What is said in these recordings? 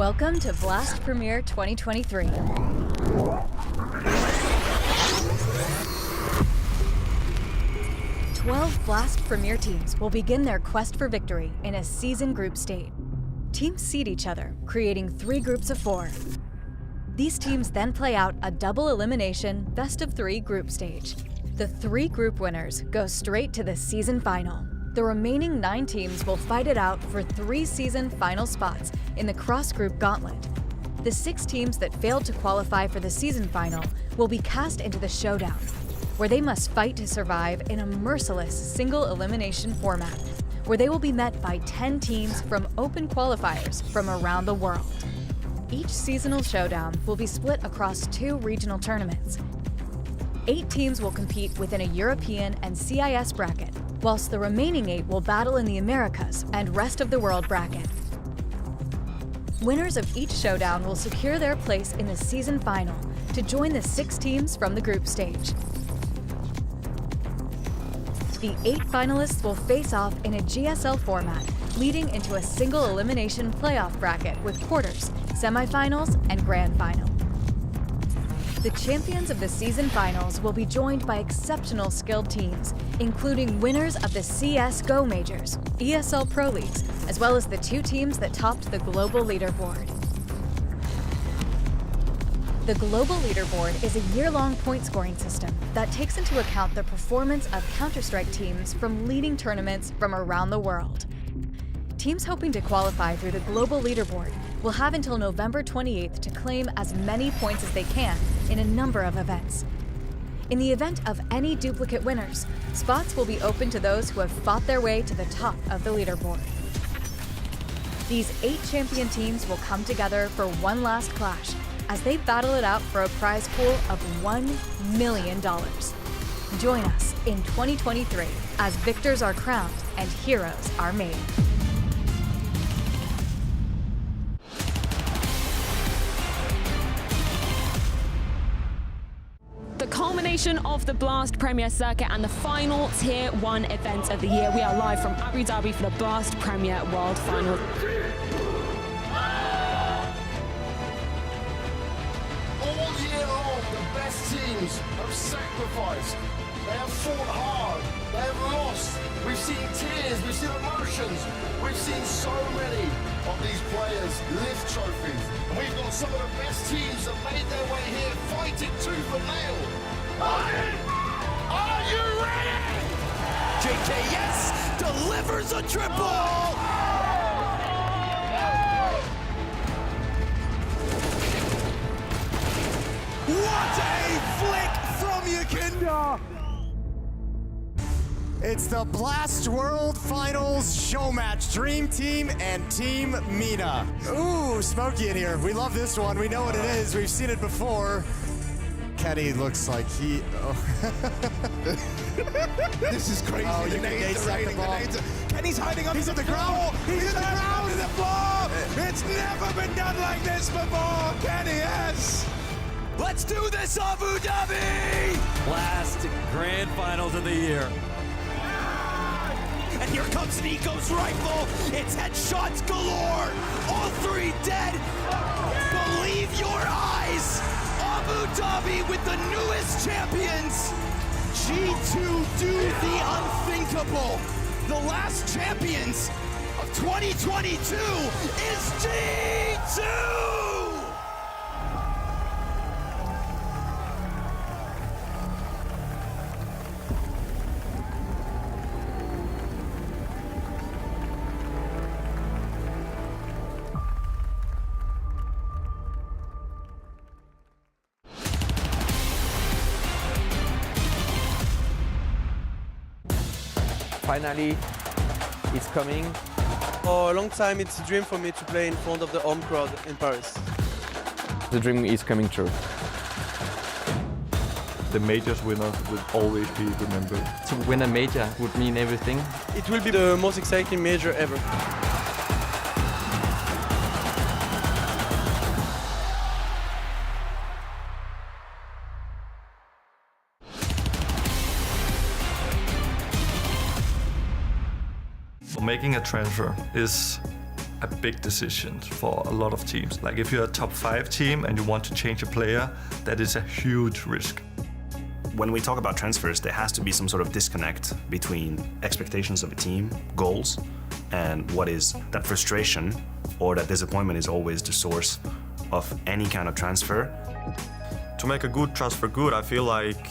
Welcome to Blast Premier 2023. 12 Blast Premier teams will begin their quest for victory in a season group stage. Teams seed each other, creating 3 groups of 4. These teams then play out a double elimination best-of-3 group stage. The 3 group winners go straight to the season final. The remaining 9 teams will fight it out for 3 season final spots in the cross-group gauntlet. The 6 teams that failed to qualify for the season final will be cast into the showdown, where they must fight to survive in a merciless single elimination format, where they will be met by 10 teams from open qualifiers from around the world. Each seasonal showdown will be split across 2 regional tournaments. 8 teams will compete within a European and CIS bracket, whilst the remaining 8 will battle in the Americas and rest of the world bracket. Winners of each showdown will secure their place in the season final to join the 6 teams from the group stage. The 8 finalists will face off in a GSL format, leading into a single elimination playoff bracket with quarters, semifinals, and grand final. The champions of the season finals will be joined by exceptional skilled teams, including winners of the CSGO majors, ESL Pro Leagues, as well as the 2 teams that topped the global leaderboard. The global leaderboard is a year-long point-scoring system that takes into account the performance of Counter-Strike teams from leading tournaments from around the world. Teams hoping to qualify through the global leaderboard will have until November 28th to claim as many points as they can in a number of events. In the event of any duplicate winners, spots will be open to those who have fought their way to the top of the leaderboard. These 8 champion teams will come together for one last clash as they battle it out for a prize pool of $1 million. Join us in 2023 as victors are crowned and heroes are made. The culmination of the Blast Premier Circuit and the final Tier 1 event of the year. We are live from Abu Dhabi for the Blast Premier World Final. All year long, the best teams have sacrificed. They have fought hard. They have lost. We've seen tears. We've seen emotions. We've seen so many of these players lift trophies. And we've got some of the best teams that made their way here fighting tooth and nail. Are you ready? JKS delivers a triple! What a flick from Yakinda! It's the Blast World Finals show match. Dream Team and Team Mina. Ooh, smoky in here. We love this one. We know what it is. We've seen it before. Kenny looks like he... Oh. This is crazy. Oh, the you nades are raining. Kenny's hiding up. He's at the ground. He's at the ground in the floor. It's never been done like this before. Kenny, yes. Let's do this, Abu Dhabi! Last grand finals of the year. And here comes Nico's rifle. It's headshots galore. All 3 dead. Believe your eyes. Abu Dhabi with the newest champions. G2 do the unthinkable. The last champions of 2022 is G2! Finally, it's coming. For a long time, it's a dream for me to play in front of the home crowd in Paris. The dream is coming true. The majors winner will always be remembered. To win a major would mean everything. It will be the most exciting major ever. Making a transfer is a big decision for a lot of teams. Like if you're a top 5 team and you want to change a player, that is a huge risk. When we talk about transfers, there has to be some sort of disconnect between expectations of a team, goals, and what is that frustration or that disappointment is always the source of any kind of transfer. To make a good transfer good, I feel like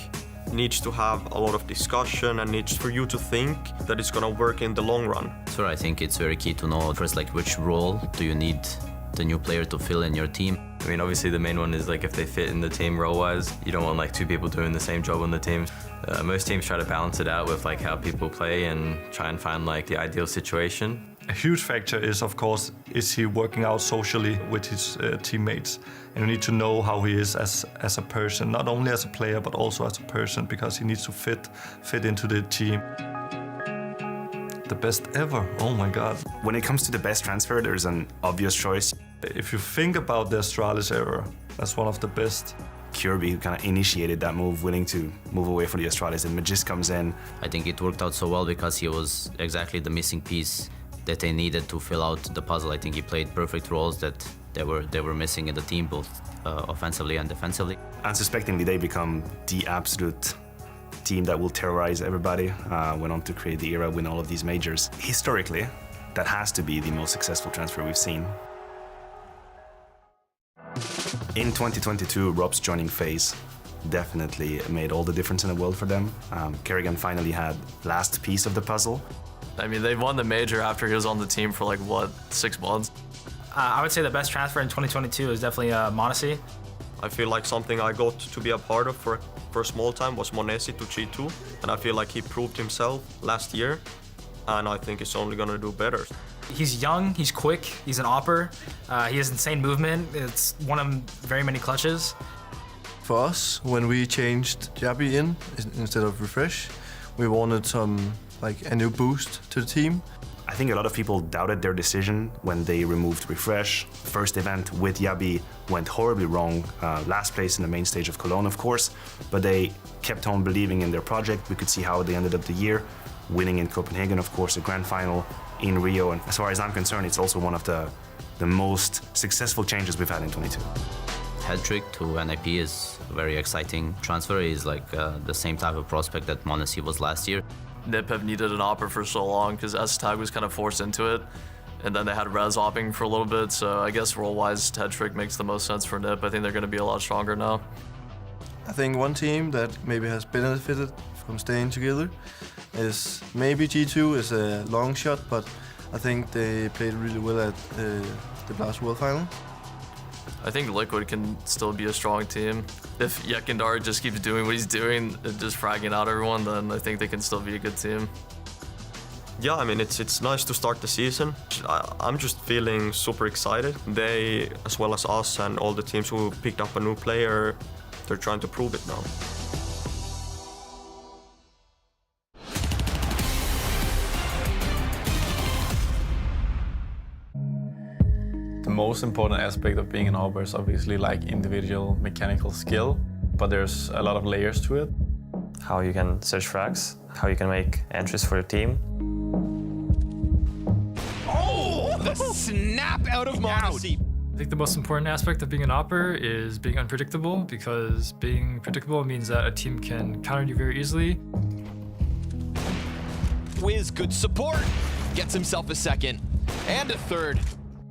it needs to have a lot of discussion and needs for you to think that it's gonna work in the long run. So I think it's very key to know first, like, which role do you need the new player to fill in your team. I mean, obviously the main one is like if they fit in the team role-wise. You don't want like 2 people doing the same job on the team. Most teams try to balance it out with like how people play and try and find like the ideal situation. A huge factor is, of course, is he working out socially with his teammates? And you need to know how he is as a person, not only as a player, but also as a person, because he needs to fit into the team. The best ever, oh my God. When it comes to the best transfer, there's an obvious choice. If you think about the Astralis era, that's one of the best. Kirby kind of initiated that move, willing to move away from the Astralis, and Magis comes in. I think it worked out so well because he was exactly the missing piece that they needed to fill out the puzzle. I think he played perfect roles that they were missing in the team, both offensively and defensively. Unsuspectingly, they become the absolute team that will terrorize everybody. Went on to create the era, win all of these majors. Historically, that has to be the most successful transfer we've seen. In 2022, Rob's joining FaZe definitely made all the difference in the world for them. Kerrigan finally had last piece of the puzzle. I mean, they won the major after he was on the team for like, what, 6 months? I would say the best transfer in 2022 is definitely Monesi. I feel like something I got to be a part of for a small time was Monesi to G2, and I feel like he proved himself last year, and I think he's only gonna do better. He's young, he's quick, he's an opper, he has insane movement, it's one of very many clutches. For us, when we changed Yabi in instead of Refresh, we wanted a new boost to the team. I think a lot of people doubted their decision when they removed Refresh. First event with Yabi went horribly wrong. Last place in the main stage of Cologne, of course, but they kept on believing in their project. We could see how they ended up the year, winning in Copenhagen, of course, the grand final in Rio. And as far as I'm concerned, it's also one of the most successful changes we've had in 22. Hat-trick to NIP is a very exciting transfer. He's like the same type of prospect that Monesi was last year. NIP have needed an opper for so long because S-Tag was kind of forced into it, and then they had Rez opping for a little bit, so I guess role-wise, Hat-trick makes the most sense for NIP. I think they're going to be a lot stronger now. I think one team that maybe has benefited from staying together is maybe G2 is a long shot, but I think they played really well at the Blast World Final. I think Liquid can still be a strong team. If Yekindar just keeps doing what he's doing, just fragging out everyone, then I think they can still be a good team. Yeah, I mean, it's nice to start the season. I'm just feeling super excited. They, as well as us and all the teams who picked up a new player, they're trying to prove it now. The most important aspect of being an opper is obviously like individual mechanical skill, but there's a lot of layers to it. How you can search frags, how you can make entries for your team. Oh, the snap out of Monesi. I think the most important aspect of being an opper is being unpredictable, because being predictable means that a team can counter you very easily. Wiz, good support, gets himself a second and a third.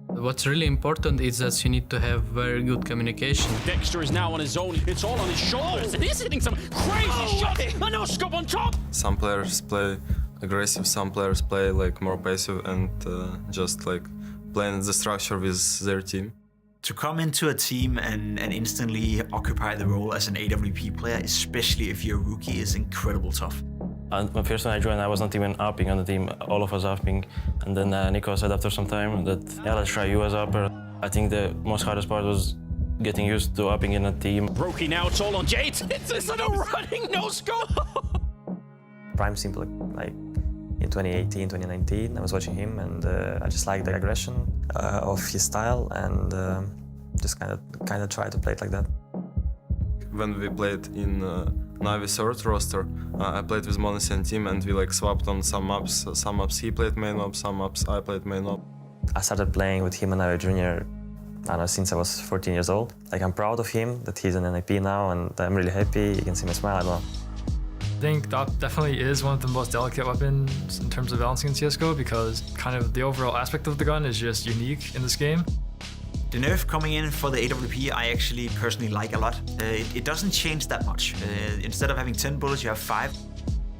What's really important is that you need to have very good communication. Dexter is now on his own. It's all on his shoulders, and he's hitting some crazy shots. A no scope on top. Some players play aggressive, some players play like more passive and just like playing the structure with their team. To come into a team and instantly occupy the role as an AWP player, especially if you're a rookie, is incredibly tough. And first when I joined, I was not even upping on the team. All of us upping. And then Nico said after some time that, yeah, let's try you as upper. I think the most hardest part was getting used to upping in a team. Rookie now, it's all on Jade. It's a running no-scope. Prime simple, like in 2018, 2019, I was watching him and I just liked the aggression of his style and just kind of tried to play it like that. When we played in NAVI third roster, I played with Monesi and team and we like swapped on some maps. Some maps he played main map, some maps I played main map. I started playing with him and NAVI Junior, I don't know, since I was 14 years old. Like, I'm proud of him that he's an NIP now, and I'm really happy. You can see me smile, I don't know. I think DOP definitely is one of the most delicate weapons in terms of balancing in CSGO because kind of the overall aspect of the gun is just unique in this game. The nerf coming in for the AWP I actually personally like a lot. It doesn't change that much. Instead of having 10 bullets, you have 5.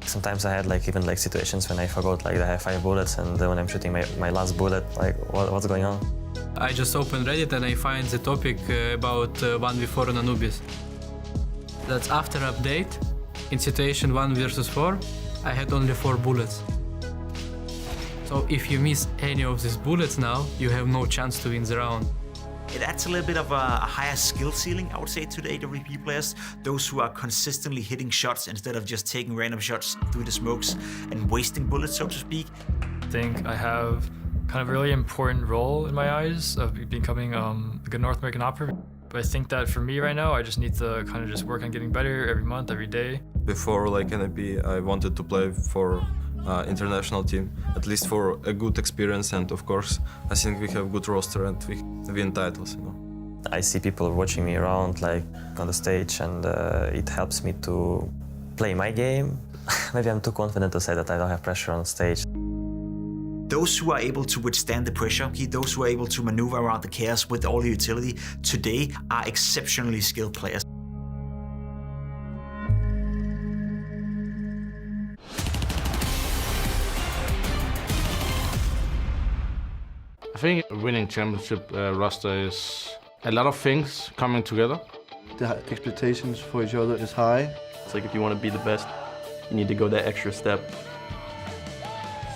Sometimes I had even situations when I forgot I have 5 bullets, and then when I'm shooting my last bullet, what's going on? I just opened Reddit and I find the topic about 1v4 on Anubis. That's after update. In situation 1 versus 4, I had only 4 bullets. So if you miss any of these bullets now, you have no chance to win the round. It adds a little bit of a higher skill ceiling, I would say, to the AWP players. Those who are consistently hitting shots instead of just taking random shots through the smokes and wasting bullets, so to speak. I think I have kind of a really important role in my eyes of becoming a good North American operator. But I think that for me right now, I just need to kind of just work on getting better every month, every day. Before NAP, I wanted to play for international team, at least for a good experience, and of course I think we have good roster and we win titles, you know. I see people watching me around on the stage, and it helps me to play my game. Maybe I'm too confident to say that I don't have pressure on stage. Those who are able to withstand the pressure, those who are able to maneuver around the chaos with all the utility today are exceptionally skilled players. I think winning championship roster is a lot of things coming together. The expectations for each other is high. It's like if you want to be the best, you need to go that extra step.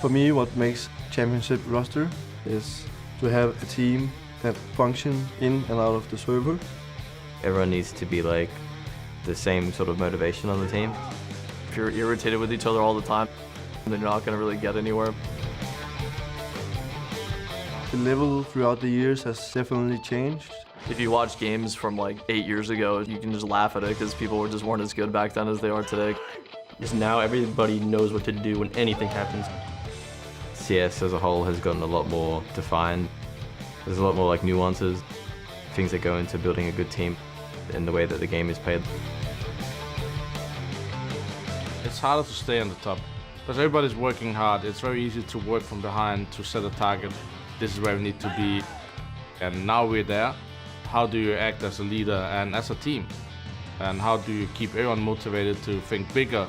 For me, what makes championship roster is to have a team that function in and out of the server. Everyone needs to be the same sort of motivation on the team. If you're irritated with each other all the time, then you're not going to really get anywhere. The level throughout the years has definitely changed. If you watch games from 8 years ago, you can just laugh at it because people just weren't as good back then as they are today. Just now everybody knows what to do when anything happens. CS as a whole has gotten a lot more defined. There's a lot more nuances, things that go into building a good team in the way that the game is played. It's harder to stay on the top because everybody's working hard. It's very easy to work from behind to set a target. This is where we need to be, and now we're there. How do you act as a leader and as a team? And how do you keep everyone motivated to think bigger?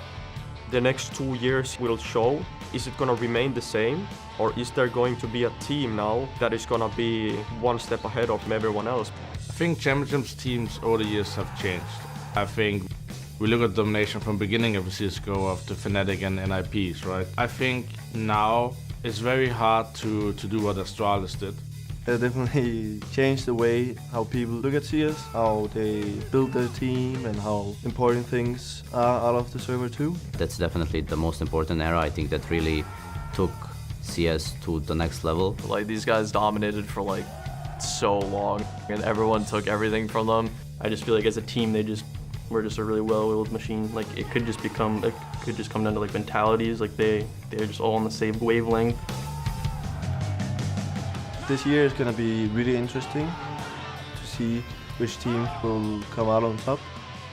The next 2 years will show, is it going to remain the same, or is there going to be a team now that is going to be one step ahead of everyone else? I think championships teams over the years have changed. I think we look at domination from the beginning of the CSGO of the Fnatic and NIPs, right? I think now it's very hard to do what Astralis did. It definitely changed the way how people look at CS, how they build their team, and how important things are out of the server too. That's definitely the most important era. I think that really took CS to the next level. These guys dominated for so long, and everyone took everything from them. I just feel as a team we're just a really well-oiled machine. It could just come down to mentalities. They're just all on the same wavelength. This year is going to be really interesting to see which teams will come out on top.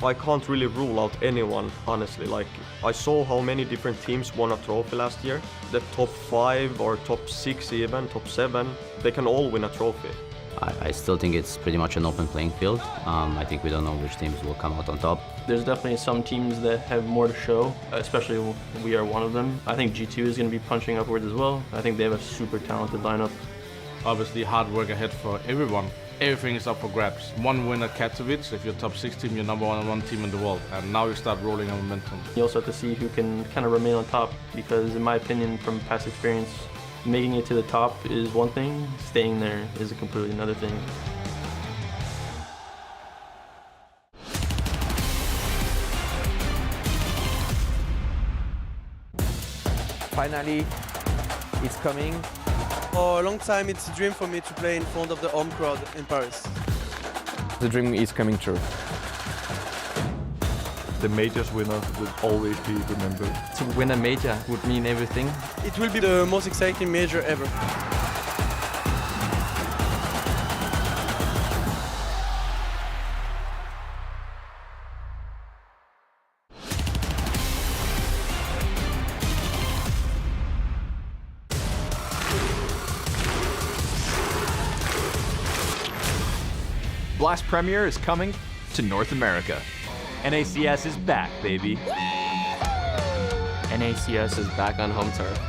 I can't really rule out anyone, honestly. I saw how many different teams won a trophy last year. The top 5 or top 6 even, top 7, they can all win a trophy. I still think it's pretty much an open playing field. I think we don't know which teams will come out on top. There's definitely some teams that have more to show, especially we are one of them. I think G2 is going to be punching upwards as well. I think they have a super talented lineup. Obviously hard work ahead for everyone. Everything is up for grabs. One win at Katowice, if you're top 6 team, you're number one team in the world. And now you start rolling on momentum. You also have to see who can kind of remain on top, because in my opinion, from past experience, making it to the top is one thing, staying there is a completely another thing. Finally, it's coming. For a long time, it's a dream for me to play in front of the home crowd in Paris. The dream is coming true. The majors winner will always be remembered. To win a major would mean everything. It will be the most exciting major ever. Blast Premier is coming to North America. NACS is back, baby. NACS is back on home turf.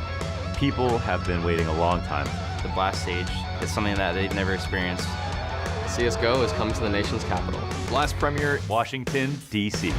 People have been waiting a long time. The Blast stage is something that they've never experienced. CSGO is coming to the nation's capital. Blast Premier, Washington, D.C.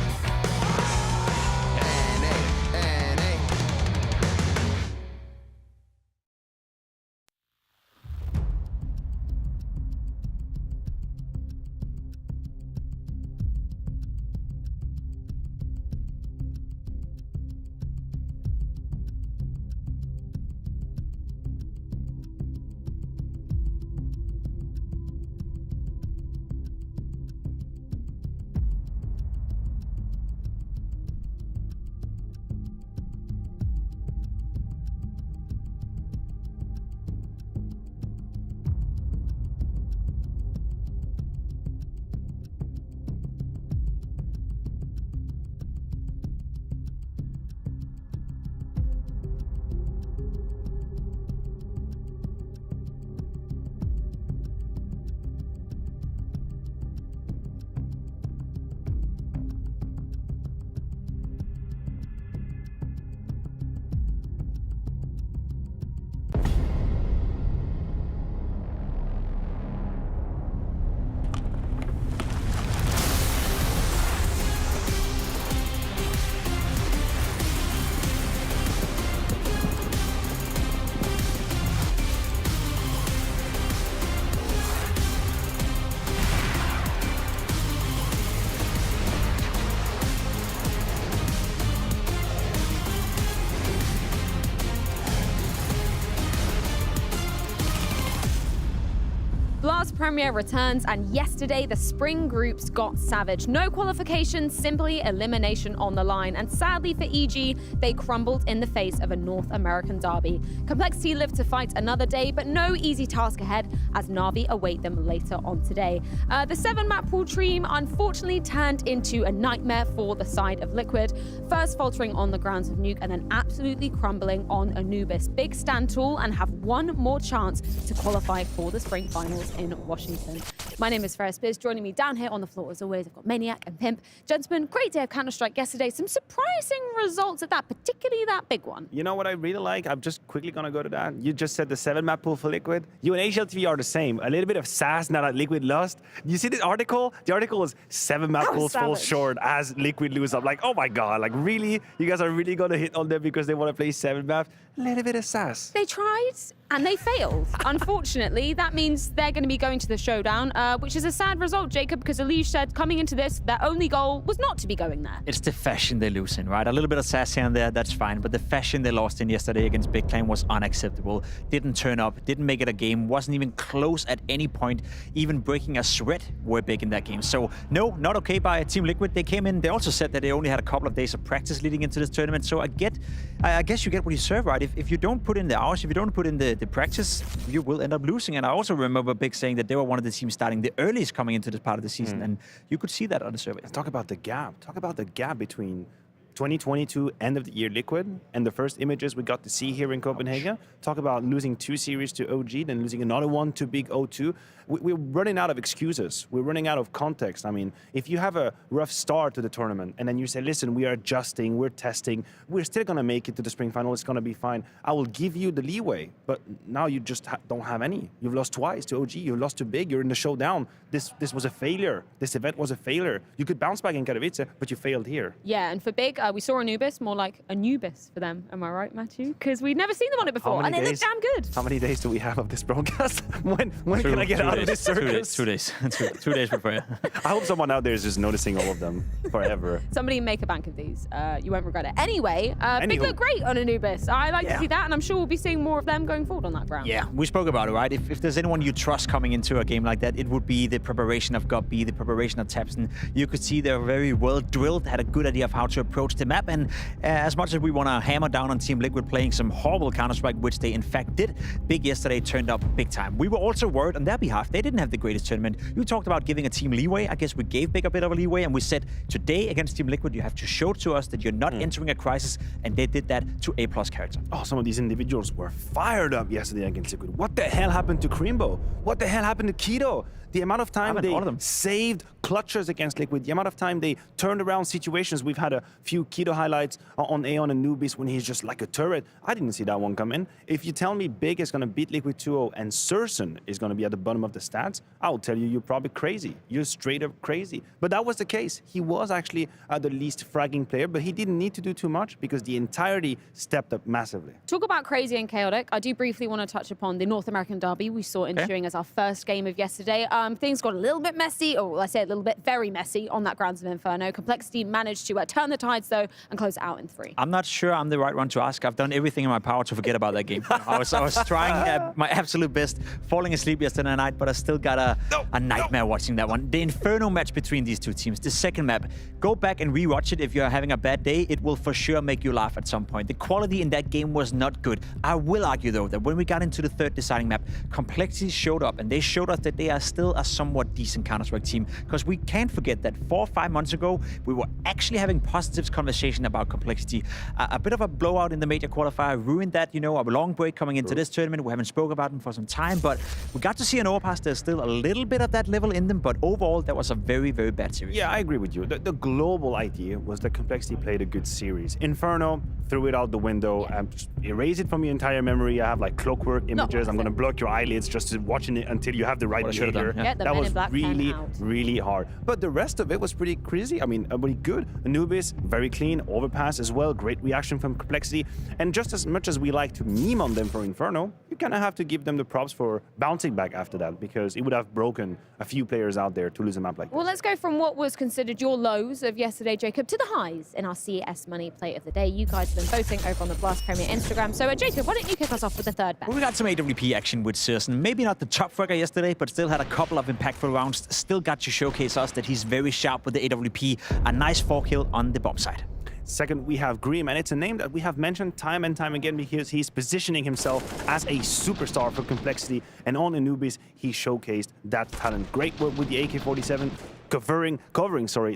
Blast Premier returns, and yesterday the spring groups got savage. No qualification, simply elimination on the line. And sadly for EG, they crumbled in the face of a North American derby. Complexity lived to fight another day, but no easy task ahead as NAVI await them later on today. The 7-map pool dream unfortunately turned into a nightmare for the side of Liquid. First faltering on the grounds of Nuke and then absolutely crumbling on Anubis. Big stand tall and have one more chance to qualify for the spring finals in Washington. My name is Freya. Joining me down here on the floor as always, I've got Maniac and Pimp. Gentlemen, great day of Counter-Strike yesterday. Some surprising results at that, particularly that big one. You know what I really like? I'm just quickly going to go to that. You just said the 7-map pool for Liquid. You and HLTV are the same. A little bit of sass now that Liquid lost. You see this article? The article is 7-map pools fall short as Liquid lose. I'm like, oh my God, like really? You guys are really going to hit on them because they want to play 7-map? A little bit of sass. They tried and they failed. Unfortunately, that means they're going to be going to the showdown, which is a sad result, Jacob, because Elige said coming into this, their only goal was not to be going there. It's the fashion they lose in, right? A little bit of sass here and there, that's fine. But the fashion they lost in yesterday against Big Clan was unacceptable. Didn't turn up, didn't make it a game, wasn't even close at any point, even breaking a sweat were big in that game. So no, not okay by Team Liquid. They came in, they also said that they only had a couple of days of practice leading into this tournament. So I guess you get what you serve, right? If you don't put in the hours, if you don't put in the practice, you will end up losing. And I also remember Big saying that they were one of the teams starting the earliest coming into this part of the season. And you could see that on the survey. Talk about the gap. Talk about the gap between 2022 end of the year Liquid and the first images we got to see here in Copenhagen. Talk about losing 2 series to OG, then losing another one to Big O2. We're running out of excuses. We're running out of context. I mean, if you have a rough start to the tournament and then you say, listen, we are adjusting, we're testing, we're still going to make it to the spring final, it's going to be fine. I will give you the leeway, but now you just don't have any. You've lost twice to OG, you lost to Big, you're in the showdown. This was a failure. This event was a failure. You could bounce back in Katowice, but you failed here. Yeah, and for Big, we saw Anubis, more like Anubis for them. Am I right, Matthew? Because we'd never seen them on it before, and they look damn good. How many days do we have of this broadcast? when can I get out of this circus? 2 days. 2 days before. I hope someone out there is just noticing all of them forever. Somebody make a bank of these. You won't regret it. Anyway, Big look great on Anubis. I like to see that, and I'm sure we'll be seeing more of them going forward on that ground. Yeah, we spoke about it, right? If there's anyone you trust coming into a game like that, it would be the preparation of God B, the preparation of Tapson. You could see they're very well drilled, had a good idea of how to approach the map, and as much as we want to hammer down on Team Liquid playing some horrible Counter-Strike, which they in fact did, Big yesterday turned up big time. We were also worried on their behalf. They didn't have the greatest tournament. You talked about giving a team leeway. I guess we gave Big a bit of a leeway, and we said today against Team Liquid, you have to show to us that you're not entering a crisis, and they did that to A+ character. Oh, some of these individuals were fired up yesterday against Liquid. What the hell happened to Crimbo? What the hell happened to Keto? The amount of time they saved clutches against Liquid, the amount of time they turned around situations. We've had a few Keto highlights on Aeon and Newbies when he's just like a turret. I didn't see that one come in. If you tell me Big is going to beat Liquid 2-0 and Surson is going to be at the bottom of the stats, I'll tell you, you're probably crazy. You're straight up crazy. But that was the case. He was actually the least fragging player, but he didn't need to do too much because the entirety stepped up massively. Talk about crazy and chaotic. I do briefly want to touch upon the North American derby we saw ensuing as our first game of yesterday. Things got a little bit messy, or I say a little bit very messy on that Grounds of Inferno. Complexity managed to turn the tides, though, and close it out in 3. I'm not sure I'm the right one to ask. I've done everything in my power to forget about that game. I was trying my absolute best, falling asleep yesterday night, but I still got a nightmare watching that one. The Inferno match between these two teams, the second map. Go back and rewatch it if you're having a bad day. It will for sure make you laugh at some point. The quality in that game was not good. I will argue, though, that when we got into the third deciding map, Complexity showed up, and they showed us that they are still a somewhat decent Counter-Strike team, because we can't forget that 4 or 5 months ago, we were actually having positive conversation about Complexity. A bit of a blowout in the major qualifier ruined that, you know, a long break coming into this tournament. We haven't spoken about them for some time, but we got to see an overpass. There's still a little bit of that level in them, but overall, that was a very, very bad series. Yeah, I agree with you. The global idea was that Complexity played a good series. Inferno threw it out the window and just erase it from your entire memory. I have like clockwork images. I'm going to block your eyelids just to watching it until you have the right behavior. That was really, really hard. But the rest of it was pretty crazy. I mean, pretty good. Anubis, very clean. Overpass as well. Great reaction from Complexity. And just as much as we like to meme on them for Inferno, you kind of have to give them the props for bouncing back after that, because it would have broken a few players out there to lose a map like that. Well, let's go from what was considered your lows of yesterday, Jacob, to the highs in our CS Money Play of the Day. You guys have been voting over on the Blast Premier Instagram. So, Jacob, why don't you kick us off with the third bet? We got some AWP action with Surson. Maybe not the top fragger yesterday, but still had a couple of impactful rounds. Still got to showcase us that he's very sharp with the AWP. A nice 4-kill on the bomb side. Second, we have Grim, and it's a name that we have mentioned time and time again because he's positioning himself as a superstar for Complexity, and on Anubis, he showcased that talent. Great work with the AK-47, covering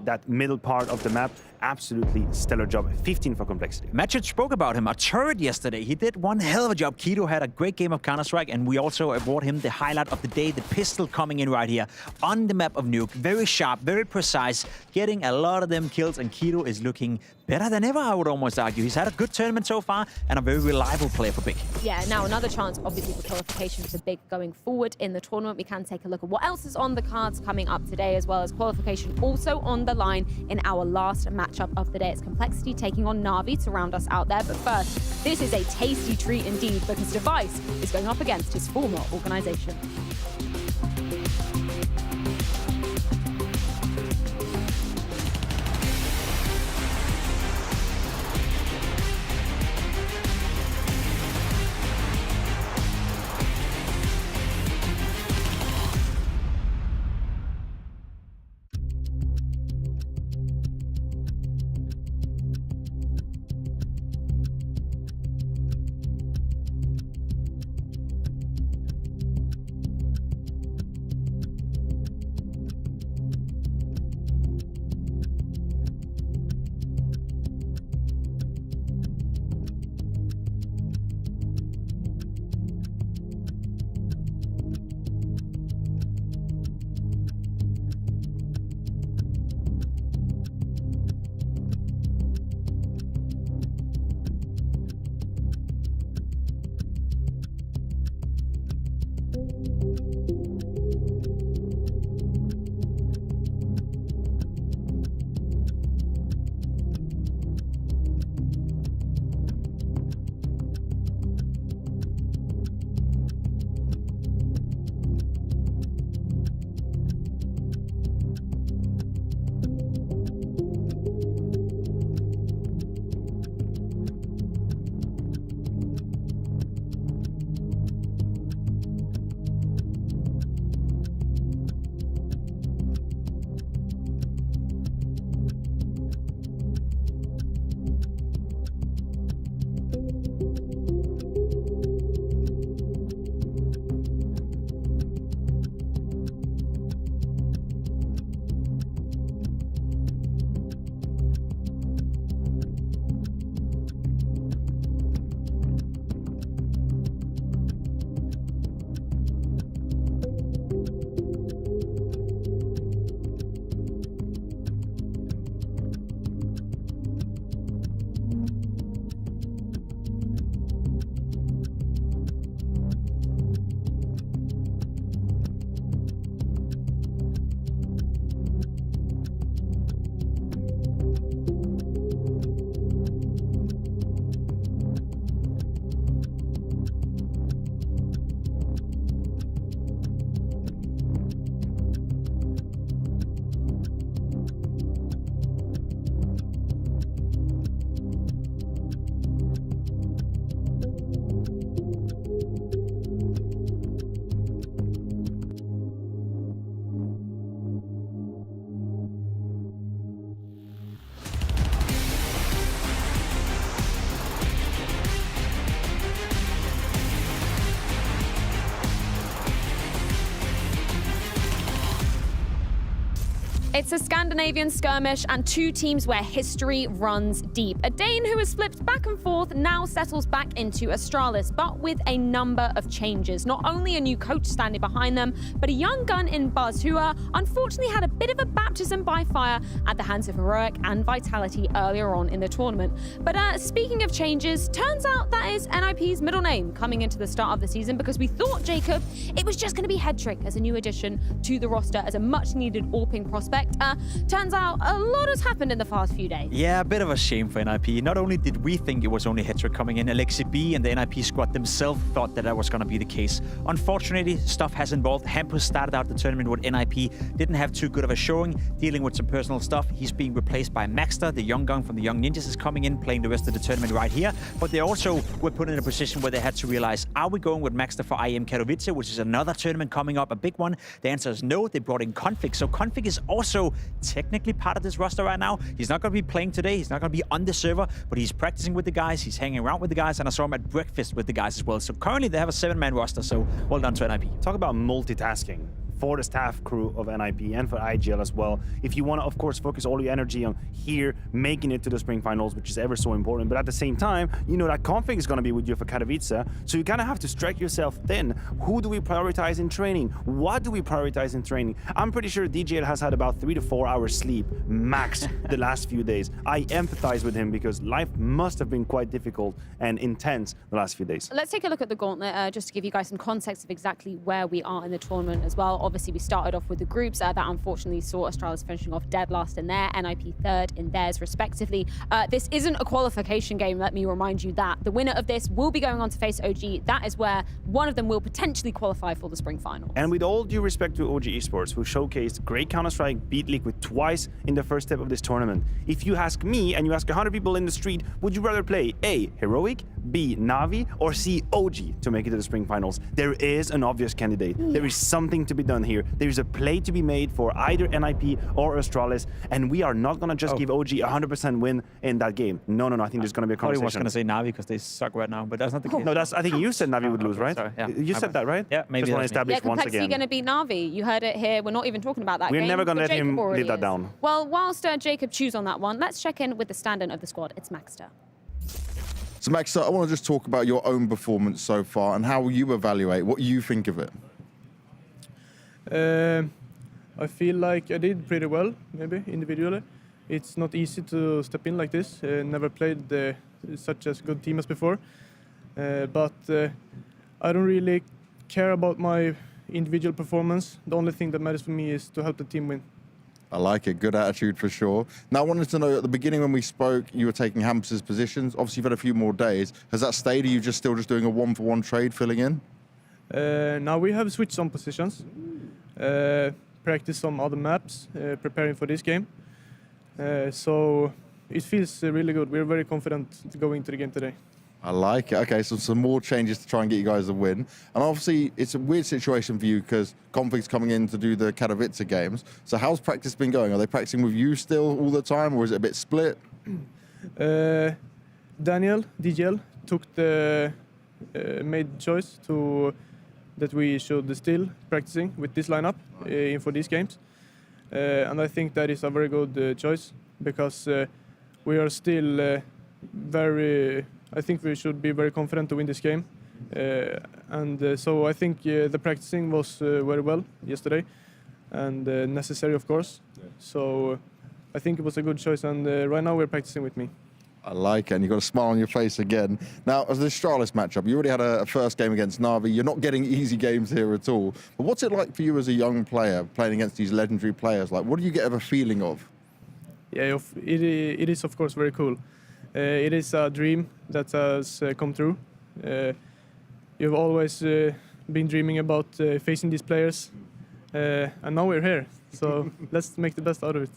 that middle part of the map. Absolutely stellar job. 15 for Complexity. Matchit spoke about him, a turret yesterday. He did one hell of a job. Keto had a great game of Counter-Strike, and we also award him the highlight of the day, the pistol coming in right here on the map of Nuke. Very sharp, very precise, getting a lot of them kills, and Keto is looking better than ever, I would almost argue. He's had a good tournament so far, and a very reliable player for Big. Yeah, now another chance, obviously, for qualification for Big going forward in the tournament. We can take a look at what else is on the cards coming up today, as well as qualification also on the line in our last matchup of the day. It's Complexity taking on NAVI to round us out there. But first, this is a tasty treat indeed, because Device is going up against his former organization. It's a Scandinavian skirmish and two teams where history runs deep. A Dane who has flipped back and forth now settles back into Astralis, but with a number of changes. Not only a new coach standing behind them, but a young gun in Buzz who unfortunately had a bit of a baptism by fire at the hands of Heroic and Vitality earlier on in the tournament. But speaking of changes, turns out that is NIP's middle name coming into the start of the season, because we thought, Jacob, it was just going to be Headtrick as a new addition to the roster as a much-needed AWPing prospect. Turns out a lot has happened in the past few days. Yeah, a bit of a shame for NIP. Not only did we think it was only Headtrick coming in, Alexi B and the NIP squad themselves thought that was going to be the case. Unfortunately, stuff has involved. Hampus started out the tournament with NIP, didn't have too good of a showing, dealing with some personal stuff. He's being replaced by Maxter, the young gun from the Young Ninjas, is coming in, playing the rest of the tournament right here. But they also were put in a position where they had to realize, are we going with Maxter for IM Katowice, which is another tournament coming up, a big one? The answer is no. They brought in Config. So Config is also technically part of this roster right now. He's not going to be playing today. He's not going to be on the server, but he's practicing with the guys. He's hanging around with the guys, and I saw him at breakfast with the guys as well. So currently they have a 7-man roster, so well done to NIP. Talk about multitasking for the staff crew of NIP and for IGL as well. If you want to, of course, focus all your energy on here, making it to the spring finals, which is ever so important, but at the same time, you know that Config is going to be with you for Katowice, so you kind of have to stretch yourself thin. Who do we prioritize in training? What do we prioritize in training? I'm pretty sure DJL has had about 3 to 4 hours sleep, max, the last few days. I empathize with him because life must have been quite difficult and intense the last few days. Let's take a look at the gauntlet, just to give you guys some context of exactly where we are in the tournament as well. Obviously, we started off with the groups that unfortunately saw Astralis finishing off dead last in there, NIP third in theirs, respectively. This isn't a qualification game, let me remind you that. The winner of this will be going on to face OG. That is where one of them will potentially qualify for the spring final. And with all due respect to OG Esports, who showcased great Counter-Strike, beat Liquid twice in the first step of this tournament, if you ask me and you ask 100 people in the street, would you rather play A, Heroic, B, Navi, or C, OG to make it to the spring finals? There is an obvious candidate. There is something to be done here. There is a play to be made for either NIP or Astralis, and we are not going to just give OG 100% win in that game. No, I think there's going to be a conversation. I was going to say Navi because they suck right now, but that's not the case. No, I think you said Navi would lose, right? Sorry, yeah. You said that, right? Yeah, maybe. Just want to establish once Complexity again. going to beat Navi. You heard it here. We're not even talking about that We're game. never going to let him already leave that is. down. Well, whilst Jacob chews on that one, let's check in with the stand-in of the squad. It's Maxter. So Maxter, I want to just talk about your own performance so far and how you evaluate what you think of it. I feel like I did pretty well, maybe individually. It's not easy to step in like this. Never played such a good team as before. But I don't really care about my individual performance. The only thing that matters for me is to help the team win. I like it. Good attitude for sure. Now, I wanted to know, at the beginning when we spoke, you were taking Hampus's positions. Obviously, you've had a few more days. Has that stayed? Are you still doing a one-for-one trade, filling in? Now we have switched some positions. Practice some other maps, preparing for this game. So it feels really good. We're very confident to go into the game today. I like it. Okay, so some more changes to try and get you guys a win. And obviously, it's a weird situation for you because Config's coming in to do the Katowice games. So how's practice been going? Are they practicing with you still all the time, or is it a bit split? Daniel, DGL, took the made choice that we should still practicing with this lineup for these games. And I think that is a very good choice because we are still I think we should be very confident to win this game. So I think the practicing was very well yesterday and necessary, of course. So I think it was a good choice, and right now we're practicing with me. I like it, and you've got a smile on your face again. Now, as the Astralis matchup, you already had a first game against Navi. You're not getting easy games here at all. But what's it like for you as a young player playing against these legendary players? Like, what do you get of a feeling of? Yeah, it is, of course, very cool. It is a dream that has come true. You've always been dreaming about facing these players, and now we're here. So let's make the best out of it.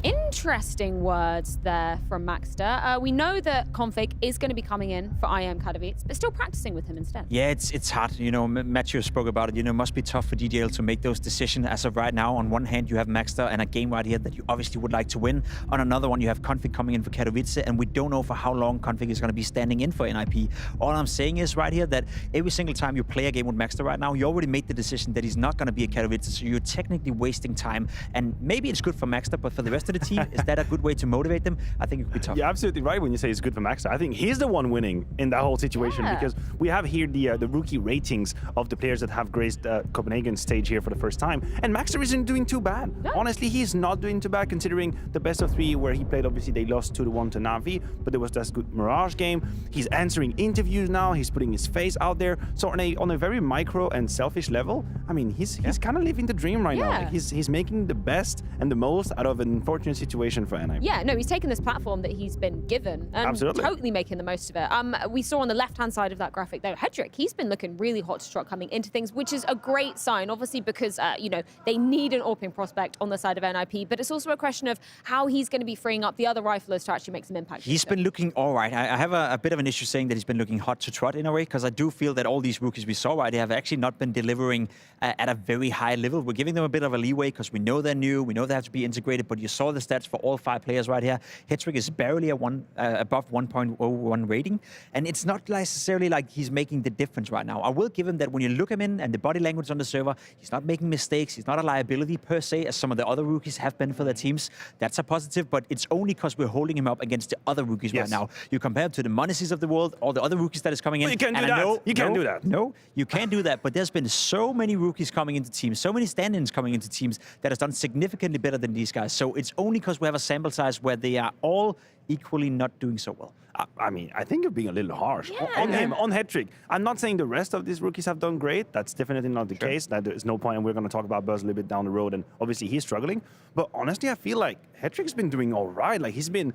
In Interesting words there from Maxter. We know that Config is going to be coming in for IM Katowice, but still practicing with him instead. Yeah, it's hard. You know, Matthew spoke about it. You know, it must be tough for DDL to make those decisions as of right now. On one hand, you have Maxter and a game right here that you obviously would like to win. On another one, you have Config coming in for Katowice, and we don't know for how long Config is going to be standing in for NIP. All I'm saying is right here that every single time you play a game with Maxter right now, you already made the decision that he's not going to be a Katowice, so you're technically wasting time. And maybe it's good for Maxter, but for the rest of the team, is that a good way to motivate them? I think it could be tough. You're absolutely right when you say it's good for Maxter. I think he's the one winning in that whole situation because we have here the rookie ratings of the players that have graced Copenhagen stage here for the first time, and Maxter isn't doing too bad. No. Honestly, he's not doing too bad considering the best of 3 where he played. Obviously, they lost 2-1 to NAVI, but there was that good Mirage game. He's answering interviews now. He's putting his face out there. So on a very micro and selfish level, I mean, he's kind of living the dream right now. Like he's making the best and the most out of an unfortunate situation for NIP. Yeah, no, he's taken this platform that he's been given and totally making the most of it. We saw on the left-hand side of that graphic, though, Hedrick, he's been looking really hot to trot coming into things, which is a great sign, obviously, because, you know, they need an AWPing prospect on the side of NIP, but it's also a question of how he's going to be freeing up the other riflers to actually make some impact. He's been looking all right. I have a bit of an issue saying that he's been looking hot to trot in a way, because I do feel that all these rookies we saw right, they have actually not been delivering at a very high level. We're giving them a bit of a leeway because we know they're new, we know they have to be integrated, but you saw the stats for all 5 players right here. Hedrick is barely above 1.01 rating, and it's not necessarily like he's making the difference right now. I will give him that when you look him in and the body language on the server, he's not making mistakes, he's not a liability per se, as some of the other rookies have been for their teams. That's a positive, but it's only because we're holding him up against the other rookies right now. You compare him to the Monacies of the world, all the other rookies that is coming in. Well, you can't do that. You can't do that. No, you can't do that, but there's been so many rookies coming into teams, so many stand-ins coming into teams that has done significantly better than these guys. So it's only because we have a sample size where they are all equally not doing so well. I mean, I think you're being a little harsh on him, on Hedrick. I'm not saying the rest of these rookies have done great. That's definitely not the case. There's no point, and we're going to talk about Buzz a little bit down the road, and obviously he's struggling. But honestly, I feel like Hedrick's been doing all right. Like he's being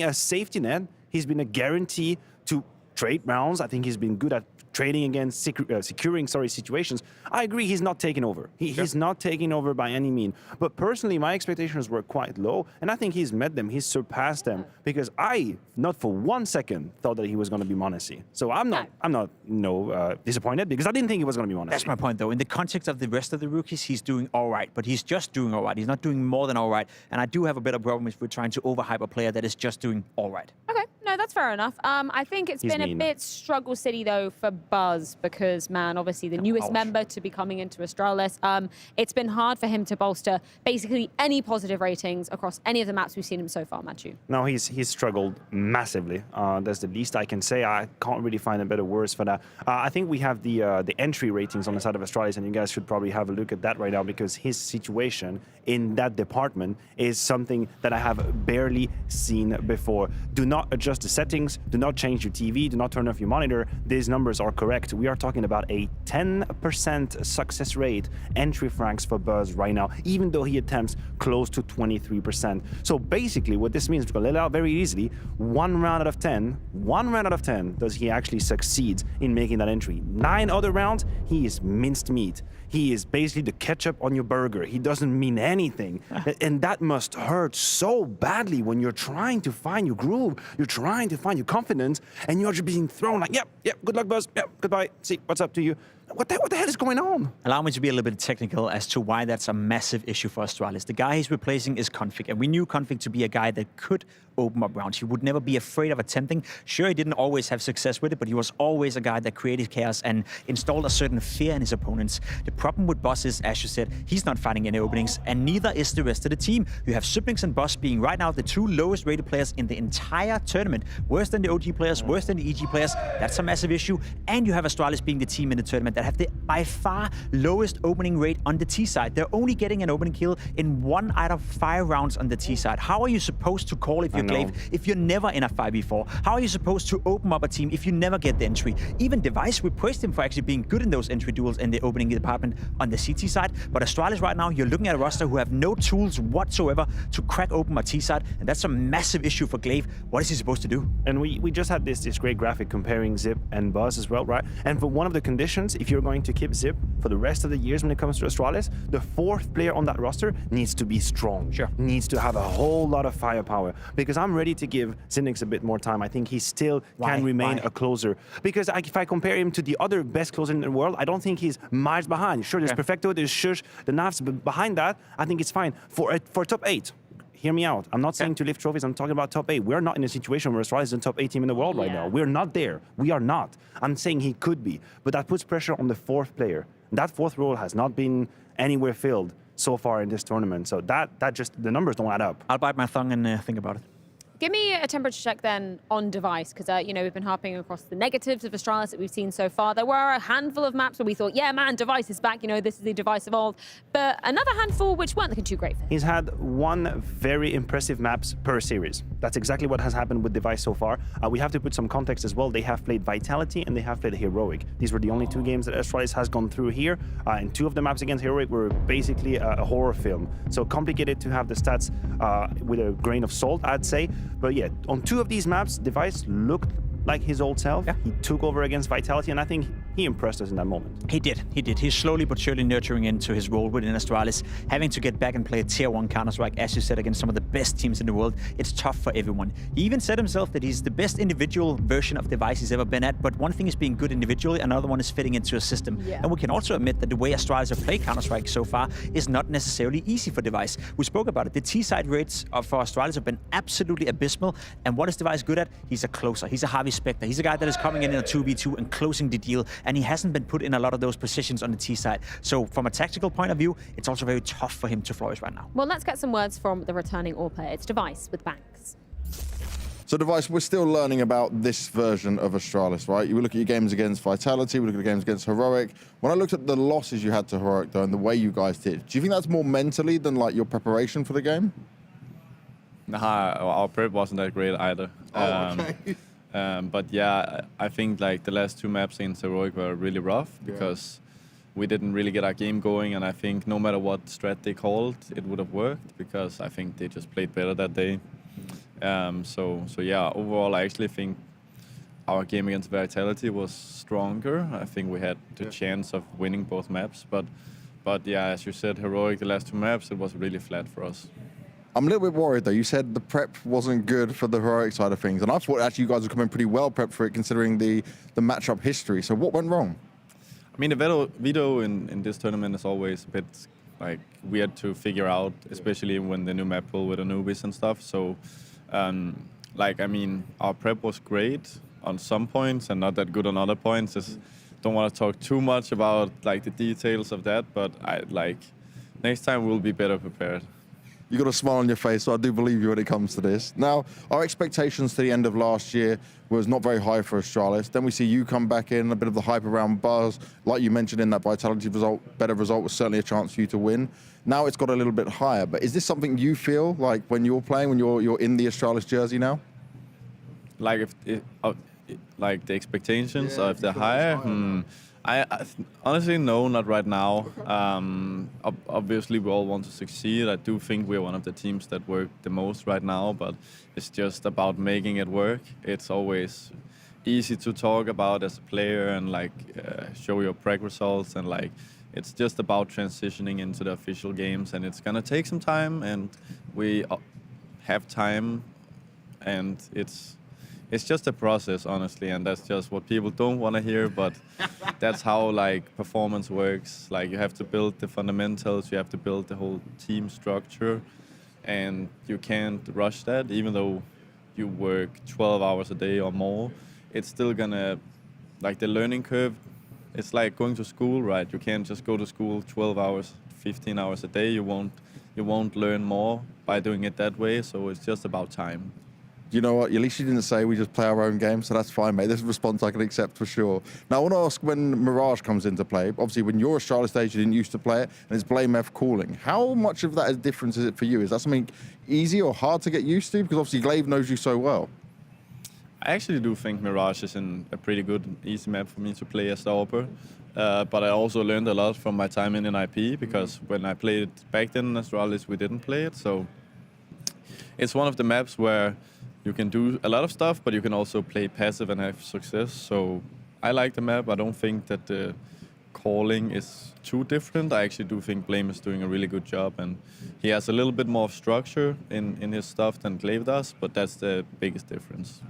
a safety net. He's been a guarantee to trade rounds. I think he's been good at trading against securing situations. I agree, he's not taking over. He's not taking over by any mean. But personally, my expectations were quite low, and I think he's met them. He's surpassed them because I, not for 1 second, thought that he was going to be Monacy. So I'm not disappointed because I didn't think he was going to be Monacy. That's my point, though. In the context of the rest of the rookies, he's doing all right, but he's just doing all right. He's not doing more than all right. And I do have a bit of a problem if we're trying to overhype a player that is just doing all right. Okay, no, that's fair enough. I think it's been a bit struggle city, though, for Buzz because, man, obviously the newest member to be coming into Astralis. It's been hard for him to bolster basically any positive ratings across any of the maps we've seen him so far, Matthew. No, he's struggled massively. That's the least I can say. I can't really find a better words for that. I think we have the entry ratings on the side of Astralis, and you guys should probably have a look at that right now because his situation in that department is something that I have barely seen before. Do not adjust the settings, do not change your TV, do not turn off your monitor. These numbers are correct. We are talking about a 10% success rate entry frags for Buzz right now, even though he attempts close to 23%. So basically what this means, we're gonna let it out very easily, 1 round out of 10 does he actually succeed in making that entry. 9 other rounds, he is minced meat. He is basically the ketchup on your burger. He doesn't mean anything. And that must hurt so badly when you're trying to find your groove, you're trying to find your confidence, and you're just being thrown like, yep, good luck, Buzz, yep, goodbye, see, what's up to you? What the hell is going on? Allow me to be a little bit technical as to why that's a massive issue for Astralis. The guy he's replacing is Config, and we knew Config to be a guy that could open up rounds. He would never be afraid of attempting. Sure, he didn't always have success with it, but he was always a guy that created chaos and installed a certain fear in his opponents. The problem with Boss is, as you said, he's not finding any openings, and neither is the rest of the team. You have Siblings and Boss being right now the 2 lowest rated players in the entire tournament. Worse than the OG players, worse than the EG players. That's a massive issue. And you have Astralis being the team in the tournament that have the by far lowest opening rate on the T side. They're only getting an opening kill in 1 out of 5 rounds on the T side. How are you supposed to call if you're Glaive if you're never in a 5v4? How are you supposed to open up a team if you never get the entry? Even Device, we praised him for actually being good in those entry duels in the opening department on the CT side. But Astralis right now, you're looking at a roster who have no tools whatsoever to crack open a T side, and that's a massive issue for Glaive. What is he supposed to do? And we just had this great graphic comparing Zip and Buzz as well, right? And for one of the conditions, if you're going to keep Zip for the rest of the years when it comes to Astralis, the fourth player on that roster needs to be strong. Sure. Needs to have a whole lot of firepower. Because I'm ready to give Zinix a bit more time. I think he still can remain a closer. Because if I compare him to the other best closer in the world, I don't think he's miles behind. Sure, there's Perfecto, there's Shush, the Navs, but behind that, I think it's fine. For top 8, hear me out. I'm not saying to lift trophies, I'm talking about top 8. We're not in a situation where Astralis is the top 8 team in the world right now. We're not there. We are not. I'm saying he could be. But that puts pressure on the fourth player. That fourth role has not been anywhere filled so far in this tournament. So that just, the numbers don't add up. I'll bite my tongue and think about it. Give me a temperature check then on device, because we've been harping across the negatives of Astralis that we've seen so far. There were a handful of maps where we thought, yeah, man, device is back. This is the device of old. But another handful which weren't looking too great for him. He's had one very impressive maps per series. That's exactly what has happened with device so far. We have to put some context as well. They have played Vitality and they have played Heroic. These were the only 2 games that Astralis has gone through here. And 2 of the maps against Heroic were basically a horror film. So complicated to have the stats with a grain of salt, I'd say. But yeah, on 2 of these maps, device looked like his old self. He took over against Vitality, and I think he impressed us in that moment. He did. He's slowly but surely nurturing into his role within Astralis, having to get back and play a tier 1 Counter-Strike, as you said, against some of the best teams in the world. It's tough for everyone. He even said himself that he's the best individual version of device he's ever been at, but one thing is being good individually, another one is fitting into a system. And we can also admit that the way Astralis have played Counter-Strike so far is not necessarily easy for device. We spoke about it. The T-side rates for Astralis have been absolutely abysmal, and what is device good at? He's a closer. He's a Harvey Specter. He's a guy that is coming in a 2v2 and closing the deal, and he hasn't been put in a lot of those positions on the T side. So from a tactical point of view, it's also very tough for him to flourish right now. Well, let's get some words from the returning All player. It's Device with Banks. So Device, we're still learning about this version of Astralis, right? You look at your games against Vitality, we look at the games against Heroic. When I looked at the losses you had to Heroic, though, and the way you guys did, do you think that's more mentally than like your preparation for the game? Nah, our prep wasn't that great either. Okay. But yeah, I think like the last 2 maps against Heroic were really rough because we didn't really get our game going, and I think no matter what strat they called, it would have worked because I think they just played better that day. So yeah, overall, I actually think our game against Vitality was stronger. I think we had the chance of winning both maps, but yeah, as you said, Heroic, the last 2 maps, it was really flat for us. I'm a little bit worried, though. You said the prep wasn't good for the Heroic side of things, and I thought actually you guys were coming pretty well prepped for it, considering the matchup history. So what went wrong? I mean, the veto in this tournament is always a bit like weird to figure out, especially when the new map pool with Anubis and stuff. So, like, I mean, our prep was great on some points and not that good on other points. Just don't want to talk too much about like the details of that, but next time we'll be better prepared. You got a smile on your face, so I do believe you when it comes to this. Now, our expectations to the end of last year was not very high for Astralis. Then we see you come back in, a bit of the hype around Buzz. Like you mentioned in that Vitality result, better result was certainly a chance for you to win. Now it's got a little bit higher, but is this something you feel like when you're playing, when you're in the Astralis jersey now? Like like the expectations, or if they're higher? I honestly, no, not right now. Obviously, we all want to succeed. I do think we're one of the teams that work the most right now, but it's just about making it work. It's always easy to talk about as a player and like show your preg results, and like it's just about transitioning into the official games, and it's gonna take some time, and we have time, and it's just a process, honestly, and that's just what people don't want to hear, but that's how like performance works. Like you have to build the fundamentals, you have to build the whole team structure, and you can't rush that. Even though you work 12 hours a day or more, it's still gonna, like the learning curve, it's like going to school, right? You can't just go to school 12 hours, 15 hours a day. You won't learn more by doing it that way, so it's just about time. You know what? At least you didn't say we just play our own game, so that's fine, mate. This is a response I can accept for sure. Now, I want to ask when Mirage comes into play. Obviously, when you're a Astralis stage, you didn't used to play it, and it's Blame F calling. How much of that difference is it for you? Is that something easy or hard to get used to? Because obviously, Glaive knows you so well. I actually do think Mirage is a pretty good, easy map for me to play as the AWPer. But I also learned a lot from my time in NIP, because when I played it back then in Astralis, we didn't play it. So it's one of the maps where you can do a lot of stuff, but you can also play passive and have success. So I like the map. I don't think that calling is too different. I actually do think Blame is doing a really good job, and he has a little bit more structure in his stuff than Glaive does, but that's the biggest difference.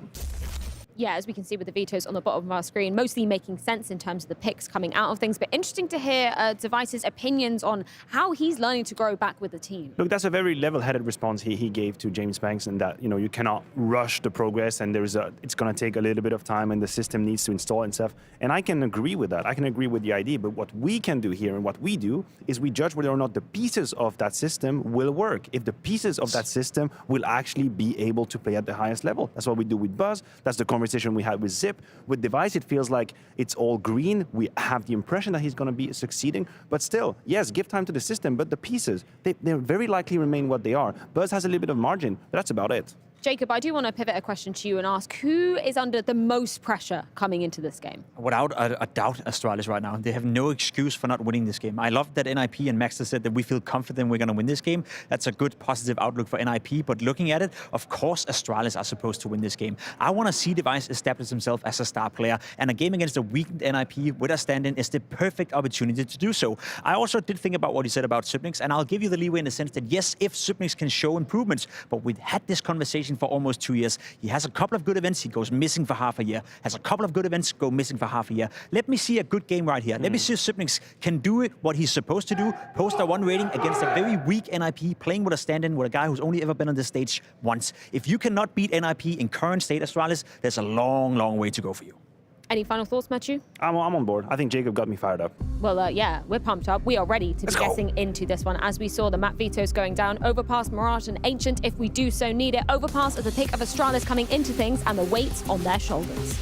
Yeah, as we can see with the vetoes on the bottom of our screen, mostly making sense in terms of the picks coming out of things, but interesting to hear Device's opinions on how he's learning to grow back with the team. Look, that's a very level-headed response he gave to James Banks, and that, you know, you cannot rush the progress, and it's going to take a little bit of time, and the system needs to install itself. And I can agree with that. I can agree with the idea, but what we can do here and what we do is we judge whether or not the pieces of that system will work. If the pieces of that system will actually be able to play at the highest level. That's what we do with Buzz. That's the conversation we had with Zip. With Device, it feels like it's all green. We have the impression that he's going to be succeeding, but still, yes, give time to the system, but the pieces, they very likely remain what they are. Buzz has a little bit of margin, but that's about it. Jacob, I do want to pivot a question to you and ask, who is under the most pressure coming into this game? Without a doubt, Astralis right now. They have no excuse for not winning this game. I love that NIP and Maxter said that we feel confident we're going to win this game. That's a good, positive outlook for NIP. But looking at it, of course, Astralis are supposed to win this game. I want to see Device establish himself as a star player. And a game against a weakened NIP with a stand-in is the perfect opportunity to do so. I also did think about what you said about Supnix, and I'll give you the leeway in the sense that, yes, if Supnix can show improvements, but we've had this conversation for almost 2 years. He has a couple of good events, he goes missing for half a year. Has a couple of good events, go missing for half a year. Let me see a good game right here. Let me see if Supnix can do it, what he's supposed to do, post a 1 rating against a very weak NIP, playing with a stand-in with a guy who's only ever been on the stage once. If you cannot beat NIP in current state Astralis, there's a long, long way to go for you. Any final thoughts, Matthew? I'm on board. I think Jacob got me fired up. Well, yeah, we're pumped up. We are ready to be getting into this one. As we saw the map vetoes going down, Overpass, Mirage, and Ancient, if we do so need it. Overpass is the pick of Astralis coming into things and the weight on their shoulders.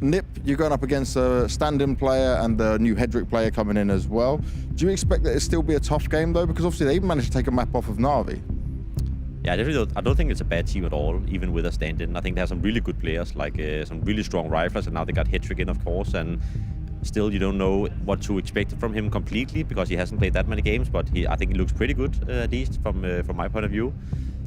Nip, you're going up against a stand-in player and the new Hedrick player coming in as well. Do you expect that it'll still be a tough game though? Because obviously they managed to take a map off of NAVI. Yeah, I don't think it's a bad team at all, even with a stand-in. I think they have some really good players, like some really strong riflers, and now they got Hedrick in, of course, and still you don't know what to expect from him completely because he hasn't played that many games, but I think he looks pretty good, at least from my point of view.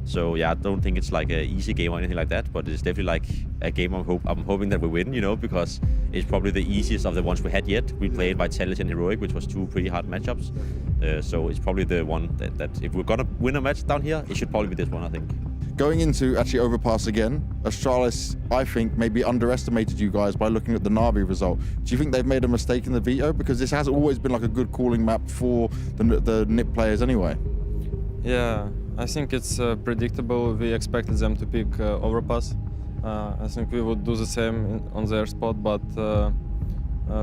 So yeah, I don't think it's like an easy game or anything like that, but it's definitely like a game I'm hoping that we win, you know, because it's probably the easiest of the ones we had yet. We played Vitality and Heroic, which was two pretty hard matchups. So it's probably the one that if we're gonna win a match down here, it should probably be this one, I think. Going into actually Overpass again, Astralis, I think, maybe underestimated you guys by looking at the NAVI result. Do you think they've made a mistake in the veto? Because this has always been like a good calling map for the NIP players anyway. Yeah, I think it's predictable. We expected them to pick Overpass. I think we would do the same on their spot, but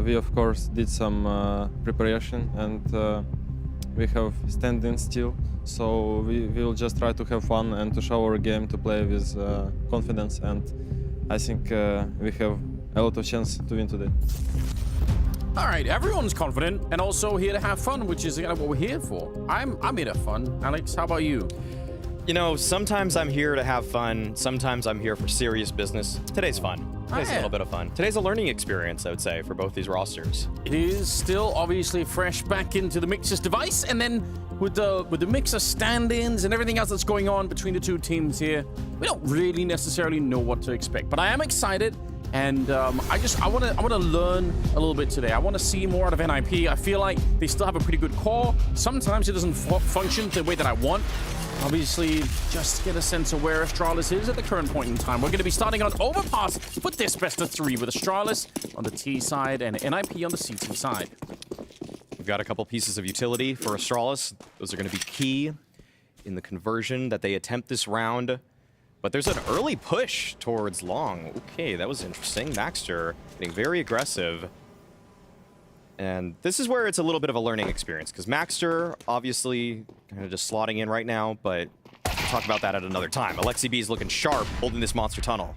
we of course did some preparation and we have stand-in still. So we will just try to have fun and to show our game, to play with confidence, and I think we have a lot of chance to win today. All right, everyone's confident and also here to have fun, which is what we're here for. I'm here to have fun. Alex, how about you? You know, sometimes I'm here to have fun. Sometimes I'm here for serious business. Today's fun. Today's a little bit of fun. Today's a learning experience, I would say, for both these rosters. It is still obviously fresh back into the Mixer's device, and then with the Mixer stand-ins and everything else that's going on between the two teams here, we don't really necessarily know what to expect. But I am excited. And I want to learn a little bit today. I want to see more out of NIP. I feel like they still have a pretty good core. Sometimes it doesn't function the way that I want. Obviously, just get a sense of where Astralis is at the current point in time. We're going to be starting on Overpass with this best of 3 with Astralis on the T side and NIP on the CT side. We've got a couple pieces of utility for Astralis. Those are going to be key in the conversion that they attempt this round. But there's an early push towards long. Okay, that was interesting. Maxter getting very aggressive. And this is where it's a little bit of a learning experience, because Maxter, obviously, kind of just slotting in right now, but we'll talk about that at another time. Alexi B is looking sharp, holding this monster tunnel.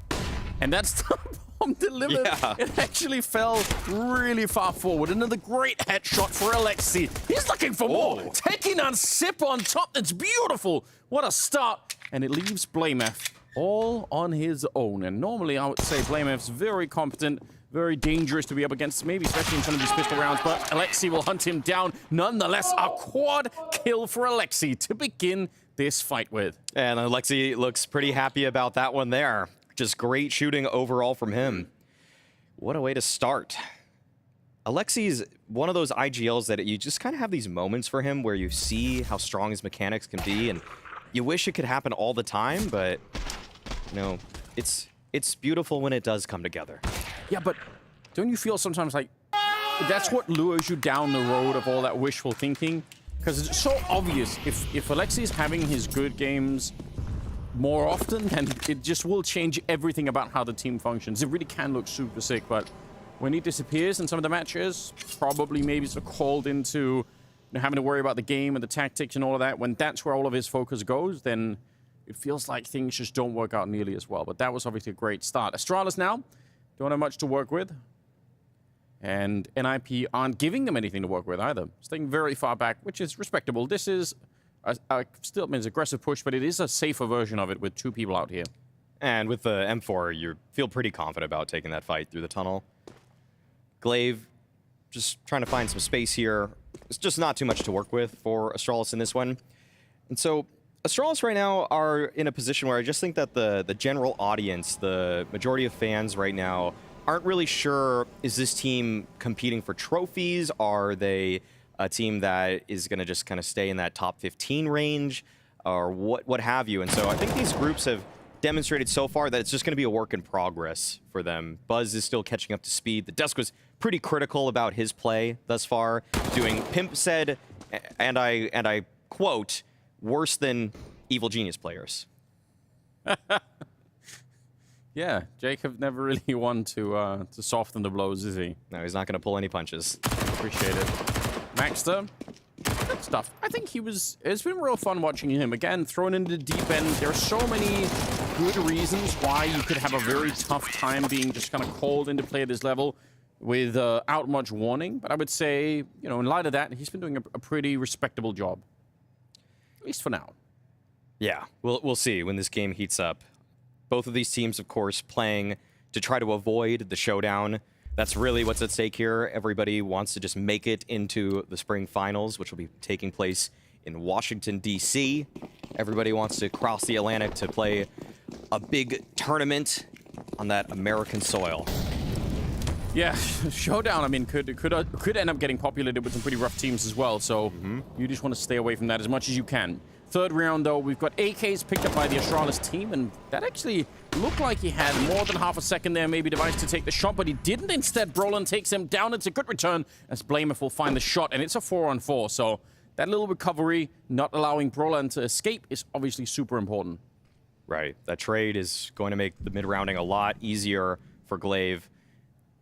And that's the bomb delivered. Yeah. It actually fell really far forward. Another great headshot for Alexi. He's looking for more. Taking on Sip on top. That's beautiful. What a start. And it leaves Blamef all on his own. And normally I would say Blamef's very competent, very dangerous to be up against, maybe especially in some of these pistol rounds, but Alexi will hunt him down. Nonetheless, a quad kill for Alexi to begin this fight with. And Alexi looks pretty happy about that one there. Just great shooting overall from him. What a way to start. Alexi's one of those IGLs that you just kind of have these moments for him where you see how strong his mechanics can be, and you wish it could happen all the time, but you know, it's beautiful when it does come together. Yeah, but don't you feel sometimes like that's what lures you down the road of all that wishful thinking? Because it's so obvious. If Alexi's having his good games more often, then it just will change everything about how the team functions. It really can look super sick, but when he disappears in some of the matches, probably maybe sort of called into having to worry about the game and the tactics and all of that, when that's where all of his focus goes, then it feels like things just don't work out nearly as well. But that was obviously a great start. Astralis now don't have much to work with. And NIP aren't giving them anything to work with either. Staying very far back, which is respectable. This is still means aggressive push, but it is a safer version of it with 2 people out here. And with the M4, you feel pretty confident about taking that fight through the tunnel. Glaive just trying to find some space here. It's just not too much to work with for Astralis in this one. And so Astralis right now are in a position where I just think that the general audience, the majority of fans right now, aren't really sure, is this team competing for trophies? Are they a team that is going to just kind of stay in that top 15 range? Or what have you? And so I think these groups have demonstrated so far that it's just going to be a work in progress for them. Buzz is still catching up to speed. The Dusk was pretty critical about his play thus far, doing, Pimp said, and I quote, worse than Evil Genius players. Yeah, Jacob never really won to soften the blows, is he? No, he's not going to pull any punches. Appreciate it. Maxter, good stuff. I think it's been real fun watching him. Again, thrown into the deep end. There are so many good reasons why you could have a very tough time being just kind of called into play at this level without much warning. But I would say, you know, in light of that, he's been doing a pretty respectable job, at least for now. Yeah, we'll see when this game heats up. Both of these teams, of course, playing to try to avoid the showdown. That's really what's at stake here. Everybody wants to just make it into the spring finals, which will be taking place in Washington, D.C. Everybody wants to cross the Atlantic to play a big tournament on that American soil. Yeah, showdown, I mean, could end up getting populated with some pretty rough teams as well, so you just want to stay away from that as much as you can. Third round, though, we've got AKs picked up by the Astralis team, and that actually looked like he had more than half a second there, maybe Device to take the shot, but he didn't. Instead, Brolin takes him down. It's a good return as Blameth will find the shot, and it's a 4-on-4, so that little recovery, not allowing Brolin to escape, is obviously super important. Right, that trade is going to make the mid-rounding a lot easier for Glaive.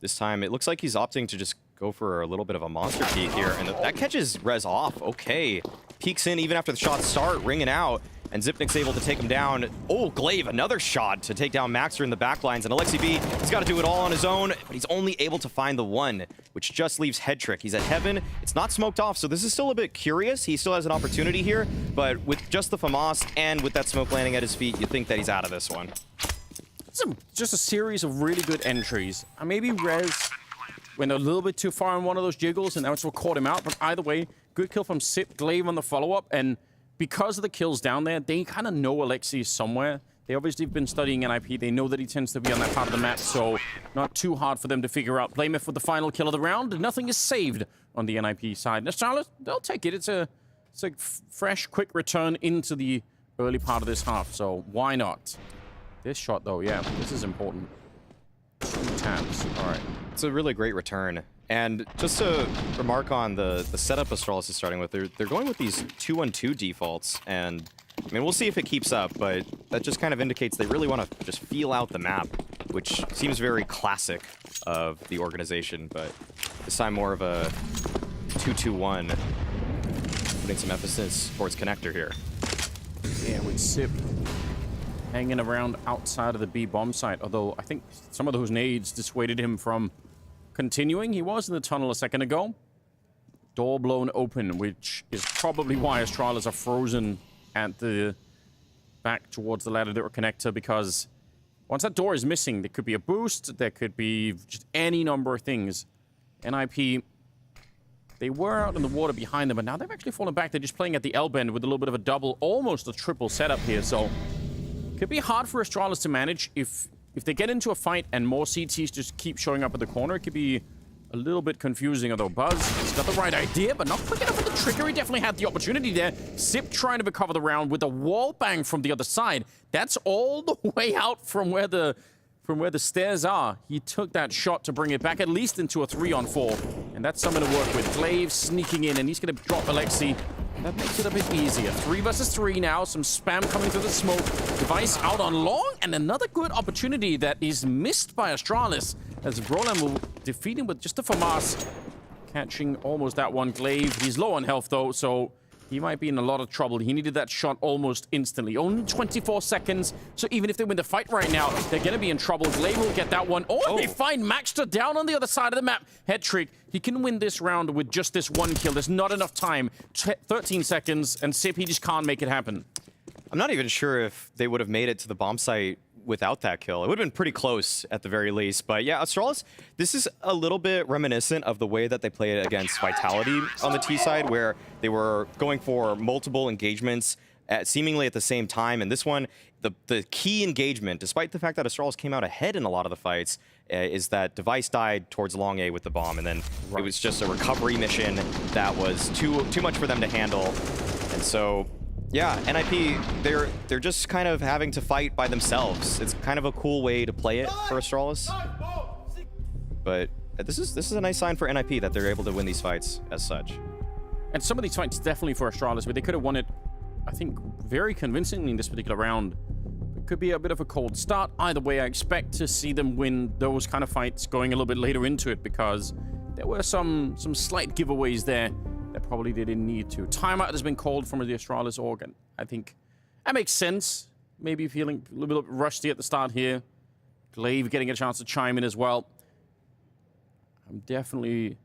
This time, it looks like he's opting to just go for a little bit of a monster peek here, and that catches Rez off. Okay, peeks in even after the shots start, ringing out, and Zipnik's able to take him down. Oh, Glaive, another shot to take down Maxter in the backlines, and Alexi B, he's got to do it all on his own, but he's only able to find the one, which just leaves Head Trick. He's at Heaven, it's not smoked off, so this is still a bit curious. He still has an opportunity here, but with just the FAMAS and with that smoke landing at his feet, you think that he's out of this one. Just a series of really good entries. Maybe Rez went a little bit too far on one of those jiggles, and that's what caught him out. But either way, good kill from Sip, Glaive on the follow-up, and because of the kills down there, they kind of know Alexi is somewhere. They obviously have been studying NIP. They know that he tends to be on that part of the map, so not too hard for them to figure out. Blameth with the final kill of the round. Nothing is saved on the NIP side. Astralis, they'll take it. It's a fresh, quick return into the early part of this half, so why not? This shot, though, yeah, this is important. 2 taps, all right. It's a really great return. And just to remark on the setup Astralis is starting with, they're going with these 2-on-2 defaults, and I mean, we'll see if it keeps up, but that just kind of indicates they really want to just feel out the map, which seems very classic of the organization, but this time more of a 2-2-1, putting some emphasis towards connector here. Yeah, with Sip hanging around outside of the B bomb site, although I think some of those nades dissuaded him from continuing. He was in the tunnel a second ago. Door blown open, which is probably why Astralis are frozen at the back towards the ladder door connector, because once that door is missing, there could be a boost, there could be just any number of things. NIP, they were out in the water behind them, but now they've actually fallen back. They're just playing at the L-bend with a little bit of a double, almost a triple setup here, so could be hard for Astralis to manage if they get into a fight and more CTs just keep showing up at the corner. It could be a little bit confusing, although Buzz has got the right idea, but not quick enough with the trigger. He definitely had the opportunity there. Sip trying to recover the round with a wall bang from the other side. That's all the way out from where the stairs are. He took that shot to bring it back at least into a 3-on-4, and that's something to work with. Glaive sneaking in, and he's going to drop Alexi. That makes it a bit easier. 3 versus 3 now. Some spam coming through the smoke. Device out on long, and another good opportunity that is missed by Astralis, as Brolin will defeat him with just a FAMAS. Catching almost that one. Glaive, he's low on health though, so he might be in a lot of trouble. He needed that shot almost instantly. Only 24 seconds, so even if they win the fight right now, they're going to be in trouble. Glaive will get that one. Oh, they find Maxter down on the other side of the map. Head Trick, he can win this round with just this one kill. There's not enough time. 13 seconds, and Sip, he just can't make it happen. I'm not even sure if they would have made it to the bomb site without that kill. It would have been pretty close at the very least. But yeah, Astralis, this is a little bit reminiscent of the way that they played against Vitality on the T side, where they were going for multiple engagements seemingly at the same time. And this one, the key engagement, despite the fact that Astralis came out ahead in a lot of the fights, is that Device died towards long A with the bomb, and then it was just a recovery mission that was too much for them to handle. And so yeah, NIP, they're just kind of having to fight by themselves. It's kind of a cool way to play it for Astralis. But this is a nice sign for NIP that they're able to win these fights as such. And some of these fights definitely for Astralis, but they could have won it, I think, very convincingly in this particular round. It could be a bit of a cold start. Either way, I expect to see them win those kind of fights going a little bit later into it, because there were some slight giveaways there that probably they didn't need to. Timeout has been called from the Astralis org, and I think that makes sense. maybe feeling a little bit rusty at the start here. Glaive getting a chance to chime in as well. I'm definitely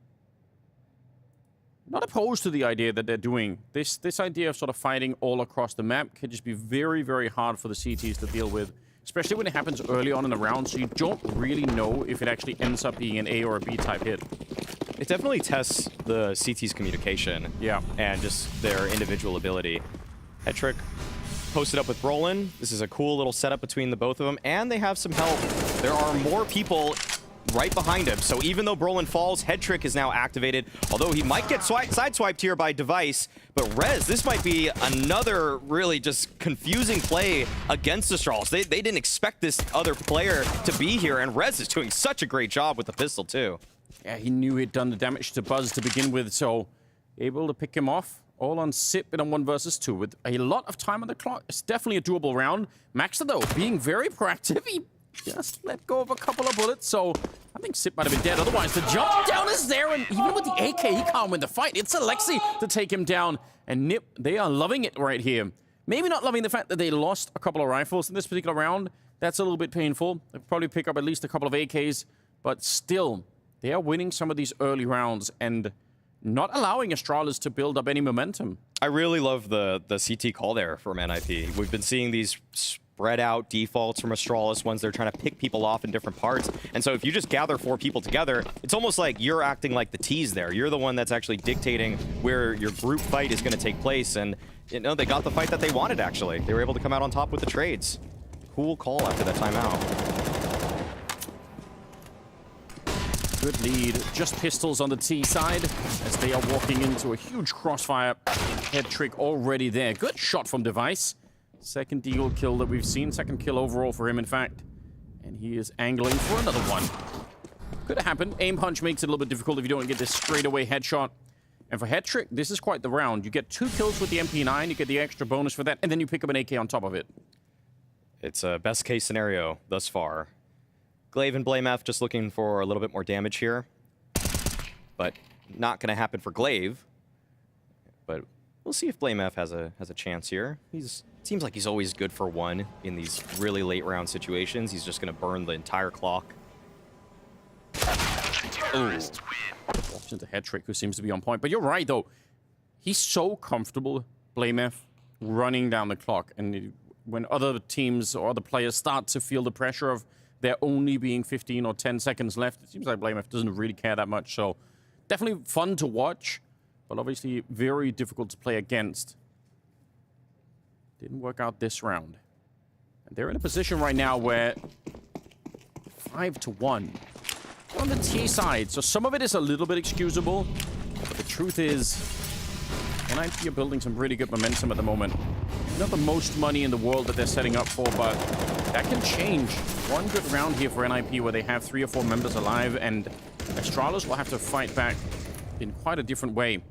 not opposed to the idea that they're doing. This idea of sort of fighting all across the map can just be very, very hard for the CTs to deal with, especially when it happens early on in the round, so you don't really know if it actually ends up being an A or a B type hit. It definitely tests the CT's communication. Yeah. And just their individual ability. Hetrick posted up with Brolin. This is a cool little setup between the both of them, and they have some help. There are more people right behind him. So even though Brolin falls, Hetrick is now activated, although he might get sideswiped here by Device. But Rez, this might be another really just confusing play against Astralis. They didn't expect this other player to be here, and Rez is doing such a great job with the pistol too. Yeah, he knew he'd done the damage to Buzz to begin with, so able to pick him off. All on Sip in a 1 versus 2 with a lot of time on the clock. It's definitely a doable round. Maxter, though, being very proactive. He just let go of a couple of bullets, so I think Sip might have been dead. Otherwise, the jump down is there, and even with the AK, he can't win the fight. It's Alexi to take him down, and Nip, they are loving it right here. Maybe not loving the fact that they lost a couple of rifles in this particular round. That's a little bit painful. They'll probably pick up at least a couple of AKs, but still, they are winning some of these early rounds and not allowing Astralis to build up any momentum. I really love the CT call there from NIP. We've been seeing these spread out defaults from Astralis, ones they're trying to pick people off in different parts. And so if you just gather 4 people together, it's almost like you're acting like the T's there. You're the one that's actually dictating where your group fight is going to take place. And, you know, they got the fight that they wanted, actually. They were able to come out on top with the trades. Cool call after that timeout. Good lead. Just pistols on the T side as they are walking into a huge crossfire. Head trick already there. Good shot from Device. Second Deagle kill that we've seen. Second kill overall for him, in fact. And he is angling for another one. Could happen. Aim punch makes it a little bit difficult if you don't get this straightaway headshot. And for Head trick, this is quite the round. You get 2 kills with the MP9. You get the extra bonus for that. And then you pick up an AK on top of it. It's a best case scenario thus far. Glaive and BlameF just looking for a little bit more damage here. But not going to happen for Glaive. But we'll see if BlameF has a chance here. Seems like he's always good for 1 in these really late round situations. He's just going to burn the entire clock. Walks into Head trick, who seems to be on point. But you're right, though. He's so comfortable, BlameF, running down the clock. And when other teams or other players start to feel the pressure of there only being 15 or 10 seconds left, it seems like BlameF doesn't really care that much. So definitely fun to watch, but obviously very difficult to play against. Didn't work out this round. And they're in a position right now where 5-1 on the T side. So some of it is a little bit excusable, but the truth is, NIP are building some really good momentum at the moment. Not the most money in the world that they're setting up for, but that can change. One good round here for NIP where they have 3 or 4 members alive, and Astralis will have to fight back in quite a different way.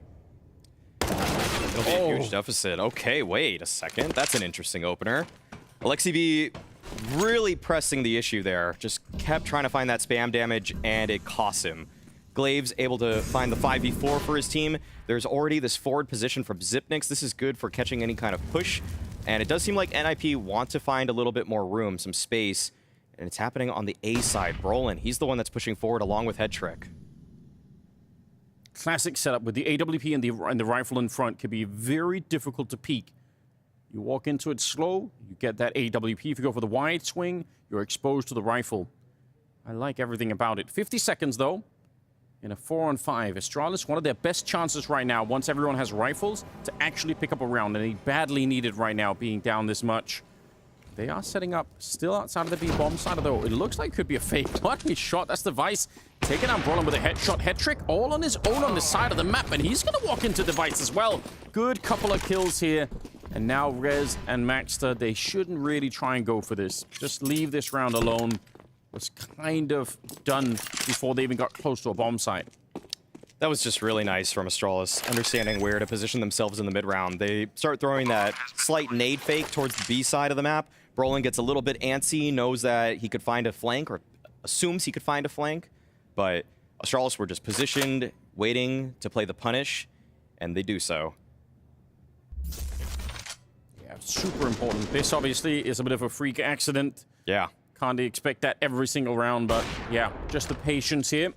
It'll be a huge deficit. Okay, wait a second. That's an interesting opener. Alexi B really pressing the issue there. Just kept trying to find that spam damage, and it costs him. Glaive's able to find the 5v4 for his team. There's already this forward position from Zipnix. This is good for catching any kind of push. And it does seem like NIP want to find a little bit more room, some space. And it's happening on the A side. Brolin, he's the one that's pushing forward along with Head trick. Classic setup with the AWP and the rifle in front can be very difficult to peek. You walk into it slow, you get that AWP. If you go for the wide swing, you're exposed to the rifle. I like everything about it. 50 seconds, though. In a 4-on-5, Astralis, one of their best chances right now, once everyone has rifles, to actually pick up a round, and they badly need it right now, being down this much. They are setting up, still outside of the B-bomb side, though. It looks like it could be a fake. Lucky shot, that's Device. Taking out Brolin with a headshot. Head trick all on his own on the side of the map, and he's going to walk into Device as well. Good couple of kills here. And now Rez and Maxter, they shouldn't really try and go for this. Just leave this round alone. Was kind of done before they even got close to a bomb site. That was just really nice from Astralis, understanding where to position themselves in the mid-round. They start throwing that slight nade fake towards the B side of the map. Brolin gets a little bit antsy, knows that he could find a flank, or assumes he could find a flank, but Astralis were just positioned, waiting to play the punish, and they do so. Yeah, super important. This obviously is a bit of a freak accident. Yeah. Can't expect that every single round, but yeah, just the patience here.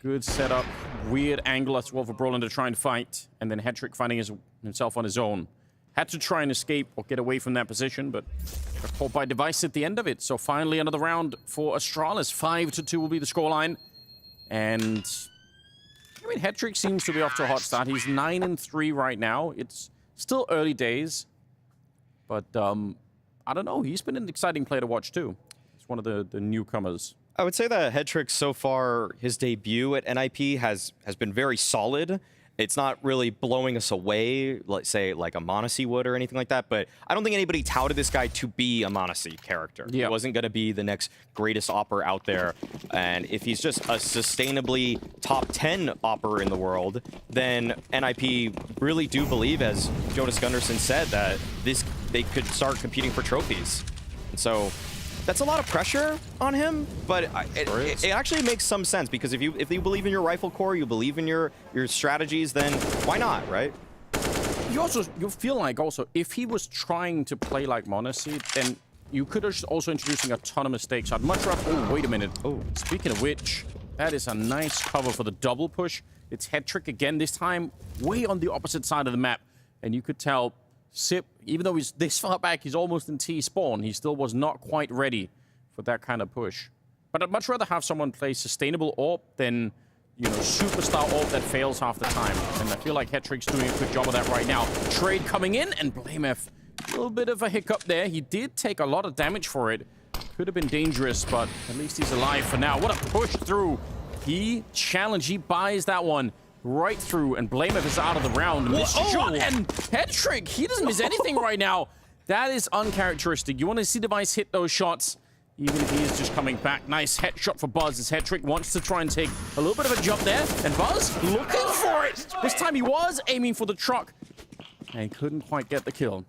Good setup. Weird angle as well for Brolin to try and fight. And then Hetrick finding himself on his own. Had to try and escape or get away from that position, but got caught by Device at the end of it. So finally another round for Astralis. 5-2 will be the scoreline. And I mean, Hetrick seems to be off to a hot start. He's 9-3 right now. It's still early days, but I don't know. He's been an exciting player to watch too. He's one of the newcomers. I would say that Hetrick so far, his debut at NIP has been very solid. It's not really blowing us away, let's say like a Monacy would or anything like that, but I don't think anybody touted this guy to be a Monacy character. Yeah. He wasn't going to be the next greatest opper out there. And if he's just a sustainably top 10 opper in the world, then NIP really do believe, as Jonas Gunnarsson said, that they could start competing for trophies. And so that's a lot of pressure on him, but it actually makes some sense, because if you believe in your rifle core, you believe in your strategies, then why not, right? You feel like also if he was trying to play like Monacy, then you could have also introducing a ton of mistakes. I'd much rather. Oh, wait a minute. Oh, speaking of which, that is a nice cover for the double push. It's Hetrick again, this time way on the opposite side of the map, and you could tell Sip, even though he's this far back, he's almost in T-spawn. He still was not quite ready for that kind of push. But I'd much rather have someone play sustainable AWP than, you know, superstar AWP that fails half the time. And I feel like Hetrick's doing a good job of that right now. Trade coming in, and BlameF, a little bit of a hiccup there. He did take a lot of damage for it. Could have been dangerous, but at least he's alive for now. What a push through. He challenged, he buys that one right through, and BlameF is out of the round. Missed shot, and Hetrick, he doesn't miss anything right now. That is uncharacteristic. You want to see Device hit those shots, even if he is just coming back. Nice headshot for Buzz, as Hetrick wants to try and take a little bit of a jump there, and Buzz looking for it. This time he was aiming for the truck, and couldn't quite get the kill.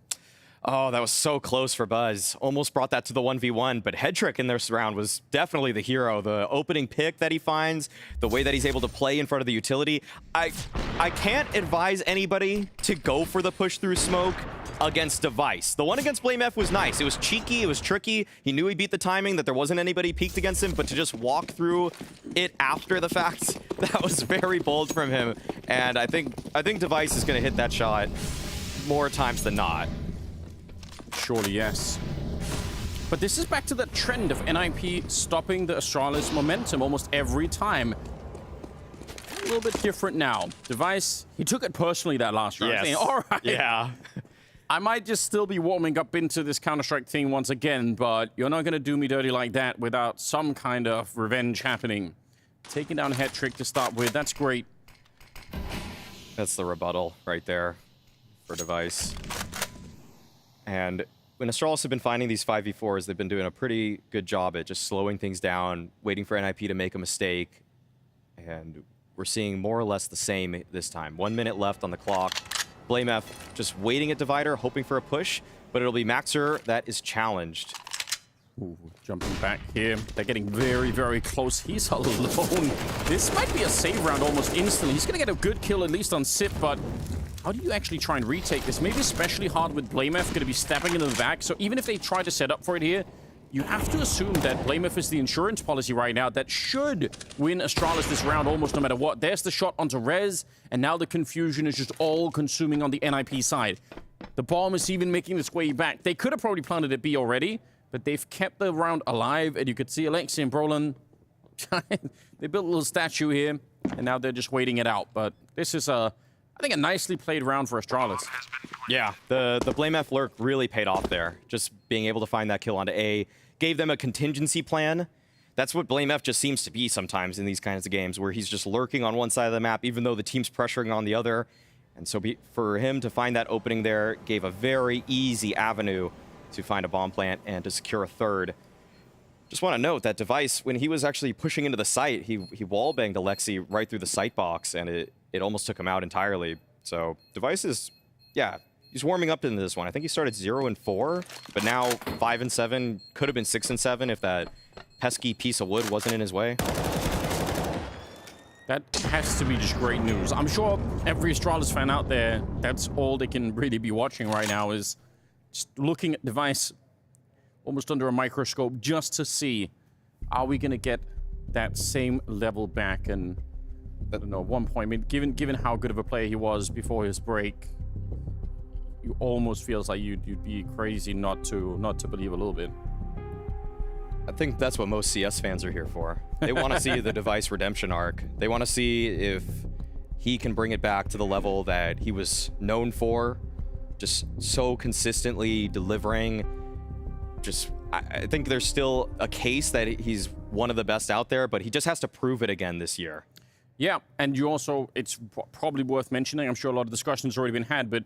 Oh, that was so close for Buzz. Almost brought that to the 1v1, but Hetrick in this round was definitely the hero. The opening pick that he finds, the way that he's able to play in front of the utility. I can't advise anybody to go for the push through smoke against Device. The one against BlameF was nice. It was cheeky, it was tricky. He knew he beat the timing, that there wasn't anybody peeked against him, but to just walk through it after the fact, that was very bold from him. And I think Device is gonna hit that shot more times than not. Surely, yes. But this is back to that trend of NIP stopping the Astralis momentum almost every time. A little bit different now. Device, he took it personally that last round. Yes. Saying, all right. Yeah. I might just still be warming up into this Counter-Strike thing once again, but you're not going to do me dirty like that without some kind of revenge happening. Taking down Hetrick to start with, that's great. That's the rebuttal right there for Device. And when Astralis have been finding these 5v4s, they've been doing a pretty good job at just slowing things down, waiting for NIP to make a mistake. And we're seeing more or less the same this time. 1 minute left on the clock. BlameF just waiting at Divider, hoping for a push, but it'll be Maxer that is challenged. Ooh, jumping back here. They're getting very, very close. He's alone. This might be a save round almost instantly. He's going to get a good kill, at least on Sip, but how do you actually try and retake this? Maybe especially hard with BlameF going to be stepping into the back. So even if they try to set up for it here, you have to assume that BlameF is the insurance policy right now that should win Astralis this round almost no matter what. There's the shot onto Rez, and now the confusion is just all consuming on the NIP side. The bomb is even making its way back. They could have probably planted at B already, but they've kept the round alive, and you could see Alexi and Brolin. They built a little statue here, and now they're just waiting it out. But this is I think a nicely played round for Astralis. Yeah, the BlameF lurk really paid off there. Just being able to find that kill onto A gave them a contingency plan. That's what BlameF just seems to be sometimes in these kinds of games, where he's just lurking on one side of the map, even though the team's pressuring on the other. And so for him to find that opening there gave a very easy avenue to find a bomb plant and to secure a third. Just want to note that Device, when he was actually pushing into the site, he wallbanged Alexi right through the sight box, and it almost took him out entirely. So Device is, yeah, he's warming up into this one. I think he started 0-4, but now 5-7, could have been 6-7 if that pesky piece of wood wasn't in his way. That has to be just great news. I'm sure every Astralis fan out there, that's all they can really be watching right now is Just looking at Device almost under a microscope just to see, are we going to get that same level back? And I don't know, at one point, I mean, given how good of a player he was before his break, you almost feels like you'd be crazy not to believe a little bit. I think that's what most CS fans are here for. They want to see the Device redemption arc. They want to see if he can bring it back to the level that he was known for, just so consistently delivering. Just, I think there's still a case that he's one of the best out there, but he just has to prove it again this year. Yeah, and you also, it's probably worth mentioning, I'm sure a lot of discussions already been had, but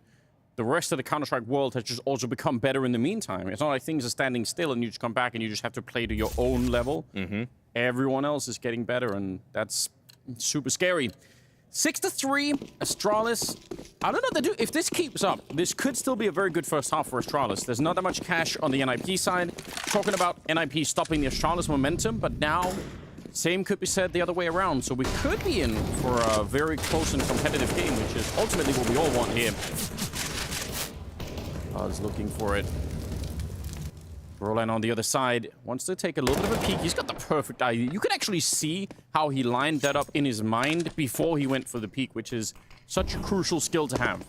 the rest of the Counter-Strike world has just also become better in the meantime. It's not like things are standing still and you just come back and you just have to play to your own level. Everyone else is getting better, and that's super scary. 6-3, Astralis. I don't know if this keeps up. This could still be a very good first half for Astralis. There's not that much cash on the NIP side. Talking about NIP stopping the Astralis momentum, but now same could be said the other way around. So we could be in for a very close and competitive game, which is ultimately what we all want here. Buzz looking for it. Roland on the other side wants to take a little bit of a peek. He's got the perfect idea. You can actually see how he lined that up in his mind before he went for the peek, which is such a crucial skill to have.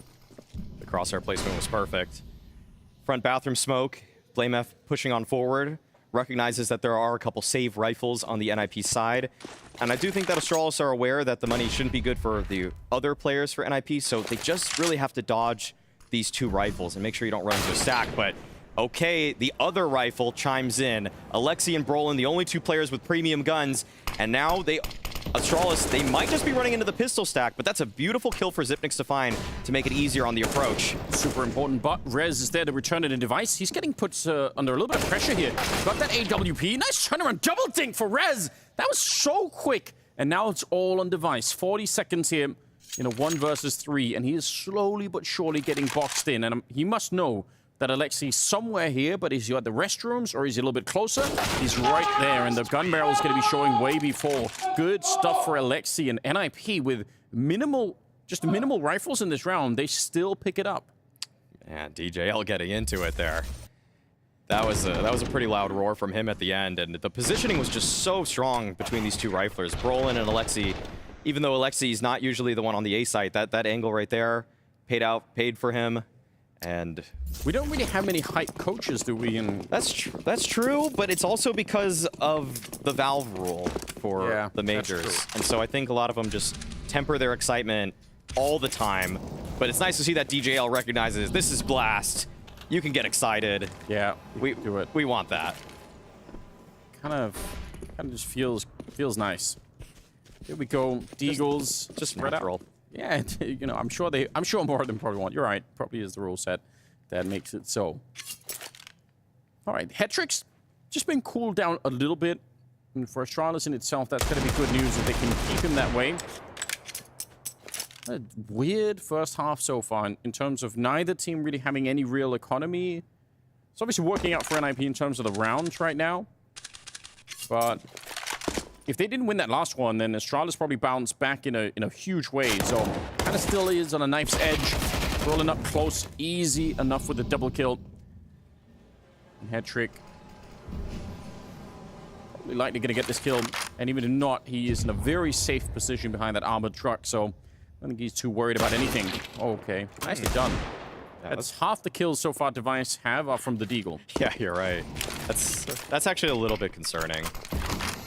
The crosshair placement was perfect. Front bathroom smoke. BlameF pushing on forward. Recognizes that there are a couple save rifles on the NIP side. And I do think that Astralis are aware that the money shouldn't be good for the other players for NIP, so they just really have to dodge these two rifles and make sure you don't run into a stack. But okay, the other rifle chimes in. Alexi and Brolin, the only two players with premium guns, and now Astralis, they might just be running into the pistol stack, but that's a beautiful kill for Xyp9x to find to make it easier on the approach. Super important, but Rez is there to return it in Device. He's getting put under a little bit of pressure here. Got that AWP. Nice turnaround. Double dink for Rez. That was so quick. And now it's all on Device. 40 seconds here in a 1 versus 3, and he is slowly but surely getting boxed in. And he must know that Alexi's somewhere here, but is he at the restrooms or is he a little bit closer? He's right there, and the gun barrel is going to be showing way before. Good stuff for Alexi, and NIP with minimal rifles in this round. They still pick it up. And DJL getting into it there. That was a pretty loud roar from him at the end, and the positioning was just so strong between these two riflers, Brolin and Alexi. Even though Alexi's not usually the one on the A site, that angle right there paid for him. And we don't really have many hype coaches, do we? That's true, but it's also because of the Valve rule for the majors. And so I think a lot of them just temper their excitement all the time. But it's nice to see that DJL recognizes this is Blast. You can get excited. Yeah, we do it. We want that. Kind of just feels nice. Here we go, Deagles. Just natural. Yeah, you know, I'm sure more of them probably want. You're right. Probably is the rule set that makes it so. All right, hat-tricks just been cooled down a little bit. And for Astralis in itself, that's going to be good news if they can keep him that way. A weird first half so far in terms of neither team really having any real economy. It's obviously working out for NIP in terms of the rounds right now. But if they didn't win that last one, then Astralis probably bounced back in a huge way. So kind of still is on a knife's edge. Rolling up close, easy enough with the double kill. And head trick. Probably likely going to get this kill. And even if not, he is in a very safe position behind that armored truck. So I don't think he's too worried about anything. Okay, nicely done. That's half the kills so far Device have are from the Deagle. Yeah, you're right. That's actually a little bit concerning.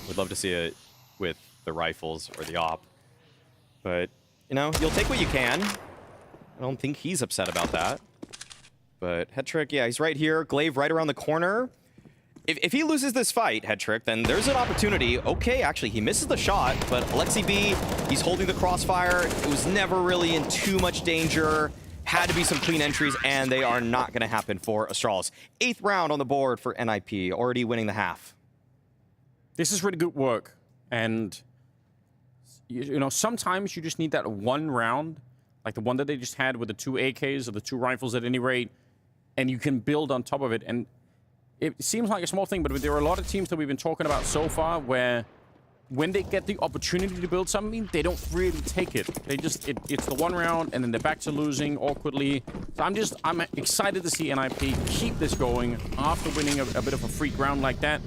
Would love to see it with the rifles or the op. But, you know, you'll take what you can. I don't think he's upset about that. But Headtrick, yeah, he's right here. Glaive right around the corner. If he loses this fight, Headtrick, then there's an opportunity. Okay, actually, he misses the shot, but Alexi B, he's holding the crossfire. It was never really in too much danger. Had to be some clean entries, and they are not going to happen for Astralis. 8th round on the board for NIP, already winning the half. This is really good work, and you know, sometimes you just need that one round, like the one that they just had with the 2 AKs or the 2 rifles at any rate, and you can build on top of it. And it seems like a small thing, but there are a lot of teams that we've been talking about so far where when they get the opportunity to build something, they don't really take it. They just, it's the one round, and then they're back to losing awkwardly. So I'm excited to see NIP keep this going after winning a bit of a freak round like that.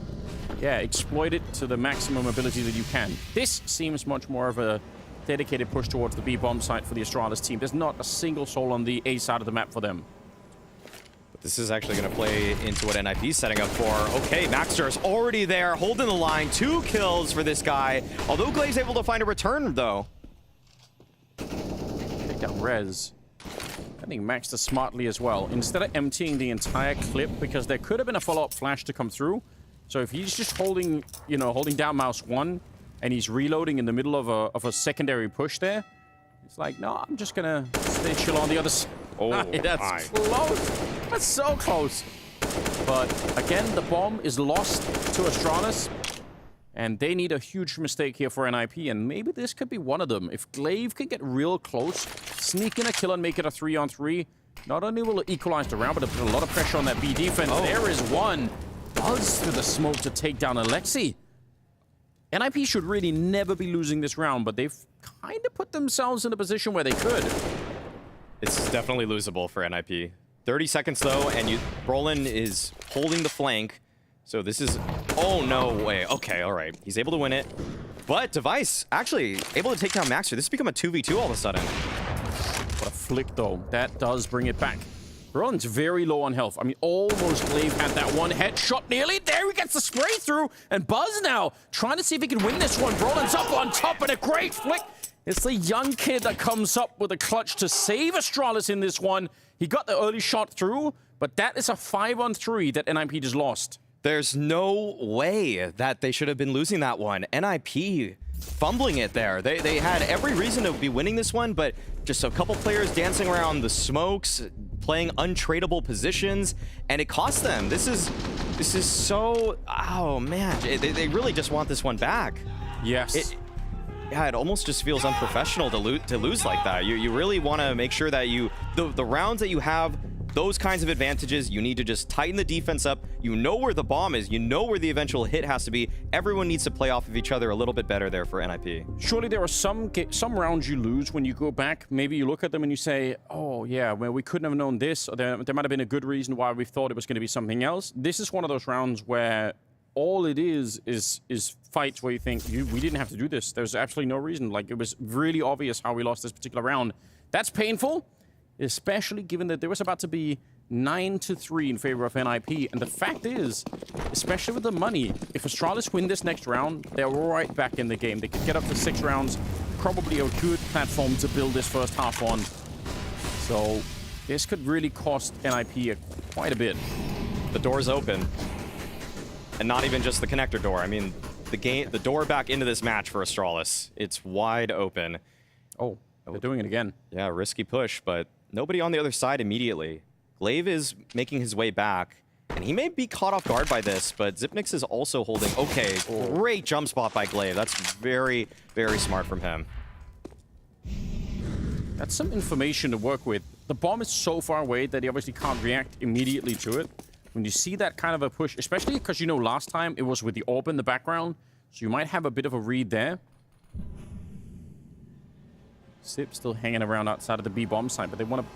Yeah, exploit it to the maximum ability that you can. This seems much more of a dedicated push towards the B bomb site for the Astralis team. There's not a single soul on the A side of the map for them. But this is actually going to play into what NIP is setting up for. Okay, Maxter's already there, holding the line. 2 kills for this guy. Although Glaive's able to find a return, though. Take down Rez. I think Maxter smartly as well. Instead of emptying the entire clip, because there could have been a follow-up flash to come through. So if he's just holding, you know, holding down mouse 1, and he's reloading in the middle of a secondary push there, it's like, no, I'm just gonna stay chill on the other side. Oh, that's close. That's so close. But again, the bomb is lost to Astralis, and they need a huge mistake here for NIP, and maybe this could be one of them. If Glaive can get real close, sneak in a kill and make it a 3-on-3, not only will it equalize the round, but it'll put a lot of pressure on that B defense. There is one. Buzz through the smoke to take down Alexi. NIP should really never be losing this round, but they've kind of put themselves in a position where they could. It's definitely losable for NIP. 30 seconds, though, and Brolin is holding the flank. So this is... Oh, no way. Okay, all right. He's able to win it. But Device actually able to take down Maxter. This has become a 2v2 all of a sudden. What a flick, though. That does bring it back. Brolin's very low on health. I mean, almost Glaive had that one headshot nearly. There he gets the spray through. And Buzz now trying to see if he can win this one. Brolin's up on top and a great flick. It's the young kid that comes up with a clutch to save Astralis in this one. He got the early shot through, but that is a 5-on-3 that NIP just lost. There's no way that they should have been losing that one. NIP fumbling it there. They had every reason to be winning this one, but just a couple players dancing around the smokes, playing untradeable positions, and it cost them. This is so... Oh, man. They really just want this one back. Yes. Yeah, it almost just feels unprofessional to lose like that. You really want to make sure that the rounds that you have, those kinds of advantages, you need to just tighten the defense up. You know where the bomb is. You know where the eventual hit has to be. Everyone needs to play off of each other a little bit better there for NIP. Surely there are some rounds you lose when you go back. Maybe you look at them and you say, oh, yeah, well, we couldn't have known this. Or there might have been a good reason why we thought it was going to be something else. This is one of those rounds where all it is fights where you think, we didn't have to do this. There's absolutely no reason. Like, it was really obvious how we lost this particular round. That's painful, especially given that there was about to be 9-3 in favor of NIP. And the fact is, especially with the money, if Astralis win this next round, they're right back in the game. They could get up to 6 rounds, probably a good platform to build this first half on. So this could really cost NIP quite a bit. The door's open. And not even just the connector door. I mean, the door back into this match for Astralis. It's wide open. Oh, they're doing it again. Yeah, risky push, but nobody on the other side immediately. Glaive is making his way back, and he may be caught off guard by this, but Zipnix is also holding... Okay, great jump spot by Glaive. That's very, very smart from him. That's some information to work with. The bomb is so far away that he obviously can't react immediately to it. When you see that kind of a push, especially because, you know, last time it was with the orb in the background, so you might have a bit of a read there. Zip still hanging around outside of the B bomb site, but they want to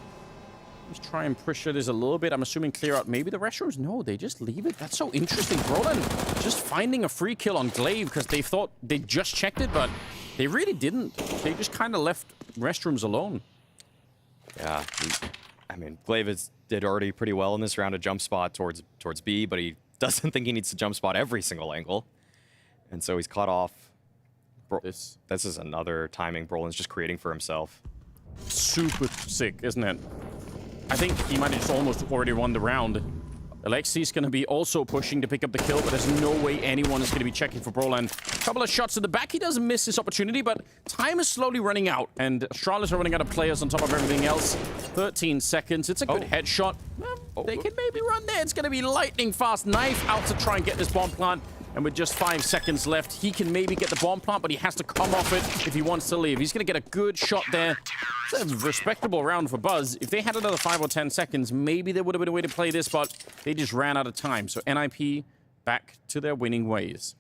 just try and pressure this a little bit. I'm assuming clear out maybe the restrooms. No, they just leave it. That's so interesting. Brolin just finding a free kill on Glaive because they thought they just checked it, but they really didn't. They just kind of left restrooms alone. Yeah, I mean, Glaive did already pretty well in this round, a jump spot towards B, but he doesn't think he needs to jump spot every single angle. And so he's caught off. This is another timing Brolin's just creating for himself. Super sick, isn't it? I think he might have just almost already won the round. Alexi's going to be also pushing to pick up the kill, but there's no way anyone is going to be checking for Brolin. A couple of shots in the back. He doesn't miss this opportunity, but time is slowly running out, and Astralis are running out of players on top of everything else. 13 seconds. It's a good headshot. They can maybe run there. It's going to be lightning fast. Knife out to try and get this bomb plant. And with just 5 seconds left, he can maybe get the bomb plant, but he has to come off it if he wants to leave. He's going to get a good shot there. It's a respectable round for Buzz. If they had another 5 or 10 seconds, maybe there would have been a way to play this, but they just ran out of time. So NIP back to their winning ways.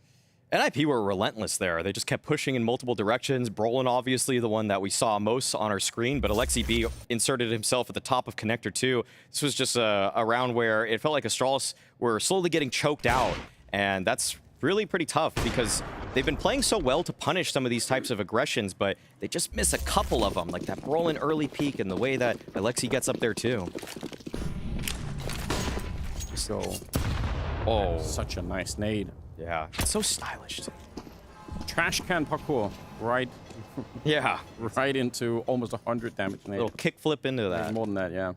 NIP were relentless there. They just kept pushing in multiple directions. Brolin, obviously, the one that we saw most on our screen, but Alexi B inserted himself at the top of Connector 2. This was just a round where it felt like Astralis were slowly getting choked out, and that's really pretty tough because they've been playing so well to punish some of these types of aggressions, but they just miss a couple of them, like that Brolin early peek and the way that Alexi gets up there too. So, oh, such a nice nade. Yeah, it's so stylish. Trash can parkour, right? Yeah. Right into almost 100 damage nade. Little kick flip into that. Maybe more than that, yeah.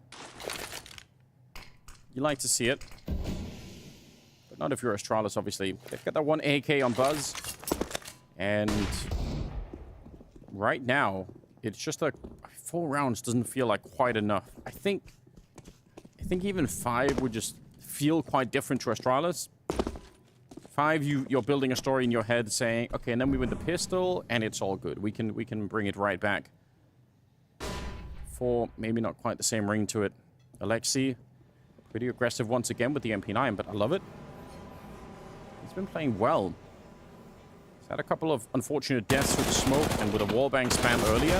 You like to see it. But not if you're Astralis, obviously. They've got that one AK on Buzz. And right now, it's just like 4 rounds doesn't feel like quite enough. I think even 5 would just feel quite different to Astralis. 5, you're building a story in your head saying, okay, and then we win the pistol, and it's all good. We can bring it right back. 4, maybe not quite the same ring to it. Alexi, pretty aggressive once again with the MP9, but I love it. He's been playing well. He's had a couple of unfortunate deaths with the smoke and with a wallbang spam earlier.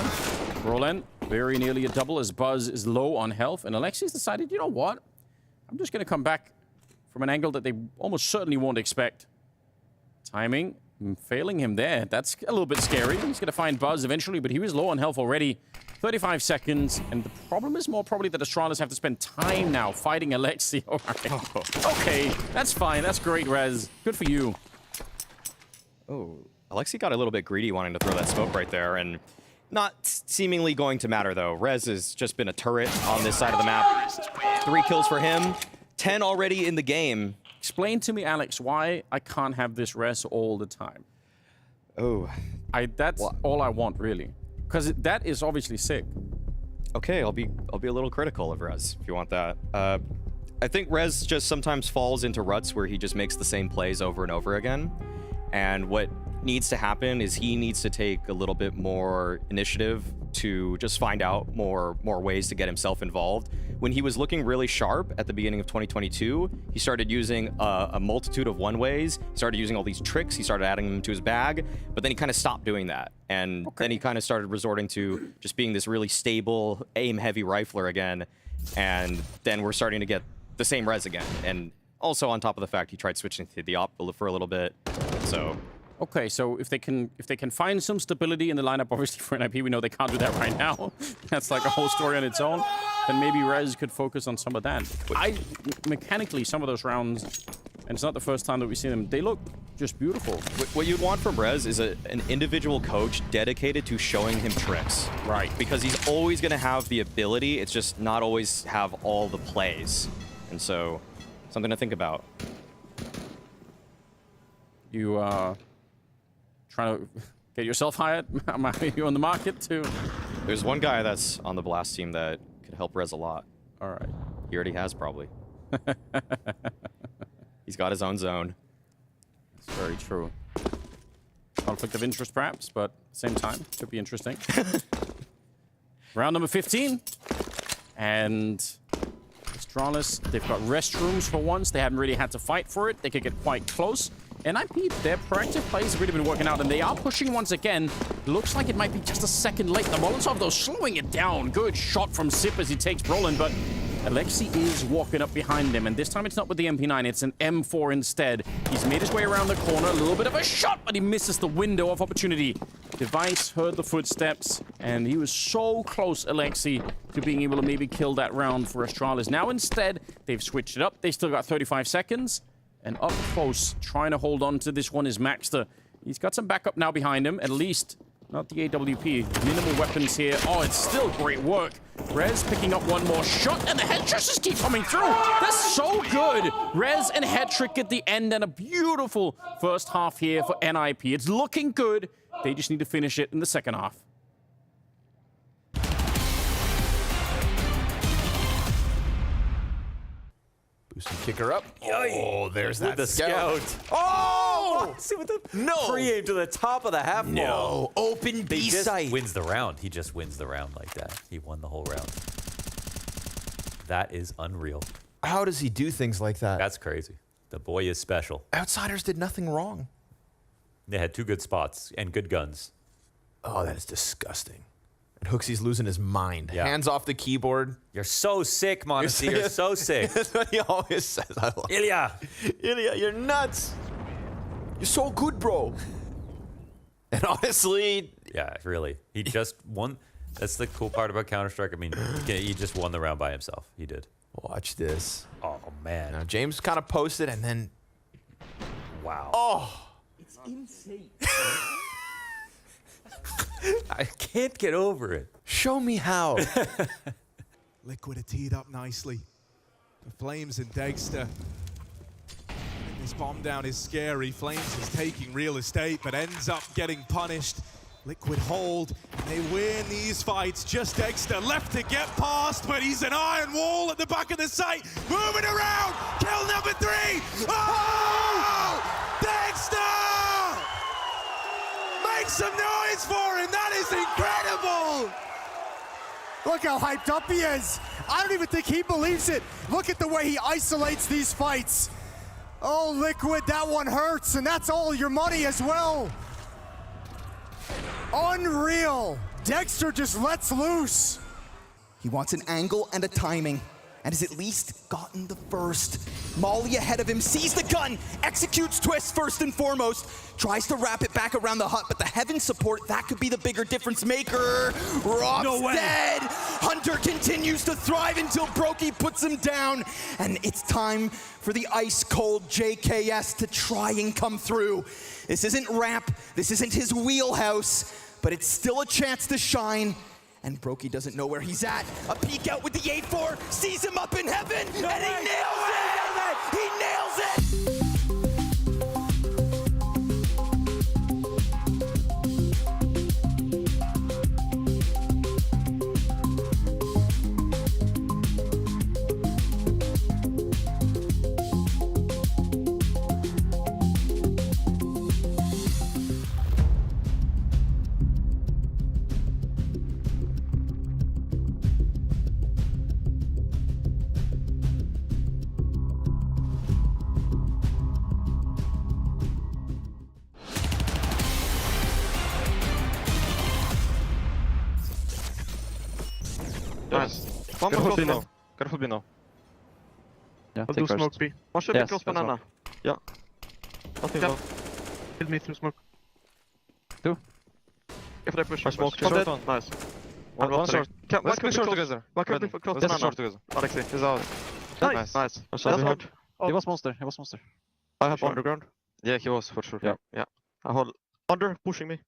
Brolin, very nearly a double as Buzz is low on health, and Alexi's decided, you know what? I'm just going to come back from an angle that they almost certainly won't expect. Timing, failing him there. That's a little bit scary. He's going to find Buzz eventually, but he was low on health already. 35 seconds, and the problem is more probably that Astralis have to spend time now fighting Alexi. All right. Okay, that's fine. That's great, Rez. Good for you. Oh, Alexi got a little bit greedy wanting to throw that smoke right there, and not seemingly going to matter, though. Rez has just been a turret on this side of the map. 3 kills for him. 10 already in the game. Explain to me, Alex, why I can't have this res all the time. Oh. That's all I want, really. Because that is obviously sick. Okay, I'll be a little critical of Rez, if you want that. I think Rez just sometimes falls into ruts where he just makes the same plays over and over again. And what needs to happen is he needs to take a little bit more initiative to just find out more ways to get himself involved. When he was looking really sharp at the beginning of 2022, he started using a multitude of one-ways. He started using all these tricks. He started adding them to his bag, but then he kind of stopped doing that. And then he kind of started resorting to just being this really stable, aim-heavy rifler again. And then we're starting to get the same res again. And also on top of the fact he tried switching to the op for a little bit. So okay, so if they can find some stability in the lineup, obviously for NIP, we know they can't do that right now. That's like a whole story on its own. Then maybe Rez could focus on some of that. Mechanically, some of those rounds, and it's not the first time that we see them, they look just beautiful. What you'd want from Rez is an individual coach dedicated to showing him tricks. Right. Because he's always going to have the ability, it's just not always have all the plays. And so, something to think about. You trying to get yourself hired? Are you on the market too? There's one guy that's on the Blast team that could help Rez a lot. All right. He already has, probably. He's got his own zone. It's very true. Conflict of interest, perhaps, but at the same time, could be interesting. Round number 15. And Astralis, they've got restrooms for once. They haven't really had to fight for it. They could get quite close. NIP, their proactive plays have really been working out, and they are pushing once again. Looks like it might be just a second late. The Molotov, though, slowing it down. Good shot from Sip as he takes Brolin, but Alexi is walking up behind him, and this time it's not with the MP9, it's an M4 instead. He's made his way around the corner, a little bit of a shot, but he misses the window of opportunity. Device heard the footsteps, and he was so close, Alexi, to being able to maybe kill that round for Astralis. Now instead, they've switched it up. They still got 35 seconds. And up close, trying to hold on to this one is Maxter. He's got some backup now behind him, at least not the AWP. Minimal weapons here. Oh, it's still great work. Rez picking up one more shot, and the head tricks just keep coming through. That's so good. Rez and head trick at the end, and a beautiful first half here for NIP. It's looking good. They just need to finish it in the second half. Boosting kicker up. Oh, there's that the scout. Oh! See what the No! pre-aim to the top of the half No. Open B site. Wins the round. He just wins the round like that. He won the whole round. That is unreal. How does he do things like that? That's crazy. The boy is special. Outsiders did nothing wrong. They had 2 good spots and good guns. Oh, that is disgusting. And Hooksy's losing his mind. Yeah. Hands off the keyboard. You're so sick, Modesty. You're so sick. That's what he always says. Ilya! Ilya, you're nuts. You're so good, bro. And honestly... Yeah, really. He just won. That's the cool part about Counter-Strike. I mean, he just won the round by himself. He did. Watch this. Oh, man. Now, James kind of posted and then... Wow. Oh! It's insane. I can't get over it. Show me how. Liquid are teed up nicely. The Flames and Dexter. This bomb down is scary. Flames is taking real estate, but ends up getting punished. Liquid hold, and they win these fights. Just Dexter left to get past, but he's an iron wall at the back of the site. Moving around, kill number 3. Oh! Dexter! Make some noise for him, that is incredible! Look how hyped up he is. I don't even think he believes it. Look at the way he isolates these fights. Oh, Liquid, that one hurts, and that's all your money as well. Unreal. Dexter just lets loose. He wants an angle and a timing, and has at least gotten the first. Molly ahead of him, sees the gun, executes Twist first and foremost, tries to wrap it back around the hut, but the Heaven support, that could be the bigger difference maker. Rob's dead. Hunter continues to thrive until Brokey puts him down, and it's time for the ice-cold JKS to try and come through. This isn't Ramp, this isn't his wheelhouse, but it's still a chance to shine. And Brokey doesn't know where he's at. A peek out with the 8-4, sees him up in Heaven, and he nails it! He nails it! Nice. One more close below. Careful below. Yeah, I'll do smoke B. One should be close banana. Yeah. Nothing low. Kill me through smoke. 2. If they push, Smoke. Short one. Nice. One short. Let's be short together. One could be close banana. Short together. Alexi, he's out. Nice. Nice. That's hard. He was monster. I have underground. Yeah, he was for sure. Yeah. I hold under, pushing me.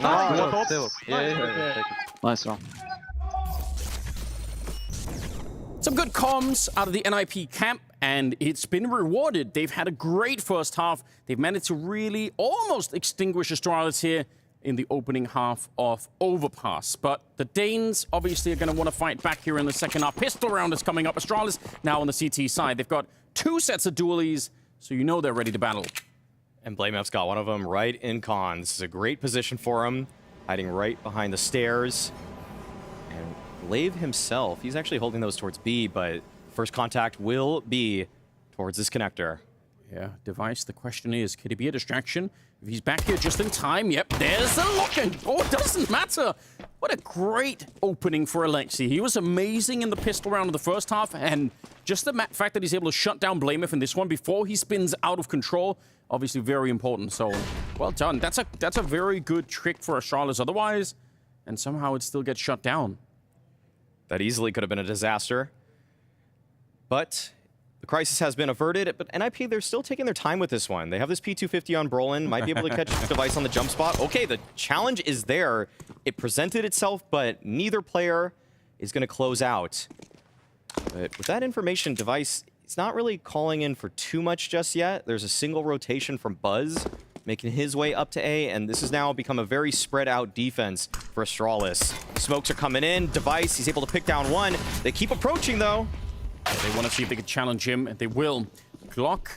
Nice. Yeah. Nice round. Some good comms out of the NIP camp, and it's been rewarded. They've had a great first half. They've managed to really almost extinguish Astralis here in the opening half of Overpass. But the Danes obviously are going to want to fight back here in the second half. Pistol round is coming up. Astralis now on the CT side. They've got 2 sets of dualies, so you know they're ready to battle. And BlameF's got one of them right in con. This is a great position for him, hiding right behind the stairs. And Glaive himself, he's actually holding those towards B, but first contact will be towards this connector. Yeah, Device, the question is, could he be a distraction? If he's back here just in time, yep, there's the lock-in. Oh, it doesn't matter. What a great opening for Alexi. He was amazing in the pistol round of the first half, and just the fact that he's able to shut down BlameF in this one before he spins out of control, obviously very important. So, well done. That's a very good trick for Astralis otherwise, and somehow it still gets shut down. That easily could have been a disaster. But the crisis has been averted. But NIP, they're still taking their time with this one. They have this P250 on Brolin. Might be able to catch Device on the jump spot. Okay, the challenge is there. It presented itself, but neither player is going to close out. But with that information, Device, it's not really calling in for too much just yet. There's a single rotation from Buzz, making his way up to A, and this has now become a very spread out defense for Astralis. Smokes are coming in, Device, he's able to pick down one. They keep approaching though. Yeah, they want to see if they can challenge him, and they will. Glock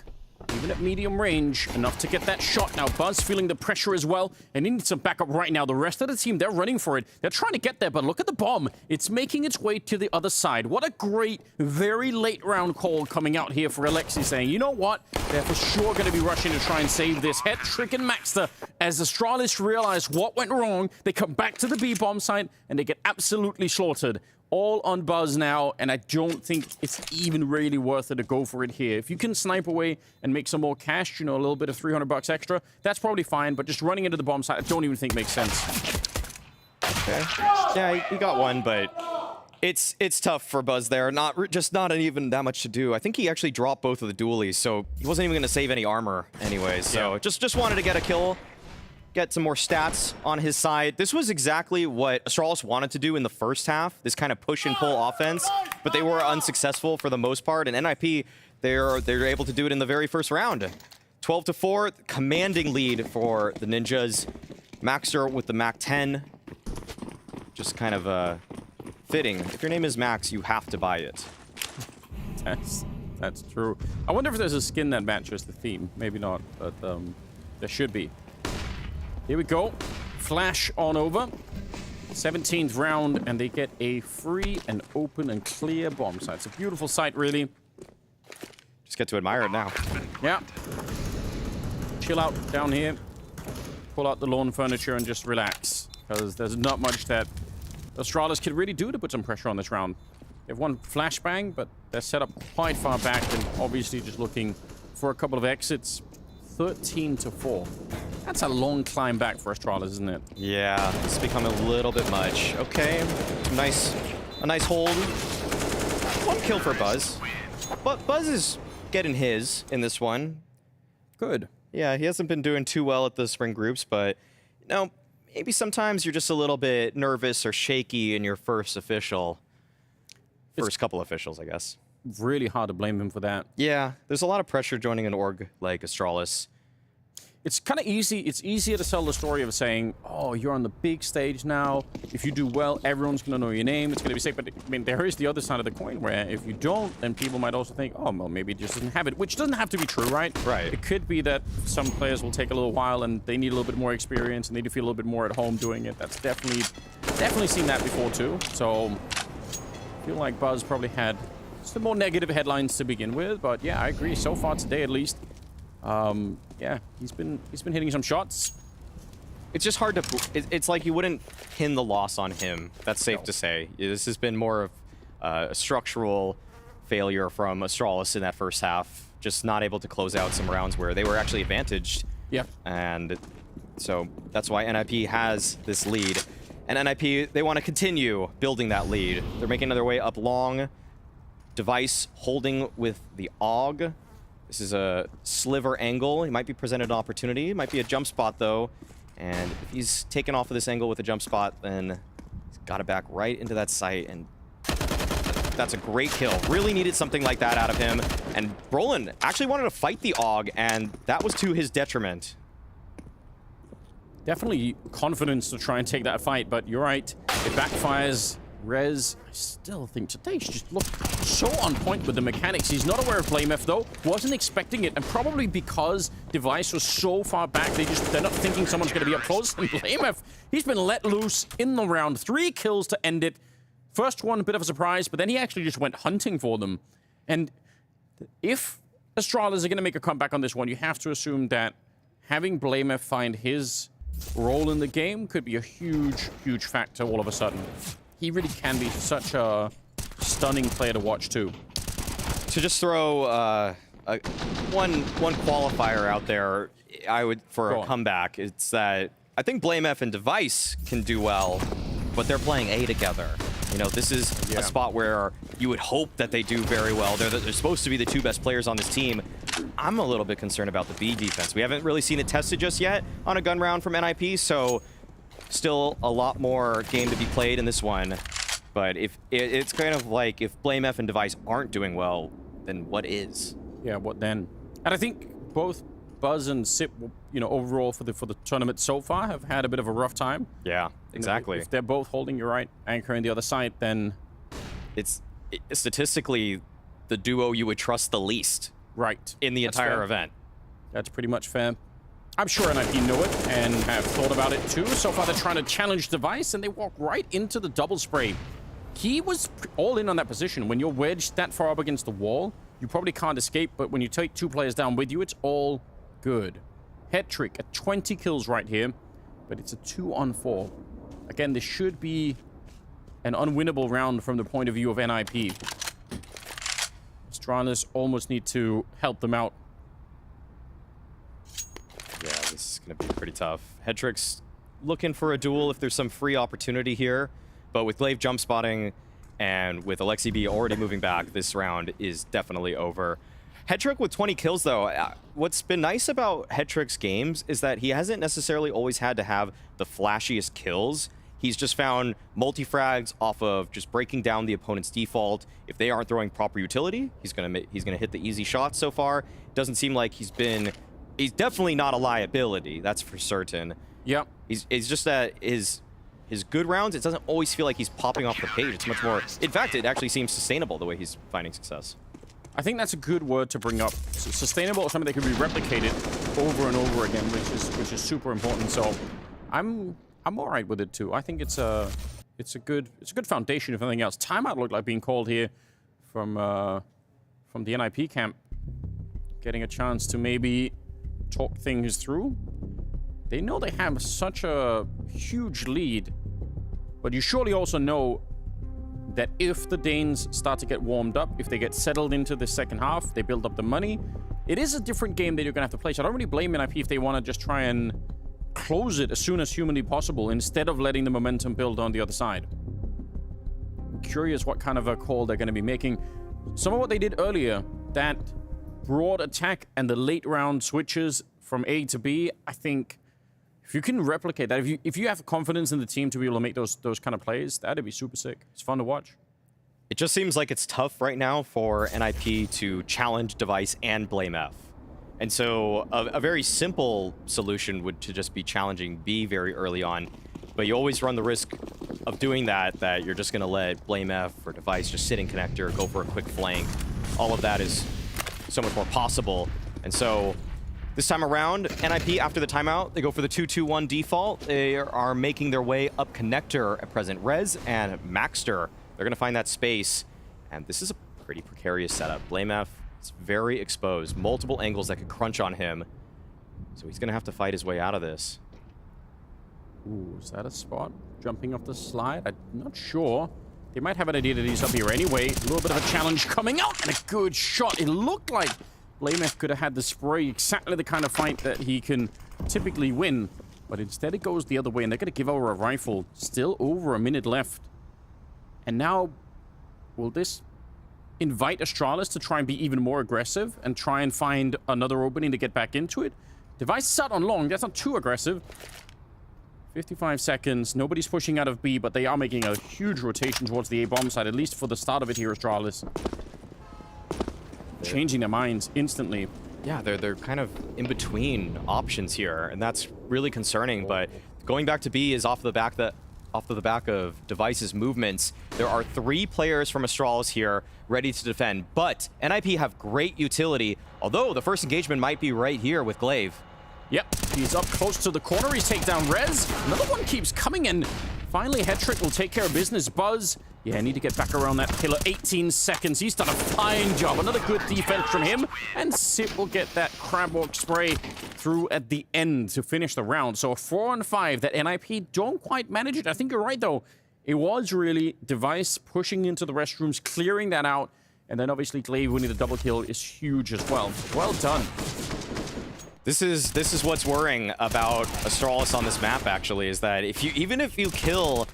even at medium range, enough to get that shot. Now Buzz feeling the pressure as well, and he needs some backup right now. The rest of the team, they're running for it. They're trying to get there, but look at the bomb. It's making its way to the other side. What a great, very late round call coming out here for Alexi, saying, you know what? They're for sure going to be rushing to try and save this. Het trick and Maxter, as Astralis realize what went wrong, they come back to the B bomb site, and they get absolutely slaughtered. All on Buzz now, and I don't think it's even really worth it to go for it here. If you can snipe away and make some more cash, you know, a little bit of 300 bucks extra, that's probably fine, but just running into the bomb site, I don't even think makes sense. Okay. Yeah, he got one, but it's tough for Buzz there. Not even that much to do. I think he actually dropped both of the dualies, so he wasn't even going to save any armor anyways. So just wanted to get a kill, get some more stats on his side. This was exactly what Astralis wanted to do in the first half, this kind of push and pull offense, but they were unsuccessful for the most part, and NIP, they're able to do it in the very first round. 12-4, commanding lead for the Ninjas. Maxter with the Mac 10. Just kind of fitting. If your name is Max, you have to buy it. That's true. I wonder if there's a skin that matches the theme. Maybe not, but there should be. Here we go. Flash on over. 17th round, and they get a free and open and clear bomb site. It's a beautiful site, really. Just get to admire it now. Yeah. Chill out down here. Pull out the lawn furniture and just relax, because there's not much that Astralis could really do to put some pressure on this round. They've won flashbang, but they're set up quite far back and obviously just looking for a couple of exits. 13-4. That's a long climb back for Astralis, isn't it? Yeah, it's become a little bit much. Okay, a nice hold. One kill for Buzz. But Buzz is getting his in this one. Good. Yeah, he hasn't been doing too well at the spring groups, but, you know, maybe sometimes you're just a little bit nervous or shaky in your first couple officials, I guess. Really hard to blame him for that. Yeah, there's a lot of pressure joining an org like Astralis. It's kind of easy. It's easier to sell the story of saying, oh, you're on the big stage now. If you do well, everyone's going to know your name. It's going to be safe. But I mean, there is the other side of the coin where if you don't, then people might also think, oh, well, maybe it just doesn't have it, which doesn't have to be true, right? Right. It could be that some players will take a little while and they need a little bit more experience and they need to feel a little bit more at home doing it. That's definitely seen that before too. So I feel like Buzz probably had some more negative headlines to begin with, but yeah, I agree. So far today, at least, yeah, he's been hitting some shots. It's just hard to. It's like you wouldn't pin the loss on him. That's safe to say. This has been more of a structural failure from Astralis in that first half. Just not able to close out some rounds where they were actually advantaged. Yeah. And so that's why NIP has this lead. And NIP, they want to continue building that lead. They're making their way up long. Device holding with the AUG. This is a sliver angle. He might be presented an opportunity. It might be a jump spot, though. And if he's taken off of this angle with a jump spot, then he's got it back right into that site. And that's a great kill. Really needed something like that out of him. And Brolin actually wanted to fight the AUG, and that was to his detriment. Definitely confidence to try and take that fight, but you're right. It backfires. Rez, I still think today's just looked so on point with the mechanics. He's not aware of BlameF though, wasn't expecting it, and probably because Device was so far back, they're not thinking someone's going to be up close. And BlameF, he's been let loose in the round. 3 kills to end it. First one, a bit of a surprise, but then he actually just went hunting for them. And if Astralis are going to make a comeback on this one, you have to assume that having BlameF find his role in the game could be a huge, huge factor all of a sudden. He really can be such a stunning player to watch, too. To just throw one qualifier out there, for a comeback, it's that I think BlameF and Device can do well, but they're playing A together. You know, this is a spot where you would hope that they do very well. They're supposed to be the 2 best players on this team. I'm a little bit concerned about the B defense. We haven't really seen it tested just yet on a gun round from NIP, so still a lot more game to be played in this one. But if it's kind of like if BlameF and Device aren't doing well, then what is? Yeah, what then? And I think both Buzz and CET, you know, overall for the tournament so far have had a bit of a rough time. Yeah, exactly. If they're both holding, you're right, anchoring the other side, then it's statistically the duo you would trust the least Right. in the That's entire fair. event. That's pretty much fair. I'm sure NIP know it and have thought about it too. So far, they're trying to challenge Device, and they walk right into the double spray. He was all in on that position. When you're wedged that far up against the wall, you probably can't escape, but when you take 2 players down with you, it's all good. Head trick at 20 kills right here, but it's a 2-on-4. Again, this should be an unwinnable round from the point of view of NIP. Astralis almost need to help them out. Yeah, this is going to be pretty tough. Headtrick's looking for a duel if there's some free opportunity here, but with Glaive jump spotting and with Alexi B already moving back, this round is definitely over. Headtrick with 20 kills, though. What's been nice about Headtrick's games is that he hasn't necessarily always had to have the flashiest kills. He's just found multi-frags off of just breaking down the opponent's default. If they aren't throwing proper utility, he's gonna hit the easy shots so far. Doesn't seem like he's definitely not a liability, that's for certain. Yep. It's just that his good rounds, it doesn't always feel like he's popping off the page. It's much more, in fact, it actually seems sustainable the way he's finding success. I think that's a good word to bring up. Sustainable is something that can be replicated over and over again, which is super important. So I'm all right with it too. I think it's a good foundation if nothing else. Timeout looked like being called here from the NIP camp, getting a chance to maybe talk things through. They know they have such a huge lead, but you surely also know that if the Danes start to get warmed up, if they get settled into the second half, they build up the money, it is a different game that you're going to have to play. So I don't really blame NIP if they want to just try and close it as soon as humanly possible instead of letting the momentum build on the other side. I'm curious what kind of a call they're going to be making. Some of what they did earlier, that broad attack and the late round switches from A to B, I think if you can replicate that, if you have confidence in the team to be able to make those kind of plays, that'd be super sick. It's fun to watch. It just seems like it's tough right now for NIP to challenge Device and blame F. And so a very simple solution would to just be challenging B very early on. But you always run the risk of doing that you're just going to let blame F or Device just sit in connector, go for a quick flank. All of that is so much more possible. And so this time around, NIP, after the timeout, they go for the 2-2-1 default. They are making their way up connector at present. Rez and Maxter, they're going to find that space. And this is a pretty precarious setup. Blame F is very exposed. Multiple angles that could crunch on him. So he's going to have to fight his way out of this. Ooh, is that a spot? Jumping off the slide? I'm not sure. They might have an idea that he's up here anyway. A little bit of a challenge coming out, and a good shot. It looked like Blamef could have had the spray, exactly the kind of fight that he can typically win. But instead it goes the other way, and they're going to give over a rifle. Still over a minute left. And now, will this invite Astralis to try and be even more aggressive and try and find another opening to get back into it? Device sat on long. That's not too aggressive. 55 seconds. Nobody's pushing out of B, but they are making a huge rotation towards the A-bomb side, at least for the start of it here, Astralis. Changing their minds instantly. Yeah, they're kind of in between options here, and that's really concerning. But going back to B is off the back of Device's movements. There are 3 players from Astralis here ready to defend, but NIP have great utility, although the first engagement might be right here with Glaive. Yep, he's up close to the corner. He's taken down Rez. Another one keeps coming in. Finally, Headtrick will take care of business. Buzz. Yeah, I need to get back around that pillar. 18 seconds. He's done a fine job. Another good defense from him. And Sip will get that crabwalk spray through at the end to finish the round. So a 4-on-5 that NIP don't quite manage it. I think you're right, though. It was really Device pushing into the restrooms, clearing that out. And then obviously Glaive winning the double kill is huge as well. Well done. This is what's worrying about Astralis on this map, actually, is that even if you kill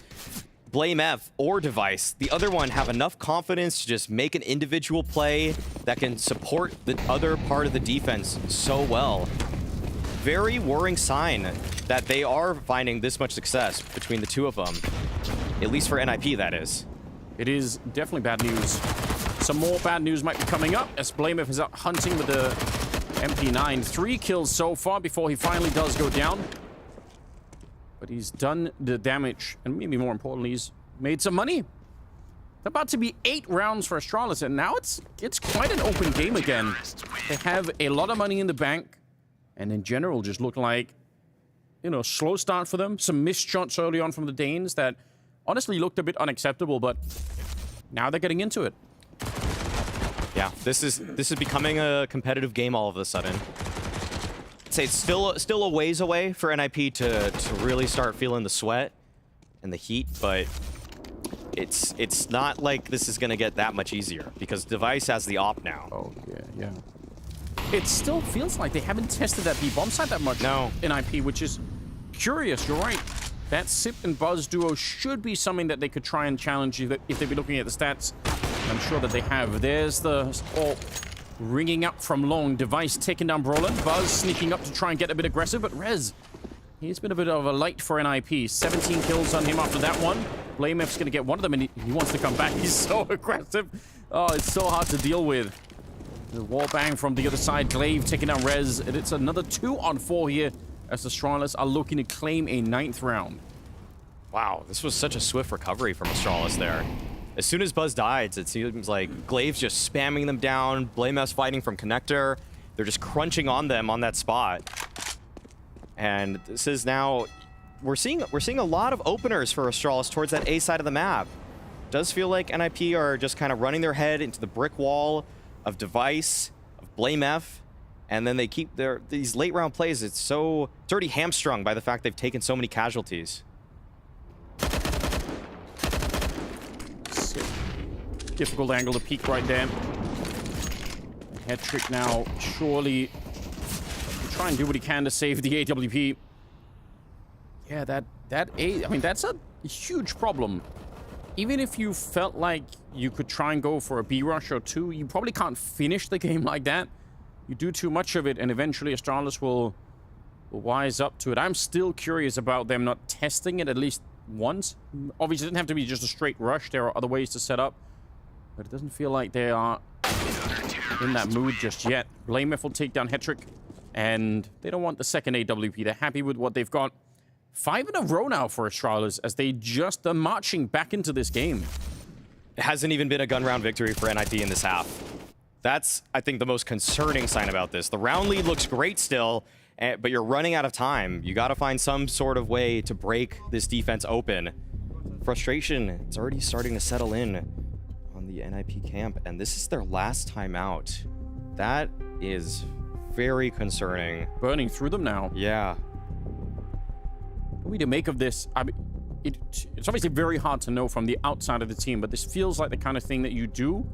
Blame F or Device, the other one have enough confidence to just make an individual play that can support the other part of the defense so well. Very worrying sign that they are finding this much success between the two of them. At least for NIP, that is. It is definitely bad news. Some more bad news might be coming up as Blame F is out hunting with the MP9. 3 kills so far before he finally does go down. But he's done the damage, and maybe more importantly, he's made some money. About to be 8 rounds for Astralis, and now it's quite an open game again. They have a lot of money in the bank, and in general just look like, you know, slow start for them. Some missed shots early on from the Danes that honestly looked a bit unacceptable, but now they're getting into it. Yeah, this is becoming a competitive game all of a sudden. I'd say it's still a ways away for NIP to really start feeling the sweat and the heat, but it's not like this is gonna get that much easier because Device has the op now. Oh yeah. It still feels like they haven't tested that B-bomb side that much in IP, which is curious. You're right. That CET and Buzz duo should be something that they could try and challenge if they'd be looking at the stats. I'm sure that they have. There's the AWP ringing up from long. Device taking down Brolin. Buzz sneaking up to try and get a bit aggressive, but Rez, he's been a bit of a light for NIP. 17 kills on him after that one. BlameF's going to get one of them, and he wants to come back. He's so aggressive. Oh, it's so hard to deal with. The wall bang from the other side. Glaive taking down Rez, and it's another 2-on-4 here as the Astralis are looking to claim a 9th round. Wow, this was such a swift recovery from Astralis there. As soon as Buzz dies, it seems like Glaive's just spamming them down. BlameF's fighting from connector. They're just crunching on them on that spot. And this is now... We're seeing a lot of openers for Astralis towards that A side of the map. Does feel like NIP are just kind of running their head into the brick wall of Device, of BlameF, and then they keep these late round plays. It's already hamstrung by the fact they've taken so many casualties. Difficult angle to peek right there. Head trick now, surely try and do what he can to save the AWP. Yeah, that's a huge problem. Even if you felt like you could try and go for a B rush or 2, you probably can't finish the game like that. You do too much of it, and eventually Astralis will wise up to it. I'm still curious about them not testing it at least once. Obviously, it doesn't have to be just a straight rush. There are other ways to set up. But it doesn't feel like they are in that mood just yet. BlameF will take down Hetrick, and they don't want the second AWP. They're happy with what they've got. 5 in a row now for Astralis as they just are marching back into this game. It hasn't even been a gun round victory for NIP in this half. That's, I think, the most concerning sign about this. The round lead looks great still, but you're running out of time. You got to find some sort of way to break this defense open. Frustration, it's already starting to settle in on the NIP camp, and this is their last time out. That is very concerning. Burning through them now. Yeah. What are we to make of this? I mean, it's obviously very hard to know from the outside of the team, but this feels like the kind of thing that you do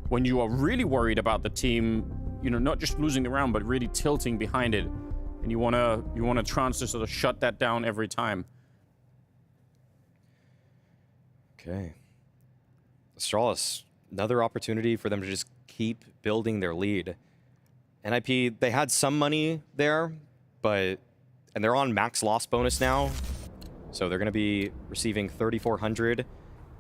when you are really worried about the team, you know, not just losing the round, but really tilting behind it. And you want a chance to sort of shut that down every time. Okay. Astralis, another opportunity for them to just keep building their lead. NIP, they had some money there, and they're on max loss bonus now. So they're going to be receiving 3,400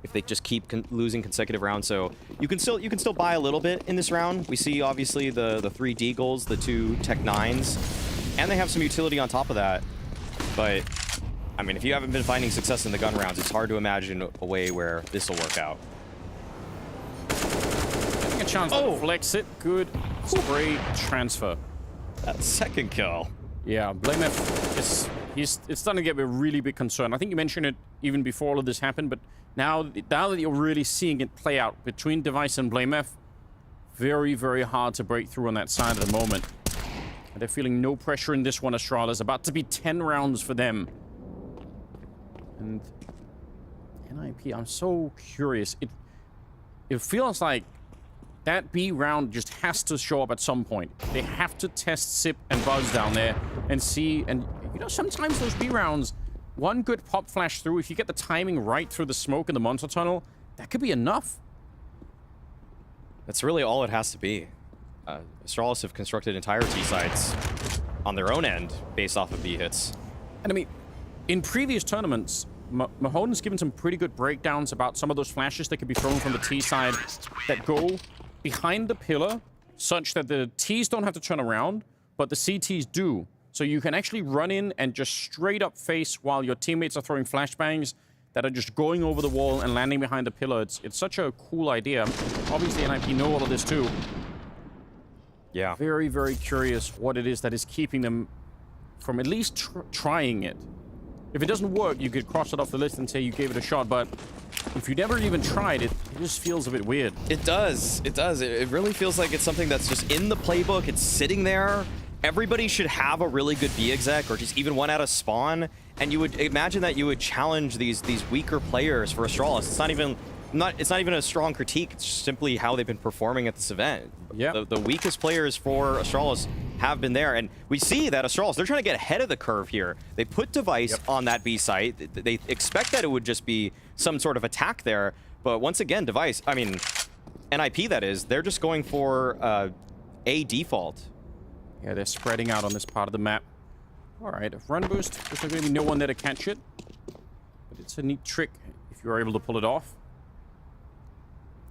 if they just keep losing consecutive rounds. So you can still buy a little bit in this round. We see obviously the 3 Deagles, the 2 Tech 9s, and they have some utility on top of that. But I mean, if you haven't been finding success in the gun rounds, it's hard to imagine a way where this will work out. Getting a chance to flex it. Good spray transfer. That second kill. Yeah, BlameF it's starting to get a really big concern. I think you mentioned it even before all of this happened, but now that you're really seeing it play out between Device and BlameF, very, very hard to break through on that side at the moment. And they're feeling no pressure in this one. Astralis about to be 10 rounds for them. And NIP, I'm so curious. It feels like that B round just has to show up at some point. They have to test CET and Buzz down there and see. And, you know, sometimes those B rounds, one good pop flash through, if you get the timing right through the smoke in the monster tunnel, that could be enough. That's really all it has to be. Astralis have constructed entire T sites on their own end based off of B hits. And I mean, in previous tournaments, Mahone has given some pretty good breakdowns about some of those flashes that could be thrown from the T side that go behind the pillar such that the Ts don't have to turn around, but the CTs do. So you can actually run in and just straight up face while your teammates are throwing flashbangs. that are just going over the wall and landing behind the pillar. It's such a cool idea. Obviously, NIP know all of this too. Yeah. Very, very curious what it is that is keeping them from at least trying it. If it doesn't work, you could cross it off the list and say you gave it a shot, but if you never even tried it, it just feels a bit weird. It does. It does. It really feels like it's something that's just in the playbook. It's sitting there. Everybody should have a really good B exec or just even one out of spawn, and you would imagine that you would challenge these weaker players for Astralis. It's not even a strong critique. It's just simply how they've been performing at this event. Yeah. The weakest players for Astralis have been there, and we see that Astralis, they're trying to get ahead of the curve here. They put Device on that B site. They expect that it would just be some sort of attack there, but once again, Device, I mean, NIP that is, they're just going for a default. Yeah, they're spreading out on this part of the map. All right, run boost. There's not going to be no one there to catch it, but it's a neat trick if you're able to pull it off.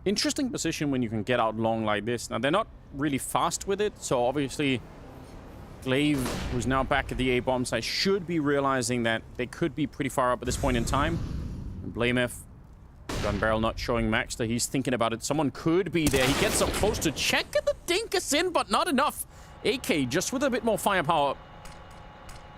Interesting position when you can get out long like this. Now, they're not really fast with it, so obviously Glaive, who's now back at the A bomb site, should be realizing that they could be pretty far up at this point in time. And Blamef, gun barrel not showing Max that he's thinking about it. Someone could be there. He gets up close to check the dinkus in, but not enough. AK just with a bit more firepower.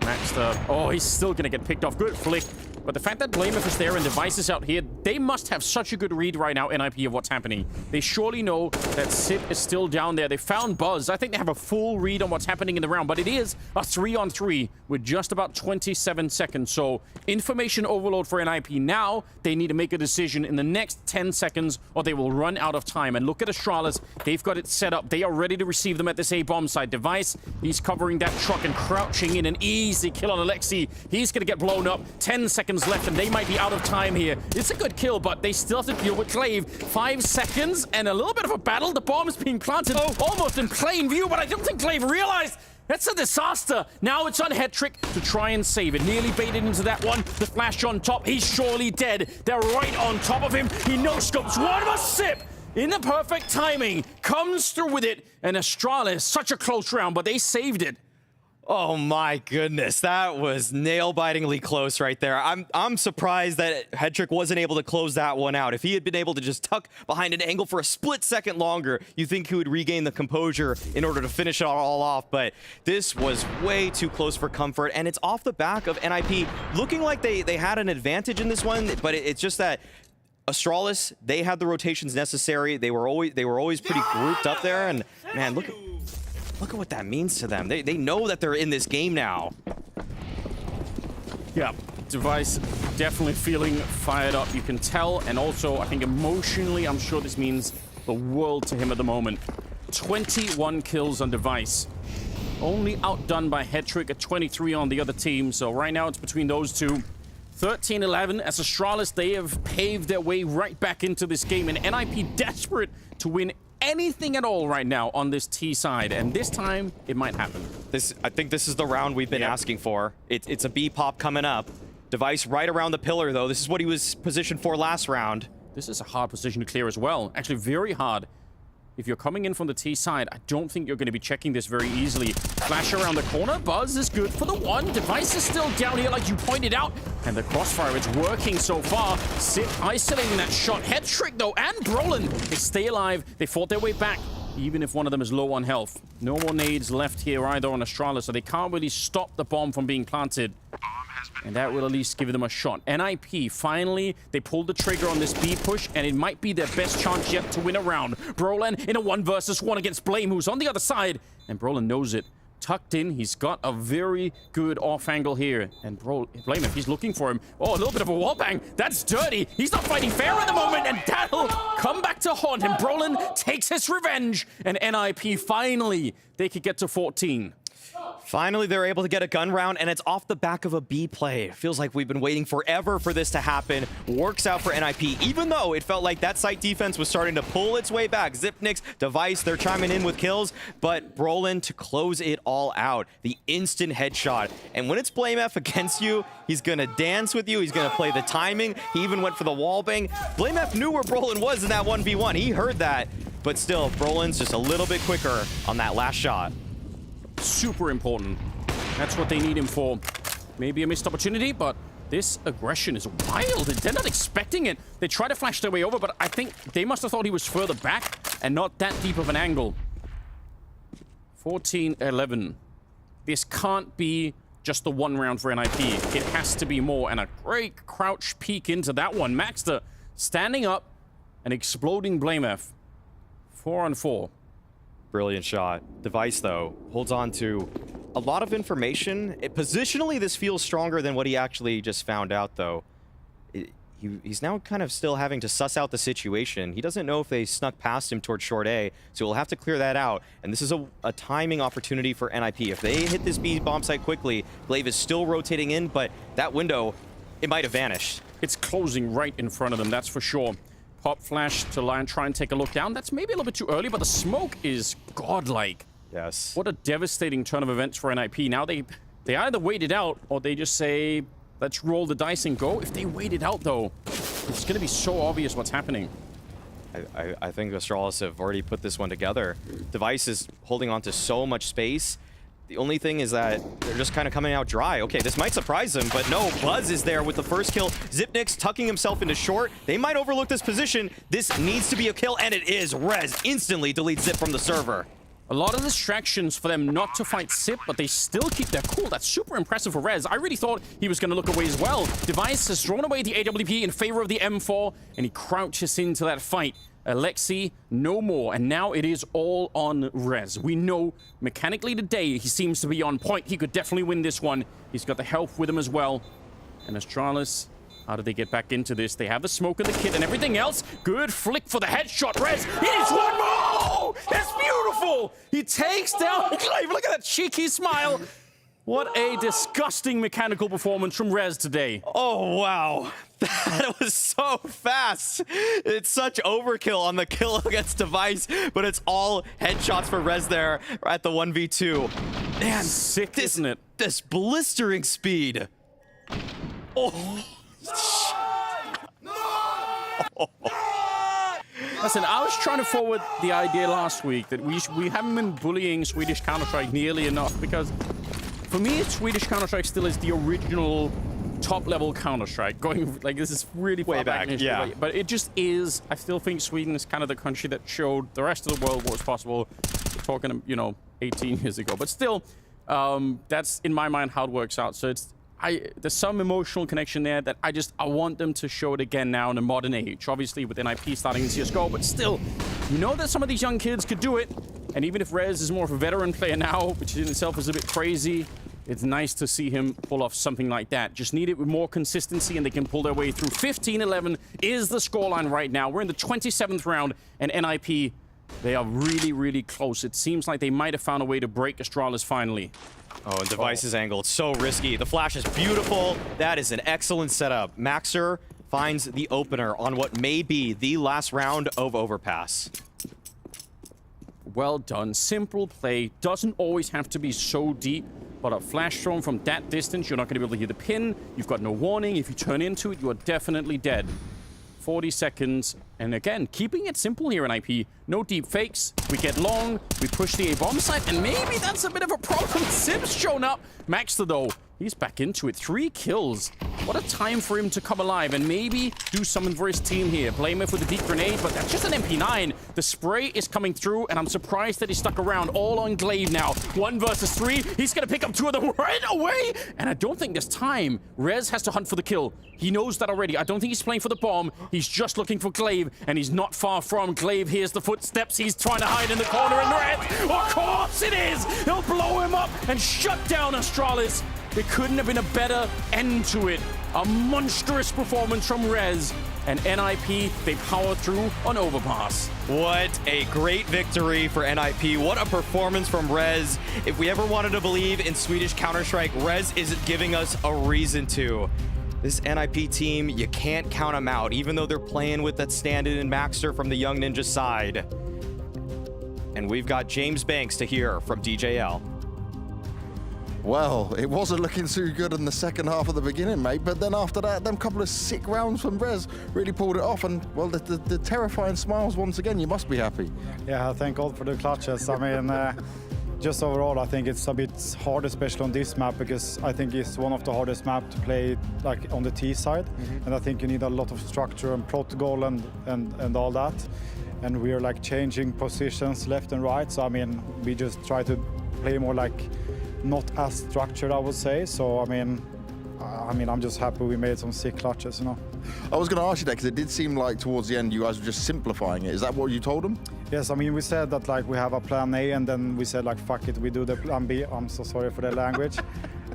Max, oh, he's still gonna get picked off. Good flick. But the fact that Blamef is there and Device is out here, they must have such a good read right now, NIP, of what's happening. They surely know that CET is still down there. They found Buzz. I think they have a full read on what's happening in the round, but it is a 3-on-3 with just about 27 seconds. So information overload for NIP. Now they need to make a decision in the next 10 seconds or they will run out of time. And look at Astralis. They've got it set up. They are ready to receive them at this A bomb site. Device, he's covering that truck and crouching in an easy kill on Alexi. He's going to get blown up. 10 seconds left, and they might be out of time here. It's a good kill, but they still have to deal with Glaive. 5 seconds and a little bit of a battle. The bomb is being planted almost in plain view, but I don't think Glaive realized. That's a disaster. Now it's on Hetrick to try and save it. Nearly baited into that one. The flash on top. He's surely dead. They're right on top of him. He no-scopes. One more sip. In the perfect timing. Comes through with it. And Astralis, such a close round, but they saved it. Oh my goodness, that was nail-bitingly close right there. I'm surprised that Hetrick wasn't able to close that one out. If he had been able to just tuck behind an angle for a split second longer, you think he would regain the composure in order to finish it all off, but this was way too close for comfort, and it's off the back of NIP looking like they had an advantage in this one, but it's just that Astralis, they had the rotations necessary. They were always pretty grouped up there, and man, look at what that means to them. They know that they're in this game now. Yeah, Device definitely feeling fired up. You can tell, and also I think emotionally, I'm sure this means the world to him at the moment. 21 kills on Device. Only outdone by Hetrick at 23 on the other team. So right now it's between those two. 13-11 as Astralis, they have paved their way right back into this game, and NIP desperate to win anything at all right now on this T side, and this time it might happen. I think this is the round we've been asking for. It's a B pop coming up. Device right around the pillar though. This is what he was positioned for last round. This is a hard position to clear as well. Actually, very hard. If you're coming in from the T side, I don't think you're going to be checking this very easily. Flash around the corner. Buzz is good for the one. Device is still down here, like you pointed out. And the crossfire is working so far. CET isolating that shot. Hetrick, though, and Brolin. They stay alive. They fought their way back, even if one of them is low on health. No more nades left here either on Astralis, so they can't really stop the bomb from being planted. And that will at least give them a shot. NIP, finally, they pulled the trigger on this B push, and it might be their best chance yet to win a round. Brolin in a 1-versus-1 against Blame, who's on the other side. And Brolin knows it. Tucked in, he's got a very good off angle here. And Blame, if he's looking for him. Oh, a little bit of a wall bang. That's dirty. He's not fighting fair at the moment, and that'll come back to haunt him. Brolin takes his revenge, and NIP, finally, they could get to 14. Finally, they're able to get a gun round, and it's off the back of a B play. Feels like we've been waiting forever for this to happen. Works out for NIP, even though it felt like that site defense was starting to pull its way back. Zipnix, Device, they're chiming in with kills, but Brolin to close it all out. The instant headshot. And when it's BlameF against you, he's going to dance with you. He's going to play the timing. He even went for the wallbang. BlameF knew where Brolin was in that 1v1. He heard that, but still, Brolin's just a little bit quicker on that last shot. Super important. That's what they need him for. Maybe a missed opportunity, but This aggression is wild. They're not expecting it. They try to flash their way over, but I think they must have thought he was further back and not that deep of an angle. 14-11. This can't be just the one round for NIP. It has to be more, and a great crouch peek into that one. Maxter standing up and exploding Blame F. 4-on-4. Brilliant shot. Device, though, holds on to a lot of information. Positionally, this feels stronger than what he actually just found out, though. He's now kind of still having to suss out the situation. He doesn't know if they snuck past him towards short A, so he'll have to clear that out. And this is a timing opportunity for NIP. If they hit this B bomb site quickly, Glaive is still rotating in, but that window, it might have vanished. It's closing right in front of them, that's for sure. Pop flash to try and take a look down. That's maybe a little bit too early, but the smoke is godlike. Yes. What a devastating turn of events for NIP. Now they either wait it out or they just say, let's roll the dice and go. If they wait it out, though, it's going to be so obvious what's happening. I think Astralis have already put this one together. Device is holding on to so much space. The only thing is that they're just kind of coming out dry. Okay, this might surprise them, but no, Buzz is there with the first kill. Zipnik's tucking himself into short. They might overlook this position. This needs to be a kill, and it is. Rez instantly deletes Zip from the server. A lot of distractions for them not to fight Sip, but they still keep their cool. That's super impressive for Rez. I really thought he was going to look away as well. Device has thrown away the AWP in favor of the M4, and he crouches into that fight. Alexi, no more, and now it is all on Rez. We know mechanically today he seems to be on point. He could definitely win this one. He's got the health with him as well. And Astralis, how do they get back into this? They have the smoke and the kit and everything else. Good flick for the headshot. Rez, he needs one more! That's beautiful! He takes down Glaive. Look at that cheeky smile. What a disgusting mechanical performance from Rez today. Oh, wow. That was so fast. It's such overkill on the kill against Device, but it's all headshots for Rez there at the 1v2. Man, sick, isn't it? This blistering speed. Oh. Listen, I was trying to forward the idea last week that we haven't been bullying Swedish Counter-Strike nearly enough, because for me, Swedish Counter-Strike still is the original top-level Counter-Strike. Going, like, this is really way far back, in history, yeah. But it just is. I still think Sweden is kind of the country that showed the rest of the world what was possible. We're talking, 18 years ago. But still, that's, in my mind, how it works out. So there's some emotional connection there that I want them to show it again now in the modern age. Obviously, with NIP starting in CSGO, but still, you know that some of these young kids could do it. And even if Rez is more of a veteran player now, which in itself is a bit crazy, it's nice to see him pull off something like that. Just need it with more consistency, and they can pull their way through. 15-11 is the scoreline right now. We're in the 27th round, and NIP, they are really, really close. It seems like they might have found a way to break Astralis finally. Oh, and Device's angle, it's so risky. The flash is beautiful. That is an excellent setup. Maxer finds the opener on what may be the last round of Overpass. Well done. Simple play. Doesn't always have to be so deep, but a flash thrown from that distance, you're not going to be able to hear the pin. You've got no warning. If you turn into it, you are definitely dead. 40 seconds. And again, keeping it simple here in IP. No deep fakes. We get long. We push the A-bomb site, and maybe that's a bit of a problem. Sim's shown up. Maxter, though, he's back into it. 3 kills. What a time for him to come alive and maybe do something for his team here. Blame him for the deep grenade, but that's just an MP9. The spray is coming through, and I'm surprised that he stuck around. All on Glaive now. 1 versus 3. He's going to pick up 2 of them right away. And I don't think there's time. Rez has to hunt for the kill. He knows that already. I don't think he's playing for the bomb. He's just looking for Glaive, and he's not far from. Glaive hears the footsteps. He's trying to hide in the corner, and Rez, of course it is. He'll blow him up and shut down Astralis. There couldn't have been a better end to it. A monstrous performance from Rez, and NIP, they power through on Overpass. What a great victory for NIP. What a performance from Rez. If we ever wanted to believe in Swedish Counter-Strike, Rez is giving us a reason to. This NIP team, you can't count them out, even though they're playing with that stand-in and Maxter from the Young Ninja side. And we've got James Banks to hear from DJL. Well, it wasn't looking too good in the second half of the beginning, mate, but then after that, them couple of sick rounds from Rez really pulled it off, and, well, the terrifying smiles once again. You must be happy. Yeah, thank God for the clutches. I mean, just overall, I think it's a bit hard, especially on this map, because I think it's one of the hardest maps to play like on the T side. And I think you need a lot of structure and protocol and all that. And we are like changing positions left and right. So I mean, we just try to play more like not as structured, I would say. So I mean, I'm just happy we made some sick clutches, you know. I was going to ask you that because it did seem like towards the end you guys were just simplifying it. Is that what you told them? Yes, I mean, we said that like we have a plan A, and then we said like fuck it, we do the plan B. I'm so sorry for the language.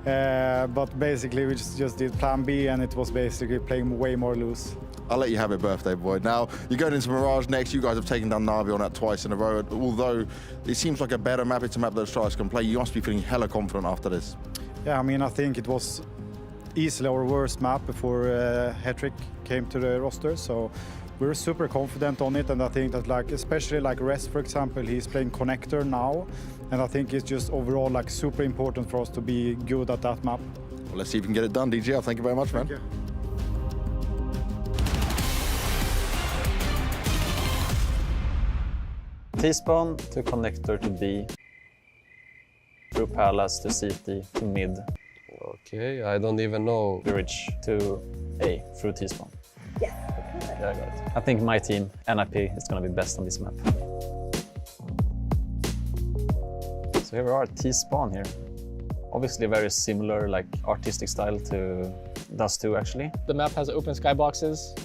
But basically we just did plan B, and it was basically playing way more loose. I'll let you have it, birthday boy. Now, you're going into Mirage next. You guys have taken down NAVI on that twice in a row. Although it seems like a better map, it's a map that Astralis can play. You must be feeling hella confident after this. Yeah, I mean, I think it was easily our worst map before Hetrick came to the roster. So we're super confident on it. And I think that like, especially like Rest, for example, he's playing Connector now. And I think it's just overall like super important for us to be good at that map. Well, let's see if we can get it done, DGL. Thank you very much, man. Thank you. T-spawn to connector to B, through palace to CT to mid. Okay, I don't even know. Bridge to A through T-spawn. Yeah, I got it. I think my team, NIP, is going to be best on this map. So here we are, T-spawn here. Obviously very similar, like artistic style to Dust 2 actually. The map has open skyboxes,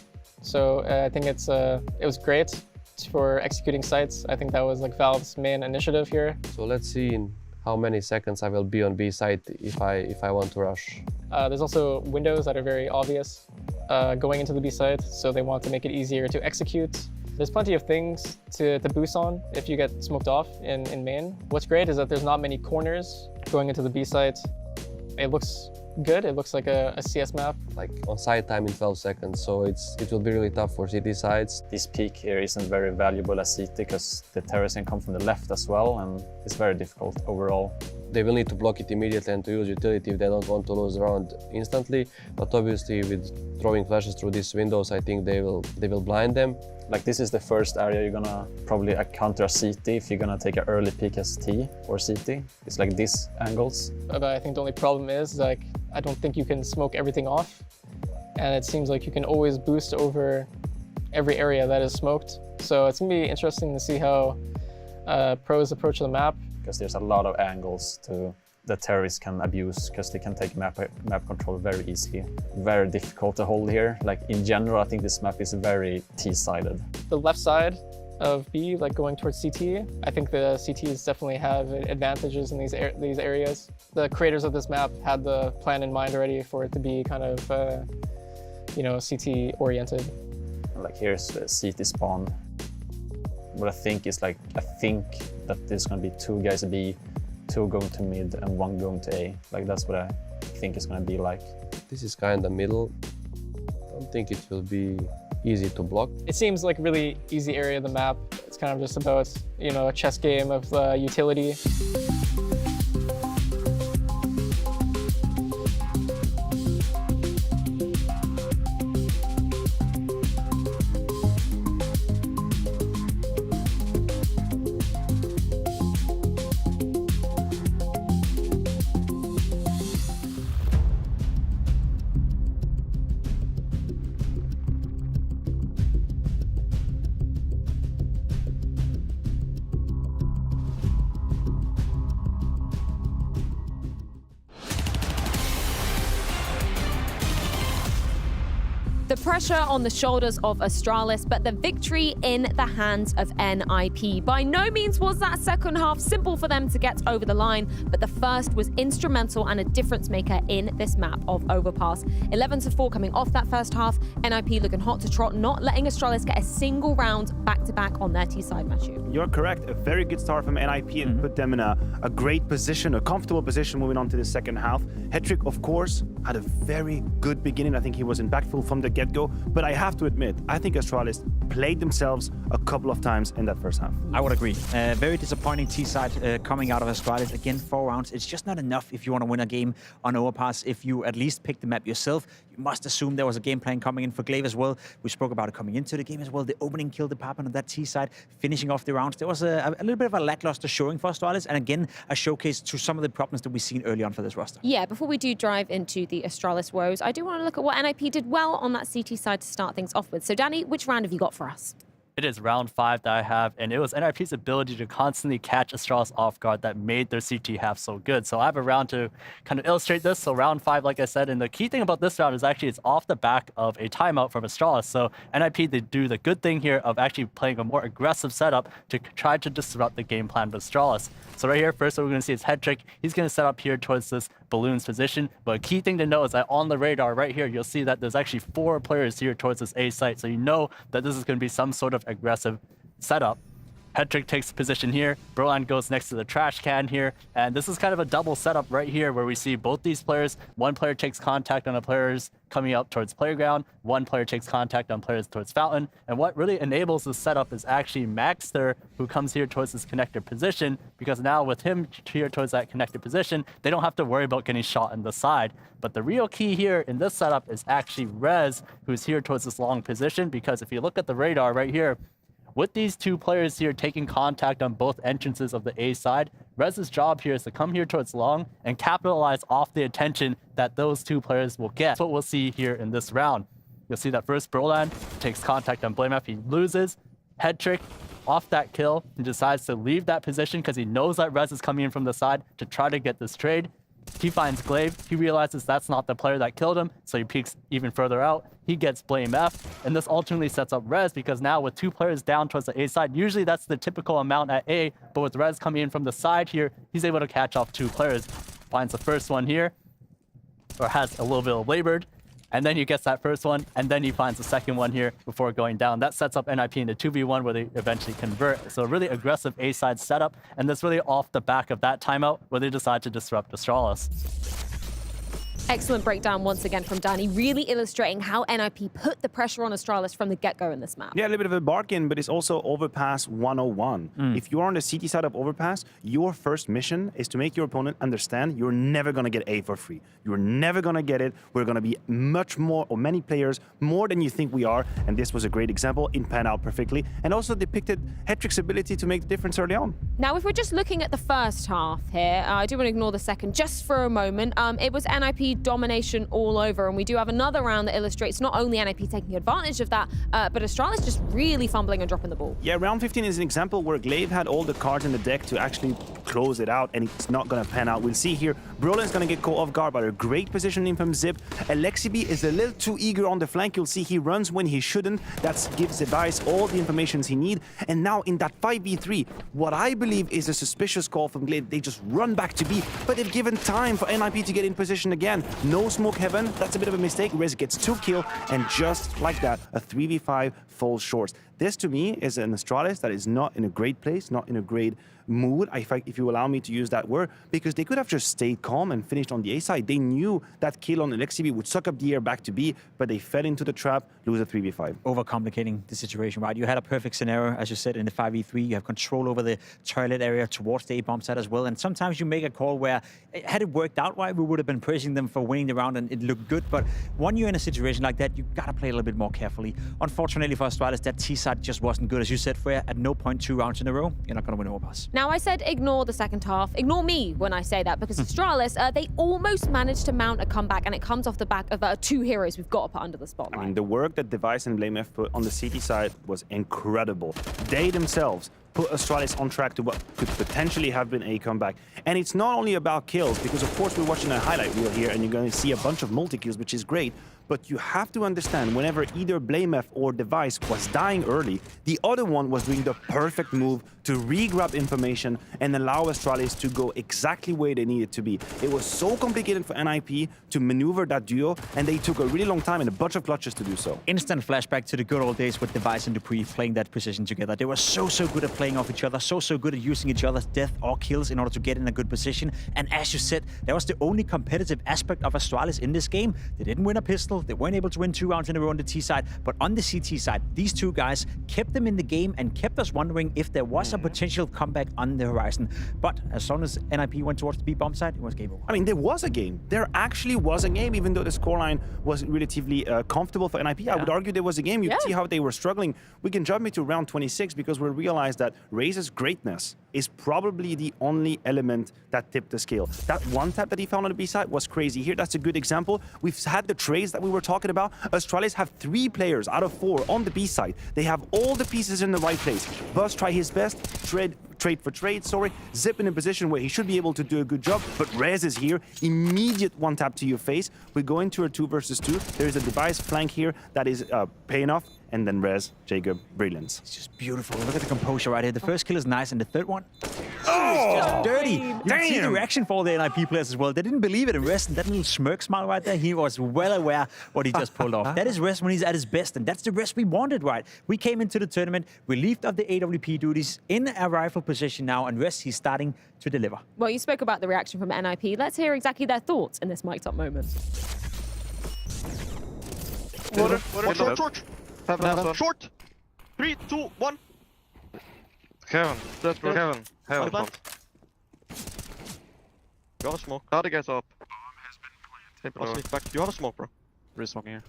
so I think it was great for executing sites. I think that was like Valve's main initiative here. So let's see in how many seconds I will be on B site if I want to rush. There's also windows that are very obvious going into the B site, so they want to make it easier to execute. There's plenty of things to boost on if you get smoked off in main. What's great is that there's not many corners going into the B site. It looks good. It looks like a CS map. Like on side time in 12 seconds, so it will be really tough for CT sides. This peak here isn't very valuable as CT because the terrorists can come from the left as well, and it's very difficult overall. They will need to block it immediately and to use utility if they don't want to lose the round instantly. But obviously with throwing flashes through these windows, I think they will blind them. Like this is the first area you're gonna probably counter a CT if you're gonna take an early peek as T or CT. It's like these angles. But I think the only problem is like I don't think you can smoke everything off, and it seems like you can always boost over every area that is smoked. So it's gonna be interesting to see how pros approach the map. Because there's a lot of angles that terrorists can abuse because they can take map control very easily. Very difficult to hold here. Like in general, I think this map is very T-sided. The left side of B, like going towards CT, I think the CTs definitely have advantages in these areas. The creators of this map had the plan in mind already for it to be kind of, CT oriented. Like here's the CT spawn. What I think is like, I think that there's going to be 2 guys at B, 2 going to mid and 1 going to A. Like that's what I think it's going to be like. This is kind of middle. I don't think it will be easy to block. It seems like a really easy area of the map. It's kind of just about, a chess game of utility. The pressure on the shoulders of Astralis, but the victory in the hands of NIP. By no means was that second half simple for them to get over the line, but the first was instrumental and a difference maker in this map of Overpass. 11-4 coming off that first half, NIP looking hot to trot, not letting Astralis get a single round back-to-back on their T-side, Matthew. You're correct. A very good start from NIP and put them in a great position, a comfortable position moving on to the second half. Hetrick, of course, had a very good beginning. I think he was impactful from the get-go, but I have to admit, I think Astralis played themselves a couple couple of times in that first half. I would agree. Very disappointing T-side coming out of Astralis. Again, 4 rounds. It's just not enough if you want to win a game on Overpass. If you at least pick the map yourself, you must assume there was a game plan coming in for Glaive as well. We spoke about it coming into the game as well. The opening kill department of that T-side, finishing off the rounds. There was a little bit of a lackluster showing for Astralis, and again, a showcase to some of the problems that we've seen early on for this roster. Yeah, before we do dive into the Astralis woes, I do want to look at what NIP did well on that CT side to start things off with. So, Danny, which round have you got for us? It is round 5 that I have, and it was NIP's ability to constantly catch Astralis off guard that made their CT half so good. So I have a round to kind of illustrate this. So round 5, like I said, and the key thing about this round is actually it's off the back of a timeout from Astralis. So NIP, they do the good thing here of actually playing a more aggressive setup to try to disrupt the game plan of Astralis. So right here, first what we're going to see is Headtrick. He's going to set up here towards this balloons position. But a key thing to know is that on the radar right here, you'll see that there's actually 4 players here towards this A site. So you know that this is going to be some sort of aggressive setup. Headtrick takes position here. Broland goes next to the trash can here. And this is kind of a double setup right here where we see both these players. One player takes contact on the players coming up towards playground. One player takes contact on players towards fountain. And what really enables this setup is actually Maxter, who comes here towards this connector position, because now with him here towards that connector position, they don't have to worry about getting shot in the side. But the real key here in this setup is actually Rez, who's here towards this long position, because if you look at the radar right here, with these 2 players here taking contact on both entrances of the A side, Rez's job here is to come here towards long and capitalize off the attention that those 2 players will get. That's what we'll see here in this round. You'll see that first Broland takes contact on BlameF, he loses. Headtrick off that kill and decides to leave that position because he knows that Rez is coming in from the side to try to get this trade. He finds Glaive. He realizes that's not the player that killed him, so he peeks even further out. He gets Blame F, and this ultimately sets up Rez because now with 2 players down towards the A side, usually that's the typical amount at A, but with Rez coming in from the side here, he's able to catch off 2 players. Finds the first one here, or has a little bit of labored, and then he gets that first one, and then he finds the second one here before going down. That sets up NIP into 2v1 where they eventually convert. So a really aggressive A-side setup, and that's really off the back of that timeout where they decide to disrupt Astralis. Excellent breakdown once again from Danny, really illustrating how NIP put the pressure on Astralis from the get-go in this map. Yeah, a little bit of a bargain, but it's also Overpass 101. If you are on the CT side of Overpass, your first mission is to make your opponent understand you're never going to get A for free. You're never going to get it. We're going to be much more, or many players, more than you think we are. And this was a great example. It panned out perfectly. And also depicted Headtrick's ability to make the difference early on. Now, if we're just looking at the first half here, I do want to ignore the second just for a moment. It was NIP domination all over, and we do have another round that illustrates not only NIP taking advantage of that, but Astralis just really fumbling and dropping the ball. Yeah, round 15 is an example where Glaive had all the cards in the deck to actually close it out, and it's not going to pan out. We'll see here, Broland's going to get caught off guard by a great positioning from Zip. Alexibi is a little too eager on the flank. You'll see he runs when he shouldn't. That gives Device all the information he needs. And now in that 5v3, what I believe is a suspicious call from Glaive. They just run back to B, but they've given time for NIP to get in position again. No smoke heaven, that's a bit of a mistake. Rez gets 2 kills, and just like that, a 3v5 falls short. This to me is an Astralis that is not in a great place, not in a great mood, if you allow me to use that word, because they could have just stayed calm and finished on the A side. They knew that kill on Alexibi would suck up the air back to B, but they fell into the trap, lose a 3v5. Overcomplicating the situation, right? You had a perfect scenario, as you said, in the 5v3. You have control over the toilet area towards the A-bomb side as well, and sometimes you make a call where, had it worked out right, we would have been praising them for winning the round and it looked good, but when you're in a situation like that, you gotta play a little bit more carefully. Unfortunately for Astralis, that T side just wasn't good. As you said, Freya, at no point 2 rounds in a row, you're not gonna win Overpass. Now, I said ignore the second half. Ignore me when I say that, because Astralis, they almost managed to mount a comeback, and it comes off the back of 2 heroes we've got to put under the spotlight. I mean, the work that Device and BlameF put on the CT side was incredible. They themselves put Astralis on track to what could potentially have been a comeback. And it's not only about kills, because of course we're watching a highlight reel here and you're going to see a bunch of multi-kills, which is great, but you have to understand whenever either BlameF or Device was dying early, the other one was doing the perfect move to re-grab information and allow Astralis to go exactly where they needed to be. It was so complicated for NIP to maneuver that duo, and they took a really long time and a bunch of clutches to do so. Instant flashback to the good old days with Device and Dupree playing that position together. They were so good at playing off each other, so good at using each other's death or kills in order to get in a good position. And as you said, that was the only competitive aspect of Astralis in this game. They didn't win a pistol, successful. They weren't able to win 2 rounds in a row on the T side, but on the CT side, these two guys kept them in the game and kept us wondering if there was a potential comeback on the horizon. But as soon as NIP went towards the B bomb side, it was game over. I mean, there was a game. There actually was a game, even though the scoreline was relatively comfortable for NIP. I would argue there was a game. You could see how they were struggling. We can jump into round 26 because we realized that Raze's greatness is probably the only element that tipped the scale. That one tap that he found on the B side was crazy. Here, that's a good example. We've had the trades that we were talking about. Astralis have 3 players out of 4 on the B side. They have all the pieces in the right place. Buzz try his best, trade for trade, Zip in a position where he should be able to do a good job, but Rez is here, immediate one tap to your face. We go into a 2 versus 2. There's a device flank here that is paying off, and then Rez, Jacob, brilliance. It's just beautiful. Look at the composure right here. The first kill is nice, and the third one, it's just dirty. You can see the reaction for the NIP players as well. They didn't believe it, and Rez, that little smirk smile right there, he was well aware what he just pulled off. That is Rez when he's at his best, and that's the Rez we wanted, right? We came into the tournament relieved of the AWP duties in a rifle position now, and Rez, he's starting to deliver. Well, you spoke about the reaction from NIP. Let's hear exactly their thoughts in this mic'd up moment. Short. Heaven. Short. 3, 2, 1. Heaven. That's bro. Heaven. You have a smoke. How the guys up? I'll sneak back. You have a smoke, bro. Re-smoking here.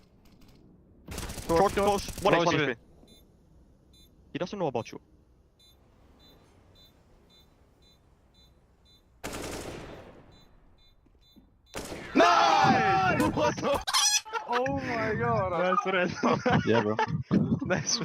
Short close. 1 HP. He doesn't know about you. Nice! What the? Oh my god. That's red. Yeah, bro. Nice.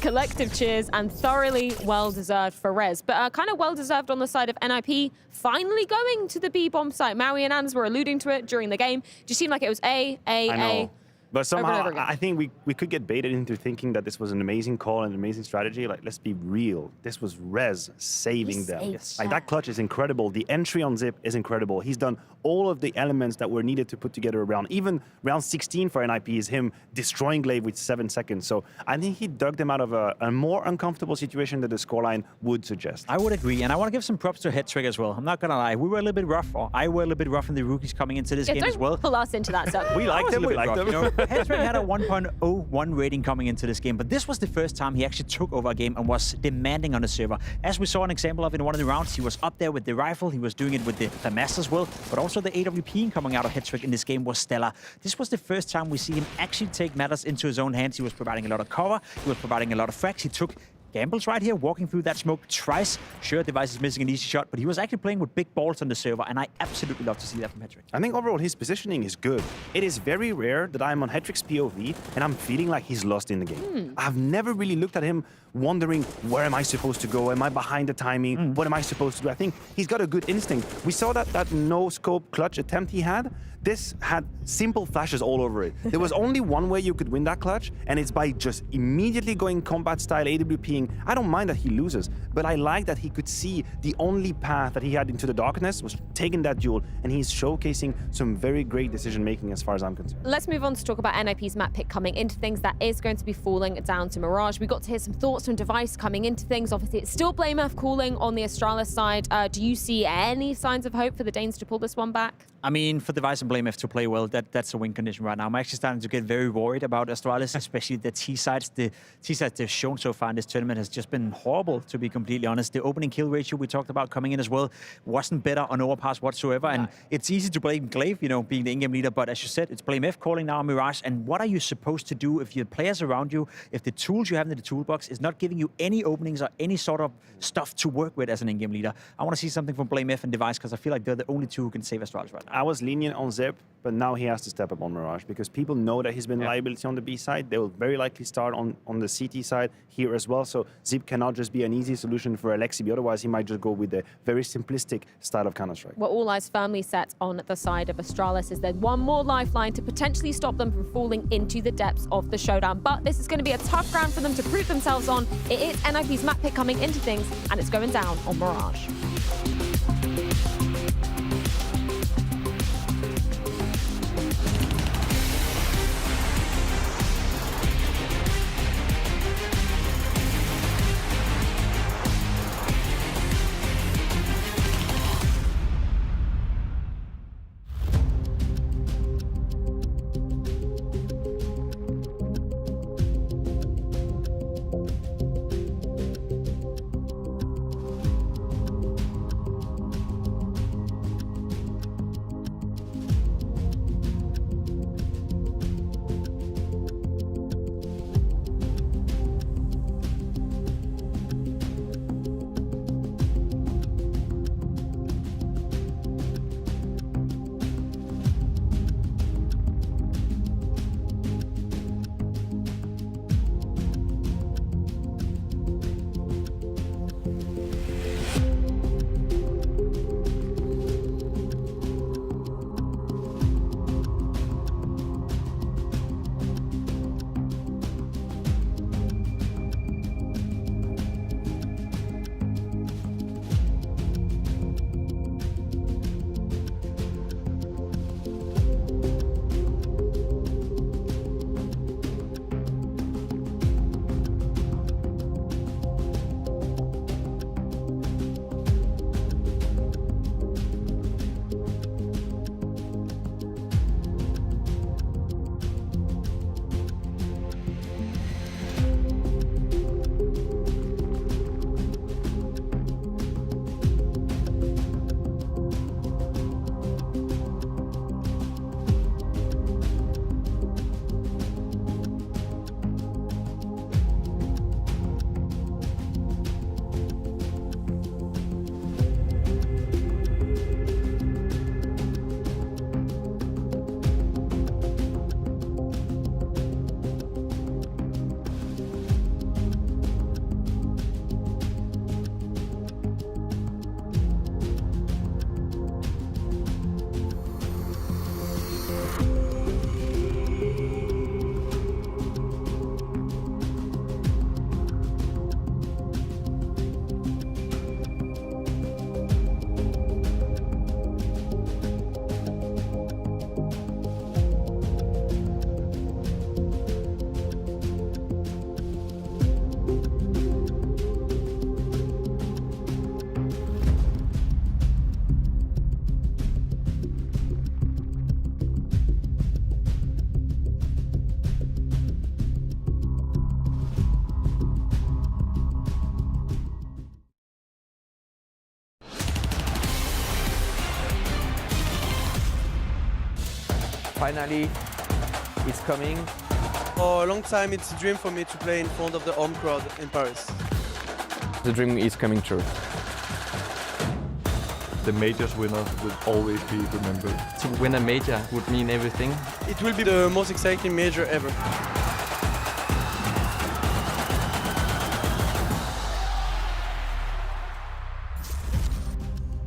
Collective cheers and thoroughly well-deserved for Rez, but kind of well-deserved on the side of NIP, finally going to the B-bomb site. Maui and Ans were alluding to it during the game. Just seemed like it was A. But somehow, I think we could get baited into thinking that this was an amazing call and an amazing strategy. Like, let's be real. This was Rez saving them. Like, that clutch is incredible. The entry on Zip is incredible. He's done all of the elements that were needed to put together a round. Even round 16 for NIP is him destroying Glaive with 7 seconds. So I think he dug them out of a more uncomfortable situation that the scoreline would suggest. I would agree, and I want to give some props to Headtrick as well. I'm not going to lie. We were a little bit rough, or I were a little bit rough in the rookies coming into this game as well. Pull us into that stuff. We liked them. Headtrick had a 1.01 rating coming into this game, but this was the first time he actually took over a game and was demanding on the server. As we saw an example of in one of the rounds, he was up there with the rifle, he was doing it with the FAMAS as well, but also the AWP coming out of Headtrick in this game was stellar. This was the first time we see him actually take matters into his own hands. He was providing a lot of cover, he was providing a lot of frags, he took gambles right here, walking through that smoke twice. Sure, Device is missing an easy shot, but he was actually playing with big balls on the server, and I absolutely love to see that from Headtrick. I think overall his positioning is good. It is very rare that I'm on Headtrick's POV and I'm feeling like he's lost in the game. I've never really looked at him wondering, where am I supposed to go? Am I behind the timing? What am I supposed to do? I think he's got a good instinct. We saw that no-scope clutch attempt he had. This had simple flashes all over it. There was only one way you could win that clutch, and it's by just immediately going combat style AWPing. I don't mind that he loses, but I like that he could see the only path that he had into the darkness was taking that duel, and he's showcasing some very great decision making as far as I'm concerned. Let's move on to talk about NIP's map pick coming into things. That is going to be falling down to Mirage. We got to hear some thoughts from Device coming into things. Obviously, it's still BlameF calling on the Astralis side. Do you see any signs of hope for the Danes to pull this one back? I mean, for Device and BlameF to play well, that's a win condition right now. I'm actually starting to get very worried about Astralis, especially the T-sides. The T-sides they've shown so far in this tournament has just been horrible, to be completely honest. The opening kill ratio we talked about coming in as well wasn't better on overpass whatsoever. And it's easy to blame Glaive, you know, being the in-game leader. But as you said, it's BlameF calling now on Mirage. And what are you supposed to do if your players around you, if the tools you have in the toolbox is not giving you any openings or any sort of stuff to work with as an in-game leader? I want to see something from BlameF and Device because I feel like they're the only two who can save Astralis right now. I was lenient on Zip, but now he has to step up on Mirage because people know that he's been liability on the B side. They will very likely start on the CT side here as well. So Zip cannot just be an easy solution for Alexibi. Otherwise, he might just go with a very simplistic style of Counter-Strike. Well, all eyes firmly set on the side of Astralis. Is there one more lifeline to potentially stop them from falling into the depths of the showdown? But this is going to be a tough ground for them to prove themselves on. It is NIP's map pick coming into things, and it's going down on Mirage. finally, it's coming. For a long time, it's a dream for me to play in front of the home crowd in Paris. The dream is coming true. The majors winner will always be remembered. To win a major would mean everything. It will be the most exciting major ever.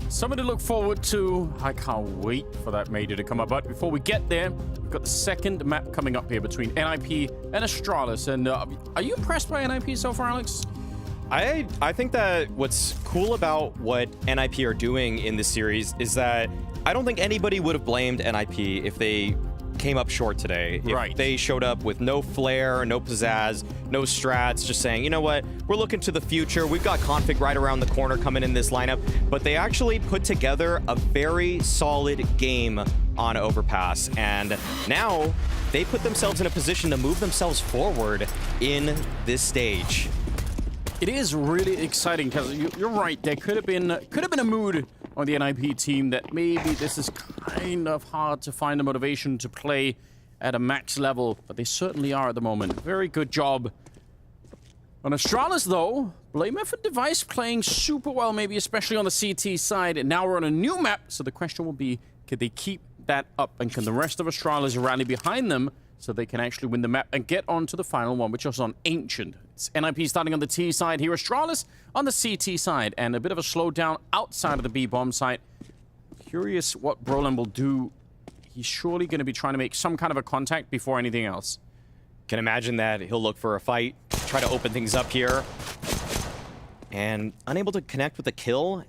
Something to look forward to. I can't wait for that major to come up. But before we get there, we've got the second map coming up here between NIP and Astralis. And are you impressed by NIP so far, Alex? I think that what's cool about what NIP are doing in this series is that I don't think anybody would have blamed NIP if they came up short today. If they showed up with no flair, no pizzazz, no strats, just saying, you know what, we're looking to the future. We've got config right around the corner coming in this lineup. But they actually put together a very solid game on Overpass. And now they put themselves in a position to move themselves forward in this stage. It is really exciting because you're right. There could have been a mood on the NIP team that maybe this is kind of hard to find the motivation to play at a max level, but they certainly are at the moment. Very good job. On Astralis, though, BlameF and Device playing super well, maybe especially on the CT side. And now we're on a new map, so the question will be, can they keep that up? And can the rest of Astralis rally behind them so they can actually win the map and get on to the final one, which is on Ancient? It's NIP starting on the T side here, Astralis on the CT side, and a bit of a slowdown outside of the B-bomb site. Curious what Brolin will do. He's surely going to be trying to make some kind of a contact before anything else. Can imagine that he'll look for a fight, try to open things up here. And unable to connect with the kill,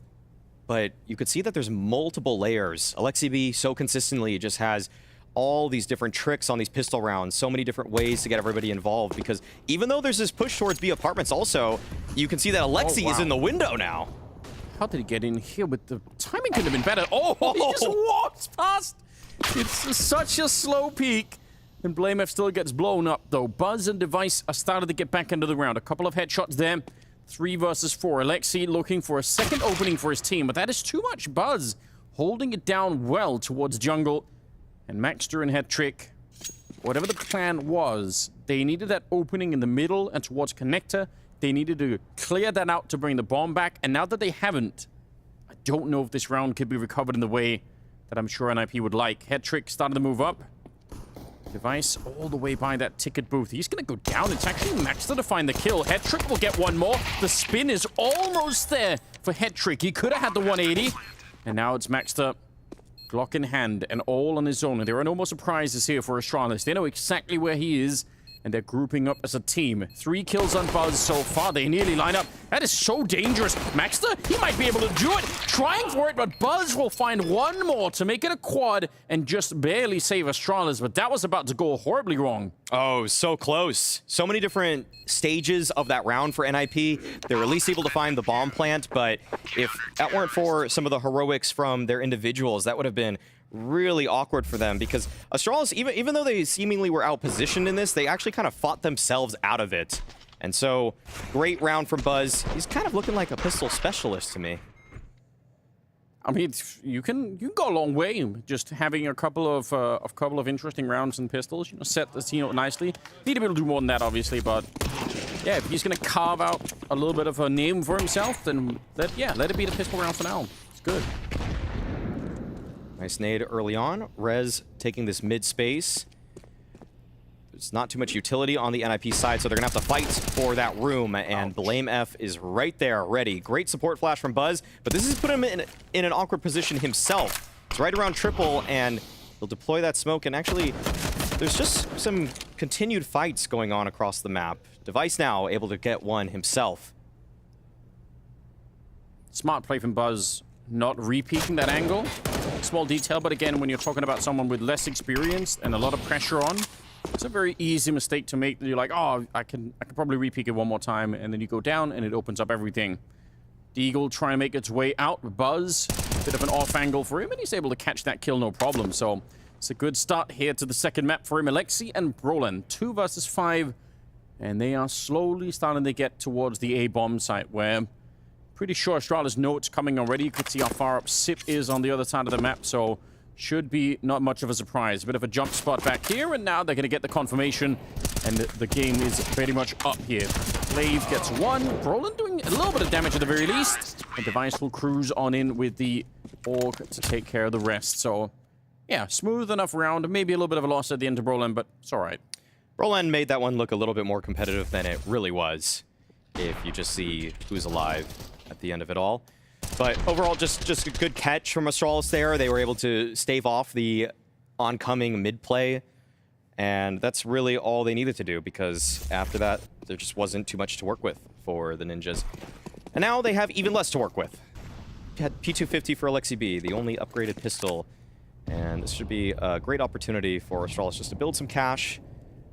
but you could see that there's multiple layers. Alexi B so consistently just has all these different tricks on these pistol rounds, so many different ways to get everybody involved, because even though there's this push towards B apartments also, you can see that Alexi is in the window now. How did he get in here with the timing? Could have been better. Oh, he just walks past. It's such a slow peek. And BlameF still gets blown up, though. Buzz and Device are starting to get back into the round. A couple of headshots there. 3 versus 4. Alexi looking for a second opening for his team, but that is too much. Buzz holding it down well towards jungle. And Maxter and Headtrick, whatever the plan was, they needed that opening in the middle and towards connector. They needed to clear that out to bring the bomb back. And now that they haven't, I don't know if this round could be recovered in the way that I'm sure NIP would like. Headtrick started to move up. Device all the way by that ticket booth. He's going to go down. It's actually Maxter to find the kill. Headtrick will get one more. The spin is almost there for Headtrick. He could have had the 180. And now it's Maxter. Glock in hand and all on his own. And there are no more surprises here for Astralis. They know exactly where he is, and they're grouping up as a team. 3 kills on Buzz so far. They nearly line up. That is so dangerous. Maxter, he might be able to do it. Trying for it, but Buzz will find one more to make it a quad and just barely save Astralis. But that was about to go horribly wrong. Oh, so close. So many different stages of that round for NIP. They were at least able to find the bomb plant, but if that weren't for some of the heroics from their individuals, that would have been really awkward for them, because Astralis, even though they seemingly were outpositioned in this, they actually kind of fought themselves out of it. And so, great round from Buzz. He's kind of looking like a pistol specialist to me. I mean, you can go a long way just having a couple of interesting rounds in pistols. You know, set the team up nicely. Need to be able to do more than that, obviously, but yeah, if he's gonna carve out a little bit of a name for himself, then let it be the pistol round for now. It's good. Nice nade early on. Rez taking this mid space. There's not too much utility on the NIP side, so they're going to have to fight for that room, and BlameF is right there, ready. Great support flash from Buzz, but this has put him in an awkward position himself. It's right around triple, and he'll deploy that smoke, and actually, there's just some continued fights going on across the map. Device now able to get one himself. Smart play from Buzz, not re-peeking that angle. Small detail, but again, when you're talking about someone with less experience and a lot of pressure on, it's a very easy mistake to make. You're like, oh, I can probably re-peek it one more time, and then you go down and it opens up everything. Deagle trying to make its way out. Buzz, bit of an off angle for him, and he's able to catch that kill no problem. So it's a good start here to the second map for him. Alexi and Brolin, 2 versus 5, and they are slowly starting to get towards the A-bomb site, where pretty sure Astralis know it's coming already. You could see how far up SIP is on the other side of the map, so should be not much of a surprise. A bit of a jump spot back here, and now they're going to get the confirmation, and the game is pretty much up here. Glaive gets one. Brolin doing a little bit of damage at the very least. And Device will cruise on in with the Orc to take care of the rest. So, yeah, smooth enough round. Maybe a little bit of a loss at the end to Brolin, but it's all right. Brolin made that one look a little bit more competitive than it really was, if you just see who's alive at the end of it all. But overall, just a good catch from Astralis there. They were able to stave off the oncoming mid-play, and that's really all they needed to do, because after that, there just wasn't too much to work with for the Ninjas. And now they have even less to work with. Had P250 for Alexi B, the only upgraded pistol, and this should be a great opportunity for Astralis just to build some cash.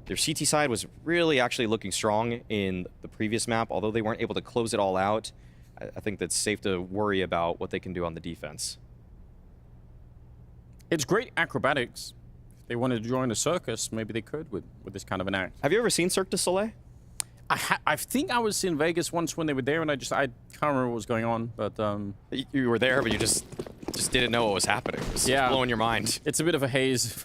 Their CT side was really actually looking strong in the previous map, although they weren't able to close it all out. I think that's safe to worry about what they can do on the defense. It's great acrobatics. If they wanted to join a circus, maybe they could with this kind of an act. Have you ever seen Cirque du Soleil? I think I was in Vegas once when they were there, and I can't remember what was going on. But you were there, but you just didn't know what was happening. It was just blowing your mind. It's a bit of a haze.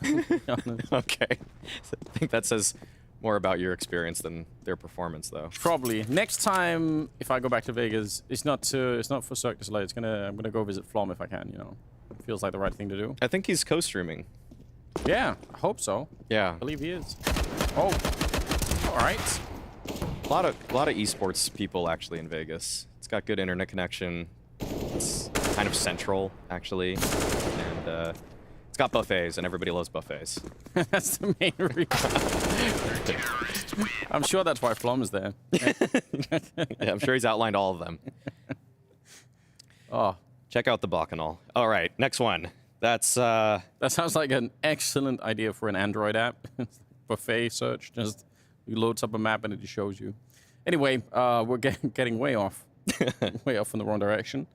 Okay, I think that says more about your experience than their performance, though. Probably. Next time, if I go back to Vegas, it's not for Cirque du Soleil. I'm gonna go visit Flom if I can. You know, it feels like the right thing to do. I think he's co-streaming. Yeah, I hope so. Yeah, I believe he is. Oh, all right. A lot of esports people actually in Vegas. It's got good internet connection. It's kind of central, actually, and it's got buffets, and everybody loves buffets. That's the main reason. I'm sure that's why Flom is there. Yeah, I'm sure he's outlined all of them. Oh, check out the Bacchanal. All right, next one. That sounds like an excellent idea for an Android app. Buffet search, just you loads up a map and it just shows you. Anyway, we're getting way off, way off in the wrong direction.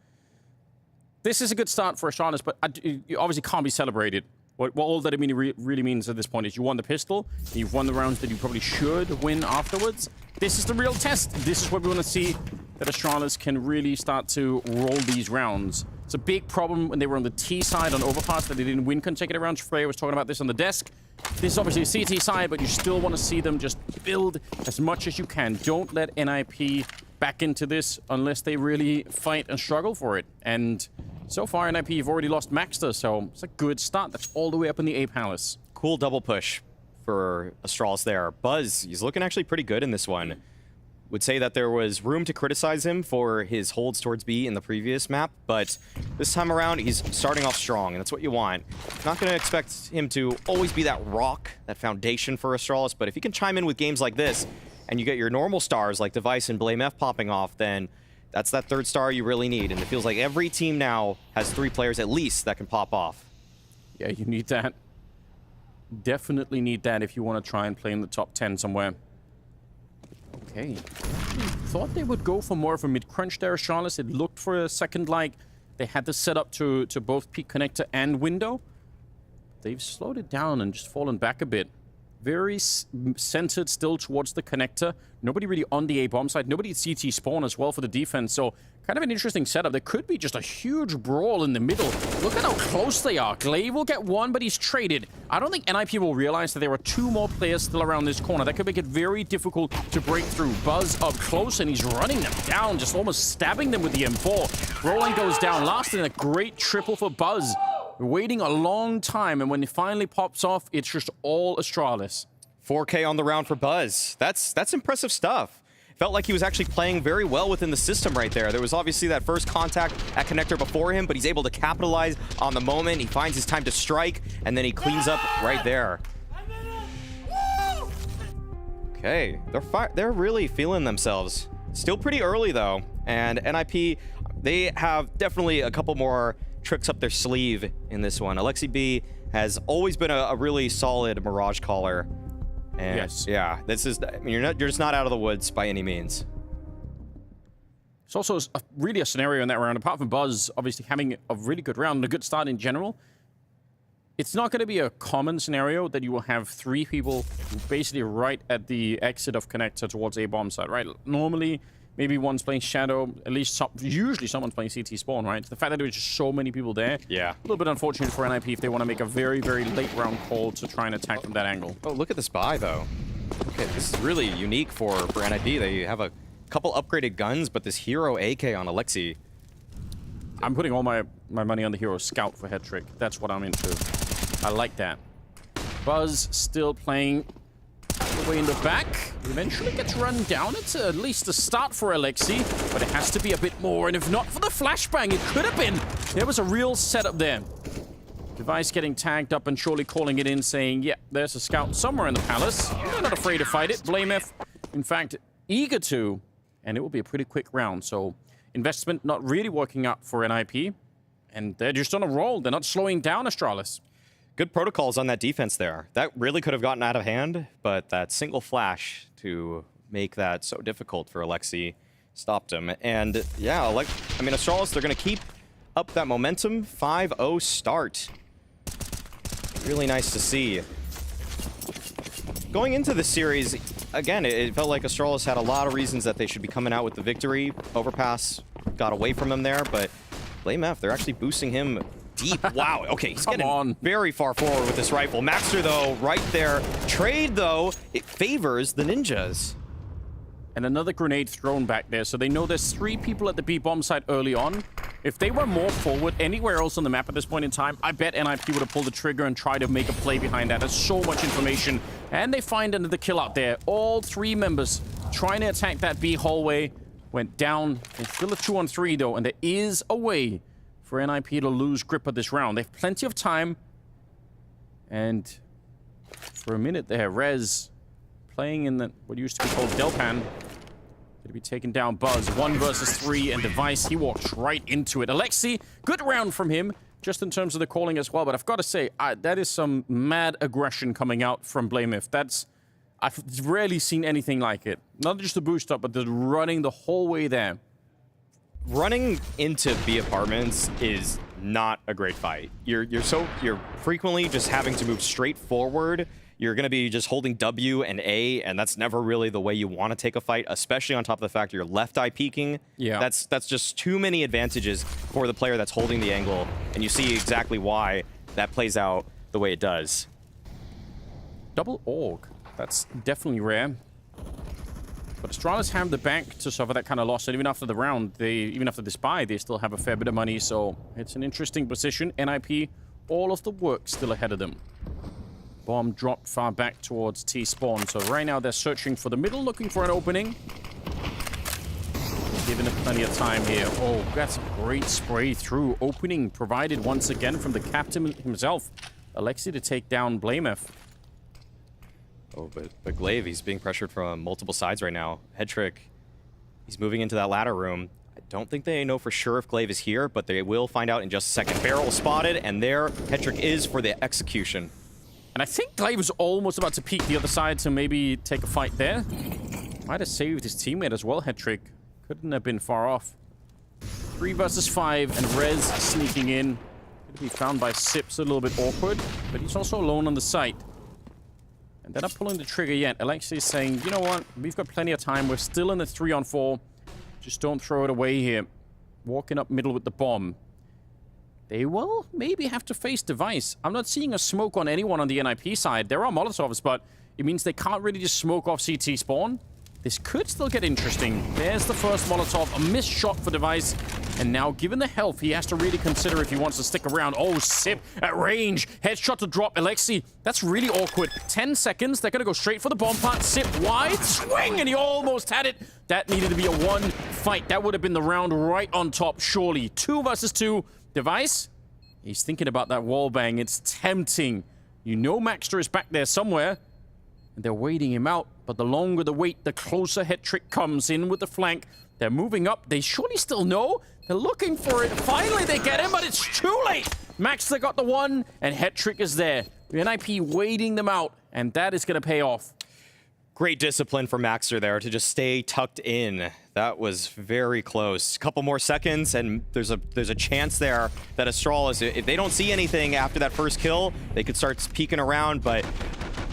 This is a good start for Astralis, but you obviously can't be celebrated. What all that really means at this point is you won the pistol, and you've won the rounds that you probably should win afterwards. This is the real test. This is what we want to see, that Astralis can really start to roll these rounds. It's a big problem when they were on the T side on Overpass that they didn't win consecutive rounds. Freya was talking about this on the desk. This is obviously a CT side, but you still want to see them just build as much as you can. Don't let NIP back into this unless they really fight and struggle for it. And so far, NIP, you've already lost Maxter, so it's a good start. That's all the way up in the A Palace. Cool double push for Astralis there. Buzz, he's looking actually pretty good in this one. Would say that there was room to criticize him for his holds towards B in the previous map, but this time around, he's starting off strong, and that's what you want. Not going to expect him to always be that rock, that foundation for Astralis, but if he can chime in with games like this, and you get your normal stars like Device and Blame F popping off, then that's that third star you really need, and it feels like every team now has 3 players at least that can pop off. Yeah, you need that. Definitely need that if you want to try and play in the top 10 somewhere. Okay. Thought they would go for more of a mid-crunch there, Astralis. It looked for a second like they had the setup to both peak connector and window. They've slowed it down and just fallen back a bit. Very centered still towards the connector. Nobody really on the A-bomb side. Nobody at CT spawn as well for the defense. So kind of an interesting setup. There could be just a huge brawl in the middle. Look at how close they are. Glaive will get one, but he's traded. I don't think NIP will realize that there are 2 more players still around this corner. That could make it very difficult to break through. Buzz up close, and he's running them down, just almost stabbing them with the M4. Roland goes down last, and a great triple for Buzz. Waiting a long time, and when it finally pops off, it's just all Astralis. 4K on the round for Buzz. That's impressive stuff. Felt like he was actually playing very well within the system right there. There was obviously that first contact at connector before him, but he's able to capitalize on the moment. He finds his time to strike, and then he cleans up right there. Okay, they're really feeling themselves. Still pretty early, though, and NIP, they have definitely a couple more tricks up their sleeve in this one. Alexi B has always been a really solid Mirage caller. And yes. Yeah, this is, I mean, you're just not out of the woods by any means. It's also really a scenario in that round, apart from Buzz obviously having a really good round and a good start in general. It's not going to be a common scenario that you will have 3 people basically right at the exit of connector towards A-bomb side, right? Normally, Maybe one's playing Shadow, at least usually someone's playing CT Spawn, right? The fact that there was just so many people there, yeah, a little bit unfortunate for NIP if they want to make a very, very late round call to try and attack from that angle. Oh, look at this buy, though. Okay, this is really unique for NIP. They have a couple upgraded guns, but this hero AK on Alexi. I'm putting all my money on the hero Scout for head trick. That's what I'm into. I like that. Buzz still playing the way in the back. Eventually gets run down. It's at least a start for Alexi, but it has to be a bit more. And if not for the flashbang, it could have been. There was a real setup there. Device getting tagged up and surely calling it in, saying, yeah, there's a scout somewhere in the palace. They're not afraid to fight it. Blamef, in fact, eager to. And it will be a pretty quick round. So investment not really working out for NIP. And they're just on a roll. They're not slowing down Astralis. Good protocols on that defense there. That really could have gotten out of hand, but that single flash to make that so difficult for Alexi stopped him. And yeah, I mean, Astralis, they're going to keep up that momentum. 5-0 start. Really nice to see. Going into the series, again, it felt like Astralis had a lot of reasons that they should be coming out with the victory. Overpass got away from him there, but Blamef, they're actually boosting him deep. Wow. Okay, he's getting very far forward with this rifle. Maxter, though, right there. Trade, though, it favors the ninjas. And another grenade thrown back there, so they know there's 3 people at the B-bomb site early on. If they were more forward anywhere else on the map at this point in time, I bet NIP would have pulled the trigger and tried to make a play behind that. There's so much information. And they find another kill out there. All 3 members trying to attack that B hallway. Went down. It's still a 2-on-3, though, and there is a way for NIP to lose grip of this round. They have plenty of time. And for a minute there, Rez playing in the what used to be called Delpan. Going to be taken down. Buzz, 1 versus 3, and Device, he walks right into it. Alexi, good round from him, just in terms of the calling as well. But I've got to say, that is some mad aggression coming out from Blamef. I've rarely seen anything like it. Not just the boost up, but the running the whole way there. Running into B apartments is not a great fight. You're frequently just having to move straight forward. You're going to be just holding W and A, and that's never really the way you want to take a fight, especially on top of the fact you're left eye peeking. Yeah. That's just too many advantages for the player that's holding the angle, and you see exactly why that plays out the way it does. Double AUG. That's definitely rare. But Astralis have the bank to suffer that kind of loss, and even after the round, even after this buy, they still have a fair bit of money, so it's an interesting position. NIP, all of the work still ahead of them. Bomb dropped far back towards T-spawn, so right now they're searching for the middle, looking for an opening. Giving it plenty of time here. Oh, that's a great spray through. Opening provided once again from the captain himself. Alexi to take down Blamef. Oh, but Glaive, he's being pressured from multiple sides right now. Headtrick, he's moving into that ladder room. I don't think they know for sure if Glaive is here, but they will find out in just a second. Barrel spotted, and there Headtrick is for the execution. And I think Glaive was almost about to peek the other side to maybe take a fight there. Might have saved his teammate as well, Headtrick. Couldn't have been far off. 3 versus 5, and Rez sneaking in. Going to be found by Sips, a little bit awkward, but he's also alone on the site. And they're not pulling the trigger yet. Alexi is saying, you know what? We've got plenty of time. We're still in the 3-on-4. Just don't throw it away here. Walking up middle with the bomb. They will maybe have to face Device. I'm not seeing a smoke on anyone on the NIP side. There are Molotovs, but it means they can't really just smoke off CT spawn. This could still get interesting. There's the first Molotov. A missed shot for Device. And now, given the health, he has to really consider if he wants to stick around. Oh, Sip at range. Headshot to drop Alexi. That's really awkward. 10 seconds. They're going to go straight for the bomb plant. Sip wide. Swing! And he almost had it. That needed to be a 1 fight. That would have been the round right on top, surely. 2 versus 2. Device, he's thinking about that wall bang. It's tempting. You know Maxter is back there somewhere. And they're waiting him out. But the longer the wait, the closer Headtrick comes in with the flank. They're moving up. They surely still know. They're looking for it. Finally, they get him, but it's too late. Maxter got the 1, and Headtrick is there. The NIP waiting them out, and that is going to pay off. Great discipline for Maxter there to just stay tucked in. That was very close. A couple more seconds, and there's a chance there that Astralis, if they don't see anything after that first kill, they could start peeking around, but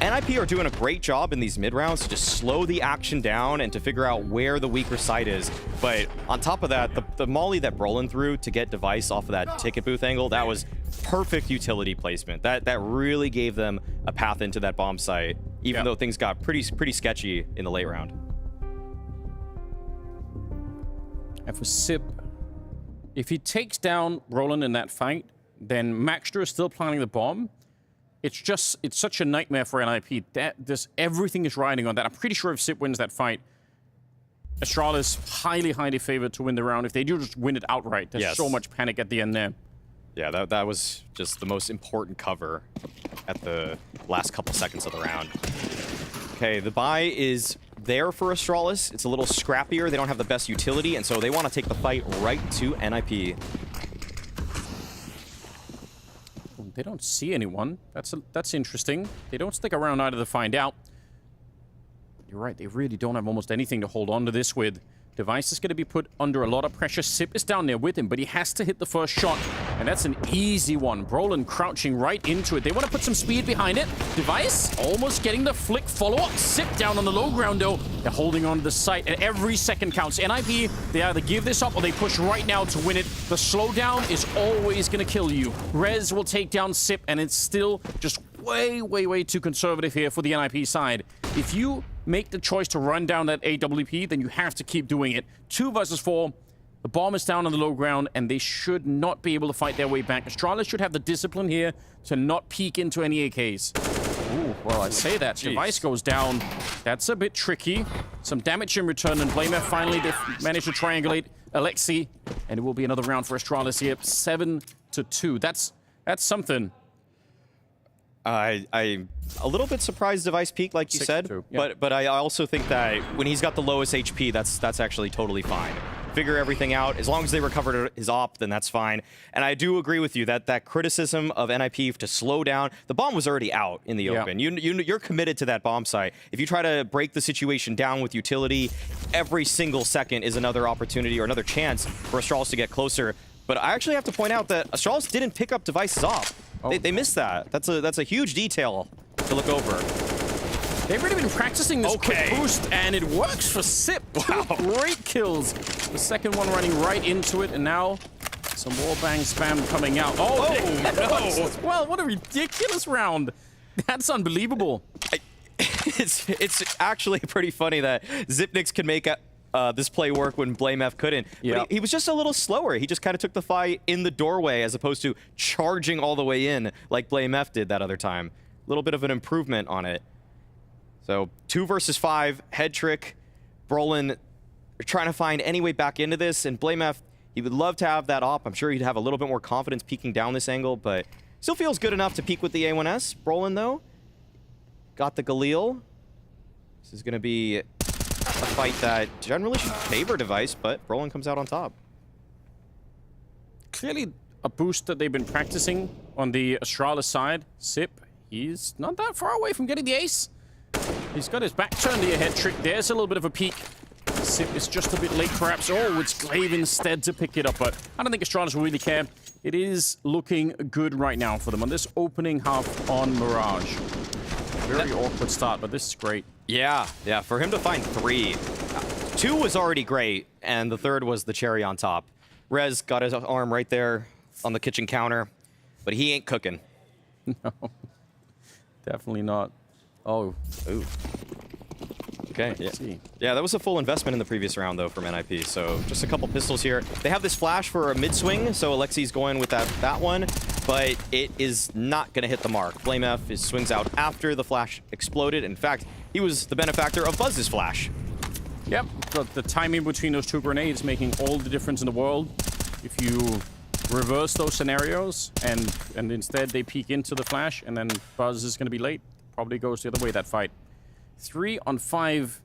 NIP are doing a great job in these mid rounds to just slow the action down and to figure out where the weaker side is. But on top of that, the molly that Brolin threw to get Device off of that ticket booth angle, that was perfect utility placement. That really gave them a path into that bomb site, even though things got pretty sketchy in the late round. And for CET, if he takes down Roland in that fight, then Maxter is still planting the bomb. It's such a nightmare for NIP. Everything is riding on that. I'm pretty sure if CET wins that fight, Astralis highly favored to win the round. If they do just win it outright, there's so much panic at the end there. Yeah, that was just the most important cover at the last couple seconds of the round. Okay, the buy is there for Astralis. It's a little scrappier. They don't have the best utility, and so they want to take the fight right to NIP. They don't see anyone. That's interesting. They don't stick around either to find out. You're right, they really don't have almost anything to hold on to this with. Device is going to be put under a lot of pressure. CET is down there with him, but he has to hit the first shot, and that's an easy one. Brolin crouching right into it. They want to put some speed behind it. Device almost getting the flick follow-up. CET down on the low ground, though. They're holding on to the site, and every second counts. NIP, they either give this up or they push right now to win it. The slowdown is always going to kill you. Rez will take down CET, and it's still just way too conservative here for the NIP side. If you make the choice to run down that AWP, then you have to keep doing it. 2 versus 4. The bomb is down on the low ground, and they should not be able to fight their way back. Astralis should have the discipline here to not peek into any AKs. Ooh, well, I say that. Device goes down. That's a bit tricky. Some damage in return, and Blamer finally managed to triangulate Alexi, and it will be another round for Astralis here. 7-2. That's something. I'm a little bit surprised Device peaked, like you said, but I also think that when he's got the lowest HP, that's actually totally fine. Figure everything out. As long as they recovered his op, then that's fine. And I do agree with you that criticism of NIP to slow down, the bomb was already out in the open. You're committed to that bomb site. If you try to break the situation down with utility, every single second is another opportunity or another chance for Astralis to get closer. But I actually have to point out that Astralis didn't pick up Device's op. They missed that. That's a huge detail to look over. They've really been practicing this quick boost, and it works for CET. Wow. Great kills. The second one running right into it, and now some wallbang spam coming out. Oh no! Well, what a ridiculous round. That's unbelievable. It's actually pretty funny that Zipnix can make this play work when BlameF couldn't. But he was just a little slower. He just kind of took the fight in the doorway as opposed to charging all the way in like BlameF did that other time. A little bit of an improvement on it. So 2 versus 5, head trick. Brolin trying to find any way back into this, and BlameF, he would love to have that op. I'm sure he'd have a little bit more confidence peeking down this angle, but still feels good enough to peek with the A1S. Brolin, though, got the Galil. This is going to be a fight that generally should favor Device, but Brolin comes out on top. Clearly a boost that they've been practicing on the Astralis side. CET, he's not that far away from getting the ace. He's got his back turned to your head trick. There's a little bit of a peek. CET is just a bit late, perhaps. Oh, it's Glaive instead to pick it up, but I don't think Astralis will really care. It is looking good right now for them on this opening half on Mirage. Very awkward start, but this is great. Yeah, for him to find 3. 2 was already great, and the 3rd was the cherry on top. Rez got his arm right there on the kitchen counter, but he ain't cooking. No, definitely not. Oh, ooh. Okay, yeah, that was a full investment in the previous round, though, from NIP. So just a couple pistols here. They have this flash for a mid-swing, so Alexi's going with that one, but it is not going to hit the mark. BlameF swings out after the flash exploded. In fact, he was the benefactor of Buzz's flash. Yep, the timing between those 2 grenades making all the difference in the world. If you reverse those scenarios and instead they peek into the flash and then Buzz is going to be late, probably goes the other way, that fight. 3 on 5,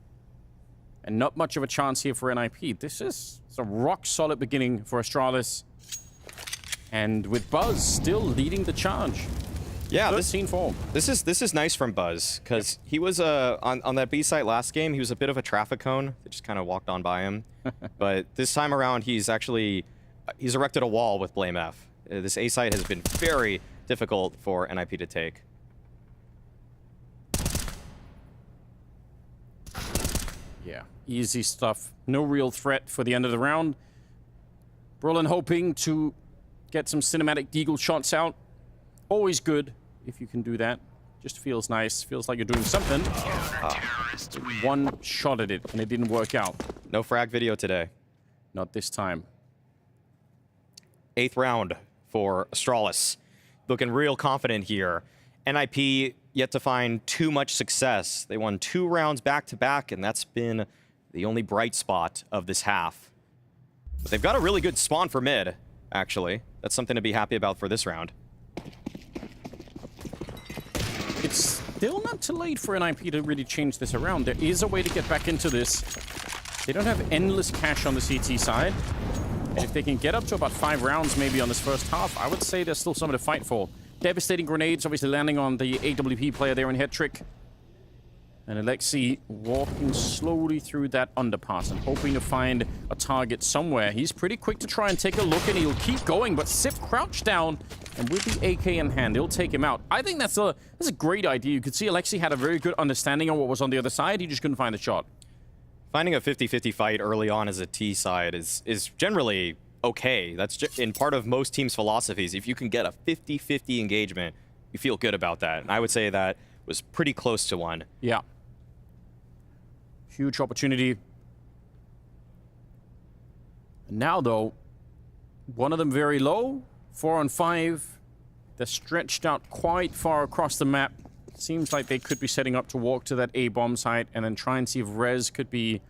and not much of a chance here for NIP. This is a rock-solid beginning for Astralis, and with Buzz still leading the charge. Yeah, 13-4. This is nice from Buzz, because he was on that B site last game. He was a bit of a traffic cone. They just kind of walked on by him. But this time around, he's erected a wall with BlameF. This A site has been very difficult for NIP to take. Easy stuff. No real threat for the end of the round. Brolin hoping to get some cinematic deagle shots out. Always good if you can do that. Just feels nice. Feels like you're doing something. One shot at it, and it didn't work out. No frag video today. Not this time. 8th round for Astralis. Looking real confident here. NIP yet to find too much success. They won 2 rounds back-to-back, and that's been the only bright spot of this half. But they've got a really good spawn for mid, actually. That's something to be happy about for this round. It's still not too late for NIP to really change this around. There is a way to get back into this. They don't have endless cash on the CT side. And if they can get up to about 5 rounds maybe on this first half, I would say there's still something to fight for. Devastating grenades, obviously landing on the AWP player there in Hetrick. And Alexi walking slowly through that underpass and hoping to find a target somewhere. He's pretty quick to try and take a look, and he'll keep going, but Sif crouched down, and with the AK in hand, he'll take him out. I think that's a great idea. You could see Alexi had a very good understanding of what was on the other side. He just couldn't find the shot. Finding a 50-50 fight early on as a T side is generally okay. That's in part of most teams' philosophies. If you can get a 50-50 engagement, you feel good about that. And I would say that was pretty close to one. Yeah. Huge opportunity. Now, though, one of them very low, 4 on 5. They're stretched out quite far across the map. Seems like they could be setting up to walk to that A-bomb site and then try and see if Rez could be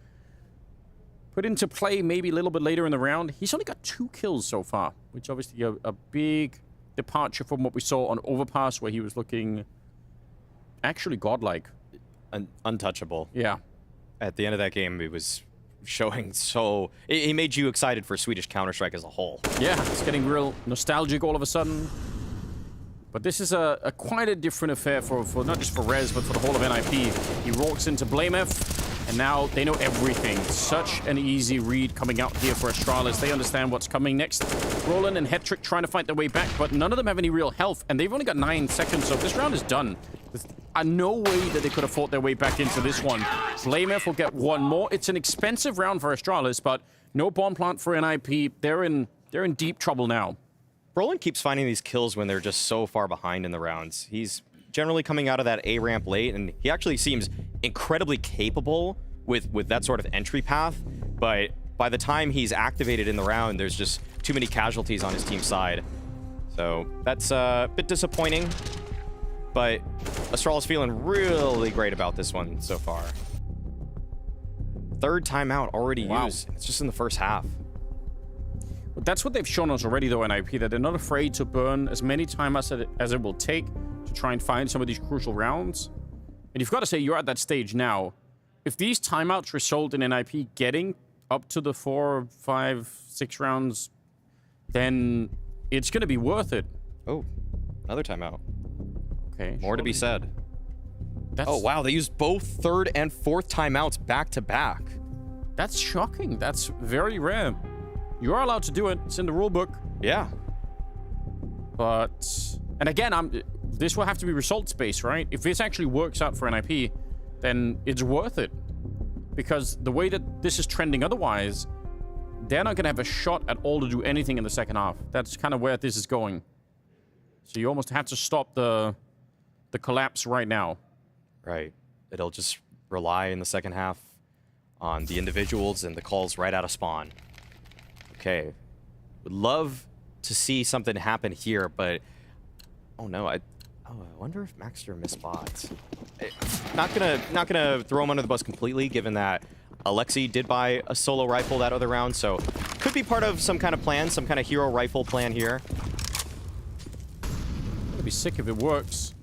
put into play maybe a little bit later in the round. He's only got 2 kills so far, which obviously a big departure from what we saw on Overpass, where he was looking actually godlike. Untouchable. Yeah. At the end of that game, it was showing so... It made you excited for Swedish Counter-Strike as a whole. Yeah, it's getting real nostalgic all of a sudden. But this is a quite a different affair for not just for Rez, but for the whole of NIP. He walks into Blamef, and now they know everything. Such an easy read coming out here for Astralis. They understand what's coming next. Roland and Hetrick trying to fight their way back, but none of them have any real health, and they've only got 9 seconds, so this round is done. There's no way that they could have fought their way back into this one. Blamef will get 1 more. It's an expensive round for Astralis, but no bomb plant for NIP. They're in deep trouble now. Roland keeps finding these kills when they're just so far behind in the rounds. He's generally coming out of that A ramp late, and he actually seems incredibly capable with that sort of entry path. But by the time he's activated in the round, there's just too many casualties on his team's side. So that's a bit disappointing. But Astralis feeling really great about this one so far. 3rd timeout already used. It's just in the first half. But that's what they've shown us already, though, NIP, that they're not afraid to burn as many timeouts as it will take to try and find some of these crucial rounds. And you've got to say, you're at that stage now. If these timeouts result in NIP getting up to the 4, 5, 6 rounds, then it's going to be worth it. Oh, another timeout. Okay. More to be said. Oh, wow. They used both 3rd and 4th timeouts back to back. That's shocking. That's very rare. You are allowed to do it. It's in the rule book. Yeah. But... And again, this will have to be results-based, right? If this actually works out for NIP, then it's worth it. Because the way that this is trending otherwise, they're not going to have a shot at all to do anything in the second half. That's kind of where this is going. So you almost have to stop the collapse right now. Right. It'll just rely in the second half on the individuals and the calls right out of spawn. Okay. Would love to see something happen here, but... Oh no, I wonder if Maxter misbought. Not gonna throw him under the bus completely, given that Alexi did buy a solo rifle that other round, so could be part of some kind of plan, some kind of hero rifle plan here. It'd be sick if it works.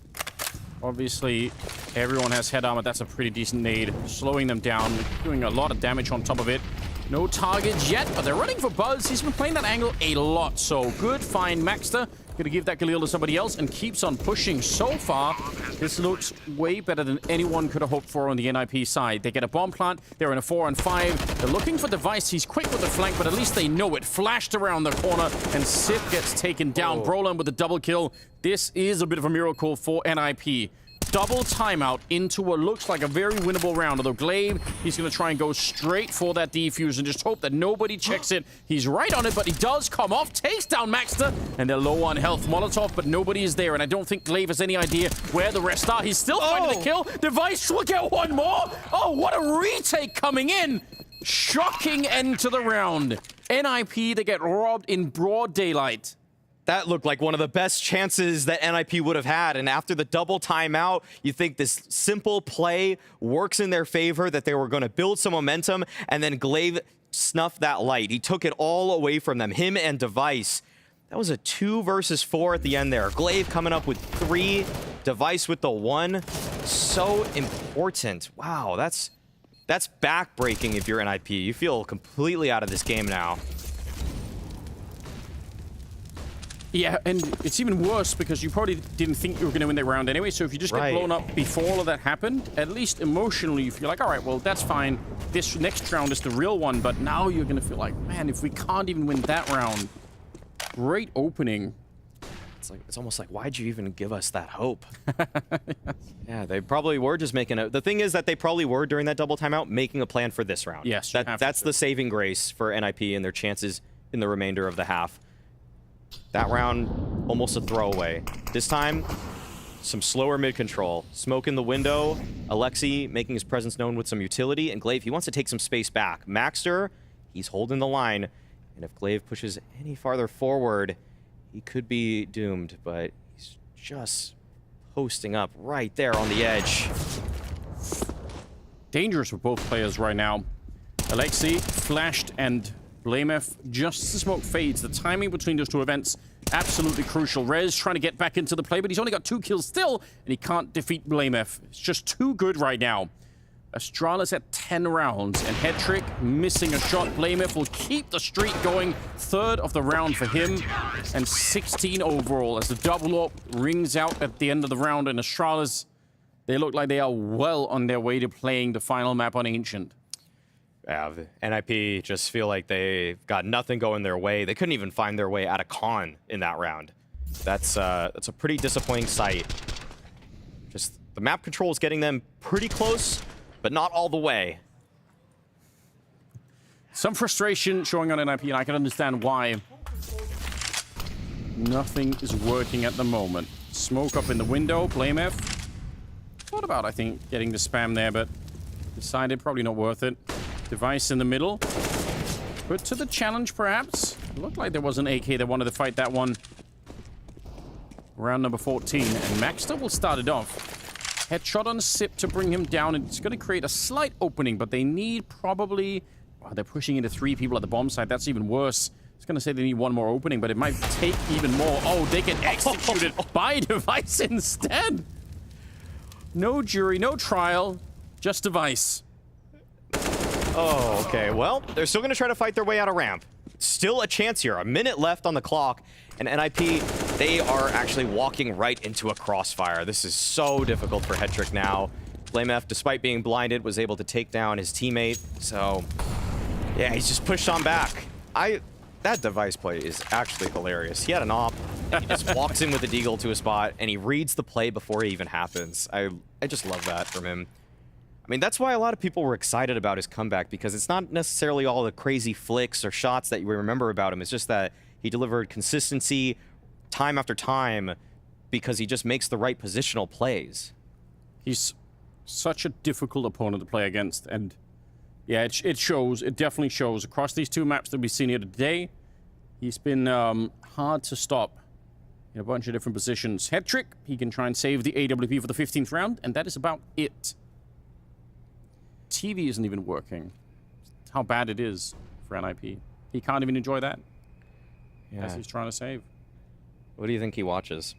Obviously, everyone has head armor. That's a pretty decent nade. Slowing them down, doing a lot of damage on top of it. No targets yet, but they're running for Buzz. He's been playing that angle a lot, so good find, Maxter. Gonna give that Galil to somebody else and keeps on pushing. So far, this looks way better than anyone could have hoped for on the NIP side. They get a bomb plant. They're in a 4 on 5. They're looking for Device. He's quick with the flank, but at least they know it. Flashed around the corner, and Sif gets taken down. Brolin with a double kill. This is a bit of a miracle for NIP. double timeout into what looks like a very winnable round. Although Glaive, he's going to try and go straight for that defuse and just hope that nobody checks it. He's right on it, but he does come off, takes down Maxter, and they're low on health. Molotov, but nobody is there, and I don't think Glaive has any idea where the rest are. He's still finding the kill. Device will get one more. Oh, what a retake coming in. Shocking end to the round. NIP, they get robbed in broad daylight. That looked like one of the best chances that NIP would have had. And after the double timeout, you think this simple play works in their favor, that they were going to build some momentum, and then Glaive snuffed that light. He took it all away from them, him and Device. That was a 2 versus 4 at the end there. Glaive coming up with 3, Device with the 1. So important. Wow, that's backbreaking if you're NIP. You feel completely out of this game now. Yeah, and it's even worse because you probably didn't think you were going to win that round anyway. So if you just get blown up before all of that happened, at least emotionally, you feel like, all right, well, that's fine. This next round is the real one. But now you're going to feel like, man, if we can't even win that round, great opening. It's almost like, why'd you even give us that hope? Yeah, they probably were just making a... The thing is that they probably were, during that double timeout, making a plan for this round. Yes, that's the saving grace for NIP and their chances in the remainder of the half. That round, almost a throwaway. This time, some slower mid-control. Smoke in the window. Alexi making his presence known with some utility. And Glaive, he wants to take some space back. Maxter, he's holding the line. And if Glaive pushes any farther forward, he could be doomed. But he's just posting up right there on the edge. Dangerous for both players right now. Alexi flashed and Blamef, just as the smoke fades. The timing between those two events, absolutely crucial. Rez trying to get back into the play, but he's only got 2 kills still, and he can't defeat Blamef. It's just too good right now. Astralis at 10 rounds, and Hetrick missing a shot. Blamef will keep the streak going. 3rd of the round for him, and 16 overall as the double AWP rings out at the end of the round, and Astralis, they look like they are well on their way to playing the final map on Ancient. Yeah, NIP just feel like they've got nothing going their way. They couldn't even find their way out of con in that round. That's a pretty disappointing sight. Just the map control is getting them pretty close, but not all the way. Some frustration showing on NIP, and I can understand why. Nothing is working at the moment. Smoke up in the window, Blamef. Thought about, I think, getting the spam there, but decided probably not worth it. Device in the middle. Put to the challenge, perhaps. It looked like there was an AK that wanted to fight that one. Round number 14. And Maxter will start it off. Headshot on Sip to bring him down. It's going to create a slight opening, but they need probably... Wow, they're pushing into 3 people at the bomb site. That's even worse. I was going to say they need 1 more opening, but it might take even more. Oh, they get executed by Device instead. No jury, no trial, just Device. Oh, okay. Well, they're still going to try to fight their way out of ramp. Still a chance here. A minute left on the clock. And NIP, they are actually walking right into a crossfire. This is so difficult for Hetrick now. Blamef, despite being blinded, was able to take down his teammate. So, yeah, he's just pushed on back. That Device play is actually hilarious. He had an op. He just walks in with a deagle to a spot, and he reads the play before it even happens. I just love that from him. I mean, that's why a lot of people were excited about his comeback, because it's not necessarily all the crazy flicks or shots that you remember about him. It's just that he delivered consistency time after time because he just makes the right positional plays. He's such a difficult opponent to play against, and yeah, it shows. It definitely shows. Across these 2 maps that we've seen here today, he's been hard to stop in a bunch of different positions. Hetrick, he can try and save the AWP for the 15th round, and that is about it. TV isn't even working. How bad it is for NIP. He can't even enjoy that. Yeah. As he's trying to save. What do you think he watches?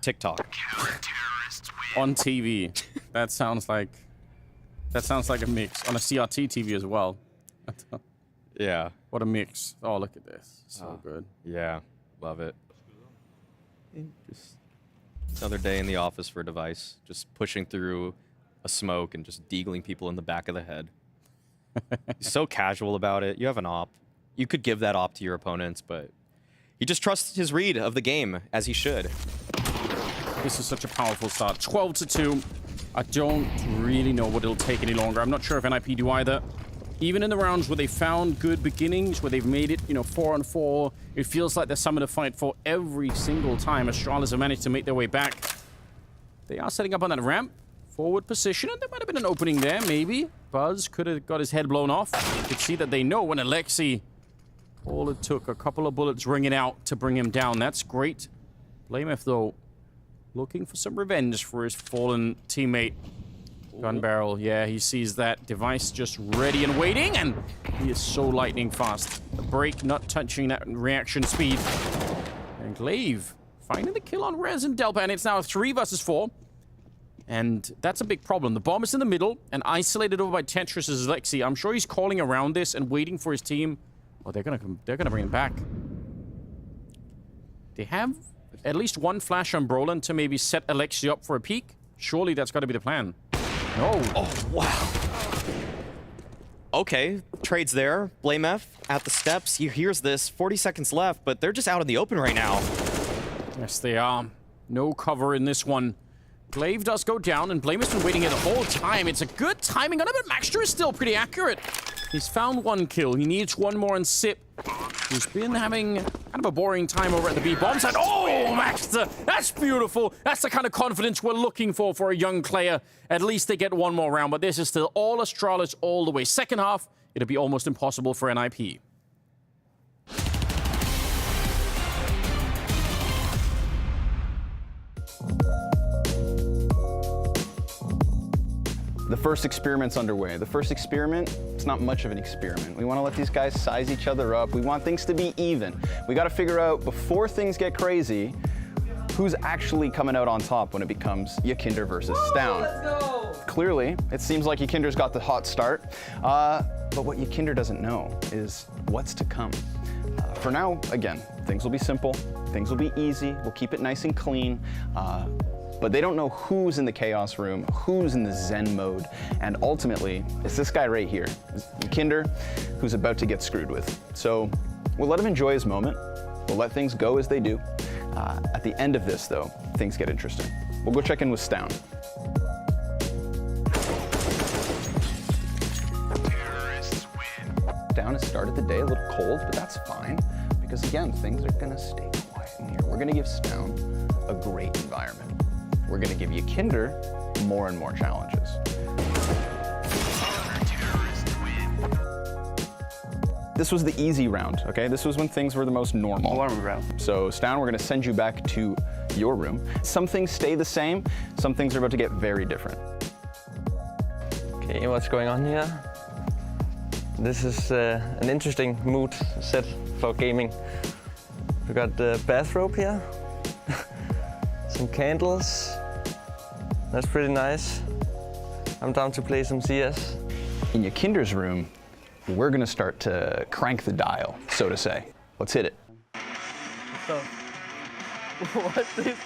TikTok. On TV. That sounds like a mix. On a CRT TV as well. Yeah. What a mix. Oh, look at this. So good. Yeah. Love it. Just another day in the office for Device. Just pushing through a smoke and just deagling people in the back of the head. He's so casual about it. You have an op. You could give that op to your opponents, but he just trusts his read of the game, as he should. This is such a powerful start. 12-2. I don't really know what it'll take any longer. I'm not sure if NIP do either. Even in the rounds where they found good beginnings, where they've made it, 4-on-4, it feels like there's something to fight for every single time. Astralis have managed to make their way back. They are setting up on that ramp. Forward position, and there might have been an opening there, maybe. Buzz could have got his head blown off. You could see that they know when Alexi, all it took, a couple of bullets ringing out to bring him down. That's great. Blamef, though, looking for some revenge for his fallen teammate. Gun barrel, yeah, he sees that device just ready and waiting, and he is so lightning fast. The break not touching that reaction speed. And Glaive finding the kill on Rez and Delpa, and it's now a 3 versus 4. And that's a big problem. The bomb is in the middle and isolated over by Tetris as Lexi. I'm sure he's calling around this and waiting for his team. Oh, they're gonna bring him back. They have at least one flash on Brolin to maybe set Alexi up for a peek. Surely that's got to be the plan. No. Oh, wow. Okay, trades there. Blamef at the steps. He hears this. 40 seconds left, but they're just out in the open right now. Yes, they are. No cover in this one. Glaive does go down, and Blamef's been waiting here the whole time. It's a good timing on him, but Maxter is still pretty accurate. He's found one kill. He needs one more on Sip, who's been having kind of a boring time over at the B bomb side. Oh, Maxter! That's beautiful. That's the kind of confidence we're looking for a young player. At least they get one more round, but this is still all Astralis all the way. Second half, it'll be almost impossible for NIP. The first experiment's underway. The first experiment, it's not much of an experiment. We want to let these guys size each other up. We want things to be even. We got to figure out, before things get crazy, who's actually coming out on top when it becomes Yakinder versus Stown. Let's go! Clearly, it seems like Yakinder's got the hot start, but what Yakinder doesn't know is what's to come. For now, again, things will be simple, things will be easy, we'll keep it nice and clean, but they don't know who's in the Chaos Room, who's in the Zen mode, and ultimately, it's this guy right here, Yakinder, who's about to get screwed with. So we'll let him enjoy his moment, we'll let things go as they do. At the end of this, though, things get interesting. We'll go check in with Stown. Stown has started the day a little cold, but that's fine, because again, things are gonna stay quiet in here. We're gonna give Stown a great environment. We're gonna give Yakinder more and more challenges. This was the easy round, okay? This was when things were the most normal. Warm round. So, Stown, we're gonna send you back to your room. Some things stay the same, some things are about to get very different. Okay, what's going on here? This is an interesting mood set for gaming. We got the bathrobe here, some candles. That's pretty nice. I'm down to play some CS. In Yakinder's room, we're gonna start to crank the dial, so to say. Let's hit it. So, what is...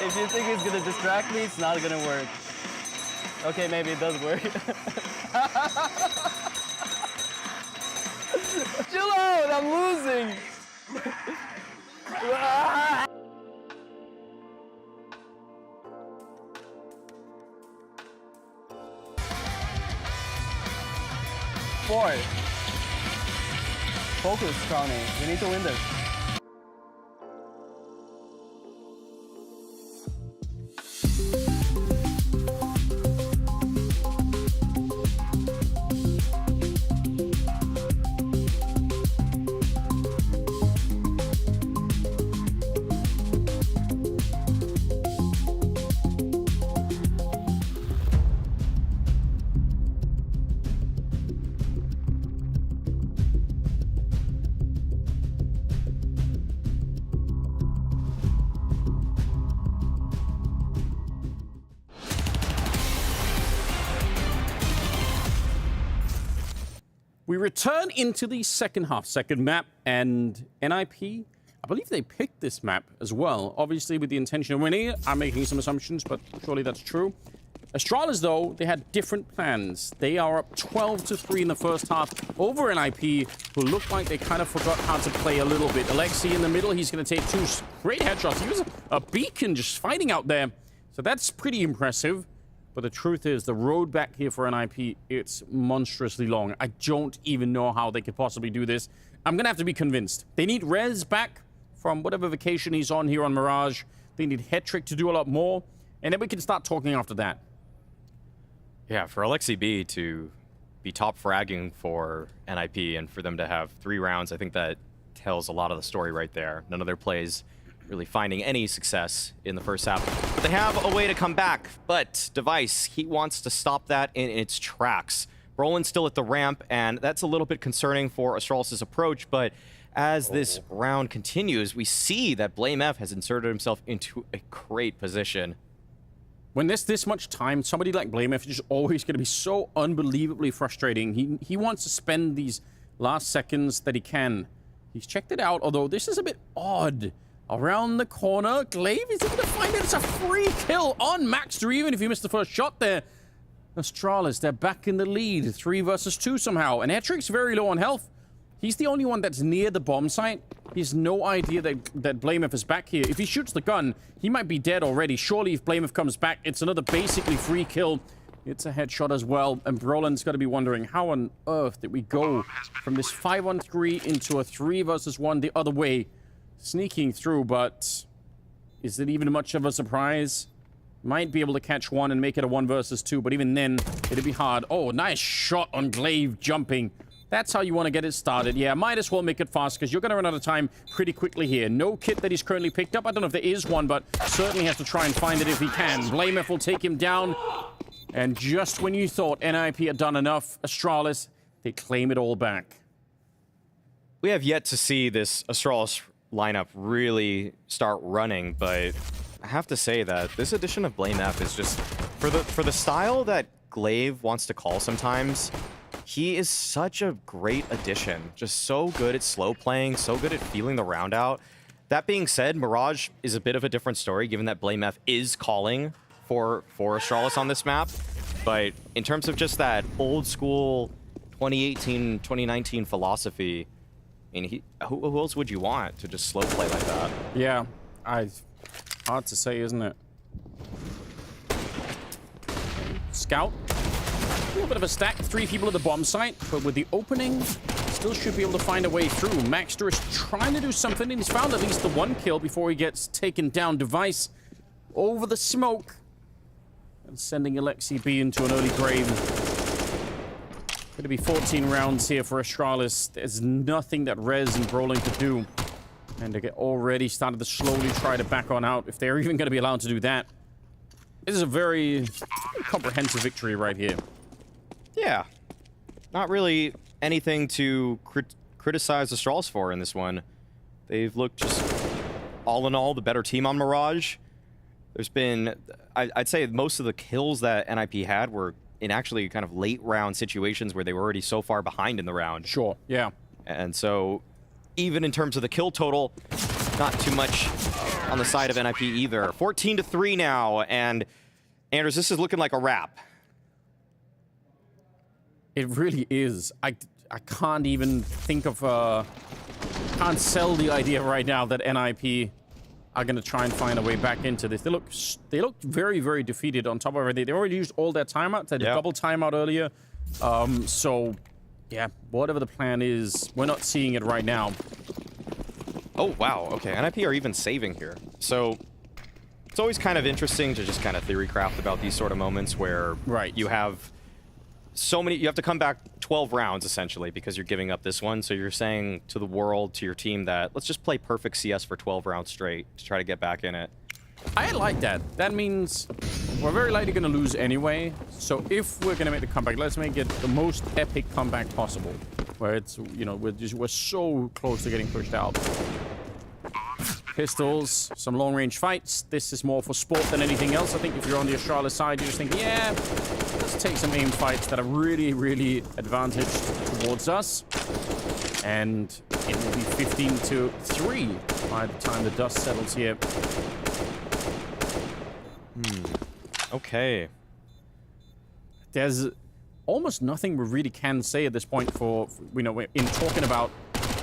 If you think it's gonna distract me, it's not gonna work. Okay, maybe it does work. Chill out, I'm losing. Boy, focus, Crowny. We need to win this. We return into the second half, second map, and NIP, I believe they picked this map as well, obviously with the intention of winning it. I'm making some assumptions, but surely that's true. Astralis, though, they had different plans. They are up 12-3 in the first half over NIP, who looked like they kind of forgot how to play a little bit. Alexi in the middle, he's going to take 2 great headshots. He was a beacon just fighting out there. So that's pretty impressive. But the truth is, the road back here for NIP, it's monstrously long. I don't even know how they could possibly do this. I'm going to have to be convinced. They need Rez back from whatever vacation he's on here on Mirage. They need Hetrick to do a lot more. And then we can start talking after that. Yeah, for Alexi B to be top fragging for NIP and for them to have 3 rounds, I think that tells a lot of the story right there. None of their plays really finding any success in the first half. But they have a way to come back. But Device, he wants to stop that in its tracks. Brolin's still at the ramp, and that's a little bit concerning for Astralis' approach, but as this round continues, we see that BlameF has inserted himself into a great position. When there's this much time, somebody like BlameF is just always going to be so unbelievably frustrating. He wants to spend these last seconds that he can. He's checked it out, although this is a bit odd. Around the corner, Glaive is able to find it. It's a free kill on Maxter, even if he missed the first shot there. Astralis, they're back in the lead. 3 versus 2 somehow. And Hetrick's very low on health. He's the only one that's near the bomb site. He has no idea that BlameF is back here. If he shoots the gun, he might be dead already. Surely if BlameF comes back, it's another basically free kill. It's a headshot as well. And Brolin's got to be wondering, how on earth did we go from this 5-on-3 into a 3 versus 1 the other way? Sneaking through, but is it even much of a surprise? Might be able to catch one and make it a 1 versus 2, but even then, it'd be hard. Oh, nice shot on Glaive jumping. That's how you want to get it started. Yeah, might as well make it fast, because you're going to run out of time pretty quickly here. No kit that he's currently picked up. I don't know if there is one, but certainly has to try and find it if he can. BlameF will take him down. And just when you thought NIP had done enough, Astralis, they claim it all back. We have yet to see this Astralis lineup really start running, but I have to say that this edition of BlameF is just, for the style that Glaive wants to call sometimes, he is such a great addition. Just so good at slow playing, so good at feeling the round out. That being said, Mirage is a bit of a different story, given that BlameF is calling for Astralis on this map. But in terms of just that old school 2018, 2019 philosophy, I mean, who else would you want to just slow play like that? Yeah, hard to say, isn't it? Scout. A little bit of a stack. 3 people at the bomb site, but with the opening, still should be able to find a way through. Maxter is trying to do something, and he's found at least the 1 kill before he gets taken down. Device over the smoke and sending Alexi B into an early grave. Going to be 14 rounds here for Astralis. There's nothing that Rez and Brolin could do. And they get already started to slowly try to back on out, if they're even going to be allowed to do that. This is a very comprehensive victory right here. Yeah. Not really anything to criticize Astralis for in this one. They've looked just, all in all, the better team on Mirage. There's been, I'd say most of the kills that NIP had were in actually kind of late round situations where they were already so far behind in the round. Sure, yeah. And so even in terms of the kill total, not too much on the side of NIP either. 14-3 now, and Anders, this is looking like a wrap. It really is. I can't even think of, can't sell the idea right now that NIP are going to try and find a way back into this. They look very, very defeated on top of everything. They already used all their timeouts. They had a double timeout earlier. So, yeah, whatever the plan is, we're not seeing it right now. Oh, wow. Okay, NIP are even saving here. So, it's always kind of interesting to just kind of theory craft about these sort of moments where you have so many, you have to come back 12 rounds essentially because you're giving up this one. So you're saying to the world, to your team, that let's just play perfect CS for 12 rounds straight to try to get back in it. I like that. That means we're very likely going to lose anyway. So if we're going to make the comeback, let's make it the most epic comeback possible. Where it's, you know, we're so close to getting pushed out. Pistols, some long-range fights. This is more for sport than anything else. I think if you're on the Astralis side, you just think, yeah, let's take some aim fights that are really, really advantaged towards us. And it will be 15-3 by the time the dust settles here. Okay. there's almost nothing we really can say at this point for you know, in talking about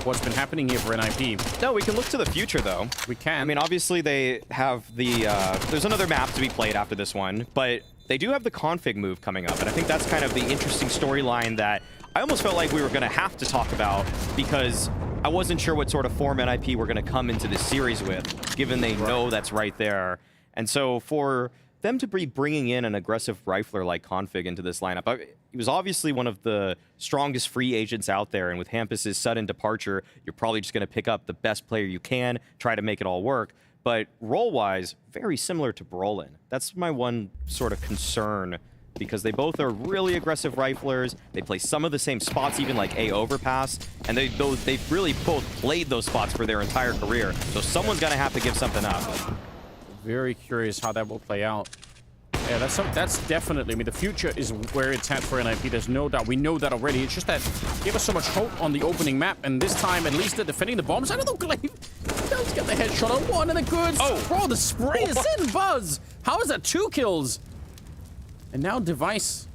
what's been happening here for NIP. No, we can look to the future, though. We can. I mean, obviously, they have the... there's another map to be played after this one, but they do have the config move coming up, and I think that's kind of the interesting storyline that I almost felt like we were going to have to talk about, because I wasn't sure what sort of form NIP were going to come into this series with, given they know that's right there. And so for them to be bringing in an aggressive rifler like config into this lineup, he was obviously one of the strongest free agents out there, and with Hampus's sudden departure, you're probably just going to pick up the best player you can, try to make it all work. But role-wise, very similar to Brolin. That's my one sort of concern, because they both are really aggressive riflers. They play some of the same spots, even like A overpass, and they've really both played those spots for their entire career. So someone's going to have to give something up. Very curious how that will play out. Yeah, that's definitely, I mean, the future is where it's at for NIP. There's no doubt. We know that already. It's just that gave us so much hope on the opening map, and this time, at least, they're defending the bombs. I don't know, Glaive does get the headshot on one, and a good... Oh! Bro, the spray is in, Buzz! How is that 2 kills? And now Device.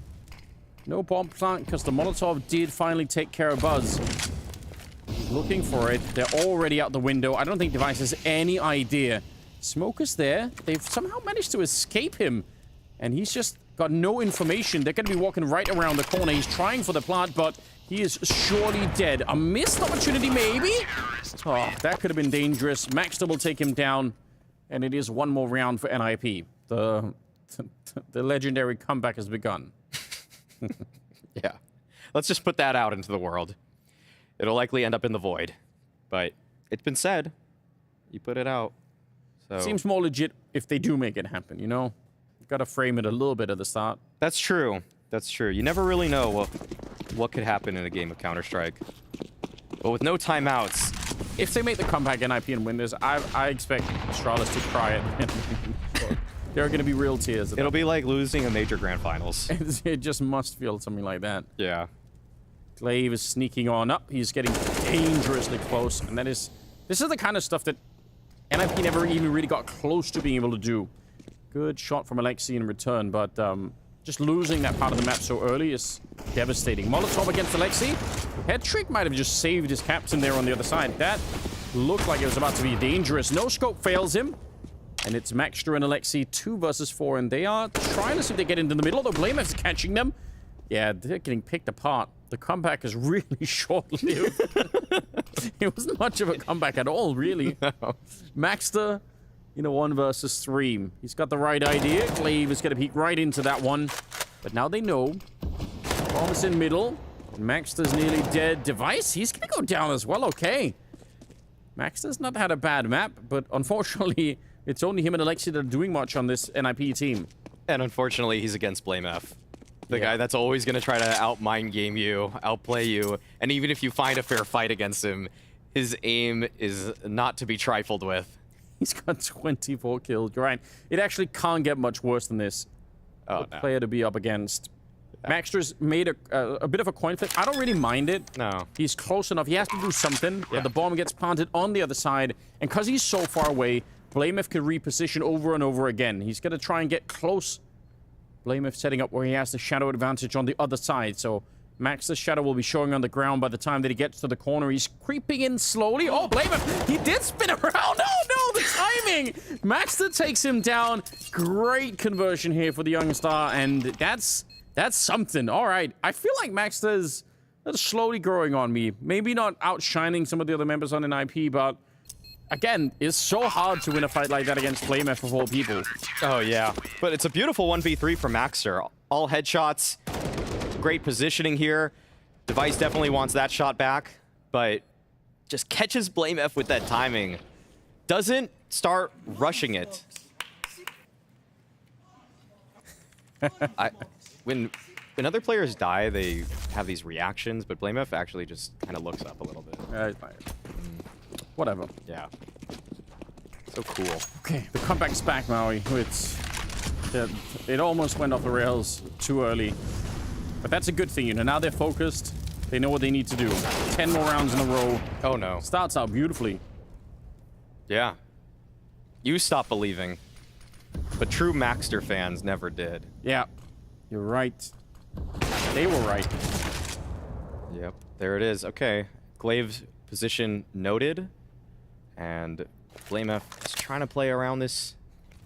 No bomb plant, because the Molotov did finally take care of Buzz. He's looking for it. They're already out the window. I don't think Device has any idea. Smoke is there. They've somehow managed to escape him. And he's just got no information. They're going to be walking right around the corner. He's trying for the plant, but he is surely dead. A missed opportunity, maybe? Oh, that could have been dangerous. Maxter will take him down. And it is one more round for NIP. The legendary comeback has begun. Yeah. Let's just put that out into the world. It'll likely end up in the void. But it's been said. You put it out. So. Seems more legit if they do make it happen, you know? Got to frame it a little bit at the start. That's true. That's true. You never really know what could happen in a game of Counter-Strike. But with no timeouts... If they make the comeback NIP and win this, I expect Astralis to cry it. There are going to be real tears. It'll be like losing a major grand finals. It just must feel something like that. Yeah. Glaive is sneaking on up. He's getting dangerously close. And that is... This is the kind of stuff that NIP never even really got close to being able to do. Good shot from Alexi in return, but just losing that part of the map so early is devastating. Molotov against Alexi. Head trick might have just saved his captain there on the other side. That looked like it was about to be dangerous. No scope fails him. And it's Maxter and Alexi 2 versus 4, and they are trying to see if they get into the middle, although Blamef's catching them. Yeah, they're getting picked apart. The comeback is really short-lived. It wasn't much of a comeback at all, really. No. Maxter in a 1 versus 3. He's got the right idea. Glaive is going to peek right into that one. But now they know. Bomb is in middle. Maxter's nearly dead. Device, he's going to go down as well. Okay. Maxter's not had a bad map, but unfortunately, it's only him and Alexi that are doing much on this NIP team. And unfortunately, he's against BlameF. The guy that's always going to try to out-mind game you, outplay you. And even if you find a fair fight against him, his aim is not to be trifled with. He's got 24 kills. You're right. It actually can't get much worse than this. Oh, no. Player to be up against. Maxter's made a bit of a coin flip. I don't really mind it. No. He's close enough. He has to do something. Yeah. The bomb gets planted on the other side. And because he's so far away, BlameF can reposition over and over again. He's going to try and get close. BlameF setting up where he has the shadow advantage on the other side. So Max's shadow will be showing on the ground by the time that he gets to the corner. He's creeping in slowly. Oh, BlameF! He did spin around. Oh, no, the timing! Maxter takes him down. Great conversion here for the young star, and that's something. All right. I feel like Maxter's slowly growing on me. Maybe not outshining some of the other members on NIP, but again, it's so hard to win a fight like that against BlameF of all people. Oh, yeah. But it's a beautiful 1v3 for Maxter. All headshots. Great positioning here. Device definitely wants that shot back, but just catches BlameF with that timing. Doesn't start rushing it. When other players die, they have these reactions, but BlameF actually just kind of looks up a little bit. Whatever. Yeah. So cool. Okay, the comeback's back, Maui. It almost went off the rails too early. But that's a good thing, you know. Now they're focused. They know what they need to do. 10 more rounds in a row. Oh, no. Starts out beautifully. Yeah. You stop believing. But true Maxter fans never did. Yeah. You're right. They were right. Yep, there it is. Okay, Glaive's position noted, and BlameF is trying to play around this.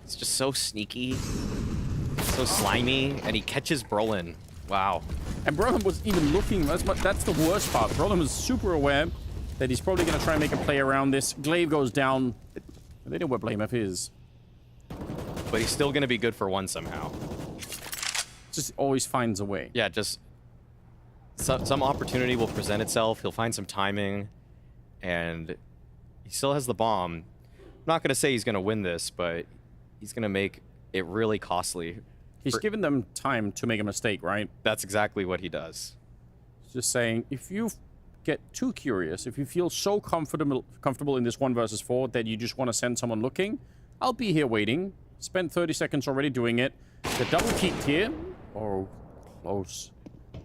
It's just so sneaky, so slimy, and he catches Brolin. Wow. And Brolin was even looking. That's the worst part. Brolin was super aware that he's probably going to try and make a play around this. Glaive goes down. They know where BlameF is. But he's still going to be good for one somehow. Just always finds a way. Yeah, just some opportunity will present itself. He'll find some timing, and he still has the bomb. I'm not going to say he's going to win this, but he's going to make it really costly. He's given them time to make a mistake, right? That's exactly what he does. Just saying, if you get too curious, if you feel so comfortable in this 1 versus 4 that you just want to send someone looking, I'll be here waiting. Spent 30 seconds already doing it. The double peeked here. Oh, close.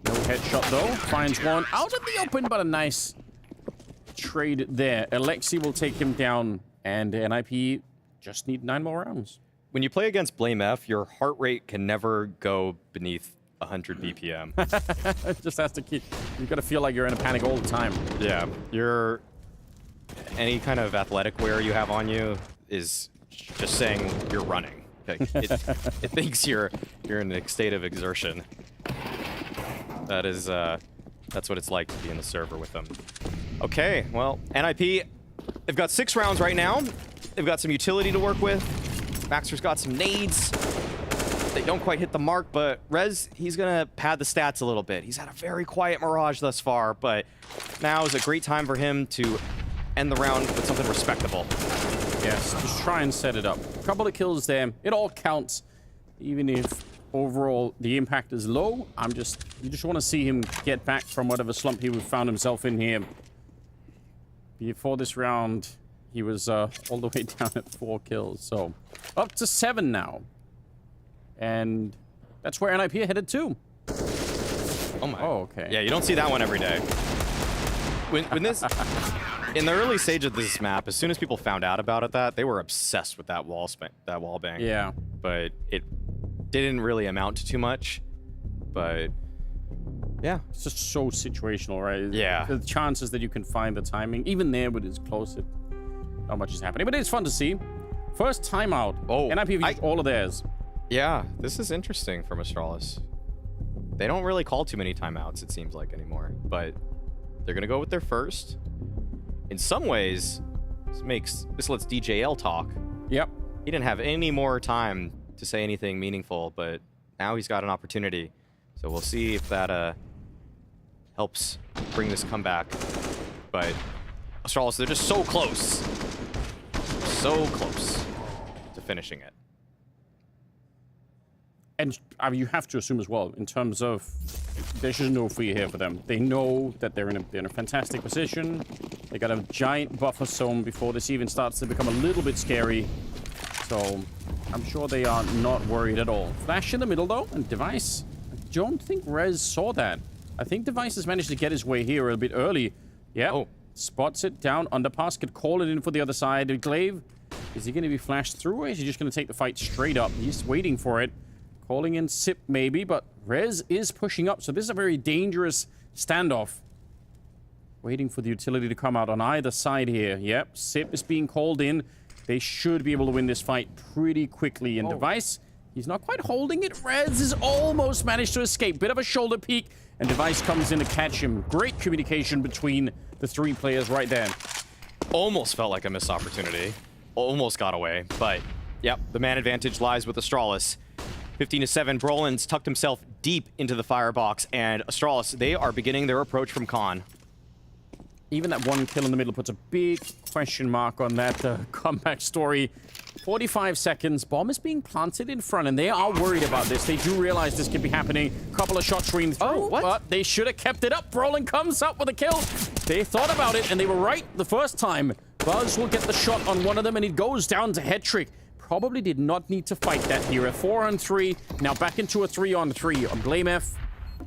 No headshot though. Finds one out in the open, but a nice trade there. Alexi will take him down, and NIP just need 9 more rounds. When you play against BlameF, your heart rate can never go beneath 100 BPM. It just has to keep... You've got to feel like you're in a panic all the time. Yeah, any kind of athletic wear you have on you is just saying you're running. Like, it thinks you're in a state of exertion. That's what it's like to be in the server with them. Okay, well, NIP, they've got 6 rounds right now. They've got some utility to work with. Maxter's got some nades. They don't quite hit the mark, but Rez, he's gonna pad the stats a little bit. He's had a very quiet Mirage thus far, but now is a great time for him to end the round with something respectable. Yes, just try and set it up. A couple of kills there. It all counts. Even if overall the impact is low, you just want to see him get back from whatever slump he found himself in here. Before this round, he was all the way down at 4 kills. So up to 7 now. And that's where NIP headed to. Oh my. Oh, okay. Yeah, you don't see that one every day. When this... In the early stage of this map, as soon as people found out about it, they were obsessed with that wall bang. Yeah. But it didn't really amount to too much. But yeah, it's just so situational, right? Yeah. The chances that you can find the timing, even there when it's close, not much is happening. But it's fun to see. First timeout. Oh, NIP used all of theirs. Yeah, this is interesting from Astralis. They don't really call too many timeouts, it seems like, anymore. But they're gonna go with their first. In some ways, this lets DJL talk. Yep. He didn't have any more time to say anything meaningful, but now he's got an opportunity. So we'll see if that helps bring this comeback. But Astralis, they're just so close. So close to finishing it. And I mean, you have to assume as well, in terms of, there's just no fear here for them. They know that they're in a fantastic position. They got a giant buffer zone before this even starts to become a little bit scary. So I'm sure they are not worried at all. Flash in the middle though, and Device. I don't think Rez saw that. I think Device has managed to get his way here a bit early. Yeah. Oh. Spots it down, underpass, could call it in for the other side. Glaive, is he going to be flashed through, or is he just going to take the fight straight up? He's waiting for it. Calling in Sip maybe, but Rez is pushing up, so this is a very dangerous standoff. Waiting for the utility to come out on either side here. Yep, Sip is being called in. They should be able to win this fight pretty quickly. And Device, he's not quite holding it. Rez has almost managed to escape. Bit of a shoulder peek, and Device comes in to catch him. Great communication between the 3 players right there. Almost felt like a missed opportunity. Almost got away, but yep, the man advantage lies with Astralis. 15-7, Brolin's tucked himself deep into the firebox, and Astralis, they are beginning their approach from Con. Even that 1 kill in the middle puts a big question mark on that comeback story. 45 seconds, bomb is being planted in front, and they are worried about this. They do realize this could be happening. Couple of shots ring through, but they should have kept it up. Brolin comes up with a kill. They thought about it, and they were right the first time. Buzz will get the shot on one of them, and it goes down to Hetrick. Probably did not need to fight that here. A 4-on-3, now back into a 3-on-3 on BlameF.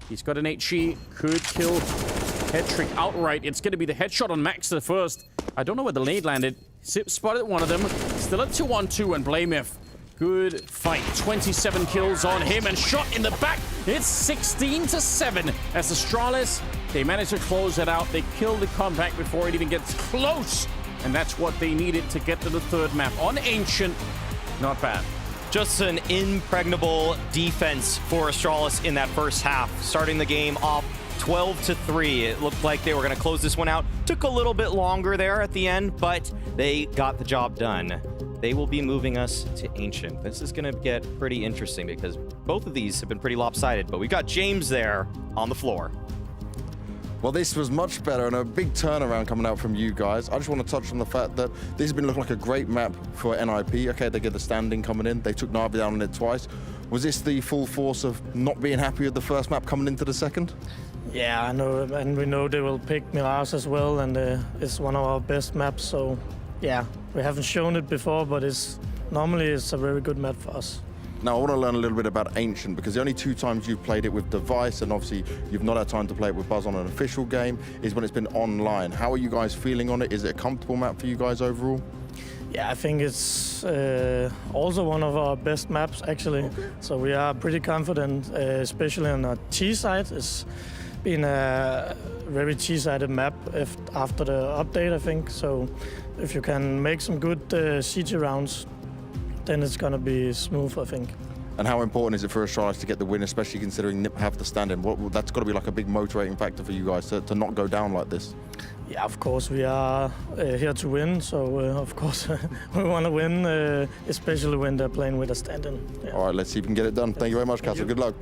He's got an HE, could kill Hetrick outright. It's going to be the headshot on Max the first. I don't know where the nade landed. Sip spotted one of them. Still at 2-on-2, and BlameF Good fight. 27 kills on him and shot in the back. It's 16-7 as Astralis, they managed to close it out. They killed the comeback before it even gets close. And that's what they needed to get to the third map. On Ancient, not bad. Just an impregnable defense for Astralis in that first half, starting the game off 12-3. It looked like they were going to close this one out. Took a little bit longer there at the end, but they got the job done. They will be moving us to Ancient. This is going to get pretty interesting because both of these have been pretty lopsided, but we've got James there on the floor. Well, this was much better and a big turnaround coming out from you guys. I just want to touch on the fact that this has been looking like a great map for NIP. Okay, they get the standing coming in. They took NAVI down on it twice. Was this the full force of not being happy with the first map coming into the second? Yeah, I know, and we know they will pick Mirage as well, and it's one of our best maps, so yeah, we haven't shown it before, but normally it's a very good map for us. Now, I want to learn a little bit about Ancient, because the only 2 times you've played it with Device, and obviously you've not had time to play it with Buzz on an official game, is when it's been online. How are you guys feeling on it? Is it a comfortable map for you guys overall? Yeah, I think it's also one of our best maps, actually. Okay. So we are pretty confident, especially on the T side. It's been a very T-sided map after the update, I think. So if you can make some good CG rounds, then it's going to be smooth, I think. And how important is it for Astralis to get the win, especially considering NIP have the stand-in? That's got to be like a big motivating factor for you guys to not go down like this. Yeah, of course, we are here to win, so of course we want to win, especially when they're playing with a stand-in. Yeah. All right, let's see if we can get it done. Thank you very much, Castle. Good luck.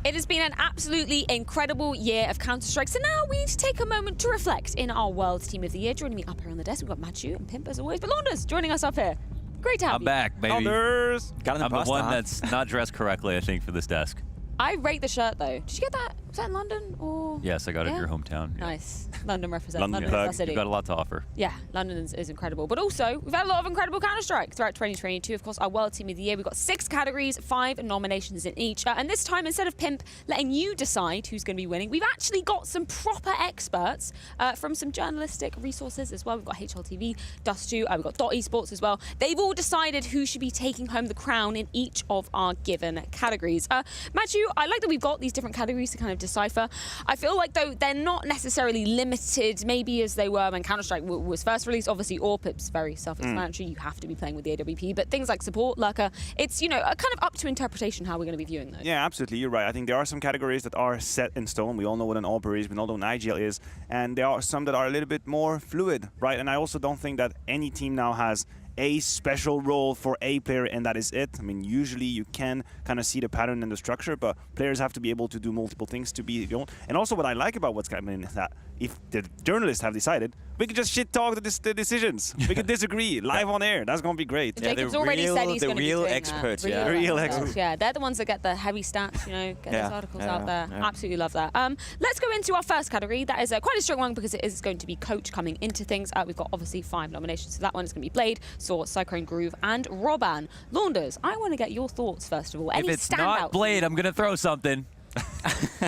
It has been an absolutely incredible year of Counter-Strike, so now we need to take a moment to reflect in our World Team of the Year. Joining me up here on the desk, we've got Matthew and Pimp as always, but Launders joining us up here. Great to have you. I'm back, baby. Launders! I'm the one that's not dressed correctly, I think, for this desk. I rate the shirt though. Did you get that? Was that in London or? Yes, I got it in your hometown. Yeah. Nice. London represent. London is our city. You've got a lot to offer. Yeah, London is incredible. But also, we've had a lot of incredible Counter-Strike throughout 2022. Of course, our World Team of the Year, we've got 6 categories, 5 nominations in each. And this time, instead of Pimp letting you decide who's going to be winning, we've actually got some proper experts from some journalistic resources as well. We've got HLTV, Dust2, we've got .esports as well. They've all decided who should be taking home the crown in each of our given categories. Matthew, I like that we've got these different categories to kind of decipher. I feel like, though, they're not necessarily limited, maybe as they were when Counter-Strike was first released. Obviously, AWP's very self-explanatory. You have to be playing with the AWP. But things like support, lurker, it's, you know, kind of up to interpretation how we're going to be viewing those. Yeah, absolutely. You're right. I think there are some categories that are set in stone. We all know what an AWP is. We all know what an IGL is. And there are some that are a little bit more fluid, right? And I also don't think that any team now has a special role for a player and that is it. I mean, usually you can kind of see the pattern and the structure, but players have to be able to do multiple things to be your own. And also what I like about what's happening is that if the journalists have decided, we can just shit talk the decisions. We can disagree live on air. That's going to be great. Yeah, Jacob's already said he's going to be doing experts, that. yeah. Real experts. Yeah, they're the ones that get the heavy stats, you know, get those articles out there. Yeah. Absolutely love that. Let's go into our first category. That is quite a strong one because it is going to be coach coming into things. We've got obviously 5 nominations. So that one is going to be Blade, Saw, Cyclone Groove, and Roban. Launders, I want to get your thoughts first of all. Any if it's standouts? not Blade, I'm going to throw something.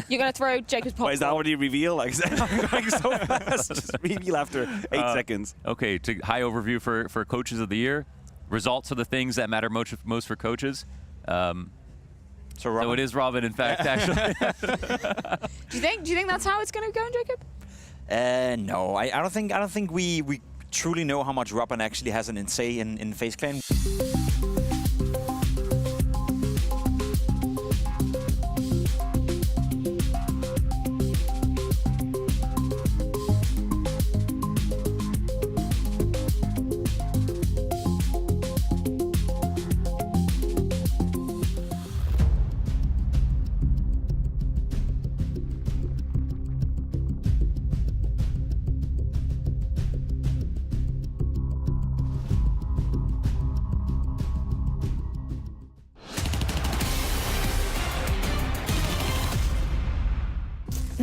You're going to throw Jacob's popcorn. Wait, is that already reveal? Like, I'm going so fast. Just reveal after 8 seconds. Okay, to high overview for coaches of the year. Results are the things that matter most for coaches. So it is Robin, in fact, actually. Do you think that's how it's going to go, Jacob? No, I don't think we truly know how much Robin actually has an say in FaZe Clan.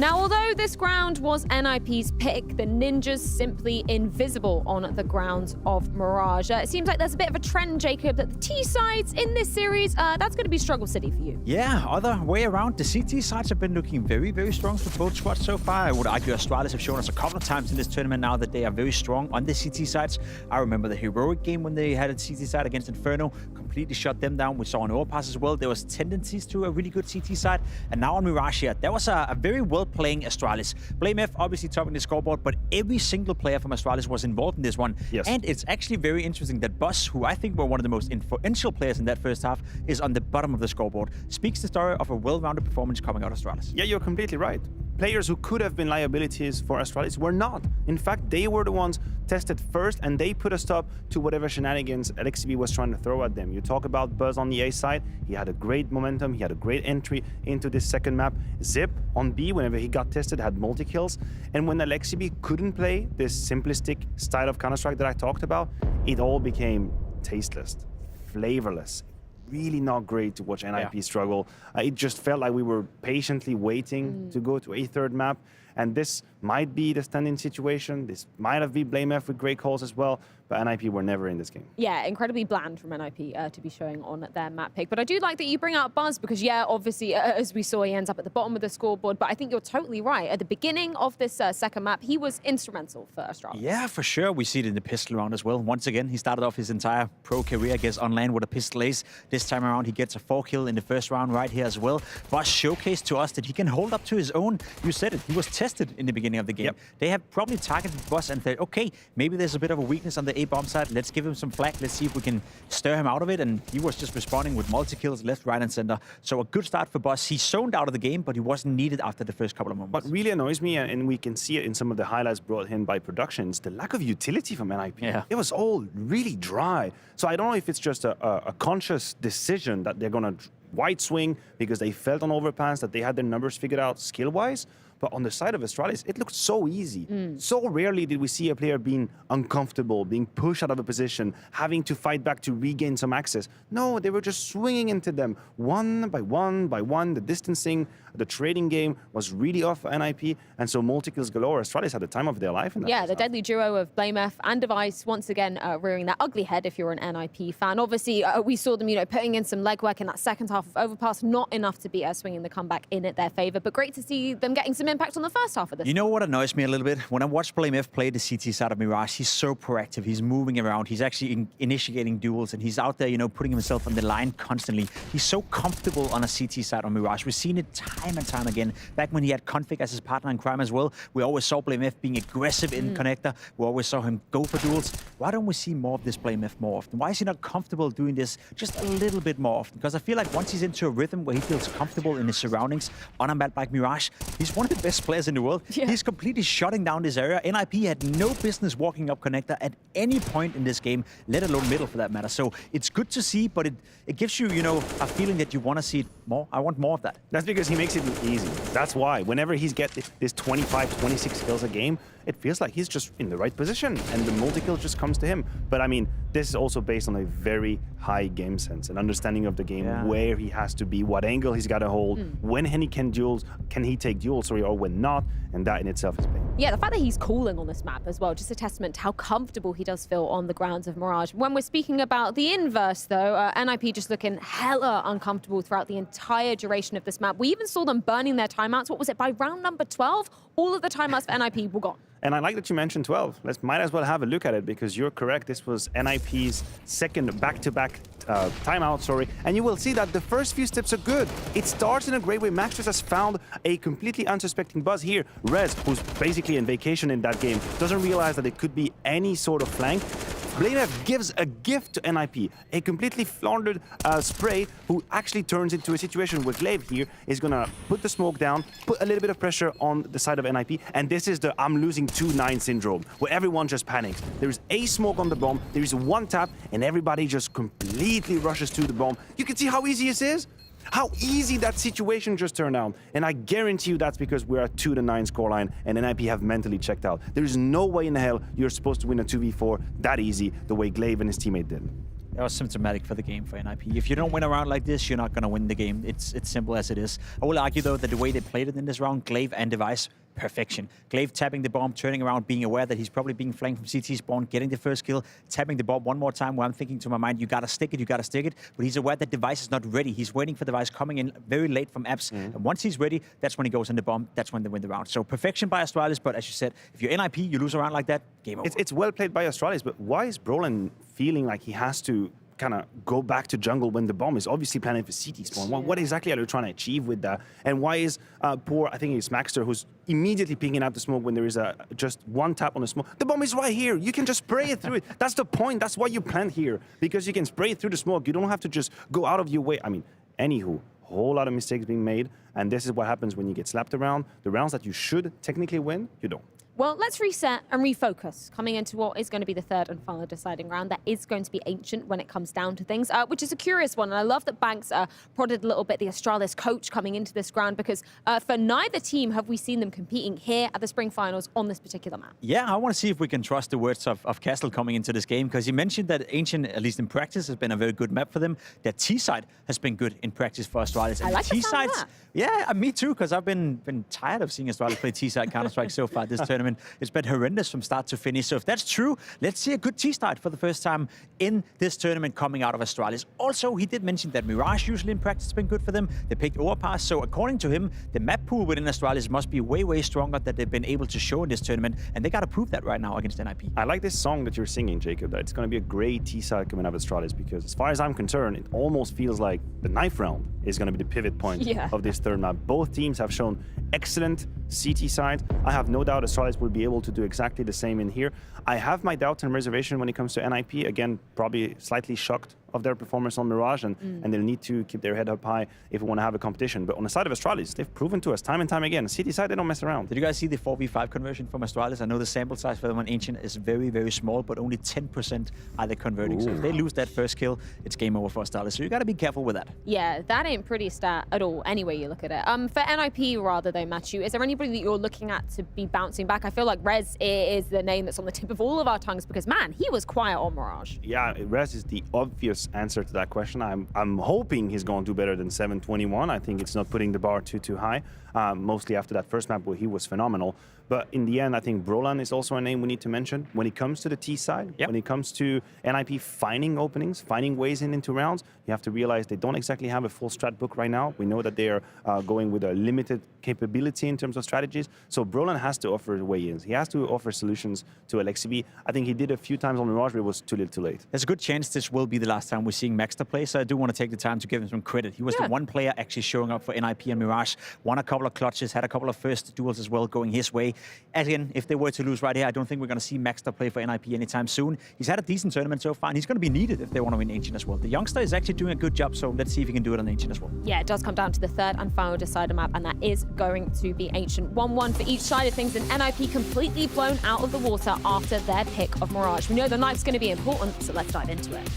Now, although this ground was NIP's pick, the Ninjas simply invisible on the grounds of Mirage. It seems like there's a bit of a trend, Jacob, that the T sides in this series, that's going to be struggle city for you. Yeah, other way around. The CT sides have been looking very, very strong for both squads so far. I would argue Astralis have shown us a couple of times in this tournament now that they are very strong on the CT sides. I remember the Heroic game when they had a CT side against Inferno, completely shut them down. We saw on Overpass as well, there was tendencies to a really good CT side. And now on Mirage here, there was a very well-playing Astralis. BlameF obviously topping the scoreboard, but every single player from Astralis was involved in this one. Yes. And it's actually very interesting that Boss, who I think were one of the most influential players in that first half, is on the bottom of the scoreboard. Speaks the story of a well-rounded performance coming out of Astralis. Yeah, you're completely right. Players who could have been liabilities for Astralis were not. In fact, they were the ones tested first, and they put a stop to whatever shenanigans LXB was trying to throw at them. You talk about Buzz on the A side, he had a great momentum, he had a great entry into this second map. Zip on B, whenever he got tested, had multi-kills. And when LXB couldn't play this simplistic style of Counter-Strike that I talked about, it all became tasteless, flavorless. Really not great to watch NIP struggle. It just felt like we were patiently waiting to go to a third map. And this might be the stand-in situation. This might have been BlameF with great calls as well. But NIP were never in this game. Yeah, incredibly bland from NIP to be showing on their map pick. But I do like that you bring out Buzz because, yeah, obviously, as we saw, he ends up at the bottom of the scoreboard. But I think you're totally right. At the beginning of this second map, he was instrumental for Astralis. Yeah, for sure. We see it in the pistol round as well. Once again, he started off his entire pro career, I guess, on lane with a pistol ace. This time around, he gets a 4-kill in the first round right here as well. Buzz showcased to us that he can hold up to his own. You said it. He was tested in the beginning of the game. Yep. They have probably targeted Buzz and said, okay, maybe there's a bit of a weakness on the A-bomb side. Let's give him some flak. Let's see if we can stir him out of it. And he was just responding with multi-kills left, right, and center. So a good start for Buzz. He zoned out of the game, but he wasn't needed after the first couple of moments. What really annoys me, and we can see it in some of the highlights brought in by productions, the lack of utility from NIP. Yeah. It was all really dry. So I don't know if it's just a conscious decision that they're going to wide swing because they felt on Overpass that they had their numbers figured out skill-wise. But on the side of Astralis, it looked so easy. So rarely did we see a player being uncomfortable, being pushed out of a position, having to fight back to regain some access. No, they were just swinging into them one by one by one. The distancing, the trading game was really off for NIP. And so multi-kills galore. Astralis had the time of their life in that. Yeah, the deadly duo of BlameF and Device once again rearing that ugly head if you're an NIP fan. Obviously, we saw them, putting in some legwork in that second half of Overpass. Not enough to be swinging the comeback in at their favor, but great to see them getting some impact on the first half of this. You know what annoys me a little bit? When I watch BlameF play the CT side of Mirage, he's so proactive. He's moving around. He's actually initiating duels, and he's out there, putting himself on the line constantly. He's so comfortable on a CT side on Mirage. We've seen it time and time again. Back when he had Config as his partner in crime as well, we always saw BlameF being aggressive in connector. We always saw him go for duels. Why don't we see more of this BlameF more often? Why is he not comfortable doing this just a little bit more often? Because I feel like once he's into a rhythm where he feels comfortable in his surroundings on a map like Mirage, he's one of the best players in the world. Yeah. He's completely shutting down this area. NIP had no business walking up connector at any point in this game, let alone middle for that matter. So it's good to see, but it gives you, a feeling that you want to see it more. I want more of that. That's because he makes it look easy. That's why. Whenever he's get this 25, 26 kills a game, it feels like he's just in the right position and the multi-kill just comes to him. But I mean, this is also based on a very high game sense, an understanding of the game, where he has to be, what angle he's got to hold, when he can take duels, or when not, and that in itself is pain. Yeah, the fact that he's cooling on this map as well, just a testament to how comfortable he does feel on the grounds of Mirage. When we're speaking about the inverse, though, NIP just looking hella uncomfortable throughout the entire duration of this map. We even saw them burning their timeouts. What was it, by round number 12? All of the timeouts for NIP were gone. And I like that you mentioned 12. Might as well have a look at it because you're correct. This was NIP's second back-to-back timeout, and you will see that the first few steps are good. It starts in a great way. Max just has found a completely unsuspecting Buzz here. Rez, who's basically in vacation in that game, doesn't realize that it could be any sort of flank. BlameF gives a gift to NIP, a completely floundered spray who actually turns into a situation where Glaive here is going to put the smoke down, put a little bit of pressure on the side of NIP, and this is the I'm losing 2-9 syndrome, where everyone just panics. There's a smoke on the bomb, there is one tap, and everybody just completely rushes to the bomb. You can see how easy this is. How easy that situation just turned out. And I guarantee you that's because we're at 2-9 scoreline and NIP have mentally checked out. There is no way in hell you're supposed to win a 2v4 that easy the way Glaive and his teammate did. That was symptomatic for the game for NIP. If you don't win a round like this, you're not going to win the game. It's simple as it is. I will argue, though, that the way they played it in this round, Glaive and Device, perfection. Glaive tapping the bomb, turning around, being aware that he's probably being flanked from CT spawn, getting the first kill, tapping the bomb one more time where I'm thinking to my mind, you got to stick it, you got to stick it. But he's aware that Device is not ready. He's waiting for Device coming in very late from apps. And once he's ready, that's when he goes in the bomb. That's when they win the round. So perfection by Astralis. But as you said, if you're NIP, you lose a round like that, game over. It's well played by Astralis, but why is Brolin feeling like he has to kind of go back to jungle when the bomb is obviously planning for CT spawn? What exactly are they trying to achieve with that? And why is poor, I think it's Maxter, who's immediately picking out the smoke when there is just one tap on the smoke? The bomb is right here. You can just spray it through it. That's the point. That's why you plant here, because you can spray it through the smoke. You don't have to just go out of your way. I mean, anywho, a whole lot of mistakes being made, and this is what happens when you get slapped around. The rounds that you should technically win, you don't. Well, let's reset and refocus coming into what is going to be the third and final deciding round. That is going to be Ancient when it comes down to things, which is a curious one. And I love that Banks prodded a little bit the Astralis coach coming into this ground, because for neither team have we seen them competing here at the Spring Finals on this particular map. Yeah, I want to see if we can trust the words of Castle coming into this game, because he mentioned that Ancient, at least in practice, has been a very good map for them. That T-side has been good in practice for Astralis. I like the sound of that. Yeah, me too, because I've been tired of seeing Astralis play T-side Counter-Strike so far this tournament. It's been horrendous from start to finish. So if that's true, let's see a good T-start for the first time in this tournament coming out of Astralis. Also, he did mention that Mirage usually in practice has been good for them. They picked Overpass. So according to him, the map pool within Astralis must be way, way stronger that they've been able to show in this tournament. And they got to prove that right now against NIP. I like this song that you're singing, Jacob, that it's going to be a great T-side coming out of Astralis, because as far as I'm concerned, it almost feels like the 9th round is going to be the pivot point of this third map. Both teams have shown excellent CT side. I have no doubt Astralis will be able to do exactly the same in here. I have my doubts and reservation when it comes to NIP. Again, probably slightly shocked of their performance on Mirage, and they'll need to keep their head up high if we want to have a competition. But on the side of Astralis, they've proven to us time and time again, CT side, they don't mess around. Did you guys see the 4v5 conversion from Astralis? I know the sample size for them on Ancient is very, very small, but only 10% are they converting. So if they lose that first kill, it's game over for Astralis. So you got to be careful with that. Yeah, that ain't pretty stat at all, any way you look at it. For NIP, rather, though, Matthew, is there anybody that you're looking at to be bouncing back? I feel like Rez is the name that's on the tip of all of our tongues, because, man, he was quiet on Mirage. Yeah, Rez is the obvious answer to that question. I'm hoping he's going to do better than 721. I think it's not putting the bar too high, mostly after that first map where he was phenomenal. But in the end, I think Brolan is also a name we need to mention. When it comes to the T side, when it comes to NIP finding openings, finding ways into rounds, you have to realize they don't exactly have a full strat book right now. We know that they are going with a limited capability in terms of strategies. So Brolan has to offer way-ins. He has to offer solutions to LXCB. I think he did a few times on Mirage, but it was too little too late. There's a good chance this will be the last time we're seeing Maxter play, so I do want to take the time to give him some credit. He was the one player actually showing up for NIP and Mirage, won a couple of clutches, had a couple of first duels as well going his way. Again, if they were to lose right here, I don't think we're going to see Maxter play for NIP anytime soon. He's had a decent tournament so far, and he's going to be needed if they want to win Ancient as well. The youngster is actually doing a good job, so let's see if he can do it on Ancient as well. Yeah, it does come down to the third and final decider map, and that is going to be Ancient. 1-1 for each side of things, and NIP completely blown out of the water after their pick of Mirage. We know the knife's going to be important, so let's dive into it.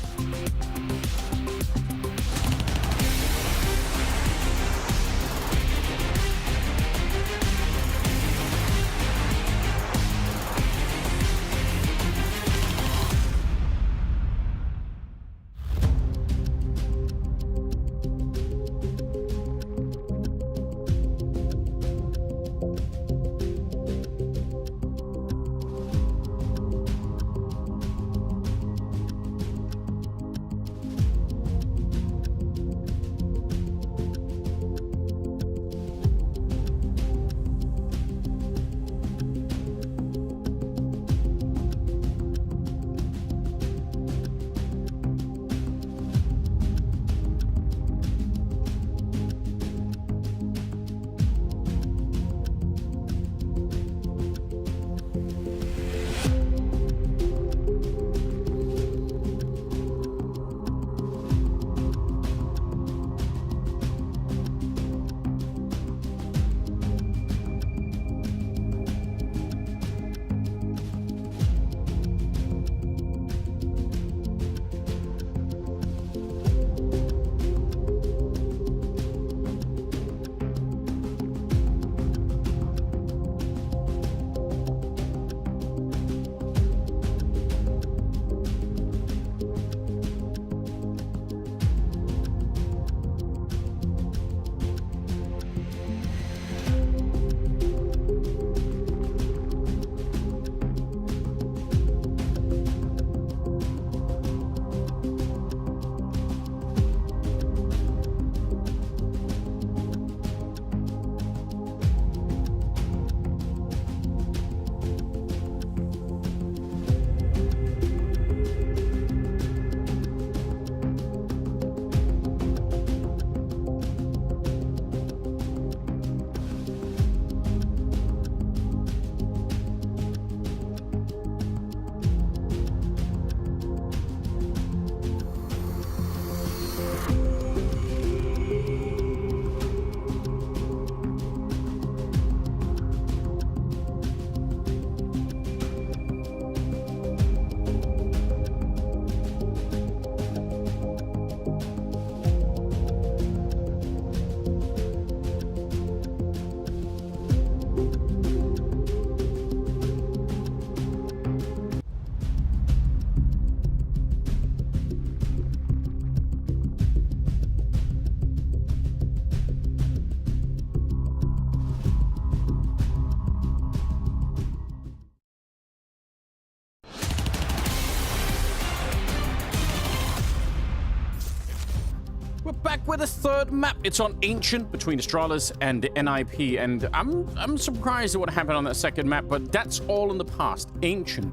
We're back with a third map. It's on Ancient between Astralis and NIP, and I'm surprised at what happened on that second map, but that's all in the past. Ancient.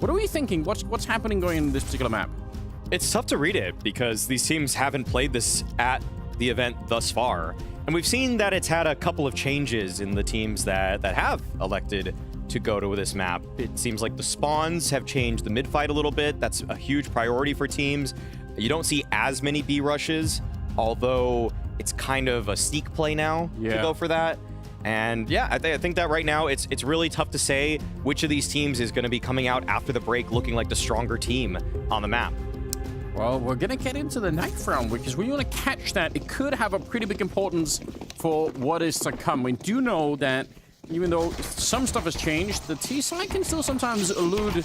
What are we thinking? What's happening going in this particular map? It's tough to read it because these teams haven't played this at the event thus far, and we've seen that it's had a couple of changes in the teams that have elected to go to this map. It seems like the spawns have changed the mid-fight a little bit. That's a huge priority for teams. You don't see as many B rushes, although it's kind of a sneak play now to go for that. And yeah, I think that right now it's really tough to say which of these teams is going to be coming out after the break looking like the stronger team on the map. Well, we're going to get into the ninth round because we want to catch that. It could have a pretty big importance for what is to come. We do know that even though some stuff has changed, the T side can still sometimes elude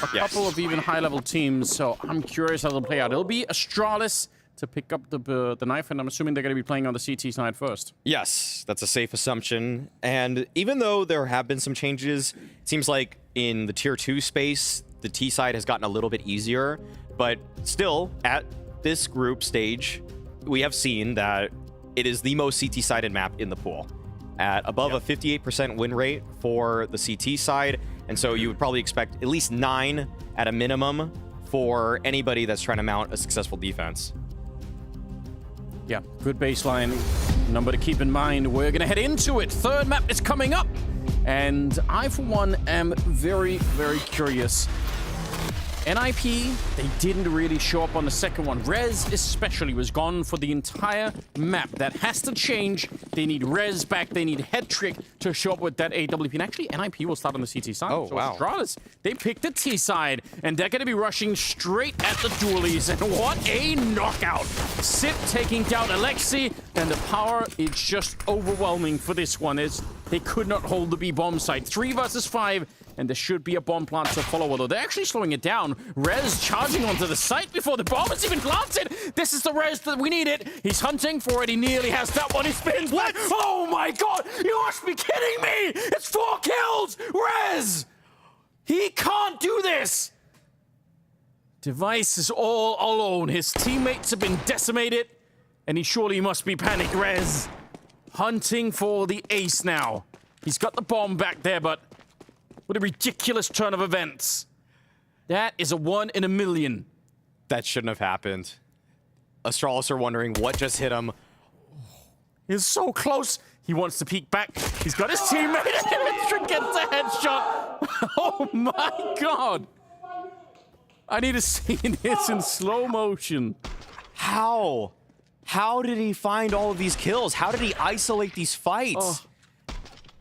a couple of even high-level teams. So I'm curious how they'll play out. It'll be Astralis to pick up the knife, and I'm assuming they're going to be playing on the CT side first. Yes, that's a safe assumption. And even though there have been some changes, it seems like in the Tier 2 space, the T side has gotten a little bit easier. But still, at this group stage, we have seen that it is the most CT-sided map in the pool, at above a 58% win rate for the CT side. And so you would probably expect at least 9 at a minimum for anybody that's trying to mount a successful defense. Yeah, good baseline number to keep in mind. We're going to head into it. Third map is coming up. And I, for one, am very, very curious. NIP, they didn't really show up on the second one. Rez especially was gone for the entire map. That has to change. They need Rez back. They need Head Trick to show up with that AWP. And actually, NIP will start on the CT side. Oh, so wow. Astralis, they picked the T side, and they're going to be rushing straight at the dualies. And what a knockout. CET taking down Alexi, and the power is just overwhelming for this one. They could not hold the B bomb site. 3 versus 5. And there should be a bomb plant to follow, although they're actually slowing it down. Rez charging onto the site before the bomb is even planted. This is the Rez that we needed. He's hunting for it. He nearly has that one. He spins. What? Oh my god! You must be kidding me! It's 4 kills! Rez! He can't do this! Device is all alone. His teammates have been decimated, and he surely must be panicked. Rez hunting for the ace now. He's got the bomb back there, but what a ridiculous turn of events. That is a 1 in a million. That shouldn't have happened. Astralis are wondering what just hit him. He's so close. He wants to peek back. He's got his teammate. And gets a headshot. Oh my god. I need to see this in slow motion. How? How did he find all of these kills? How did he isolate these fights? Oh.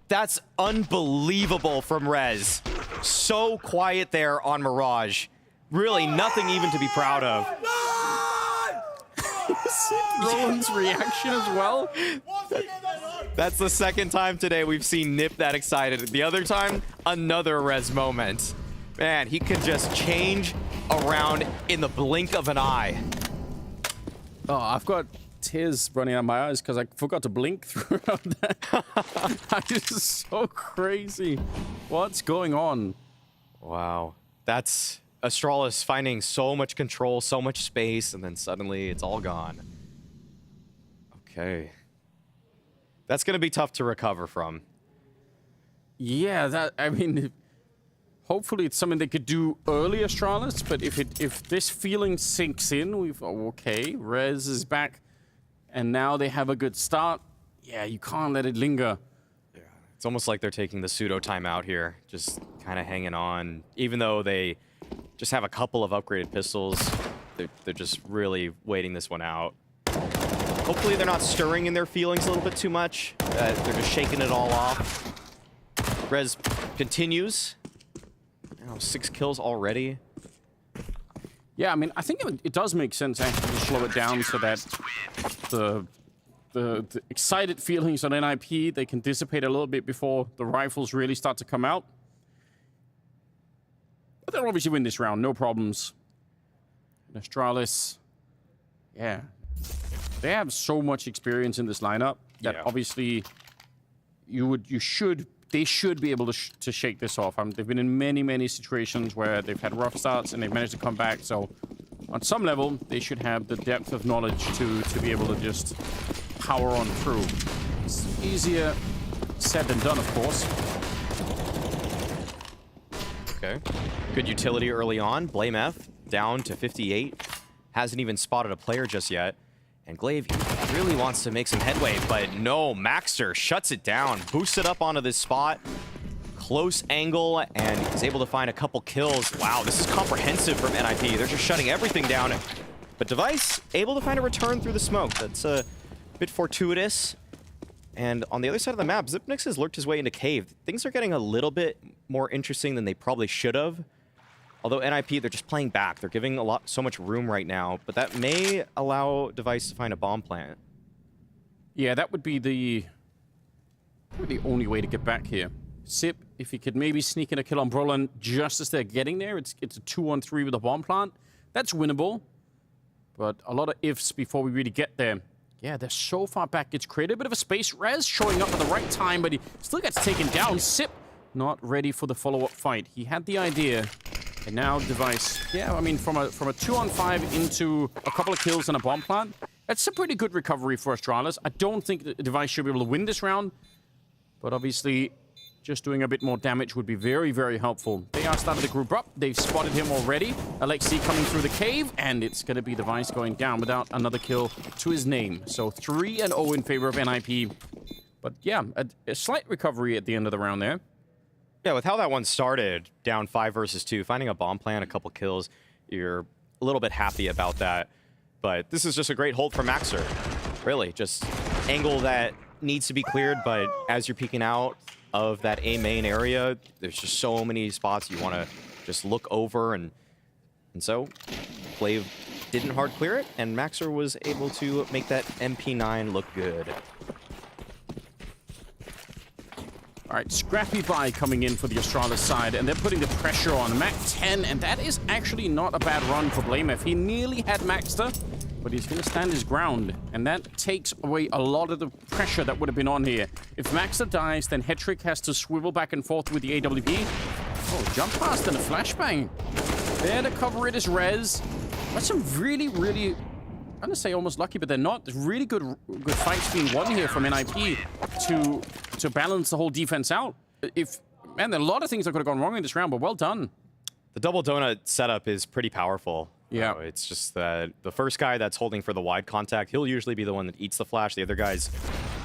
That's unbelievable from Rez. So quiet there on Mirage. Really nothing even to be proud of. Roland's reaction as well. That's the second time today we've seen Nip that excited. The other time, another Rez moment. Man, he can just change around in the blink of an eye. Oh, I've got tears running out of my eyes because I forgot to blink throughout that. This is so crazy. What's going on? Wow. That's Astralis finding so much control, so much space, and then suddenly it's all gone. Okay. That's going to be tough to recover from. Yeah, I mean, hopefully it's something they could do early, Astralis, but if this feeling sinks in, okay, Rez is back. And now they have a good start. Yeah, you can't let it linger. Yeah, it's almost like they're taking the pseudo timeout here, just kind of hanging on. Even though they just have a couple of upgraded pistols, they're just really waiting this one out. Hopefully they're not stirring in their feelings a little bit too much. They're just shaking it all off. Rez continues. 6 kills already. Yeah, I mean, I think it does make sense actually to slow it down so that the excited feelings on NIP, they can dissipate a little bit before the rifles really start to come out. But they'll obviously win this round, no problems. And Astralis, yeah, they have so much experience in this lineup that obviously they should be able to shake this off. They've been in many, many situations where they've had rough starts and they've managed to come back. So on some level, they should have the depth of knowledge to be able to just power on through. It's easier said than done, of course. Okay. Good utility early on. Blame F down to 58. Hasn't even spotted a player just yet. And Glaive really wants to make some headway, but no, Maxter shuts it down, boosts it up onto this spot. Close angle, and he's able to find a couple kills. Wow, this is comprehensive from NIP. They're just shutting everything down. But Device able to find a return through the smoke. That's a bit fortuitous. And on the other side of the map, Xyp9x has lurked his way into cave. Things are getting a little bit more interesting than they probably should have. Although NIP, they're just playing back. They're giving so much room right now, but that may allow Device to find a bomb plant. Yeah, that would be the only way to get back here. Sip, if he could maybe sneak in a kill on Brolin just as they're getting there, it's a 2-on-3 with a bomb plant. That's winnable, but a lot of ifs before we really get there. Yeah, they're so far back. It's created a bit of a space. Rez showing up at the right time, but he still gets taken down. Sip not ready for the follow-up fight. He had the idea. And now Device, yeah, I mean, from a 2-on-5 into a couple of kills and a bomb plant, that's a pretty good recovery for Astralis. I don't think that Device should be able to win this round, but obviously just doing a bit more damage would be very, very helpful. They are starting to group up. They've spotted him already. Alexi coming through the cave, and it's going to be Device going down without another kill to his name. So 3-0 in favor of NIP. But yeah, a slight recovery at the end of the round there. Yeah, with how that one started, down 5 versus 2, finding a bomb plant, a couple kills, you're a little bit happy about that. But this is just a great hold from Maxter. Really, just angle that needs to be cleared, but as you're peeking out of that A main area, there's just so many spots you want to just look over, and so Glaive didn't hard clear it, and Maxter was able to make that MP9 look good. All right, scrappy buy coming in for the Astralis side, and they're putting the pressure on Mac 10, and that is actually not a bad run for BlameF. He nearly had Maxter, but he's going to stand his ground, and that takes away a lot of the pressure that would have been on here. If Maxter dies, then Hetrick has to swivel back and forth with the AWP. Oh, jump past and a flashbang. There to cover it is Rez. That's some really, really, I'm going to say almost lucky, but they're not. There's really good fights being won here from NIP to balance the whole defense out. Man, there are a lot of things that could have gone wrong in this round, but well done. The double donut setup is pretty powerful. Yeah. It's just that the first guy that's holding for the wide contact, he'll usually be the one that eats the flash. The other guy's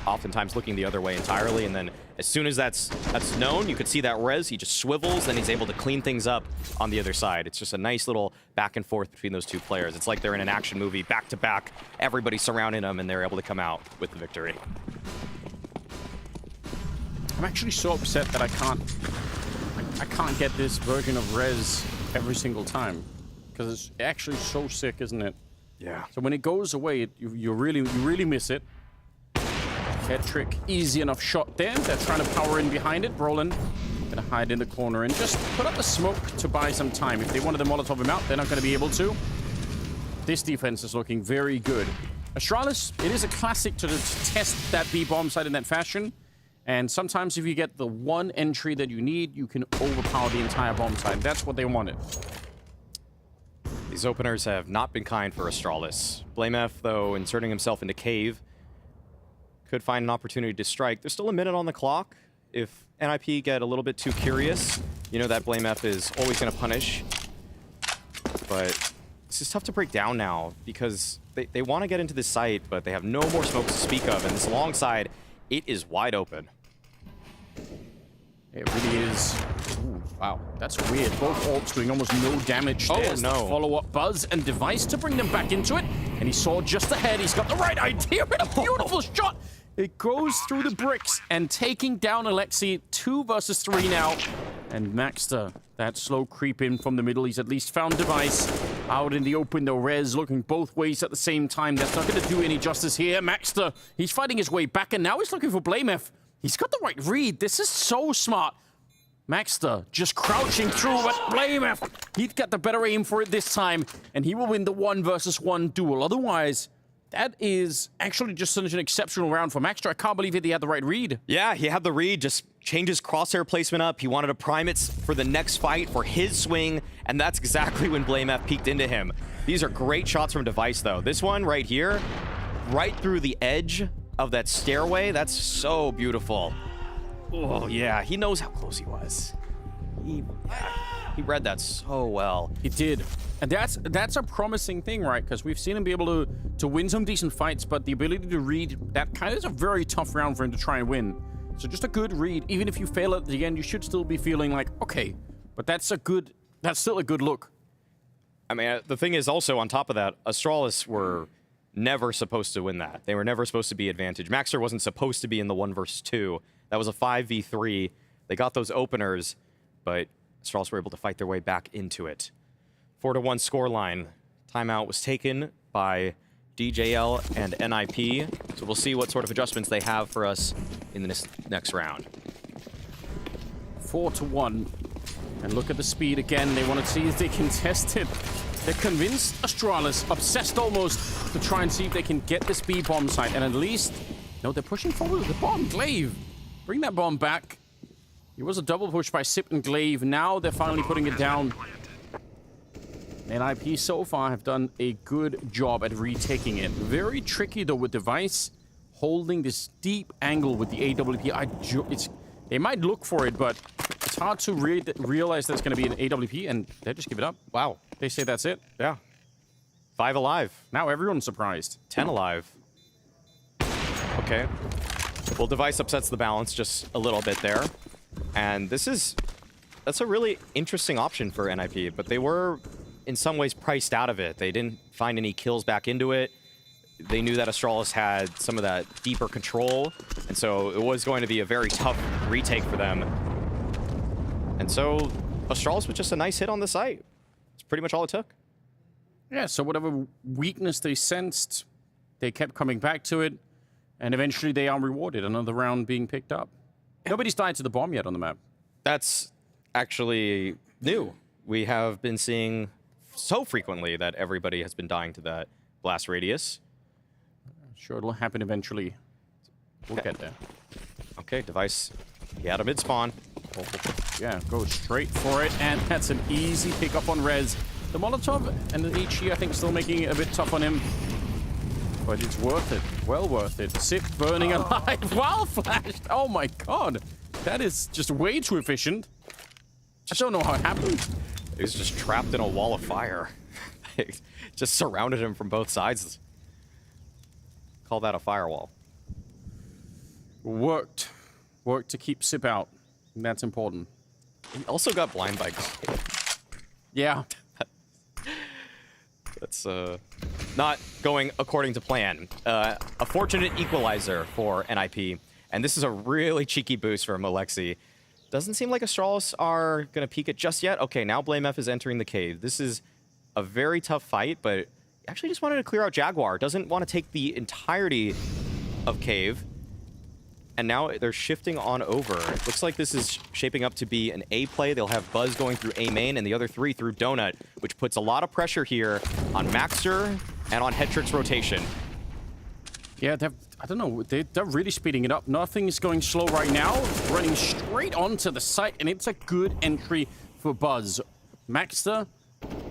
oftentimes looking the other way entirely, and then as soon as that's known, you could see that Rez, he just swivels, then he's able to clean things up on the other side. It's just a nice little back and forth between those two players. It's like they're in an action movie, back to back, everybody surrounding them, and they're able to come out with the victory. I'm actually so upset that I can't get this version of Rez every single time, because it's actually so sick, isn't it? Yeah. So when it goes away, you really miss it. Head trick, easy enough shot there. They're trying to power in behind it. Brolin gonna hide in the corner and just put up a smoke to buy some time. If they wanted to Molotov him out, they're not gonna be able to. This defense is looking very good. Astralis, it is a classic to test that B bomb site in that fashion. And sometimes if you get the one entry that you need, you can overpower the entire bomb site. That's what they wanted. These openers have not been kind for Astralis. BlameF, though, inserting himself into cave, could find an opportunity to strike. There's still a minute on the clock. If NIP get a little bit too curious, you know that BlameF is always going to punish. But this is tough to break down now because they want to get into this site, but they have no more smokes to speak of. And this long side, it is wide open. It really is. Ooh, wow, that's weird. Both ults doing almost no damage. There's the follow-up buzz and Device to bring them back into it. And he saw just ahead. He's got the right idea and a beautiful shot. It goes through the bricks and taking down Alexi. 2 versus 3 now. And Maxter, that slow creep in from the middle. He's at least found Device. Out in the open, though, Rez looking both ways at the same time. That's not going to do any justice here. Maxter, he's fighting his way back, and now he's looking for BlameF. He's got the right read. This is so smart. Maxter just crouching through, but BlameF, he'd got the better aim for it this time, and he will win the 1 versus 1 duel. Otherwise, that is actually just such an exceptional round for Maxter. I can't believe he had the right read. Yeah, he had the read, just change his crosshair placement up. He wanted to prime it for the next fight, for his swing, and that's exactly when BlameF peeked into him. These are great shots from Device, though. This one right here, right through the edge of that stairway, that's so beautiful. Oh, yeah, he knows how close he was. He read that so well. He did. And that's a promising thing, right? Because we've seen him be able to win some decent fights, but the ability to read, that kind of is a very tough round for him to try and win. So just a good read. Even if you fail at the end, you should still be feeling like, okay, but that's still a good look. I mean, the thing is also, on top of that, Astralis were never supposed to win that. They were never supposed to be advantage. Maxter wasn't supposed to be in the 1 versus 2. That was a 5v3. They got those openers, but Astralis were able to fight their way back into it. 4-1 scoreline. Timeout was taken by DJL and NIP. So we'll see what sort of adjustments they have for us in this next round. 4-1. And look at the speed again. They want to see if they can test it. They're convinced Astralis, obsessed almost, to try and see if they can get this B bomb site. And at least, no, they're pushing forward with the bomb. Glaive, bring that bomb back. It was a double push by Sip and Glaive. Now they're finally putting it down. NIP so far have done a good job at retaking it. Very tricky though with Device holding this deep angle with the AWP. They might look for it, but it's hard to realize there's going to be an AWP, and they just give it up. Wow. They say that's it. Yeah. 5 alive. Now everyone's surprised. 10 alive. Okay. Well, Device upsets the balance just a little bit there. And that's a really interesting option for NIP, but they were in some ways priced out of it. They didn't find any kills back into it. They knew that Astralis had some of that deeper control, and so it was going to be a very tough retake for them. And so Astralis was just a nice hit on the site. It's pretty much all it took. Yeah, so whatever weakness they sensed, they kept coming back to it, and eventually they are rewarded. Another round being picked up. Nobody's died to the bomb yet on the map. That's actually new. We have been seeing so frequently that everybody has been dying to that blast radius. Sure, it'll happen eventually. We'll get there. Okay, Device. He had a mid spawn. Yeah, go straight for it, and that's an easy pick up on Rez. The Molotov and the HE, I think, still making it a bit tough on him. But it's worth it. Well worth it. Sip burning alive while flashed. Oh my god. That is just way too efficient. I don't know how it happened. He was just trapped in a wall of fire. Just surrounded him from both sides. Call that a firewall. Worked to keep Sip out. And that's important. He also got blind by Glaive. Yeah. That's not going according to plan. A fortunate equalizer for NIP. And this is a really cheeky boost from Alexi. Doesn't seem like Astralis are going to peek it just yet. Okay, now BlameF is entering the cave. This is a very tough fight, but actually just wanted to clear out Jaguar. Doesn't want to take the entirety of cave. And now they're shifting on over. It looks like this is shaping up to be an A play. They'll have Buzz going through A main and the other 3 through Donut, which puts a lot of pressure here on Maxter and on Hetrick's rotation. Yeah, I don't know. They're really speeding it up. Nothing's going slow right now. Running straight onto the site, and it's a good entry for Buzz. Maxter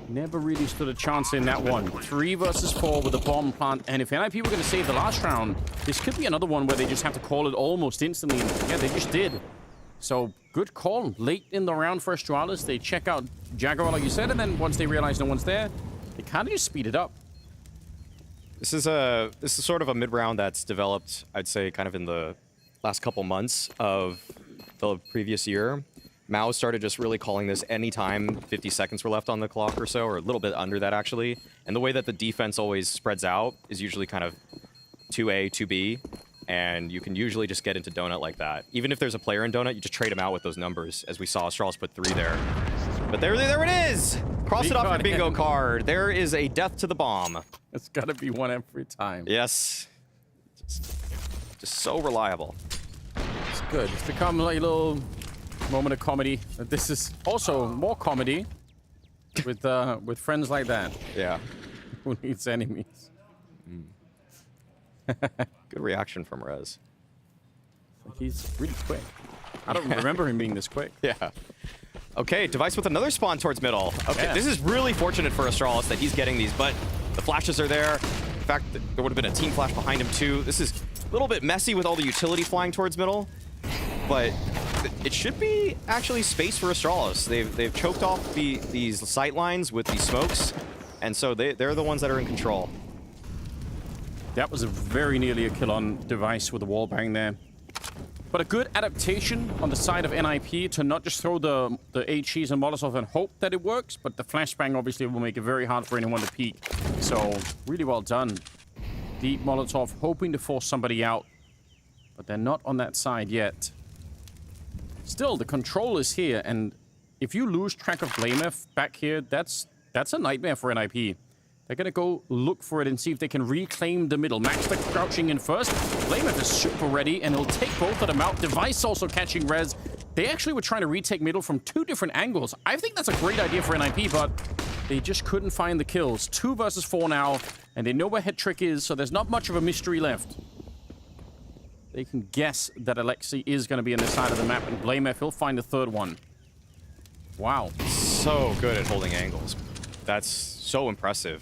never really stood a chance in that one. 3 versus 4 with a bomb plant, and if NIP were going to save the last round, this could be another one where they just have to call it almost instantly. And yeah, they just did. So good call. Late in the round for Astralis, they check out Jaguar, like you said, and then once they realize no one's there, they kind of just speed it up. This is sort of a mid-round that's developed, I'd say, kind of in the last couple months of the previous year. Mao started just really calling this anytime 50 seconds were left on the clock or so, or a little bit under that, actually. And the way that the defense always spreads out is usually kind of 2A, 2B, and you can usually just get into Donut like that. Even if there's a player in Donut, you just trade him out with those numbers, as we saw Astralis put 3 there. But there it is! Cross it off your bingo card. There is a death to the bomb. It's got to be one every time. Yes. Just so reliable. It's good. It's become like a little moment of comedy. This is also more comedy with friends like that. Yeah. Who needs enemies? Good reaction from Rez. He's really quick. I don't remember him being this quick. Yeah. Okay, Device with another spawn towards middle. Okay, Yeah. this is really fortunate for Astralis that he's getting these, but the flashes are there. In fact, there would have been a team flash behind him too. This is a little bit messy with all the utility flying towards middle, but it should be actually space for Astralis. They've choked off these sight lines with these smokes, and so they're the ones that are in control. That was very nearly a kill on Device with the wall bang there. But a good adaptation on the side of NIP to not just throw the HEs and Molotov and hope that it works, but the flashbang obviously will make it very hard for anyone to peek. So, really well done. Deep Molotov hoping to force somebody out, but they're not on that side yet. Still, the control is here, and if you lose track of Blamef back here, that's a nightmare for NIP. They're going to go look for it and see if they can reclaim the middle. Max, they're crouching in first. Blamef is super ready, and he'll take both of them out. Device also catching res. They actually were trying to retake middle from 2 different angles. I think that's a great idea for NIP, but they just couldn't find the kills. 2 versus 4 now, and they know where Head Trick is, so there's not much of a mystery left. They can guess that Alexi is going to be on this side of the map, and Blamef, he'll find the third one. Wow. So good at holding angles. That's so impressive.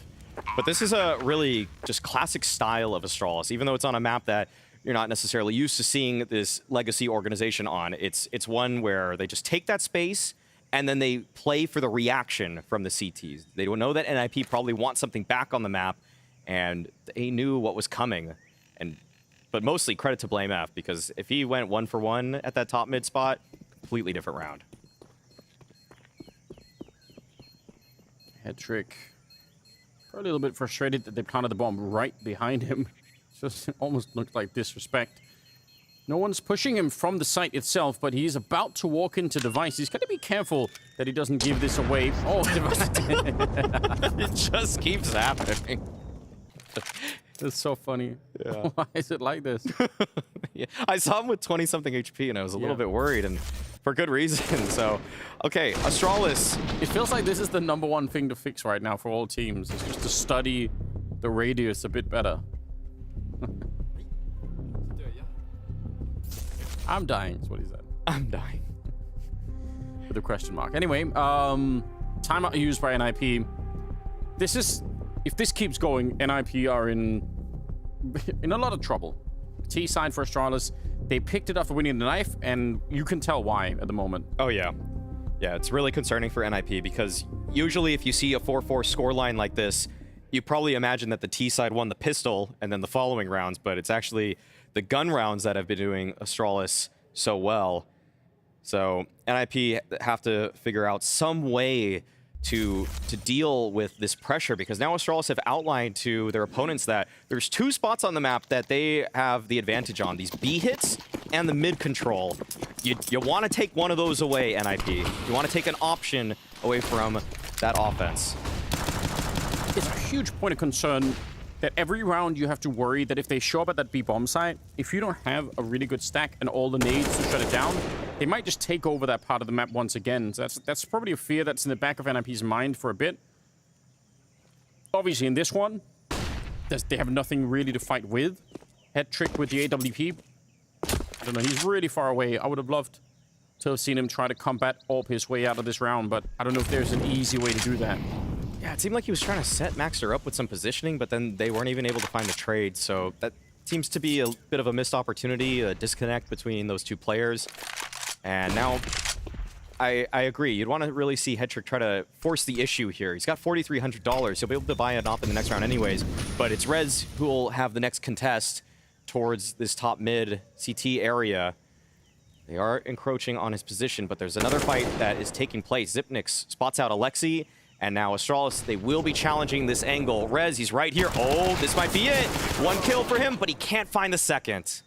But this is a really just classic style of Astralis, even though it's on a map that you're not necessarily used to seeing this legacy organization on. It's one where they just take that space and then they play for the reaction from the CTs. They don't know that NIP probably wants something back on the map, and they knew what was coming. But mostly credit to Blamef, because if he went 1 for 1 at that top mid spot, completely different round. Head Trick. Probably a little bit frustrated that they planted the bomb right behind him. Just almost looked like disrespect. No one's pushing him from the site itself, but he's about to walk into Device. He's got to be careful that he doesn't give this away. Oh, Device. It just keeps happening. It's so funny. Yeah. Why is it like this? Yeah. I saw him with 20-something HP, and I was a little bit worried, and for good reason. So, okay, Astralis. It feels like this is the #1 thing to fix right now for all teams. It's just to study the radius a bit better. I'm dying, is what he said. I'm dying. With a question mark. Anyway, timeout used by NIP. This is... If this keeps going, NIP are in a lot of trouble. T side for Astralis. They picked it up for winning the knife, and you can tell why at the moment. Oh, yeah. Yeah, it's really concerning for NIP, because usually if you see a 4-4 scoreline like this, you probably imagine that the T side won the pistol and then the following rounds, but it's actually the gun rounds that have been doing Astralis so well. So NIP have to figure out some way to deal with this pressure, because now Astralis have outlined to their opponents that there's 2 spots on the map that they have the advantage on, these B hits and the mid control. You want to take one of those away, NIP. You want to take an option away from that offense. It's a huge point of concern that every round you have to worry that if they show up at that B bomb site, if you don't have a really good stack and all the nades to shut it down, they might just take over that part of the map once again. So that's probably a fear that's in the back of NIP's mind for a bit. Obviously, in this one, they have nothing really to fight with. Head Trick with the AWP. I don't know, he's really far away. I would have loved to have seen him try to combat AWP his way out of this round, but I don't know if there's an easy way to do that. Yeah, it seemed like he was trying to set Maxter up with some positioning, but then they weren't even able to find the trade, so that seems to be a bit of a missed opportunity, a disconnect between those 2 players. And now, I agree. You'd want to really see Head Trick try to force the issue here. He's got $4,300. He'll be able to buy an op in the next round anyways, but it's Rez who will have the next contest towards this top mid CT area. They are encroaching on his position, but there's another fight that is taking place. Zipnix spots out Alexi, and now Astralis, they will be challenging this angle. Rez, he's right here. Oh, this might be it. 1 kill for him, but he can't find the second.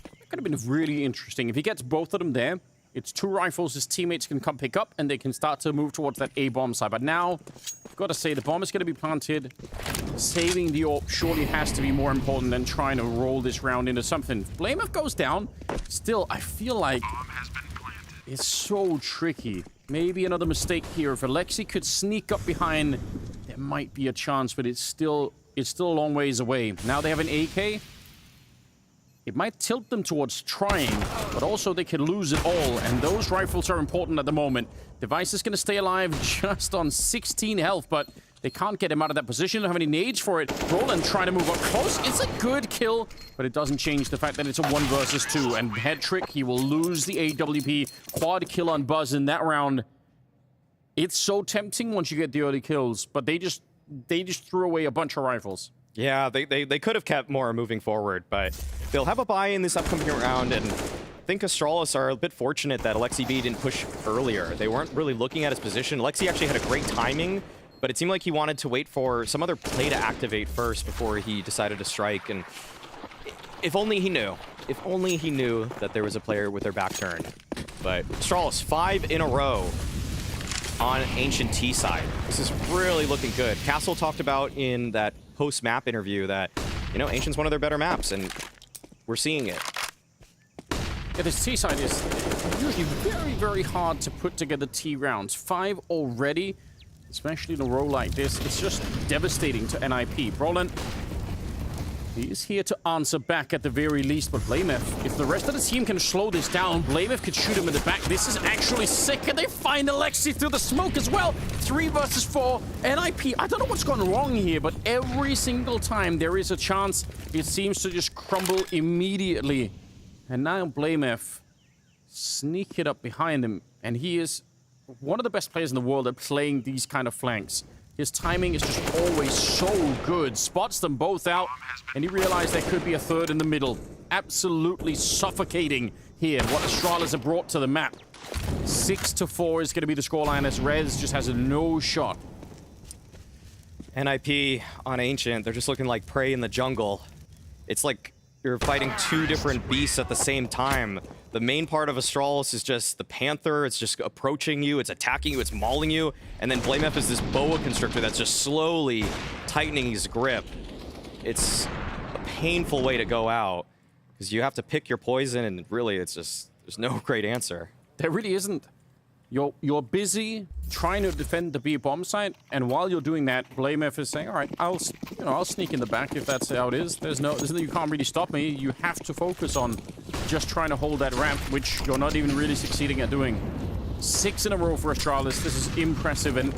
That could have been really interesting. If he gets both of them there, it's 2 rifles his teammates can come pick up, and they can start to move towards that A bomb side. But now, I've got to say, the bomb is going to be planted. Saving the AWP surely has to be more important than trying to roll this round into something. Blamef goes down. Still, I feel like it's so tricky. Maybe another mistake here. If Alexi could sneak up behind, there might be a chance, but it's still a long ways away. Now they have an AK. it might tilt them towards trying, but also they could lose it all, and those rifles are important at the moment. Device is going to stay alive just on 16 health, but they can't get him out of that position. Don't have any nades for it. Roland trying to move up close. It's a good kill, but it doesn't change the fact that it's a 1 versus 2. And head trick, he will lose the AWP. Quad kill on Buzz in that round. It's so tempting once you get the early kills, but they just threw away a bunch of rifles. Yeah, they could have kept more moving forward, but they'll have a buy in this upcoming round, and I think Astralis are a bit fortunate that Alexi B didn't push earlier. They weren't really looking at his position. Alexi actually had a great timing, but it seemed like he wanted to wait for some other play to activate first before he decided to strike, and if only he knew. If only he knew that there was a player with their back turned. But Astralis, 5 in a row on Ancient T side. This is really looking good. Castle talked about in that post-map interview that, you know, Ancient's one of their better maps, and we're seeing it. Yeah, this T side is usually very, very hard to put together T rounds. 5 already, especially in a row like this. It's just devastating to NIP. Roland, he is here to answer back at the very least, but Blamef, if the rest of the team can slow this down, Blamef could shoot him in the back. This is actually sick, and they find Alexi through the smoke as well. 3 versus 4. NIP, I don't know what's gone wrong here, but every single time there is a chance, it seems to just crumble immediately. And now Blamef sneak it up behind him, and he is one of the best players in the world at playing these kind of flanks. His timing is just always so good. Spots them both out, and he realized there could be a third in the middle. Absolutely suffocating here, what Astralis have brought to the map. 6-4 is going to be the scoreline as Rez just has no shot. NIP on Ancient, they're just looking like prey in the jungle. It's like you're fighting 2 different beasts at the same time. The main part of Astralis is just the Panther. It's just approaching you, it's attacking you, it's mauling you. And then Blamef is this boa constrictor that's just slowly tightening his grip. It's a painful way to go out, because you have to pick your poison, and really it's just, there's no great answer. There really isn't. You're busy trying to defend the B bomb site, and while you're doing that, Blamef is saying, all right, I'll sneak in the back if that's how it is. There's no, you can't really stop me. You have to focus on just trying to hold that ramp, which you're not even really succeeding at doing. 6 in a row for Astralis. This is impressive, and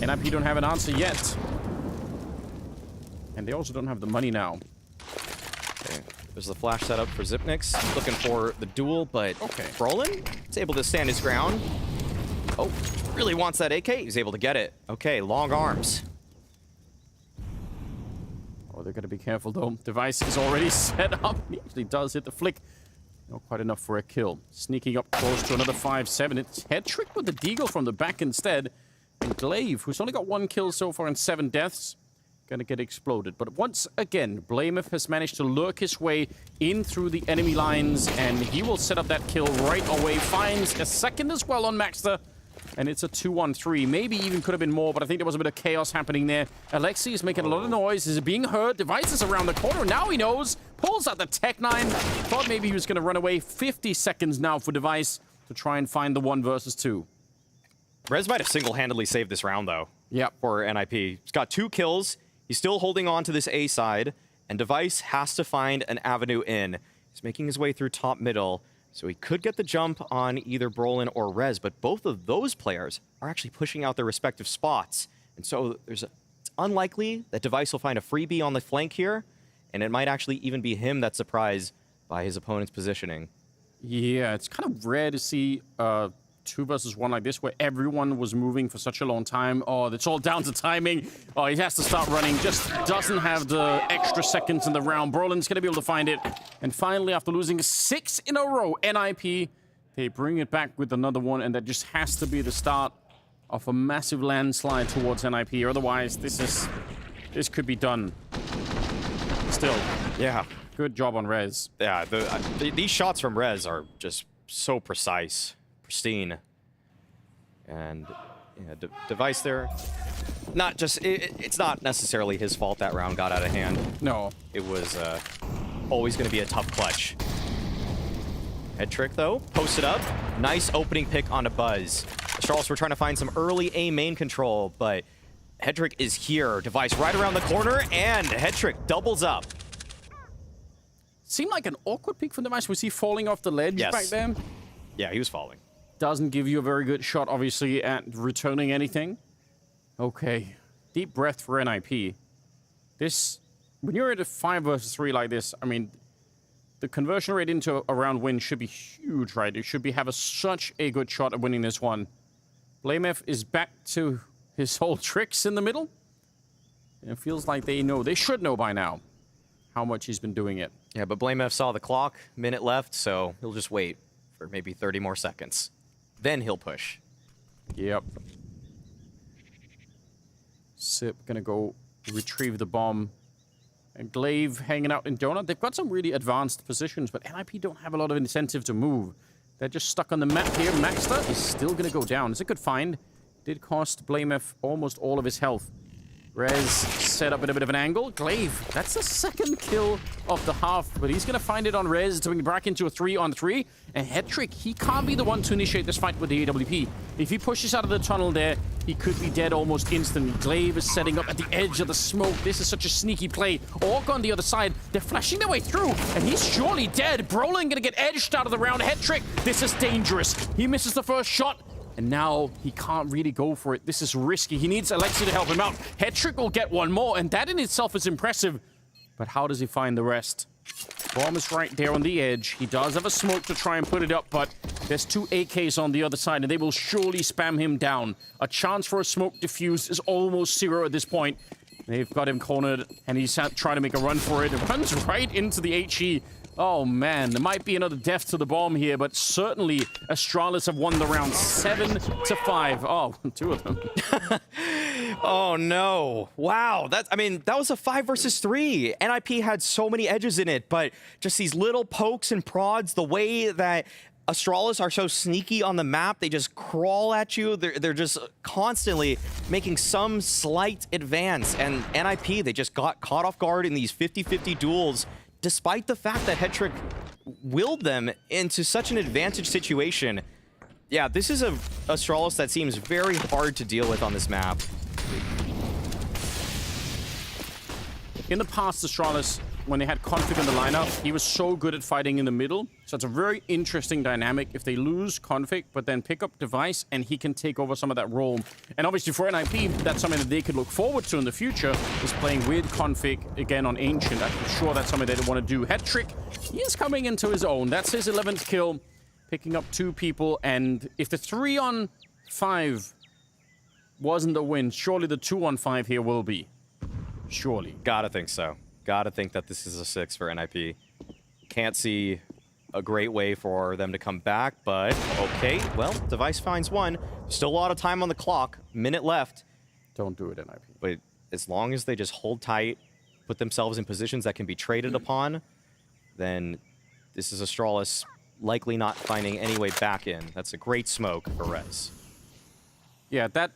NIP don't have an answer yet. And they also don't have the money now. Okay. There's the flash setup for Zipnix. Looking for the duel, but Brolin is able to stand his ground. Oh, really wants that AK. He's able to get it. Okay, long arms. Oh, they're going to be careful, though. Device is already set up. He actually does hit the flick. Not quite enough for a kill. Sneaking up close to another 5-7. It's head trick with the Deagle from the back instead. And Glaive, who's only got 1 kill so far and 7 deaths, gonna get exploded. But once again, Blamef has managed to lurk his way in through the enemy lines, and he will set up that kill right away. Finds a second as well on Maxter, and it's a 2-1-3. Maybe even could have been more, but I think there was a bit of chaos happening there. Alexi is making a lot of noise. Is being heard. Devices around the corner. Now he knows. Pulls out the Tech 9. Thought maybe he was gonna run away. 50 seconds now for Device to try and find the 1 versus 2. Rez might have single-handedly saved this round, though. Yep. For NIP. He's got 2 kills. He's still holding on to this A side, and Device has to find an avenue in. He's making his way through top middle, so he could get the jump on either Brolin or Rez, but both of those players are actually pushing out their respective spots. And so it's unlikely that Device will find a freebie on the flank here, and it might actually even be him that's surprised by his opponent's positioning. Yeah, it's kind of rare to see 2 versus 1 like this, where everyone was moving for such a long time. Oh, it's all down to timing. Oh, he has to start running. Just doesn't have the extra seconds in the round. Brolin's going to be able to find it. And finally, after losing 6 in a row, NIP, they bring it back with another one, and that just has to be the start of a massive landslide towards NIP. Otherwise, this could be done. Still. Yeah. Good job on Rez. Yeah, these shots from Rez are just so precise. Pristine. And yeah, Device there. Not just, it's not necessarily his fault that round got out of hand. No. It was always going to be a tough clutch. Head trick though, posted up. Nice opening pick on a Buzz. Astralis were trying to find some early A main control, but head trick is here. Device right around the corner, and head trick doubles up. Seemed like an awkward pick from Device. Was he falling off the ledge back there? Yeah, he was falling. Doesn't give you a very good shot, obviously, at returning anything. Okay. Deep breath for NIP. This, when you're at a 5 versus 3 like this, I mean, the conversion rate into a round win should be huge, right? It should be such a good shot at winning this one. BlameF is back to his whole tricks in the middle. And it feels like they should know by now how much he's been doing it. Yeah, but BlameF saw the clock, minute left, so he'll just wait for maybe 30 more seconds. Then he'll push. Yep. Sip gonna go retrieve the bomb. And Glaive hanging out in Donut. They've got some really advanced positions, but NIP don't have a lot of incentive to move. They're just stuck on the map here. Maxter is still gonna go down. It's a good find. Did cost BlameF almost all of his health. Rez set up at a bit of an angle. Glaive, that's the second kill of the half, but he's going to find it on Rez to bring back into a 3-on-3. And Headtrick, he can't be the one to initiate this fight with the AWP. If he pushes out of the tunnel there, he could be dead almost instantly. Glaive is setting up at the edge of the smoke. This is such a sneaky play. Orc on the other side, they're flashing their way through, and he's surely dead. Brolin going to get edged out of the round. Headtrick, this is dangerous. He misses the first shot. And now he can't really go for it. This is risky. He needs Alexi to help him out. Headtrick will get one more, and that in itself is impressive. But how does he find the rest? Bomb is right there on the edge. He does have a smoke to try and put it up, but there's 2 AKs on the other side, and they will surely spam him down. A chance for a smoke defuse is almost 0 at this point. They've got him cornered, and he's trying to make a run for it. It runs right into the HE. Oh, man, there might be another death to the bomb here, but certainly Astralis have won the round 7-5. Oh, 2 of them. Oh, no. Wow. That was a 5 versus 3. NIP had so many edges in it, but just these little pokes and prods, the way that Astralis are so sneaky on the map, they just crawl at you. They're just constantly making some slight advance, and NIP, they just got caught off guard in these 50-50 duels, despite the fact that Headtrick willed them into such an advantage situation. Yeah, this is a Astralis that seems very hard to deal with on this map. In the past, Astralis, when they had Config in the lineup, he was so good at fighting in the middle. So it's a very interesting dynamic if they lose Config, but then pick up Device, and he can take over some of that role. And obviously for NIP, that's something that they could look forward to in the future, is playing with Config again on Ancient. I'm sure that's something they want to do. Headtrick, he is coming into his own. That's his 11th kill, picking up 2 people. And if the 3-on-5 wasn't a win, surely the 2-on-5 here will be. Surely. Gotta think so. Gotta think that this is a 6 for NIP. Can't see a great way for them to come back, but okay. Well, Device finds one. Still a lot of time on the clock. Minute left. Don't do it, NIP. But as long as they just hold tight, put themselves in positions that can be traded upon, then this is Astralis likely not finding any way back in. That's a great smoke for Rez. Yeah, that,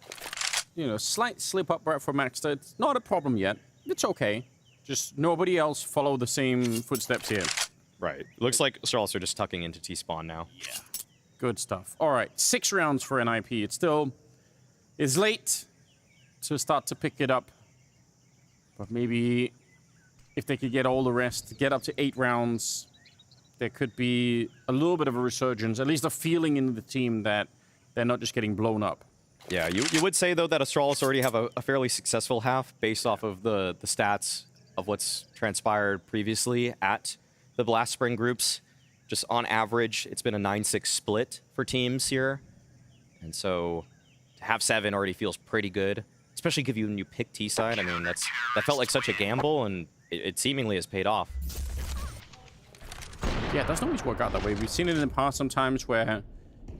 slight slip up right for Maxter. It's not a problem yet. It's okay. Just nobody else follow the same footsteps here. Right. Looks like Astralis are just tucking into T-spawn now. Yeah. Good stuff. All right, 6 rounds for NIP. It still is late to start to pick it up. But maybe if they could get all the rest, get up to 8 rounds, there could be a little bit of a resurgence, at least a feeling in the team that they're not just getting blown up. Yeah, you would say, though, that Astralis already have a fairly successful half based off of the stats of what's transpired previously at the Blast Spring groups. Just on average, it's been a 9-6 split for teams here. And so to have 7 already feels pretty good, especially when you pick T-side. I mean, that felt like such a gamble, and it seemingly has paid off. Yeah, it doesn't always work out that way. We've seen it in the past sometimes where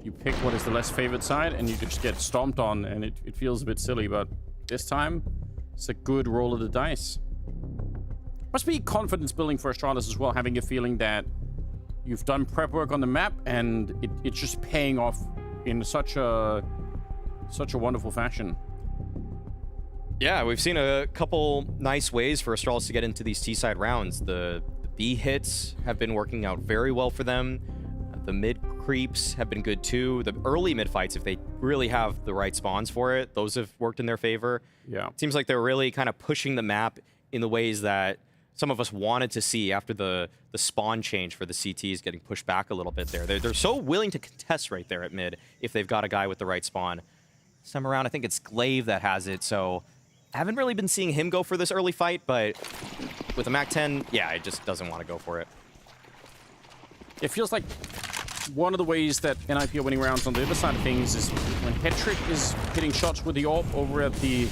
you pick what is the less favored side and you just get stomped on, and it feels a bit silly, but this time it's a good roll of the dice. Must be confidence building for Astralis as well, having a feeling that you've done prep work on the map and it's just paying off in such a wonderful fashion. Yeah, we've seen a couple nice ways for Astralis to get into these T-side rounds. The B hits have been working out very well for them. The mid creeps have been good too. The early mid fights, if they really have the right spawns for it, those have worked in their favor. Yeah. It seems like they're really kind of pushing the map in the ways that some of us wanted to see after the spawn change for the CTs getting pushed back a little bit there. They're so willing to contest right there at mid if they've got a guy with the right spawn. This time around, I think it's Glaive that has it, so I haven't really been seeing him go for this early fight, but with a MAC-10, yeah, it just doesn't want to go for it. It feels like one of the ways that NIP are winning rounds on the other side of things is when Hetrick is hitting shots with the AWP over at the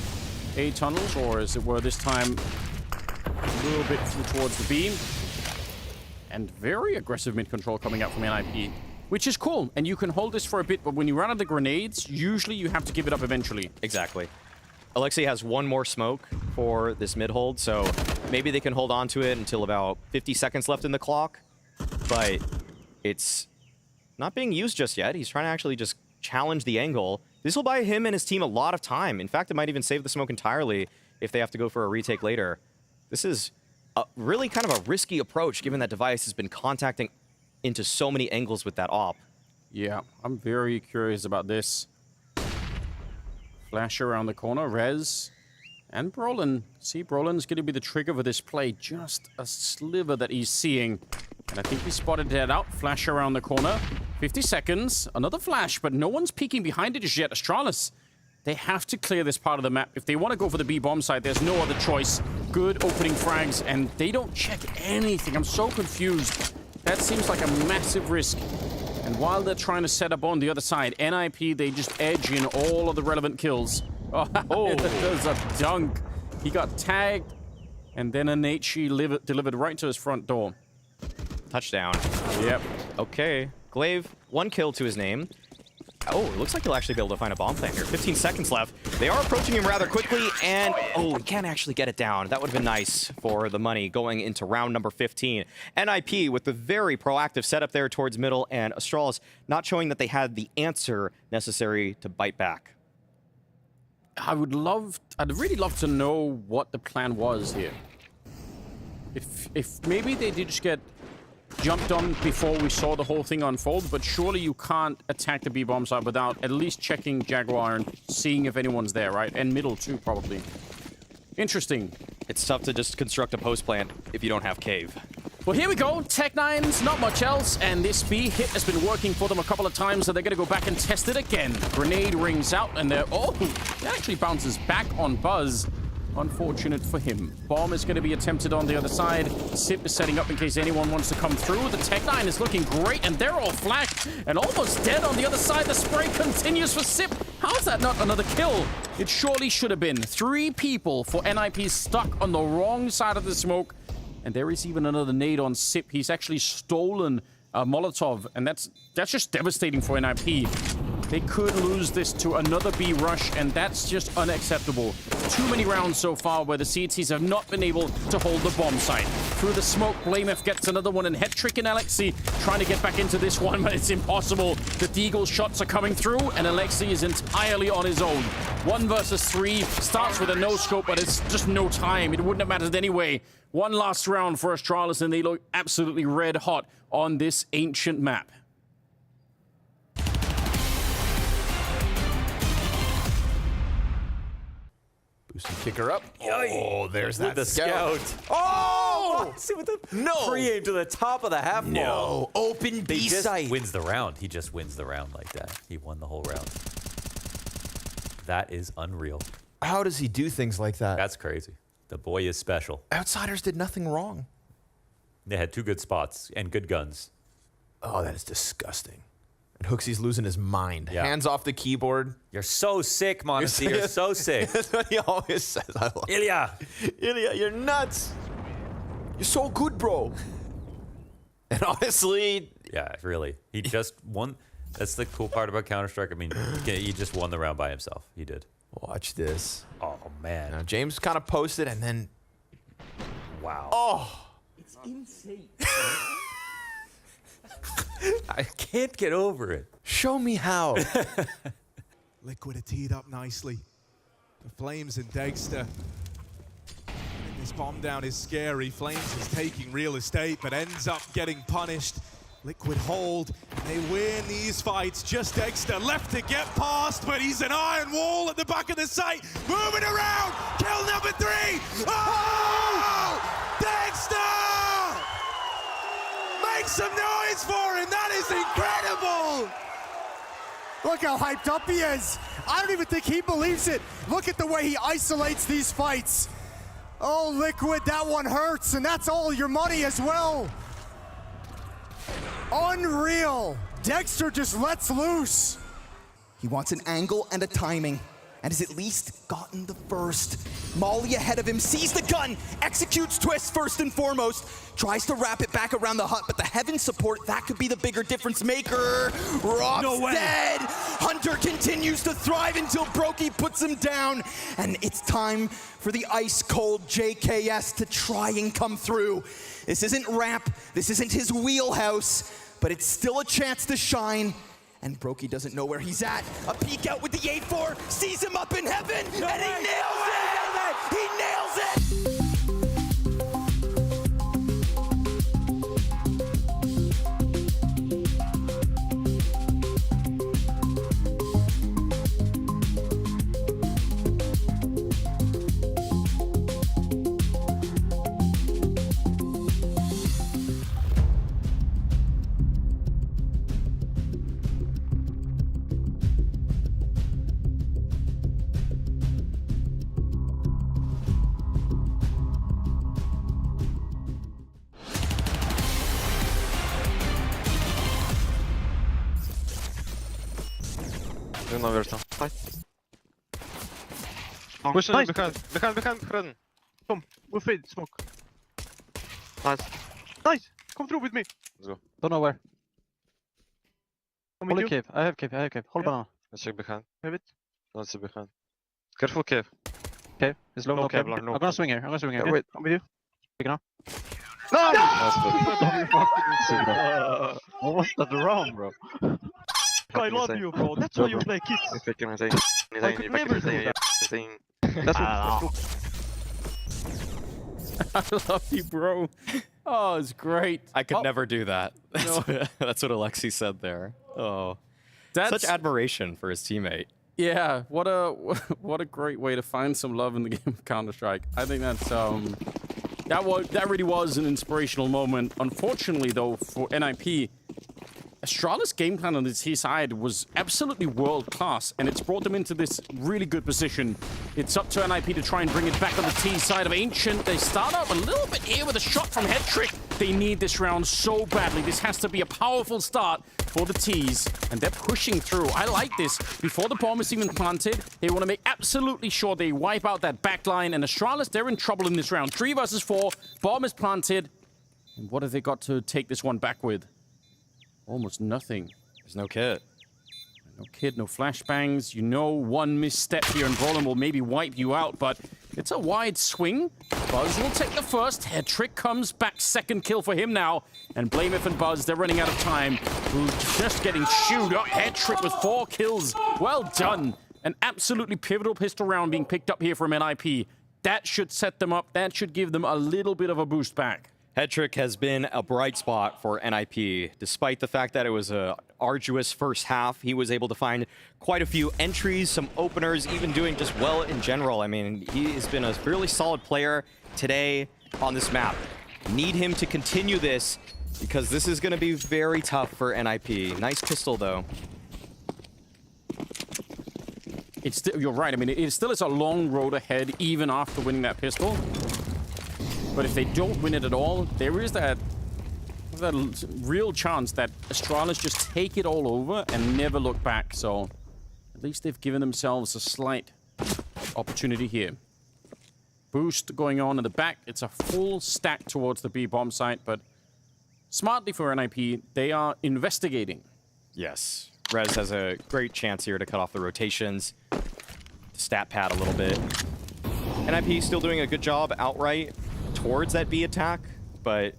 A tunnels, or as it were this time, a little bit towards the B. And very aggressive mid-control coming out from NIP, which is cool. And you can hold this for a bit, but when you run out of the grenades, usually you have to give it up eventually. Exactly. Alexi has one more smoke for this mid-hold, so maybe they can hold on to it until about 50 seconds left in the clock. But it's not being used just yet. He's trying to actually just challenge the angle. This will buy him and his team a lot of time. In fact, it might even save the smoke entirely if they have to go for a retake later. This is really kind of a risky approach, given that Device has been contacting into so many angles with that AWP. Yeah, I'm very curious about this. Flash around the corner, Rez and Brolin. See, Brolin's going to be the trigger for this play. Just a sliver that he's seeing. And I think he spotted that out. Flash around the corner. 50 seconds. Another flash, but no one's peeking behind it just yet. Astralis, they have to clear this part of the map. If they want to go for the B bomb site, there's no other choice. Good opening frags, and they don't check anything. I'm so confused. That seems like a massive risk. And while they're trying to set up on the other side, NIP, they just edge in all of the relevant kills. Oh, there's a dunk. He got tagged, and then an HE delivered right to his front door. Touchdown. Yep. Okay. Glaive, 1 kill to his name. Oh, it looks like he'll actually be able to find a bomb plant here. 15 seconds left. They are approaching him rather quickly, and oh, he can't actually get it down. That would have been nice for the money going into round number 15. NIP with the very proactive setup there towards middle, and Astralis not showing that they had the answer necessary to bite back. I'd really love to know what the plan was here. If maybe they did just get jumped on before we saw the whole thing unfold, but surely you can't attack the B-bomb site without at least checking Jaguar and seeing if anyone's there, right? And middle too, probably. Interesting. It's tough to just construct a post plant if you don't have cave. Well, here we go. Tech9s, not much else, and this B hit has been working for them a couple of times, so they're going to go back and test it again. Grenade rings out, and they're... Oh, it actually bounces back on Buzz. Unfortunate for him. Bomb is going to be attempted on the other side. Sip is setting up in case anyone wants to come through. The Tech9 is looking great, and they're all flashed and almost dead on the other side. The spray continues for Sip. How is that not another kill? It surely should have been. 3 people for NIP stuck on the wrong side of the smoke. And there is even another nade on Sip. He's actually stolen a Molotov, and that's just devastating for NIP. They could lose this to another B rush, and that's just unacceptable. Too many rounds so far where the CTs have not been able to hold the bomb site. Through the smoke, Blamef gets another one, and Hetrick and Alexi trying to get back into this one, but it's impossible. The Deagle shots are coming through, and Alexi is entirely on his own. 1 versus 3, starts with a no-scope, but it's just no time. It wouldn't have mattered anyway. One last round for Astralis, and they look absolutely red hot on this ancient map. Kicker up. Oh, there's that the scout. Oh! See with the pre-aim to the top of the half wall. No, open B site. Wins the round. He just wins the round like that. He won the whole round. That is unreal. How does he do things like that? That's crazy. The boy is special. Outsiders did nothing wrong. They had 2 good spots and good guns. Oh, that is disgusting. And Hooksy's losing his mind. Yeah. Hands off the keyboard. You're so sick, Monacy. You're so sick. That's what he always says. I love Ilya. Ilya, you're nuts. You're so good, bro. And honestly... Yeah, really. He just won. That's the cool part about Counter-Strike. I mean, he just won the round by himself. He did. Watch this. Oh, man. Now, James kind of posted and then... Wow. Oh. It's insane. I can't get over it. Show me how. Liquid are teed up nicely. The Flames and Dexter. This bomb down is scary. Flames is taking real estate, but ends up getting punished. Liquid hold. They win these fights. Just Dexter left to get past, but he's an iron wall at the back of the site. Moving around. Kill number 3. Oh! Dexter! is incredible! Look how hyped up he is. I don't even think he believes it. Look at the way he isolates these fights. Oh, Liquid, that one hurts, and that's all your money as well. Unreal. Dexter just lets loose. He wants an angle and a timing, and has at least gotten the first. Molly ahead of him, sees the gun, executes Twist first and foremost, tries to wrap it back around the hut, but the Heaven support, that could be the bigger difference maker. Rob's dead. Hunter continues to thrive until Brokey puts him down, and it's time for the ice-cold JKS to try and come through. This isn't Ramp, this isn't his wheelhouse, but it's still a chance to shine. And Brokey doesn't know where he's at. A peek out with the A4, sees him up in Heaven, and he nails it! He nails it! Push nice. Behind, Fredden. Come, we'll fade, smoke. Nice. Nice! Come through with me. Let's go. Don't know where. Only cave. I have cave. Hold banana. Let's check behind. Have it. Don't see behind. Careful cave. Okay, it's low. No Okay. Kevlar, no I'm gonna swing here. Yeah, Wait, I'm with you. Pick it up. No! What was that wrong, bro? I love you, bro. That's why you play kids. I could never do that. That's what I love you, bro. Oh, it's great. I could never do that. That's what Alexi said there. Oh, such admiration for his teammate. Yeah, what a great way to find some love in the game of Counter-Strike. I think that's that really was an inspirational moment. Unfortunately, though, for NIP, Astralis' game plan on the T side was absolutely world-class, and it's brought them into this really good position. It's up to NIP to try and bring it back on the T side of Ancient. They start out a little bit here with a shot from Headtrick. They need this round so badly. This has to be a powerful start for the Ts, and they're pushing through. I like this. Before the bomb is even planted, they want to make absolutely sure they wipe out that backline, and Astralis, they're in trouble in this round. 3 versus 4, bomb is planted, and what have they got to take this one back with? Almost nothing. There's no kit. No kit, no flashbangs. You know one misstep here and Roland will maybe wipe you out, but it's a wide swing. Buzz will take the first. Headtrick comes back. Second kill for him now. And Blameth and Buzz, they're running out of time. Just getting chewed up. Headtrick with 4 kills. Well done. An absolutely pivotal pistol round being picked up here from NIP. That should set them up. That should give them a little bit of a boost back. Headtrick has been a bright spot for NIP. Despite the fact that it was an arduous first half, he was able to find quite a few entries, some openers, even doing just well in general. I mean, he has been a really solid player today on this map. Need him to continue this because this is going to be very tough for NIP. Nice pistol, though. It's still, you're right. I mean, it still is a long road ahead, even after winning that pistol. But if they don't win it at all, there is that real chance that Astralis just take it all over and never look back. So at least they've given themselves a slight opportunity here. Boost going on in the back. It's a full stack towards the B bomb site, but smartly for NIP, they are investigating. Yes. Rez has a great chance here to cut off the rotations, stat pad a little bit. NIP still doing a good job outright towards that B attack, but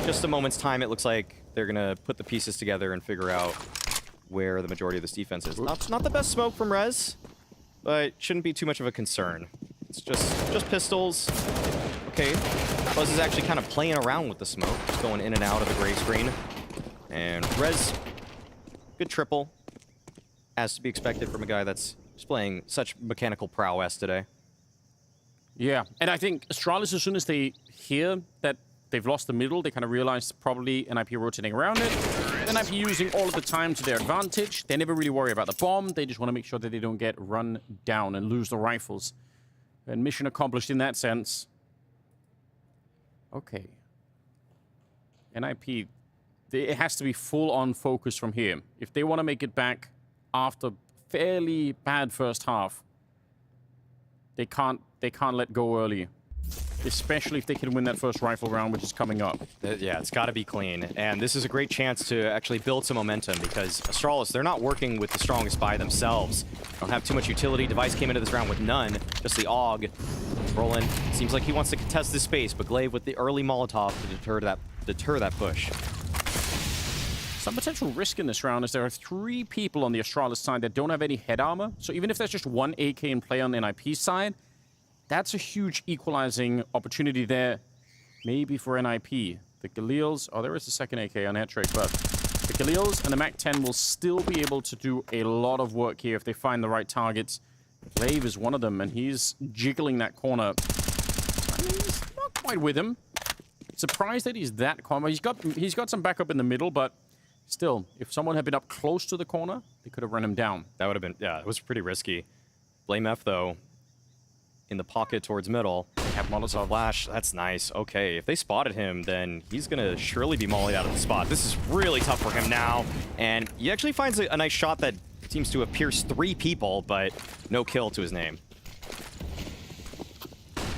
just a moment's time, it looks like they're gonna put the pieces together and figure out where the majority of this defense is. Not the best smoke from Rez, but shouldn't be too much of a concern. It's just pistols. Okay, Buzz is actually kind of playing around with the smoke, just going in and out of the gray screen. And Rez, good triple, as to be expected from a guy that's displaying such mechanical prowess today. Yeah, and I think Astralis, as soon as they hear that they've lost the middle. They kind of realized probably NIP rotating around it. NIP using all of the time to their advantage. They never really worry about the bomb. They just want to make sure that they don't get run down and lose the rifles. And mission accomplished in that sense. Okay. NIP, it has to be full-on focus from here. If they want to make it back after fairly bad first half, they can't let go early. Especially if they can win that first rifle round, which is coming up. Yeah, it's got to be clean. And this is a great chance to actually build some momentum because Astralis, they're not working with the strongest by themselves. Don't have too much utility. Device came into this round with none. Just the AUG. Roland seems like he wants to contest this space, but Glaive with the early Molotov to deter that push. Some potential risk in this round is there are 3 people on the Astralis side that don't have any head armor. So even if there's just 1 AK in play on the NIP side, that's a huge equalizing opportunity there, maybe for NIP. The Galils, oh, there is a second AK on Hetrick, but the Galils and the MAC-10 will still be able to do a lot of work here if they find the right targets. Glaive is one of them, and he's jiggling that corner. I mean, he's not quite with him. Surprised that he's that calm. He's got some backup in the middle, but still, if someone had been up close to the corner, they could have run him down. That would have been, yeah, it was pretty risky. Blame F, though, in the pocket towards middle. Have Molotov. Flash, that's nice. Okay, if they spotted him, then he's going to surely be mollied out of the spot. This is really tough for him now, and he actually finds a nice shot that seems to have pierced 3 people, but no kill to his name.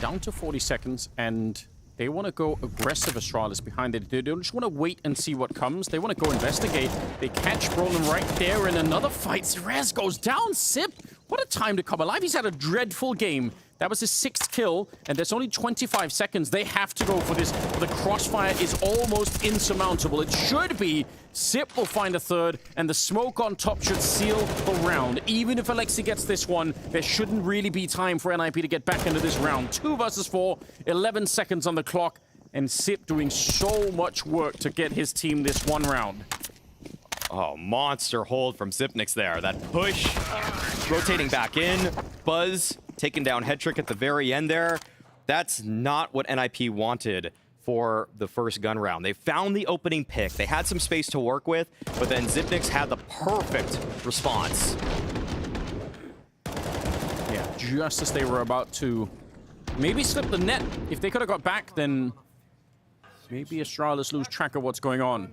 Down to 40 seconds, and they want to go aggressive Astralis behind it. They don't just want to wait and see what comes. They want to go investigate. They catch Brolin right there in another fight. Res goes down. Sip, what a time to come alive. He's had a dreadful game. That was his 6th kill, and there's only 25 seconds. They have to go for this. The crossfire is almost insurmountable. It should be. Sip will find a 3rd, and the smoke on top should seal the round. Even if Alexi gets this one, there shouldn't really be time for NIP to get back into this round. 2 versus 4, 11 seconds on the clock, and Sip doing so much work to get his team this one round. Oh, monster hold from Zipnix there. That push, rotating back in. Buzz taking down Hetrick at the very end there. That's not what NIP wanted for the first gun round. They found the opening pick. They had some space to work with, but then Zipnix had the perfect response. Yeah, just as they were about to maybe slip the net. If they could have got back, then maybe Astralis lose track of what's going on.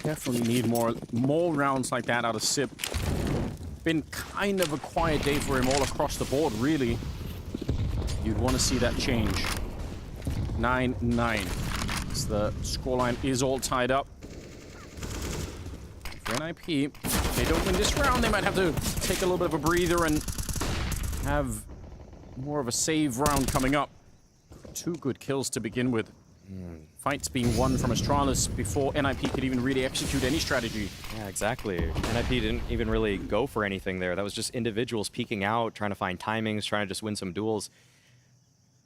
Definitely need more rounds like that out of Sip. Been kind of a quiet day for him all across the board, really. You'd want to see that change. 9-9. So the scoreline is all tied up. For NIP, if they don't win this round, they might have to take a little bit of a breather and have more of a save round coming up. 2 good kills to begin with. Fights being won from Astralis before NIP could even really execute any strategy. Yeah, exactly. NIP didn't even really go for anything there. That was just individuals peeking out, trying to find timings, trying to just win some duels.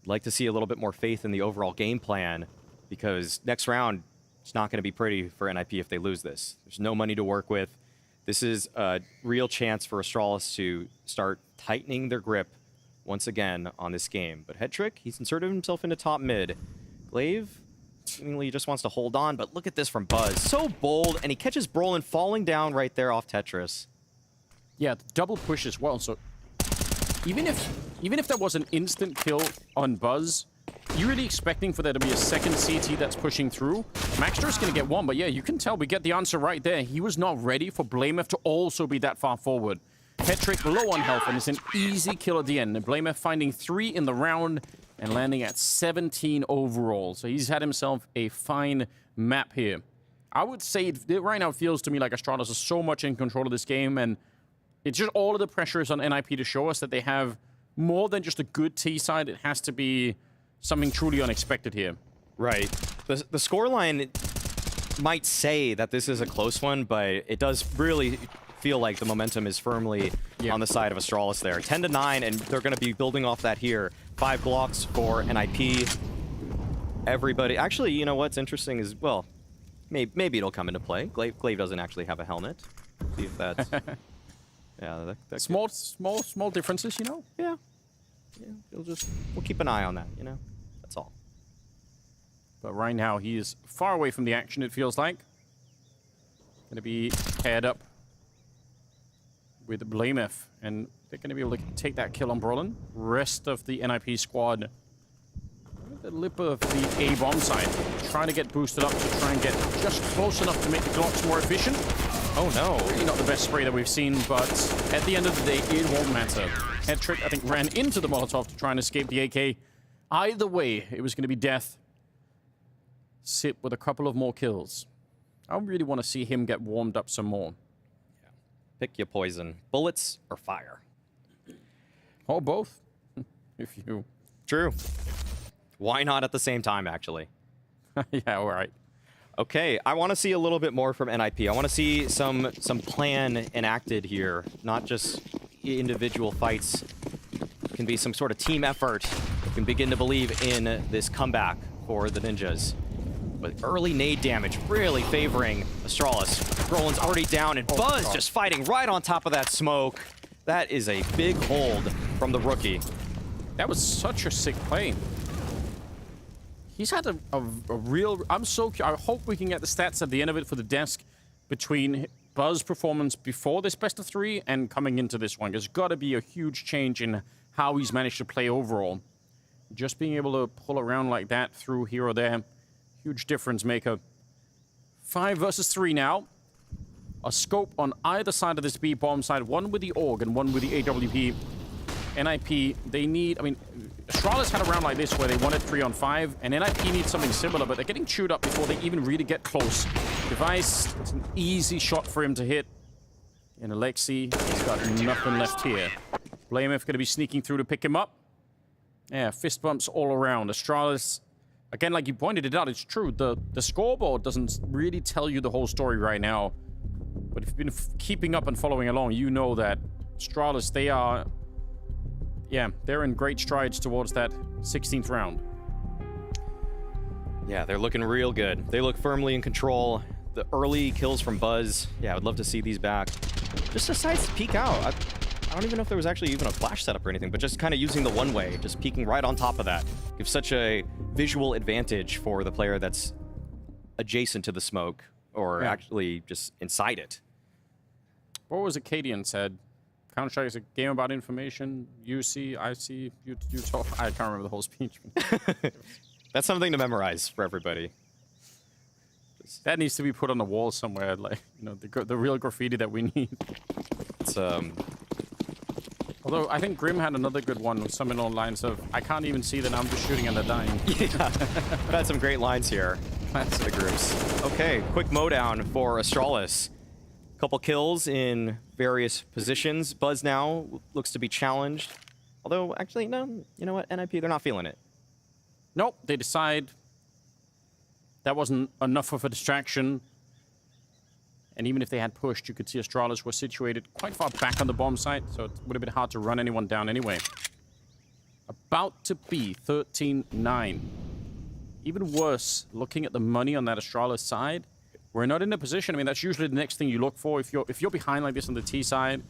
I'd like to see a little bit more faith in the overall game plan, because next round, it's not going to be pretty for NIP if they lose this. There's no money to work with. This is a real chance for Astralis to start tightening their grip once again on this game. But Hetrick, he's inserted himself into top mid. Glaive seemingly just wants to hold on, but look at this from Buzz. So bold, and he catches Brolin falling down right there off Tetris. Yeah, the double push as well. So even if there was an instant kill on Buzz, you're really expecting for there to be a second CT that's pushing through. Maxter's going to get one, but yeah, you can tell we get the answer right there. He was not ready for Blamef to also be that far forward. Hetrick low on health, and it's an easy kill at the end. And Blamef finding 3 in the round and landing at 17 overall. So he's had himself a fine map here. I would say right now it feels to me like Astralis is so much in control of this game, and it's just all of the pressure is on NIP to show us that they have more than just a good T side. It has to be something truly unexpected here. Right. The scoreline might say that this is a close one, but it does really feel like the momentum is firmly on the side of Astralis there. 10-9, and they're going to be building off that here. 5 blocks for NIP. Everybody... Actually, you know what's interesting is, well, maybe it'll come into play. Glaive doesn't actually have a helmet. See if that's... yeah, that small differences, you know? Yeah. We'll keep an eye on that, you know? That's all. But right now, he is far away from the action, it feels like. Going to be paired up with Blamef, and they're going to be able to take that kill on Brolin. Rest of the NIP squad, the lip of the A bomb side, trying to get boosted up to try and get just close enough to make the Glocks more efficient. Oh no. Really not the best spray that we've seen, but at the end of the day, it won't matter. Headtrick, I think, ran into the Molotov to try and escape the AK. Either way, it was going to be death. Sit with a couple of more kills. I really want to see him get warmed up some more. Yeah. Pick your poison. Bullets or fire? Or both, if you... True. Why not at the same time, actually? Yeah, all right. Okay, I want to see a little bit more from NIP. I want to see some plan enacted here, not just individual fights. It can be some sort of team effort. We can begin to believe in this comeback for the Ninjas. With early nade damage really favoring Astralis. Brolin's already down, and Buzz just fighting right on top of that smoke. That is a big hold from the rookie. That was such a sick play. He's had a real... I hope we can get the stats at the end of it for the desk between Buzz's performance before this best of 3 and coming into this one. There's got to be a huge change in how he's managed to play overall. Just being able to pull around like that through here or there, huge difference maker. 5 versus 3 now. A scope on either side of this B bomb side, one with the AUG and one with the AWP. NIP, they need... I mean, Astralis had a round like this where they wanted 3 on 5, and NIP needs something similar, but they're getting chewed up before they even really get close. Device, it's an easy shot for him to hit. And Alexi, he's got nothing left here. Blamef going to be sneaking through to pick him up. Yeah, fist bumps all around. Astralis, again, like you pointed it out, it's true. The scoreboard doesn't really tell you the whole story right now. But if you've been keeping up and following along, you know that Astralis, they are... Yeah, they're in great strides towards that 16th round. Yeah, they're looking real good. They look firmly in control. The early kills from Buzz, yeah, I would love to see these back. Just decides to peek out. I don't even know if there was actually even a flash setup or anything, but just kind of using the one-way, just peeking right on top of that. Gives such a visual advantage for the player that's adjacent to the smoke, or actually just inside it. What was Acadian said? Counter-Strike is a game about information. You see, I see, you talk. I can't remember the whole speech. That's something to memorize for everybody. That needs to be put on the wall somewhere, like, you know, the real graffiti that we need. It's Although I think Grim had another good one with something along the lines of, I can't even see that I'm just shooting and they're dying. Yeah, I've had some great lines here. That's the groups. Okay, quick mowdown for Astralis. Couple kills in various positions. Buzz now looks to be challenged. Although, actually, no, you know what, NIP, they're not feeling it. Nope, they decide that wasn't enough of a distraction. And even if they had pushed, you could see Astralis were situated quite far back on the bomb site, so it would have been hard to run anyone down anyway. About to be 13-9. Even worse, looking at the money on that Astralis side, we're not in a position. I mean, that's usually the next thing you look for. If you're behind like this on the T side,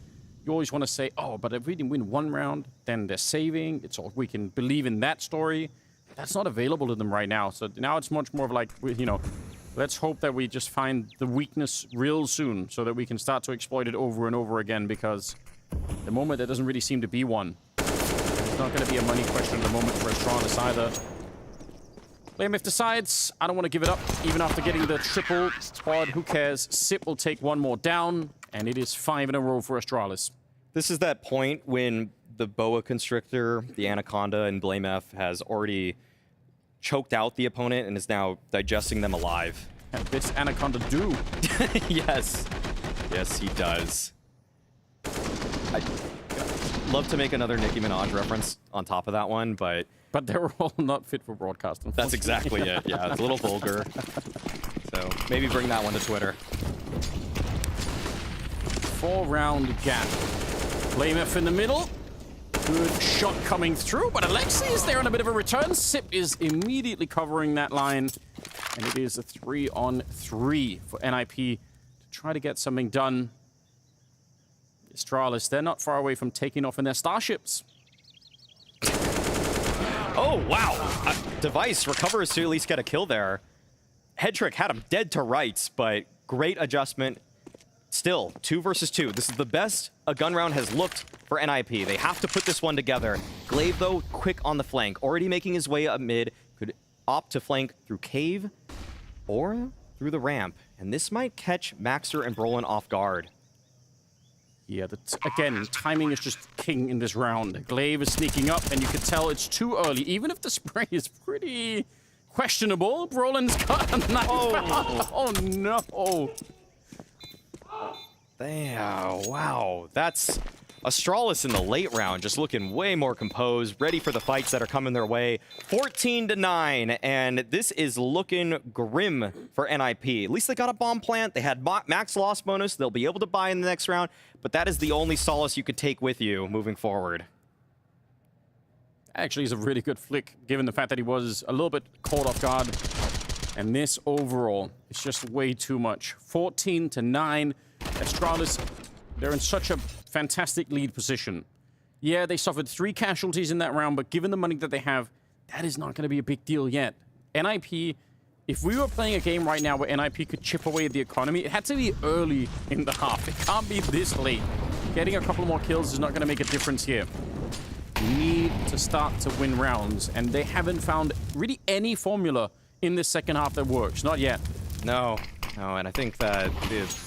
you always want to say, oh, but if we didn't win one round, then they're saving. It's all, we can believe in that story. That's not available to them right now. So now it's much more of like, you know, let's hope that we just find the weakness real soon so that we can start to exploit it over and over again, because the moment there doesn't really seem to be one. It's not going to be a money question at the moment for Astralis either. Blamef decides, I don't want to give it up, even after getting the triple squad. Who cares? CET will take one more down, and it is 5 in a row for Astralis. This is that point when the boa constrictor, the anaconda, and Blamef has already choked out the opponent and is now digesting them alive. And this anaconda do. Yes. Yes, he does. I'd love to make another Nicki Minaj reference on top of that one, but... But they're all not fit for broadcast, That's exactly it. Yeah, it's a little vulgar. So maybe bring that one to Twitter. 4-round gap. Blamef in the middle. Good shot coming through, but Alexi is there on a bit of a return. CET is immediately covering that line. And it is a 3-on-3 for NIP to try to get something done. Astralis, they're not far away from taking off in their starships. Oh, wow. Device recovers to at least get a kill there. Head trick had him dead to rights, but great adjustment. Still, 2 versus 2. This is the best a gun round has looked for NIP. They have to put this one together. Glaive, though, quick on the flank. Already making his way up mid. Could opt to flank through cave or through the ramp. And this might catch Maxer and Brolin off guard. Yeah, again, timing is just king in this round. Glaive is sneaking up, and you can tell it's too early. Even if the spray is pretty questionable, Brolin's got a knife. Oh no. Damn, wow. That's Astralis in the late round, just looking way more composed, ready for the fights that are coming their way. 14-9, and this is looking grim for NIP. At least they got a bomb plant. They had max loss bonus. They'll be able to buy in the next round, but that is the only solace you could take with you moving forward. Actually, is a really good flick, given the fact that he was a little bit caught off guard. And this overall is just way too much. 14-9. Astralis, they're in such a fantastic lead position. Yeah, they suffered 3 casualties in that round, but given the money that they have, that is not going to be a big deal yet. NIP, if we were playing a game right now where NIP could chip away at the economy, it had to be early in the half. It can't be this late. Getting a couple more kills is not going to make a difference here. We need to start to win rounds, and they haven't found really any formula in this second half that works. Not yet. No, and I think that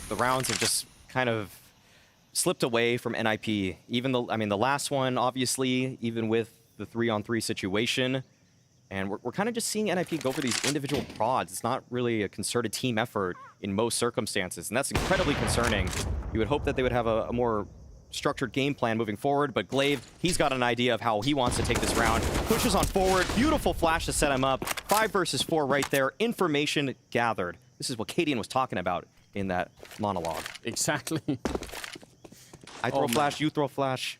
the rounds have just kind of slipped away from NIP. Even the last one, obviously, even with the 3-on-3 situation, and we're kind of just seeing NIP go for these individual prods. It's not really a concerted team effort in most circumstances, and that's incredibly concerning. You would hope that they would have a more structured game plan moving forward, but Glaive, he's got an idea of how he wants to take this round. Pushes on forward, beautiful flash to set him up. 5 versus 4 right there, information gathered. This is what Cadian was talking about in that monologue. Exactly. I throw flash, you throw flash.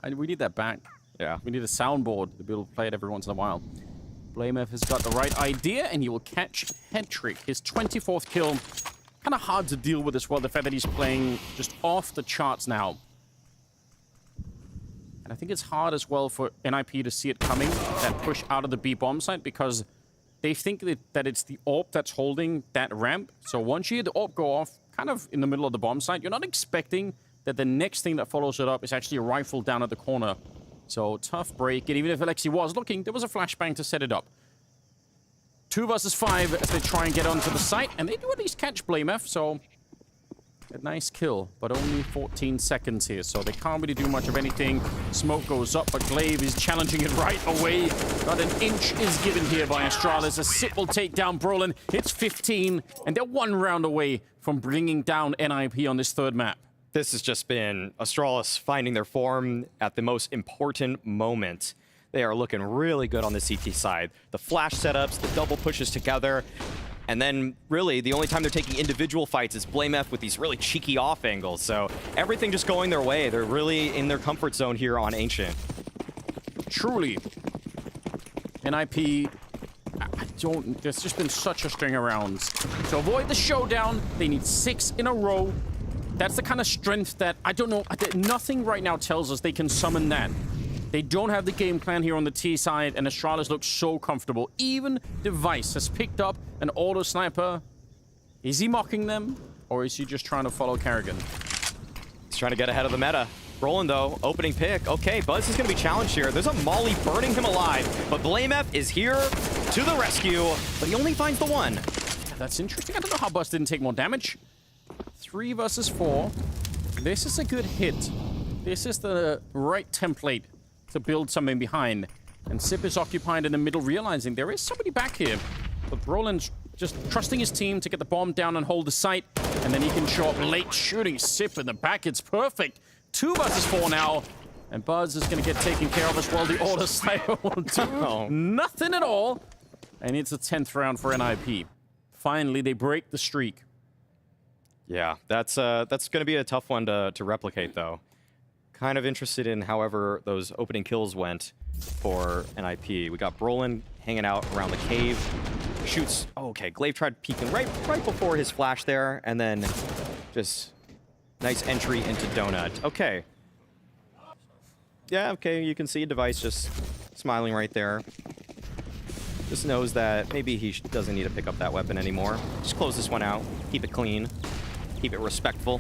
We need that back. Yeah. We need a soundboard to be able to play it every once in a while. Blamev has got the right idea, and he will catch head trick. His 24th kill. Kind of hard to deal with as well, the fact that he's playing just off the charts now. And I think it's hard as well for NIP to see it coming, that push out of the B bomb site, because they think that it's the AWP that's holding that ramp. So once you hear the AWP go off, kind of in the middle of the bomb site, you're not expecting that the next thing that follows it up is actually a rifle down at the corner. So tough break, and even if Alexi was looking, there was a flashbang to set it up. 2 versus 5 as they try and get onto the site, and they do at least catch Blamev, so a nice kill, but only 14 seconds here, so they can't really do much of anything. Smoke goes up, but Glaive is challenging it right away. Not an inch is given here by Astralis. A SIP will take down Brolin. It's 15, and they're 1 round away from bringing down NIP on this 3rd map. This has just been Astralis finding their form at the most important moment. They are looking really good on the CT side. The flash setups, the double pushes together, and then really the only time they're taking individual fights is Blamev with these really cheeky off angles. So everything just going their way. They're really in their comfort zone here on Ancient. Truly. NIP, there's just been such a string of rounds. To avoid the showdown, they need 6 in a row. That's the kind of strength that, I don't know, nothing right now tells us they can summon that. They don't have the game plan here on the T side, and Astralis looks so comfortable. Even Device has picked up an auto sniper. Is he mocking them, or is he just trying to follow Kerrigan? He's trying to get ahead of the meta. Roland, though, opening pick. Okay, Buzz is going to be challenged here. There's a Molly burning him alive, but Blamev is here to the rescue, but he only finds the 1. That's interesting. I don't know how Buzz didn't take more damage. 3 versus 4. This is a good hit. This is the right template to build something behind. And SIP is occupied in the middle, realizing there is somebody back here. But Roland's just trusting his team to get the bomb down and hold the site. And then he can show up late, shooting SIP in the back. It's perfect. 2 versus 4 now. And Buzz is going to get taken care of as well. The auto sniper will do nothing at all. And it's a 10th round for NIP. Finally, they break the streak. Yeah, that's going to be a tough one to replicate, though. Kind of interested in however those opening kills went for NIP. We got Brolin hanging out around the cave. Shoots. Oh, okay, Glaive tried peeking right before his flash there, and then just nice entry into Donut. Okay. Yeah, okay, you can see Device just smiling right there. Just knows that maybe he doesn't need to pick up that weapon anymore. Just close this one out. Keep it clean. Keep it respectful.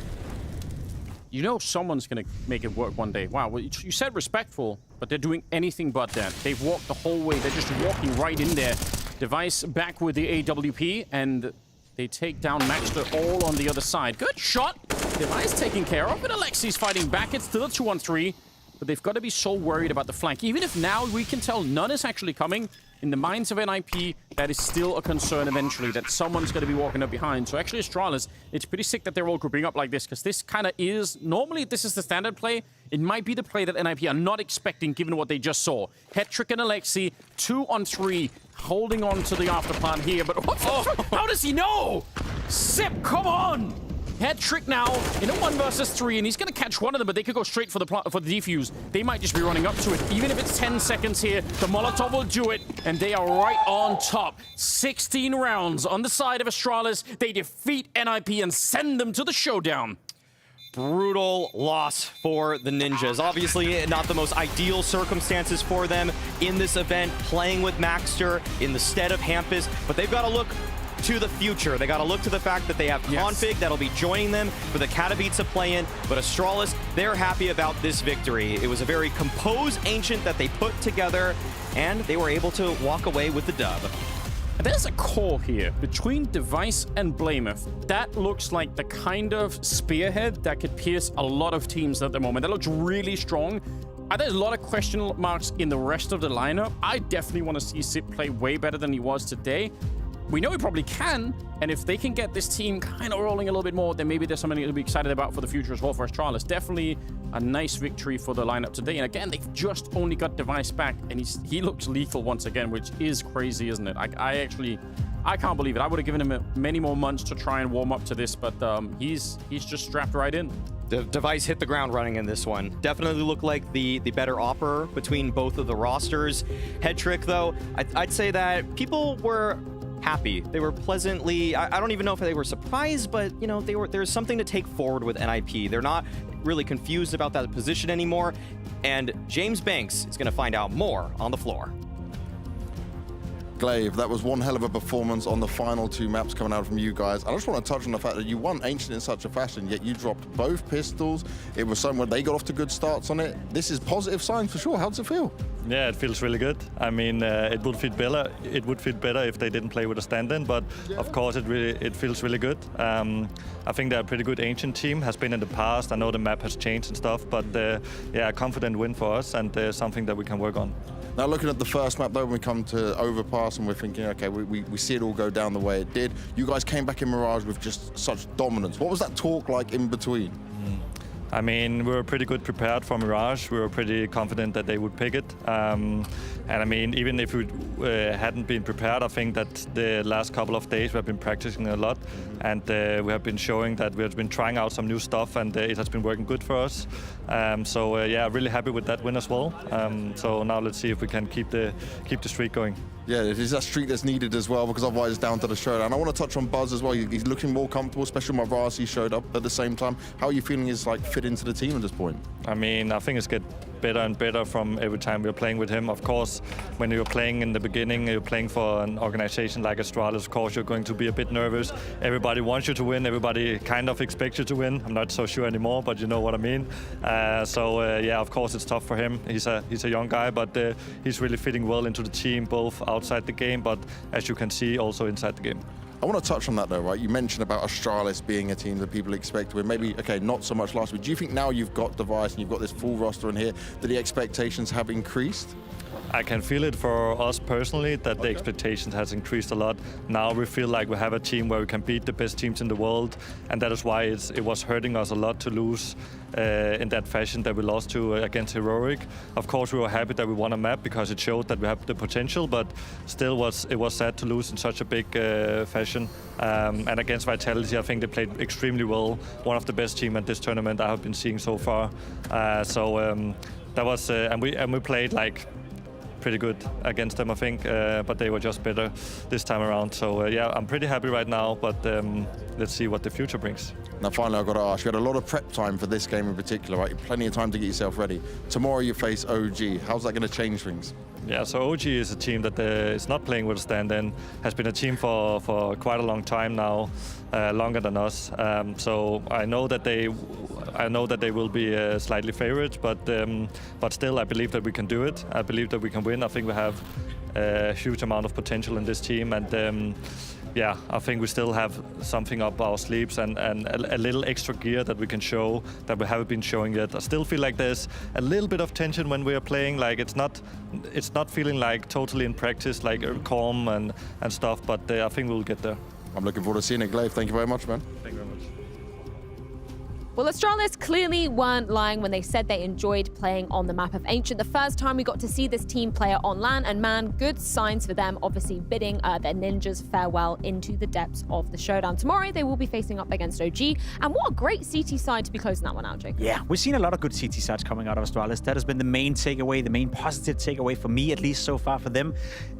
You know someone's going to make it work one day. Wow, well, you said respectful, but they're doing anything but that. They've walked the whole way. They're just walking right in there. Device back with the AWP, and they take down Maxter all on the other side. Good shot. Device taken care of, and Alexi's fighting back. It's still a 2-on-3, but they've got to be so worried about the flank. Even if now we can tell none is actually coming, in the minds of NIP, that is still a concern eventually, that someone's going to be walking up behind. So actually, Astralis, it's pretty sick that they're all grouping up like this, because this kind of is... Normally, this is the standard play. It might be the play that NIP are not expecting, given what they just saw. Hetrick and Alexi, 2-on-3, holding on to the afterplan here. But how does he know? Sip, come on! Hetrick now in a 1 versus 3, and he's going to catch one of them, but they could go straight for the defuse. They might just be running up to it. Even if it's 10 seconds here, the Molotov will do it, and they are right on top. 16 rounds on the side of Astralis. They defeat NIP and send them to the showdown. Brutal loss for the Ninjas. Obviously, not the most ideal circumstances for them in this event, playing with Maxter in the stead of Hampus, but they've got to look to the future. They got to look to the fact that they have Config that'll be joining them for the Katowice play-in, but Astralis, they're happy about this victory. It was a very composed Ancient that they put together, and they were able to walk away with the dub. And there's a core here between Device and Blameoth. That looks like the kind of spearhead that could pierce a lot of teams at the moment. That looks really strong. There's a lot of question marks in the rest of the lineup. I definitely want to see Sip play way better than he was today. We know he probably can, and if they can get this team kind of rolling a little bit more, then maybe there's something to be excited about for the future as well for Astralis. Definitely a nice victory for the lineup today. And again, they've just only got Device back, and he looks lethal once again, which is crazy, isn't it? I can't believe it. I would have given him many more months to try and warm up to this, but he's just strapped right in. The Device hit the ground running in this one. Definitely looked like the better offer between both of the rosters. Hetrick, though, I'd say that people were happy. They were pleasantly, I don't even know if they were surprised, but you know, there's something to take forward with NIP. They're not really confused about that position anymore, and James Banks is going to find out more on the floor. Glaive, that was one hell of a performance on the final 2 maps coming out from you guys. I just want to touch on the fact that you won Ancient in such a fashion, yet you dropped both pistols. It was somewhere they got off to good starts on it. This is positive signs for sure. How does it feel? Yeah, it feels really good. I mean, it would fit better. It would fit better if they didn't play with a stand-in, but of course it feels really good. I think they're a pretty good Ancient team. Has been in the past. I know the map has changed and stuff, but yeah, a confident win for us and something that we can work on. Now, looking at the first map, though, when we come to Overpass and we're thinking, okay, we see it all go down the way it did. You guys came back in Mirage with just such dominance. What was that talk like in between? I mean, we were pretty good prepared for Mirage. We were pretty confident that they would pick it. And I mean, even if we hadn't been prepared, I think that the last couple of days we have been practicing a lot. And we have been showing that we have been trying out some new stuff, and it has been working good for us. So yeah, really happy with that win as well. So now let's see if we can keep the streak going. Yeah, it is that streak that's needed as well, because otherwise it's down to the showdown. I want to touch on Buzz as well. He's looking more comfortable, especially when Mavrasi showed up at the same time. How are you feeling is like fit into the team at this point? I mean, I think it's getting better and better from every time we're playing with him. Of course, when you're playing in the beginning, you're playing for an organization like Astralis, of course you're going to be a bit nervous. Everybody wants you to win, everybody kind of expects you to win. I'm not so sure anymore, but you know what I mean. So yeah, of course it's tough for him. He's a young guy, but he's really fitting well into the team, both outside the game, but as you can see, also inside the game. I want to touch on that though, right? You mentioned about Astralis being a team that people expect to win. Maybe, okay, not so much last week. Do you think now you've got Device and you've got this full roster in here, that the expectations have increased? I can feel it for us personally that the expectations has increased a lot. Now we feel like we have a team where we can beat the best teams in the world, and that is why it was hurting us a lot to lose in that fashion that we lost to against Heroic. Of course, we were happy that we won a map because it showed that we have the potential, but still it was sad to lose in such a big fashion. And against Vitality, I think they played extremely well. One of the best teams at this tournament I have been seeing so far. That was and we played like pretty good against them, I think, but they were just better this time around. So yeah, I'm pretty happy right now, but let's see what the future brings. Now finally, I've got to ask, you had a lot of prep time for this game in particular, right? Plenty of time to get yourself ready. Tomorrow you face OG. How's that going to change things? Yeah, so OG is a team that is not playing with a stand-in, has been a team for quite a long time now, longer than us. So I know that they will be slightly favored, but still I believe that we can do it. I believe that we can win. I think we have a huge amount of potential in this team, and yeah, I think we still have something up our sleeves and a little extra gear that we can show that we haven't been showing yet. I still feel like there's a little bit of tension when we are playing. Like it's not feeling like totally in practice, like calm and stuff. But I think we'll get there. I'm looking forward to seeing it, Glaive. Thank you very much, man. Thank you very much. Well, Astralis clearly weren't lying when they said they enjoyed playing on the map of Ancient. The first time we got to see this team player on LAN, and man, good signs for them, obviously bidding their ninjas farewell into the depths of the showdown. Tomorrow, they will be facing up against OG, and what a great CT side to be closing that one out, Jake. Yeah, we've seen a lot of good CT sides coming out of Astralis. That has been the main takeaway, the main positive takeaway for me, at least so far for them.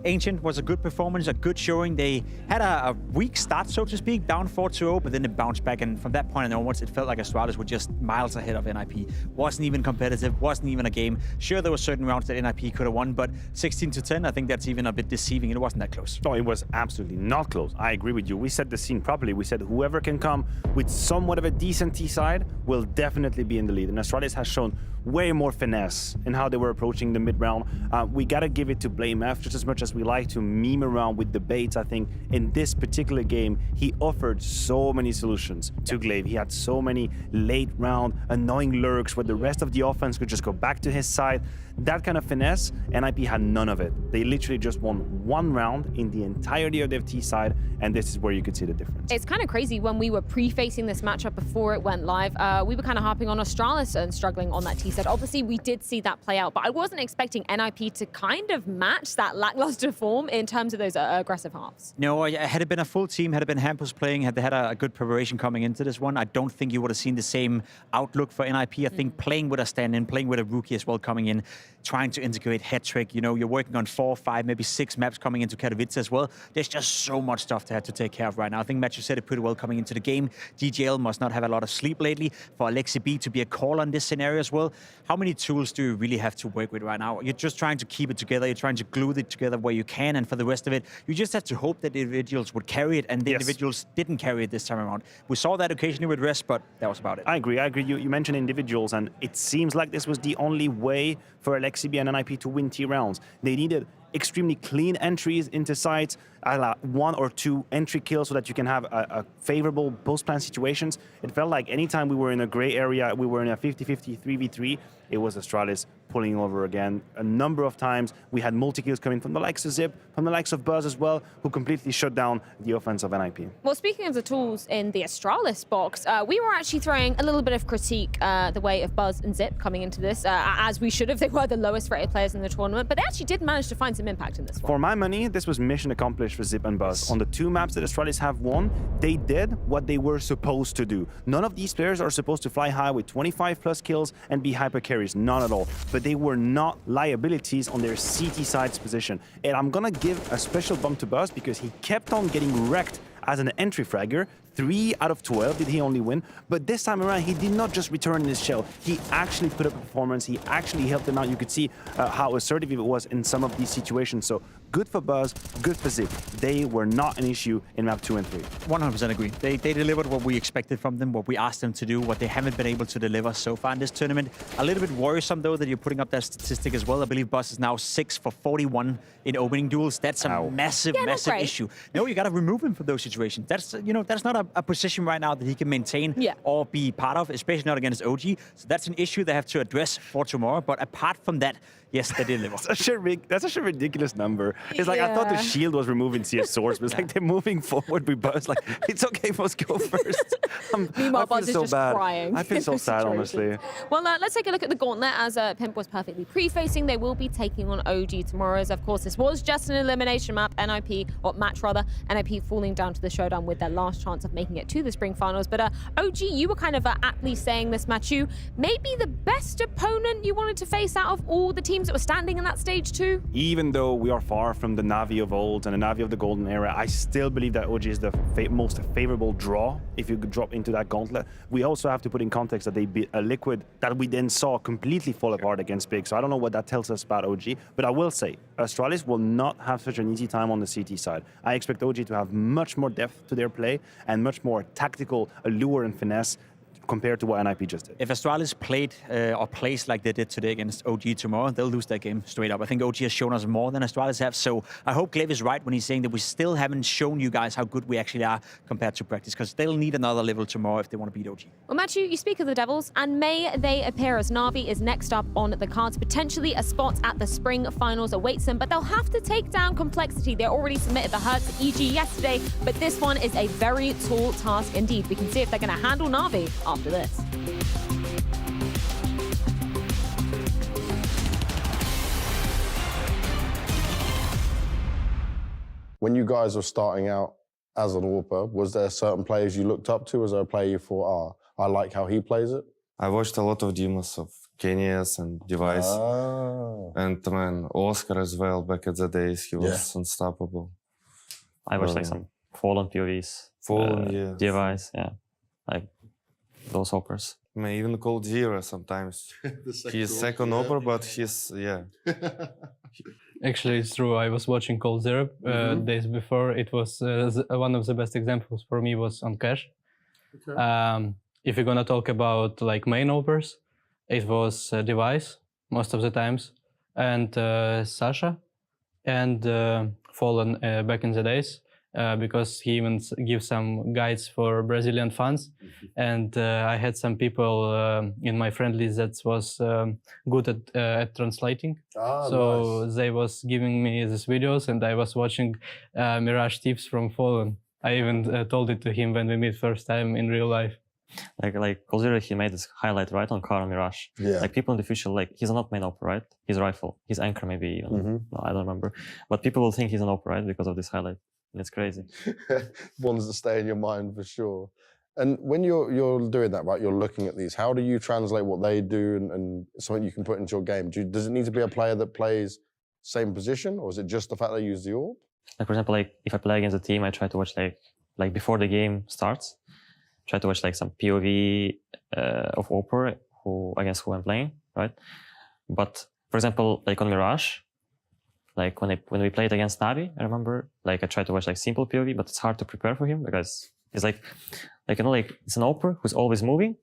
Ancient was a good performance, a good showing. They had a weak start, so to speak, down 4-0, but then it bounced back, and from that point onwards, it felt like Astralis were just miles ahead of NIP. Wasn't even competitive, wasn't even a game. Sure, there were certain rounds that NIP could have won, but 16-10, I think that's even a bit deceiving. It wasn't that close. No, it was absolutely not close. I agree with you. We set the scene properly. We said whoever can come with somewhat of a decent T side will definitely be in the lead. And Astralis has shown way more finesse in how they were approaching the mid-round. We gotta give it to Blame F, just as much as we like to meme around with debates. I think in this particular game, he offered so many solutions to Glaive. He had so many late round annoying lurks where the rest of the offense could just go back to his side. That kind of finesse, NIP had none of it. They literally just won one round in the entirety of their T side, and this is where you could see the difference. It's kind of crazy when we were pre-facing this matchup before it went live. We were kind of harping on Astralis and struggling on that T side. Obviously, we did see that play out, but I wasn't expecting NIP to kind of match that lackluster form in terms of those aggressive halves. No, had it been a full team, had it been Hampus playing, had they had a good preparation coming into this one, I don't think you would have seen the same outlook for NIP. I think playing with a stand-in, playing with a rookie as well coming in, trying to integrate head trick. You know, you're working on 4, 5, maybe 6 maps coming into Katowice as well. There's just so much stuff to have to take care of right now. I think Matthew said it pretty well coming into the game. DJL must not have a lot of sleep lately. For Alexi B to be a call on this scenario as well. How many tools do you really have to work with right now? You're just trying to keep it together. You're trying to glue it together where you can. And for the rest of it, you just have to hope that the individuals would carry it. And the individuals didn't carry it this time around. We saw that occasionally with Rest, but that was about it. I agree. You mentioned individuals, and it seems like this was the only way for Alexi B and NIP to win T rounds. They needed extremely clean entries into sites, 1 or 2 entry kills so that you can have a favorable post-plan situations. It felt like anytime we were in a gray area, we were in a 50-50 3v3, it was Astralis pulling over again. A number of times we had multi-kills coming from the likes of Zip, from the likes of Buzz as well, who completely shut down the offense of NIP. Well, speaking of the tools in the Astralis box, we were actually throwing a little bit of critique the way of Buzz and Zip coming into this, as we should have. They were the lowest rated players in the tournament, but they actually did manage to find some impact in this one. For my money, this was mission accomplished for Zip and Buzz. On the 2 maps that Astralis have won, they did what they were supposed to do. None of these players are supposed to fly high with 25 plus kills and be hyper carries, none at all. But they were not liabilities on their CT side's position. And I'm gonna give a special bump to Buzz because he kept on getting wrecked as an entry fragger. 3 out of 12 did he only win, but this time around he did not just return in his shell. He actually put up a performance. He actually helped them out. You could see how assertive it was in some of these situations. So good for Buzz, good for Zip. They were not an issue in map 2 and 3. 100% agree. They delivered what we expected from them, what we asked them to do, what they haven't been able to deliver so far in this tournament. A little bit worrisome though that you're putting up that statistic as well. I believe Buzz is now 6 for 41 in opening duels. That's a massive issue. No, you got to remove him from those situations. That's that's not a position right now that he can maintain or be part of, especially not against OG. So that's an issue they have to address for tomorrow. But apart from that, yes, they deliver. That's such a ridiculous number. It's like, I thought the shield was removing CS Source, but it's like they're moving forward with Buzz. Like, it's okay, Buzz, go first. Meanwhile, Buzz is just crying. I feel so sad, honestly. Well, let's take a look at the gauntlet. As Pimp was perfectly pre-facing, they will be taking on OG tomorrow. As of course, this was just an elimination map, NIP falling down to the showdown with their last chance of making it to the spring finals. But OG, you were kind of aptly saying this match, you maybe the best opponent you wanted to face out of all the teams teams that were standing in that stage too? Even though we are far from the NAVI of old and the NAVI of the golden era, I still believe that OG is the most favorable draw if you could drop into that gauntlet. We also have to put in context that they beat a Liquid that we then saw completely fall apart against Big. So I don't know what that tells us about OG, but I will say Astralis will not have such an easy time on the CT side. I expect OG to have much more depth to their play and much more tactical allure and finesse compared to what NIP just did. If Astralis played or plays like they did today against OG tomorrow, they'll lose that game straight up. I think OG has shown us more than Astralis have, so I hope Glaive is right when he's saying that we still haven't shown you guys how good we actually are compared to practice, because they'll need another level tomorrow if they want to beat OG. Well, Matthew, you speak of the Devils, and may they appear as NAVI is next up on the cards. Potentially a spot at the spring finals awaits them, but they'll have to take down Complexity. They already submitted the Hertz EG yesterday, but this one is a very tall task indeed. We can see if they're going to handle NAVI after this. When you guys were starting out as an AWPer, was there certain players you looked up to? Was there a player you thought, I like how he plays it? I watched a lot of demos of Kenias and Device. And man, Oscar as well, back at the days, he was unstoppable. I watched like some Fallen POVs. Fallen, yeah. Device, yeah. Like those hoppers. Man, even called Zero sometimes. He's second hopper, but he's, yeah. Actually, it's true. I was watching Cold Zero days before. It was one of the best examples for me was on Cash. Okay. If you're gonna talk about like main opers, it was Device most of the times, and Sasha, and Fallen back in the days. Because he even gives some guides for Brazilian fans, and I had some people in my friend list that was good at translating. So nice. They was giving me these videos, and I was watching Mirage tips from Fallen. I even told it to him when we meet first time in real life. Like Colzero, he made this highlight right on Kara Mirage. Yeah. Like people in the future, like he's not main op, right? He's rifle, he's anchor maybe even. No, I don't remember, but people will think he's an op, right, because of this highlight. It's crazy. Ones that stay in your mind for sure. And when you're doing that, right, you're looking at these, how do you translate what they do and something you can put into your game? Does it need to be a player that plays same position, or is it just the fact they use the AWP? Like for example, like if I play against a team, I try to watch like before the game starts, try to watch like some POV of AWPer against who I'm playing, right? But for example, like on Mirage, like when we played against NAVI, I remember, like I tried to watch like simple POV, but it's hard to prepare for him because it's like you know, like it's an AWPer who's always moving,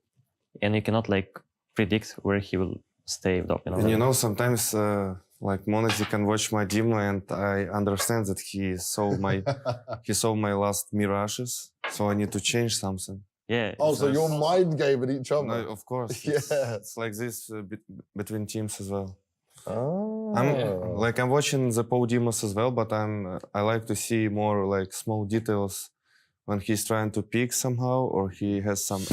and you cannot like predict where he will stay up. You know. And you know, sometimes like Monazy can watch my demo, and I understand that he saw my last Mirages, so I need to change something. Yeah. Oh, so you're mind gaming each other? No, of course. Yeah. It's like this between teams as well. Oh. I'm watching the Poe demos as well, but I like to see more like small details when he's trying to peek somehow or he has some.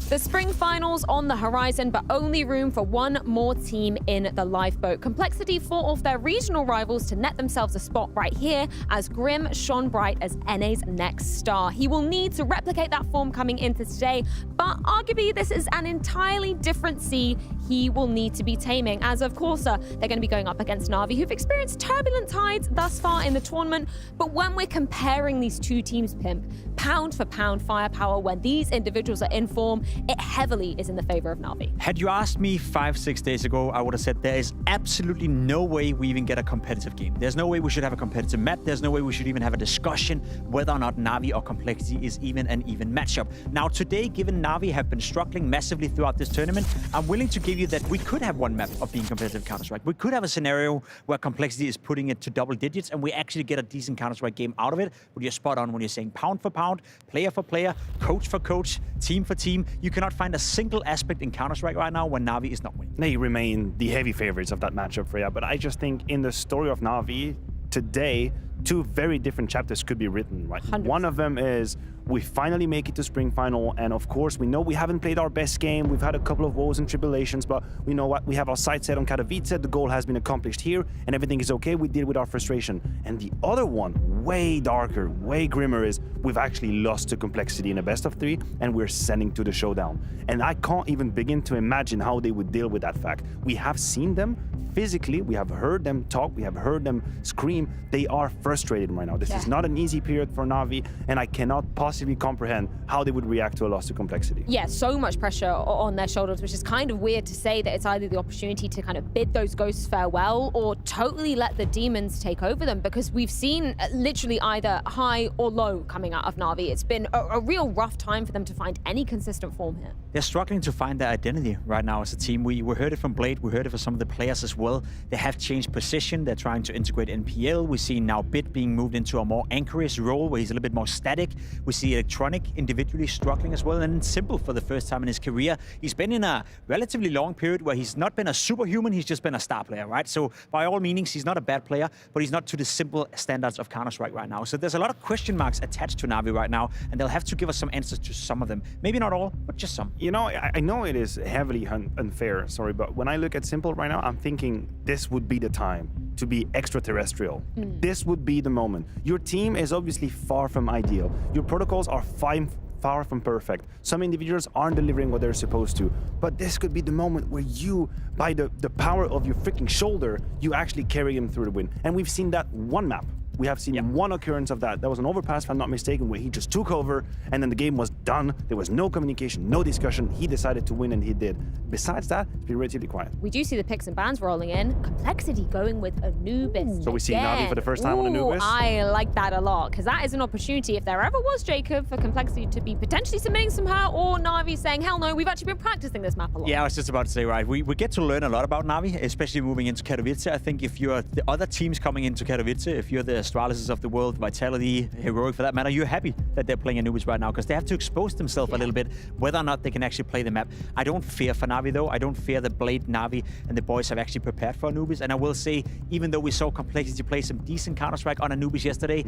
The spring finals on the horizon, but only room for one more team in the lifeboat. Complexity fought off their regional rivals to net themselves a spot right here as Grim shone bright as NA's next star. He will need to replicate that form coming into today, but arguably this is an entirely different sea he will need to be taming, as of course they're going to be going up against NAVI, who've experienced turbulent tides thus far in the tournament. But when we're comparing these two teams, Pimp, pound for pound firepower, when these individuals are in form, it heavily is in the favor of NAVI. Had you asked me 5-6 days ago, I would have said there is absolutely no way we even get a competitive game. There's no way we should have a competitive map. There's no way we should even have a discussion whether or not NAVI or Complexity is even an even matchup. Now today, given NAVI have been struggling massively throughout this tournament, I'm willing to give you that we could have one map of being competitive Counter-Strike. We could have a scenario where Complexity is putting it to double digits and we actually get a decent Counter-Strike game out of it. But you're spot on when you're saying pound for pound, player for player, coach for coach, team for team. You cannot find a single aspect in Counter-Strike right now when Na'Vi is not winning. They remain the heavy favorites of that matchup, Freya, but I just think in the story of Na'Vi today, two very different chapters could be written, right? 100%. One of them is we finally make it to spring final, and of course we know we haven't played our best game. We've had a couple of woes and tribulations, but we know what we have our sights set on Katowice. The goal has been accomplished here, and everything is okay. We deal with our frustration. And the other one, way darker, way grimmer, is we've actually lost to Complexity in a best of 3, and we're sending to the showdown. And I can't even begin to imagine how they would deal with that fact. We have seen them physically, we have heard them talk, we have heard them scream. They are frustrated right now. This is not an easy period for Na'Vi, and I cannot possibly comprehend how they would react to a loss to Complexity. Yeah, so much pressure on their shoulders, which is kind of weird to say that it's either the opportunity to kind of bid those ghosts farewell or totally let the demons take over them, because we've seen literally either high or low coming out of Na'Vi. It's been a real rough time for them to find any consistent form here. They're struggling to find their identity right now as a team. We heard it from Blade, we heard it from some of the players as well. They have changed position, they're trying to integrate NPL. We see now Bit being moved into a more anchorage role where he's a little bit more static. We see Electronic individually struggling as well, and then Simple for the first time in his career. He's been in a relatively long period where he's not been a superhuman, he's just been a star player, right? So by all meanings, he's not a bad player, but he's not to the simple standards of Counter-Strike right now. So there's a lot of question marks attached to Na'Vi right now, and they'll have to give us some answers to some of them. Maybe not all, but just some. You know, I know it is heavily unfair, sorry, but when I look at Simple right now, I'm thinking this would be the time to be extraterrestrial. This would be the moment. Your team is obviously far from ideal. Your protocols are far from perfect. Some individuals aren't delivering what they're supposed to. But this could be the moment where you, by the power of your freaking shoulder, you actually carry them through the win. And we've seen that one map. We have seen one occurrence of that. That was an overpass, if I'm not mistaken, where he just took over and then the game was done. There was no communication, no discussion. He decided to win and he did. Besides that, it's been relatively quiet. We do see the picks and bans rolling in. Complexity going with Anubis. So we see Na'Vi for the first time on Anubis. I like that a lot, because that is an opportunity, if there ever was, Jacob, for Complexity to be potentially submitting some hurt, or Na'Vi saying, hell no, we've actually been practicing this map a lot. Yeah, I was just about to say, right, we get to learn a lot about Na'Vi, especially moving into Katowice. I think if you're the other teams coming into Katowice, if you're the Astralis of the world, Vitality, Heroic for that matter, you're happy that they're playing Anubis right now, because they have to expose themselves a little bit, whether or not they can actually play the map. I don't fear for Na'Vi though. I don't fear that Blade, Na'Vi, and the boys have actually prepared for Anubis. And I will say, even though we saw Complexity play some decent Counter-Strike on Anubis yesterday,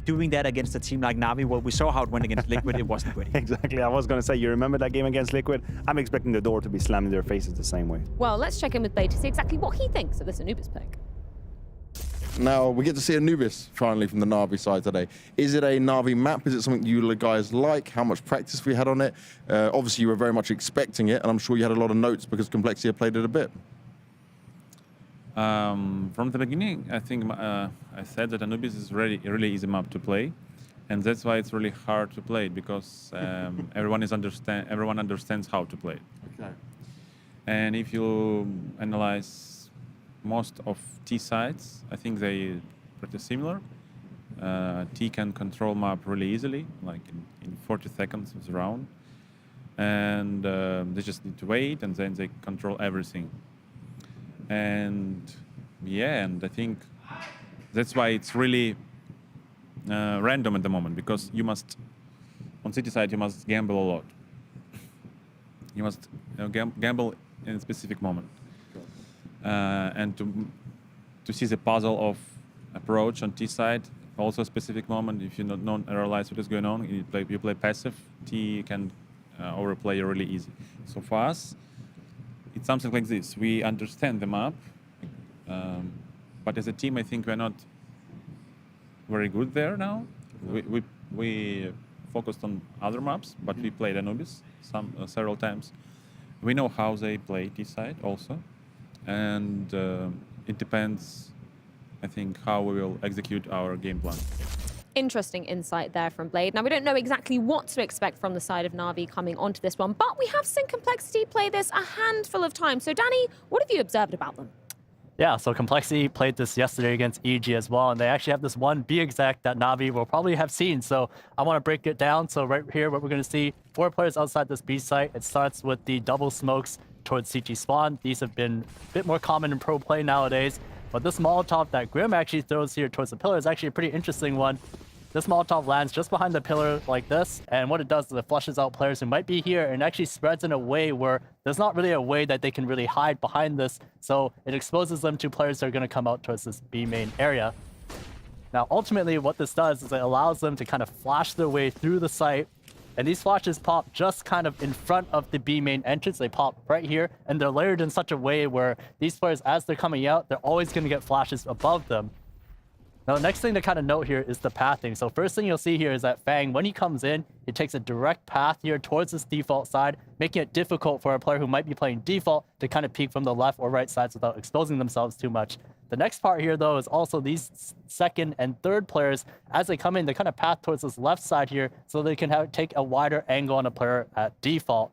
doing that against a team like Na'Vi, well, we saw how it went against Liquid. It wasn't pretty. Exactly. I was going to say, you remember that game against Liquid? I'm expecting the door to be slammed in their faces the same way. Well, let's check in with Blade to see exactly what he thinks of this Anubis pick. Now, we get to see Anubis finally from the Na'Vi side today. Is it a Na'Vi map? Is it something you guys like? How much practice have we had on it? Obviously, you were very much expecting it, and I'm sure you had a lot of notes because Complexity have played it a bit. From the beginning, I think I said that Anubis is really easy map to play, and that's why it's really hard to play it, because everyone understands how to play it. Okay. And if you analyze most of T sides, I think they pretty similar. T can control map really easily, like in 40 seconds of the round, and they just need to wait, and then they control everything. And yeah, and I think that's why it's really random at the moment, because you must, on City side, you must gamble a lot. You must gamble in a specific moment. And to see the puzzle of approach on T side, also a specific moment. If you don't realize what is going on, you play passive, T can overplay really easy. So for us, it's something like this. We understand the map, but as a team, I think we're not very good there now. We focused on other maps, but we played Anubis several times. We know how they play T side also. And it depends, I think, how we will execute our game plan. Interesting insight there from Blade. Now, we don't know exactly what to expect from the side of Na'Vi coming onto this one, but we have seen Complexity play this a handful of times. So, Danny, what have you observed about them? Yeah, so Complexity played this yesterday against EG as well, and they actually have this one B exec that Na'Vi will probably have seen. So I want to break it down. So right here, what we're going to see, 4 players outside this B site. It starts with the double smokes towards CT spawn. These have been a bit more common in pro play nowadays. But this Molotov that Grim actually throws here towards the pillar is actually a pretty interesting one. this Molotov lands just behind the pillar like this, and what it does is it flushes out players who might be here and actually spreads in a way where there's not really a way that they can really hide behind this, so it exposes them to players that are going to come out towards this B main area. Now, ultimately, what this does is it allows them to kind of flash their way through the site, and these flashes pop just kind of in front of the B main entrance. They pop right here, and they're layered in such a way where these players, as they're coming out, they're always going to get flashes above them. Now, the next thing to kind of note here is the pathing. So first thing you'll see here is that Fang, when he comes in, he takes a direct path here towards this default side, making it difficult for a player who might be playing default to kind of peek from the left or right sides without exposing themselves too much. The next part here, though, is also these second and third players, as they come in, they kind of path towards this left side here so they can take a wider angle on a player at default.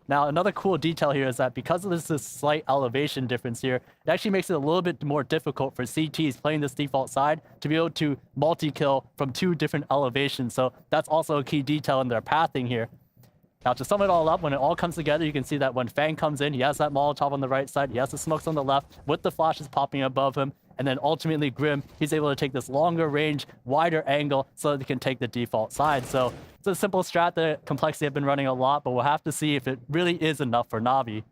Now, another cool detail here is that because of this slight elevation difference here, it actually makes it a little bit more difficult for CTs playing this default side to be able to multi-kill from 2 different elevations. So that's also a key detail in their pathing here. Now, to sum it all up, when it all comes together, you can see that when Fang comes in, he has that Molotov on the right side, he has the smokes on the left, with the flashes popping above him, and then ultimately Grim, he's able to take this longer range, wider angle, so that he can take the default side. So it's a simple strat that Complexity have been running a lot, but we'll have to see if it really is enough for NAVI.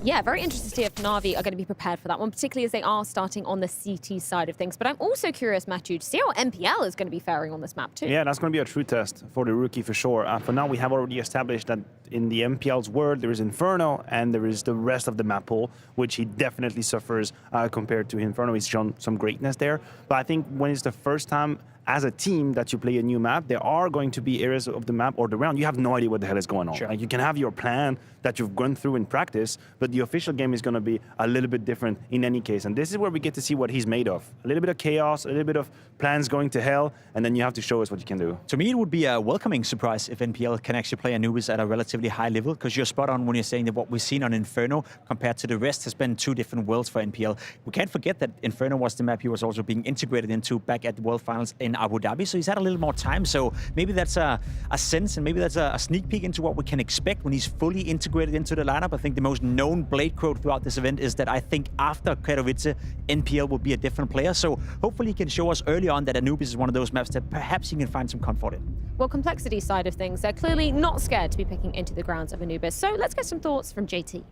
Yeah, very interested to see if NAVI are going to be prepared for that one, particularly as they are starting on the CT side of things. But I'm also curious, Matthew, to see how MPL is going to be faring on this map too. Yeah, that's going to be a true test for the rookie for sure. For now, we have already established that in the MPL's world, there is Inferno and there is the rest of the map pool, which he definitely suffers compared to Inferno. He's shown some greatness there. But I think when it's the first time as a team that you play a new map, there are going to be areas of the map or the round you have no idea what the hell is going on. Sure. Like, you can have your plan that you've gone through in practice, but the official game is going to be a little bit different in any case. And this is where we get to see what he's made of. A little bit of chaos, a little bit of plans going to hell, and then you have to show us what you can do. To me, it would be a welcoming surprise if NPL can actually play Anubis at a relatively high level, because you're spot on when you're saying that what we've seen on Inferno compared to the rest has been 2 different worlds for NPL. We can't forget that Inferno was the map he was also being integrated into back at the World Finals in Abu Dhabi, so he's had a little more time. So maybe that's a sense, and maybe that's a sneak peek into what we can expect when he's fully integrated into the lineup. I think the most known Blade quote throughout this event is that I think after Katowice, NPL will be a different player. So hopefully he can show us early on that Anubis is one of those maps that perhaps he can find some comfort in. Well, Complexity side of things, they're clearly not scared to be picking into the grounds of Anubis. So let's get some thoughts from JT.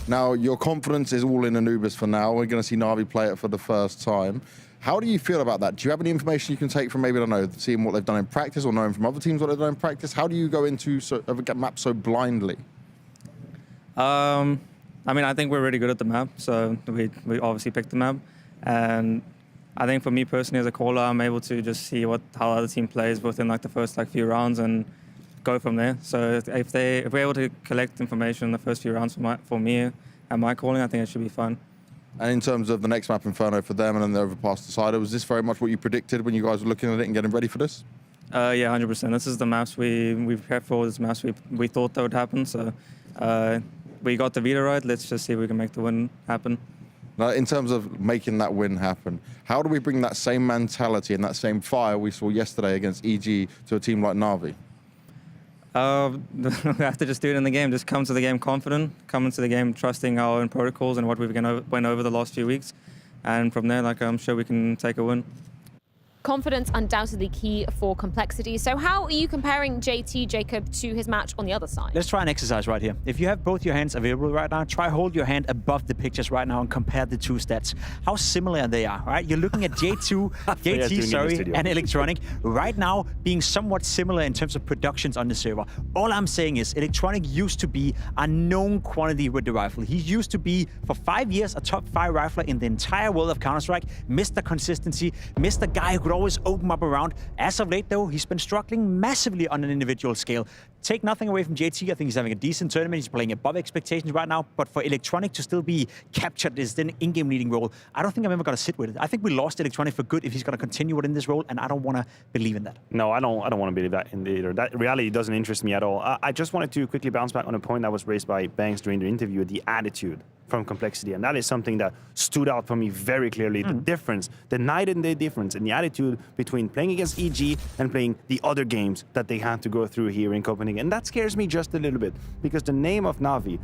Now, your confidence is all in Anubis for now. We're going to see NAVI play it for the first time. How do you feel about that? Do you have any information you can take from maybe, I don't know, seeing what they've done in practice or knowing from other teams what they've done in practice? How do you go into a map so blindly? I mean, I think we're really good at the map, so we obviously picked the map. And I think for me personally as a caller, I'm able to just see how other team plays within like the first few rounds and go from there. So if we're able to collect information in the first few rounds for me and my calling, I think it should be fun. And in terms of the next map, Inferno, for them and then the Overpass Decider, was this very much what you predicted when you guys were looking at it and getting ready for this? Yeah, 100%. This is the maps we prepared for. This maps we thought that would happen. So we got the Vita right. Let's just see if we can make the win happen. Now, in terms of making that win happen, how do we bring that same mentality and that same fire we saw yesterday against EG to a team like NAVI? We have to just do it in the game. Just come to the game confident, come into the game trusting our own protocols and what we've went over the last few weeks. And from there, I'm sure we can take a win. Confidence undoubtedly key for Complexity. So how are you comparing JT Jacob to his match on the other side? Let's try an exercise right here. If you have both your hands available right now, try hold your hand above the pictures right now and compare the 2 stats. How similar they are, right? You're looking at JT, and Electronic right now being somewhat similar in terms of productions on the server. All I'm saying is Electronic used to be a known quantity with the rifle. He used to be, for 5 years, a top 5 rifler in the entire world of Counter-Strike. Mr. Consistency, Mr. Guy who could always open up around. As of late, though, he's been struggling massively on an individual scale. Take nothing away from JT. I think he's having a decent tournament. He's playing above expectations right now. But for Electronic to still be captured as an in-game leading role, I don't think I'm ever going to sit with it. I think we lost Electronic for good if he's going to continue within this role, and I don't want to believe in that. No, I don't want to believe that in either. That reality doesn't interest me at all. I just wanted to quickly bounce back on a point that was raised by Banks during the interview, the attitude from Complexity. And that is something that stood out for me very clearly. The difference, the night and day difference in the attitude between playing against EG and playing the other games that they had to go through here in Copenhagen. winning. And that scares me just a little bit, because the name of Navi,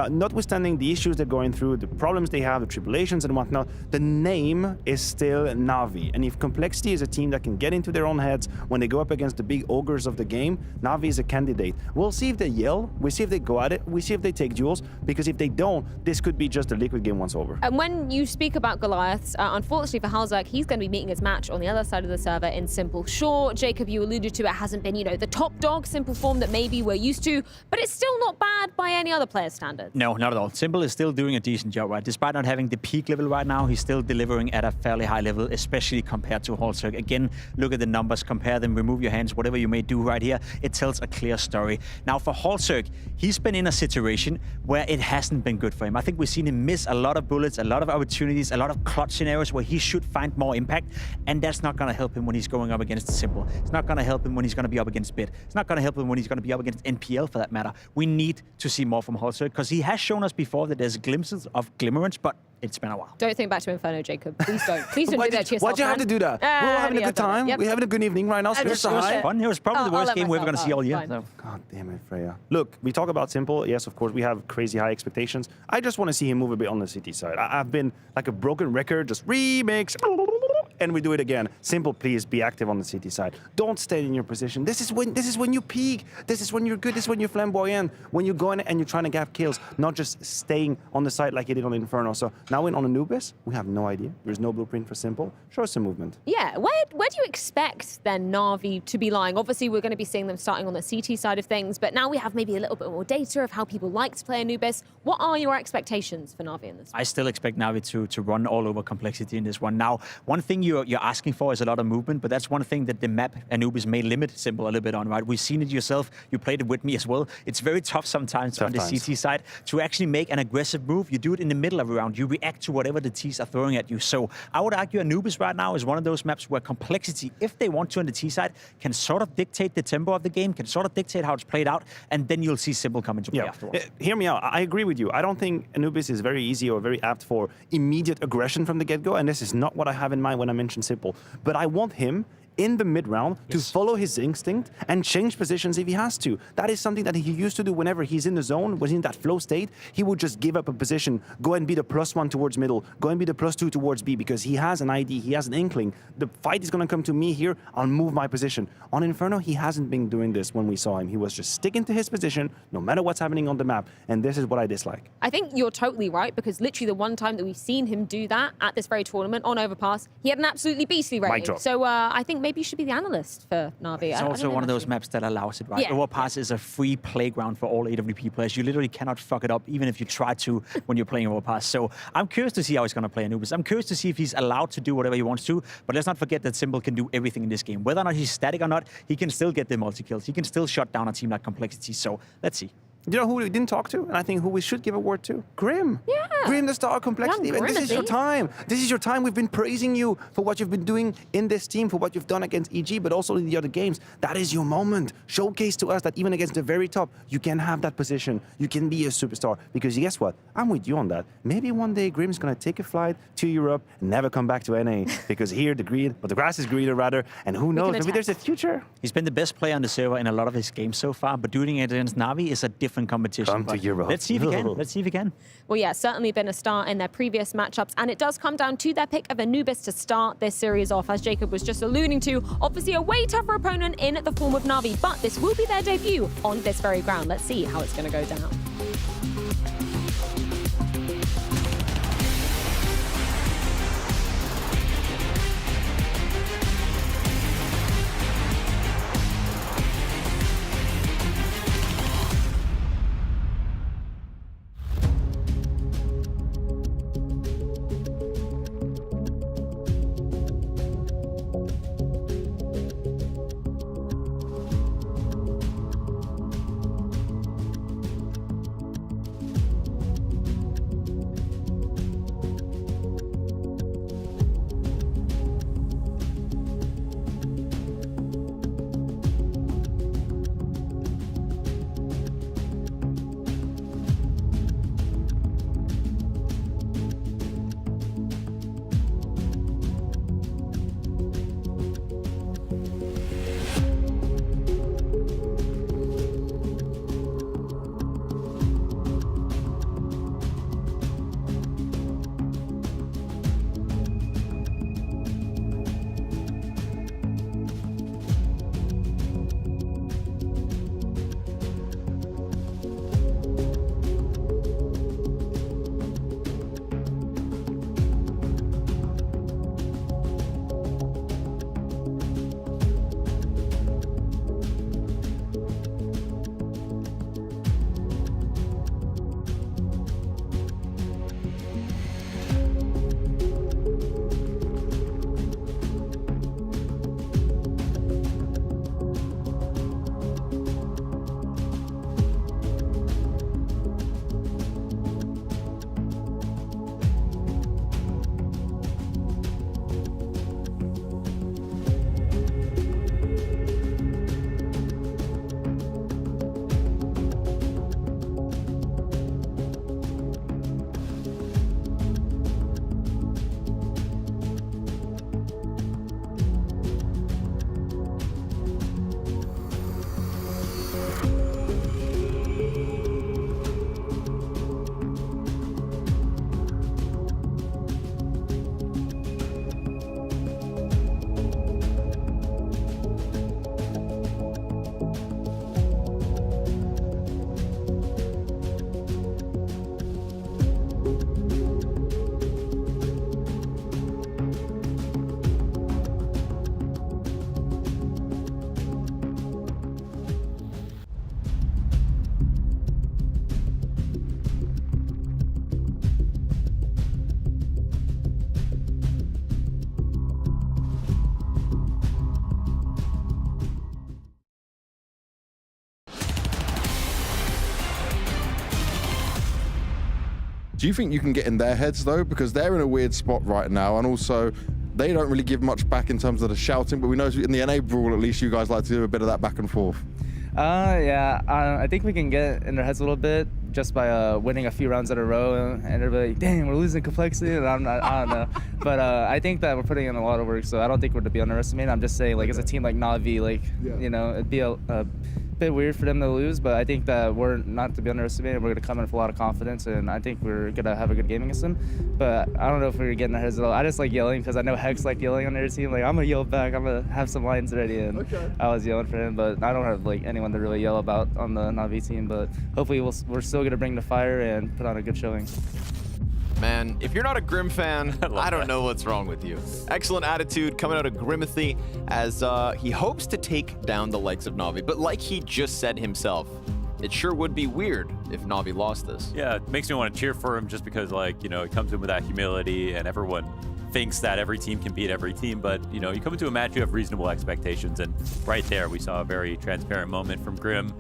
notwithstanding the issues they're going through, the problems they have, the tribulations and whatnot, the name is still Navi. And if Complexity is a team that can get into their own heads when they go up against the big ogres of the game, Navi is a candidate. We'll see if they yell, we'll see if they go at it, we'll see if they take duels, because if they don't, this could be just a Liquid game once over. And when you speak about Goliaths, unfortunately for Halzak, he's going to be meeting his match on the other side of the server in Simple. Sure, Jacob, you alluded to it hasn't been, the top dog Simple form that maybe we're used to, but it's still not bad by any other player's standards. No, not at all. Simple is still doing a decent job, right? Despite not having the peak level right now, he's still delivering at a fairly high level, especially compared to Halzak. Again, look at the numbers, compare them, remove your hands, whatever you may do right here. It tells a clear story. Now for Halzak, he's been in a situation where it hasn't been good for him. I think we've seen him miss a lot of bullets, a lot of opportunities, a lot of clutch scenarios where he should find more impact, and that's not going to help him when he's going up against Simple. It's not going to help him when he's going to be up against Bit. It's not going to help him when he's going to be up against NPL, for that matter. We need to see more from Halzak, because he has shown us before that there's glimpses of glimmerance, but it's been a while. Don't think back to Inferno, Jacob. Please don't. Please don't do that to yourself. Why'd you have to do that? We're all having a good time. Yep. We're having a good evening right now. It was fun. It was probably the worst game we're ever going to see all year. So. God damn it, Freya. Look, we talk about Simple. Yes, of course, we have crazy high expectations. I just want to see him move a bit on the CT side. I've been like a broken record, just remix, and we do it again. Simple, please be active on the CT side. Don't stay in your position. This is when you peak. This is when you're good. This is when you're flamboyant. When you go in and you're trying to gap kills, not just staying on the side like you did on Inferno. So now on Anubis, we have no idea. There's no blueprint for Simple. Show us some movement. Yeah, where do you expect then Navi to be lying? Obviously, we're going to be seeing them starting on the CT side of things, but now we have maybe a little bit more data of how people like to play Anubis. What are your expectations for Navi in this one? I still expect Navi to run all over Complexity in this one. Now, one thing you're asking for is a lot of movement, but that's one thing that the map Anubis may limit Simple a little bit on, right? We've seen it yourself. You played it with me as well. It's very tough sometimes on the CT side to actually make an aggressive move. You do it in the middle of a round. You react to whatever the T's are throwing at you. So I would argue Anubis right now is one of those maps where Complexity, if they want to on the T side, can sort of dictate the tempo of the game, can sort of dictate how it's played out, and then you'll see Simple come into play afterwards. Hear me out. I agree with you. I don't think Anubis is very easy or very apt for immediate aggression from the get-go, and this is not what I have in mind when I mention Simple. But I want him in the mid-round to follow his instinct and change positions if he has to. That is something that he used to do whenever he's in the zone, was in that flow state. He would just give up a position, go and be the +1 towards middle, go and be the +2 towards B, because he has an ID, he has an inkling. The fight is going to come to me here, I'll move my position. On Inferno, he hasn't been doing this when we saw him. He was just sticking to his position, no matter what's happening on the map, and this is what I dislike. I think you're totally right, because literally the one time that we've seen him do that at this very tournament on Overpass, he had an absolutely beastly rating. So I think maybe you should be the analyst for Navi. It's also one of those maps that allows it, right? Yeah. Overpass is a free playground for all AWP players. You literally cannot fuck it up, even if you try to when you're playing Overpass. So I'm curious to see how he's going to play Anubis. I'm curious to see if he's allowed to do whatever he wants to, but let's not forget that Simple can do everything in this game. Whether or not he's static or not, he can still get the multi-kills. He can still shut down a team like Complexity. So let's see. You know who we didn't talk to? And I think who we should give a word to? Grim. Yeah. Grim, the star of Complexity. And this is your time. This is your time. We've been praising you for what you've been doing in this team, for what you've done against EG, but also in the other games. That is your moment. Showcase to us that even against the very top, you can have that position. You can be a superstar. Because guess what? I'm with you on that. Maybe one day Grim's going to take a flight to Europe and never come back to NA. Because here, the grass is greener, rather. And who knows? Maybe there's a future. He's been the best player on the server in a lot of his games so far, but doing it against Navi is a different competition. Come to Europe. Let's see if he can. Let's see if he can. Well, yeah, certainly been a star in their previous matchups, and it does come down to their pick of Anubis to start this series off, as Jacob was just alluding to. Obviously, a way tougher opponent in the form of Navi, but this will be their debut on this very ground. Let's see how it's going to go down. Do you think you can get in their heads though? Because they're in a weird spot right now, and also they don't really give much back in terms of the shouting, but we know in the NA brawl, at least you guys like to do a bit of that back and forth. Yeah, I think we can get in their heads a little bit just by winning a few rounds in a row, and everybody, dang, we're losing complexity, and I don't know. But I think that we're putting in a lot of work, so I don't think we're to be underestimated. I'm just saying, like, as a team like NAVI, like, you know, it'd be a bit weird for them to lose, but I think that we're not to be underestimated. We're going to come in with a lot of confidence, and I think we're going to have a good game against them. But I don't know if we're getting our heads at all. I just like yelling because I know Hex like yelling on their team. Like, I'm going to yell back. I'm going to have some lines ready, and I was yelling for him, but I don't have like anyone to really yell about on the NAVI team. But hopefully we're still going to bring the fire and put on a good showing. Man, if you're not a Grim fan, I don't know what's wrong with you. Excellent attitude coming out of Grimothy as he hopes to take down the likes of Navi. But like he just said himself, it sure would be weird if Navi lost this. Yeah, it makes me want to cheer for him just because, like, you know, it comes in with that humility and everyone thinks that every team can beat every team. But, you know, you come into a match, you have reasonable expectations. And right there, we saw a very transparent moment from Grim.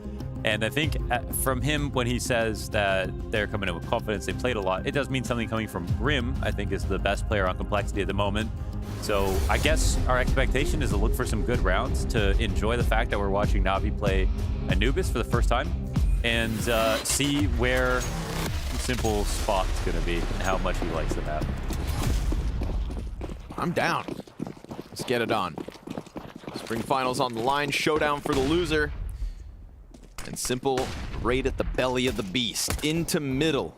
And I think from him, when he says that they're coming in with confidence, they played a lot, it does mean something coming from Grim, I think is the best player on Complexity at the moment. So I guess our expectation is to look for some good rounds, to enjoy the fact that we're watching Navi play Anubis for the first time, and see where Simple spot's going to be and how much he likes the map. I'm down. Let's get it on. Spring Finals on the line, showdown for the loser. And Simple right at the belly of the beast. Into middle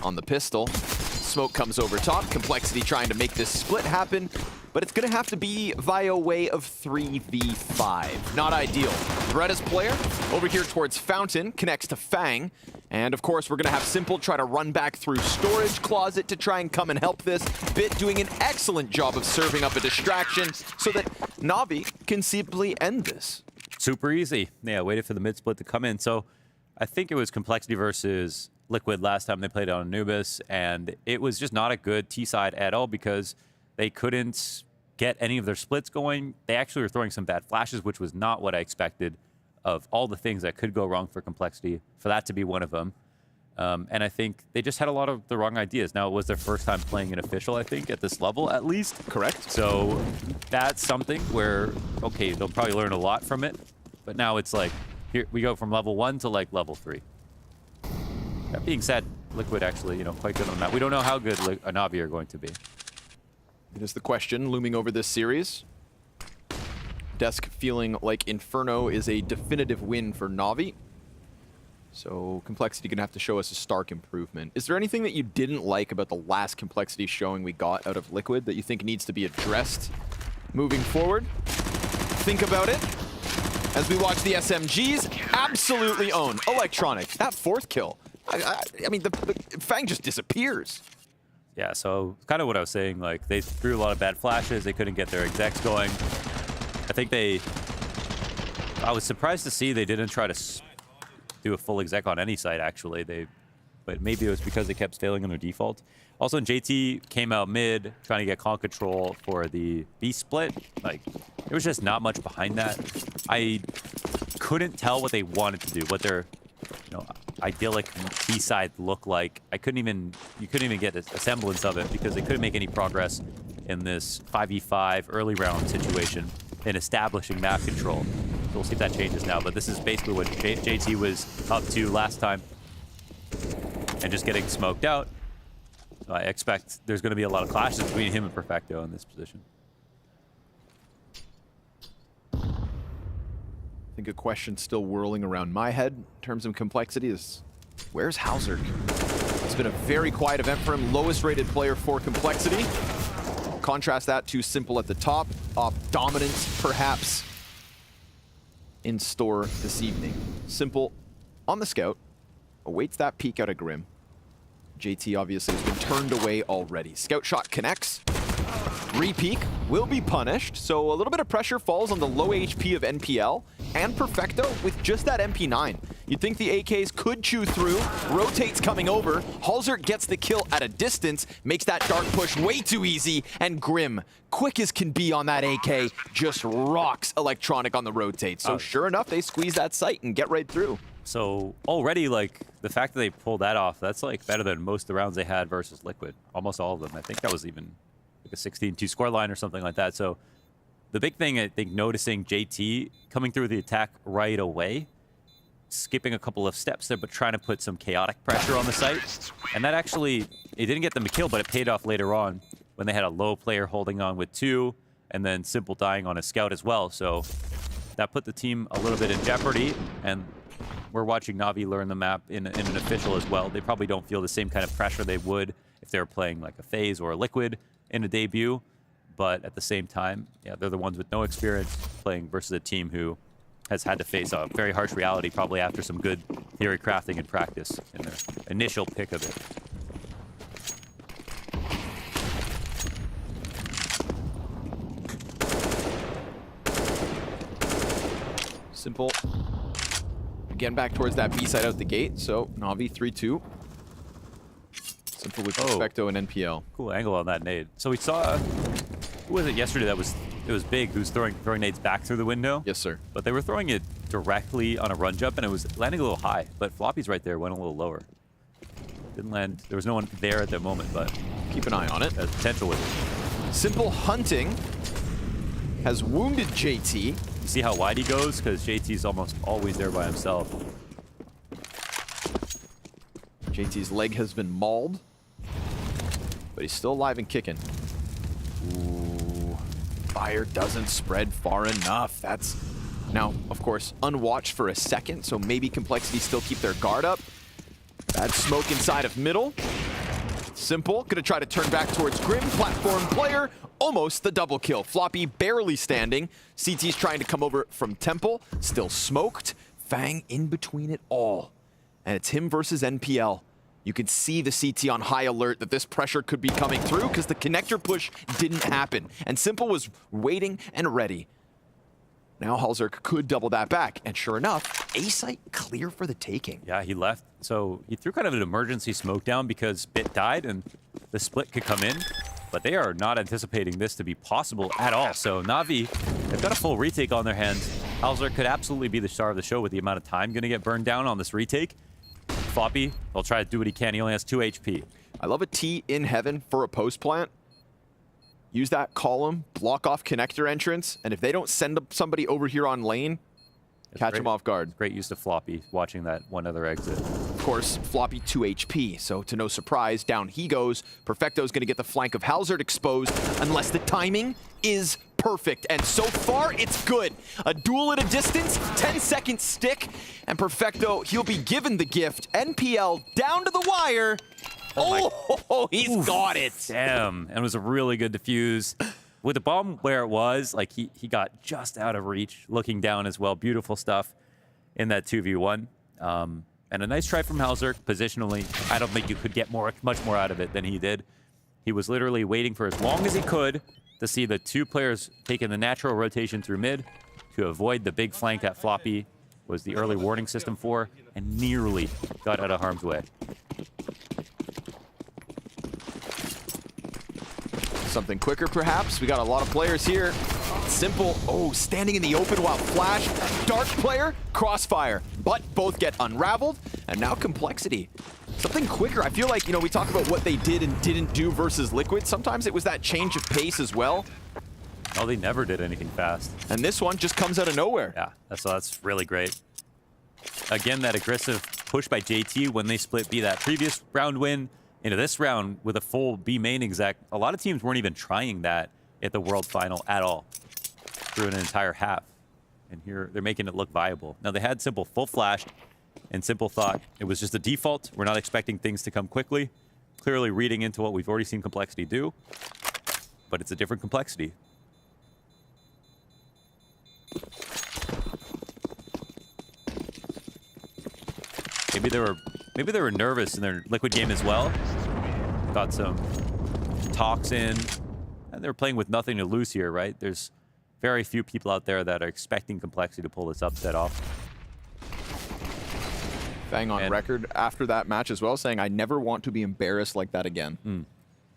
on the pistol. Smoke comes over top. Complexity trying to make this split happen, but it's going to have to be via way of 3v5. Not ideal. Bretta's player over here towards Fountain connects to Fang. And of course, we're going to have Simple try to run back through Storage Closet to try and come and help this. Bit doing an excellent job of serving up a distraction so that Navi can simply end this. Super easy. Yeah, waited for the mid split to come in. So I think it was Complexity versus Liquid last time they played on Anubis, and it was just not a good T side at all because they couldn't get any of their splits going. They actually were throwing some bad flashes, which was not what I expected of all the things that could go wrong for Complexity, for that to be one of them. And I think they just had a lot of the wrong ideas. Now, it was their first time playing an official, I think, at this level, at least. Correct. So that's something where, okay, they'll probably learn a lot from it. But now it's like, here we go from level 1 to like level 3. That being said, Liquid actually, you know, quite good on the map. We don't know how good Navi are going to be. It is the question looming over this series. Desk feeling like Inferno is a definitive win for Navi. So Complexity gonna have to show us a stark improvement. Is there anything that you didn't like about the last Complexity showing we got out of Liquid that you think needs to be addressed moving forward? Think about it. As we watch the SMGs absolutely own Electronic. That fourth kill. I mean, the Fang just disappears. Yeah, so kind of what I was saying, like they threw a lot of bad flashes. They couldn't get their execs going. I think I was surprised to see they didn't try to do a full exec on any site, actually. But maybe it was because they kept failing on their default. Also, JT came out mid, trying to get con control for the B split. Like, there was just not much behind that. I couldn't tell what they wanted to do, what their, you know, idyllic B side looked like. You couldn't even get a semblance of it because they couldn't make any progress in this 5v5 early round situation in establishing map control. So we'll see if that changes now, but this is basically what JT was up to last time and just getting smoked out. So I expect there's going to be a lot of clashes between him and Perfecto in this position. I think a question still whirling around my head in terms of Complexity is, where's Hauser? It's been a very quiet event for him, lowest rated player for Complexity. Contrast that to Simple at the top, dominance perhaps in store this evening. Simple on the scout, awaits that peek out of Grim. JT obviously has been turned away already. Scout shot connects. Re-peek will be punished, so a little bit of pressure falls on the low HP of NPL and Perfecto with just that MP9. You'd think the AKs could chew through, rotates coming over, Halzert gets the kill at a distance, makes that dark push way too easy, and Grim, quick as can be on that AK, just rocks Electronic on the rotate. So sure enough, they squeeze that site and get right through. So already, like, the fact that they pulled that off, that's, like, better than most of the rounds they had versus Liquid. Almost all of them. I think that was even like a 16-2 scoreline or something like that. So the big thing, I think, noticing JT coming through the attack right away, skipping a couple of steps there, but trying to put some chaotic pressure on the site. And that actually, it didn't get them a kill, but it paid off later on when they had a low player holding on with 2, and then Simple dying on a scout as well. So that put the team a little bit in jeopardy, and we're watching Navi learn the map in an official as well. They probably don't feel the same kind of pressure they would if they were playing like a FaZe or a Liquid in a debut. But at the same time, yeah, they're the ones with no experience playing versus a team who has had to face a very harsh reality, probably after some good theory crafting and practice in their initial pick of it. Simple. Again, back towards that B side out the gate. So Navi 3-2. Simple with Perfecto and NPL. Cool angle on that nade. So we saw, who was it yesterday that was, it was Big, who's throwing nades back through the window? Yes, sir. But they were throwing it directly on a run jump, and it was landing a little high. But Floppy's right there, went a little lower. Didn't land, there was no one there at the moment, but keep an eye on it. There's potential with it. Simple hunting has wounded JT. You see how wide he goes? Because JT's almost always there by himself. JT's leg has been mauled, but he's still alive and kicking. Ooh, fire doesn't spread far enough. That's now, of course, unwatched for a second, so maybe Complexity still keep their guard up. Bad smoke inside of middle. Simple, gonna try to turn back towards Grim. Platform player, almost the double kill. Floppy barely standing. CT's trying to come over from Temple, still smoked. Fang in between it all. And it's him versus NPL. You can see the CT on high alert that this pressure could be coming through because the connector push didn't happen. And Simple was waiting and ready. Now Halzerk could double that back. And sure enough, A site clear for the taking. Yeah, he left. So he threw kind of an emergency smoke down because Bit died and the split could come in. But they are not anticipating this to be possible at all. So Navi, they've got a full retake on their hands. Halzerk could absolutely be the star of the show with the amount of time going to get burned down on this retake. Floppy, he'll try to do what he can. He only has 2 HP. I love a T in heaven for a post plant. Use that column, block off connector entrance, and if they don't send up somebody over here on lane, catch them off guard. Great use of Floppy, watching that one other exit. Of course, Floppy 2 HP, so to no surprise, down he goes. Perfecto's gonna get the flank of Halzard exposed, unless the timing is perfect. And so far, it's good. A duel at a distance, 10-second stick, and Perfecto, he'll be given the gift. NPL down to the wire. Oh, he's got it. Damn, and it was a really good defuse. With the bomb where it was, like he got just out of reach, looking down as well. Beautiful stuff in that 2v1. And a nice try from Halzerk positionally. I don't think you could get much more out of it than he did. He was literally waiting for as long as he could to see the 2 players taking the natural rotation through mid to avoid the big flank that Floppy was the early warning system for, and nearly got out of harm's way. Something quicker, perhaps. We got a lot of players here. Simple. Oh, standing in the open while Flash. Dark player, Crossfire. But both get unraveled. And now Complexity. Something quicker. I feel like, you know, we talk about what they did and didn't do versus Liquid. Sometimes it was that change of pace as well. Oh, they never did anything fast. And this one just comes out of nowhere. Yeah, that's really great. Again, that aggressive push by JT when they split B that previous round win into this round with a full B main exec. A lot of teams weren't even trying that at the World Final at all through an entire half. And here they're making it look viable. Now they had Simple full flashed, and Simple thought it was just a default. We're not expecting things to come quickly. Clearly reading into what we've already seen Complexity do, but it's a different Complexity. Maybe they were nervous in their Liquid game as well. Got some talks in, and they're playing with nothing to lose here, right? There's very few people out there that are expecting Complexity to pull this upset off. Fang on record after that match as well, saying, I never want to be embarrassed like that again.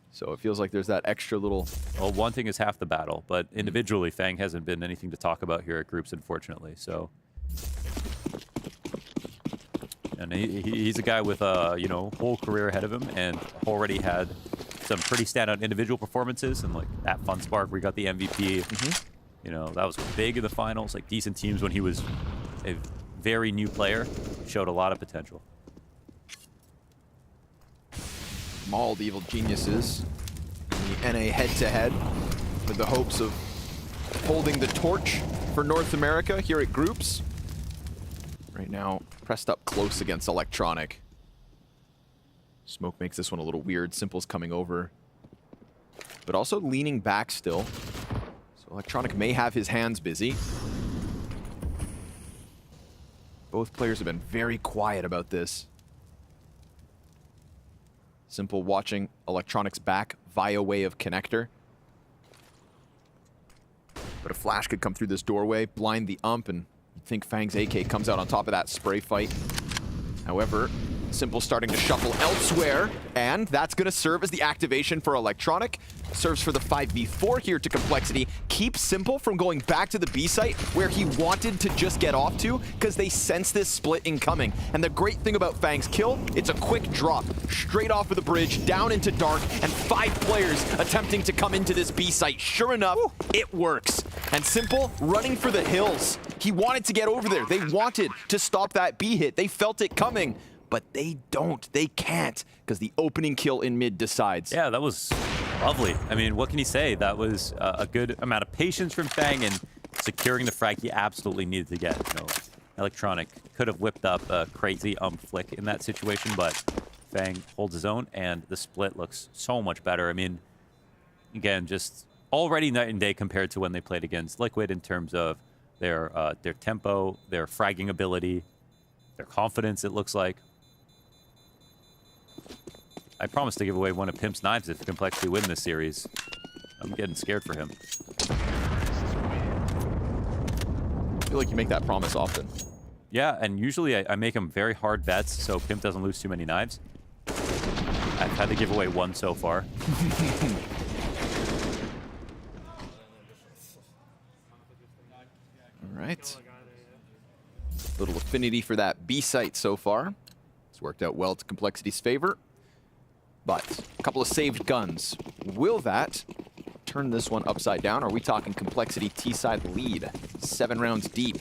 So it feels like there's that extra little... Well, one thing is half the battle, but individually, Fang hasn't been anything to talk about here at Groups, unfortunately, so... And he's a guy with a whole career ahead of him, and already had some pretty standout individual performances. And like that Fun Spark, where he got the MVP. That was big in the finals. Like decent teams when he was a very new player, showed a lot of potential. Mauled Evil Geniuses in the NA head-to-head with the hopes of holding the torch for North America here at Groups. Right now, pressed up close against Electronic. Smoke makes this one a little weird. Simple's coming over, but also leaning back still. So Electronic may have his hands busy. Both players have been very quiet about this. Simple watching Electronic's back via way of connector. But a flash could come through this doorway, blind the ump, and you'd think Fang's AK comes out on top of that spray fight. However, Simple starting to shuffle elsewhere, and that's going to serve as the activation for Electronic. Serves for the 5v4 here to Complexity. Keeps Simple from going back to the B site where he wanted to just get off to, because they sense this split incoming. And the great thing about Fang's kill, it's a quick drop, straight off of the bridge, down into dark, and 5 players attempting to come into this B site. Sure enough, it works. And Simple running for the hills. He wanted to get over there. They wanted to stop that B hit. They felt it coming. But they don't. They can't, because the opening kill in mid decides. Yeah, that was lovely. I mean, what can you say? That was a good amount of patience from Fang and securing the frag he absolutely needed to get. Electronic could have whipped up a crazy flick in that situation, but Fang holds his own, and the split looks so much better. I mean, again, just already night and day compared to when they played against Liquid in terms of their tempo, their fragging ability, their confidence, it looks like. I promised to give away one of Pimp's knives if Complexity win this series. I'm getting scared for him. I feel like you make that promise often. Yeah, and usually I make him very hard bets so Pimp doesn't lose too many knives. I've had to give away one so far. All right. Little affinity for that B site so far. It's worked out well to Complexity's favor. But a couple of saved guns. Will that turn this one upside down? Are we talking Complexity T-side lead? 7 rounds deep.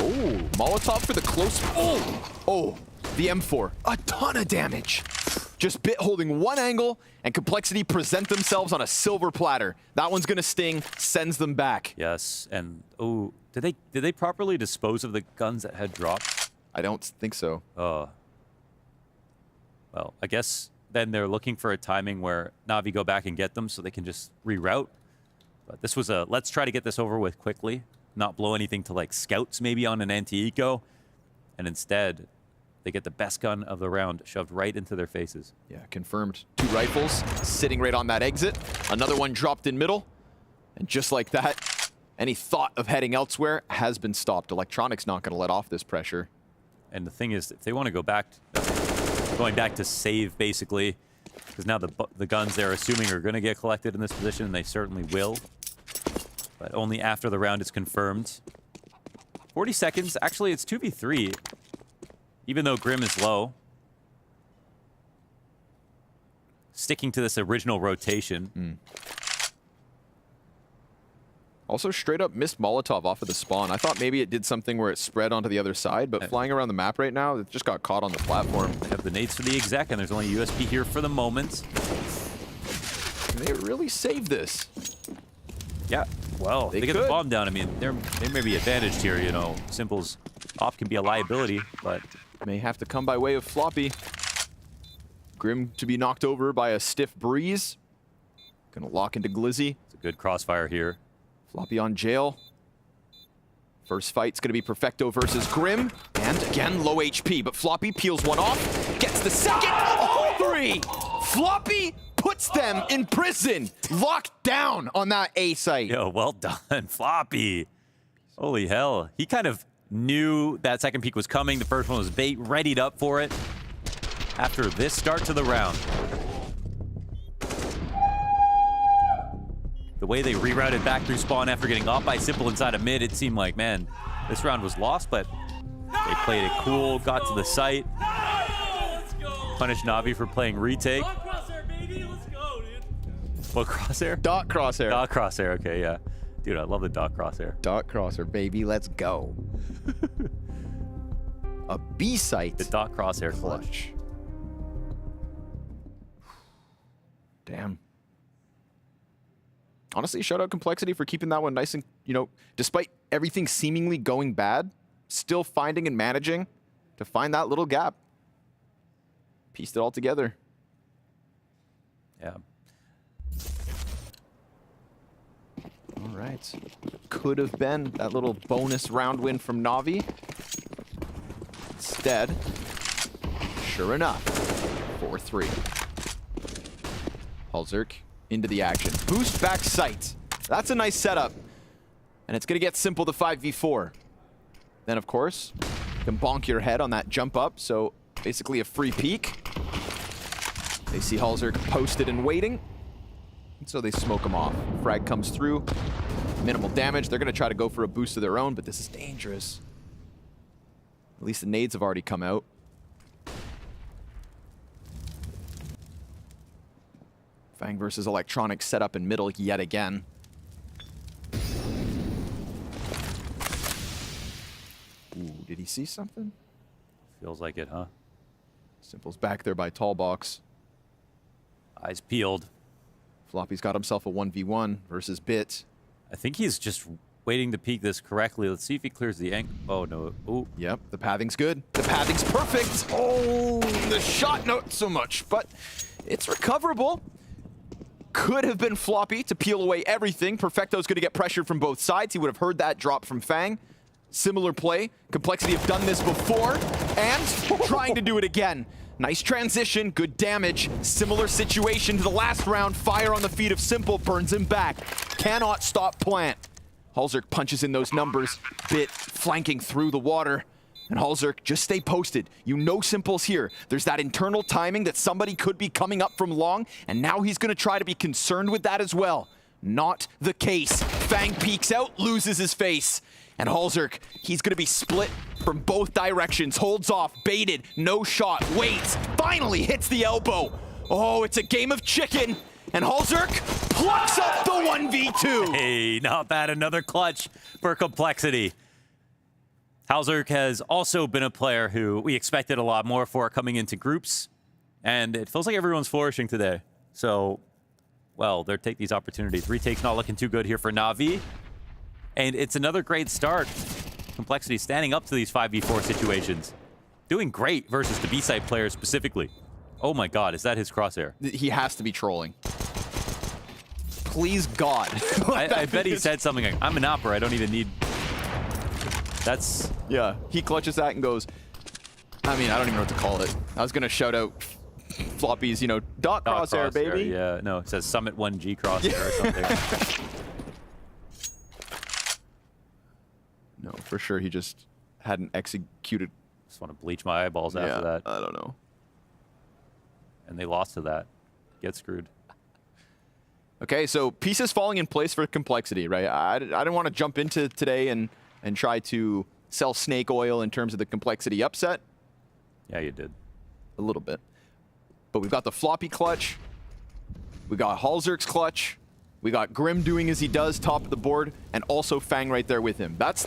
Oh, Molotov for the close. Oh, the M4. A ton of damage. Just Bit holding one angle, and Complexity present themselves on a silver platter. That one's gonna sting, sends them back. Yes, and oh, did they properly dispose of the guns that had dropped? I don't think so. Well, I guess then they're looking for a timing where Navi go back and get them so they can just reroute. But this was a, let's try to get this over with quickly, not blow anything to like scouts maybe on an anti-eco. And instead, they get the best gun of the round shoved right into their faces. Yeah, confirmed. 2 rifles sitting right on that exit. Another one dropped in middle. And just like that, any thought of heading elsewhere has been stopped. Electronic's not going to let off this pressure. And the thing is, if they want to go back, going back to save basically, because now the guns they're assuming are going to get collected in this position, and they certainly will. But only after the round is confirmed. 40 seconds. Actually, it's 2v3. Even though Grim is low. Sticking to this original rotation. Also straight up missed Molotov off of the spawn. I thought maybe it did something where it spread onty the other side, but flying around the map right now, it just got caught on the platform. They have the nades for the exec, and there's only USP here for the moment. Can they really save this? Yeah, well, they get the bomb down. I mean, they may be advantaged here, you know. Simple's off can be a liability, but may have to come by way of Floppy. Grim to be knocked over by a stiff breeze. Gonna lock into Glizzy. It's a good crossfire here. Floppy on jail. First fight's gonna be Perfecto versus Grim. And again, low HP, but Floppy peels one off, gets the second. All 3! Floppy puts them in prison, locked down on that A site. Yo, well done, Floppy. Holy hell. He kind of knew that second peak was coming. The first one was bait, readied up for it. After this start to the round. The way they rerouted back through spawn after getting off by Simple inside of mid, it seemed like, man, This round was lost, but they played it cool, got to the site. Punished Navi for playing retake. What crosshair? Dot crosshair. Dot crosshair, okay, yeah. Dude, I love the dot crosshair. Dot crosshair, baby, let's go. A B site. The dot crosshair clutch. Damn. Honestly, shout out Complexity for keeping that one nice and, you know, despite everything seemingly going bad, still finding and managing to find that little gap. Pieced it all together. Yeah. All right. Could have been that little bonus round win from Navi. Instead, sure enough, 4-3. Halzerk into the action. Boost back sight. That's a nice setup. And it's going to get Simple to 5v4. Then, of course, you can bonk your head on that jump up. So basically a free peek. They see Halzerk posted and waiting. And so they smoke him off. Frag comes through. Minimal damage. They're going to try to go for a boost of their own, but this is dangerous. At least the nades have already come out. Fang versus Electronic set up in middle yet again. Ooh, did he see something? Feels like it, huh? Simple's back there by tall box. Eyes peeled. Floppy's got himself a 1v1 versus Bit. I think he's just waiting to peek this correctly. Let's see if he clears the angle. Oh, no. Ooh. Yep, the pathing's good. The pathing's perfect. Oh, the shot not so much, but it's recoverable. Could have been Floppy to peel away everything. Perfecto's going to get pressured from both sides. He would have heard that drop from Fang. Similar play. Complexity have done this before and trying to do it again. Nice transition, good damage. Similar situation to the last round. Fire on the feet of Simple burns him back. Cannot stop Plant. Halzerk punches in those numbers. Bit flanking through the water. And Halzerk, just stay posted. You know Simple's here. There's that internal timing that somebody could be coming up from long, and now he's going to try to be concerned with that as well. Not the case. Fang peeks out, loses his face. And Halzerk, he's going to be split from both directions. Holds off, baited, no shot, waits, finally hits the elbow. Oh, it's a game of chicken. And Halzerk plucks up the 1v2. Hey, not bad. Another clutch for Complexity. Halzerk has also been a player who we expected a lot more for coming into groups. And it feels like everyone's flourishing today. So, well, they'll take these opportunities. Retake's not looking too good here for Navi. And it's another great start. Complexity standing up to these 5v4 situations. Doing great versus the B-side players specifically. Oh my god, is that his crosshair? He has to be trolling. Please God. I bet he said something like, I'm an opera, I don't even need... That's... Yeah, he clutches that and goes, I mean, I don't even know what to call it. I was going to shout out Floppy's, you know, dot crosshair, baby. Yeah, no, it says Summit 1G crosshair or something. No, for sure he just hadn't executed. Just want to bleach my eyeballs after that. I don't know. And they lost to that. Get screwed. Okay, so pieces falling in place for Complexity, right? I didn't want to jump into today and try to sell snake oil in terms of the Complexity upset. Yeah, you did. A little bit. But we've got the Floppy clutch. We got Halzerk's clutch. We got Grim doing as he does, top of the board, and also Fang right there with him. That's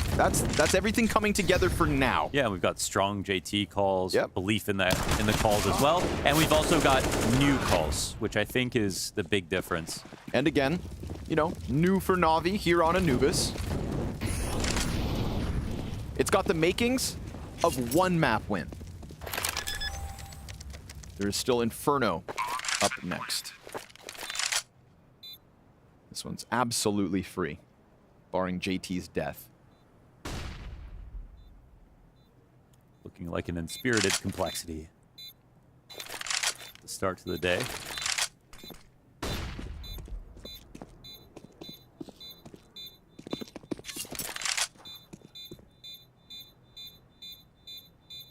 everything coming together for now. Yeah, we've got strong JT calls, belief in the calls as well, and we've also got new calls, which I think is the big difference. And again, you know, new for Navi here on Anubis. It's got the makings of one map win. There is still Inferno up next. This one's absolutely free, barring JT's death. Looking like an inspirited Complexity. The start to the day.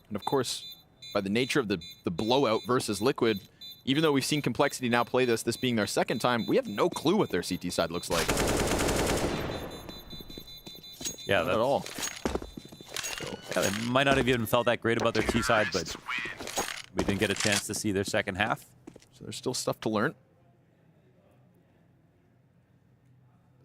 And of course, by the nature of the blowout versus Liquid, even though we've seen Complexity now play this being their second time, we have no clue what their CT side looks like. Yeah, not at all. Yeah, they might not have even felt that great about their T side, but we didn't get a chance to see their second half. So there's still stuff to learn.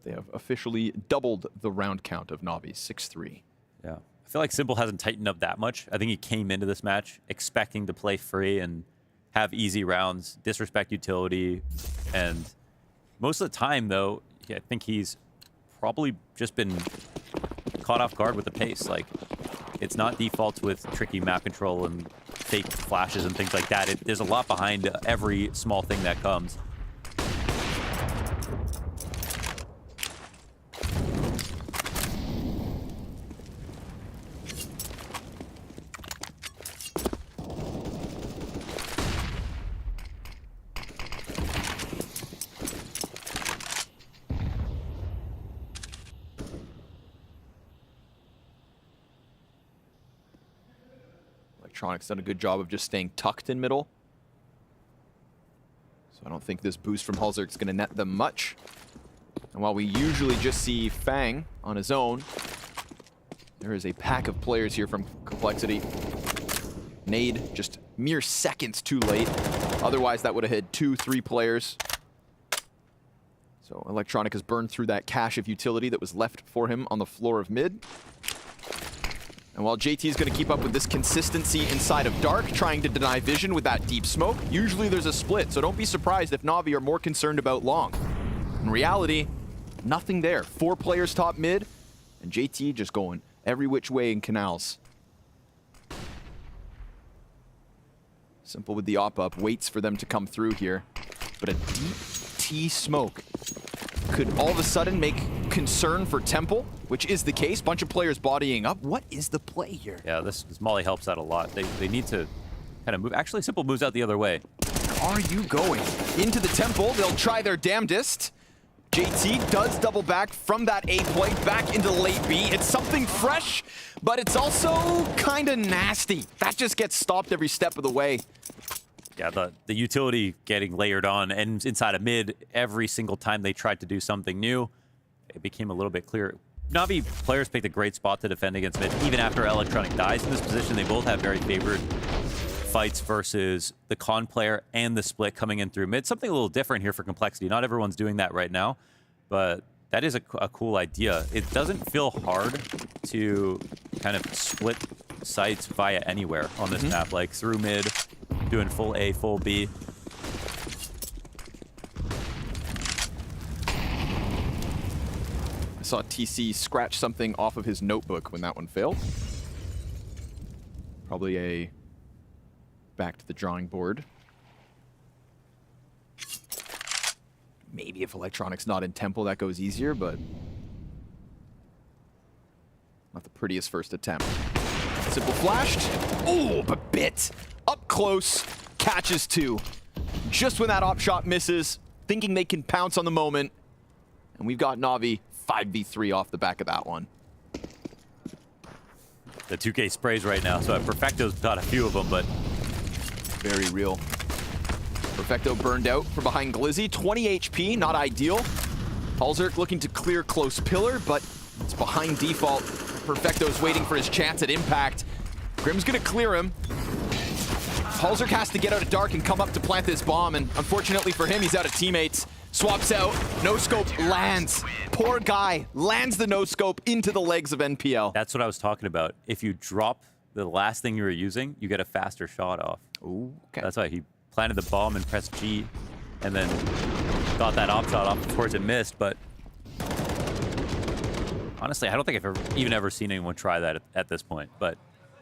They have officially doubled the round count of Navi, 6-3. Yeah. I feel like Simple hasn't tightened up that much. I think he came into this match expecting to play free and have easy rounds, disrespect utility, and most of the time, though, I think he's probably just been caught off guard with the pace. Like, it's not defaults with tricky map control and fake flashes and things like that. There's a lot behind every small thing that comes. Electronics done a good job of just staying tucked in middle. So I don't think this boost from Halzerk is going to net them much. And while we usually just see Fang on his own, there is a pack of players here from Complexity. Nade just mere seconds too late. Otherwise, that would have hit 2-3 players. So Electronic has burned through that cache of utility that was left for him on the floor of mid. And while JT is going to keep up with this consistency inside of Dark, trying to deny vision with that deep smoke, usually there's a split, so don't be surprised if Navi are more concerned about long. In reality, nothing there. 4 players top mid, and JT just going every which way in canals. Simple with the op-up, waits for them to come through here. But a deep T smoke could all of a sudden make concern for Temple, which is the case. Bunch of players bodying up. What is the play here? Yeah, this Molly helps out a lot. They need to kind of move. Actually, Simple moves out the other way. Where are you going? Into the Temple. They'll try their damnedest. JT does double back from that A play back into the late B. It's something fresh, but it's also kind of nasty. That just gets stopped every step of the way. Yeah, the utility getting layered on and inside of mid every single time they tried to do something new, it became a little bit clear. Navi players picked a great spot to defend against mid. Even after Electronic dies in this position, they both have very favored fights versus the con player and the split coming in through mid. Something a little different here for Complexity. Not everyone's doing that right now, but that is a cool idea. It doesn't feel hard to kind of split sites via anywhere on this map, like through mid, doing full A, full B. I saw TC scratch something off of his notebook when that one failed. Probably a back to the drawing board. Maybe if Electronic's not in Temple, that goes easier, but not the prettiest first attempt. Simple flashed. Oh, but bit. Up close, catches 2. Just when that op shot misses, thinking they can pounce on the moment. And we've got Navi 5v3 off the back of that one. The 2K sprays right now, so Perfecto's got a few of them, but very real. Perfecto burned out from behind Glizzy. 20 HP, not ideal. Halzerk looking to clear close pillar, but it's behind default. Perfecto's waiting for his chance at impact. Grim's gonna clear him. Halzerk has to get out of dark and come up to plant this bomb, and unfortunately for him, he's out of teammates. Swaps out, no scope lands. Poor guy lands the no scope into the legs of NPL. That's what I was talking about. If you drop the last thing you were using, you get a faster shot off. Ooh, okay. That's why he planted the bomb and pressed G, and then got that op shot off. Of course, it missed, but honestly, I don't think I've ever seen anyone try that at this point. But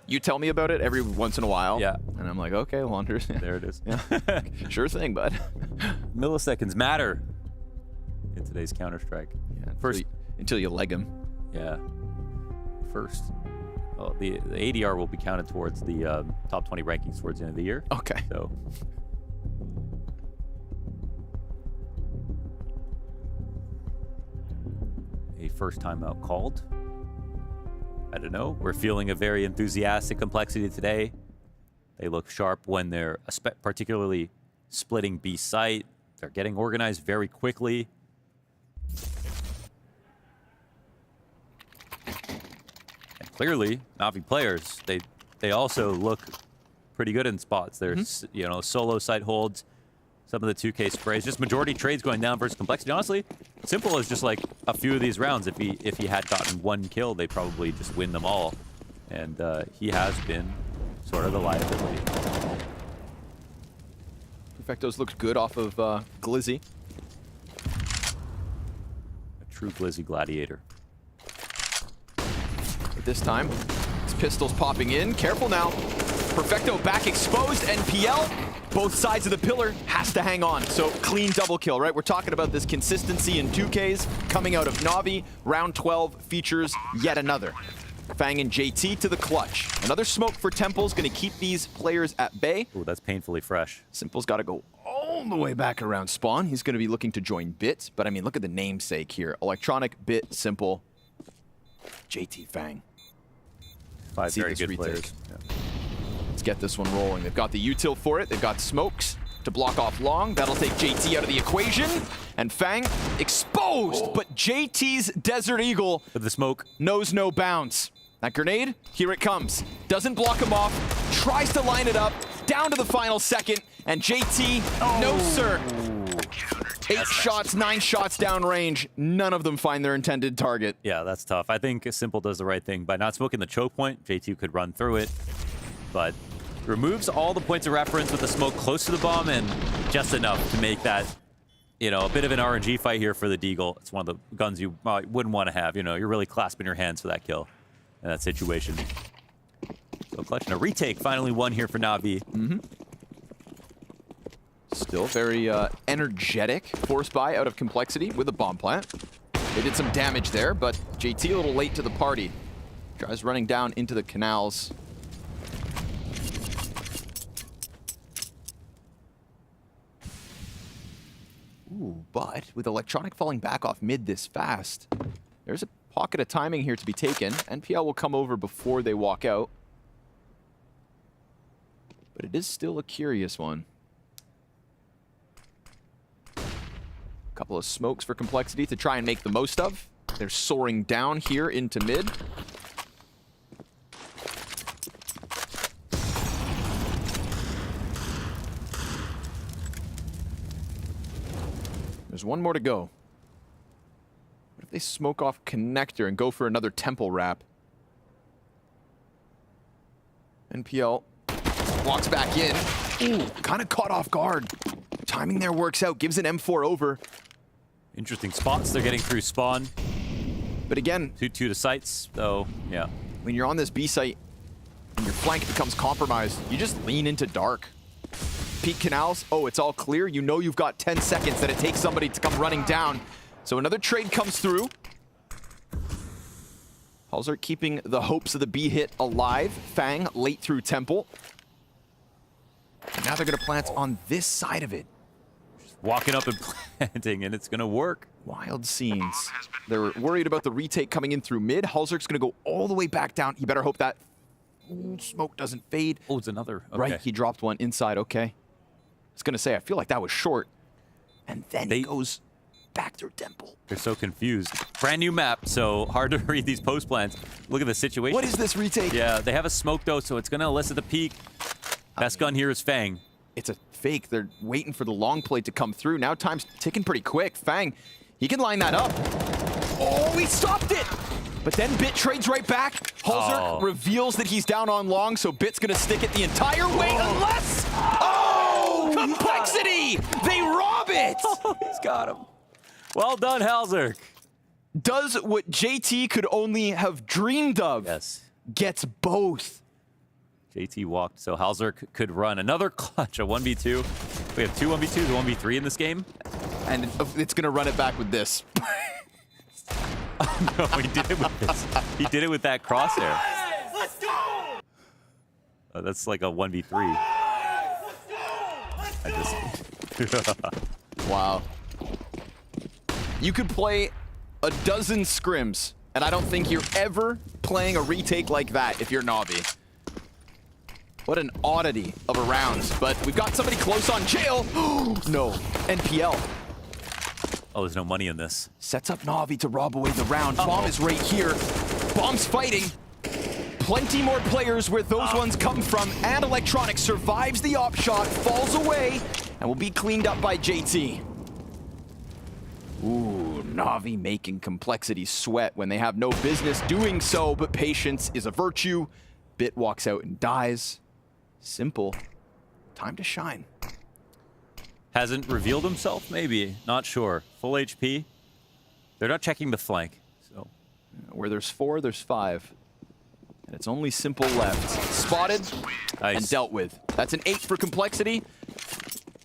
you tell me about it every once in a while. Yeah. And I'm like, okay, Launders. There it is. Yeah. Sure thing, bud. Milliseconds matter in today's Counter-Strike. Yeah, until you leg him. Yeah. First. Well, the ADR will be counted towards the top 20 rankings towards the end of the year. Okay. So. A first timeout called. I don't know. We're feeling a very enthusiastic Complexity today. They look sharp when they're particularly splitting B site. They're getting organized very quickly. And clearly, Navi players, they also look pretty good in spots. There's, you know, solo site holds, some of the 2K sprays, just majority trades going down versus Complexity. Honestly, Simple is just like a few of these rounds. If he had gotten one kill, they probably just win them all. And he has been sort of the liability. Perfecto's looked good off of Glizzy. A true Glizzy gladiator. But this time, his pistol's popping in. Careful now. Perfecto back exposed. NPL, both sides of the pillar, has to hang on. So clean double kill, right? We're talking about this consistency in 2Ks coming out of Navi. Round 12 features yet another. Fang and JT to the clutch. Another smoke for Temple's going to keep these players at bay. Ooh, that's painfully fresh. Simple's got to go all the way back around spawn. He's going to be looking to join Bit, but I mean, look at the namesake here. Electronic, Bit, Simple, JT, Fang. 5 very good players. Yeah. Let's get this one rolling. They've got the util for it. They've got smokes to block off long. That'll take JT out of the equation. And Fang exposed, but JT's Desert Eagle with the smoke knows no bounds. That grenade, here it comes. Doesn't block him off, tries to line it up, down to the final second, and JT, no sir. 8 shots, 9 shots downrange. None of them find their intended target. Yeah, that's tough. I think Simple does the right thing. By not smoking the choke point, JT could run through it, but removes all the points of reference with the smoke close to the bomb and just enough to make that, you know, a bit of an RNG fight here for the Deagle. It's one of the guns you wouldn't want to have. You know, you're really clasping your hands for that kill in that situation. So clutch and a retake finally won here for Navi. Still very energetic force buy out of Complexity with a bomb plant. They did some damage there, but JT a little late to the party. Tries running down into the canals. Ooh, but with Electronic falling back off mid this fast, there's a pocket of timing here to be taken. NPL will come over before they walk out. But it is still a curious one. Couple of smokes for Complexity to try and make the most of. They're soaring down here into mid. There's one more to go. What if they smoke off connector and go for another temple wrap? NPL walks back in. Ooh, kind of caught off guard. Timing there works out, gives an M4 over. Interesting spots they're getting through spawn. But again, 2-2 to sites, though, yeah. When you're on this B site and your flank becomes compromised, you just lean into dark. Peak canals, oh, it's all clear. You know you've got 10 seconds that it takes somebody to come running down. So another trade comes through. Halzer keeping the hopes of the B hit alive. Fang late through temple. And now they're gonna plant on this side of it. Just walking up and planting, and it's gonna work. Wild scenes. They're worried about the retake coming in through mid. Halzer's gonna go all the way back down. He better hope that smoke doesn't fade. Oh, it's another. Okay. Right, he dropped one inside, okay. I was gonna say, I feel like that was short. And then he goes back through temple. They're so confused. Brand new map, so hard to read these post plans. Look at the situation. What is this retake? Yeah, they have a smoke though, so it's gonna elicit the peak. Best gun here is Fang. It's a fake. They're waiting for the long play to come through. Now time's ticking pretty quick. Fang, he can line that up. Oh, he stopped it! But then Bit trades right back. Halzer reveals that he's down on long, so Bit's gonna stick it the entire way unless... Oh! Complexity! They rob it! Oh, he's got him. Well done, Halzer. Does what JT could only have dreamed of. Yes. Gets both. JT walked, so Halzer could run another clutch, a 1v2. We have 2 1v2s, a 1v3 in this game. And it's gonna run it back with this. No, he did it with this. He did it with that crosshair. Let's go! That's like a 1v3. Wow. You could play a dozen scrims, and I don't think you're ever playing a retake like that if you're Navi. What an oddity of a round. But we've got somebody close on jail. No, NPL. Oh, there's no money in this. Sets up Navi to rob away the round. Bomb is right here. Bomb's fighting. plenty more players where those ones come from, and Electronic survives the op shot, falls away, and will be cleaned up by JT. Ooh, Navi making Complexity sweat when they have no business doing so, but patience is a virtue. Bit walks out and dies. Simple. Time to shine. Hasn't revealed himself, maybe. Not sure. Full HP. They're not checking the flank. So where there's 4, there's 5. And it's only Simple left. Spotted and dealt with. That's an 8 for Complexity.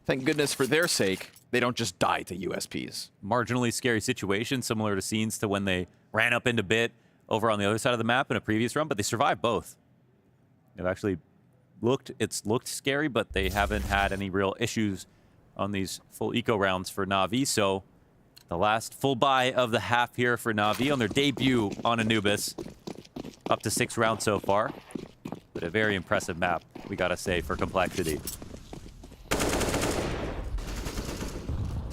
Thank goodness for their sake, they don't just die to USPs. Marginally scary situation, similar to scenes to when they ran up into Bit over on the other side of the map in a previous run, but they survived both. They've actually looked scary, but they haven't had any real issues on these full eco rounds for NAVI. So the last full buy of the half here for NAVI on their debut on Anubis. Up to 6 rounds so far, but a very impressive map, we gotta say, for Complexity.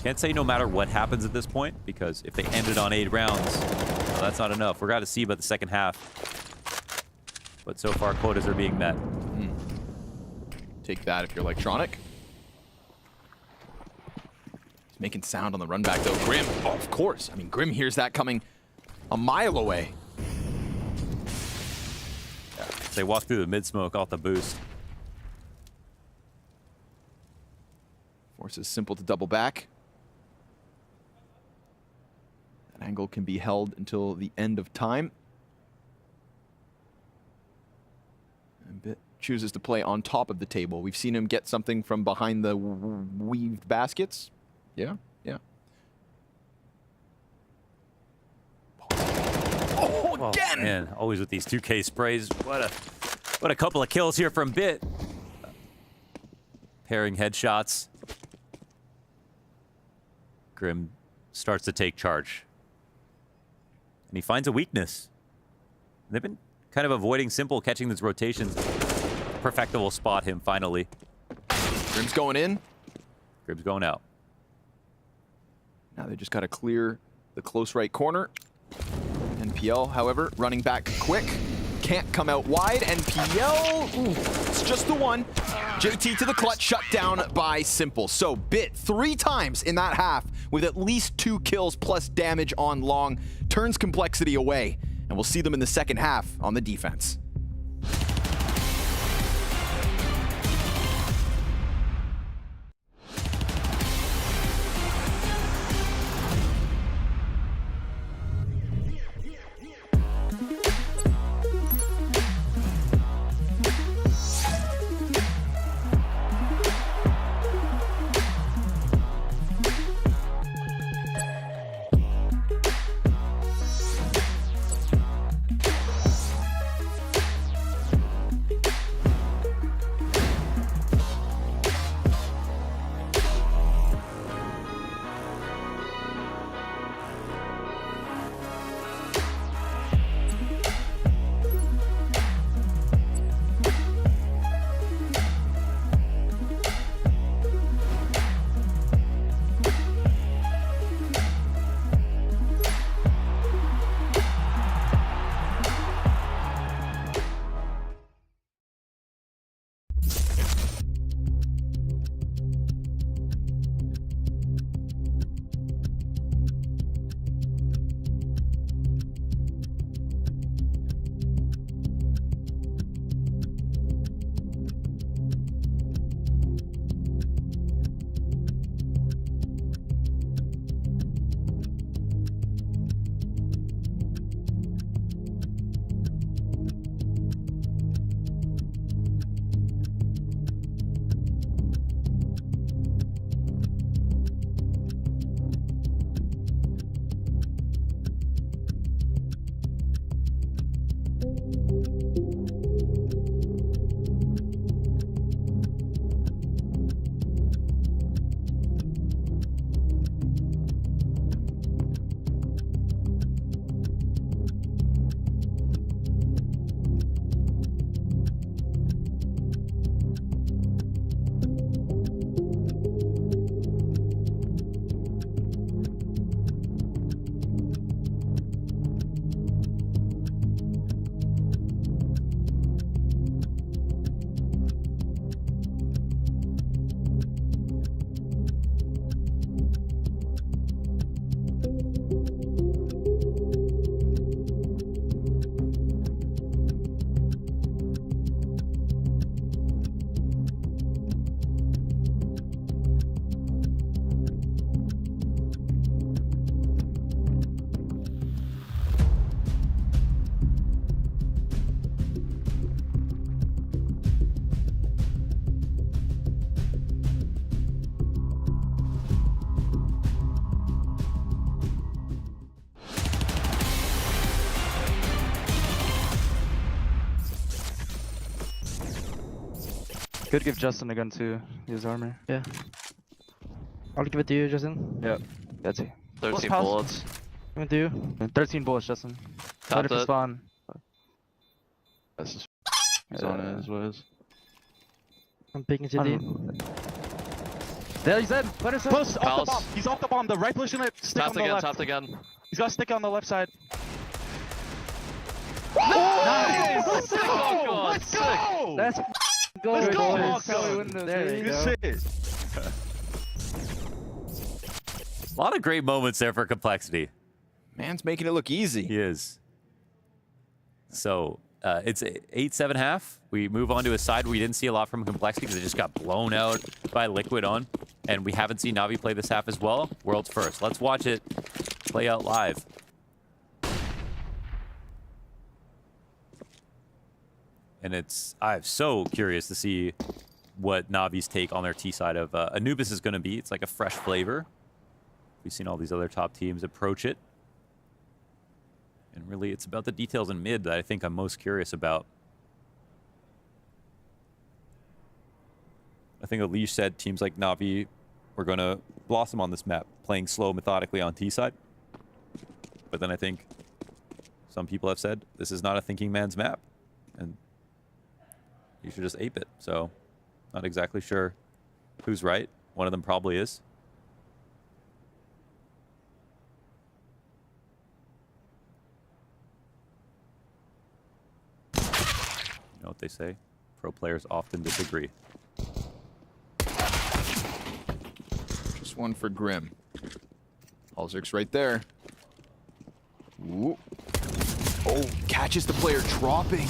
Can't say no matter what happens at this point, because if they ended on 8 rounds, well, that's not enough. We're gonna see about the second half. But so far, quotas are being met. Take that if you're Electronic. He's making sound on the run back, though. Grim, oh, of course. I mean, Grim hears that coming a mile away. Yeah, they walk through the mid-smoke off the boost. Forces Simple to double back. That angle can be held until the end of time. And Bit chooses to play on top of the table. We've seen him get something from behind the weaved baskets. Yeah, yeah. Oh, again! Man, always with these 2K sprays. What a couple of kills here from Bit. Pairing headshots. Grim starts to take charge. And he finds a weakness. They've been kind of avoiding Simple catching these rotations. Perfecto will spot him finally. Grim's going in. Grim's going out. Now they just got to clear the close right corner. NPL, however, running back quick. Can't come out wide. NPL, ooh, it's just the one. JT to the clutch, shut down by Simple. So Bit 3 times in that half with at least 2 kills plus damage on long. Turns Complexity away. And we'll see them in the second half on the defense. Could give Justin a gun too. His armor. Yeah. I'll give it to you, Justin. Yep. That's it. 13 bullets. I'm with you. 13 bullets, Justin. Top Ready for it. spawn. That's just zone is what it is. I'm picking CT. There he's in. Let us push off the bomb. He's off the bomb. The right pushing it. Stick on the left. Tapped again. He's got to stick on the left side. Nice! Let's go! Oh, God, Let's go! Let's go! Let's go, Let's Hawks. go! There you go. A lot of great moments there for Complexity. Man's making it look easy. He is. So it's 8-7 half. We move on to a side we didn't see a lot from Complexity because it just got blown out by Liquid on. And we haven't seen Navi play this half as well. World's first. Let's watch it play out live. And I'm so curious to see what Navi's take on their T side of Anubis is going to be. It's like a fresh flavor. We've seen all these other top teams approach it. And really, it's about the details in mid that I think I'm most curious about. I think Alish said teams like Navi were going to blossom on this map, playing slow methodically on T side. But then I think some people have said this is not a thinking man's map. And you should just ape it. So, not exactly sure who's right. One of them probably is. You know what they say? Pro players often disagree. Just one for Grim. Alzerk's right there. Ooh. Oh, catches the player dropping.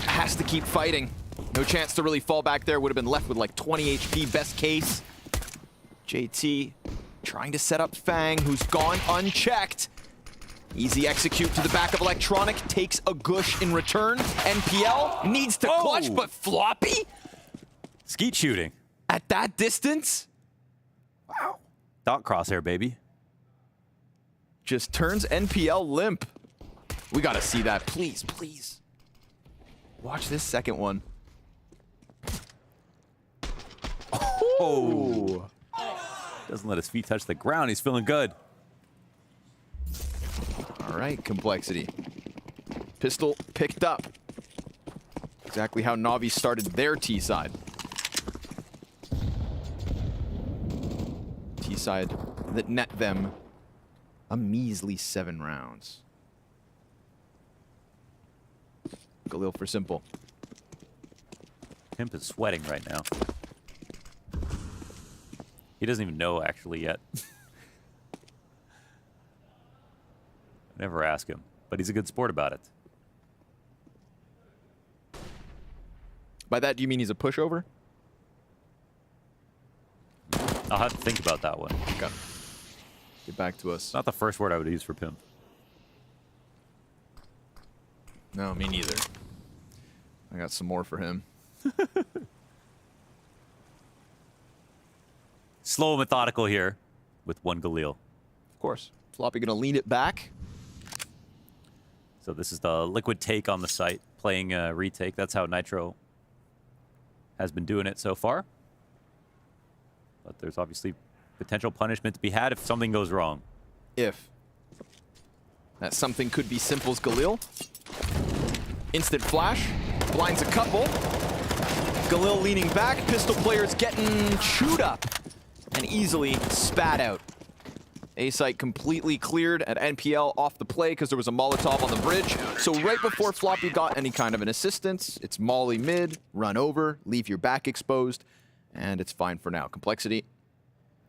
Has to keep fighting. No chance to really fall back there. Would have been left with like 20 HP, best case. JT trying to set up Fang, who's gone unchecked. Easy execute to the back of Electronic. Takes a gush in return. NPL needs to clutch, but Floppy? Skeet shooting. At that distance? Wow. Dot crosshair, baby. Just turns NPL limp. We gotta see that, please, please. Watch this second one. Oh! Doesn't let his feet touch the ground. He's feeling good. All right, Complexity. Pistol picked up. Exactly how Navi started their T side. T side that net them a measly 7 rounds. Galil for simple. Pimp is sweating right now. He doesn't even know actually yet. I never ask him, but he's a good sport about it. By that, do you mean he's a pushover? I'll have to think about that one. Okay. Get back to us. Not the first word I would use for Pimp. No, me neither. I got some more for him. Slow, methodical here with one Galil. Of course. Floppy gonna lean it back. So this is the Liquid take on the site, playing retake. That's how Nitro has been doing it so far. But there's obviously potential punishment to be had if something goes wrong. If. That something could be Simple's Galil. Instant flash. Blinds a couple. Galil leaning back. Pistol players getting chewed up. And easily spat out. A-site completely cleared at NPL off the play because there was a Molotov on the bridge. So right before Floppy got any kind of an assistance, it's Molly mid, run over, leave your back exposed, and it's fine for now. Complexity,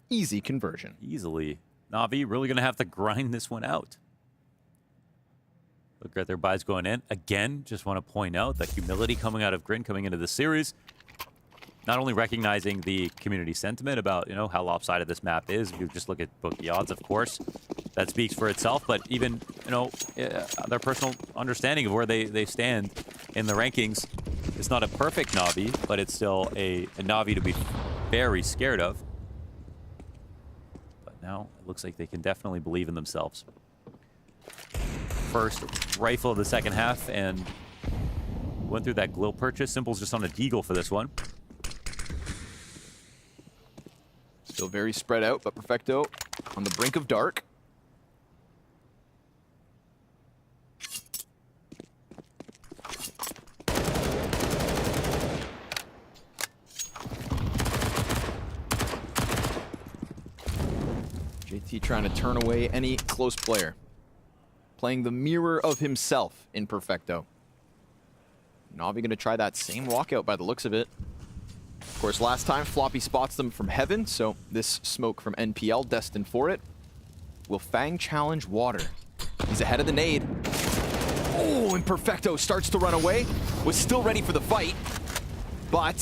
easy conversion. Easily. Navi really going to have to grind this one out. Look at their buys going in. Again, just want to point out that humility coming out of Grin coming into the series. Not only recognizing the community sentiment about, how lopsided this map is. If you just look at bookie odds, of course, that speaks for itself. But even, their personal understanding of where they stand in the rankings. It's not a perfect Navi, but it's still a Navi to be very scared of. But now it looks like they can definitely believe in themselves. First rifle of the second half, and went through that Glil purchase. Simple's just on a deagle for this one. Still very spread out, but Perfecto on the brink of dark. JT trying to turn away any close player. Playing the mirror of himself in Perfecto. Navi gonna try that same walkout by the looks of it. Of course, last time Floppy spots them from heaven, so this smoke from NPL destined for it. Will Fang challenge Water? He's ahead of the nade. Oh, and Perfecto starts to run away. Was still ready for the fight, but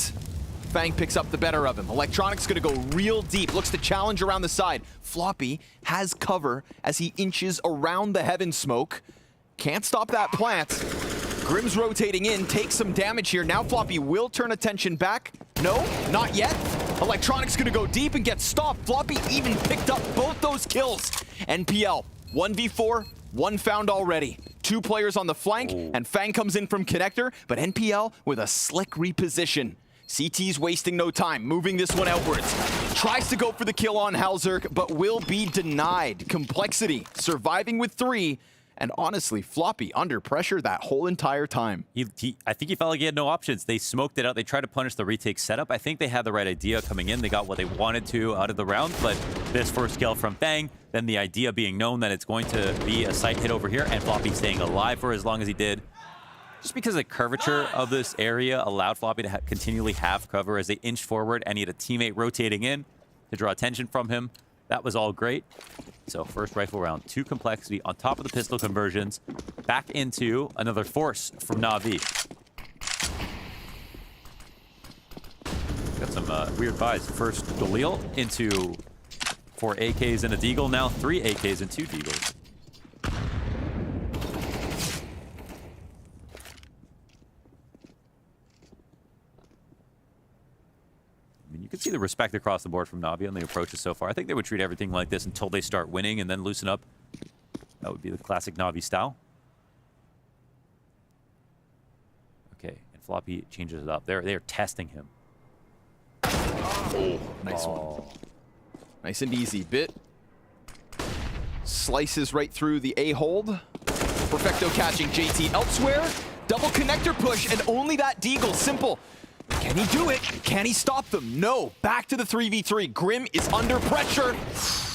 Fang picks up the better of him. Electronic's gonna go real deep, looks to challenge around the side. Floppy has cover as he inches around the heaven smoke. Can't stop that plant. Grim's rotating in, takes some damage here. Now Floppy will turn attention back. No, not yet. Electronic's gonna go deep and get stopped. Floppy even picked up both those kills. NPL, 1v4, one found already. 2 players on the flank, and Fang comes in from connector, but NPL with a slick reposition. CT's wasting no time, moving this one outwards. Tries to go for the kill on Halzerk, but will be denied. Complexity, surviving with 3, and honestly, Floppy under pressure that whole entire time. I think he felt like he had no options. They smoked it out. They tried to punish the retake setup. I think they had the right idea coming in. They got what they wanted to out of the round, but this first kill from Fang, then the idea being known that it's going to be a sight hit over here, and Floppy staying alive for as long as he did. Just because the curvature of this area allowed Floppy to continually have cover as they inched forward, and he had a teammate rotating in to draw attention from him. That was all great. So first rifle round, 2 complexity on top of the pistol conversions. Back into another force from Na'Vi. Got some weird buys. First Galil into 4 AKs and a Deagle. Now 3 AKs and 2 Deagles. You can see the respect across the board from Na'Vi on the approaches so far. I think they would treat everything like this until they start winning and then loosen up. That would be the classic Na'Vi style. Okay, and Floppy changes it up. They're testing him. Oh, nice one. Nice and easy. Bit slices right through the A-hold. Perfecto catching JT elsewhere. Double connector push, and only that Deagle. Simple. Can he do it? Can he stop them? No. Back to the 3v3. Grim is under pressure,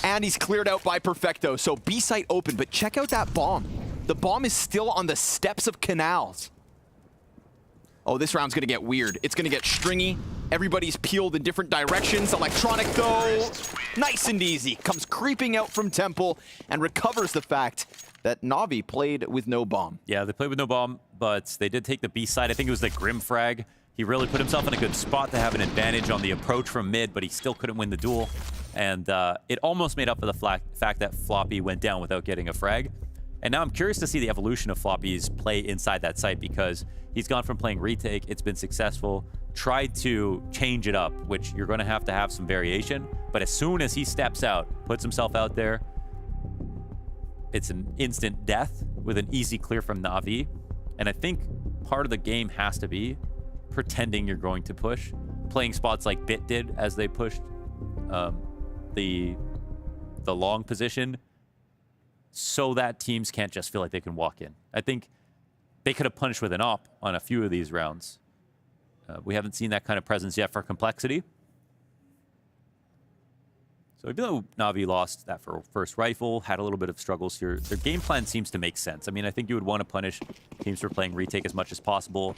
and he's cleared out by Perfecto. So B site open, but check out that bomb. The bomb is still on the steps of canals. Oh, this round's gonna get weird. It's gonna get stringy. Everybody's peeled in different directions. Electronic, though, nice and easy. Comes creeping out from Temple and recovers the fact that Na'Vi played with no bomb. Yeah, they played with no bomb, but they did take the B side. I think it was the Grim frag. He really put himself in a good spot to have an advantage on the approach from mid, but he still couldn't win the duel. And it almost made up for the fact that Floppy went down without getting a frag. And now I'm curious to see the evolution of Floppy's play inside that site, because he's gone from playing retake, it's been successful, tried to change it up, which you're going to have some variation. But as soon as he steps out, puts himself out there, it's an instant death with an easy clear from Na'Vi. And I think part of the game has to be pretending you're going to push, playing spots like Bit did as they pushed the long position, so that teams can't just feel like they can walk in. I think they could have punished with an op on a few of these rounds. We haven't seen that kind of presence yet for Complexity. So even though Na'Vi lost that for first rifle, had a little bit of struggles here, their game plan seems to make sense. I mean, I think you would want to punish teams for playing retake as much as possible.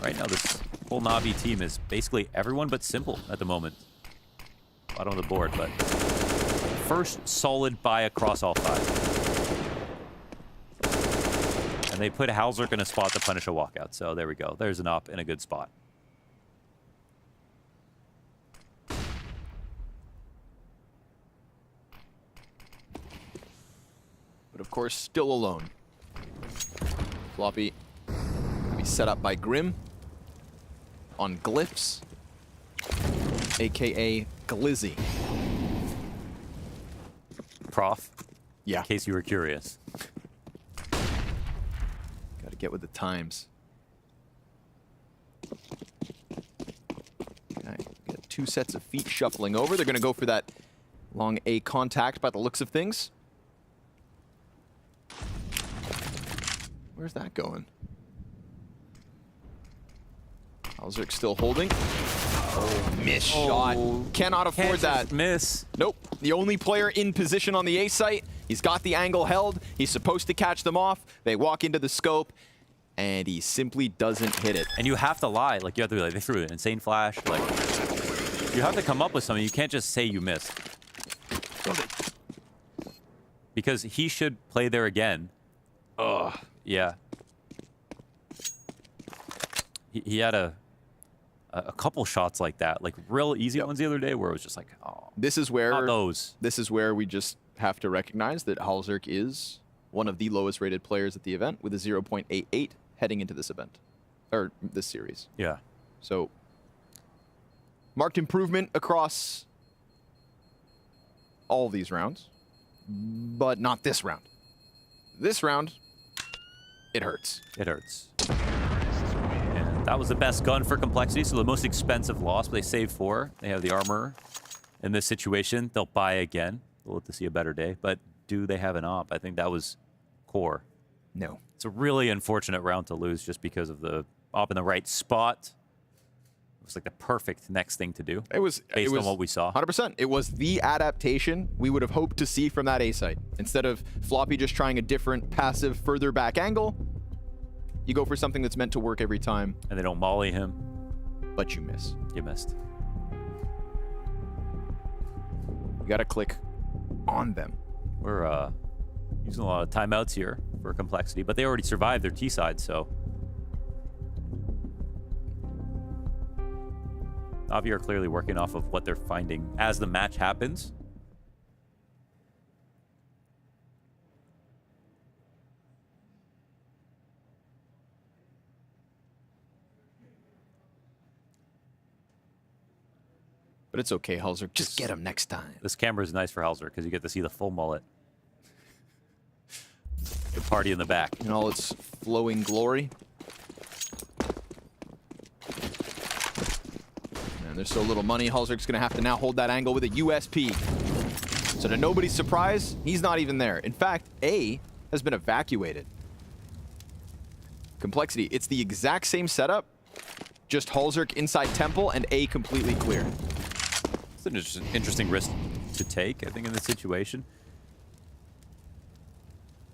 Right now, this whole Na'Vi team is basically everyone but Simple at the moment. Bottom of the board, but first solid buy across all 5. And they put Halzerk in a spot to punish a walkout. So there we go. There's an op in a good spot. But of course, still alone. Floppy will be set up by Grim on Glyphs, aka Glizzy. Prof. Yeah. In case you were curious. Gotta get with the times. 2 sets of feet shuffling over. They're going to go for that long A contact by the looks of things. Where's that going? Halzerk still holding. Oh, miss shot. Cannot afford that. Miss. Nope. The only player in position on the A site. He's got the angle held. He's supposed to catch them off. They walk into the scope, and he simply doesn't hit it. And you have to lie. Like, you have to be like, they threw an insane flash. Like, you have to come up with something. You can't just say you missed. Because he should play there again. Ugh. Yeah. He had a couple shots like that, like real easy ones the other day, where it was just like, oh. This is where not those. This is where we just have to recognize that Halzerk is one of the lowest rated players at the event with a 0.88 heading into this event, or this series. Yeah. So marked improvement across all these rounds, but not this round. This round, it hurts. It hurts. And that was the best gun for Complexity, so the most expensive loss, but they saved 4. They have the armor. In this situation, they'll buy again. They'll live to see a better day. But do they have an op? I think that was core. No. It's a really unfortunate round to lose just because of the op in the right spot. It was like the perfect next thing to do. It was based on what we saw. 100%. It was the adaptation we would have hoped to see from that A site. Instead of Floppy just trying a different passive further back angle, you go for something that's meant to work every time. And they don't molly him. But you miss. You missed. You gotta click on them. We're using a lot of timeouts here for Complexity, but they already survived their T side, so. NAVI are clearly working off of what they're finding as the match happens. But it's okay, Halzerk. Just get him next time. This camera is nice for Halzerk because you get to see the full mullet. The party in the back. In all its flowing glory. And there's so little money, Halzerk's going to have to now hold that angle with a USP. So to nobody's surprise, he's not even there. In fact, A has been evacuated. Complexity, it's the exact same setup, just Halzerk inside Temple and A completely clear. It's an interesting risk to take, I think, in this situation.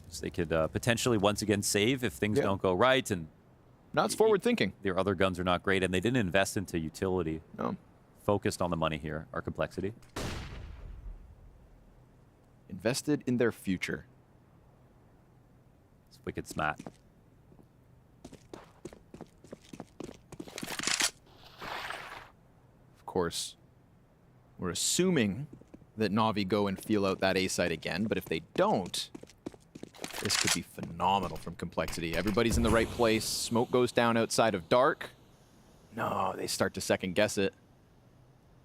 So they could potentially once again save if things don't go right, and now it's forward thinking. Their other guns are not great, and they didn't invest into utility. No. Focused on the money here, our Complexity. Invested in their future. It's wicked smart. Of course, we're assuming that NAVI go and feel out that A site again, but if they don't, this could be phenomenal from Complexity. Everybody's in the right place. Smoke goes down outside of dark. No, they start to second guess it.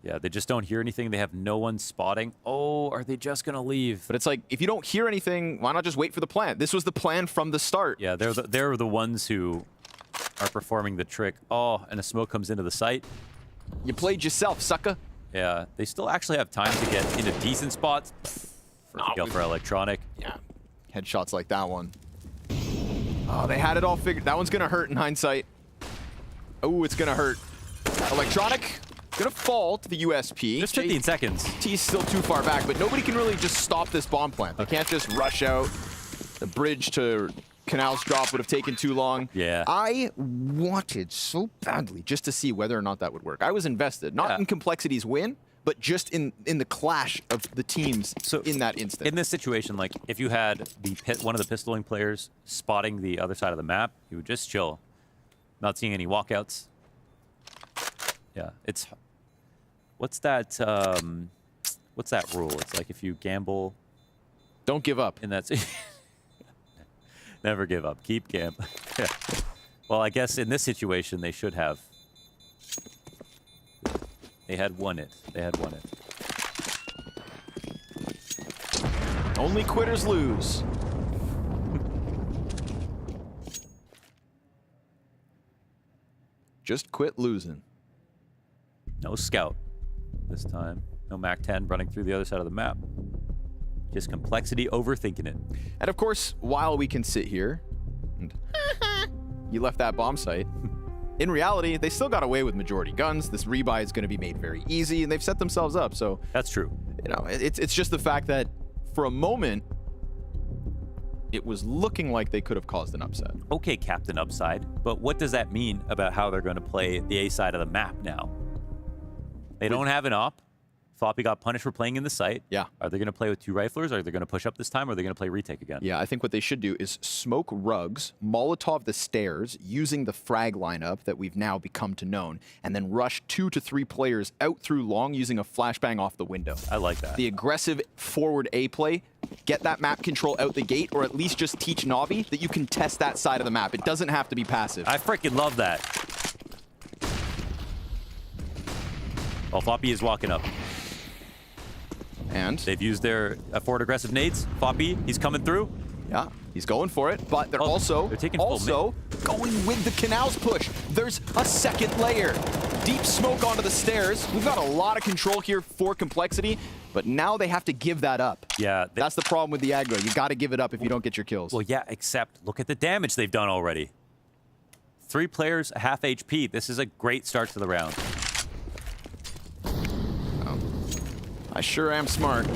Yeah, they just don't hear anything. They have no one spotting. Oh, are they just going to leave? But it's like, if you don't hear anything, why not just wait for the plan? This was the plan from the start. Yeah, they're the ones who are performing the trick. Oh, and a smoke comes into the site. You played yourself, sucker. Yeah, they still actually have time to get into decent spots. For Electronic. Yeah, headshots like that one. Oh, they had it all figured. That one's going to hurt in hindsight. Oh, it's going to hurt. Electronic going to fall to the USP. Just 15 seconds. T's still too far back, but nobody can really just stop this bomb plant. They can't just rush out. The bridge to Canal's drop would have taken too long. Yeah. I wanted so badly just to see whether or not that would work. I was invested, not in Complexity's win, but just in the clash of the teams in that instant. In this situation, like, if you had one of the pistoling players spotting the other side of the map, you would just chill. Not seeing any walkouts. Yeah, it's... What's that rule? It's like if you gamble... Don't give up. And that's... Never give up. Keep gambling. Yeah. Well, I guess in this situation, they should have. They had won it. They had won it. Only quitters lose. Just quit losing. No scout. this time. No MAC-10 running through the other side of the map. Just Complexity overthinking it. And of course, while we can sit here and you left that bomb site, in reality, they still got away with majority guns. This rebuy is going to be made very easy, and they've set themselves up. So that's true. You know, it's just the fact that for a moment, it was looking like they could have caused an upset. Okay, Captain Upside, but what does that mean about how they're going to play the A side of the map now? They don't have an op. Floppy got punished for playing in the site. Yeah. Are they going to play with 2 riflers? Are they going to push up this time? Or are they going to play retake again? Yeah, I think what they should do is smoke rugs, Molotov the stairs, using the frag lineup that we've now become to known, and then rush 2 to 3 players out through long using a flashbang off the window. I like that. The aggressive forward A play, get that map control out the gate, or at least just teach Navi that you can test that side of the map. It doesn't have to be passive. I freaking love that. Well, Floppy is walking up. And they've used their forward aggressive nades. Floppy, he's coming through. Yeah, he's going for it, but they're taking going with the canals push. There's a second layer. Deep smoke onto the stairs. We've got a lot of control here for Complexity, but now they have to give that up. Yeah. That's the problem with the aggro. You got to give it up if you don't get your kills. Well, yeah, except look at the damage they've done already. 3 players, half HP. This is a great start to the round. I sure am smart.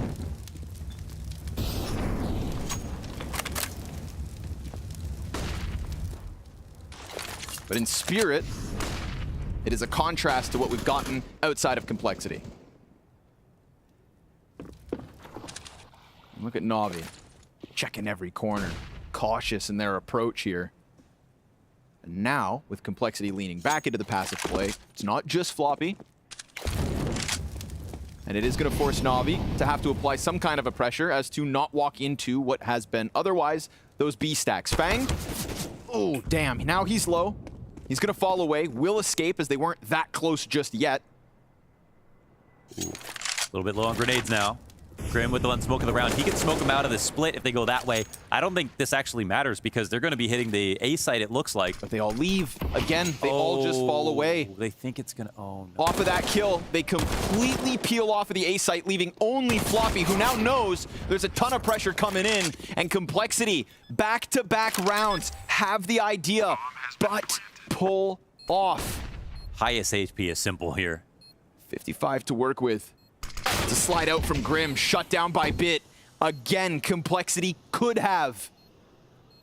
But in spirit, it is a contrast to what we've gotten outside of Complexity. Look at Navi, checking every corner, cautious in their approach here. And now, with Complexity leaning back into the passive play, it's not just Floppy. And it is going to force Navi to have to apply some kind of a pressure as to not walk into what has been otherwise those B stacks. Fang. Oh, damn. Now he's low. He's going to fall away. Will escape as they weren't that close just yet. Ooh. A little bit low on grenades now. Grim with the one smoke of the round. He can smoke them out of the split if they go that way. I don't think this actually matters because they're going to be hitting the A site, it looks like. But they all leave. Again, they all just fall away. They think it's going to... Oh, no. Off of that kill, they completely peel off of the A site, leaving only Floppy, who now knows there's a ton of pressure coming in. And Complexity, back-to-back rounds, have the idea, but pull off. Highest HP is simple here. 55 to work with. It's a slide out from Grim, shut down by Bit. Again, Complexity could have,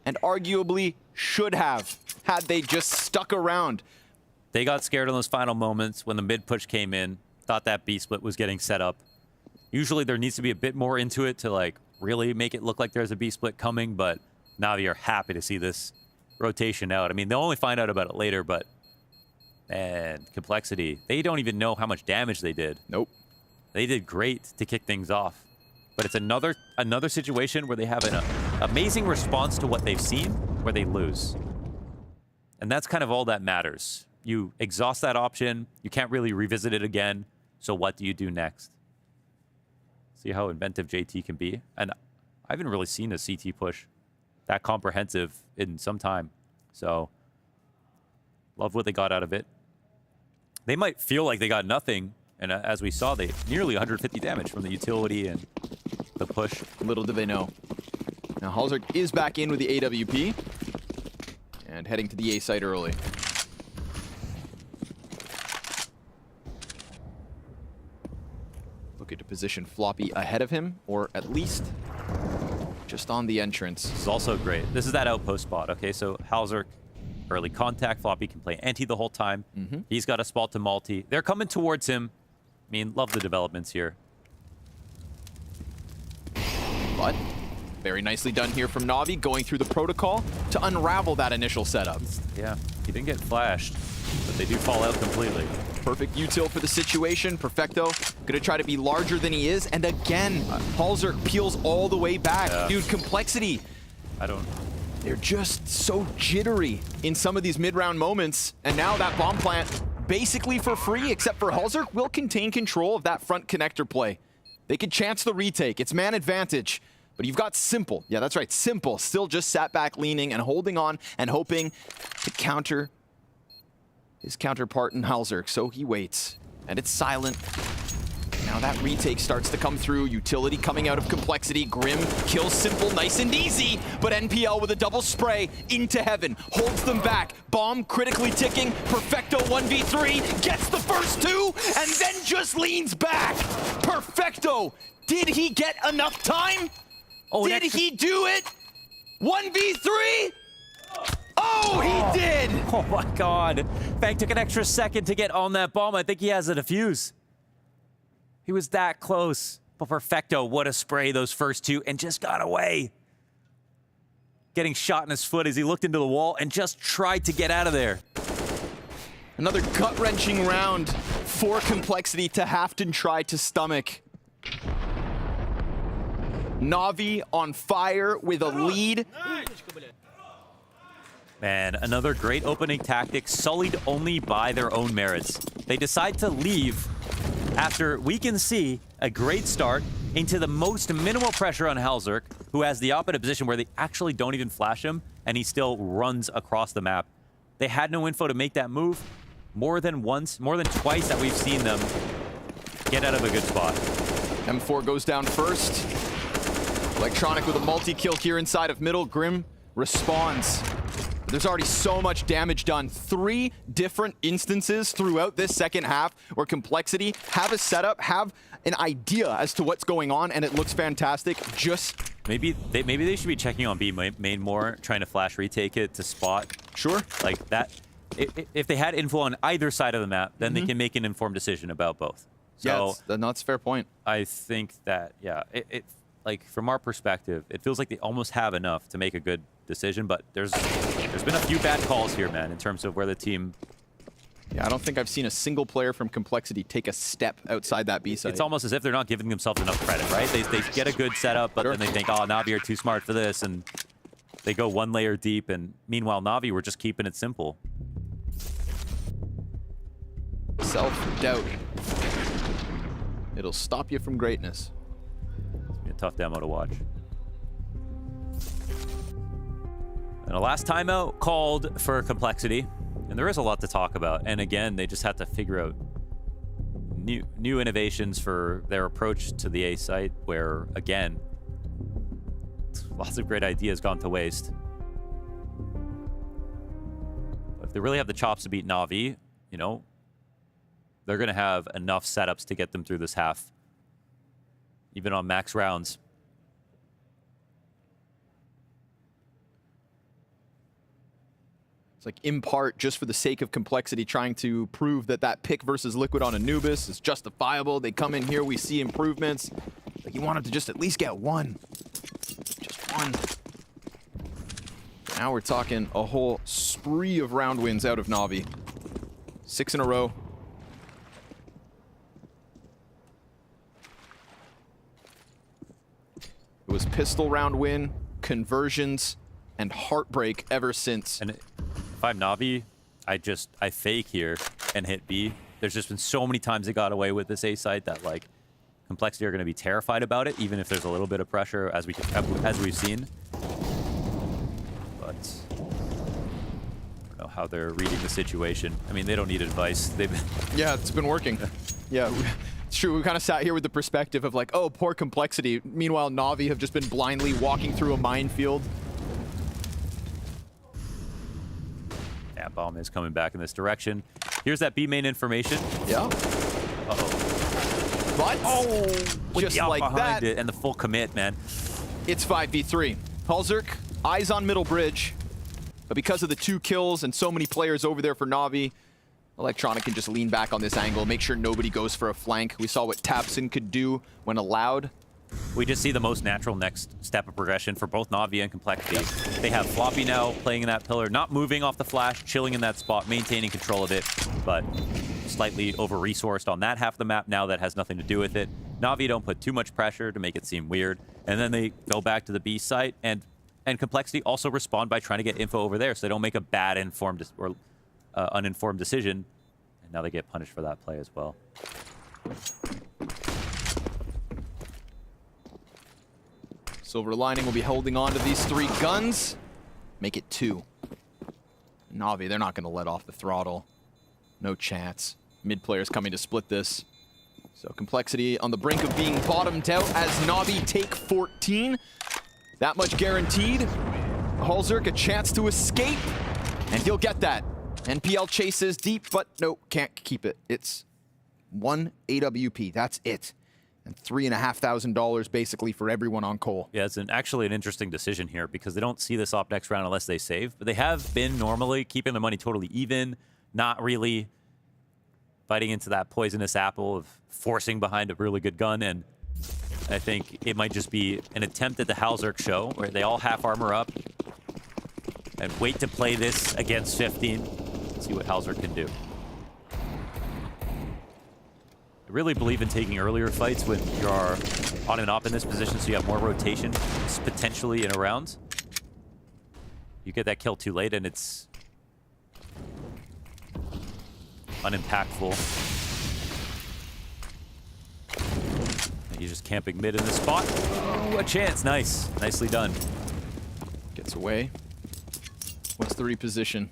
and arguably should have, had they just stuck around. They got scared in those final moments when the mid push came in, thought that B split was getting set up. Usually there needs to be a bit more into it to like really make it look like there's a B split coming, but Navi are happy to see this rotation out. I mean, they'll only find out about it later, but man, Complexity, they don't even know how much damage they did. Nope. They did great to kick things off. But it's another situation where they have an amazing response to what they've seen, where they lose. And that's kind of all that matters. You exhaust that option, you can't really revisit it again, so what do you do next? See how inventive JT can be? And I haven't really seen a CT push that comprehensive in some time. So, love what they got out of it. They might feel like they got nothing, and as we saw, they nearly 150 damage from the utility and the push. Little do they know. Now Halzerk is back in with the AWP and heading to the A site early. Looking to position Floppy ahead of him, or at least just on the entrance. This is also great. This is that outpost spot. Okay, so Halzerk, early contact. Floppy can play anti the whole time. He's got a spot to multi. They're coming towards him. I mean, love the developments here. But very nicely done here from Navi, going through the protocol to unravel that initial setup. Yeah, he didn't get flashed, but they do fall out completely. Perfect util for the situation. Perfecto gonna try to be larger than he is. And again, Halzerk peels all the way back. Yeah. Dude, Complexity. They're just so jittery in some of these mid-round moments. And now that bomb plant basically for free, except for Halzerk will contain control of that front connector play. They could chance the retake. It's man advantage. But you've got Simple. Yeah, that's right. Simple still just sat back leaning and holding on and hoping to counter his counterpart in Halzerk. So he waits. And it's silent. Now that retake starts to come through. Utility coming out of Complexity. Grim kills Simple nice and easy, but NPL with a double spray into heaven. Holds them back. Bomb critically ticking. Perfecto 1v3. Gets the first two, and then just leans back. Perfecto. Did he get enough time? Oh, did he do it? 1v3? Oh, he did! Oh my god. Fang took an extra second to get on that bomb. I think he has a defuse. He was that close. But Perfecto, what a spray those first two, and just got away. Getting shot in his foot as he looked into the wall and just tried to get out of there. Another gut-wrenching round for Complexity to have to try to stomach. Navi on fire with a lead. Man, another great opening tactic, sullied only by their own merits. They decide to leave after we can see a great start into the most minimal pressure on Halzerk, who has the opposite position where they actually don't even flash him, and he still runs across the map. They had no info to make that move. More than twice that we've seen them get out of a good spot. M4 goes down first. Electronic with a multi-kill here inside of middle. Grim responds. There's already so much damage done. 3 different instances throughout this second half where Complexity have a setup, have an idea as to what's going on, and it looks fantastic. Just maybe they should be checking on B main more, trying to flash retake it to spot. Sure. Like that. If they had info on either side of the map, then they can make an informed decision about both. So yeah, that's a fair point. I think that, yeah, like from our perspective, it feels like they almost have enough to make a good decision, but there's been a few bad calls here, man, in terms of where the team... Yeah, I don't think I've seen a single player from Complexity take a step outside that B side. It's almost as if they're not giving themselves enough credit, right? They get a good setup, but then they think, oh, Navi are too smart for this, and they go one layer deep, and meanwhile, Navi were just keeping it simple. Self-doubt. It'll stop you from greatness. It's gonna be a tough demo to watch. And a last timeout called for Complexity. And there is a lot to talk about. And again, they just have to figure out new innovations for their approach to the A site, where, again, lots of great ideas gone to waste. But if they really have the chops to beat Navi, you know, they're going to have enough setups to get them through this half, even on max rounds. It's like, in part, just for the sake of Complexity, trying to prove that that pick versus Liquid on Anubis is justifiable. They come in here, we see improvements. Like, you wanted to just at least get one. Just one. Now we're talking a whole spree of round wins out of Navi. 6 in a row. It was pistol round win, conversions, and heartbreak ever since. And if I'm Navi, I fake here and hit B. There's just been so many times they got away with this A site that, like, Complexity are going to be terrified about it, even if there's a little bit of pressure, as we've seen. But I don't know how they're reading the situation. I mean, they don't need advice. Yeah, it's been working. Yeah. It's true, we kind of sat here with the perspective of like, oh, poor Complexity. Meanwhile, Navi have just been blindly walking through a minefield. Yeah, bomb is coming back in this direction. Here's that B main information. Yeah. Uh-oh. But, just like that. And the full commit, man. It's 5v3. Halzerk, eyes on middle bridge. But because of the 2 kills and so many players over there for Navi, Electronic can just lean back on this angle, make sure nobody goes for a flank. We saw what Tapson could do when allowed. We just see the most natural next step of progression for both Navi and Complexity. They have Floppy now playing in that pillar, not moving off the flash, chilling in that spot, maintaining control of it, but slightly over-resourced on that half of the map now that has nothing to do with it. Navi don't put too much pressure to make it seem weird, and then they go back to the B site, and Complexity also respond by trying to get info over there so they don't make a bad informed or uninformed decision, and now they get punished for that play as well. Silver Lining will be holding on to these 3 guns. Make it 2. Navi, they're not going to let off the throttle. No chance. Mid players coming to split this. So Complexity on the brink of being bottomed out as Navi take 14. That much guaranteed. Halzerk a chance to escape, and he'll get that. NPL chases deep, but no, can't keep it. It's 1 AWP, that's it. And $3,500 basically for everyone on Cole. Yeah, it's actually an interesting decision here because they don't see this op next round unless they save. But they have been normally keeping the money totally even, not really biting into that poisonous apple of forcing behind a really good gun. And I think it might just be an attempt at the Halzerk show where they all half armor up and wait to play this against 15. See what Halzerk can do. I really believe in taking earlier fights when you are on and off in this position so you have more rotation potentially in a round. You get that kill too late and it's unimpactful. And he's just camping mid in the spot. Ooh, a chance. Nice. Nicely done. Gets away. What's the reposition?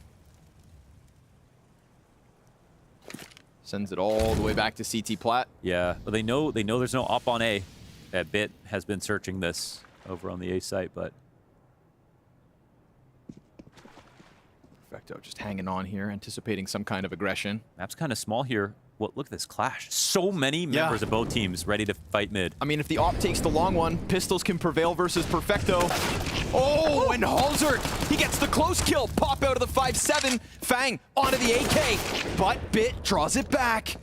Sends it all the way back to CT Plat. Yeah, but they know there's no op on A. That Bit has been searching this over on the A site, but Perfecto just hanging on here, anticipating some kind of aggression. Map's kind of small here. Well, look at this clash. So many members of both teams ready to fight mid. I mean, if the op takes the long one, Pistols can prevail versus Perfecto. Oh, and Halzerk, he gets the close kill. Pop out of the 5-7. Fang onto the AK, but Bit draws it back.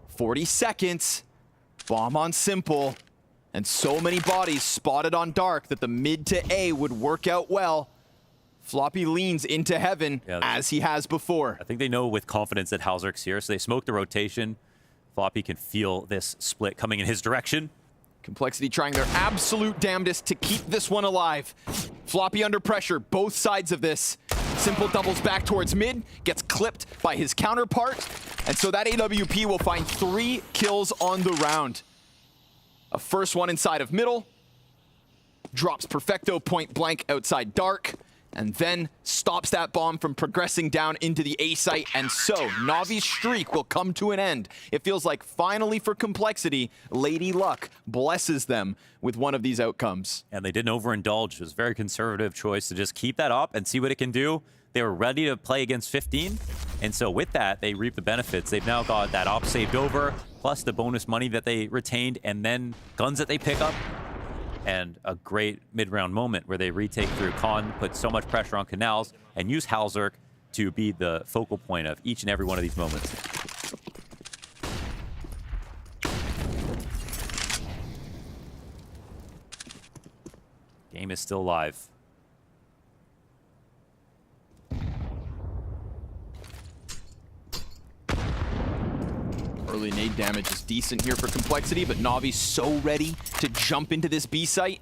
40 seconds. Bomb on Simple. And so many bodies spotted on Dark that the mid to A would work out well. Floppy leans into heaven as he has before. I think they know with confidence that Halzerk's here, so they smoke the rotation. Floppy can feel this split coming in his direction. Complexity trying their absolute damnedest to keep this one alive. Floppy under pressure, both sides of this. Simple doubles back towards mid, gets clipped by his counterpart, and so that AWP will find 3 kills on the round. A first one inside of middle, drops Perfecto point blank outside Dark, and then stops that bomb from progressing down into the A site, and so Navi's streak will come to an end. It feels like finally for Complexity, Lady Luck blesses them with one of these outcomes. And they didn't overindulge. It was a very conservative choice to just keep that up and see what it can do. They were ready to play against 15, and so with that, they reap the benefits. They've now got that op saved over, plus the bonus money that they retained, and then guns that they pick up. And a great mid-round moment where they retake through Con, put so much pressure on Canals, and use Halzerk to be the focal point of each and every one of these moments. Game is still live. Early nade damage is decent here for Complexity, but Navi's so ready to jump into this B site.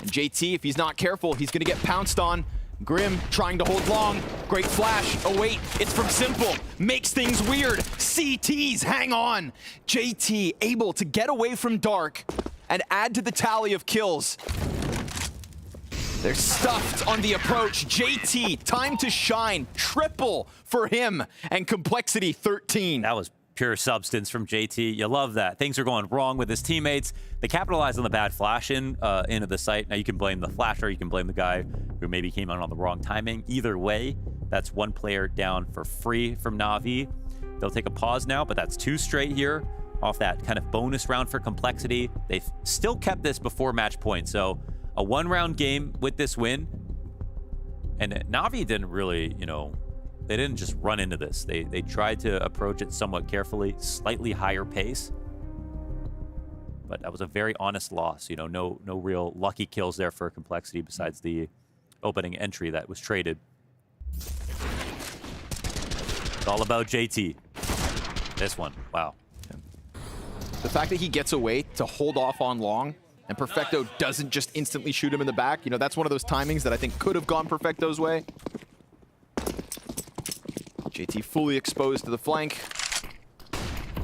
And JT, if he's not careful, he's gonna get pounced on. Grim trying to hold long. Great flash. Oh wait, it's from Simple. Makes things weird. CTs hang on. JT able to get away from Dark and add to the tally of kills. They're stuffed on the approach. JT, time to shine. Triple for him, and Complexity 13. That was pure substance from JT. You love that. Things are going wrong with his teammates. They capitalized on the bad flash into the site. Now you can blame the flasher, you can blame the guy who maybe came out on the wrong timing. Either way, that's one player down for free from Navi. They'll take a pause now, but that's 2 straight here off that kind of bonus round for Complexity. They've still kept this before match point, so a 1-round game with this win. And Navi didn't really, they didn't just run into this. They tried to approach it somewhat carefully, slightly higher pace. But that was a very honest loss. No real lucky kills there for Complexity besides the opening entry that was traded. It's all about JT. This one, wow. The fact that he gets away to hold off on long, and Perfecto doesn't just instantly shoot him in the back. That's one of those timings that I think could have gone Perfecto's way. JT fully exposed to the flank,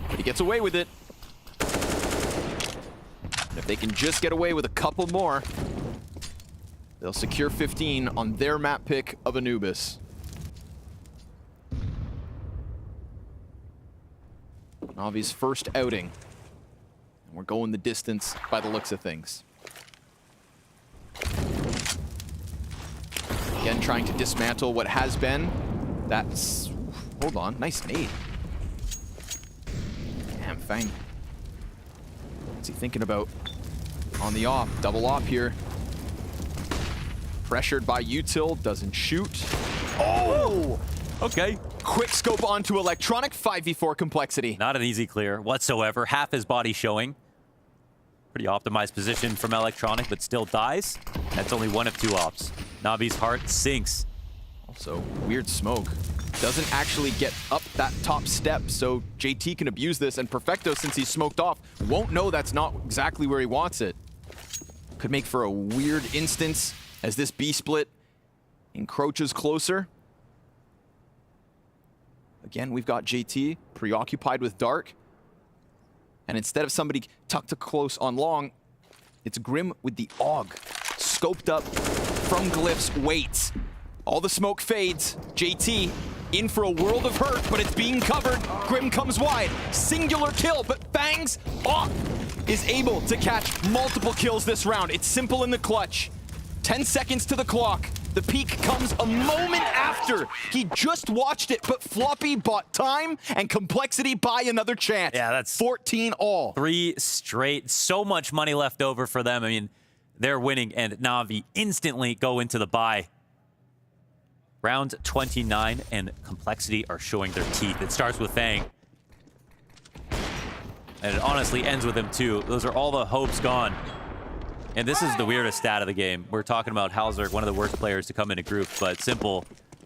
but he gets away with it. And if they can just get away with a couple more, they'll secure 15 on their map pick of Anubis. Navi's first outing. And we're going the distance by the looks of things. Again, trying to dismantle what has been. That's... Hold on. Nice nade. Damn, Fang. What's he thinking about? On the op. Double op here. Pressured by Util. Doesn't shoot. Oh! Okay. Quick scope onto Electronic. 5v4 complexity. Not an easy clear whatsoever. Half his body showing. Pretty optimized position from Electronic, but still dies. That's only one of 2 ops. Navi's heart sinks. Also, weird smoke. Doesn't actually get up that top step, so JT can abuse this, and Perfecto, since he's smoked off, won't know that's not exactly where he wants it. Could make for a weird instance as this B split encroaches closer. Again, we've got JT preoccupied with dark. And instead of somebody tucked to close on long, it's Grim with the AUG. Scoped up from Glyphs, waits. All the smoke fades. JT in for a world of hurt, but it's being covered. Grim comes wide. Singular kill, but Fang's AUG is able to catch multiple kills this round. It's simple in the clutch. 10 seconds to the clock. The peak comes a moment after. He just watched it, but Floppy bought time and Complexity buy another chance. Yeah, that's 14 all. 3 straight. So much money left over for them. I mean, they're winning, and Navi instantly go into the buy. Round 29 and Complexity are showing their teeth. It starts with Fang. And it honestly ends with him too. Those are all the hopes gone. And this is the weirdest stat of the game. We're talking about Halzerk, one of the worst players to come in a group, but Simple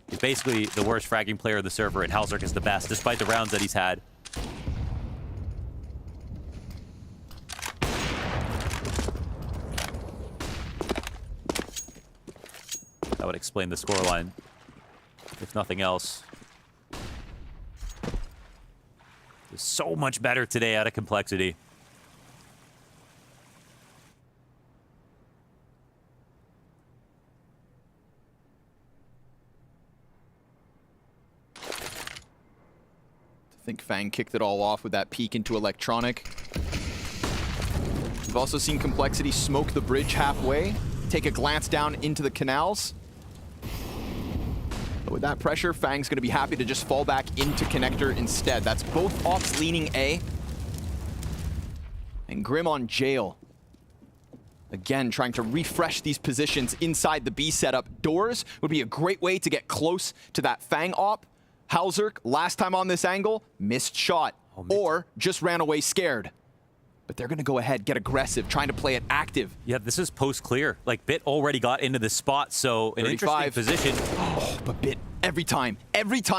is basically the worst fragging player of the server, and Halzerk is the best, despite the rounds that he's had. That would explain the scoreline, if nothing else. It's so much better today out of Complexity. I think Fang kicked it all off with that peek into Electronic. We've also seen Complexity smoke the bridge halfway, take a glance down into the canals. But with that pressure, Fang's going to be happy to just fall back into Connector instead. That's both ops leaning A. And Grim on Jail. Again, trying to refresh these positions inside the B setup. Doors would be a great way to get close to that Fang op. Halzerk, last time on this angle, missed shot, or just ran away scared. But they're going to go ahead, get aggressive, trying to play it active. Yeah, this is post-clear. Like, Bit already got into the spot, so an interesting position. Oh, but Bit, every time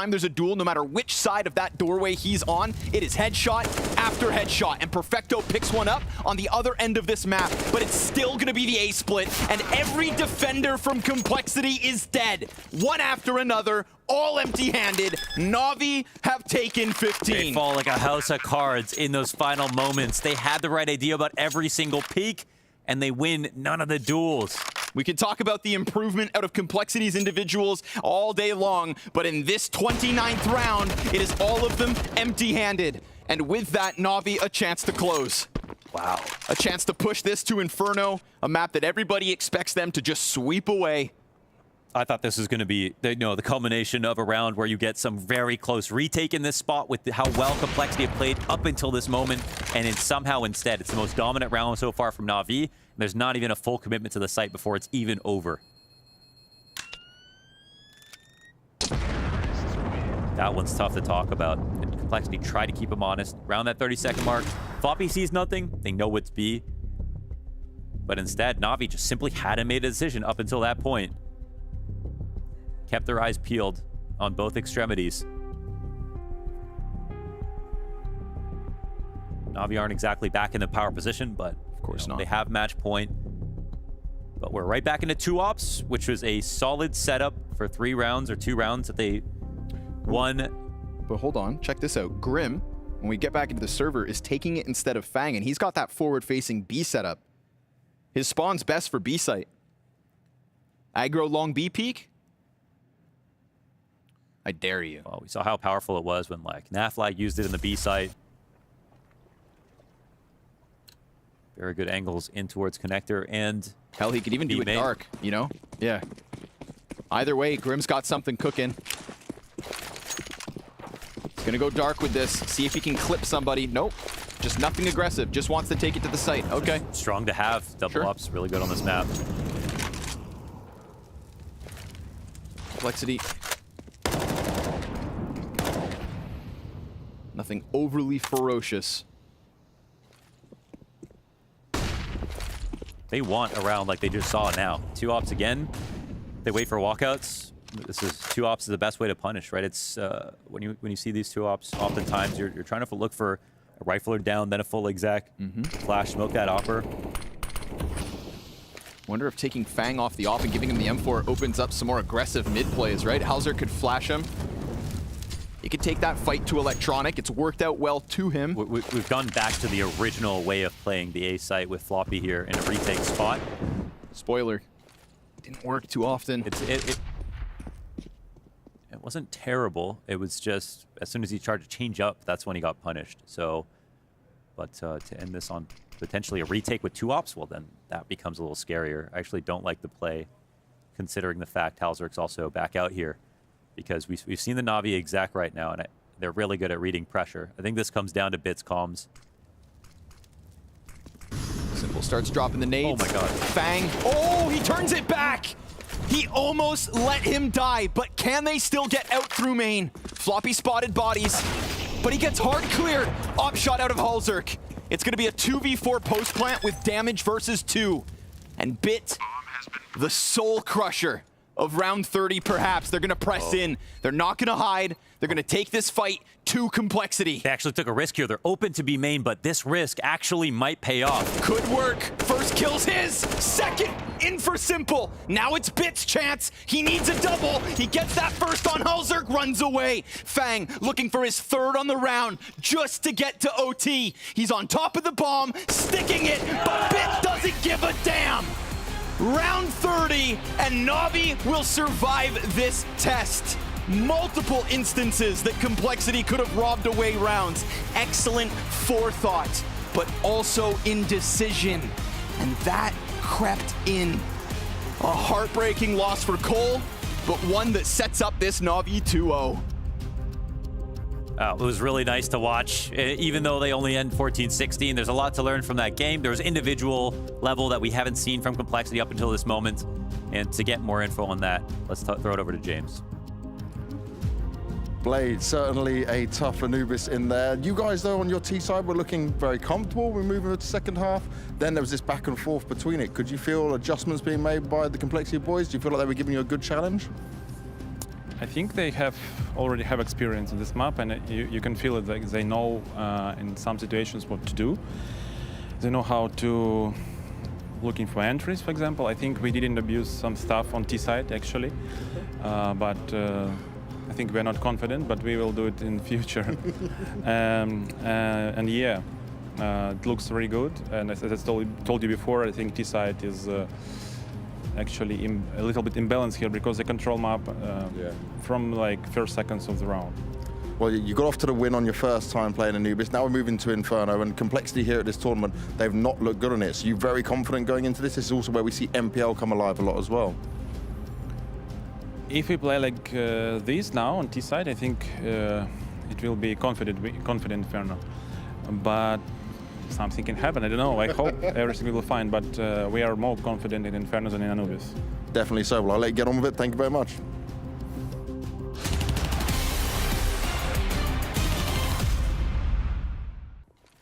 there's a duel, no matter which side of that doorway he's on, it is headshot after headshot, and Perfecto picks one up on the other end of this map, but it's still going to be the A-split, and every defender from Complexity is dead. One after another, all empty-handed. Navi have taken 15. They fall like a house of cards in those final moments. They had the right idea about every single peak, and they win none of the duels. We could talk about the improvement out of Complexity's individuals all day long, but in this 29th round, it is all of them empty-handed. And with that, Navi a chance to close. Wow. A chance to push this to Inferno, a map that everybody expects them to just sweep away. I thought this was going to be the culmination of a round where you get some very close retake in this spot with how well Complexity have played up until this moment, and then somehow instead it's the most dominant round so far from NAVI. There's not even a full commitment to the site before it's even over. That one's tough to talk about. And Complexity try to keep him honest. Around that 30-second mark, Floppy sees nothing. They know it's B. But instead, NAVI just simply hadn't made a decision up until that point. Kept their eyes peeled on both extremities. NAVI aren't exactly back in the power position, but of course not. They have match point. But we're right back into 2 ops, which was a solid setup for 3 rounds or 2 rounds that they won. But hold on, check this out. Grim, when we get back into the server, is taking it instead of Fang, and he's got that forward-facing B setup. His spawn's best for B site. Aggro long B peak? I dare you. Well, we saw how powerful it was when like NAFLAG used it in the B site. Very good angles in towards connector and hell, he could even do it dark, you know? Yeah. Either way, Grim's got something cooking. He's gonna go dark with this, see if he can clip somebody. Nope, just nothing aggressive, just wants to take it to the site. Okay. Strong to have. Double ups, really good on this map. Complexity. Nothing overly ferocious. They want a round like they just saw now. 2 ops again. They wait for walkouts. This is 2 ops is the best way to punish, right? It's when you see these 2 ops, oftentimes you're trying to look for a rifler down, then a full exec, flash, smoke that opper. Wonder if taking Fang off the op and giving him the M4 opens up some more aggressive mid plays, right? Hauser could flash him. He could take that fight to Electronic. It's worked out well to him. We've gone back to the original way of playing the A site with Floppy here in a retake spot. Spoiler, didn't work too often. It wasn't terrible. It was just, as soon as he tried to change up, that's when he got punished. So, but to end this on potentially a retake with 2 ops, well then that becomes a little scarier. I actually don't like the play, considering the fact Halzerk's also back out here. Because we've seen the Navi exec right now, and they're really good at reading pressure. I think this comes down to Bits comms. Simple starts dropping the nades. Oh my god. Fang. Oh, he turns it back! He almost let him die, but can they still get out through main? Floppy spotted bodies, but he gets hard cleared. Op shot out of Halzerk. It's gonna be a 2v4 post plant with damage versus 2. And Bit, the soul crusher of round 30 perhaps. They're gonna press in. They're not gonna hide. They're gonna take this fight to Complexity. They actually took a risk here. They're open to be main, but this risk actually might pay off. Could work. First kill's his. Second in for Simple. Now it's Bit's chance. He needs a double. He gets that first on Halzerk, runs away. Fang looking for his 3rd on the round just to get to OT. He's on top of the bomb, sticking it, but Bit doesn't give a damn. Round 30, and Navi will survive this test. Multiple instances that Complexity could have robbed away rounds. Excellent forethought, but also indecision. And that crept in. A heartbreaking loss for Cole, but one that sets up this Navi 2-0. It was really nice to watch, even though they only end 14-16. There's a lot to learn from that game. There was individual level that we haven't seen from Complexity up until this moment. And to get more info on that, let's throw it over to James. Blade, certainly a tough Anubis in there. You guys, though, on your T side were looking very comfortable. We're moving into the second half. Then there was this back and forth between it. Could you feel adjustments being made by the Complexity boys? Do you feel like they were giving you a good challenge? I think they already have experience in this map, and you can feel it. They know in some situations what to do. They know how to looking for entries, for example. I think we didn't abuse some stuff on T side actually, but I think we're not confident, but we will do it in future. And yeah, it looks very good. And as I told you before, I think T side is actually a little bit imbalanced here because they control map from like first seconds of the round. Well, you got off to the win on your first time playing Anubis. Now we're moving to Inferno, and Complexity here at this tournament, they've not looked good on it. So you're very confident going into this. This is also where we see MPL come alive a lot as well. If we play like this now on T side, I think it will be confident Inferno. But something can happen. I don't know. I hope everything will be fine. But we are more confident in Inferno than in Anubis. Definitely so. Well, I'll let you get on with it. Thank you very much.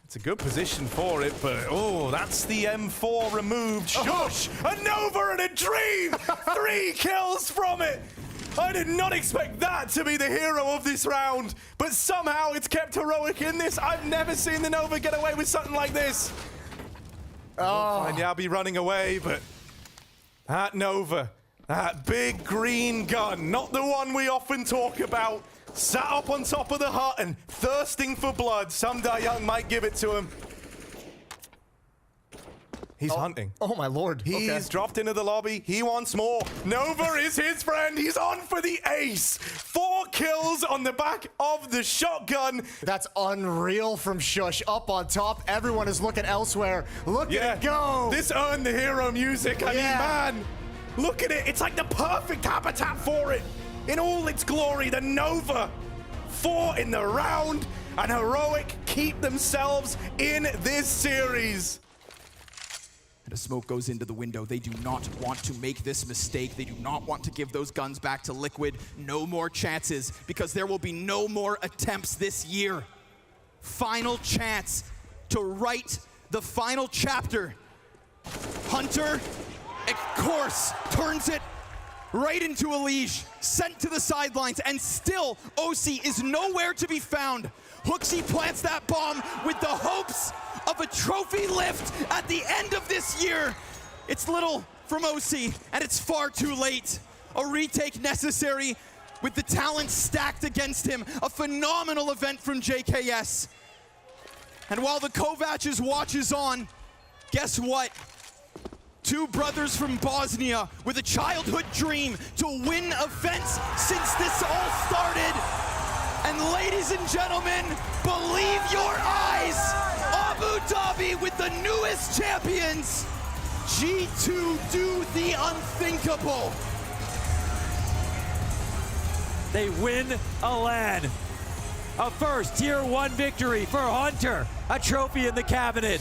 It's a good position for it, but oh, that's the M4 removed. Shush! A Nova and a Dream! 3 kills from it! I did not expect that to be the hero of this round, but somehow it's kept heroic in this. I've never seen the Nova get away with something like this. Oh, and I'll be running away, but that Nova, that big green gun, not the one we often talk about, sat up on top of the hut and thirsting for blood. Someday Young might give it to him. He's hunting. Oh my lord. He's dropped into the lobby. He wants more. Nova is his friend. He's on for the ace. 4 kills on the back of the shotgun. That's unreal from Shush. Up on top, everyone is looking elsewhere. Look at it go. This earned the hero music. I mean, man, look at it. It's like the perfect habitat for it. In all its glory, the Nova. 4 in the round, and Heroic keep themselves in this series. And a smoke goes into the window. They do not want to make this mistake. They do not want to give those guns back to Liquid. No more chances, because there will be no more attempts this year. Final chance to write the final chapter. Hunter, of course, turns it right into a leash, sent to the sidelines, and still OC is nowhere to be found. Hooksy plants that bomb with the hopes of a trophy lift at the end of this year. It's little from OC, and it's far too late. A retake necessary with the talent stacked against him. A phenomenal event from JKS. And while the Kovac's watch is on, guess what? 2 brothers from Bosnia with a childhood dream to win events since this all started. And ladies and gentlemen, believe your eyes, Abu Dhabi with the newest champions. G2 do the unthinkable. They win a LAN. A first tier 1 victory for Hunter. A trophy in the cabinet.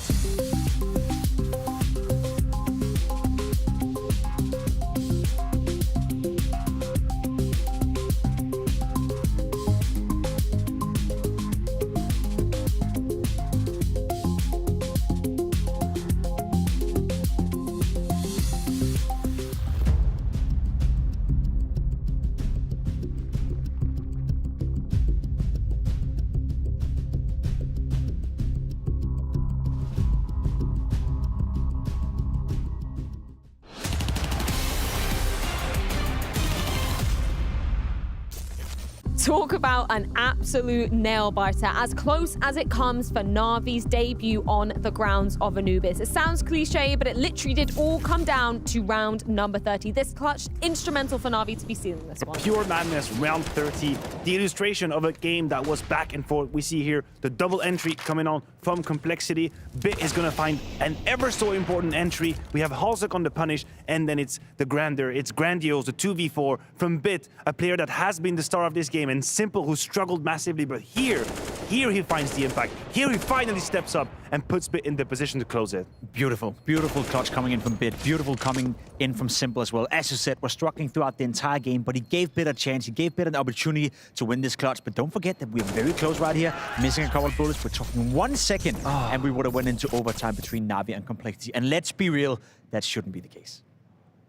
Talk about an absolute nail-biter, as close as it comes for Navi's debut on the grounds of Anubis. It sounds cliche, but it literally did all come down to round number 30. This clutch, instrumental for Navi to be sealing this one. Pure madness, round 30. The illustration of a game that was back and forth. We see here the double entry coming on from Complexity. Bit is going to find an ever so important entry. We have Halsek on the punish, and then it's the Grander, it's Grandiose, the 2v4 from Bit, a player that has been the star of this game, and Simple, who struggled massively, but here he finds the impact. Here he finally steps up and puts Bit in the position to close it. Beautiful, beautiful clutch coming in from Bit. Beautiful coming in from Simple as well. As you said, we're struggling throughout the entire game, but he gave Bit a chance. He gave Bit an opportunity to win this clutch. But don't forget that we're very close right here, missing a couple of bullets. We're talking 1 second, and we would have went into overtime between Navi and Complexity. And let's be real, that shouldn't be the case.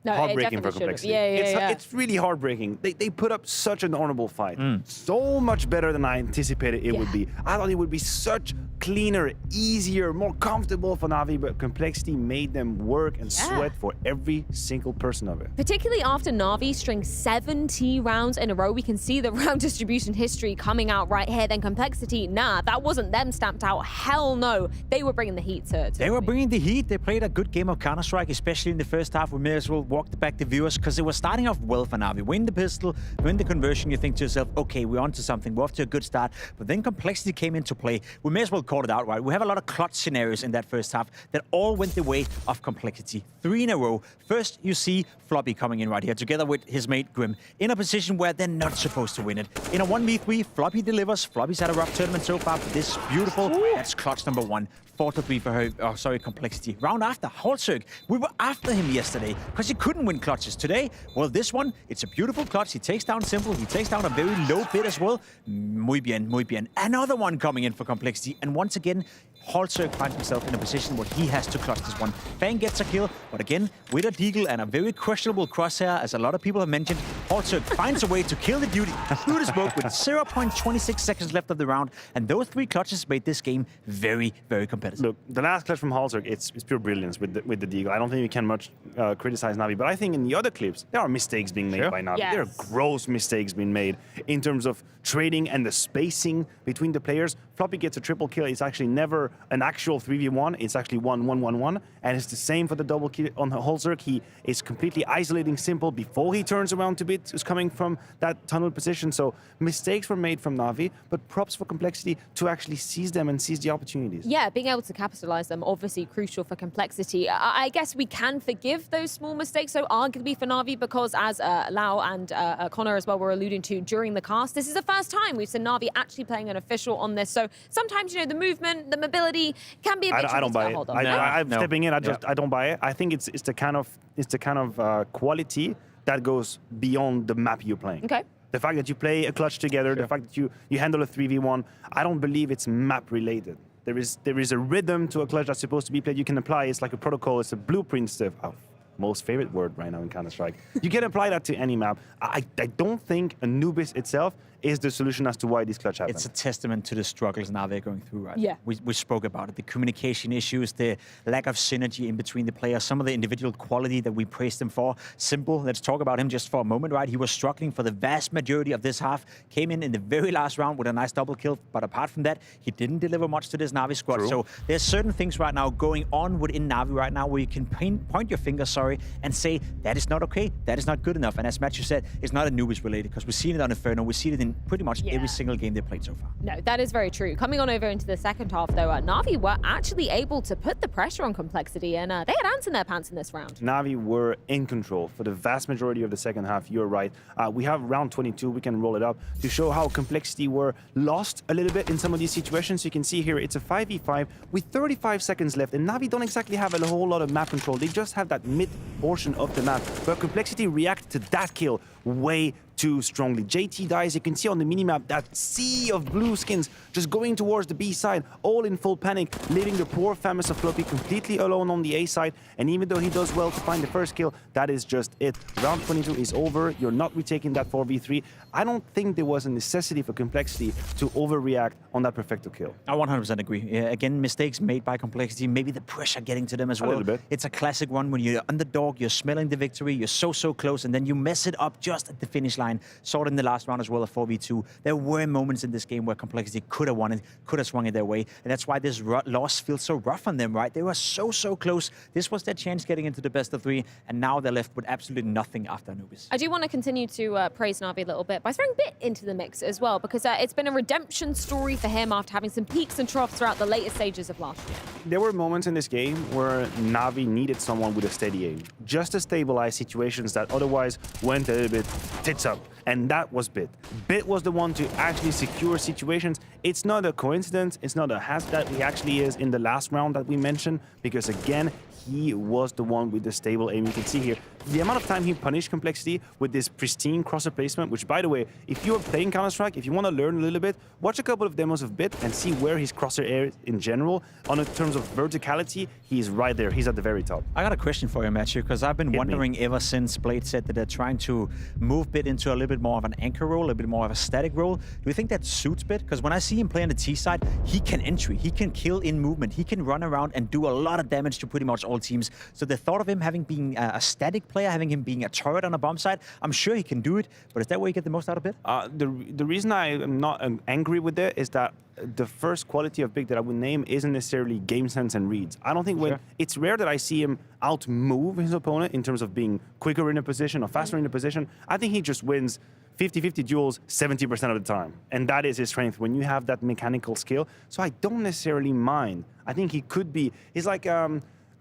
No, Heartbreaking for Complexity. It's really heartbreaking. They put up such an honorable fight. So much better than I anticipated it would be. I thought it would be such cleaner, easier, more comfortable for Navi, but Complexity made them work and sweat for every single person of it. Particularly after Navi string 70 rounds in a row, we can see the round distribution history coming out right here. Then Complexity, nah, that wasn't them stamped out. Hell no. They were bringing the heat to They were bringing the heat. They played a good game of Counter-Strike, especially in the first half. We may as well walk back the viewers, because it was starting off well for Navi. Win the pistol, win the conversion, you think to yourself, okay, we're onto something. We're off to a good start. But then Complexity came into play. We may as well call it out, right? We have a lot of clutch scenarios in that first half that all went the way of Complexity. 3 in a row. First, you see Floppy coming in right here, together with his mate Grim, in a position where they're not supposed to win it. In a 1v3, Floppy delivers. Floppy's had a rough tournament so far, but this is beautiful. That's clutch number 1. 4-3 for her, Complexity. Round after, Halsek. We were after him yesterday because he couldn't win clutches. Today, well, this one, it's a beautiful clutch. He takes down Simple. He takes down a very low Bit as well. Muy bien, muy bien. Another one coming in for Complexity. And once again, Halsek finds himself in a position where he has to clutch this one. Fang gets a kill, but again, with a deagle and a very questionable crosshair, as a lot of people have mentioned, Halsek finds a way to kill the dude through the smoke with 0.26 seconds left of the round. And those 3 clutches made this game very, very competitive. Look, the last clutch from Halsek, it's pure brilliance with the deagle. I don't think we can much criticize Navi, but I think in the other clips, there are mistakes being made by Navi. There are gross mistakes being made in terms of trading and the spacing between the players. Floppy gets a triple kill. It's actually never an actual 3v1, it's actually 1-1-1-1, and it's the same for the double kill on Holzerk. He is completely isolating Simple before he turns around to Bit, who's coming from that tunnel position. So mistakes were made from Navi, but props for Complexity to actually seize them and seize the opportunities. Yeah, being able to capitalize them, obviously crucial for Complexity. I guess we can forgive those small mistakes, so arguably for Navi, because as Lau and Connor as well were alluding to during the cast, this is the first time we've seen Navi actually playing an official on this. So sometimes, you know, the movement, the mobility can be a bit I don't buy it. I'm stepping in. I don't buy it. I think it's the kind of quality that goes beyond the map you're playing. Okay. The fact that you play a clutch together, the fact that you handle a 3v1, I don't believe it's map related. There is a rhythm to a clutch that's supposed to be played. You can apply. It's like a protocol. It's a blueprint stuff. Oh, most favorite word right now in Counter-Strike. You can apply that to any map. I don't think Anubis itself is the solution as to why this clutch happened. It's a testament to the struggles now they're going through, right? Yeah. We spoke about it. The communication issues, the lack of synergy in between the players, some of the individual quality that we praised him for. Simple, let's talk about him just for a moment, right? He was struggling for the vast majority of this half, came in the very last round with a nice double kill, but apart from that, he didn't deliver much to this Navi squad. True. So there's certain things right now going on within Navi right now where you can point your finger, and say, that is not okay, that is not good enough. And as Matthew said, it's not Anubis related, because we've seen it on Inferno, we've seen it in pretty much every single game they played so far. No, that is very true. Coming on over into the second half, though, Navi were actually able to put the pressure on Complexity, and they had ants in their pants in this round. Navi were in control for the vast majority of the second half. You're right. We have round 22. We can roll it up to show how Complexity were lost a little bit in some of these situations. You can see here it's a 5v5 with 35 seconds left, and Navi don't exactly have a whole lot of map control. They just have that mid portion of the map, but Complexity react to that kill way too strongly. JT dies. You can see on the minimap that sea of blue skins just going towards the B side, all in full panic, leaving the poor Famous of Floppy completely alone on the A side. And even though he does well to find the first kill, that is just it. Round 22 is over. You're not retaking that 4v3. I don't think there was a necessity for Complexity to overreact on that perfecto kill. I 100% agree. Yeah, again, mistakes made by Complexity, maybe the pressure getting to them as well. A little bit. It's a classic one when you're underdog, you're smelling the victory, you're so close, and then you mess it up just at the finish line. Saw it in the last round as well, a 4v2. There were moments in this game where Complexity could have won it, could have swung it their way, and that's why this loss feels so rough on them, right? They were so close. This was their chance getting into the best of three, and now they're left with absolutely nothing after Anubis. I do want to continue to praise Navi a little bit by throwing Bit into the mix as well, because it's been a redemption story for him after having some peaks and troughs throughout the later stages of last year. There were moments in this game where Navi needed someone with a steady aim, just to stabilize situations that otherwise went a little bit tits up. And that was Bit. Bit was the one to actually secure situations. It's not a coincidence. It's not a has that he actually is in the last round that we mentioned, because again, he was the one with the stable aim. You can see here the amount of time he punished Complexity with this pristine crosser placement, which, by the way, if you are playing Counter-Strike, if you want to learn a little bit, watch a couple of demos of Bit and see where his crosser is in general. On in terms of verticality, he's right there. He's at the very top. I got a question for you, Matthew, because I've been wondering ever since Blade said that they're trying to move Bit into a little bit more of an anchor role, a little bit more of a static role. Do you think that suits Bit? Because when I see him play on the T side, he can entry, he can kill in movement, he can run around and do a lot of damage to pretty much all teams. So the thought of him having being a static player, having him being a turret on a bomb side, I'm sure he can do it, but is that where you get the most out of it? The reason I am not angry with it is that the first quality of Big that I would name isn't necessarily game sense and reads. I don't think it's rare that I see him outmove his opponent in terms of being quicker in a position or faster in a position. I think he just wins 50-50 duels 70% of the time. And that is his strength when you have that mechanical skill. So I don't necessarily mind. I think he could be, he's like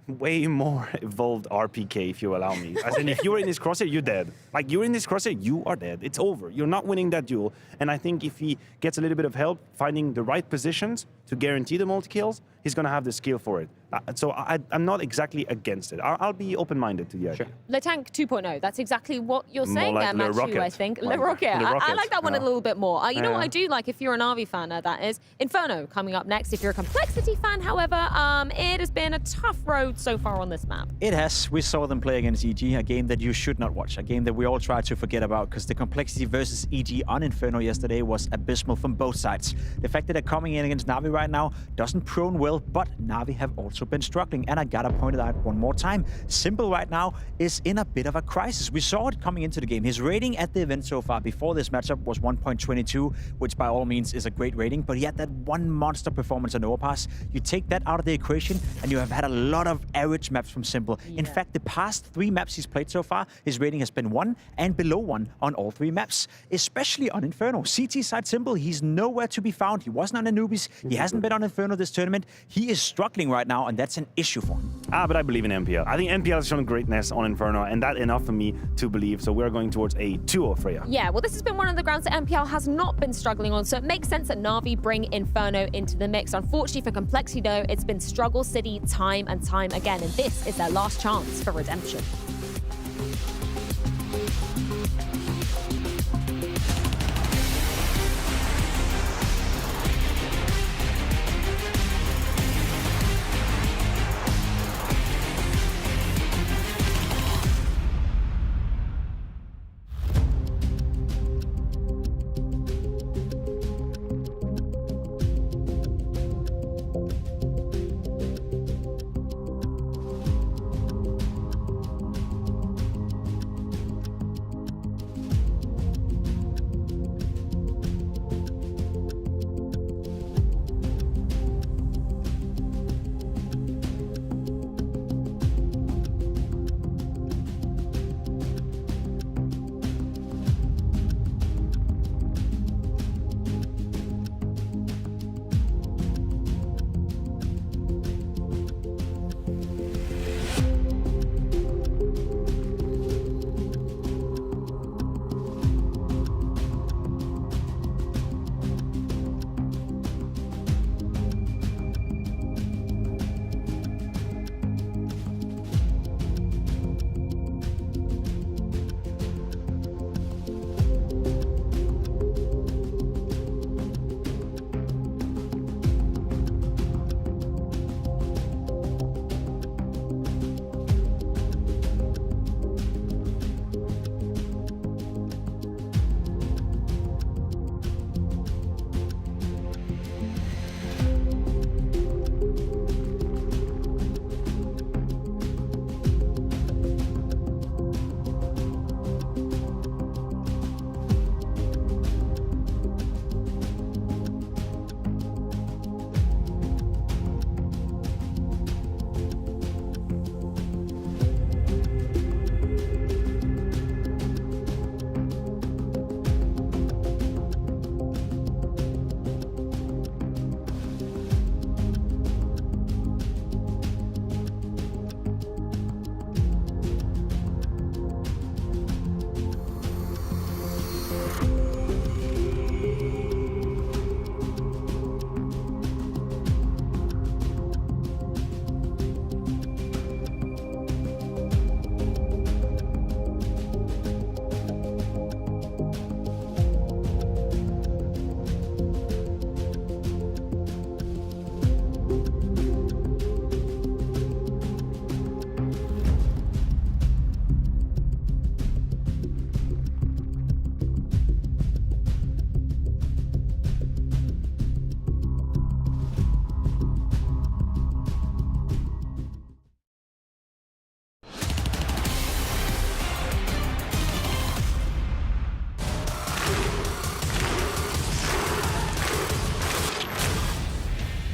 way more evolved RPK, if you allow me. As in, if you're in this crosshair, you're dead. Like, you're in this crosshair, you are dead. It's over. You're not winning that duel. And I think if he gets a little bit of help finding the right positions to guarantee the multi-kills, he's going to have the skill for it. So I'm not exactly against it. I'll be open-minded to the idea. Le Tank 2.0, that's exactly what you're saying like there, Matthew, Rocket. I think. Le Rocket. I like that one a little bit more. You know what I do like, if you're an NAVI fan, that is Inferno coming up next. If you're a Complexity fan, however, it has been a tough road so far on this map. It has. We saw them play against EG, a game that you should not watch, a game that we all try to forget about, because the Complexity versus EG on Inferno yesterday was abysmal from both sides. The fact that they're coming in against NAVI right now doesn't prone well well, but NAVI have also been struggling, and I gotta point it out one more time. Simple right now is in a bit of a crisis. We saw it coming into the game. His rating at the event so far before this matchup was 1.22, which by all means is a great rating, but he had that one monster performance on Overpass. You take that out of the equation, and you have had a lot of average maps from Simple. In fact, the past 3 maps he's played so far, his rating has been 1 and below 1 on all 3 maps, especially on Inferno. CT side Simple, he's nowhere to be found. He wasn't on Anubis. He hasn't been on Inferno this tournament. He is struggling right now, and that's an issue for him. But I believe in MPL. I think MPL has shown greatness on Inferno, and that's enough for me to believe. So we're going towards a 2-0 Freya. Yeah, well, this has been one of the grounds that MPL has not been struggling on, so it makes sense that NAVI bring Inferno into the mix. Unfortunately for Complexity, though, it's been struggle city time and time again, and this is their last chance for redemption.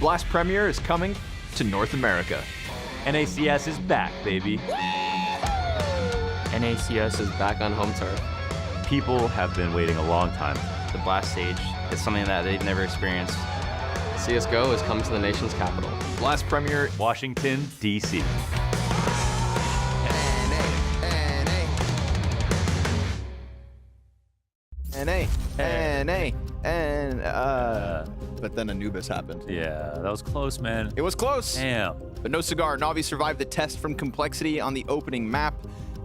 Blast Premier is coming to North America. NACS is back, baby. NACS is back on home turf. People have been waiting a long time. The Blast stage is something that they've never experienced. CSGO has come to the nation's capital. Blast Premier, Washington, D.C. But then Anubis happened. Yeah, that was close, man. It was close. Damn. But no cigar. NAVI survived the test from Complexity on the opening map,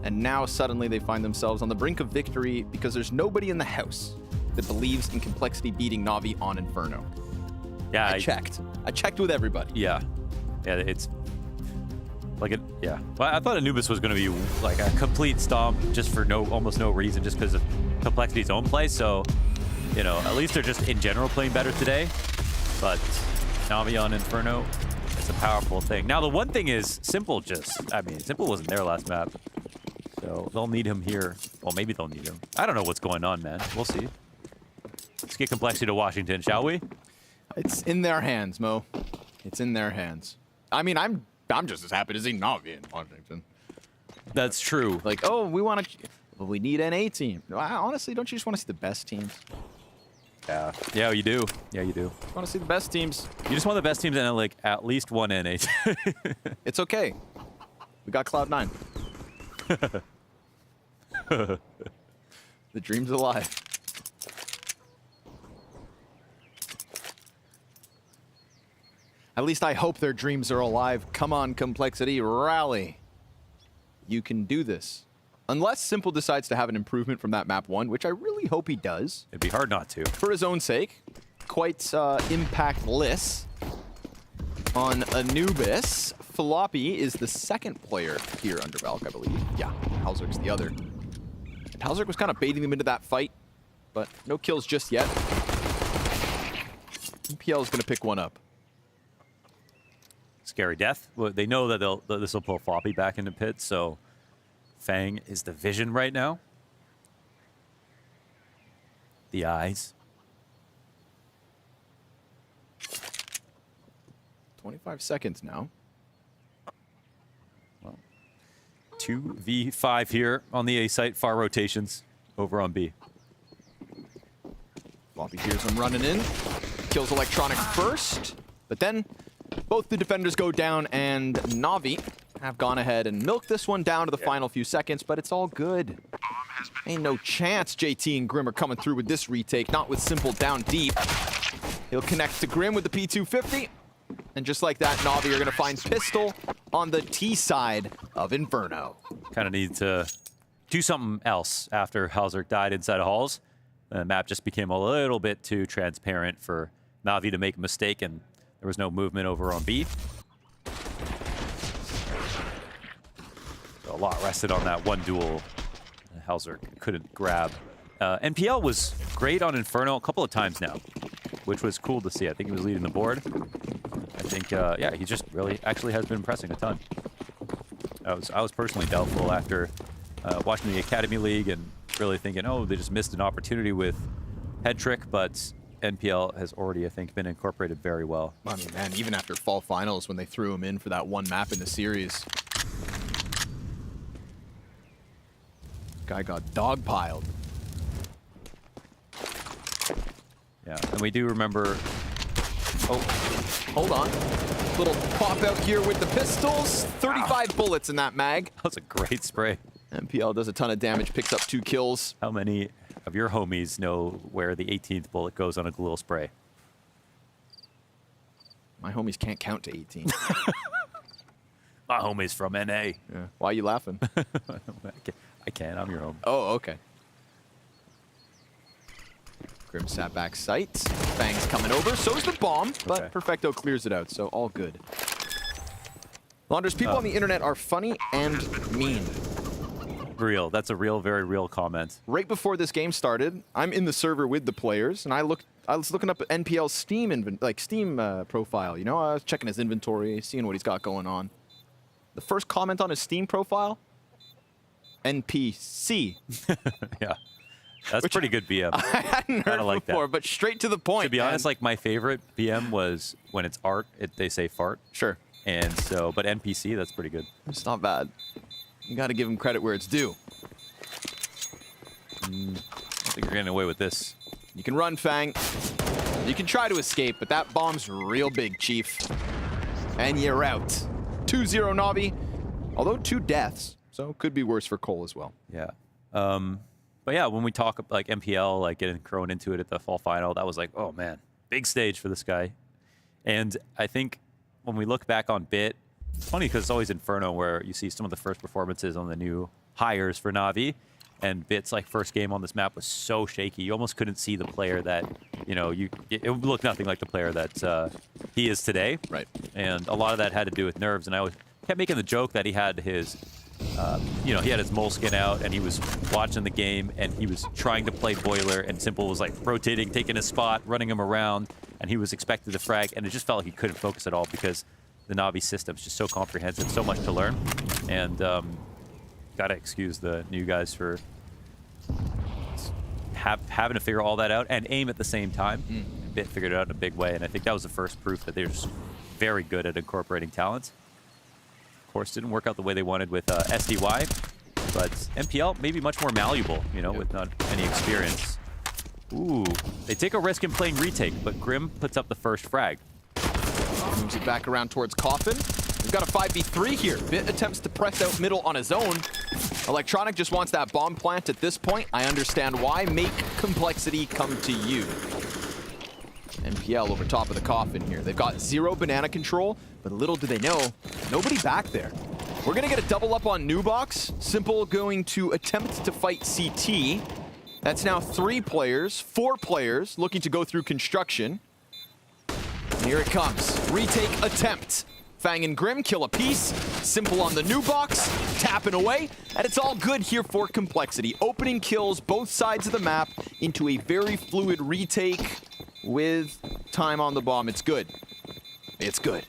and now suddenly they find themselves on the brink of victory because there's nobody in the house that believes in Complexity beating NAVI on Inferno. Yeah, I checked. I checked with everybody. Yeah. Yeah, it's like it. Yeah. Well, I thought Anubis was going to be like a complete stomp just for almost no reason, just because of Complexity's own play. So, you know, at least they're just in general playing better today. But NAVI on Inferno, It's a powerful thing. Now, the one thing is, Simple Simple wasn't there last map. So they'll need him here. Well, maybe they'll need him. I don't know what's going on, man. We'll see. Let's get Complexity to Washington, shall we? It's in their hands, Mo. It's in their hands. I mean, I'm just as happy to see Navi in Washington. That's true. Like, oh, we need an A team. Honestly, don't you just want to see the best teams? Yeah. Yeah, you do. Yeah, you do. You want to see the best teams. You just want the best teams and like at least one NA. It's okay. We got Cloud9. The dream's alive. At least I hope their dreams are alive. Come on, Complexity, rally. You can do this. Unless Simple decides to have an improvement from that map 1, which I really hope he does. It'd be hard not to. For his own sake. Quite impactless. On Anubis, Floppy is the second player here under Valk, I believe. Yeah, Halzerk's the other. And Halzerk was kind of baiting them into that fight, but no kills just yet. NPL is going to pick one up. Scary death. Well, they know that this will pull Floppy back into pit, so Fang is the vision right now. The eyes. 25 seconds now. Well, 2v5 here on the A site. Far rotations over on B. Floppy hears him running in. Kills Electronic first, but then both the defenders go down, and Navi have gone ahead and milked this one down to the final few seconds, but it's all good. Ain't no chance JT and Grim are coming through with this retake, not with Simple down deep. He'll connect to Grim with the P250, and just like that, Navi are going to find Pistol on the T side of Inferno. Kind of need to do something else after Halzerk died inside of Halls. The map just became a little bit too transparent for Navi to make a mistake, and there was no movement over on B. A lot rested on that one duel. Halzerk couldn't grab. NPL was great on Inferno a couple of times now, which was cool to see. I think he was leading the board. I think, yeah, he just really actually has been impressing a ton. I was personally doubtful after watching the Academy League and really thinking, oh, they just missed an opportunity with Head Trick, but NPL has already, I think, been incorporated very well. I mean, man, even after fall finals when they threw him in for that one map in the series. Guy got dogpiled. Yeah, and we do remember... Oh, hold on. Little pop out here with the pistols. 35 bullets in that mag. That was a great spray. NPL does a ton of damage, picks up 2 kills. How many of your homies know where the 18th bullet goes on a Galil spray? My homies can't count to 18. My homies from NA. Yeah. Why are you laughing? I can't. I'm your home. Oh, okay. Grim sat back sight. Fang's coming over. So's the bomb, but Perfecto clears it out, so all good. Launders, people on the internet are funny and mean. Real. That's a real, very real comment. Right before this game started, I'm in the server with the players, and I was looking up at NPL's Steam profile. You know, I was checking his inventory, seeing what he's got going on. The first comment on his Steam profile, NPC. Yeah. That's pretty good BM. I hadn't heard like before, that. but straight to the point. To be honest, like my favorite BM was when it's art, they say fart. Sure. And so, but NPC, that's pretty good. It's not bad. You got to give him credit where it's due. I don't think you're getting away with this. You can run, Fang. You can try to escape, but that bomb's real big, Chief. And you're out. 2-0 Navi, although 2 deaths, so could be worse for Cole as well. Yeah. But yeah, when we talk like MPL, like getting thrown into it at the fall final, that was like, oh man, big stage for this guy. And I think when we look back on BIT, it's funny because it's always Inferno where you see some of the first performances on the new hires for Navi. And BIT's like first game on this map was so shaky. You almost couldn't see the player that, you know, it looked nothing like the player that he is today. Right. And a lot of that had to do with nerves. And I kept making the joke that he had his, you know, he had his moleskin out and he was watching the game and he was trying to play Boiler and Simple was like rotating, taking his spot, running him around, and he was expected to frag, and it just felt like he couldn't focus at all because the NAVI system is just so comprehensive, so much to learn. And gotta excuse the new guys for having to figure all that out and aim at the same time. Bit figured it out in a big way, and I think that was the first proof that they're just very good at incorporating talent. Of course, didn't work out the way they wanted with SDY, but MPL maybe much more malleable, you know, with not any experience. Ooh, they take a risk in playing retake, but Grim puts up the first frag. Moves it back around towards Coffin. We've got a 5v3 here. Bit attempts to press out middle on his own. Electronic just wants that bomb plant at this point. I understand why. Make Complexity come to you. NPL over top of the Coffin here. They've got 0 banana control, but little do they know, nobody back there. We're gonna get a double up on Nubox. Simple going to attempt to fight CT. That's now 3 players, 4 players looking to go through construction. And here it comes. Retake attempt. Fang and Grim kill a piece. Simple on the Nubox, tapping away, and it's all good here for Complexity. Opening kills both sides of the map into a very fluid retake with time on the bomb. It's good. It's good.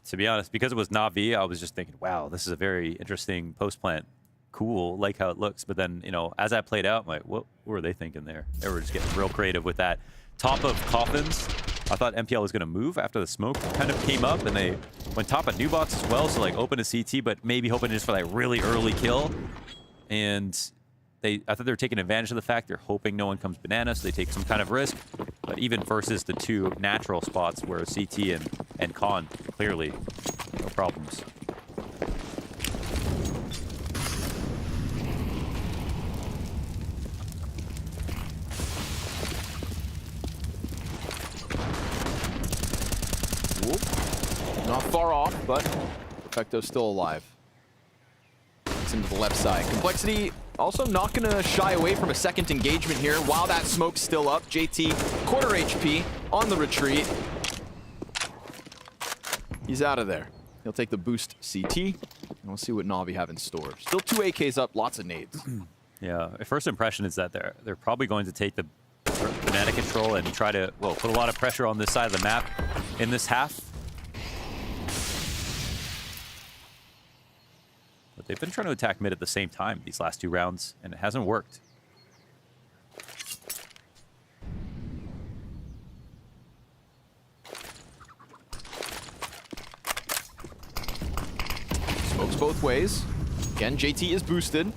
To be honest, because it was NAVI, I was just thinking, wow, this is a very interesting post-plant. Cool, like how it looks. But then, you know, as that played out, I'm like, what were they thinking there? They were just getting real creative with that. Top of Coffins, I thought MPL was going to move after the smoke kind of came up, and they went top of Nubox as well, so like open to CT, but maybe hoping just for that really early kill. And I thought they were taking advantage of the fact they're hoping no one comes banana, so they take some kind of risk. But even versus the 2 natural spots where CT and Con, clearly, no problems. Not far off, but Perfecto's still alive. It's into the left side. Complexity also not going to shy away from a second engagement here while that smoke's still up. JT, quarter HP on the retreat. He's out of there. He'll take the boost CT, and we'll see what Navi have in store. Still 2 AKs up, lots of nades. Yeah, my first impression is that they're probably going to take the banana control and try to, well, put a lot of pressure on this side of the map in this half. But they've been trying to attack mid at the same time these last 2 rounds, and it hasn't worked. Smokes both ways. Again, JT is boosted,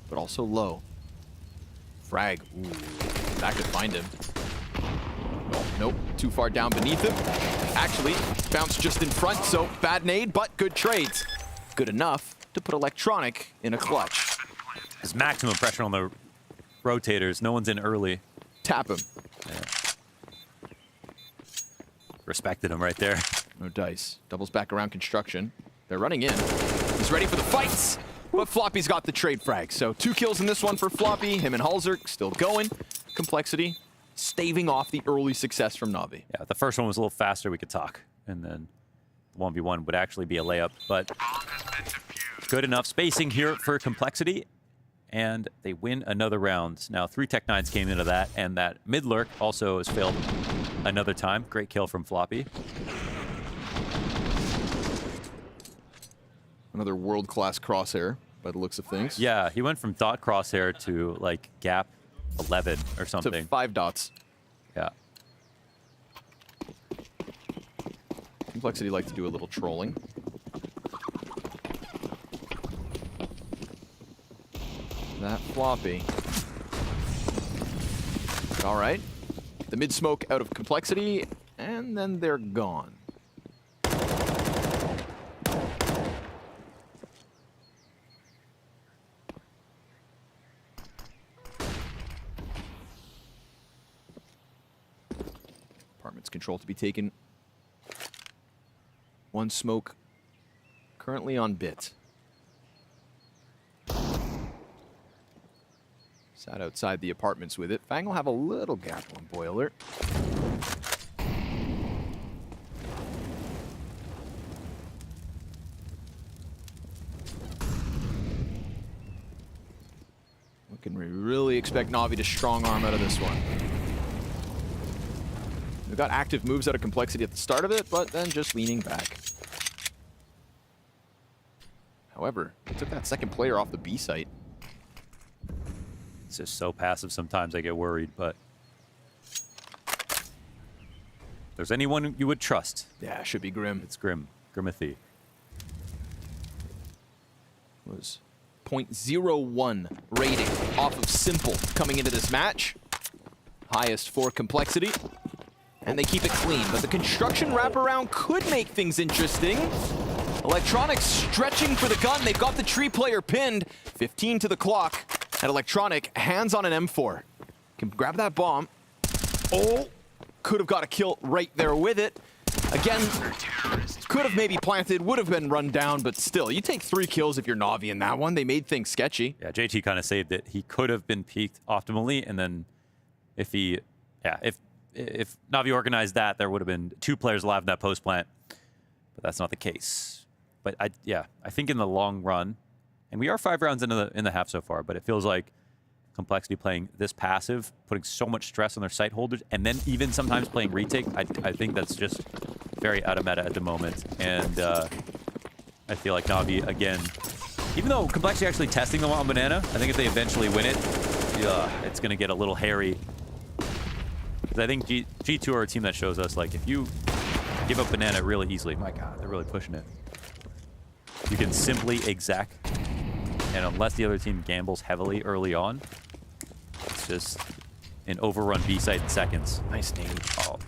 but also low. Frag. Ooh, that could find him. Oh, nope, too far down beneath him. Actually, bounced just in front, so bad nade, but good trades. Good enough to put Electronic in a clutch. There's maximum pressure on the rotators. No one's in early. Tap him. Yeah. Respected him right there. No dice. Doubles back around construction. They're running in. He's ready for the fights, but Floppy's got the trade frag. So 2 kills in this one for Floppy. Him and Halzerk still going. Complexity staving off the early success from Navi. Yeah, the first one was a little faster. We could talk. And then 1v1 would actually be a layup, but good enough spacing here for Complexity, and they win another round. Now 3 Tech-9s came into that, and that mid lurk also has failed another time. Great kill from Floppy. Another world-class crosshair by the looks of things. Yeah, he went from dot crosshair to like gap 11 or something. To 5 dots. Yeah. Complexity like to do a little trolling. That Floppy. All right. The mid smoke out of Complexity, and then they're gone. Apartments control to be taken. 1 smoke currently on bit. Sat outside the apartments with it. Fang will have a little gap on Boiler. Can we really expect Navi to strong arm out of this one? We got active moves out of Complexity at the start of it, but then just leaning back. However, they took that second player off the B site. It's just so passive sometimes I get worried, but if there's anyone you would trust. Yeah, it should be Grim. It's Grim. Grimathy. Was 0.01 rating off of Simple coming into this match. Highest for Complexity. And they keep it clean, but the construction wraparound could make things interesting. Electronic stretching for the gun. They've got the tree player pinned. 15 to the clock. And Electronic hands on an M4. Can grab that bomb. Oh, could have got a kill right there with it. Again, could have maybe planted, would have been run down, but still, you take 3 kills if you're Navi in that one. They made things sketchy. Yeah, JT kind of saved it. He could have been peaked optimally, and then if he, yeah, if Navi organized that, there would have been 2 players alive in that post plant, but that's not the case. But I think in the long run, and we are 5 rounds in the half so far, but it feels like Complexity playing this passive, putting so much stress on their site holders, and then even sometimes playing retake. I think that's just very out of meta at the moment, and I feel like Navi again, even though Complexity actually testing them on Banana, I think if they eventually win it, it's going to get a little hairy. Because I think G2 are a team that shows us, like, if you give up Banana really easily, my God, they're really pushing it. You can simply exec, and unless the other team gambles heavily early on, it's just an overrun B site in seconds. Nice name. Oh,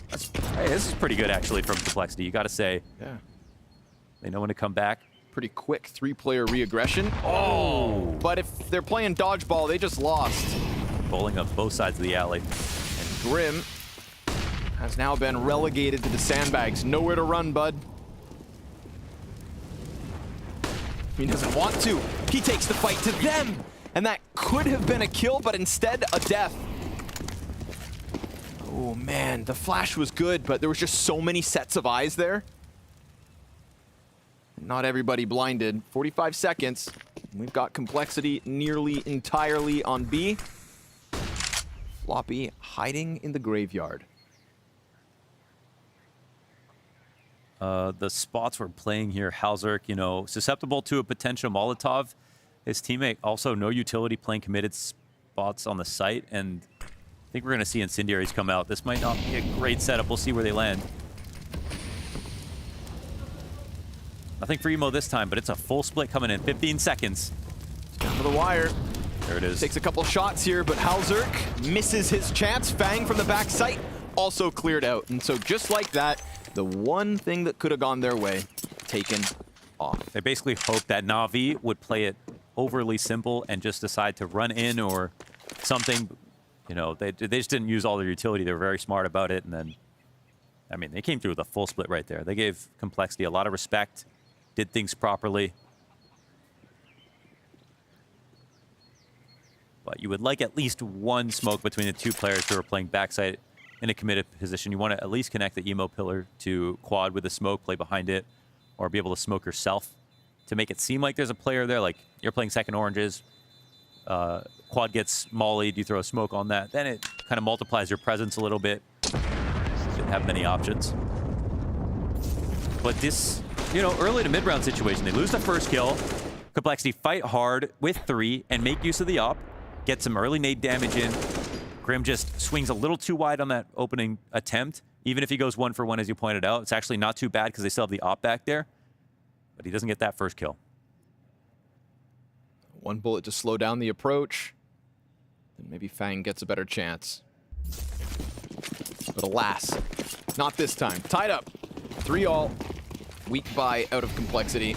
hey, this is pretty good actually from Complexity. You got to say, yeah, they know when to come back. Pretty quick 3-player re-aggression. Oh, but if they're playing dodgeball, they just lost. Bowling up both sides of the alley. And Grim has now been relegated to the sandbags. Nowhere to run, bud. He doesn't want to. He takes the fight to them. And that could have been a kill, but instead a death. Oh man, the flash was good, but there was just so many sets of eyes there. Not everybody blinded. 45 seconds. We've got Complexity nearly entirely on B. Floppy hiding in the graveyard. The spots we're playing here, Halzerk, you know, susceptible to a potential Molotov. His teammate also no utility playing committed spots on the site, and I think we're going to see Incendiaries come out. This might not be a great setup. We'll see where they land. Nothing for Emo this time, but it's a full split coming in. 15 seconds. Down to the wire. There it is. Takes a couple shots here, but Halzerk misses his chance. Fang from the back site also cleared out. And so just like that, the one thing that could have gone their way, taken off. They basically hoped that Navi would play it overly simple and just decide to run in or something. You know, they just didn't use all their utility. They were very smart about it. And then, I mean, they came through with a full split right there. They gave Complexity a lot of respect, did things properly. But you would like at least one smoke between the 2 players who are playing backside in a committed position. You want to at least connect the Emo pillar to quad with a smoke, play behind it, or be able to smoke yourself to make it seem like there's a player there. Like you're playing second oranges, quad gets mollied, you throw a smoke on that, then it kind of multiplies your presence a little bit. Didn't have many options. But this, you know, early to mid-round situation, they lose the first kill. Complexity fight hard with 3 and make use of the op, get some early nade damage in. Grim just swings a little too wide on that opening attempt. Even if he goes 1 for 1, as you pointed out, it's actually not too bad because they still have the op back there. But he doesn't get that first kill. 1 bullet to slow down the approach. Then maybe Fang gets a better chance. But alas, not this time. Tied up. 3-all. Weak buy out of Complexity.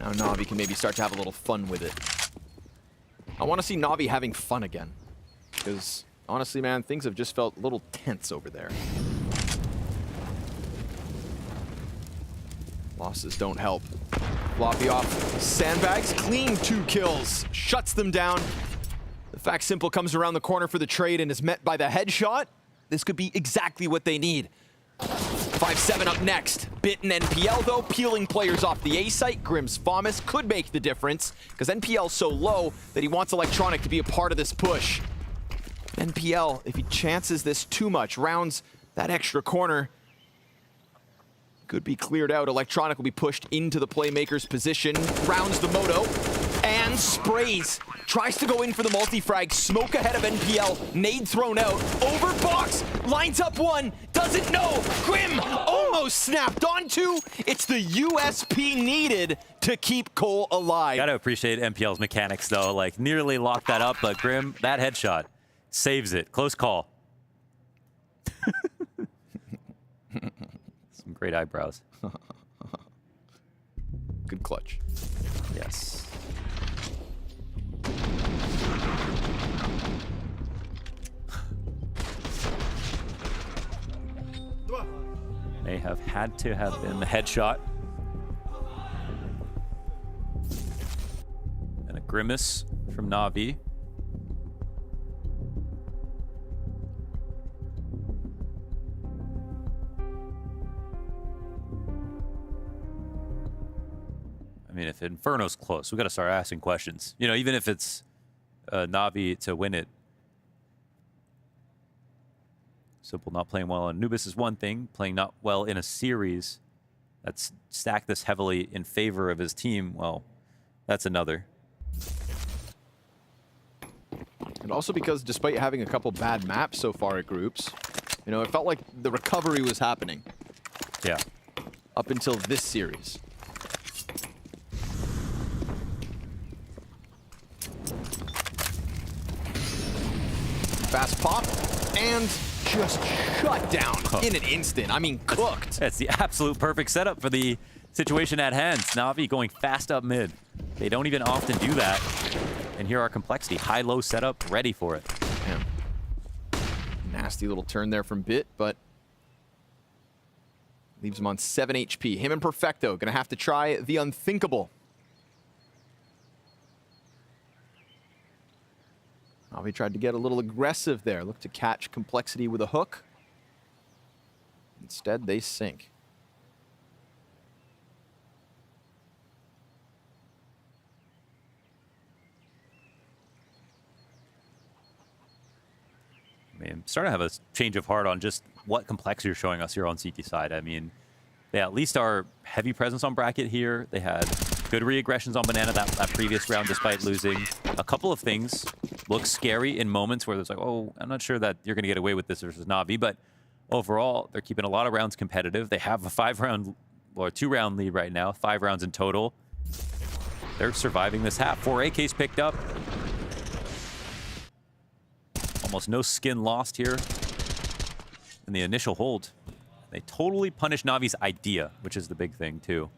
Now Navi can maybe start to have a little fun with it. I want to see Navi having fun again. Because, honestly, man, things have just felt a little tense over there. Losses don't help. Floppy off sandbags. Clean 2 kills. Shuts them down. The fact Simple comes around the corner for the trade and is met by the headshot. This could be exactly what they need. 5 5-7 up next. Bit and NPL, though, peeling players off the A site. Grim's FAMAS could make the difference, because NPL's so low that he wants Electronic to be a part of this push. NPL, if he chances this too much, rounds that extra corner, could be cleared out. Electronic will be pushed into the playmaker's position, rounds the moto, and sprays. Tries to go in for the multi-frag, smoke ahead of NPL, nade thrown out, over box, lines up one, doesn't know. Grim almost snapped onto. It's the USP needed to keep Cole alive. Gotta appreciate NPL's mechanics though, like nearly locked that up, but Grim, that headshot, saves it. Close call. Some great eyebrows. Good clutch. Yes. May have had to have been the headshot. And a grimace from Navi. I mean, if Inferno's close, we got to start asking questions. You know, even if it's Navi to win it. Simple not playing well on Anubis is one thing. Playing not well in a series that's stacked this heavily in favor of his team, well, that's another. And also because despite having a couple bad maps so far at groups, you know, it felt like the recovery was happening. Yeah. Up until this series. Fast pop, and just shut down in an instant. I mean, cooked. That's the absolute perfect setup for the situation at hand. Navi going fast up mid. They don't even often do that. And here our Complexity, high-low setup, ready for it. Yeah. Nasty little turn there from Bit, but leaves him on 7 HP. Him and Perfecto gonna have to try the unthinkable. Navi tried to get a little aggressive there. Looked to catch Complexity with a hook. Instead, they sink. I mean, I'm starting to have a change of heart on just what Complexity are showing us here on CT side. I mean, they at least are heavy presence on bracket here. They had good re-aggressions on Banana that previous round despite losing. A couple of things look scary in moments where there's like, oh, I'm not sure that you're going to get away with this versus Navi, but overall, they're keeping a lot of rounds competitive. They have a 5-round or 2-round lead right now, 5 rounds in total. They're surviving this half. 4 AKs picked up. Almost no skin lost here in the initial hold. They totally punished Navi's idea, which is the big thing too.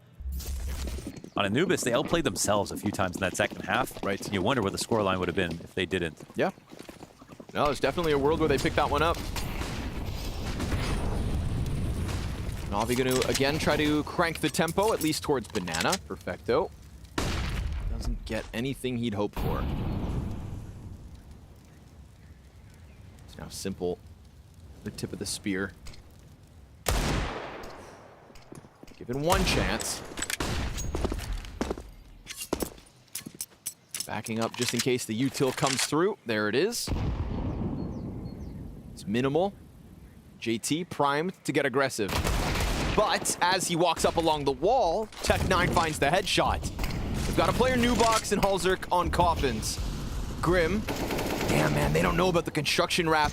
On Anubis, they outplayed themselves a few times in that second half. Right. And you wonder what the scoreline would have been if they didn't. Yeah. No, there's definitely a world where they picked that one up. Navi going to, again, try to crank the tempo, at least towards Banana. Perfecto. Doesn't get anything he'd hoped for. It's now Simple, the tip of the spear. Given one chance. Backing up just in case the util comes through. There it is. It's minimal. JT primed to get aggressive. But as he walks up along the wall, Tech9 finds the headshot. We've got a player Nubox and Halzerk on coffins. Grim. Damn, man, they don't know about the construction wrap.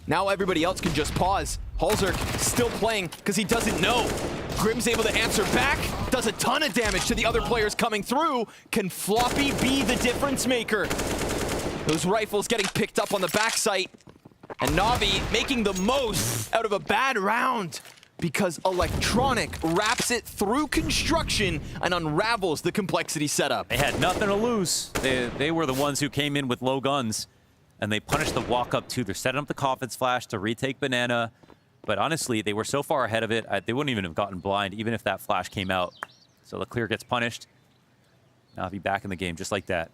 Now everybody else can just pause. Halzerk still playing because he doesn't know. Grim's able to answer back, does a ton of damage to the other players coming through. Can Floppy be the difference maker? Those rifles getting picked up on the backside. And Navi making the most out of a bad round because Electronic wraps it through construction and unravels the Complexity setup. They had nothing to lose. They were the ones who came in with low guns, and they punished the walk-up too. They're setting up the coffins flash to retake Banana. But honestly, they were so far ahead of it, they wouldn't even have gotten blind, even if that flash came out. So the clear gets punished. Navi back in the game, just like that.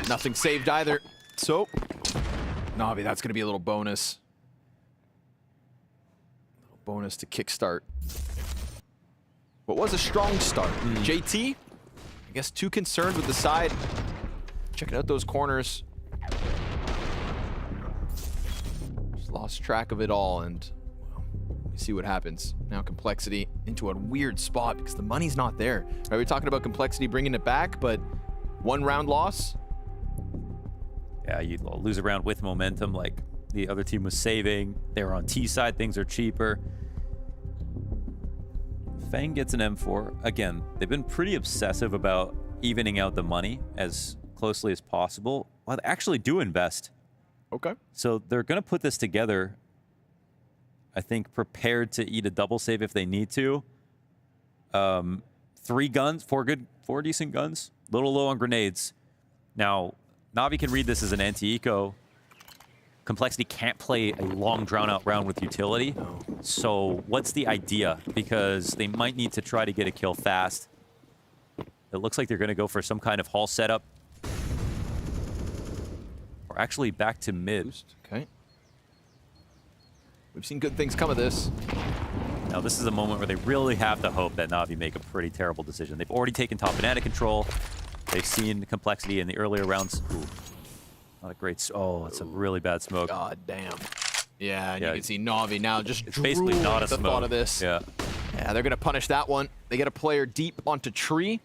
Nothing saved either. So, Navi, that's going to be a little bonus. Bonus to kickstart. What was a strong start? JT, I guess too concerned with the side. Checking out those corners. Just lost track of it all, and well, we see what happens. Now Complexity into a weird spot because the money's not there. Right, we're talking about Complexity bringing it back, but one round loss. Yeah, you lose a round with momentum like the other team was saving. They were on T side, things are cheaper. Fang gets an M4. Again, they've been pretty obsessive about evening out the money as closely as possible. Well, they actually do invest. Okay. So they're going to put this together, I think, prepared to eat a double save if they need to. 3 guns, 4 decent guns. Little low on grenades. Now, Navi can read this as an anti-eco. Complexity can't play a long, drawn-out round with utility. No. So what's the idea? Because they might need to try to get a kill fast. It looks like they're going to go for some kind of hall setup. Or actually back to mid. Okay. We've seen good things come of this. Now this is a moment where they really have to hope that Navi make a pretty terrible decision. They've already taken top banana control. They've seen Complexity in the earlier rounds. Ooh. Not a great... Oh, it's a really bad smoke. God damn. Yeah, and you can see Navi now just it's basically not a the smoke. thought of this. Yeah. Yeah, they're going to punish that one. They get a player deep onto tree.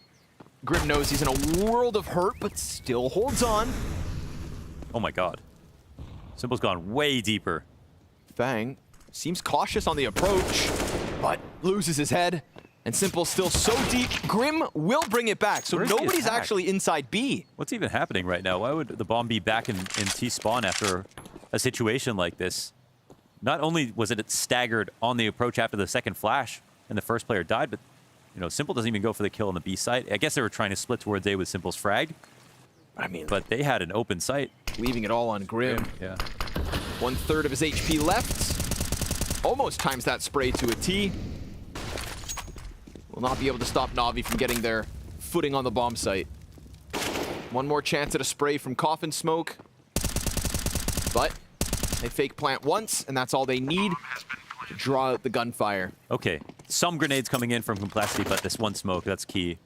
Grim knows he's in a world of hurt, but still holds on. Oh my god. Simple's gone way deeper. Fang seems cautious on the approach, but loses his head. And Simple's still so deep. Grim will bring it back, so nobody's actually inside B. What's even happening right now? Why would the bomb be back in T-spawn after a situation like this? Not only was it staggered on the approach after the second flash and the first player died, but you know, Simple doesn't even go for the kill on the B site. I guess they were trying to split towards A with Simple's frag. I mean, but they had an open site. Leaving it all on Grim. Yeah. 1/3 of his HP left. Almost times that spray to a T. Will not be able to stop Navi from getting their footing on the bomb site. One more chance at a spray from Coffin Smoke. But they fake plant once, and that's all they need to draw out the gunfire. Okay, some grenades coming in from Complexity, but this one smoke, that's key.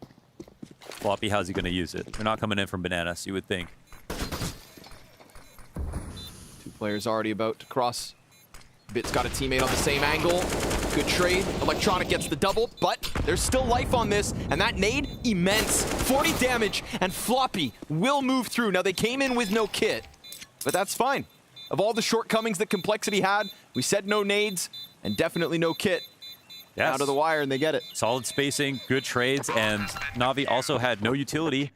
Floppy, how's he going to use it? They're not coming in from Bananas, you would think. 2 players already about to cross. Bit's got a teammate on the same angle. Good trade. Electronic gets the double, but there's still life on this, and that nade, immense. 40 damage, and Floppy will move through. Now, they came in with no kit, but that's fine. Of all the shortcomings that Complexity had, we said no nades, and definitely no kit. Yes. Out of the wire, and they get it. Solid spacing, good trades, and Navi also had no utility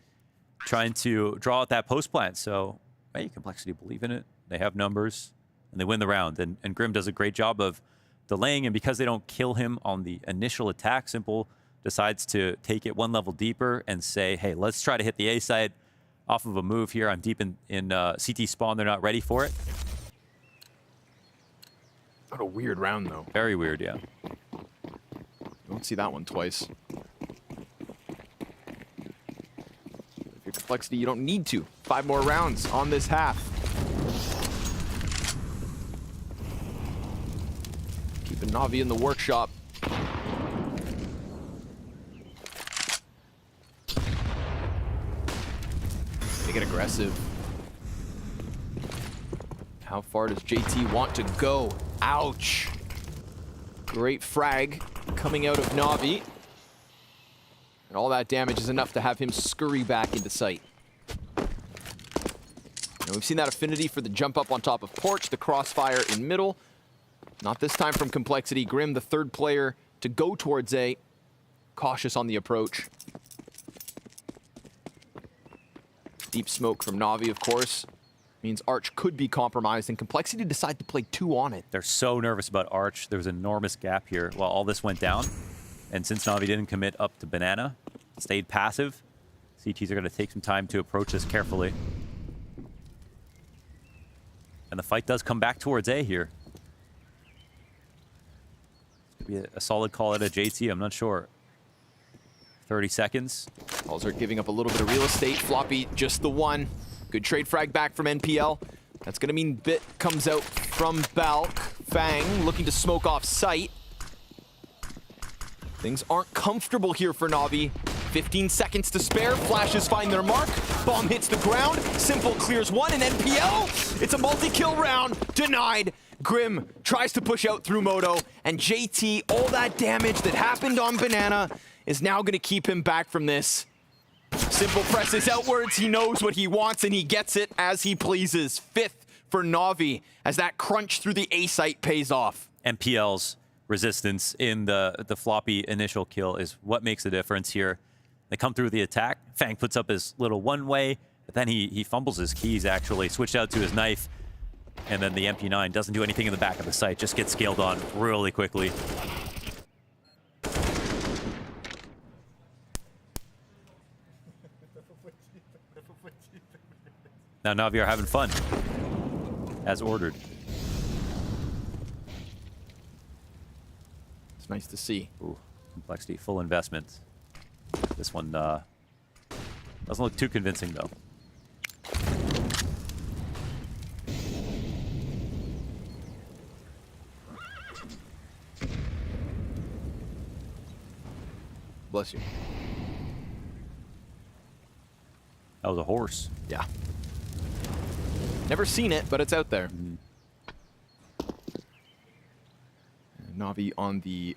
trying to draw out that post plant. So, hey, Complexity believe in it. They have numbers, and they win the round. And Grim does a great job of delaying, and because they don't kill him on the initial attack, Simple decides to take it one level deeper and say, hey, let's try to hit the A side off of a move here. I'm deep in CT spawn. They're not ready for it. What a weird round, though. Very weird, yeah. You won't see that one twice. If you're Complexity, you don't need to. 5 more rounds on this half. Keeping Navi in the workshop. They get aggressive. How far does JT want to go? Ouch. Great frag coming out of Navi. And all that damage is enough to have him scurry back into sight. And we've seen that affinity for the jump up on top of Porch, the crossfire in middle. Not this time from Complexity. Grim, the 3rd player to go towards A. Cautious on the approach. Deep smoke from Navi, of course. Means Arch could be compromised, and Complexity decide to play 2 on it. They're so nervous about Arch. There was an enormous gap here while all this went down. And since Navi didn't commit up to Banana, stayed passive, CTs are going to take some time to approach this carefully. And the fight does come back towards A here. It's going to be a solid call out of JT, I'm not sure. 30 seconds. Balls are giving up a little bit of real estate. Floppy, just the one. Good trade frag back from NPL. That's going to mean Bit comes out from Balk. Fang looking to smoke off sight. Things aren't comfortable here for Navi. 15 seconds to spare. Flashes find their mark. Bomb hits the ground. Simple clears one, and NPL, it's a multi-kill round. Denied. Grim tries to push out through Moto, and JT, all that damage that happened on Banana is now going to keep him back from this. Simple presses outwards. He knows what he wants, and he gets it as he pleases. 5th for Navi as that crunch through the A site pays off. MPL's resistance in the floppy initial kill is what makes the difference here. They come through the attack. Fang puts up his little one-way, but then he fumbles his keys, actually. Switched out to his knife, and then the MP9 doesn't do anything in the back of the site, just gets scaled on really quickly. Now Navi are having fun, as ordered. It's nice to see. Ooh, complexity, full investment. This one doesn't look too convincing, though. Bless you. That was a horse. Yeah. Never seen it, but it's out there. Navi on the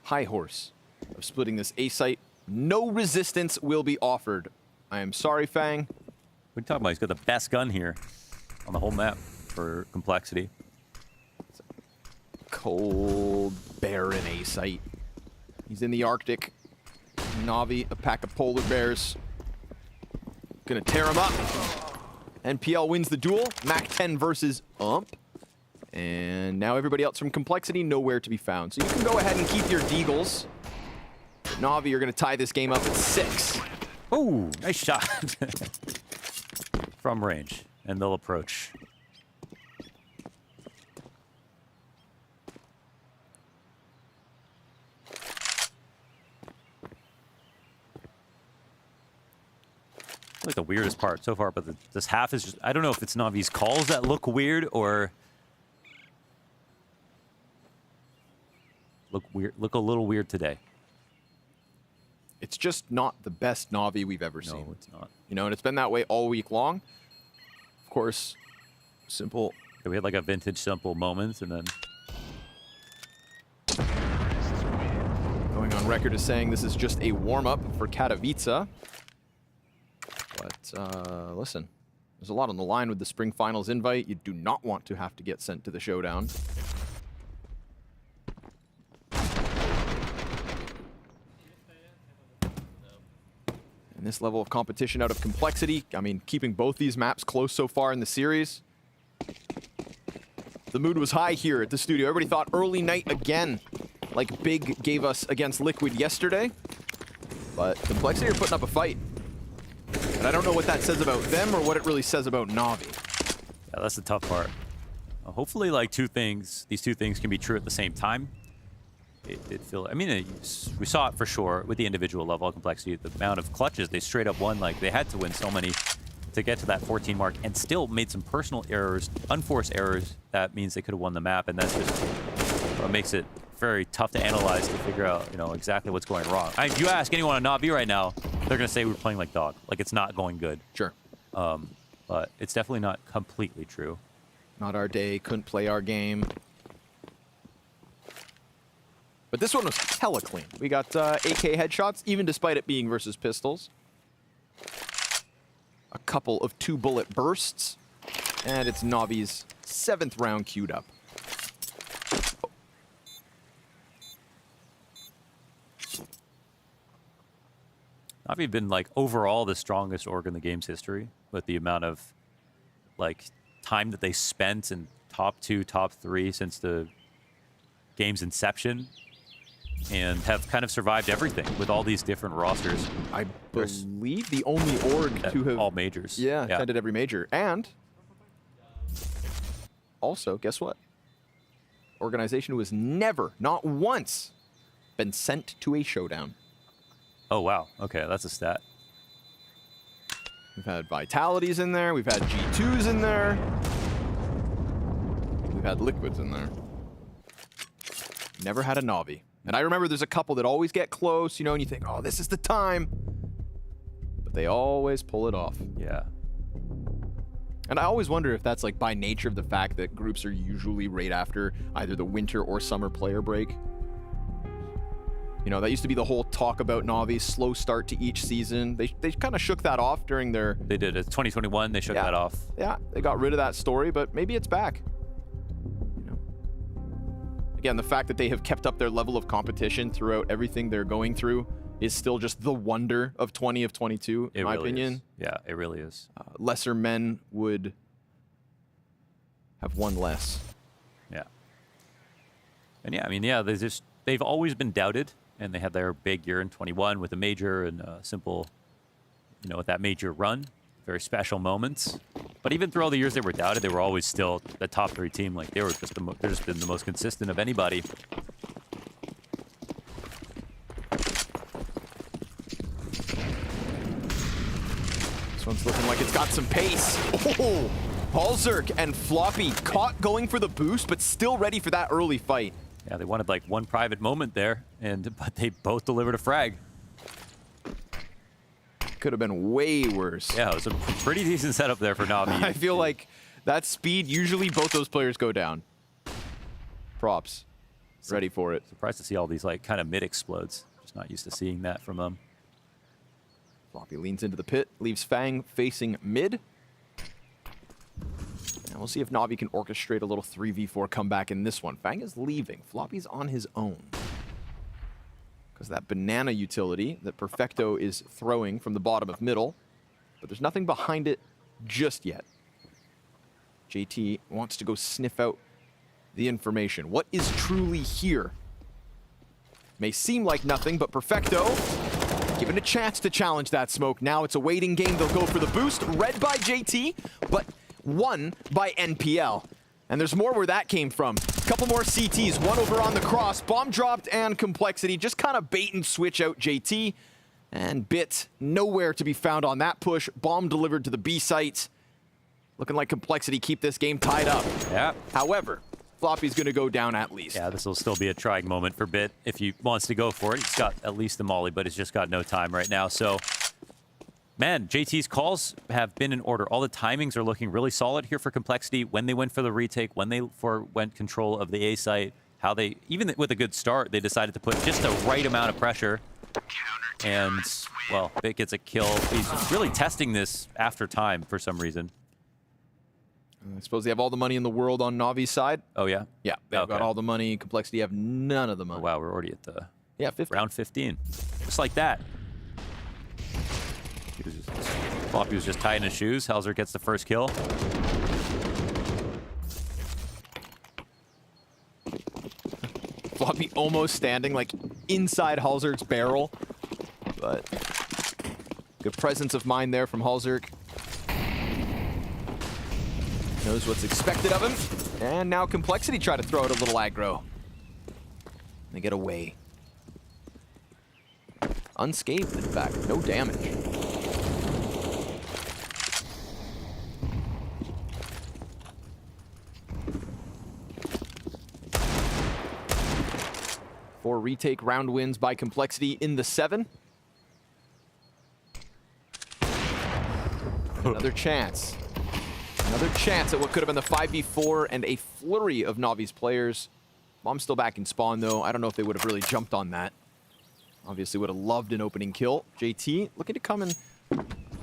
high horse of splitting this A site. No resistance will be offered. I am sorry, Fang. What are you talking about? He's got the best gun here on the whole map for complexity. It's a cold, barren A site. He's in the Arctic. Navi, a pack of polar bears. Gonna tear him up. NPL wins the duel. Mac 10 versus Ump. And now everybody else from Complexity nowhere to be found. So you can go ahead and keep your Deagles. But Navi are going to tie this game up at 6. Oh, nice shot. From range. And they'll approach. Like the weirdest part so far, but this half is just, I don't know if it's Navi's calls that look weird or look a little weird today. It's just not the best Navi we've ever seen. No, it's not. You know, and it's been that way all week long. Of course, Simple. Yeah, we had like a vintage Simple moments, and then going on record as saying this is just a warm-up for Katowice. But listen, there's a lot on the line with the Spring Finals invite. You do not want to have to get sent to the showdown. And this level of competition out of Complexity, I mean, keeping both these maps close so far in the series. The mood was high here at the studio. Everybody thought early night again, like Big gave us against Liquid yesterday. But Complexity are putting up a fight. And I don't know what that says about them or what it really says about Navi. yeah, that's the tough part. Hopefully, like these two things can be true at the same time. I mean, we saw it for sure with the individual level of Complexity. The amount of clutches they straight up won, like they had to win so many to get to that 14 mark, and still made some personal errors, unforced errors. That means they could have won the map, and that's just what makes it very tough to analyze to figure out, you know, exactly what's going wrong. If you ask anyone on Navi right now, they're gonna say we're playing like dog, like it's not going good. Sure. But it's definitely not completely true. Not our day, couldn't play our game. But this one was hella clean. We got AK headshots, even despite it being versus pistols. A couple of 2-bullet bursts. And it's Navi's 7th round queued up. Navi have been, like, overall the strongest org in the game's history with the amount of, like, time that they spent in top 2, top 3 since the game's inception, and have kind of survived everything with all these different rosters. I believe the only org to have... all majors. Yeah, attended every major. And also, guess what? Organization who has never, not once, been sent to a showdown. Oh, wow. Okay, that's a stat. We've had Vitalities in there. We've had G2s in there. We've had Liquids in there. Never had a Navi. And I remember there's a couple that always get close, you know, and you think, oh, this is the time. But they always pull it off. Yeah. And I always wonder if that's like by nature of the fact that groups are usually right after either the winter or summer player break. You know, that used to be the whole talk about Navi, slow start to each season. They kind of shook that off during their... They did. It's 2021, they shook that off. Yeah, they got rid of that story, but maybe it's back. You know. Again, the fact that they have kept up their level of competition throughout everything they're going through is still just the wonder of 20 of 22, in my opinion. Is. Yeah, it really is. Lesser men would have one less. Yeah. And yeah, I mean, yeah, they've always been doubted, and they had their big year in 21 with a major and Simple, you know, with that major run, very special moments. But even through all the years they were doubted, they were always still the top 3 team. Like they were just they're just been the most consistent of anybody. This one's looking like it's got some pace. Oh, Halzerk and Floppy caught going for the boost, but still ready for that early fight. Yeah, they wanted like one private moment there, but they both delivered a frag. Could have been way worse. Yeah, it was a pretty decent setup there for Navi. I feel like that speed, usually both those players go down. Props. Ready for it. Surprised to see all these like kind of mid explodes. Just not used to seeing that from them. Floppy leans into the pit, leaves Fang facing mid. And we'll see if Navi can orchestrate a little 3v4 comeback in this one. Fang is leaving. Floppy's on his own. Because that banana utility that Perfecto is throwing from the bottom of middle. But there's nothing behind it just yet. JT wants to go sniff out the information. What is truly here? May seem like nothing, but Perfecto given a chance to challenge that smoke. Now it's a waiting game. They'll go for the boost. Read by JT, but won by NPL. And there's more where that came from. A couple more CTs, one over on the cross. Bomb dropped and Complexity just kind of bait and switch out JT. And Bit nowhere to be found on that push. Bomb delivered to the B site. Looking like Complexity keep this game tied up. Yeah. However, Floppy's going to go down at least. Yeah, this will still be a trying moment for Bit if he wants to go for it. He's got at least the molly, but he's just got no time right now. So, man, JT's calls have been in order. All the timings are looking really solid here for Complexity. When they went for the retake, when they went control of the A site, how they, even with a good start, they decided to put just the right amount of pressure. And, well, Bit gets a kill. He's really testing this after time for some reason. I suppose they have all the money in the world on Navi's side. Oh, yeah? Yeah, they've got all the money. Complexity have none of the money. Oh, wow, we're already at the 15. Round 15. Just like that. Floppy was just tying his shoes. Halzerk gets the first kill. Floppy almost standing like inside Halzerk's barrel. But good presence of mind there from Halzerk. Knows what's expected of him. And now Complexity try to throw out a little aggro. They get away. Unscathed, in fact. No damage. Four retake round wins by Complexity in the 7. Another chance. Another chance at what could have been the 5v4 and a flurry of Navi's players. Bomb's still back in spawn, though. I don't know if they would have really jumped on that. Obviously would have loved an opening kill. JT looking to come and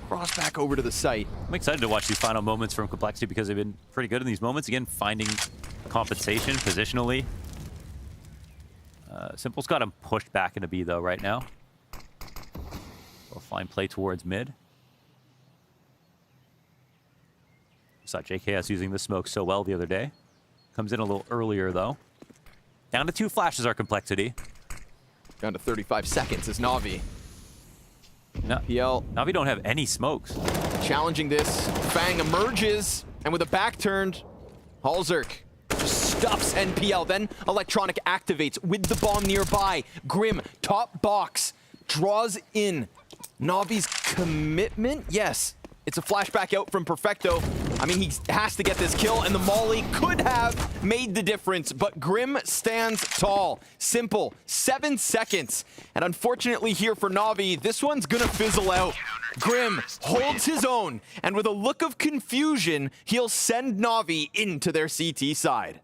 cross back over to the site. I'm excited to watch these final moments from Complexity because they've been pretty good in these moments. Again, finding compensation positionally. Simple's got him pushed back into B, though, right now. We'll find play towards mid. Saw JKS using the smoke so well the other day. Comes in a little earlier, though. Down to 2 flashes are Complexity. Down to 35 seconds is Navi. Navi don't have any smokes. Challenging this. Fang emerges, and with a back turned, Halzerk stuffs NPL. Then Electronic activates with the bomb nearby. Grim, top box, draws in Navi's commitment. Yes. It's a flashback out from Perfecto. I mean, he has to get this kill, and the molly could have made the difference, but Grim stands tall. Simple, 7 seconds. And unfortunately here for NAVI, this one's gonna fizzle out. Grim holds his own, and with a look of confusion, he'll send NAVI into their CT side.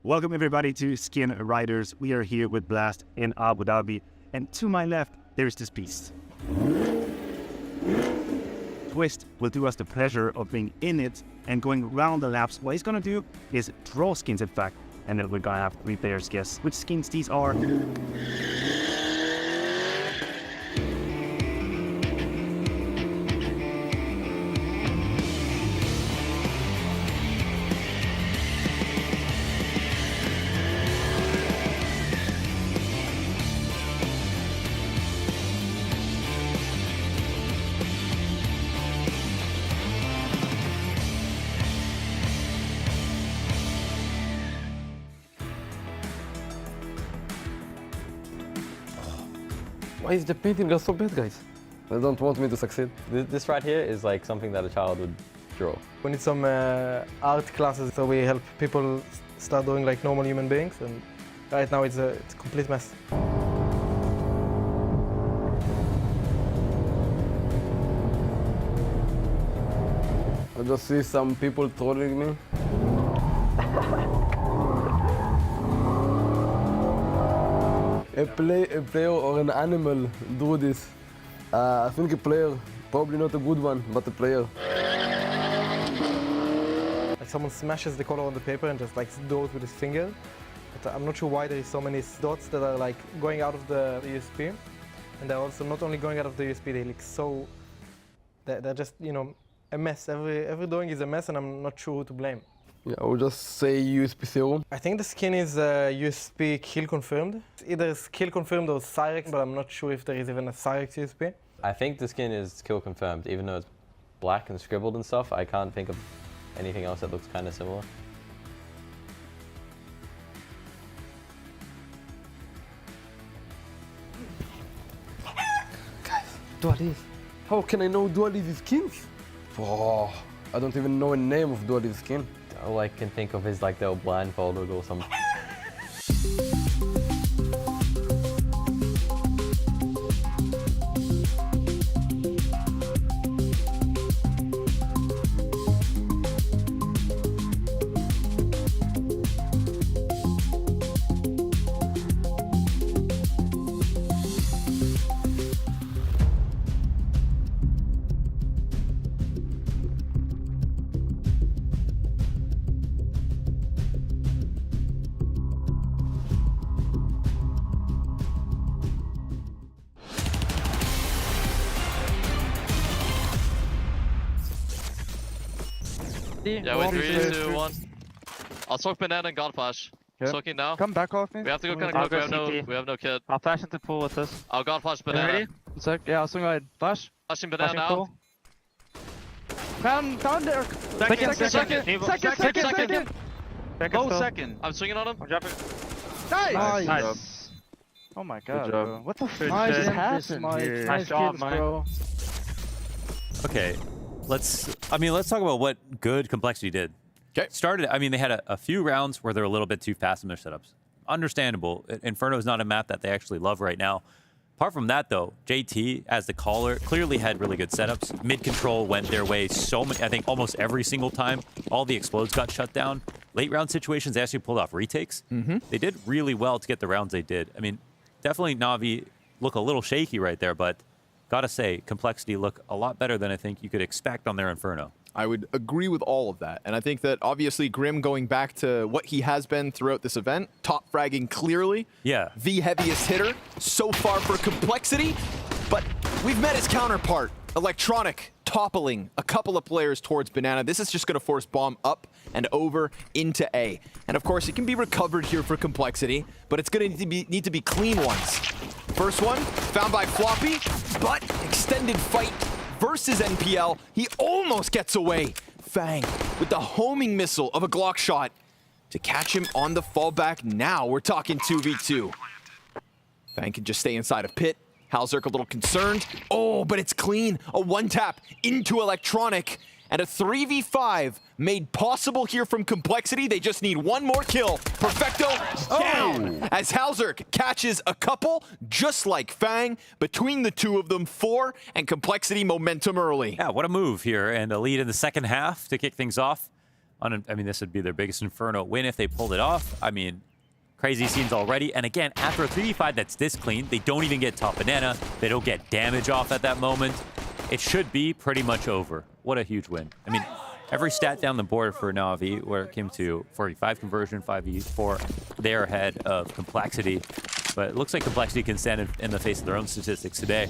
Welcome everybody to Skin Riders. We are here with Blast in Abu Dhabi, and to my left there's this beast. Twist will do us the pleasure of being in it and going around the laps. What he's gonna do is draw skins, in fact, and then we're gonna have 3 players guess which skins these are. Why is the painting so bad, guys? They don't want me to succeed. This right here is like something that a child would draw. We need some art classes, so we help people start doing like normal human beings, and right now it's a complete mess. I just see some people trolling me. A player or an animal do this. I think a player, probably not a good one, but a player. Like someone smashes the color on the paper and just like does with his finger. But I'm not sure why there is so many dots that are like going out of the USP. And they're also not only going out of the USP, they look so... They're just, you know, a mess. Every drawing is a mess, and I'm not sure who to blame. Yeah, I would just say USP 0. I think the skin is USP kill confirmed. It's either kill confirmed or Cyrex, but I'm not sure if there is even a Cyrex USP. I think the skin is kill confirmed, even though it's black and scribbled and stuff. I can't think of anything else that looks kind of similar. Guys, Dualies. How can I know Dualies' skins? Oh, I don't even know a name of Dualies' skin. All I can think of is like they're blindfolded or something. Yeah, wait, 3, 2, 1. I'll smoke banana and god flash. Yep. Smoking now. Come back off me. We have to go kind of quick. We have no kid. I'll flash into pool with this. I'll god flash banana. Ready? Sec. Yeah, I'll swing right. Flash. Flashing banana now. Pool. Down there. Second. Oh, second. I'm swinging on him. I'm dropping. Nice. Oh my god, job. bro. What the fuck just happened here? Nice job, bro. Okay, let's talk about what good Complexity did. Okay. They had a few rounds where they're a little bit too fast in their setups. Understandable. Inferno is not a map that they actually love right now. Apart from that, though, JT, as the caller, clearly had really good setups. Mid-control went their way so many, I think almost every single time. All the explodes got shut down. Late round situations, they actually pulled off retakes. They did really well to get the rounds they did. I mean, definitely NAVI look a little shaky right there, but gotta say, Complexity look a lot better than I think you could expect on their Inferno. I would agree with all of that. And I think that obviously Grim going back to what he has been throughout this event, top fragging clearly. Yeah. The heaviest hitter so far for Complexity. But we've met his counterpart, Electronic, toppling a couple of players towards Banana. This is just going to force Bomb up and over into A. And of course, it can be recovered here for Complexity, but it's going to need to be clean ones. First one, found by Floppy, but extended fight versus NPL. He almost gets away. Fang with the homing missile of a Glock shot to catch him on the fallback. Now we're talking 2v2. Fang can just stay inside of pit. Halzerk a little concerned. Oh, but it's clean. A one-tap into Electronic. And a 3v5 made possible here from Complexity. They just need one more kill. Perfecto down as Halzerk catches a couple, just like Fang. Between the two of them, 4, and Complexity momentum early. Yeah, what a move here. And a lead in the second half to kick things off. I mean, this would be their biggest Inferno win if they pulled it off. I mean, crazy scenes already. And again, after a 3v5 that's this clean, they don't even get top banana. They don't get damage off at that moment. It should be pretty much over. What a huge win. I mean, every stat down the board for NAVI, where it came to 45 conversion, 5v4, they're ahead of Complexity. But it looks like Complexity can stand in the face of their own statistics today.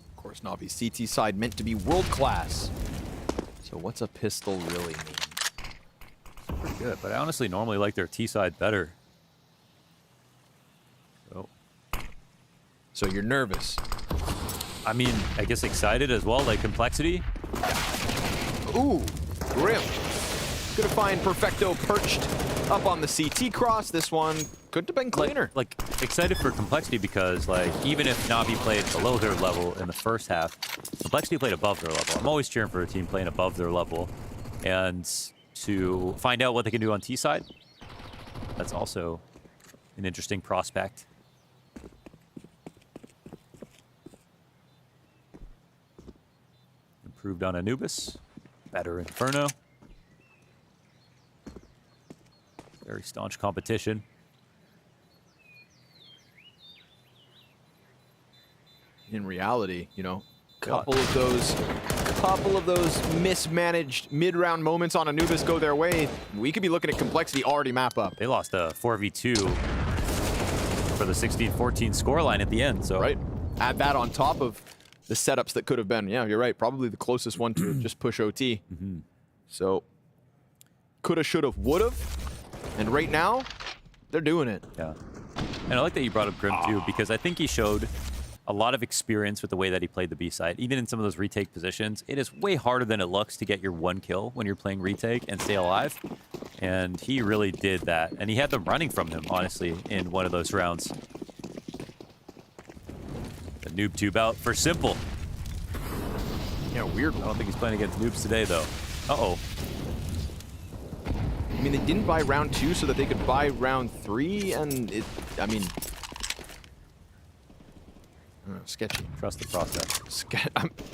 Of course, NAVI's CT side meant to be world-class. So what's a pistol really mean? Pretty good, but I honestly normally like their T side better. So you're nervous? I mean, I guess excited as well, like Complexity. Ooh, grim. Gonna find Perfecto perched up on the CT cross. This one could have been cleaner. Like excited for Complexity because, like, even if Navi played below their level in the first half, Complexity played above their level. I'm always cheering for a team playing above their level. And to find out what they can do on T side, that's also an interesting prospect. Improved on Anubis, better Inferno. Very staunch competition. In reality, you know, couple of those mismanaged mid-round moments on Anubis go their way. We could be looking at Complexity already map up. They lost a 4v2 for the 16-14 scoreline at the end. So right, add that on top of the setups that could have been. Yeah, you're right. Probably the closest one to just push OT. So coulda, shoulda, woulda. And right now, they're doing it. Yeah. And I like that you brought up Grim too, because I think he showed a lot of experience with the way that he played the B side. Even in some of those retake positions, it is way harder than it looks to get your one kill when you're playing retake and stay alive. And he really did that. And he had them running from him, honestly, in one of those rounds. The noob tube out for Simple. Yeah, weird. I don't think he's playing against noobs today, though. Uh-oh. I mean, they didn't buy round 2 so that they could buy round 3, and it, I mean, sketchy. Trust the process.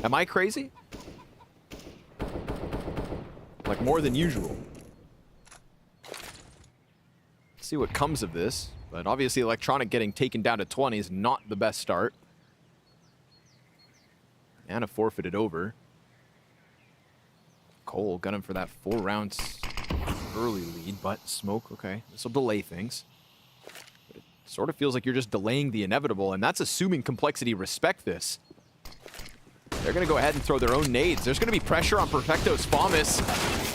Am I crazy? Like, more than usual. Let's see what comes of this. But obviously, Electronic getting taken down to 20 is not the best start. And a forfeited over. Cole gunning for that 4 rounds early lead, but Smoke, okay. This will delay things. But it sort of feels like you're just delaying the inevitable, and that's assuming Complexity respect this. They're going to go ahead and throw their own nades. There's going to be pressure on Perfecto's Famas.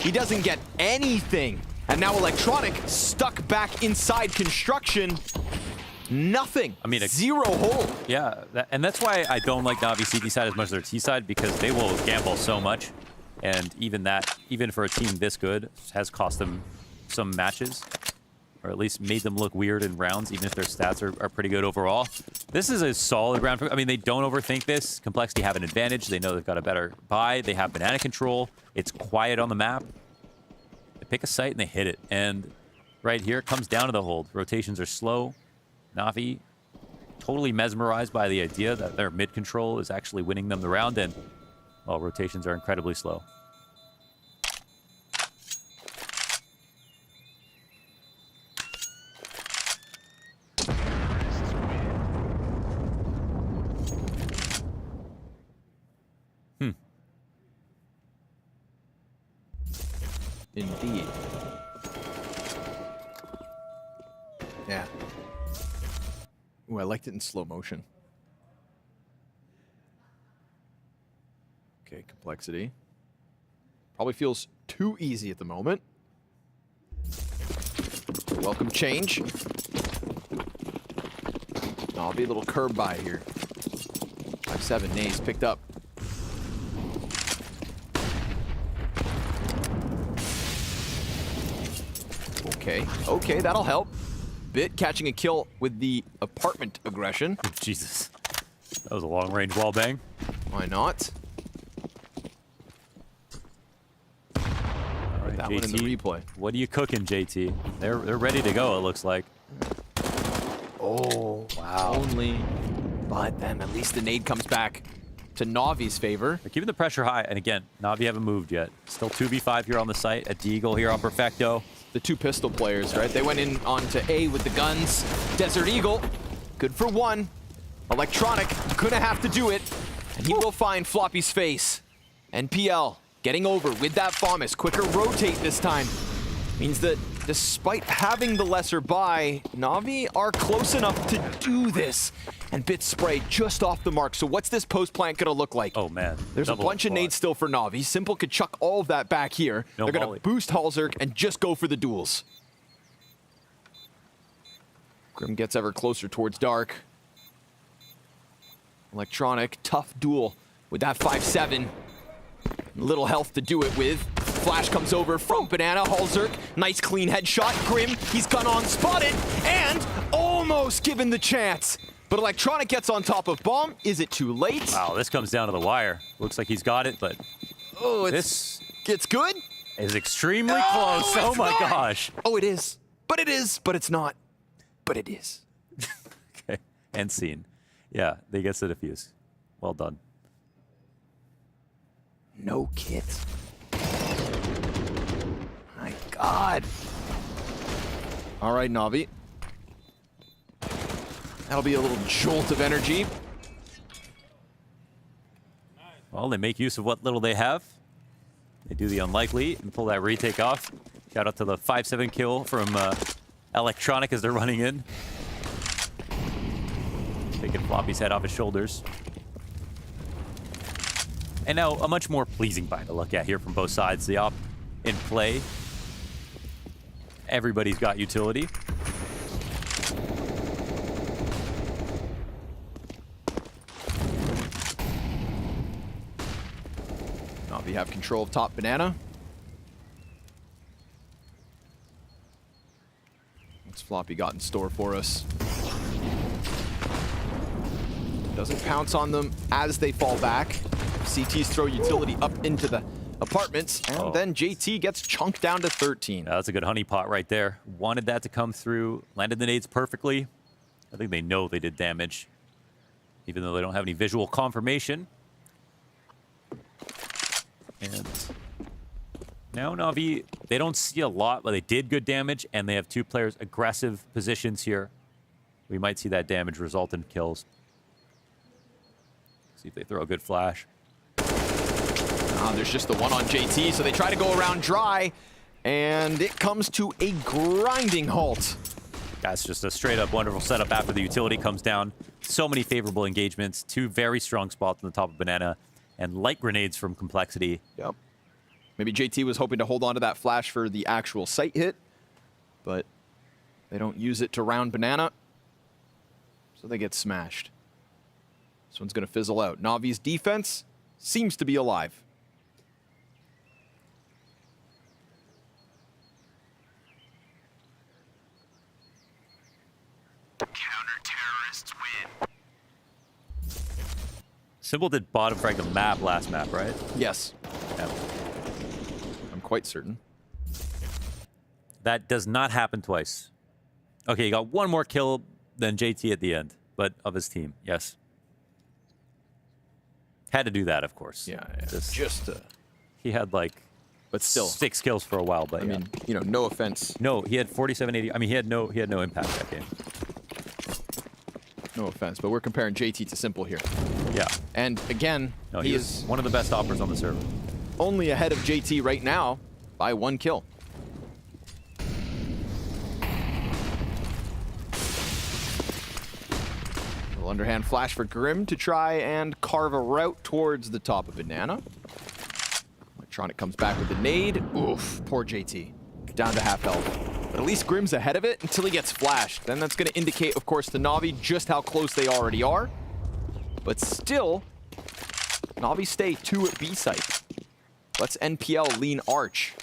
He doesn't get anything. And now Electronic stuck back inside construction. Nothing. I mean, 0 hold. Yeah, and that's why I don't like Navi CT side as much as their T side, because they will gamble so much. And even that, even for a team this good, has cost them some matches, or at least made them look weird in rounds, even if their stats are pretty good overall. This is a solid round. I mean, they don't overthink this. Complexity have an advantage. They know they've got a better buy. They have banana control. It's quiet on the map. They pick a site and they hit it. And right here, it comes down to the hold. Rotations are slow. Navi totally mesmerized by the idea that their mid control is actually winning them the round, and well, rotations are incredibly slow. Indeed. Yeah. Ooh, I liked it in slow motion. Okay, Complexity. Probably feels too easy at the moment. Welcome change. I'll be a little curb by here. I 5-7, Nays picked up. Okay, that'll help. Bit catching a kill with the apartment aggression. Jesus. That was a long-range wall bang. Why not? All right, that JT, one in the replay. What are you cooking, JT? They're ready to go, it looks like. Oh, wow. Only. But then at least the nade comes back to Navi's favor. They're keeping the pressure high, and again, Navi haven't moved yet. Still 2v5 here on the site. A Deagle here on Perfecto. The two pistol players, right? They went in onto A with the guns. Desert Eagle, good for one. Electronic, gonna have to do it. And he will find Floppy's face. NPL getting over with that FAMAS. Quicker rotate this time. Means that despite having the lesser buy, Navi are close enough to do this. And Bit spray just off the mark. So what's this post plant gonna look like? Oh man. There's a bunch of nades still for Navi. Simple could chuck all of that back here. No They're gonna molly. boost Halzerk and just go for the duels. Grim gets ever closer towards Dark. Electronic, tough duel with that 5-7. Little health to do it with. Flash comes over from Banana. Halzerk, nice clean headshot. Grim, he's gun on spotted and almost given the chance. But Electronic gets on top of bomb. Is it too late? Wow, this comes down to the wire. Looks like he's got it, but it's good. Is extremely close. Oh my gosh. Oh, it is. But it is. But it's not. But it is. Okay, and scene. Yeah, they get the defuse. Well done. No kit. My God. All right, Navi. That'll be a little jolt of energy. Well, they make use of what little they have. They do the unlikely and pull that retake off. Shout out to the 5-7 kill from Electronic as they're running in. Taking Floppy's head off his shoulders. And now a much more pleasing buy to look at here from both sides. The op in play. Everybody's got utility. Navi have control of top Banana. What's Floppy got in store for us? Doesn't pounce on them as they fall back. CTs throw utility up into the apartments, and then JT gets chunked down to 13. Yeah, that's a good honeypot right there. Wanted that to come through. Landed the nades perfectly. I think they know they did damage, even though they don't have any visual confirmation. And now Navi, they don't see a lot, but they did good damage, and they have two players aggressive positions here. We might see that damage result in kills. See if they throw a good flash. There's just the one on JT, so they try to go around dry, and it comes to a grinding halt. That's just a straight up wonderful setup after the utility comes down. So many favorable engagements, two very strong spots on the top of Banana, and light grenades from Complexity. Yep. Maybe JT was hoping to hold on to that flash for the actual sight hit, but they don't use it to round Banana, so they get smashed. This one's going to fizzle out. Navi's defense seems to be alive. Counter-terrorists win. Simple did bottom frag the map last map, right? Yes. Yeah. I'm quite certain. That does not happen twice. Okay, he got one more kill than JT at the end, but of his team, yes. Had to do that, of course. Yeah, just he had like, but still 6 kills for a while. But I mean, you know, no offense. No, he had 47-80. I mean, he had no impact that game. No offense, but we're comparing JT to Simple here. Yeah. And again, No, he is is one of the best operators on the server. only ahead of JT right now by 1 kill. Little underhand flash for Grim to try and carve a route towards the top of Banana. Electronic comes back with the nade. Oof, poor JT. Down to half health. But at least Grim's ahead of it until he gets flashed. Then that's going to indicate, of course, to Navi just how close they already are. But still, Navi stay 2 at B site. Let's NPL lean Arch.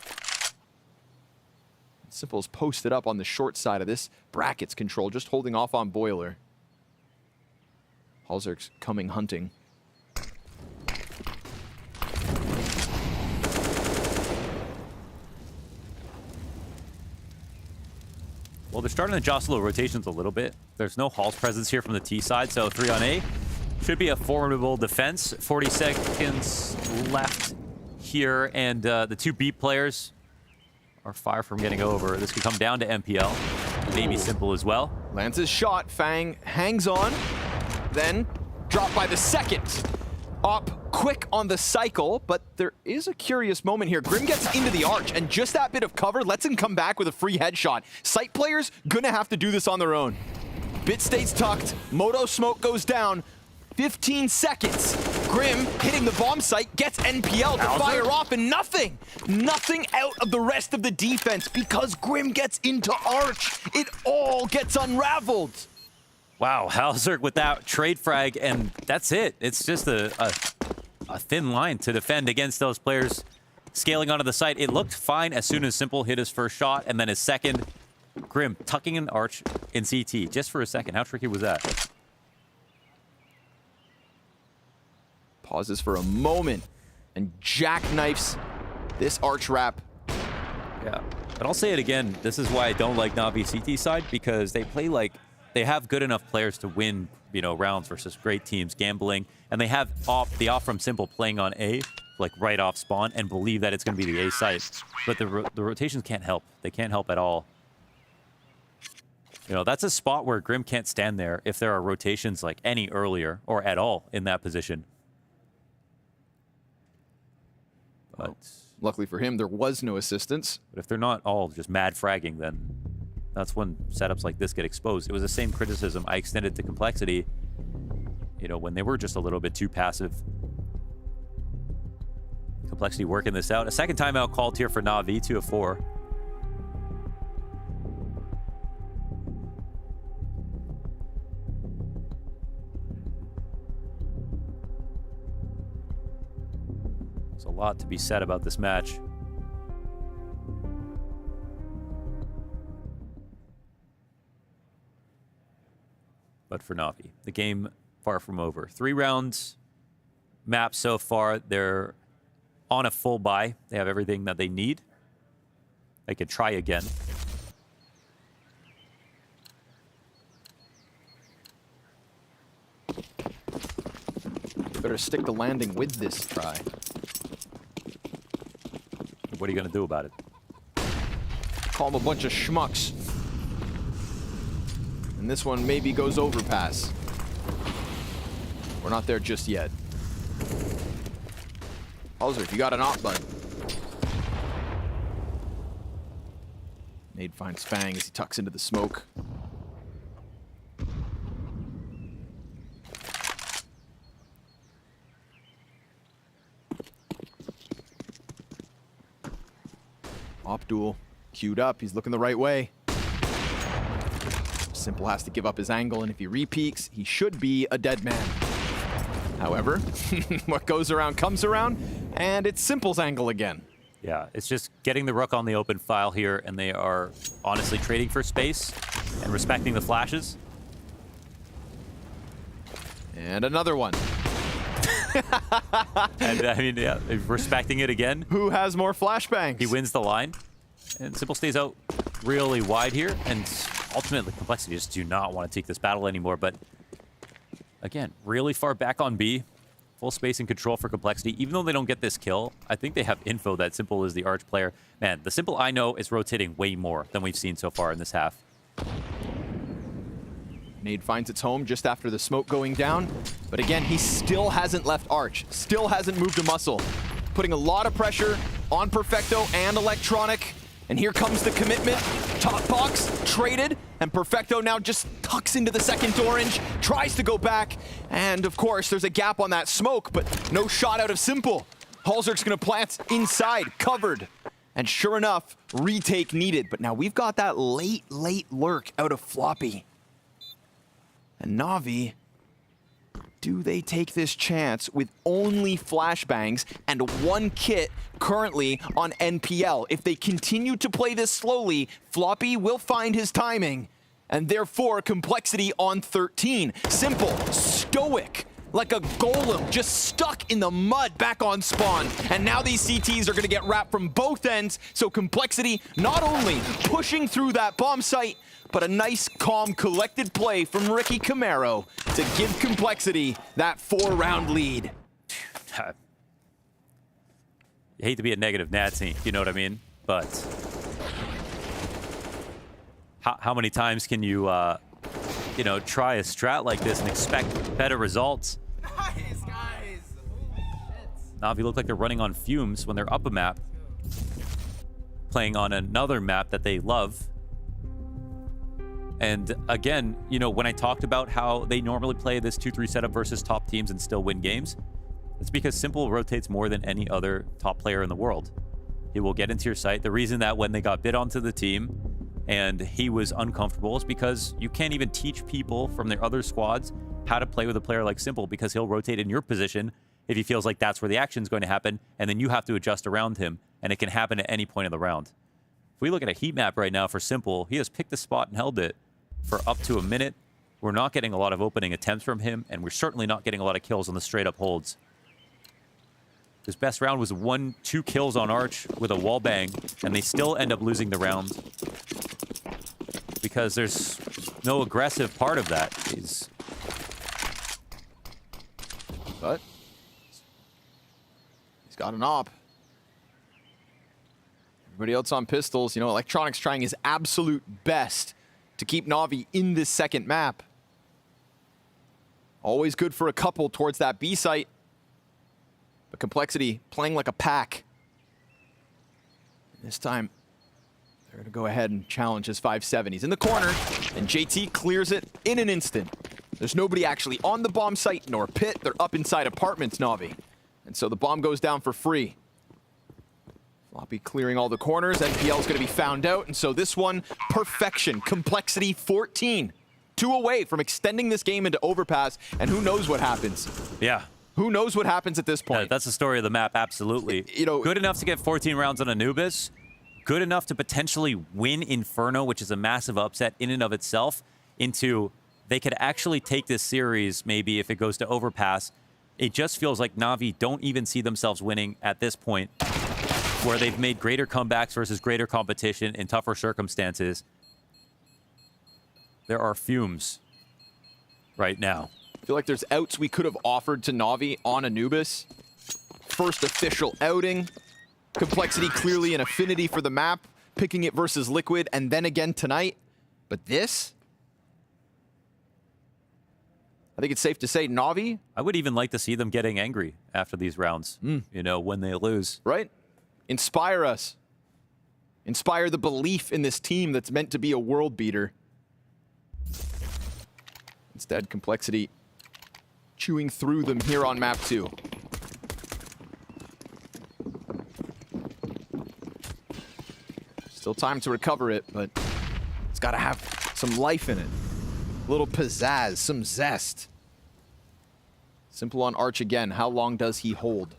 Simple's posted up on the short side of this. Brackets control, just holding off on Boiler. Halzerk's coming hunting. Well, they're starting to jostle rotations a little bit. There's no Hall's presence here from the T side, so 3 on A should be a formidable defense. 40 seconds left here, and the 2 B players are far from getting over. This could come down to MPL. Maybe Simple as well. Lands his shot. Fang hangs on, then dropped by the second. Up quick on the cycle, but there is a curious moment here. Grim gets into the arch, and just that bit of cover lets him come back with a free headshot. Site players gonna have to do this on their own. Bit stays tucked. Moto smoke goes down. 15 seconds. Grim hitting the bomb site, gets NPL to fire off, and nothing out of the rest of the defense because Grim gets into arch. It all gets unraveled. Wow, Halzerk with that trade frag, and that's it. It's just a thin line to defend against those players scaling onto the site. It looked fine as soon as Simple hit his first shot, and then his second. Grim tucking an arch in CT just for a second. How tricky was that? Pauses for a moment and jackknifes this arch wrap. Yeah, but I'll say it again. This is why I don't like Navi CT side, because they play like they have good enough players to win, you know, rounds versus great teams gambling, and they have the off from Simple playing on A, like right off spawn, and believe that it's going to be the A site. But the rotations can't help. They can't help at all. You know, that's a spot where Grim can't stand there if there are rotations like any earlier or at all in that position. But well, luckily for him, there was no assistance. But if they're not all just mad fragging, then that's when setups like this get exposed. It was the same criticism I extended to Complexity, you know, when they were just a little bit too passive. Complexity working this out. A second timeout called here for Navi, 2 of 4. There's a lot to be said about this match. But for Navi, the game far from over. 3 rounds map so far. They're on a full buy. They have everything that they need. They could try again. Better stick the landing with this try. What are you going to do about it? Call them a bunch of schmucks. And this one maybe goes overpass. We're not there just yet. Halzerk, you got an op button. Nade finds Fang as he tucks into the smoke. Op duel queued up. He's looking the right way. Simple has to give up his angle, and if he repeaks, he should be a dead man. However, what goes around comes around, and it's Simple's angle again. Yeah, it's just getting the rook on the open file here, and they are honestly trading for space and respecting the flashes. And another one. And I mean, yeah, respecting it again. Who has more flashbangs? He wins the line, and Simple stays out really wide here, and ultimately Complexity just do not want to take this battle anymore. But again, really far back on B, full space and control for Complexity. Even though they don't get this kill, I think they have info that Simple is the arch player. Man, the Simple I know is rotating way more than we've seen so far in this half. Nade finds its home just after the smoke going down. But again, he still hasn't left arch. Still hasn't moved a muscle. Putting a lot of pressure on Perfecto and Electronic. And here comes the commitment. Top box traded, and Perfecto now just tucks into the second orange, tries to go back, and of course there's a gap on that smoke, but no shot out of Simple. Halzerk's gonna plant inside, covered. And sure enough, retake needed. But now we've got that late lurk out of Floppy. And Navi do they take this chance with only flashbangs and one kit currently on NPL? If they continue to play this slowly, Floppy will find his timing, and therefore complexity on 13. Simple, stoic, like a golem just stuck in the mud back on spawn. And now these CTs are gonna get wrapped from both ends, so complexity not only pushing through that bomb site, but a nice, calm, collected play from Ricky Camaro to give complexity that 4-round lead. You hate to be a negative Nazi, you know what I mean? But how many times can you, you know, try a strat like this and expect better results? Nice, guys. NAVI look like they're running on fumes when they're up a map, playing on another map that they love. And again, you know, when I talked about how they normally play this 2-3 setup versus top teams and still win games, it's because Simple rotates more than any other top player in the world. He will get into your site. The reason that when they got bid onto the team and he was uncomfortable is because you can't even teach people from their other squads how to play with a player like Simple, because he'll rotate in your position if he feels like that's where the action's going to happen, and then you have to adjust around him, and it can happen at any point of the round. If we look at a heat map right now for Simple, he has picked the spot and held it for up to a minute. We're not getting a lot of opening attempts from him, and we're certainly not getting a lot of kills on the straight-up holds. His best round was 1-2 kills on Arch with a wall bang, and they still end up losing the round because there's no aggressive part of that. But he's got an op. Everybody else on pistols. You know, Electronics trying his absolute best to keep NAVI in this second map. Always good for a couple towards that B site. But complexity playing like a pack. This time, they're going to go ahead and challenge his 5-7. He's in the corner, and JT clears it in an instant. There's nobody actually on the bomb site nor pit. They're up inside apartments, NAVI. And so the bomb goes down for free. Floppy clearing all the corners. NPL is going to be found out. And so this one, perfection. Complexity 14. 2 away from extending this game into overpass. And who knows what happens? Yeah. Who knows what happens at this point? Yeah, that's the story of the map, absolutely. You know, good enough to get 14 rounds on Anubis. Good enough to potentially win Inferno, which is a massive upset in and of itself, into they could actually take this series maybe if it goes to overpass. It just feels like NAVI don't even see themselves winning at this point, where they've made greater comebacks versus greater competition in tougher circumstances. There are fumes right now. I feel like there's outs we could have offered to NAVI on Anubis. First official outing. Complexity clearly an affinity for the map, picking it versus Liquid, and then again tonight. But this? I think it's safe to say NAVI. I would even like to see them getting angry after these rounds, you know, when they lose. Right? Inspire us. Inspire the belief in this team that's meant to be a world beater. Instead, complexity chewing through them here on map 2. Still time to recover it, but it's got to have some life in it. A little pizzazz, some zest. Simple on Arch again. How long does he hold?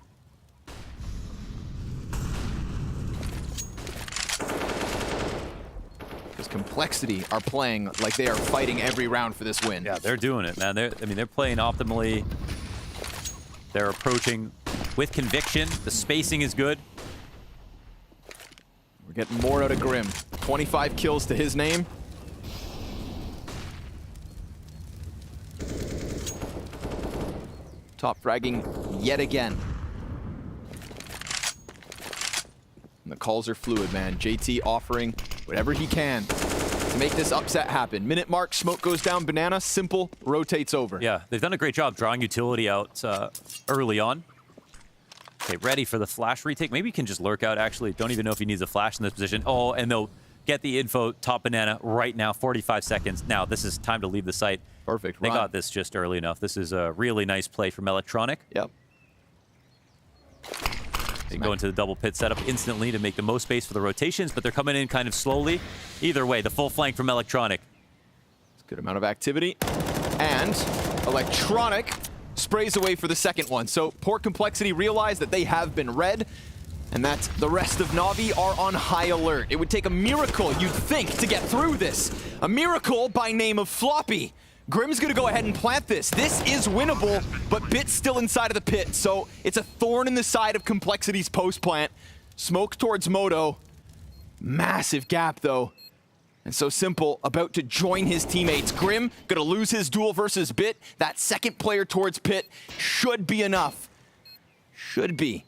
Because complexity are playing like they are fighting every round for this win. Yeah, they're doing it, man. They're playing optimally. They're approaching with conviction. The spacing is good. We're getting more out of Grim. 25 kills to his name. Top fragging yet again. And the calls are fluid, man. JT offering whatever he can to make this upset happen. Minute mark, smoke goes down, banana, Simple rotates over. Yeah, they've done a great job drawing utility out early on. Okay, ready for the flash retake. Maybe he can just lurk out, actually. Don't even know if he needs a flash in this position. Oh, and they'll get the info, top banana, right now, 45 seconds. Now, this is time to leave the site. Perfect. They got this just early enough. This is a really nice play from Electronic. Yep. They go into the double pit setup instantly to make the most space for the rotations, but they're coming in kind of slowly. Either way, the full flank from Electronic. It's a good amount of activity. And Electronic sprays away for the second one. So poor Complexity realize that they have been read, and that the rest of Navi are on high alert. It would take a miracle, you'd think, to get through this. A miracle by name of Floppy. Grim's gonna go ahead and plant this. This is winnable, but Bit's still inside of the pit, so it's a thorn in the side of Complexity's post-plant. Smoke towards Moto. Massive gap, though. And so Simple about to join his teammates. Grim gonna lose his duel versus Bit. That second player towards Pit should be enough. Should be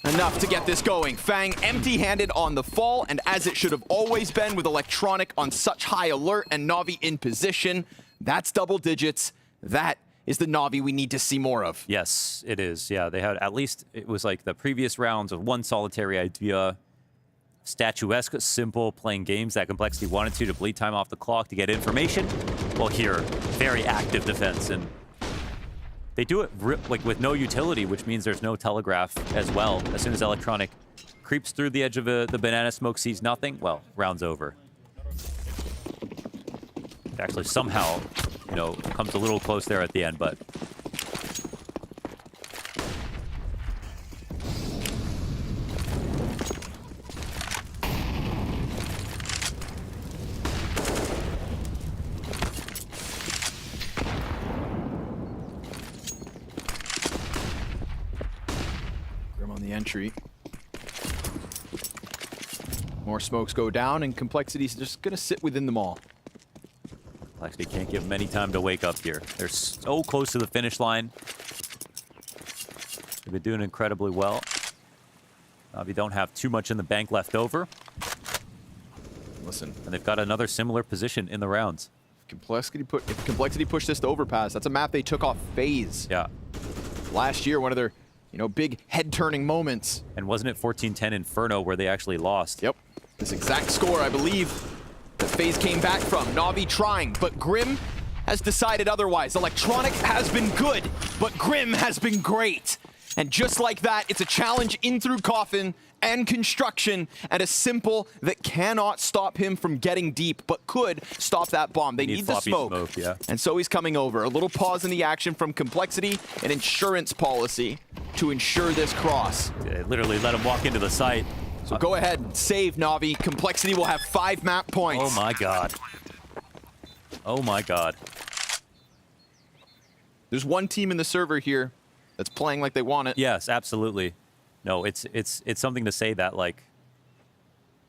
enough to get this going. Fang empty-handed on the fall, and as it should have always been with Electronic on such high alert and Navi in position, that's double digits. That is the Navi we need to see more of. Yes, it is. Yeah, they had at least, it was like the previous rounds of one solitary idea. Statuesque, simple, playing games that Complexity wanted to bleed time off the clock to get information. Well, here, very active defense, and they do it like with no utility, which means there's no telegraph as well. As soon as Electronic creeps through the edge of the banana smoke, sees nothing, well, round's over. It actually somehow, you know, comes a little close there at the end, but Grim on the entry. More smokes go down, and Complexity's just gonna sit within them all. Complexity can't give them any time to wake up here. They're so close to the finish line. They've been doing incredibly well. Navi don't have too much in the bank left over. Listen. And they've got another similar position in the rounds. If Complexity push this to Overpass, that's a map they took off FaZe. Yeah. Last year, one of their, you know, big head-turning moments. And wasn't it 14-10 Inferno where they actually lost? Yep. This exact score, I believe, that FaZe came back from. Navi trying, but Grim has decided otherwise. Electronic has been good, but Grim has been great. And just like that, it's a challenge in through Coffin and Construction, and a Simple that cannot stop him from getting deep, but could stop that bomb. They need the smoke. Yeah. And so he's coming over. A little pause in the action from Complexity, an insurance policy to ensure this cross. They literally let him walk into the site. So go ahead and save, Navi. Complexity will have 5 map points. Oh my god. Oh my god. There's one team in the server here that's playing like they want it. Yes, absolutely. No, it's something to say that, like,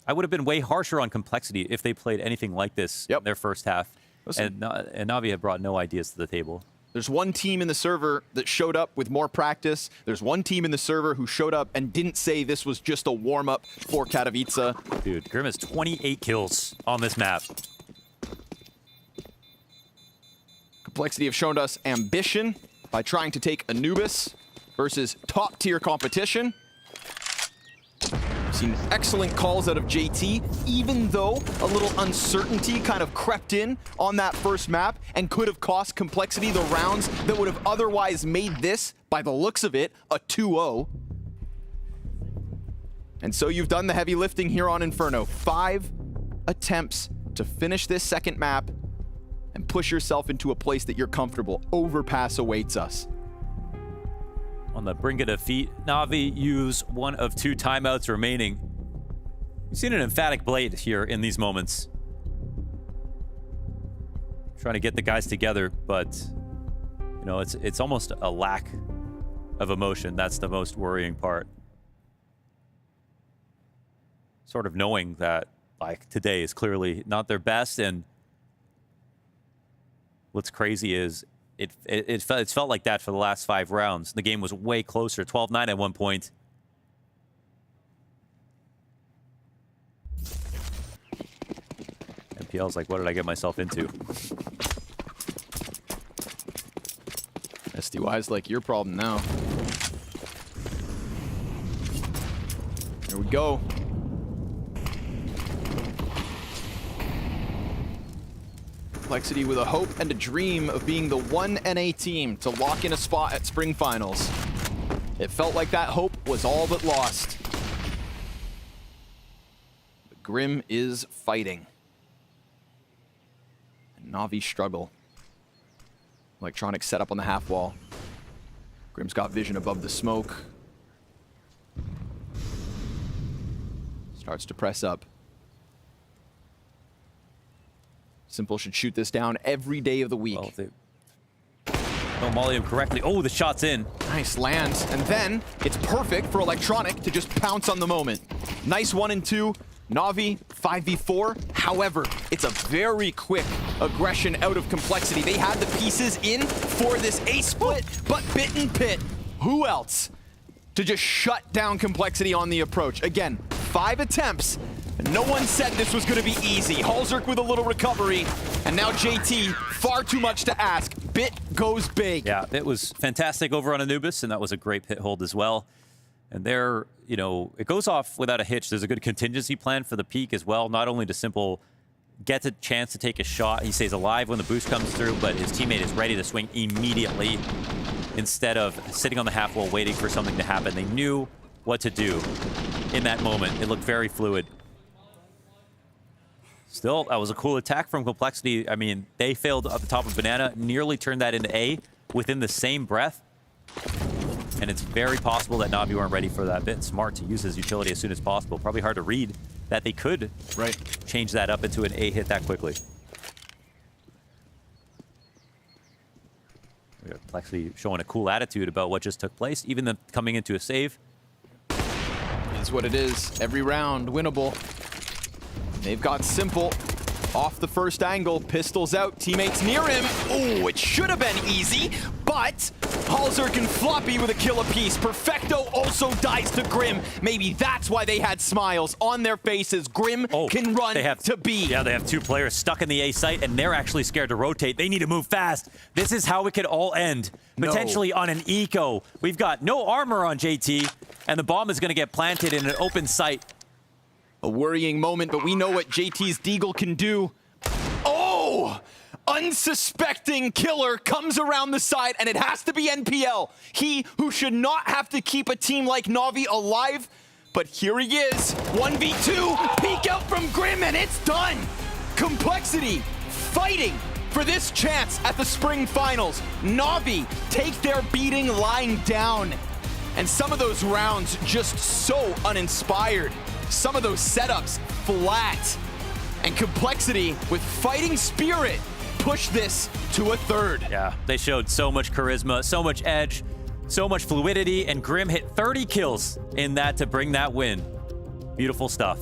I would have been way harsher on Complexity if they played anything like this in their first half. And Navi have brought no ideas to the table. There's one team in the server that showed up with more practice. There's one team in the server who showed up and didn't say this was just a warm-up for Katowice. Dude, Grim has 28 kills on this map. Complexity have shown us ambition by trying to take Anubis versus top-tier competition. Seen excellent calls out of JT, even though a little uncertainty kind of crept in on that first map and could have cost Complexity the rounds that would have otherwise made this, by the looks of it, a 2-0. And so you've done the heavy lifting here on Inferno. 5 attempts to finish this second map and push yourself into a place that you're comfortable. Overpass awaits us. On the brink of defeat, Navi use one of 2 timeouts remaining. We've seen an emphatic blade here in these moments. Trying to get the guys together, but you know, it's almost a lack of emotion. That's the most worrying part. Sort of knowing that, like, today is clearly not their best, and what's crazy is it's felt like that for the last 5 rounds. The game was way closer, 12-9 at one point. MPL's like, what did I get myself into? SDY's like, your problem now. Here we go. Complexity with a hope and a dream of being the one NA team to lock in a spot at Spring Finals. It felt like that hope was all but lost. But Grim is fighting. And Navi struggle. Electronic set up on the half wall. Grim's got vision above the smoke. Starts to press up. Simple should shoot this down every day of the week. Well, they don't molly him correctly. Oh, the shot's in. Nice lands. And then it's perfect for Electronic to just pounce on the moment. Nice 1 and 2. Navi 5v4. However, it's a very quick aggression out of Complexity. They had the pieces in for this A split, but Bit and Pit, who else to just shut down Complexity on the approach? Again, 5 attempts. No one said this was going to be easy. Halzerk with a little recovery, and now JT, far too much to ask. Bit goes big. Yeah, it was fantastic over on Anubis, and that was a great pit hold as well. And there, you know, it goes off without a hitch. There's a good contingency plan for the peak as well. Not only to Simple get a chance to take a shot, he stays alive when the boost comes through, but his teammate is ready to swing immediately instead of sitting on the half wall waiting for something to happen. They knew what to do in that moment. It looked very fluid. Still, that was a cool attack from Complexity. I mean, they failed at the top of Banana, nearly turned that into A within the same breath. And it's very possible that Navi weren't ready for that bit. Smart to use his utility as soon as possible. Probably hard to read that they could change that up into an A hit that quickly. Complexity showing a cool attitude about what just took place, even them coming into a save. Is what it is. Every round winnable. They've got Simple off the first angle, pistols out, teammates near him. Oh, it should have been easy, but Halzerk and Floppy with a kill apiece. Perfecto also dies to Grim. Maybe that's why they had smiles on their faces. Grim can run to B. Yeah, they have 2 players stuck in the A site, and they're actually scared to rotate. They need to move fast. This is how it could all end. Potentially on an eco. We've got no armor on JT, and the bomb is going to get planted in an open site. A worrying moment, but we know what JT's Deagle can do. Oh! Unsuspecting killer comes around the side, and it has to be NPL. He who should not have to keep a team like Navi alive, but here he is. 1v2, peek out from Grim, and it's done. Complexity fighting for this chance at the spring finals. Navi take their beating lying down. And some of those rounds just so uninspired. Some of those setups flat. And Complexity, with fighting spirit, push this to a 3rd. Yeah, they showed so much charisma, so much edge, so much fluidity, and Grim hit 30 kills in that to bring that win. Beautiful stuff.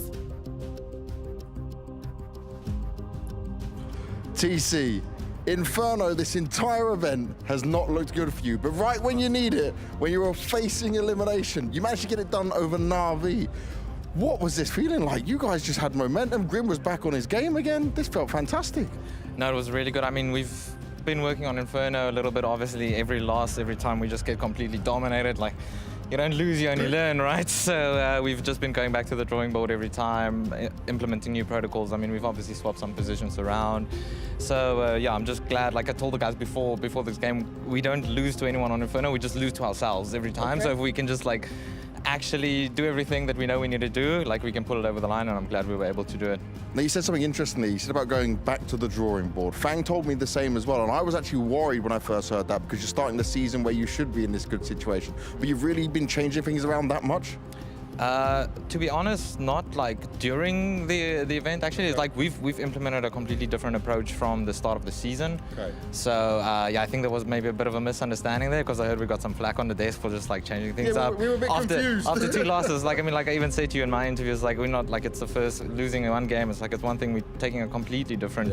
TC, Inferno, this entire event has not looked good for you, but right when you need it, when you were facing elimination, you managed to get it done over Navi. What was this feeling like? You guys just had momentum. Grim was back on his game again. This felt fantastic. No, it was really good. I mean, we've been working on Inferno a little bit. Obviously, every time we just get completely dominated. Like, you don't lose, you only learn, right? So we've just been going back to the drawing board every time, implementing new protocols. I mean, we've obviously swapped some positions around. So yeah, I'm just glad, like I told the guys before this game, we don't lose to anyone on Inferno, we just lose to ourselves every time. So if we can just like actually do everything that we know we need to do, like we can pull it over the line, and I'm glad we were able to do it. Now, you said something interestingly. You said about going back to the drawing board. Fang told me the same as well, and I was actually worried when I first heard that because you're starting the season where you should be in this good situation. But you've really been changing things around that much? To be honest, not like during the event. Actually, it's like we've implemented a completely different approach from the start of the season. Okay. So yeah, I think there was maybe a bit of a misunderstanding there because I heard we got some flack on the desk for just like changing things up. We were a bit confused. After 2 losses, like I mean, like I even said to you in my interviews, like we're not like it's the first losing in one game. It's like it's one thing. We're taking a completely different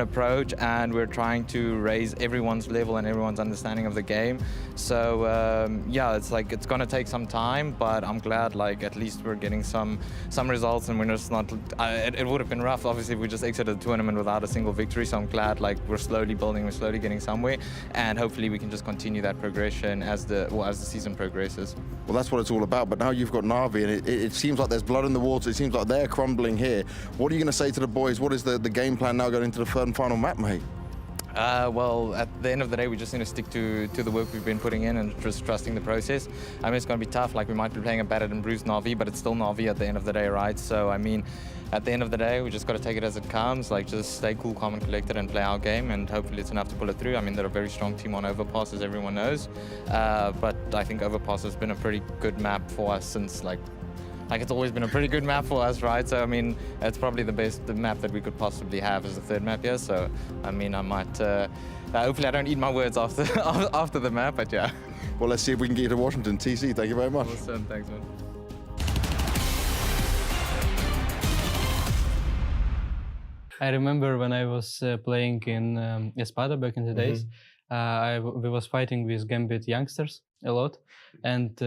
approach, and we're trying to raise everyone's level and everyone's understanding of the game. So yeah, it's like it's gonna take some time, but I'm glad like at least we're getting some results, and we're just not. It would have been rough, obviously, if we just exited the tournament without a single victory. So I'm glad like we're slowly building, we're slowly getting somewhere, and hopefully we can just continue that progression as the season progresses. Well, that's what it's all about. But now you've got Navi, and it seems like there's blood in the water. It seems like they're crumbling here. What are you going to say to the boys? What is the game plan now going into the 3rd and final map, mate? Well, at the end of the day, we just need to stick to the work we've been putting in and just trusting the process. I mean, it's going to be tough. Like, we might be playing a battered and bruised NAVI, but it's still NAVI at the end of the day, right? So, I mean, at the end of the day, we just got to take it as it comes. Like, just stay cool, calm, and collected and play our game, and hopefully it's enough to pull it through. I mean, they're a very strong team on Overpass, as everyone knows. But I think Overpass has been a pretty good map for us since, like it's always been a pretty good map for us, right? So, I mean, it's probably the map that we could possibly have as the third map here. So, I mean, I might, hopefully I don't eat my words after, after the map, but yeah. Well, let's see if we can get you to Washington. TC, thank you very much. Awesome, thanks, man. I remember when I was playing in Espada back in the days, we was fighting with Gambit youngsters a lot, and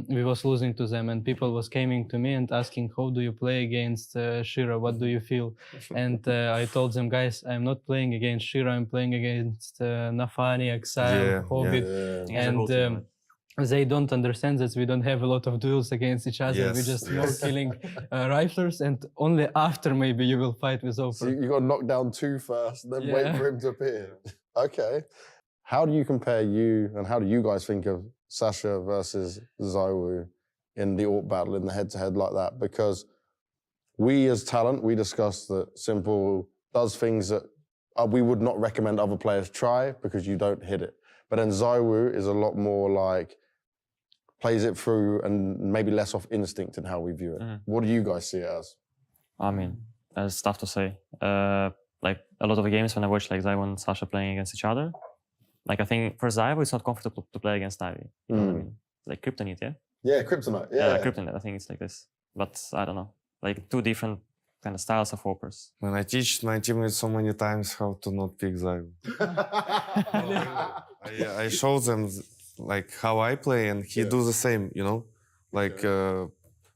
we was losing to them, and people was coming to me and asking, how do you play against Shira, what do you feel? And I told them, guys, I'm not playing against Shira, I'm playing against Nafani, Exile, Hobbit, and they don't understand that we don't have a lot of duels against each other. We just killing riflers, and only after maybe you will fight with Ofer. So you got to knock down 2 first, and then wait for him to appear. Okay. How do you compare you, and how do you guys think of Sasha versus Zaiwu in the AWP battle, in the head-to-head like that? Because we as talent, we discussed that Simple does things that we would not recommend other players try because you don't hit it. But then Zaiwu is a lot more like, plays it through and maybe less off instinct in how we view it. What do you guys see it as? I mean, it's tough to say. Like a lot of the games when I watch like Zaiwu and Sasha playing against each other, like I think for Zaiwu it's not comfortable to play against NAVI. You know what I mean? Like Kryptonite, yeah? Yeah, Kryptonite, yeah. Kryptonite, I think it's like this. But I don't know. Like 2 different kind of styles of hoppers. When I teach my teammates so many times how to not pick Zaiwu. I show them like how I play, and he do the same, you know, like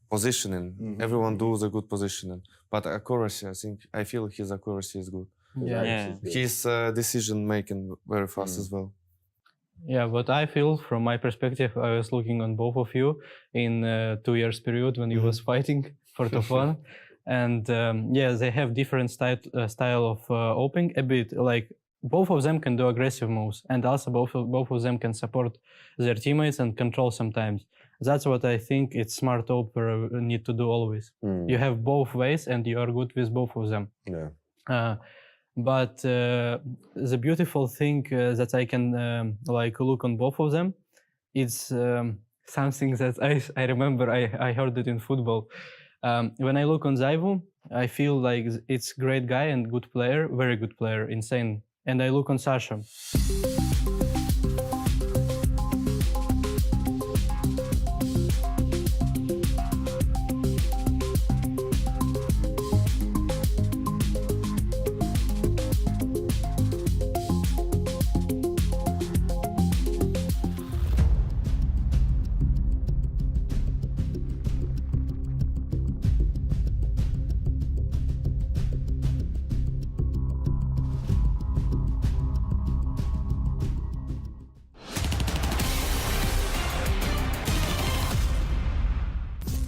positioning. Everyone does a good positioning, but accuracy, I feel his accuracy is good. His decision making very fast as well. Yeah, but I feel from my perspective, I was looking on both of you in 2 years period when you was fighting for top 1. And yeah, they have different style of opening, a bit like both of them can do aggressive moves, and also both of them can support their teammates and control sometimes. That's what I think it's smart opener need to do always. You have both ways and you are good with both of them. But the beautiful thing that I can like look on both of them, it's something that I remember I heard it in football. When I look on Zaiwu, I feel like it's great guy and good player, very good player, insane. And I look on Sasha.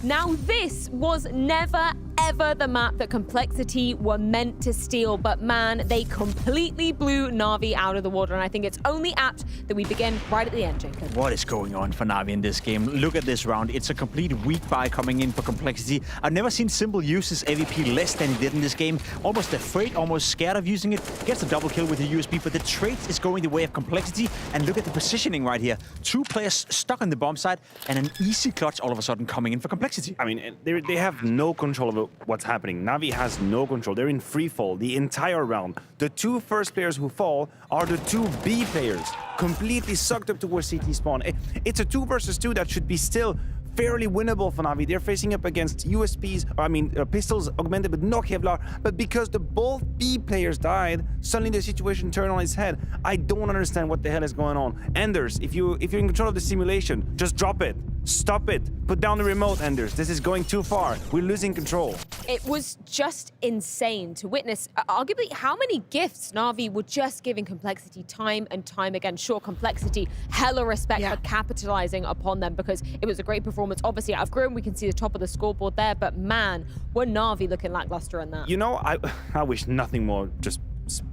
Now, this was never, ever the map that Complexity were meant to steal, but man, they completely blew NAVI out of the water, and I think it's only apt that we begin right at the end, Jacob. What is going on for NAVI in this game? Look at this round. It's a complete weak buy coming in for Complexity. I've never seen Simple use his AVP less than he did in this game. Almost afraid, almost scared of using it. Gets a double kill with the USB, but the trade is going the way of Complexity. And look at the positioning right here. 2 players stuck on the bomb side, and an easy clutch all of a sudden coming in for Complexity. I mean, they have no control over what's happening. NAVI has no control. They're in free fall the entire round. The 2 first players who fall are the 2 B players, completely sucked up towards CT spawn. It's a 2 versus 2 that should be still fairly winnable for NAVI. They're facing up against USPs, pistols augmented with no Kevlar, but because the both B players died, suddenly the situation turned on its head. I don't understand what the hell is going on. Enders, if you're in control of the simulation, just drop it. Stop it. Put down the remote, Enders. This is going too far. We're losing control. It was just insane to witness, arguably, how many gifts NAVI were just giving Complexity time and time again. Sure, Complexity, hella respect for capitalizing upon them, because it was a great performance. Obviously, out of Grim, we can see the top of the scoreboard there, but man, were NAVI looking lackluster in that. You know, I wish nothing more just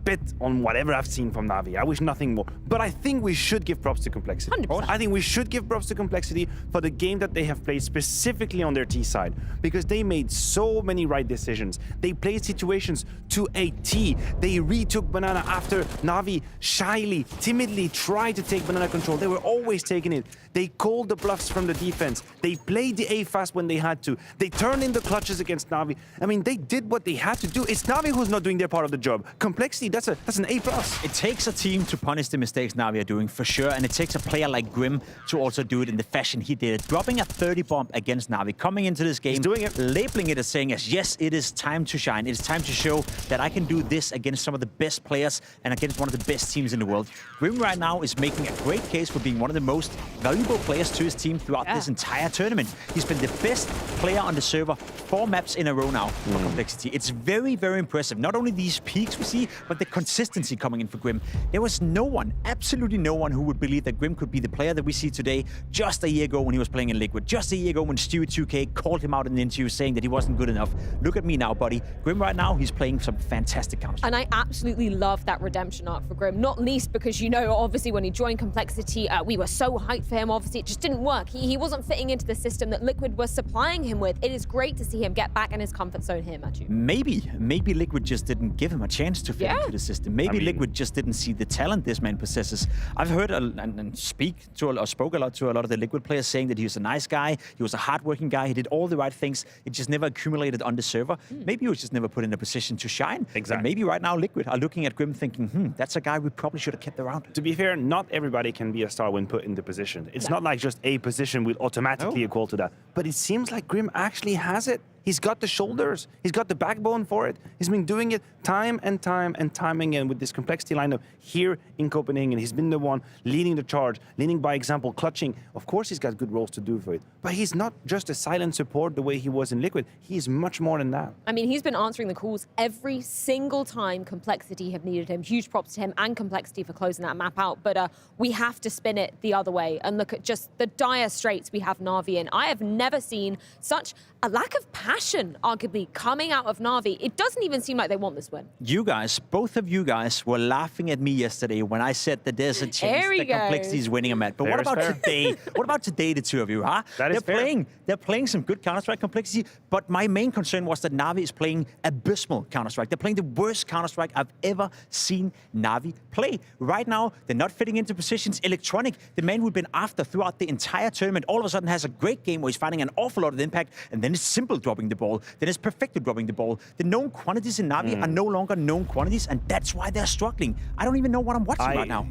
bit on whatever I've seen from Navi. I wish nothing more. But I think we should give props to Complexity. 100%. I think we should give props to Complexity for the game that they have played specifically on their T side, because they made so many right decisions. They played situations to a T. They retook Banana after Navi shyly, timidly tried to take Banana control. They were always taking it. They called the bluffs from the defense. They played the A fast when they had to. They turned in the clutches against Navi. I mean, they did what they had to do. It's Navi who's not doing their part of the job. Complexity, that's an A+. It takes a team to punish the mistakes Navi are doing, for sure, and it takes a player like Grim to also do it in the fashion he did it. Dropping a 30 bomb against Navi, coming into this game, doing it, labeling it as saying, yes, it is time to shine. It is time to show that I can do this against some of the best players and against one of the best teams in the world. Grim right now is making a great case for being one of the most valuable players to his team throughout this entire tournament. He's been the best player on the server 4 maps in a row now for Complexity. It's very, very impressive. Not only these peaks we see, but the consistency coming in for Grim. There was no one, absolutely no one, who would believe that Grim could be the player that we see today just a year ago when he was playing in Liquid. Just a year ago when Stewie2K called him out in an interview saying that he wasn't good enough. Look at me now, buddy. Grim right now, he's playing some fantastic Counter-Strike. And I absolutely love that redemption arc for Grim, not least because, you know, obviously when he joined Complexity, we were so hyped for him. Obviously, it just didn't work. He wasn't fitting into the system that Liquid was supplying him with. It is great to see him get back in his comfort zone here, Matthew. Maybe Liquid just didn't give him a chance to fit into the system. Maybe Liquid just didn't see the talent this man possesses. I've heard and spoke a lot to a lot of the Liquid players saying that he was a nice guy, he was a hardworking guy, he did all the right things. It just never accumulated on the server. Maybe he was just never put in a position to shine. Exactly. And maybe right now Liquid are looking at Grim thinking, that's a guy we probably should have kept around. To be fair, not everybody can be a star when put in the position. It's not like just a position will automatically equal to that. But it seems like Grim actually has it. He's got the shoulders. He's got the backbone for it. He's been doing it time and time again with this Complexity lineup here in Copenhagen. He's been the one leading the charge, leading by example, clutching. Of course, he's got good roles to do for it. But he's not just a silent support the way he was in Liquid. He's much more than that. I mean, he's been answering the calls every single time Complexity have needed him. Huge props to him and Complexity for closing that map out. But we have to spin it the other way and look at just the dire straits we have Navi in. I have never seen such a lack of passion, arguably, coming out of Navi. It doesn't even seem like they want this win. You guys, both of you guys, were laughing at me yesterday when I said that there's a chance that Complexity is winning a match. But what about today? What about today, the two of you, huh? That is fair. They're playing some good Counter-Strike Complexity, but my main concern was that Navi is playing abysmal Counter-Strike. They're playing the worst Counter-Strike I've ever seen Navi play. Right now, they're not fitting into positions. Electronic, the man we've been after throughout the entire tournament, all of a sudden has a great game where he's finding an awful lot of impact, and then it's Simple dropping the ball, then it's Perfecto dropping the ball. The known quantities in Navi are no longer known quantities, and that's why they're struggling. I don't even know what I'm watching right now.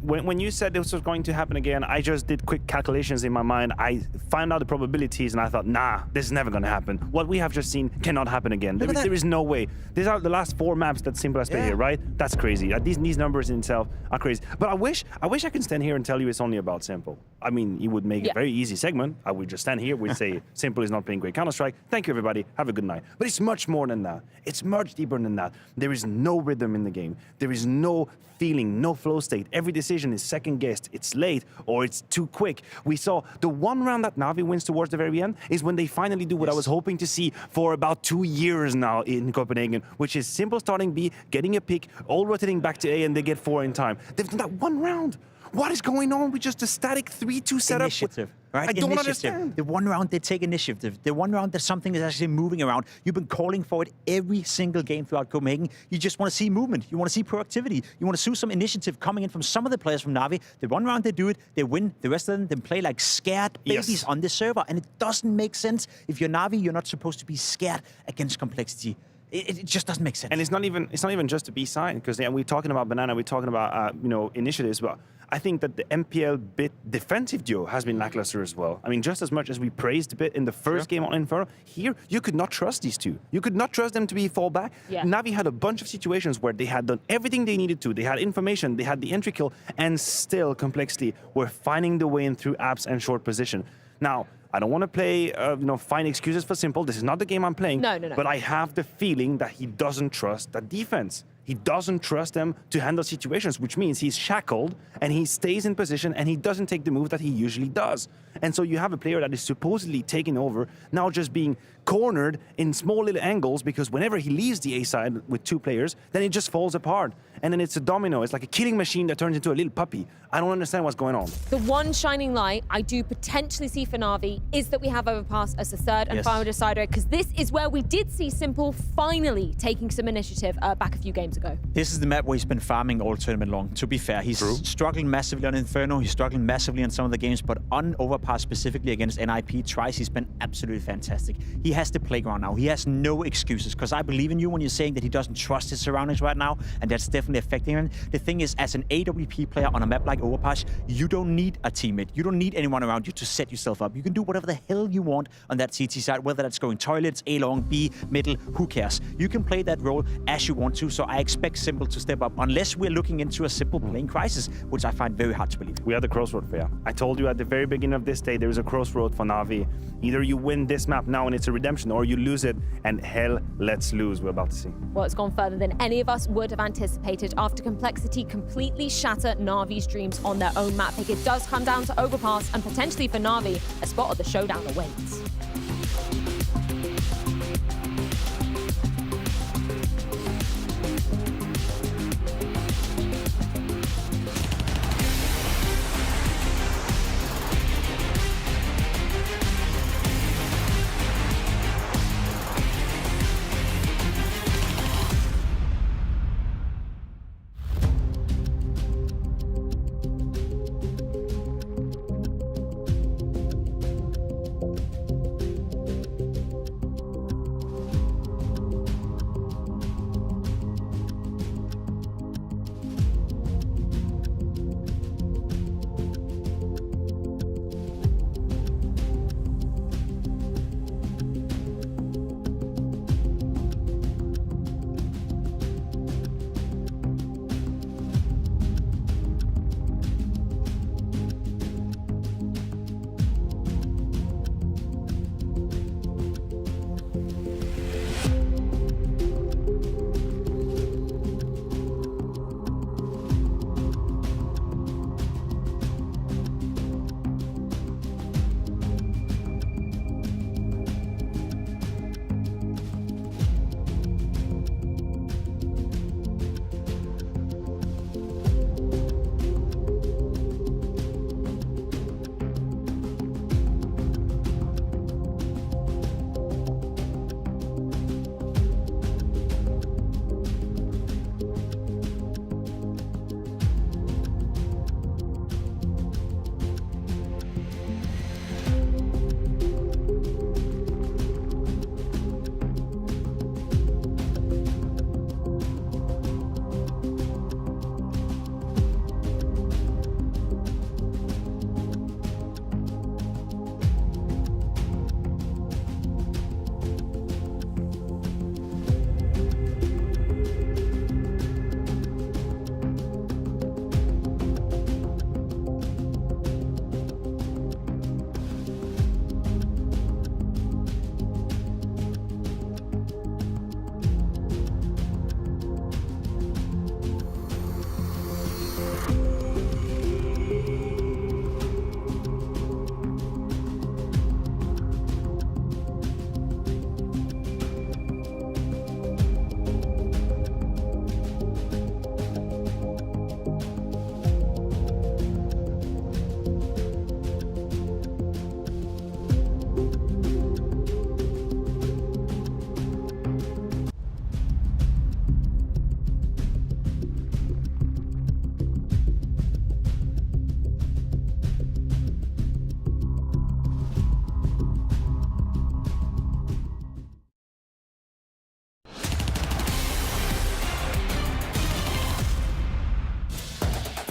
When you said this was going to happen again, I just did quick calculations in my mind. I found out the probabilities, and I thought, nah, this is never going to happen. What we have just seen cannot happen again. There is no way. These are the last 4 maps that Simple has played here, right? That's crazy. These numbers in itself are crazy. But I wish I could stand here and tell you it's only about Simple. I mean, it would make a very easy segment. I would just stand here, we'd say Simple is not playing great Counter-Strike. Thank you, everybody. Have a good night. But it's much more than that. It's much deeper than that. There is no rhythm in the game. There is no feeling, no flow state. Every decision is second-guessed. It's late or it's too quick. We saw the one round that Navi wins towards the very end is when they finally do what I was hoping to see for about 2 years now in Copenhagen, which is Simple starting B, getting a pick, all rotating back to A, and they get 4 in time. They've done that one round. What is going on with just a static 3-2 setup? Initiative, right? I don't understand. The one round they take initiative. The one round that something is actually moving around. You've been calling for it every single game throughout Copenhagen. You just want to see movement. You want to see proactivity. You want to see some initiative coming in from some of the players from Navi. The one round they do it, they win. The rest of them play like scared babies on the server. And it doesn't make sense. If you're Navi, you're not supposed to be scared against Complexity. It just doesn't make sense. And it's not even just a B side, because we're talking about Banana, we're talking about initiatives, but I think that the MPL bit defensive duo has been lackluster as well. I mean, just as much as we praised bit in the first game on Inferno, here you could not trust these two. You could not trust them to be fallback. Yeah. Navi had a bunch of situations where they had done everything they needed to. They had information, they had the entry kill, and still Complexity were finding the way in through apps and short position. Now, I don't want to play, find excuses for Simple. This is not the game I'm playing. No. But I have the feeling that he doesn't trust that defense. He doesn't trust them to handle situations, which means he's shackled and he stays in position and he doesn't take the move that he usually does. And so you have a player that is supposedly taking over, now just being cornered in small little angles, because whenever he leaves the A side with 2 players, then it just falls apart. And then it's a domino. It's like a killing machine that turns into a little puppy. I don't understand what's going on. The one shining light I do potentially see for Na'Vi is that we have Overpass as the third and final decider, because this is where we did see Simple finally taking some initiative back a few games ago. This is the map where he's been farming all tournament long, to be fair. He's struggling massively on Inferno, he's struggling massively on some of the games, but on Overpass specifically against NIP twice, he's been absolutely fantastic. He has the playground now. He has no excuses, because I believe in you when you're saying that he doesn't trust his surroundings right now, and that's definitely affecting him. The thing is, as an AWP player on a map like Overpass, you don't need a teammate. You don't need anyone around you to set yourself up. You can do whatever the hell you want on that CT side, whether that's going toilets, A long, B, middle, who cares? You can play that role as you want to, so I expect Simple to step up, unless we're looking into a Simple playing crisis, which I find very hard to believe. We are the crossroad, Freya. I told you at the very beginning of this day, there is a crossroad for Na'Vi. Either you win this map now and it's a redemption, or you lose it, and hell, let's lose, we're about to see. Well, it's gone further than any of us would have anticipated after Complexity completely shatter Na'Vi's dreams on their own map pick. It does come down to Overpass, and potentially for Na'Vi, a spot of the showdown awaits.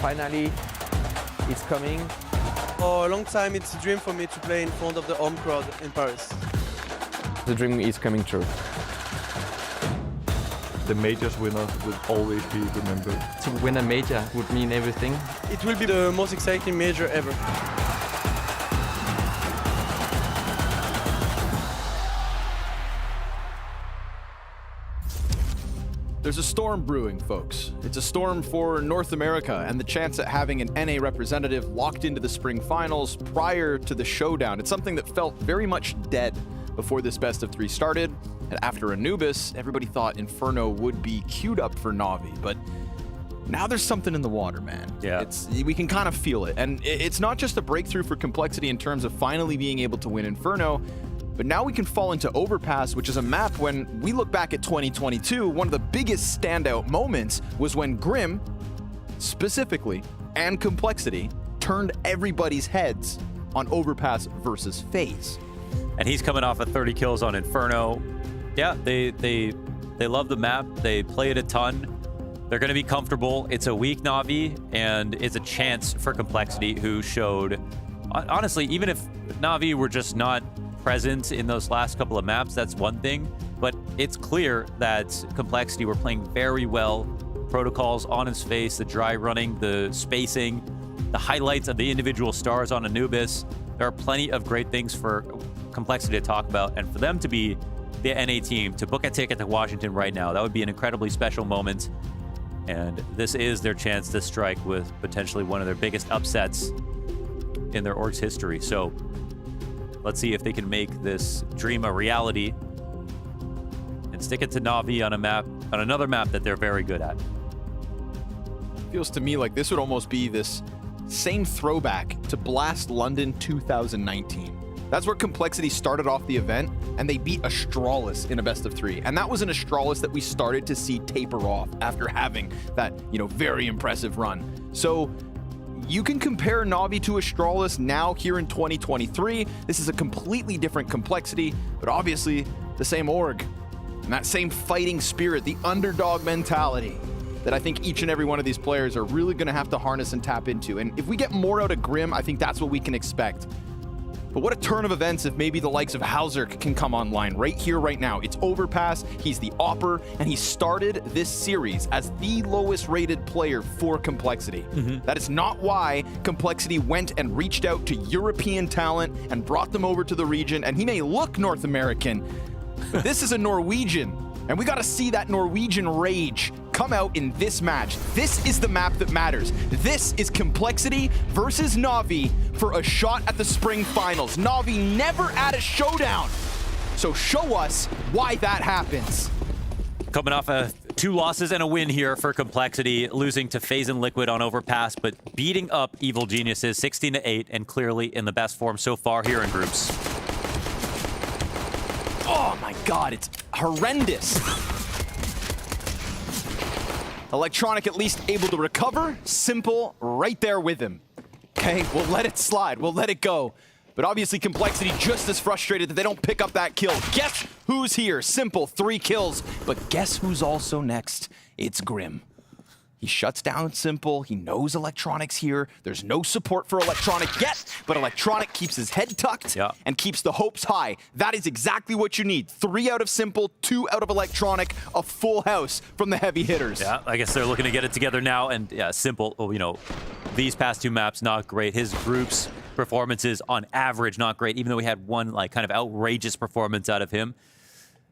Finally, it's coming. For a long time, it's a dream for me to play in front of the home crowd in Paris. The dream is coming true. The majors winner will always be remembered. To win a major would mean everything. It will be the most exciting major ever. There's a storm brewing, folks. It's a storm for North America and the chance at having an NA representative locked into the spring finals prior to the showdown. It's something that felt very much dead before this best of 3 started. And after Anubis, everybody thought Inferno would be queued up for NAVI, but now there's something in the water, man. Yeah. We can kind of feel it. And it's not just a breakthrough for Complexity in terms of finally being able to win Inferno, but now we can fall into Overpass, which is a map when we look back at 2022, one of the biggest standout moments was when Grim, specifically, and Complexity turned everybody's heads on Overpass versus FaZe. And he's coming off of 30 kills on Inferno. Yeah, they love the map. They play it a ton. They're going to be comfortable. It's a weak NAVI, and it's a chance for Complexity, who showed, honestly, even if NAVI were just not present in those last couple of maps, that's one thing. But it's clear that Complexity were playing very well. Protocols on his face, the dry running, the spacing, the highlights of the individual stars on Anubis. There are plenty of great things for Complexity to talk about, and for them to be the NA team, to book a ticket to Washington right now, that would be an incredibly special moment. And this is their chance to strike with potentially one of their biggest upsets in their org's history. So let's see if they can make this dream a reality and stick it to NAVI on a map, on another map that they're very good at. Feels to me like this would almost be this same throwback to Blast London 2019. That's where Complexity started off the event, and they beat Astralis in a best of 3. And that was an Astralis that we started to see taper off after having that, very impressive run. So you can compare NAVI to Astralis now here in 2023. This is a completely different Complexity, but obviously the same org. And that same fighting spirit, the underdog mentality that I think each and every one of these players are really going to have to harness and tap into. And if we get more out of Grim, I think that's what we can expect. But what a turn of events if maybe the likes of Halzerk can come online right here, right now. It's Overpass, he's the Opper, and he started this series as the lowest rated player for Complexity. That is not why Complexity went and reached out to European talent and brought them over to the region. And he may look North American, but this is a Norwegian. And we got to see that Norwegian rage come out in this match. This is the map that matters. This is Complexity versus NAVI for a shot at the spring finals. NAVI never at a showdown. So show us why that happens. Coming off of 2 losses and a win here for Complexity, losing to FaZe and Liquid on Overpass, but beating up Evil Geniuses 16-8, and clearly in the best form so far here in groups. Oh my God, it's horrendous. Electronic at least able to recover. Simple right there with him. Okay, we'll let it slide. We'll let it go. But obviously Complexity just as frustrated that they don't pick up that kill. Guess who's here? Simple, 3 kills. But guess who's also next? It's Grim. He shuts down Simple. He knows Electronic's here. There's no support for Electronic yet, but Electronic keeps his head tucked and keeps the hopes high. That is exactly what you need. 3 out of Simple, 2 out of Electronic, a full house from the heavy hitters. Yeah, I guess they're looking to get it together now. And yeah, Simple, these past 2 maps, not great. His group's performances on average, not great, even though we had one kind of outrageous performance out of him.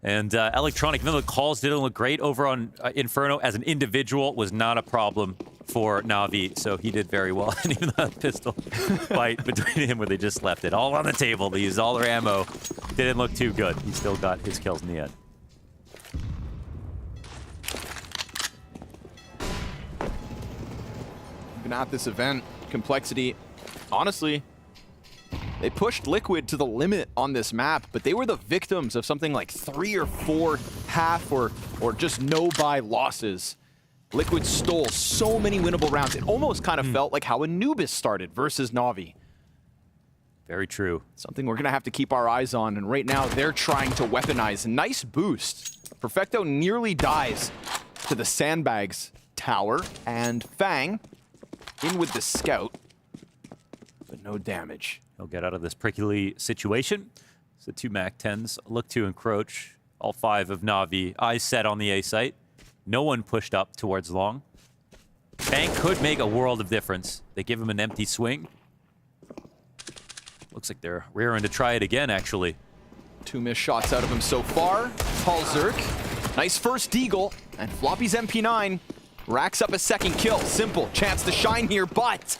And Electronic, even though the calls didn't look great over on Inferno, as an individual was not a problem for NAVI, so he did very well. And even that pistol fight between him where they just left it all on the table, they used all their ammo, didn't look too good. He still got his kills in the end. Even at this event, Complexity, honestly, they pushed Liquid to the limit on this map, but they were the victims of something like 3 or 4 half or just no-buy losses. Liquid stole so many winnable rounds. It almost kind of felt like how Anubis started versus NAVI. Very true. Something we're going to have to keep our eyes on, and right now they're trying to weaponize. Nice boost. Perfecto nearly dies to the Sandbags tower, and Fang in with the scout, but no damage. He'll get out of this prickly situation. So 2 MAC-10s look to encroach. All 5 of NAVI, eyes set on the A site. No one pushed up towards long. Fang could make a world of difference. They give him an empty swing. Looks like they're rearing to try it again, actually. 2 missed shots out of him so far. Halzerk Nice first deagle, and Floppy's MP9 racks up a second kill. Simple, chance to shine here, but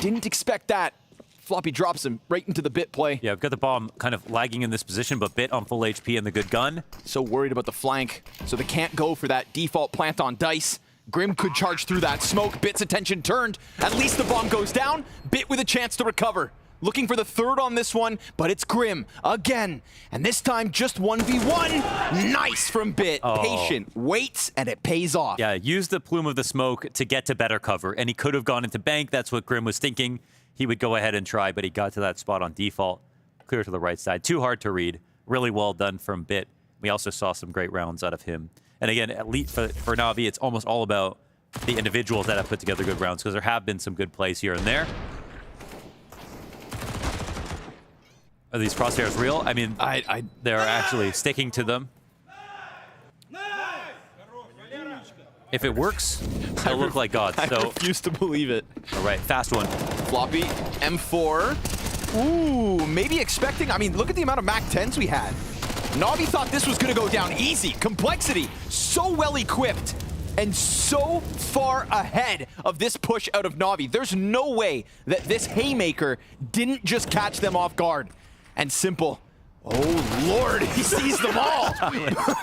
didn't expect that. Floppy drops him right into the Bit play. Yeah, I've got the bomb kind of lagging in this position, but Bit on full HP and the good gun. So worried about the flank, so they can't go for that default plant on Dice. Grim could charge through that smoke. Bit's attention turned. At least the bomb goes down. Bit with a chance to recover. Looking for the third on this one, but it's Grim again. And this time, just 1v1. Nice from Bit. Oh. Patient, waits, and it pays off. Yeah, use the plume of the smoke to get to better cover, and he could have gone into bank. That's what Grim was thinking. He would go ahead and try, but he got to that spot on default. Clear to the right side. Too hard to read. Really well done from Bit. We also saw some great rounds out of him. And again, at least for Navi, it's almost all about the individuals that have put together good rounds, because there have been some good plays here and there. Are these crosshairs real? I mean, they're actually sticking to them. If it works, they'll look like gods. I So refuse to believe it. All right, fast one. Floppy, M4. Ooh, maybe expecting, I mean, look at the amount of MAC-10s we had. Navi thought this was gonna go down easy. Complexity, so well equipped and so far ahead of this push out of Navi. There's no way that this haymaker didn't just catch them off guard. And Simple, oh Lord, he sees them all.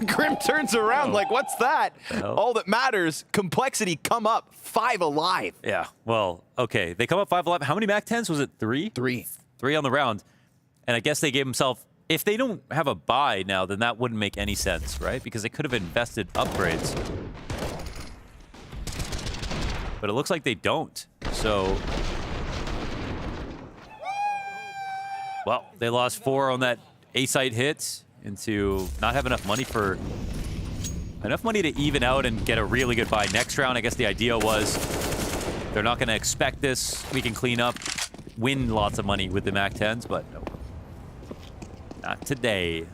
Grim turns around like, what's that? All that matters, Complexity come up 5 alive. Yeah, well, okay. They come up 5 alive. How many MAC-10s? Was it 3? 3. 3 on the round. And I guess they gave himself, if they don't have a buy now, then that wouldn't make any sense, right? Because they could have invested upgrades. But it looks like they don't. So, well, they lost 4 on that A-site hit into not have enough money to even out and get a really good buy next round. I guess the idea was they're not going to expect this. We can clean up, win lots of money with the MAC-10s, but no. Not today.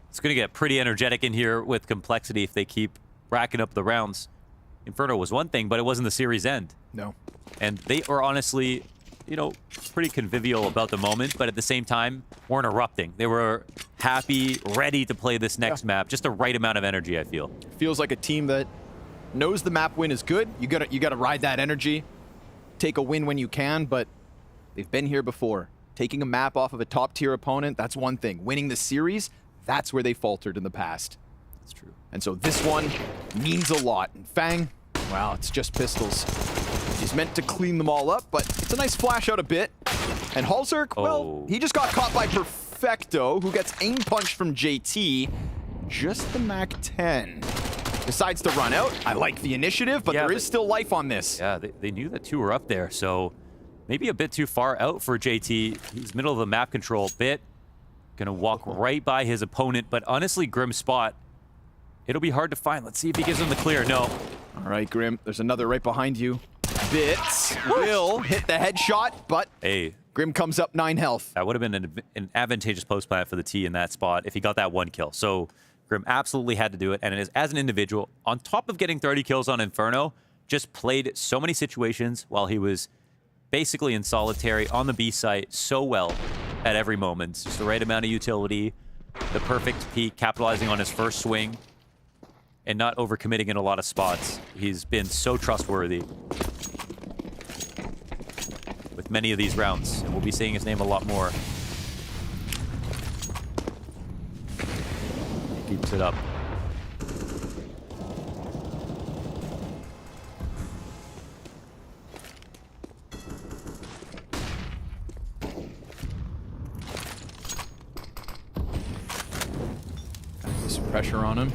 It's going to get pretty energetic in here with Complexity if they keep racking up the rounds. Inferno was one thing, but it wasn't the series end. No. And they were honestly, you know, pretty convivial about the moment, but at the same time, weren't erupting. They were happy, ready to play this next map. Just the right amount of energy, I feel. Feels like a team that knows the map win is good. You gotta ride that energy. Take a win when you can, but they've been here before. Taking a map off of a top-tier opponent, that's one thing. Winning the series, that's where they faltered in the past. That's true. And so this one means a lot. And Fang, wow, it's just pistols. He's meant to clean them all up, but it's a nice flash out a bit. And Halzerk, well, he just got caught by Perfecto, who gets aim punched from JT. Just the MAC-10. Decides to run out. I like the initiative, but there is still life on this. Yeah, they knew that 2 were up there, so maybe a bit too far out for JT. He's middle of the map control bit. Gonna walk right by his opponent, but honestly, Grim's spot, it'll be hard to find. Let's see if he gives him the clear. No. All right, Grim, there's another right behind you. Bits will hit the headshot, but hey, Grim comes up 9 health. That would have been an advantageous post plant for the T in that spot if he got that 1 kill. So Grim absolutely had to do it, and it is, as an individual, on top of getting 30 kills on Inferno, just played so many situations while he was basically in solitary on the B site so well at every moment. Just the right amount of utility, the perfect peak, capitalizing on his first swing, and not overcommitting in a lot of spots. He's been so trustworthy with many of these rounds, and we'll be seeing his name a lot more. He keeps it up. Some pressure on him.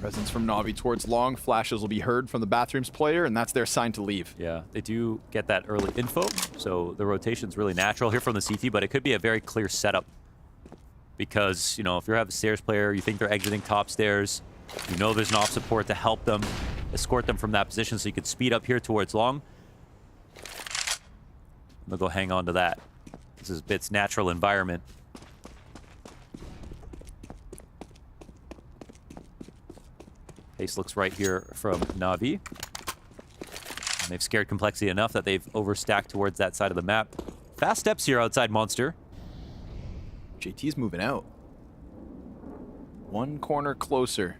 Presence from Navi towards long. Flashes will be heard from the bathrooms player, and that's their sign to leave. Yeah, they do get that early info, so the rotation's really natural here from the CT, but it could be a very clear setup. Because, you know, if you have a stairs player, you think they're exiting top stairs, you know there's an off support to help them, escort them from that position so you could speed up here towards long. They'll go hang on to that. This is Bit's natural environment. Pace looks right here from Navi. And they've scared Complexity enough that they've overstacked towards that side of the map. Fast steps here outside Monster. JT's moving out. One corner closer.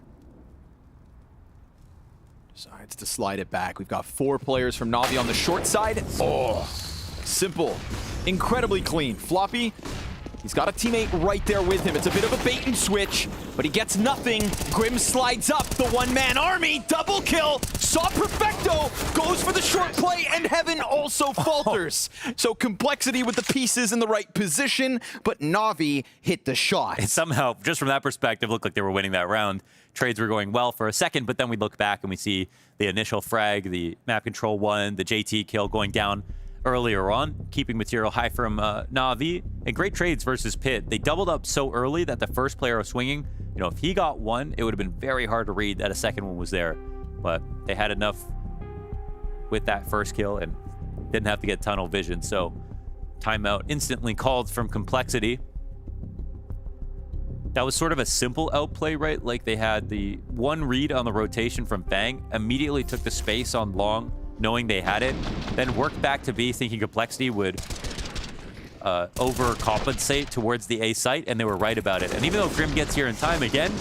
Decides to slide it back. We've got 4 players from Navi on the short side. Oh, simple. Incredibly clean. Floppy, he's got a teammate right there with him. It's a bit of a bait and switch, but he gets nothing. Grim slides up. The one-man army. Double kill. Saw Perfecto. Goes for the short play, and Heaven also falters. So Complexity with the pieces in the right position, but Navi hit the shot. It somehow, just from that perspective, looked like they were winning that round. Trades were going well for a second, but then we look back and we see the initial frag, the map control one, the JT kill going down earlier on, keeping material high from Navi. And great trades versus Pit. They doubled up so early that the first player was swinging. You know, if he got one, it would have been very hard to read that a second one was there. But they had enough with that first kill and didn't have to get tunnel vision. So timeout instantly called from Complexity. That was sort of a simple outplay, right? Like they had the one read on the rotation from Fang, immediately took the space on long, knowing they had it, then worked back to B, thinking Complexity would overcompensate towards the A site, and they were right about it. And even though Grim gets here in time again,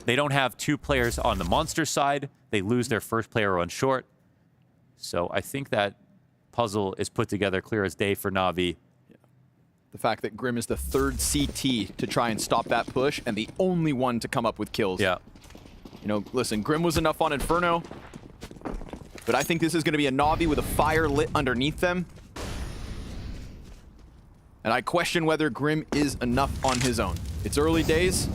they don't have 2 players on the Monster side. They lose their first player on short. So I think that puzzle is put together clear as day for Navi. The fact that Grim is the 3rd CT to try and stop that push and the only one to come up with kills. Yeah. You know, listen, Grim was enough on Inferno, but I think this is going to be a Navi with a fire lit underneath them. And I question whether Grim is enough on his own. It's early days,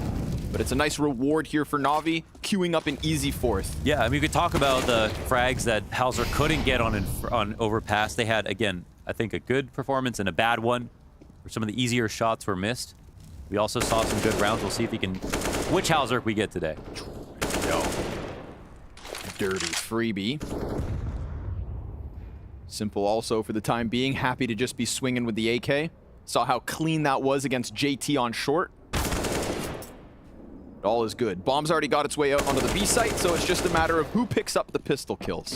but it's a nice reward here for Navi, queuing up an easy 4th. Yeah, I mean, we could talk about the frags that Hauser couldn't get on overpass. They had, again, I think a good performance and a bad one, where some of the easier shots were missed. We also saw some good rounds. We'll see if he can... Which Hauser we get today? No. Dirty freebie. Simple also for the time being. Happy to just be swinging with the AK. Saw how clean that was against JT on short. All is good. Bomb's already got its way out onto the B site, so it's just a matter of who picks up the pistol kills.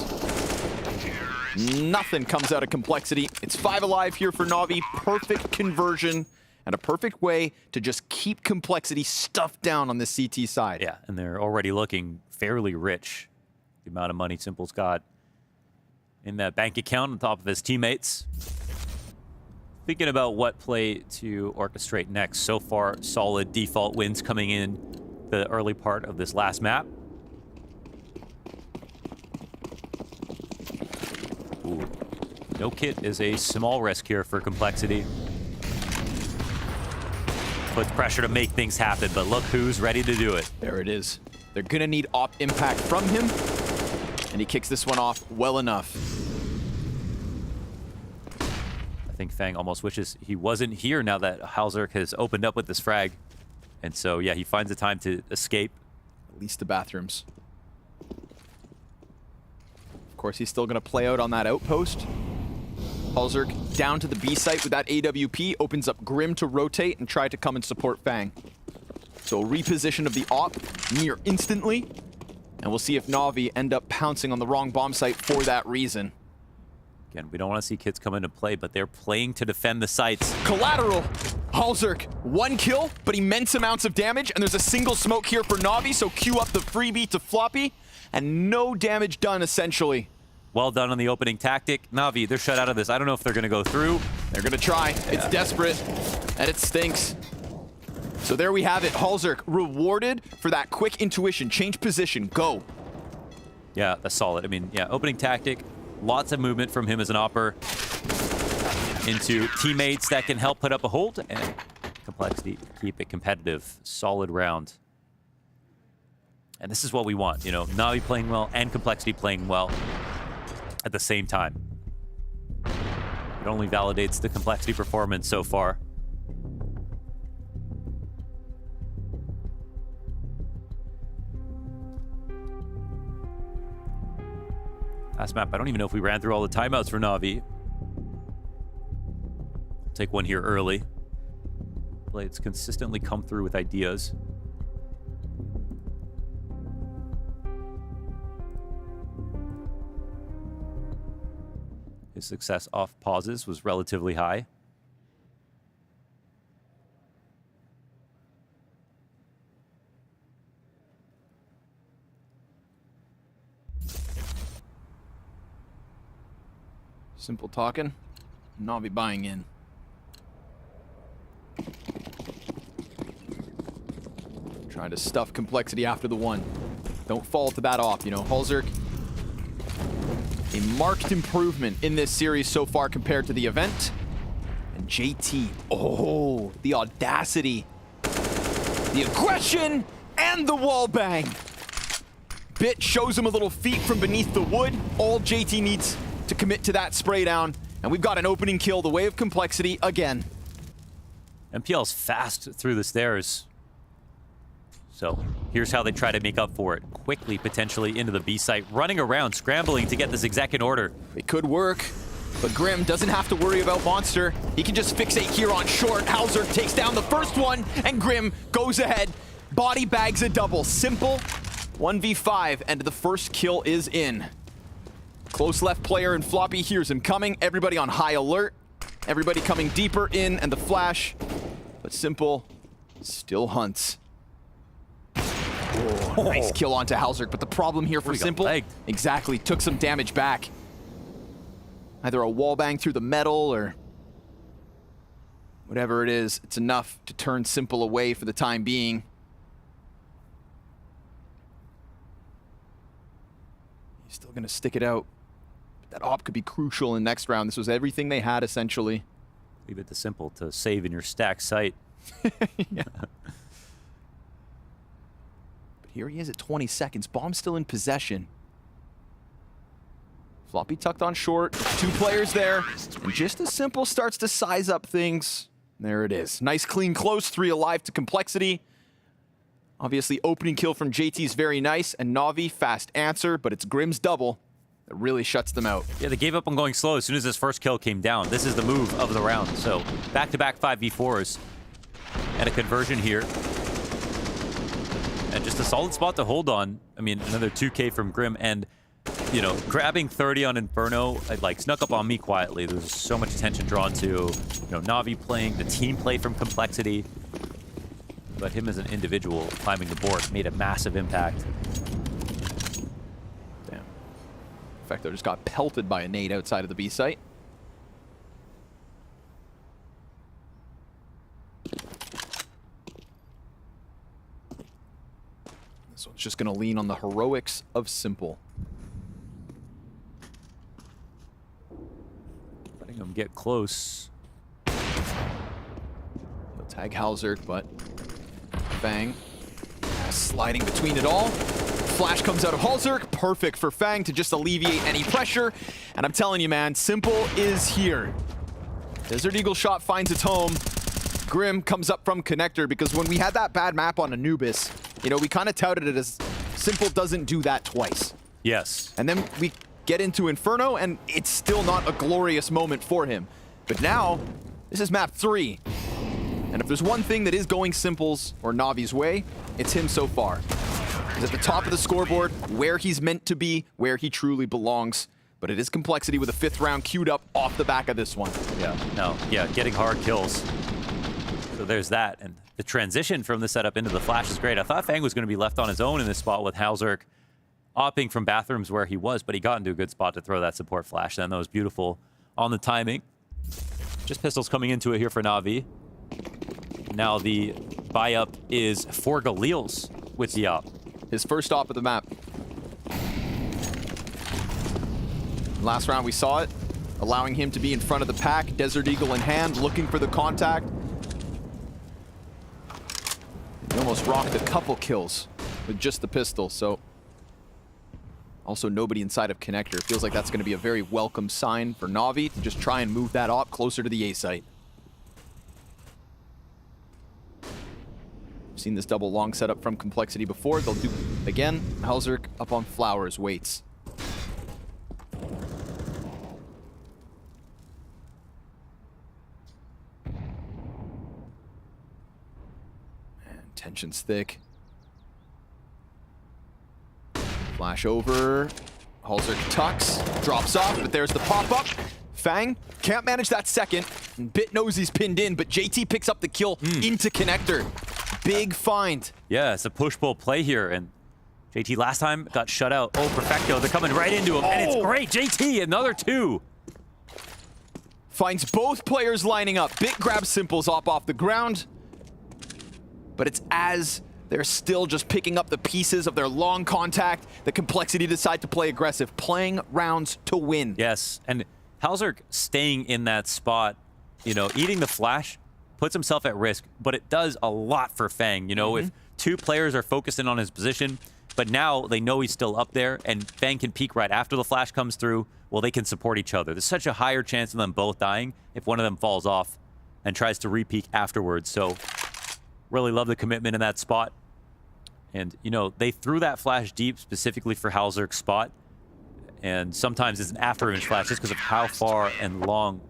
Nothing comes out of Complexity. It's 5 alive here for Navi. Perfect conversion and a perfect way to just keep Complexity stuffed down on the CT side. Yeah, and they're already looking fairly rich. The amount of money Simple's got in that bank account on top of his teammates. Thinking about what play to orchestrate next. So far, solid default wins coming in the early part of this last map. Ooh. No kit is a small risk here for Complexity. Puts pressure to make things happen, but look who's ready to do it. There it is. They're gonna need op impact from him, and he kicks this one off well enough. I think Fang almost wishes he wasn't here now that Hauser has opened up with this frag. And so, yeah, he finds the time to escape. At least the bathrooms. Of course, he's still going to play out on that outpost. Halzerk down to the B site with that AWP, opens up Grim to rotate and try to come and support Fang. So reposition of the op near instantly, and we'll see if Navi end up pouncing on the wrong bomb site for that reason. Again, we don't want to see kids come into play, but they're playing to defend the sites. Collateral! Halzerk, 1 kill, but immense amounts of damage, and there's a single smoke here for Navi, so queue up the freebie to Floppy, and no damage done, essentially. Well done on the opening tactic. Navi, they're shut out of this. I don't know if they're going to go through. They're going to try. Yeah. It's desperate, and it stinks. So there we have it. Halzerk rewarded for that quick intuition. Change position. Go. Yeah, that's solid. I mean, yeah, opening tactic. Lots of movement from him as an opper into teammates that can help put up a hold, and Complexity keep it competitive. Solid round. And this is what we want, you know, Navi playing well and Complexity playing well at the same time. It only validates the Complexity performance so far. Last map, I don't even know if we ran through all the timeouts for Navi. Take one here early. Blades consistently come through with ideas. His success off pauses was relatively high. Simple talking. Navi buying in. Trying to stuff complexity after the one. Don't fall to that off, you know. Halzerk, a marked improvement in this series so far compared to the event. And JT, oh, the audacity, the aggression, and the wall bang. Bit shows him a little feat from beneath the wood. All JT needs to commit to that spray down. And we've got an opening kill the way of complexity again. MPL's fast through the stairs. So here's how they try to make up for it. Quickly, potentially, into the B site, running around, scrambling to get this exec in order. It could work, but Grim doesn't have to worry about Monster. He can just fixate here on short. Halzerk takes down the first one, and Grim goes ahead. Body bags a double. Simple 1v5, and the first kill is in. Close left player, and Floppy hears him coming. Everybody on high alert. Everybody coming deeper in, and the flash. But Simple still hunts. Oh, nice kill onto Halzerk, but the problem here for Simple, exactly, took some damage back. Either a wall bang through the metal or whatever it is, it's enough to turn Simple away for the time being. He's still gonna stick it out. But that op could be crucial in next round. This was everything they had, essentially. Leave it to Simple to save in your stack site. Yeah. Here he is at 20 seconds. Bomb still in possession. Floppy tucked on short. 2 players there. And just as Simple starts to size up things, there it is. Nice, clean, close. 3 alive to complexity. Obviously, opening kill from JT is very nice. And Navi, fast answer, but it's Grim's double that really shuts them out. Yeah, they gave up on going slow as soon as this first kill came down. This is the move of the round. So back-to-back 5v4s. And a conversion here. And just a solid spot to hold on. I mean, another 2K from Grim, and, you know, grabbing 30 on Inferno, it, like, snuck up on me quietly. There was so much attention drawn to, you know, Navi playing, the team play from complexity. But him as an individual climbing the board made a massive impact. Damn. In fact, they just got pelted by a nade outside of the B site. So it's just going to lean on the heroics of Simple. Letting him get close. They'll tag Halzerk, but Fang sliding between it all. Flash comes out of Halzerk. Perfect for Fang to just alleviate any pressure. And I'm telling you, man, Simple is here. Desert Eagle shot finds its home. Grim comes up from connector, because when we had that bad map on Anubis, you know, we kind of touted it as Simple doesn't do that twice. Yes. And then we get into Inferno, and it's still not a glorious moment for him. But now, this is map 3. And if there's one thing that is going Simple's or Navi's way, it's him so far. He's at the top of the scoreboard, where he's meant to be, where he truly belongs. But it is complexity with a 5th round queued up off the back of this one. Yeah, getting hard kills. So there's that, and the transition from the setup into the flash is great. I thought Fang was going to be left on his own in this spot with Halzerk opping from bathrooms where he was, but he got into a good spot to throw that support flash. Then that was beautiful on the timing. Just pistols coming into it here for Navi. Now the buy-up is for Galil's with the op. His first op of the map. Last round we saw it, allowing him to be in front of the pack, Desert Eagle in hand, looking for the contact. He almost rocked a couple kills with just the pistol, so also nobody inside of connector. Feels like that's going to be a very welcome sign for Navi to just try and move that op closer to the A site. We've seen this double long setup from complexity before. They'll do again. Halzerk up on Flowers waits. Tension's thick. Flash over. Halzerk tucks, drops off, but there's the pop-up. Fang can't manage that second. Bit knows he's pinned in, but JT picks up the kill into connector. Big find. Yeah, it's a push-pull play here, and JT last time got shut out. Oh, Perfecto, they're coming right into him, and it's great. JT, another 2. Finds both players lining up. Bit grabs Simple's off the ground. But it's as they're still just picking up the pieces of their long contact that Complexity decide to play aggressive, playing rounds to win. Yes, and Halzerk staying in that spot, you know, eating the flash, puts himself at risk, but it does a lot for Fang. You know, if 2 players are focused in on his position, but now they know he's still up there, and Fang can peek right after the flash comes through, well, they can support each other. There's such a higher chance of them both dying if one of them falls off and tries to re-peek afterwards. So really love the commitment in that spot. And, you know, they threw that flash deep specifically for Halzerk's spot. And sometimes it's an after-image flash just because of how far and long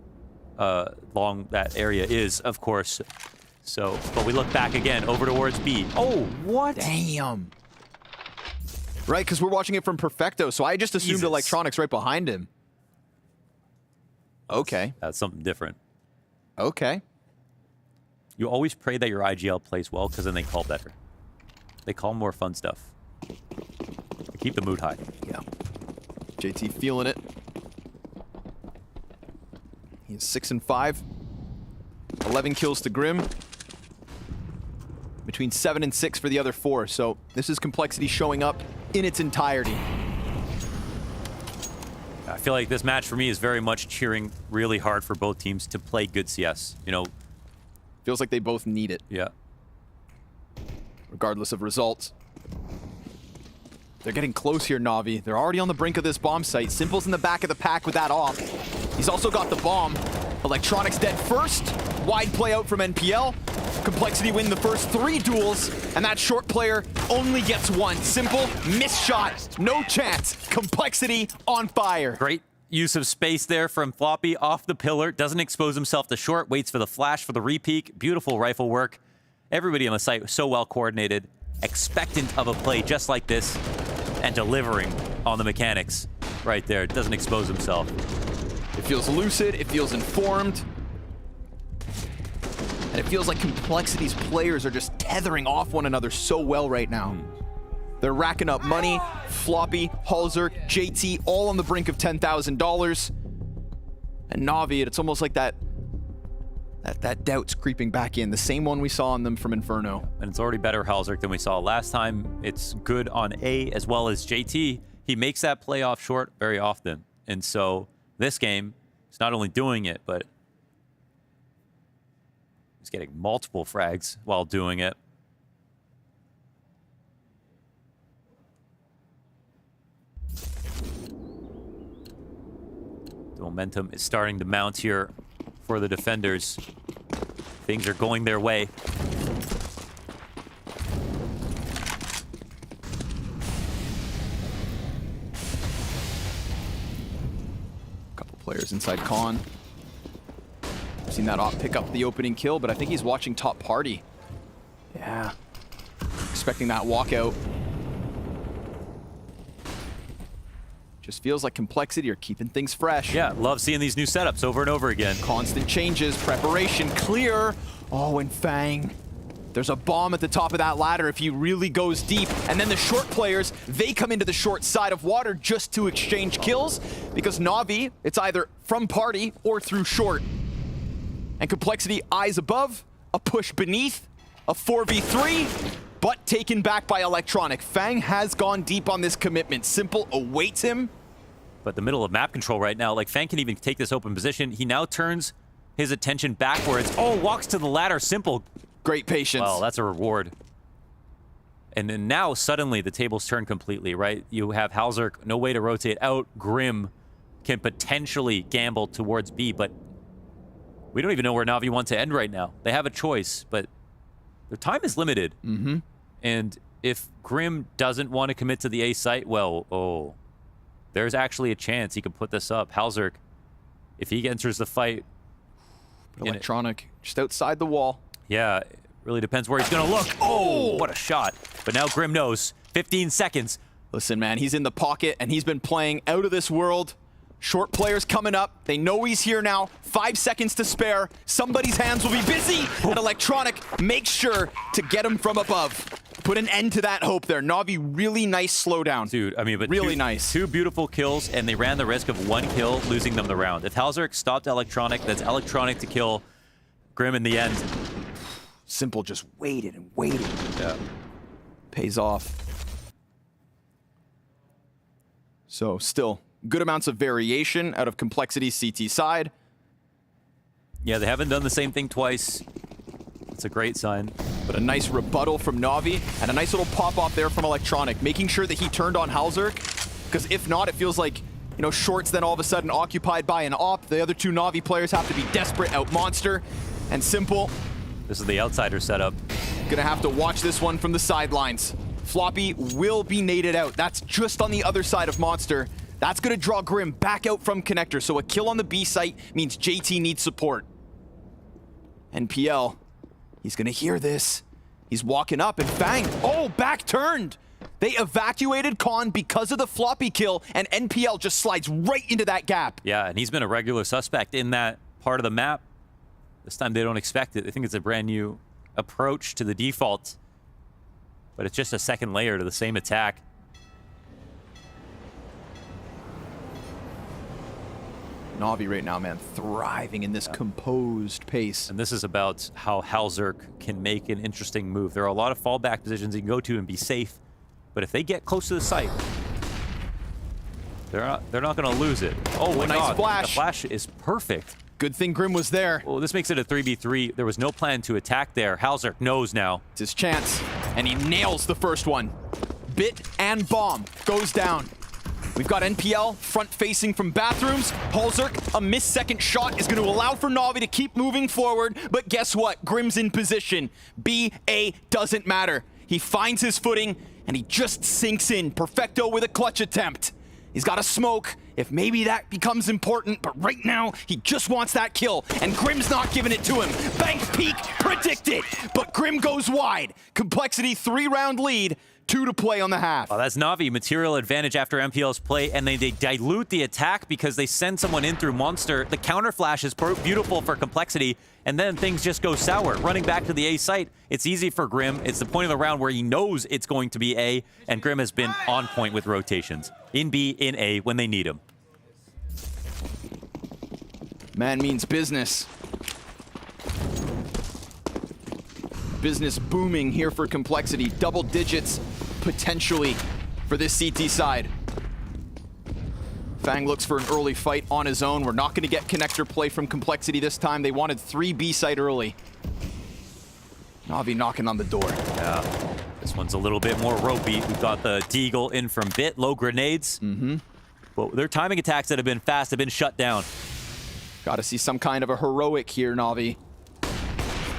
that area is, of course. So, but we look back again over towards B. Oh, what? Damn. Right, because we're watching it from Perfecto, so I just assumed Electronics right behind him. Okay. That's something different. Okay. You always pray that your IGL plays well, because then they call better. They call more fun stuff. They keep the mood high. Yeah. JT feeling it. He's 6 and 5. 11 kills to Grim. Between 7 and 6 for the other 4. So this is Complexity showing up in its entirety. I feel like this match for me is very much cheering really hard for both teams to play good CS. You know, feels like they both need it. Yeah. Regardless of results. They're getting close here, Navi. They're already on the brink of this bomb site. Simple's in the back of the pack with that off. He's also got the bomb. Electronics dead first. Wide play out from NPL. Complexity win the first 3 duels, and that short player only gets 1. Simple, missed shot, no chance. Complexity on fire. Great use of space there from Floppy off the pillar. Doesn't expose himself to short, waits for the flash for the re-peek. Beautiful rifle work. Everybody on the site was so well coordinated, expectant of a play just like this, and delivering on the mechanics right there. Doesn't expose himself. It feels lucid, it feels informed. And it feels like Complexity's players are just tethering off one another so well right now. They're racking up money. Floppy, Halzerk, JT, all on the brink of $10,000. And Navi, it's almost like that doubt's creeping back in. The same one we saw on them from Inferno. And it's already better Halzerk than we saw last time. It's good on A as well as JT. He makes that play off short very often. And so this game, he's not only doing it, but he's getting multiple frags while doing it. The momentum is starting to mount here for the defenders. Things are going their way. Couple players inside Con. Seen that op pick up the opening kill, but I think he's watching top party. Yeah. Expecting that walkout. Just feels like Complexity are keeping things fresh. Yeah, love seeing these new setups over and over again. Constant changes, preparation, clear. Oh, and Fang. There's a bomb at the top of that ladder if he really goes deep. And then the short players, they come into the short side of water just to exchange kills. Because Navi, it's either from party or through short. And Complexity eyes above, a push beneath, a 4v3, but taken back by Electronic. Fang has gone deep on this commitment. Simple awaits him. But the middle of map control right now, like Fang can even take this open position. He now turns his attention backwards. Oh, walks to the ladder, Simple. Great patience. Well, that's a reward. And then now suddenly the tables turn completely, right? You have Halzerk, no way to rotate out. Grim can potentially gamble towards B, but we don't even know where Navi want to end right now. They have a choice, but their time is limited. Mm-hmm. And if Grim doesn't want to commit to the A site, well, there's actually a chance he could put this up. Halzerk, if he enters the fight. Electronic, just outside the wall. Yeah, it really depends where he's going to look. Oh, what a shot. But now Grim knows. 15 seconds. Listen, man, he's in the pocket, and he's been playing out of this world Short players coming up. They know he's here now. 5 seconds to spare. Somebody's hands will be busy. And Electronic makes sure to get him from above. Put an end to that hope there. Na'Vi, really nice slowdown. Dude, I mean, but really nice. 2 beautiful kills, and they ran the risk of 1 kill, losing them the round. If Halzerk stopped Electronic, that's Electronic to kill Grim in the end. Simple just waited and waited. Yeah. Pays off. So still, good amounts of variation out of Complexity's CT side. Yeah, they haven't done the same thing twice. It's a great sign. But a nice rebuttal from Na'Vi, and a nice little pop-off there from Electronic, making sure that he turned on Halzerk, because if not, it feels like, you know, Short's then all of a sudden occupied by an op. The other 2 Na'Vi players have to be desperate, out Monster, and Simple. This is the outsider setup. Gonna have to watch this one from the sidelines. Floppy will be naded out. That's just on the other side of Monster. That's gonna draw Grim back out from Connector, so a kill on the B site means JT needs support. NPL, he's gonna hear this. He's walking up and bang, oh, back turned. They evacuated Khan because of the Floppy kill, and NPL just slides right into that gap. Yeah, and he's been a regular suspect in that part of the map. This time they don't expect it. They think it's a brand new approach to the default. But it's just a second layer to the same attack. Na'Vi right now, man, thriving in this composed pace. And this is about how Halzerk can make an interesting move. There are a lot of fallback positions he can go to and be safe. But if they get close to the site, they're not going to lose it. Oh, my nice God. flash. The flash is perfect. Good thing Grim was there. Well, this makes it a 3v3. There was no plan to attack there. Halzerk knows now. It's his chance, and he nails the first one. Bit and bomb goes down. We've got NPL front-facing from bathrooms. Halzerk, a missed second shot is going to allow for Na'Vi to keep moving forward, but guess what? Grim's in position. B, A, doesn't matter. He finds his footing, and he just sinks in. Perfecto with a clutch attempt. He's got a smoke. If maybe that becomes important, but right now, he just wants that kill, and Grim's not giving it to him. Bank peek, predicted, but Grim goes wide. Complexity 3-round lead, 2 to play on the half. Oh, that's Na'Vi, material advantage after MPL's play, and they dilute the attack because they send someone in through Monster. The counter flash is beautiful for Complexity, and then things just go sour. Running back to the A site, it's easy for Grim. It's the point of the round where he knows it's going to be A, and Grim has been on point with rotations. In B, in A, when they need him. Man means business. Business booming here for Complexity. Double digits, potentially, for this CT side. Fang looks for an early fight on his own. We're not going to get connector play from Complexity this time. They wanted 3 B site early. Na'Vi knocking on the door. Yeah, this one's a little bit more ropey. We've got the Deagle in from Bit, low grenades. But their timing attacks that have been fast have been shut down. Got to see some kind of a heroic here, Na'Vi.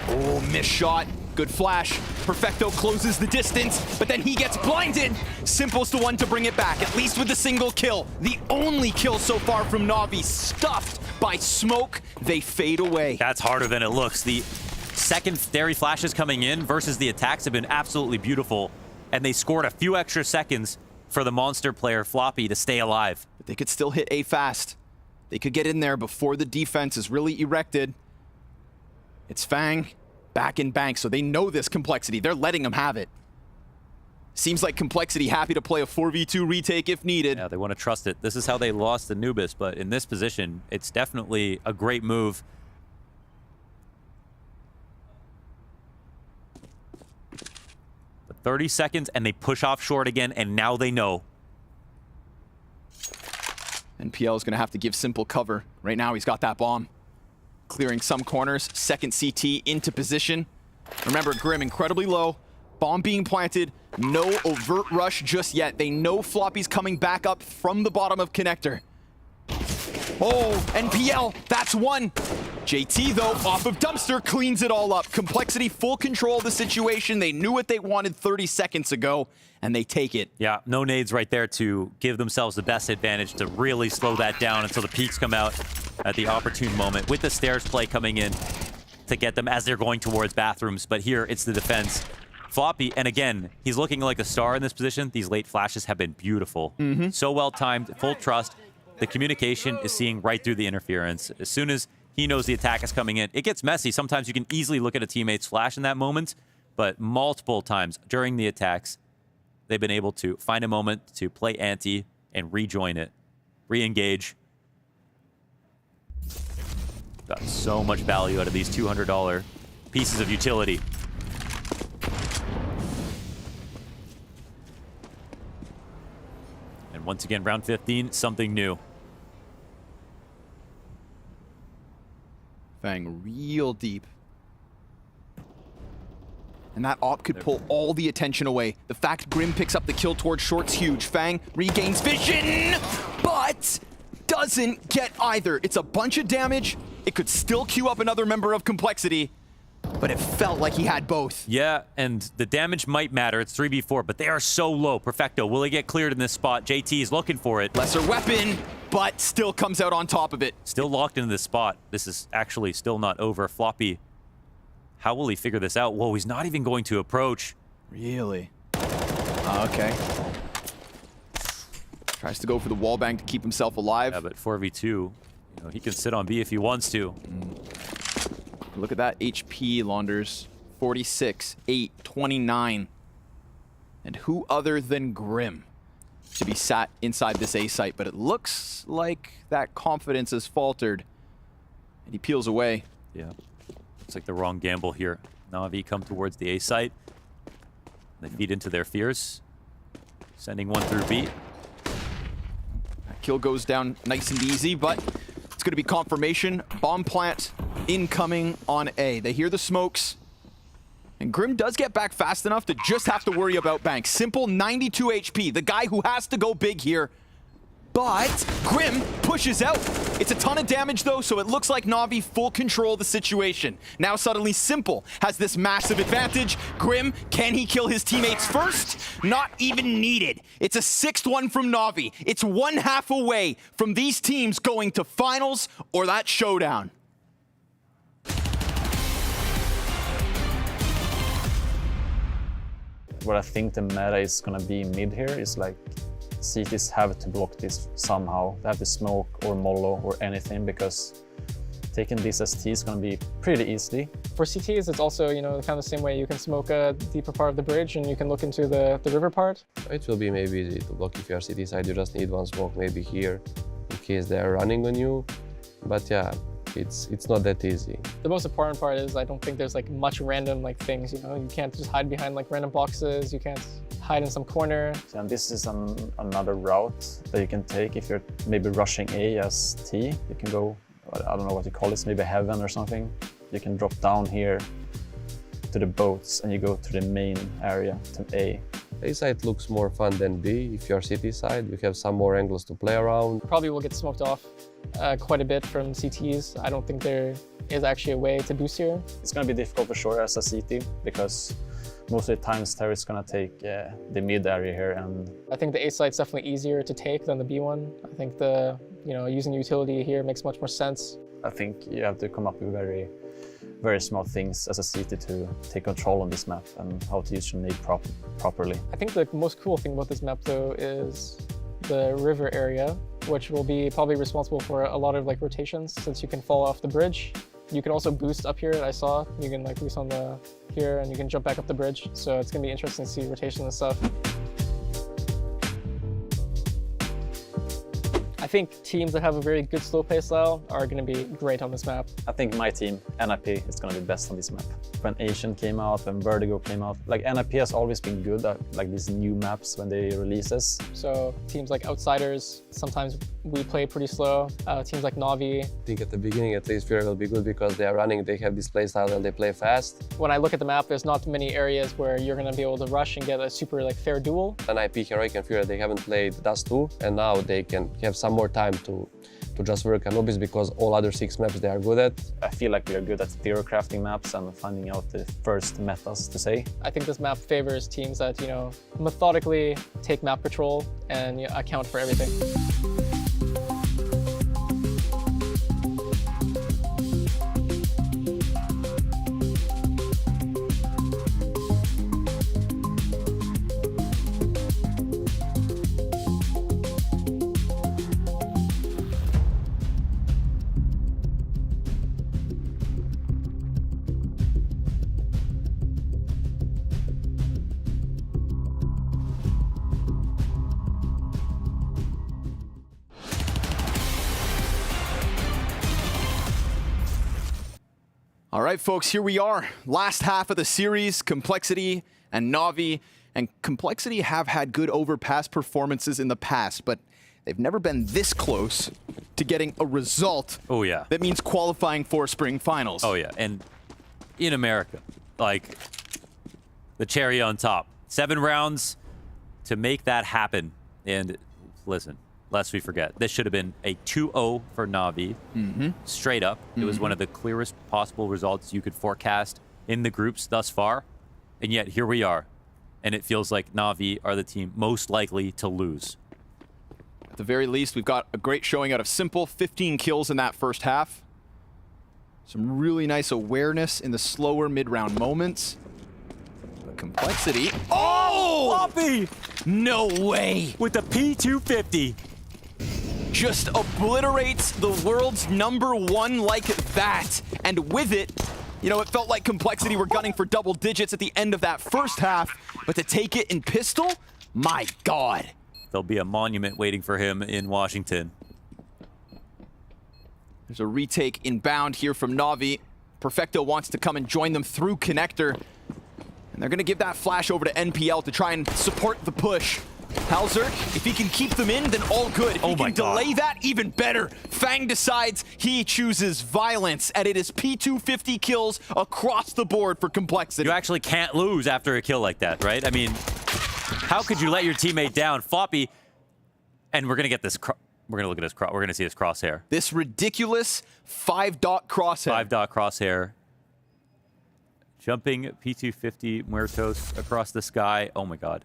Oh, missed shot. Good flash. Perfecto closes the distance, but then he gets blinded. Simple's the one to bring it back, at least with the single kill. The only kill so far from Na'Vi, stuffed by smoke. They fade away. That's harder than it looks. The secondary flashes coming in versus the attacks have been absolutely beautiful, and they scored a few extra seconds for the Monster player, Floppy, to stay alive. But they could still hit A fast. They could get in there before the defense is really erected. It's Fang back in bank, so they know this Complexity. They're letting them have it. Seems like Complexity happy to play a 4v2 retake if needed. Yeah, they want to trust it. This is how they lost to Anubis, but in this position, it's definitely a great move. But 30 seconds, and they push off short again, and now they know. NPL is going to have to give Simple cover. Right now, he's got that bomb. Clearing some corners, second CT into position. Remember, Grim incredibly low. Bomb being planted, no overt rush just yet. They know Floppy's coming back up from the bottom of Connector. Oh, NPL, that's one. JT, though, off of Dumpster, cleans it all up. Complexity, full control of the situation. They knew what they wanted 30 seconds ago, and they take it. Yeah, no nades right there to give themselves the best advantage to really slow that down until the peaks come out at the opportune moment, with the stairs play coming in to get them as they're going towards bathrooms. But here, it's the defense. Floppy, and again, he's looking like a star in this position. These late flashes have been beautiful. So well timed, full trust. the communication is seeing right through the interference. As soon as he knows the attack is coming in, it gets messy. Sometimes you can easily look at a teammate's flash in that moment, but multiple times during the attacks, they've been able to find a moment to play anti and rejoin it, re-engage. Got so much value out of these $200 pieces of utility. And once again, round 15, something new. Fang real deep. And that op could pull all the attention away. The fact Grim picks up the kill towards short's huge. Fang regains vision, but doesn't get either. It's a bunch of damage. It could still queue up another member of Complexity, but it felt like he had both. Yeah, and the damage might matter. It's 3v4, but they are so low. Perfecto, will he get cleared in this spot? JT is looking for it. Lesser weapon, but still comes out on top of it. Still locked into this spot. This is actually still not over. Floppy, how will he figure this out? Whoa, he's not even going to approach. Really? Okay. Tries to go for the wallbang to keep himself alive. Yeah, but 4v2, you know, he can sit on B if he wants to. Look at that HP, Launders. 46, 8, 29. And who other than Grim to be sat inside this A site? But it looks like that confidence has faltered. And he peels away. Yeah. Looks like the wrong gamble here. Navi come towards the A site. They feed into their fears. Sending one through B. That kill goes down nice and easy, but it's going to be confirmation. Bomb plant incoming on A. They hear the smokes. And Grim does get back fast enough to just have to worry about Banks. Simple 92 HP, the guy who has to go big here. But Grim pushes out. It's a ton of damage though, so it looks like Navi full control of the situation. Now suddenly Simple has this massive advantage. Grim, can he kill his teammates first? Not even needed. It's a 6th one from Navi. It's 1/2 away from these teams going to finals or that showdown. What I think the meta is gonna be mid here is like CTs have to block this somehow. They have to smoke or mollo or anything because taking this as T is gonna be pretty easy. For CTs, it's also, you know, kind of the same way. You can smoke a deeper part of the bridge and you can look into the river part. It will be maybe easy to block if you are CT side. You just need one smoke maybe here in case they are running on you. But yeah, it's not that easy. The most important part is I don't think there's like much random like things, you know, you can't just hide behind like random boxes, you can't hide in some corner. And this is another route that you can take if you're maybe rushing A as T. You can go, I don't know what you call this, maybe heaven or something. You can drop down here to the boats and you go to the main area, to A. A side looks more fun than B. If you're CT side, you have some more angles to play around. Probably will get smoked off quite a bit from CTs. I don't think there is actually a way to boost here. It's going to be difficult for sure as a CT because most of the times Terry's going to take the mid area here. And I think the A site's definitely easier to take than the B one. I think the, you know, using utility here makes much more sense. I think you have to come up with very small things as a CT to take control on this map and how to use your nade properly. I think the most cool thing about this map though is the river area, which will be probably responsible for a lot of like rotations since you can fall off the bridge. You can also boost up here, I saw. You can like boost on the here and you can jump back up the bridge. So it's gonna be interesting to see rotation and stuff. I think teams that have a very good slow play style are going to be great on this map. I think my team, NIP, is going to be best on this map. When Asian came out, when Vertigo came out, like NIP has always been good at like these new maps when they release this. So teams like Outsiders, sometimes we play pretty slow. Teams like NAVI. I think at the beginning at least Freya will be good because they are running, they have this play style and they play fast. When I look at the map, there's not many areas where you're going to be able to rush and get a super like fair duel. NIP, Heroic and Freya, they haven't played Dust 2 and now they can have some more time to just work on Anubis because all other 6 maps they are good at. I feel like we are good at theory crafting maps and finding out the first metas to say. I think this map favors teams that, you know, methodically take map control and, you know, account for everything. All right, folks, here we are. Last half of the series, Complexity and NAVI. And Complexity have had good overpass performances in the past, but they've never been this close to getting a result. Oh, yeah. That means qualifying for spring finals. Oh, yeah. And in America, like, the cherry on top. 7 rounds to make that happen. And listen, lest we forget, this should have been a 2-0 for NAVI. Straight up. It was one of the clearest possible results you could forecast in the groups thus far. And yet, here we are. And it feels like NAVI are the team most likely to lose. At the very least, we've got a great showing out of Simple. 15 kills in that first half. Some really nice awareness in the slower mid-round moments. But Complexity... Oh! Floppy! No way! With the P250. Just obliterates the world's #1 like that. And with it, you know, it felt like Complexity were gunning for double digits at the end of that first half. But to take it in pistol, my God. There'll be a monument waiting for him in Washington. There's a retake inbound here from NAVI. Perfecto wants to come and join them through connector. And they're going to give that flash over to NPL to try and support the push. Halzerk, if he can keep them in, then all good. If he can delay that, even better. Fang decides he chooses violence, and it is P250 kills across the board for Complexity. You actually can't lose after a kill like that, right? I mean, how could you let your teammate down? Floppy, and we're going to get this... We're going to look at his we're going to see his crosshair. This ridiculous 5-dot crosshair. 5-dot crosshair. Jumping P250 Muertos across the sky. Oh my God.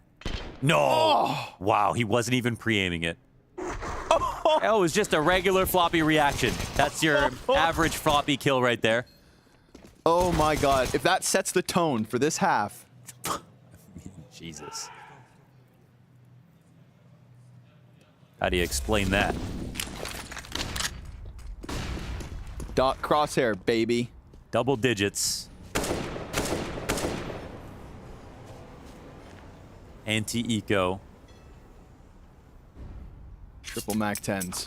No! Oh. Wow, he wasn't even pre-aiming it. That was just a regular Floppy reaction. That's your average Floppy kill right there. Oh my God. If that sets the tone for this half. Jesus. How do you explain that? Dot crosshair, baby. Double digits. Anti-eco. Triple Mac 10s.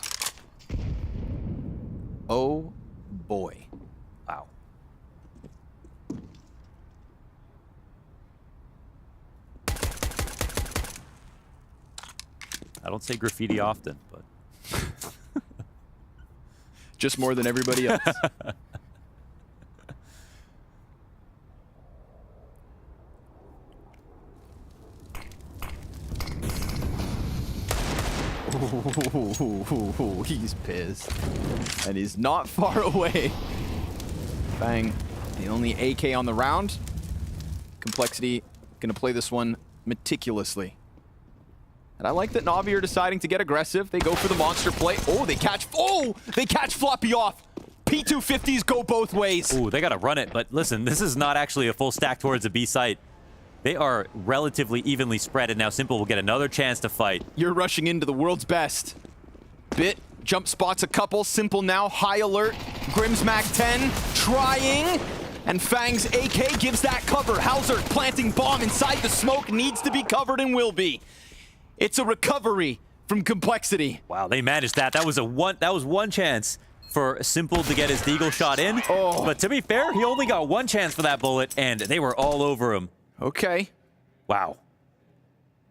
Oh boy. Wow. I don't say graffiti often, but... Just more than everybody else. Ooh, he's pissed. And he's not far away. Bang. The only AK on the round. Complexity gonna play this one meticulously. And I like that NAVI are deciding to get aggressive. They go for the monster play. Oh, they catch Floppy off. P250s go both ways. Ooh, they gotta run it. But listen, this is not actually a full stack towards the B site. They are relatively evenly spread, and now Simple will get another chance to fight. You're rushing into the world's best. Bit jump spots a couple. Simple now, high alert. Grim's Mac 10 trying. And Fang's AK gives that cover. Halzerk planting bomb inside the smoke, needs to be covered and will be. It's a recovery from Complexity. Wow, they managed that. That was one chance for Simple to get his deagle shot in. Oh. But to be fair, he only got one chance for that bullet, and they were all over him. Okay. Wow.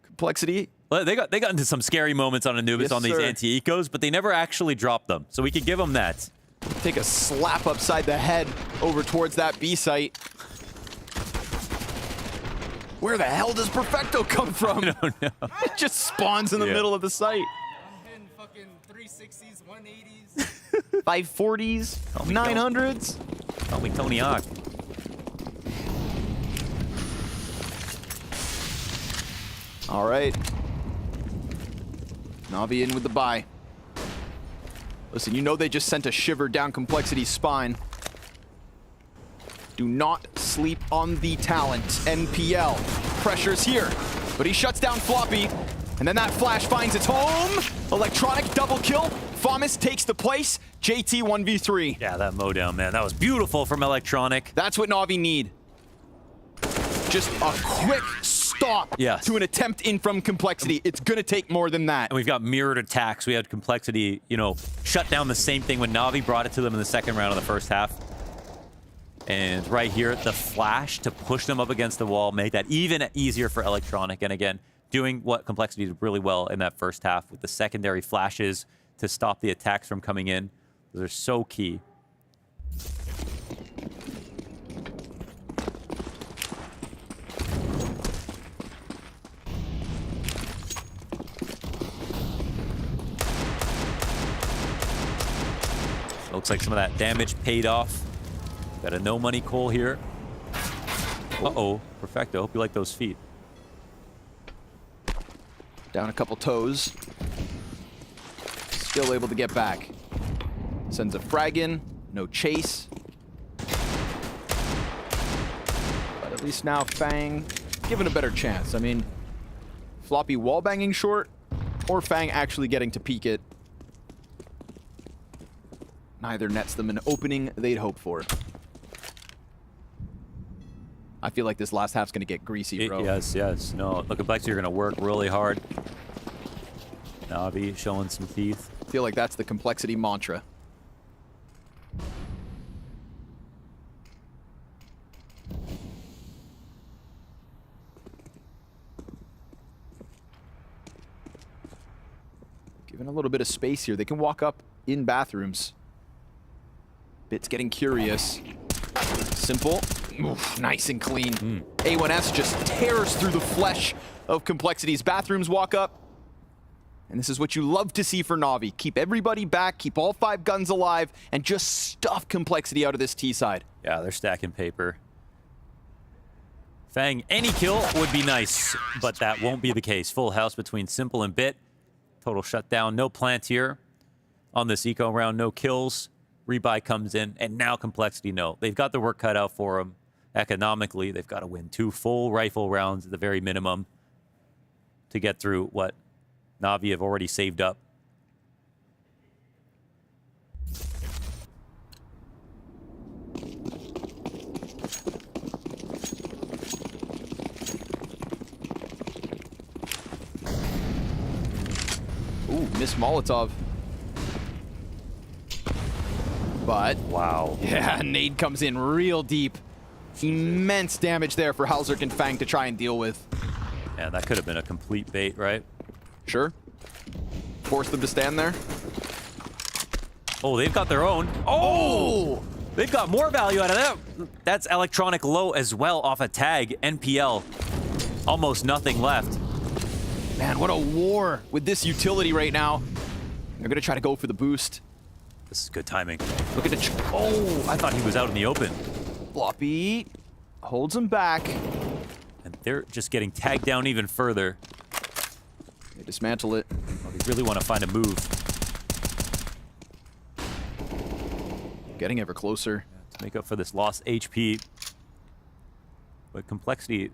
Complexity. Well, they got into some scary moments on Anubis on these anti-ecos, but they never actually dropped them. So we can give them that. Take a slap upside the head over towards that B site. Where the hell does Perfecto come from? I don't know. It just spawns in the middle of the site. I'm hitting fucking 360s, 180s. 540s, 900s. Call me Tony Hawk. All right. Navi in with the buy. Listen, you know they just sent a shiver down Complexity's spine. Do not sleep on the talent. NPL. Pressure's here. But he shuts down Floppy. And then that flash finds its home. Electronic double kill. Famas takes the place. JT 1v3. Yeah, that mowdown, man. That was beautiful from Electronic. That's what Navi need. Just a quick stop to an attempt in from Complexity. It's going to take more than that. And we've got mirrored attacks. We had Complexity, you know, shut down the same thing when Navi brought it to them in the second round of the first half. And right here, the flash to push them up against the wall, make that even easier for Electronic. And again, doing what Complexity did really well in that first half with the secondary flashes to stop the attacks from coming in. Those are so key. Looks like some of that damage paid off. Got a no money Cole here. Uh-oh, Perfecto. Hope you like those feet. Down a couple toes. Still able to get back. Sends a frag in. No chase. But at least now Fang given a better chance. I mean, Floppy wall banging short or Fang actually getting to peek it. Neither nets them an opening they'd hoped for. I feel like this last half's going to get greasy, bro. Yes, yes. No, the Complexity are going to work really hard. Navi showing some teeth. I feel like that's the Complexity mantra. Given a little bit of space here, they can walk up in bathrooms. Bit's getting curious. Simple. Oof, nice and clean. A1S just tears through the flesh of Complexity's bathrooms walk up. And this is what you love to see for Navi. Keep everybody back, keep all 5 guns alive, and just stuff Complexity out of this T side. Yeah, they're stacking paper. Fang, any kill would be nice, but that won't be the case. Full house between Simple and Bit. Total shutdown. No plant here on this eco round. No kills. Rebuy comes in, and now Complexity no. They've got the work cut out for them. Economically, they've got to win 2 full rifle rounds at the very minimum to get through what Navi have already saved up. Ooh, Miss Molotov. But, wow. Yeah, nade comes in real deep. Immense damage there for Halzerk and Fang to try and deal with. Yeah, that could have been a complete bait, right? Sure. Force them to stand there. Oh, they've got their own. Oh! They've got more value out of that. That's Electronic low as well off a tag. NPL. Almost nothing left. Man, what a war with this utility right now. They're going to try to go for the boost. This is good timing. Look at the... Oh, I thought he was out in the open. Floppy holds him back. And they're just getting tagged down even further. They dismantle it. Oh, they really want to find a move. Getting ever closer. To make up for this lost HP. But Complexity,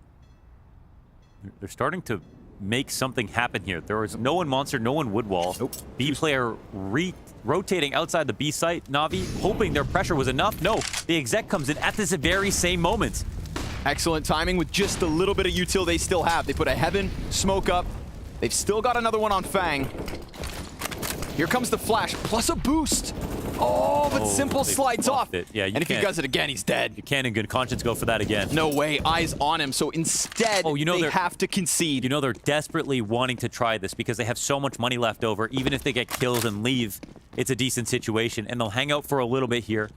they're starting to make something happen here. There was no one Monster, no one Woodwall. Nope. B player rotating outside the B site. Navi hoping their pressure was enough. No, the exec comes in at this very same moment. Excellent timing with just a little bit of util they still have. They put a Heaven smoke up. They've still got another one on Fang. Here comes the flash, plus a boost. Oh, but Simple slides off. Yeah, and if he does it again, he's dead. You can't in good conscience go for that again. No way, eyes on him. So instead, they have to concede. You know they're desperately wanting to try this because they have so much money left over. Even if they get kills and leave, it's a decent situation. And they'll hang out for a little bit here.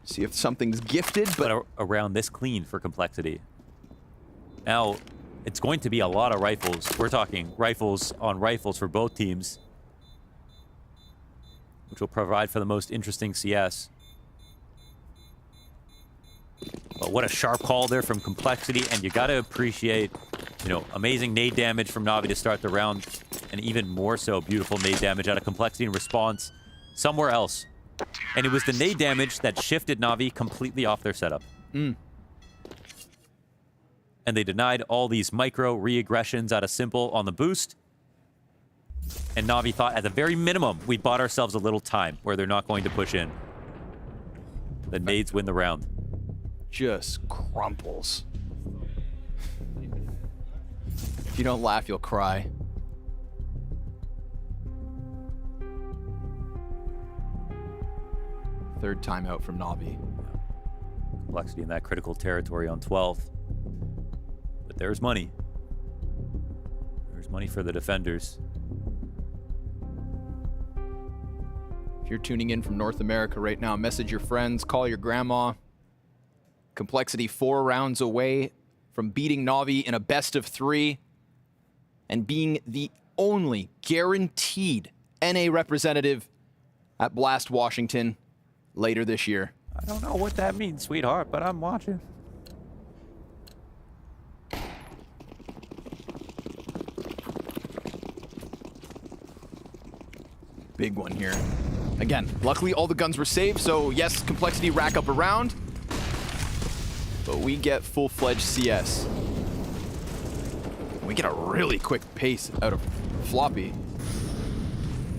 See if something's gifted, but around this clean for Complexity. Now, it's going to be a lot of rifles. We're talking rifles on rifles for both teams, which will provide for the most interesting CS. But what a sharp call there from Complexity, and you got to appreciate, you know, amazing nade damage from Navi to start the round, and even more so beautiful nade damage out of Complexity in response somewhere else. And it was the nade damage that shifted Navi completely off their setup. And they denied all these micro re-aggressions out of Simple on the boost. And Navi thought at the very minimum, we bought ourselves a little time where they're not going to push in. The nades win the round. Just crumples. If you don't laugh, you'll cry. Third timeout from Navi. Complexity in that critical territory on 12th. But there's money. There's money for the defenders. If you're tuning in from North America right now, message your friends, call your grandma. Complexity 4 rounds away from beating NAVI in a best of 3 and being the only guaranteed NA representative at Blast Washington later this year. I don't know what that means, sweetheart, but I'm watching. Big one here. Again, luckily all the guns were saved, so yes, Complexity rack up a round, but we get full-fledged CS. We get a really quick pace out of Floppy.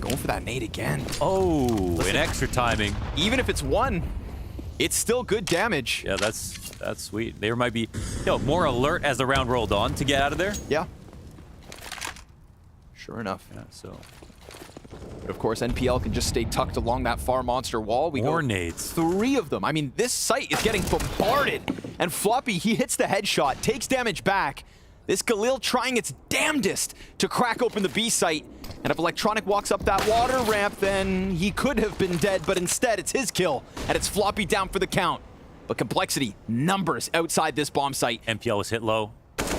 Going for that nade again. Oh, listen, in extra timing. Even if it's 1, it's still good damage. Yeah, that's sweet. They might be more alert as the round rolled on to get out of there. Yeah. Sure enough. Yeah, so. But of course, NPL can just stay tucked along that far monster wall. We More go nades. 3 of them. I mean, this site is getting bombarded. And Floppy, he hits the headshot, takes damage back. This Galil trying its damnedest to crack open the B site. And if Electronic walks up that water ramp, then he could have been dead, but instead it's his kill. And it's Floppy down for the count. But Complexity, numbers outside this bomb site. NPL was hit low.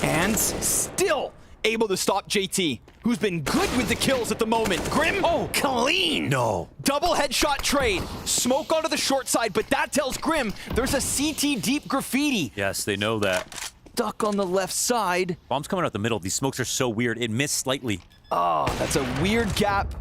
And still able to stop JT, who's been good with the kills at the moment. Grim, clean. No. Double headshot trade. Smoke onto the short side, but that tells Grim there's a CT deep graffiti. Yes, they know that. Stuck on the left side. Bomb's coming out the middle. These smokes are so weird. It missed slightly. Oh, that's a weird gap.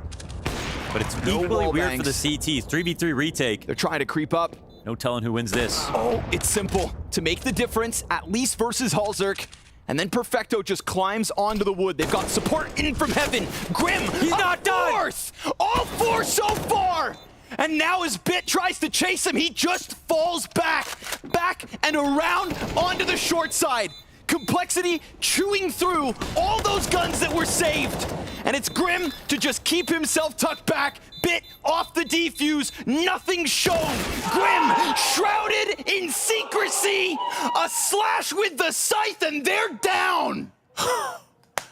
But it's No equally wall weird bangs. for the CTs. 3v3 retake. They're trying to creep up. No telling who wins this. Oh, it's simple. To make the difference, at least versus Halzerk. And then Perfecto just climbs onto the wood. They've got support in from heaven. Grim, he's not done. 4th! All 4 so far! And now as Bit tries to chase him, he just falls back and around onto the short side. Complexity chewing through all those guns that were saved. And it's Grim to just keep himself tucked back. Bit off the defuse, nothing shown. Grim shrouded in secrecy. A slash with the scythe and they're down.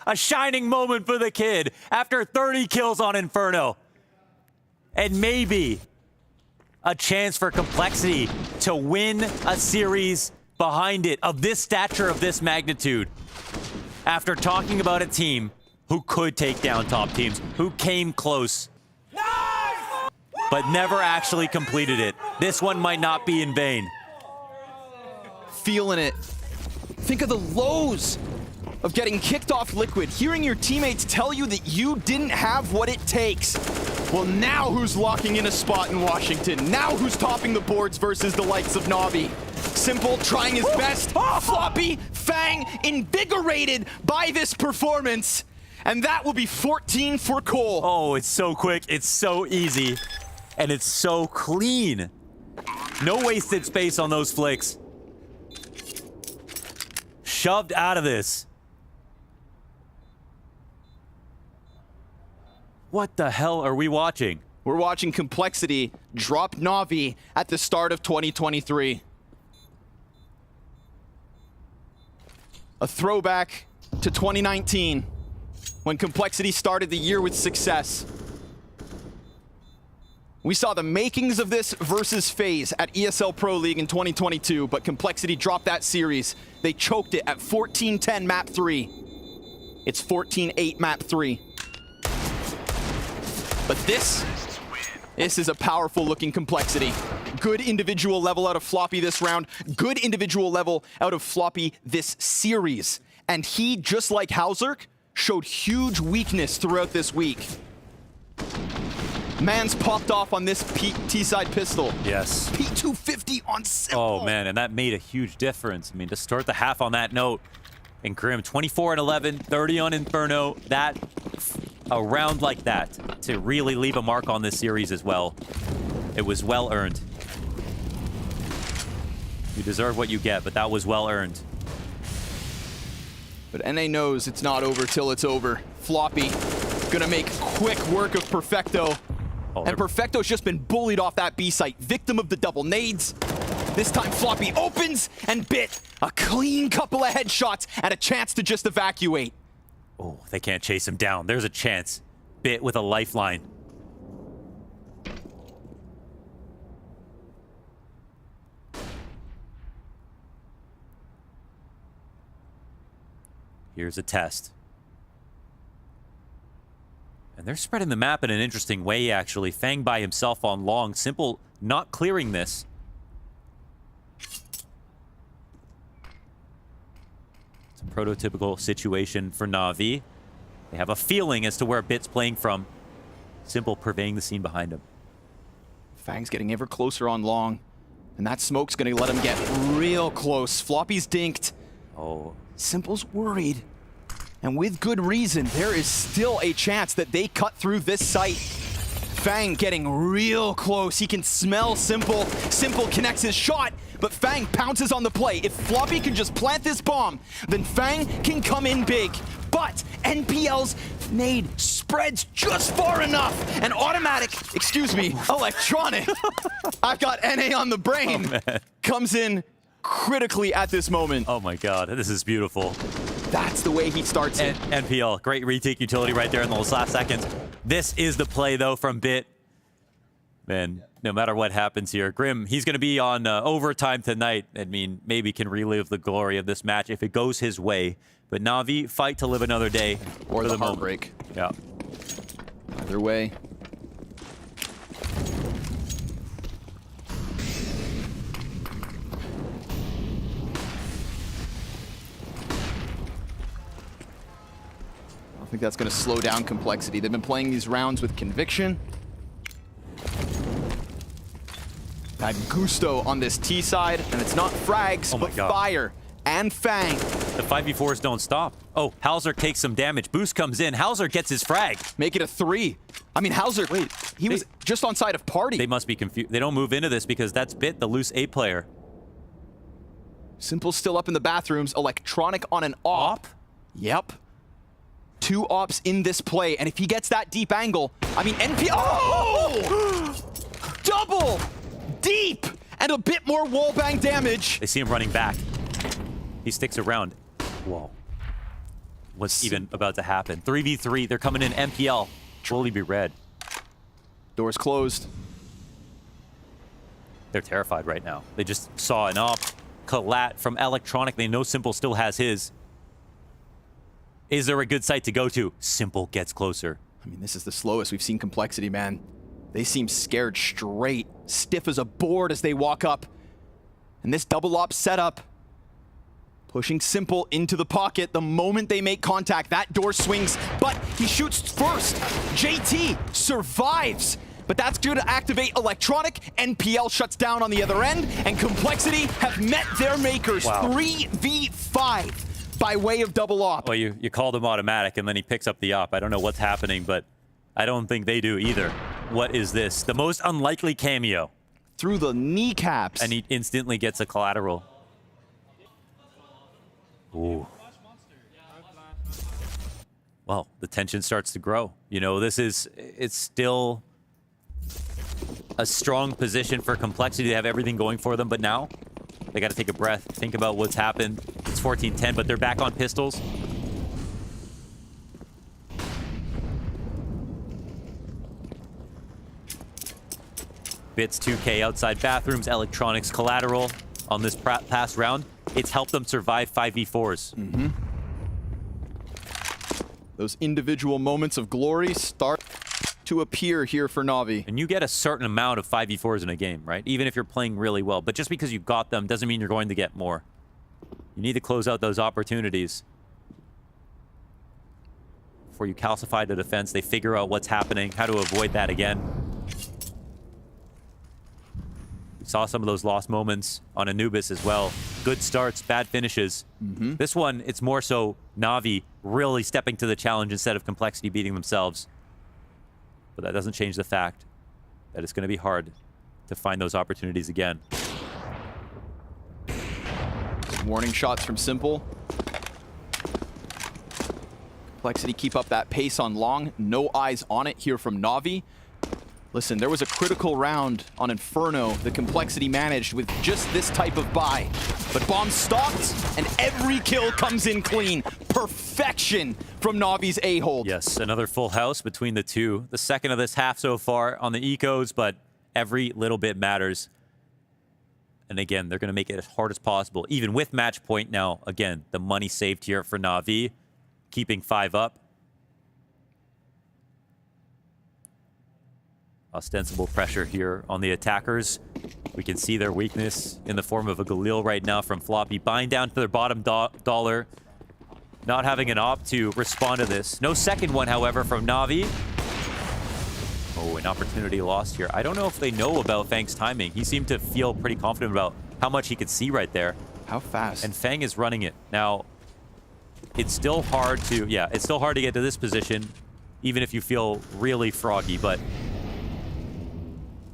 A shining moment for the kid after 30 kills on Inferno. And maybe a chance for Complexity to win a series behind it of this stature, of this magnitude. After talking about a team who could take down top teams, who came close, but never actually completed it. This one might not be in vain. Feeling it. Think of the lows of getting kicked off Liquid, hearing your teammates tell you that you didn't have what it takes. Well, now who's locking in a spot in Washington? Now who's topping the boards versus the likes of Navi? Simple, trying his best. Floppy, Fang, invigorated by this performance. And that will be 14 for Cole. Oh, it's so quick, it's so easy, and it's so clean. No wasted space on those flicks. Shoved out of this. What the hell are we watching? We're watching Complexity drop Navi at the start of 2023. A throwback to 2019, when Complexity started the year with success. We saw the makings of this versus FaZe at ESL Pro League in 2022, but Complexity dropped that series. They choked it at 14-10 map 3. It's 14-8 map 3. But this is a powerful looking Complexity. Good individual level out of Floppy this round. Good individual level out of Floppy this series. And he, just like Halzerk, showed huge weakness throughout this week. Man's popped off on this T-side pistol. Yes. P250 on Simple. Oh man, and that made a huge difference. I mean, to start the half on that note, and Grim 24 and 11, 30 on Inferno. That a round like that to really leave a mark on this series as well. It was well earned. You deserve what you get, but that was well earned. But NA knows it's not over till it's over. Floppy gonna make quick work of Perfecto. And Perfecto's just been bullied off that B site. Victim of the double nades. This time Floppy opens, and Bit, a clean couple of headshots and a chance to just evacuate. Oh, they can't chase him down. There's a chance. Bit with a lifeline. Here's a test. And they're spreading the map in an interesting way, actually. Fang by himself on long. Simple not clearing this. It's a prototypical situation for NAVI. They have a feeling as to where Bit's playing from. Simple purveying the scene behind him. Fang's getting ever closer on long. And that smoke's gonna let him get real close. Floppy's dinked. Oh. Simple's worried. And with good reason, there is still a chance that they cut through this site. Fang getting real close. He can smell Simple. Simple connects his shot, but Fang pounces on the play. If Floppy can just plant this bomb, then Fang can come in big. But NPL's nade spreads just far enough. And automatic, excuse me, electronic, I've got NA on the brain, comes in critically at this moment. Oh my god, this is beautiful. That's the way he starts it. NPL, great retake utility right there in those last seconds. This is the play, though, from Bit. Man, no matter what happens here, Grim, he's going to be on overtime tonight. I mean, maybe can relive the glory of this match if it goes his way. But NAVI fight to live another day. Or the heartbreak. Yeah. Either way. I think that's going to slow down Complexity. They've been playing these rounds with conviction. Had gusto on this T side, and it's not frags, but fire and Fang. The 5v4s don't stop. Oh, Hauser takes some damage. Boost comes in. Hauser gets his frag. Make it a 3. I mean, Hauser, wait, he was just on side of Party. They must be confused. They don't move into this because that's Bit, the loose A player. Simple's still up in the bathrooms. Electronic on an op. Yep. 2 ops in this play, and if he gets that deep angle, I mean, Oh! Double! Deep! And a bit more wallbang damage. They see him running back. He sticks around. Whoa. What's even about to happen? 3v3, they're coming in MPL. Truly be red. Doors closed. They're terrified right now. They just saw an op. Collat from Electronic. They know Simple still has his. Is there a good site to go to? Simple gets closer. I mean, this is the slowest we've seen Complexity, man. They seem scared straight, stiff as a board as they walk up. And this double op setup, pushing Simple into the pocket. The moment they make contact, that door swings, but he shoots first. JT survives, but that's going to activate Electronic. NPL shuts down on the other end, and Complexity have met their makers. Wow. 3v5. By way of double op. Well, you called him automatic, and then he picks up the op. I don't know what's happening, but I don't think they do either. What is this? The most unlikely cameo. Through the kneecaps. And he instantly gets a collateral. Ooh. Well, the tension starts to grow. You know, it's still a strong position for Complexity to have everything going for them, but now they got to take a breath, think about what's happened. It's 14-10, but they're back on pistols. Bits 2K outside bathrooms, Electronics collateral on this past round. It's helped them survive 5v4s. Mm-hmm. Those individual moments of glory start to appear here for NAVI. And you get a certain amount of 5v4s in a game, right? Even if you're playing really well. But just because you got them doesn't mean you're going to get more. You need to close out those opportunities. Before you calcify the defense, they figure out what's happening, how to avoid that again. We saw some of those lost moments on Anubis as well. Good starts, bad finishes. Mm-hmm. This one, it's more so NAVI really stepping to the challenge instead of Complexity beating themselves. But that doesn't change the fact that it's going to be hard to find those opportunities again. Warning shots from Simple. Complexity keep up that pace on long. No eyes on it here from NAVI. Listen, there was a critical round on Inferno that Complexity managed with just this type of buy. But bomb stopped, and every kill comes in clean. Perfection from Navi's A-hold. Yes, another full house between the two. The second of this half so far on the ecos, but every little bit matters. And again, they're going to make it as hard as possible, even with match point now. Again, the money saved here for Navi, keeping 5 up. Ostensible pressure here on the attackers. We can see their weakness in the form of a Galil right now from Floppy, buying down to their bottom dollar. Not having an op to respond to this. No second one, however, from Navi. Oh, an opportunity lost here. I don't know if they know about Fang's timing. He seemed to feel pretty confident about how much he could see right there. How fast? And Fang is running it. Now, it's still hard to, it's still hard to get to this position, even if you feel really froggy, but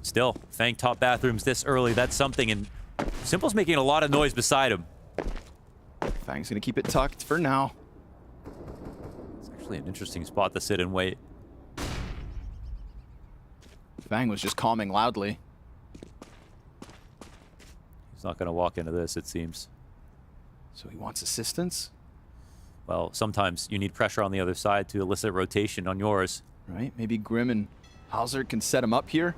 still, Fang top bathrooms this early, that's something, and Simple's making a lot of noise beside him. Fang's gonna keep it tucked for now. It's actually an interesting spot to sit and wait. Fang was just calming loudly. He's not gonna walk into this, it seems. So he wants assistance? Well, sometimes you need pressure on the other side to elicit rotation on yours. Right, maybe Grim and Hauser can set him up here.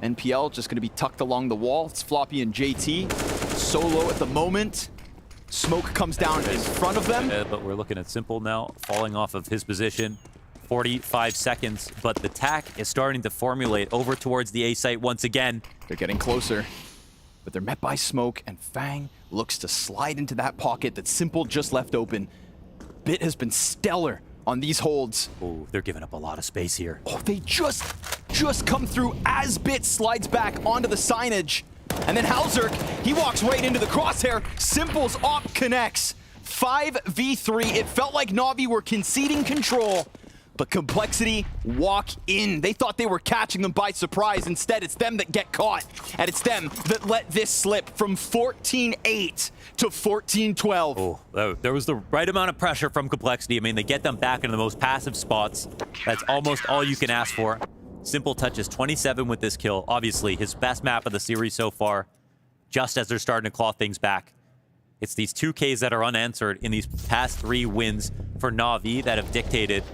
NPL just going to be tucked along the wall. It's Floppy and JT. Solo at the moment. Smoke comes down in front of them. But we're looking at Simple now, falling off of his position. 45 seconds, but the tack is starting to formulate over towards the A site once again. They're getting closer, but they're met by Smoke, and Fang looks to slide into that pocket that Simple just left open. Bit has been stellar on these holds. Oh, they're giving up a lot of space here. Oh, they just come through as Bit slides back onto the signage. And then Hauser, he walks right into the crosshair. Simple's op connects. 5v3. It felt like Navi were conceding control, but Complexity walk in. They thought they were catching them by surprise. Instead, it's them that get caught. And it's them that let this slip from 14-8 to 14-12. Oh, there was the right amount of pressure from Complexity. I mean, they get them back into the most passive spots. That's almost all you can ask for. Simple touches 27 with this kill. Obviously, his best map of the series so far, just as they're starting to claw things back. It's these 2Ks that are unanswered in these past 3 wins for Navi that have dictated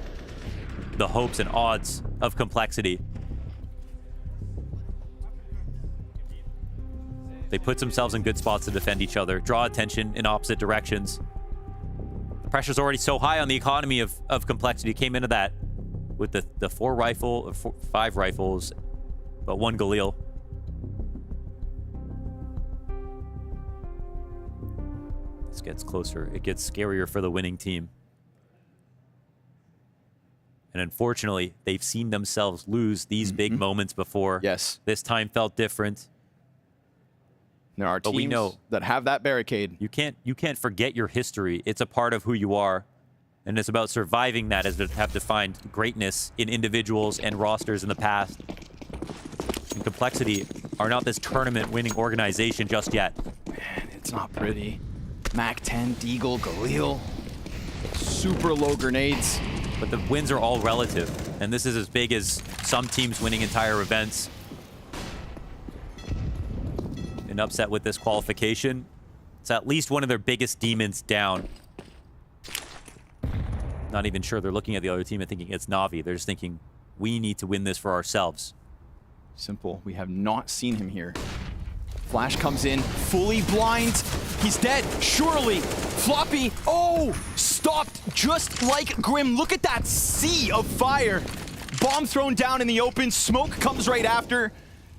the hopes and odds of Complexity. They put themselves in good spots to defend each other, draw attention in opposite directions. The pressure's already so high on the economy of Complexity. Came into that with the 5 rifles, but 1 Galil. This gets closer. It gets scarier for the winning team. And unfortunately, they've seen themselves lose these big moments before. Yes. This time felt different. There are teams that have that barricade. You can't forget your history. It's a part of who you are. And it's about surviving that as they have defined greatness in individuals and rosters in the past. And Complexity are not this tournament-winning organization just yet. Man, it's not pretty. Mac 10, Deagle, Galil. Super low grenades. But the wins are all relative. And this is as big as some teams winning entire events. An upset with this qualification. It's at least one of their biggest demons down. Not even sure they're looking at the other team and thinking it's Navi. They're just thinking, we need to win this for ourselves. Simple. We have not seen him here. Flash comes in, fully blind. He's dead, surely. Floppy, stopped just like Grim. Look at that sea of fire. Bomb thrown down in the open. Smoke comes right after.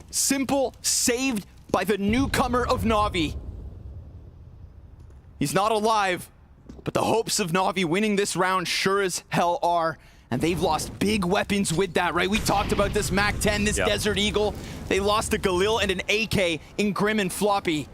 Simple saved by the newcomer of Navi. He's not alive, but the hopes of Navi winning this round sure as hell are. And they've lost big weapons with that, right? We talked about this Mac 10, this Desert Eagle. They lost a Galil and an AK in Grim and Floppy.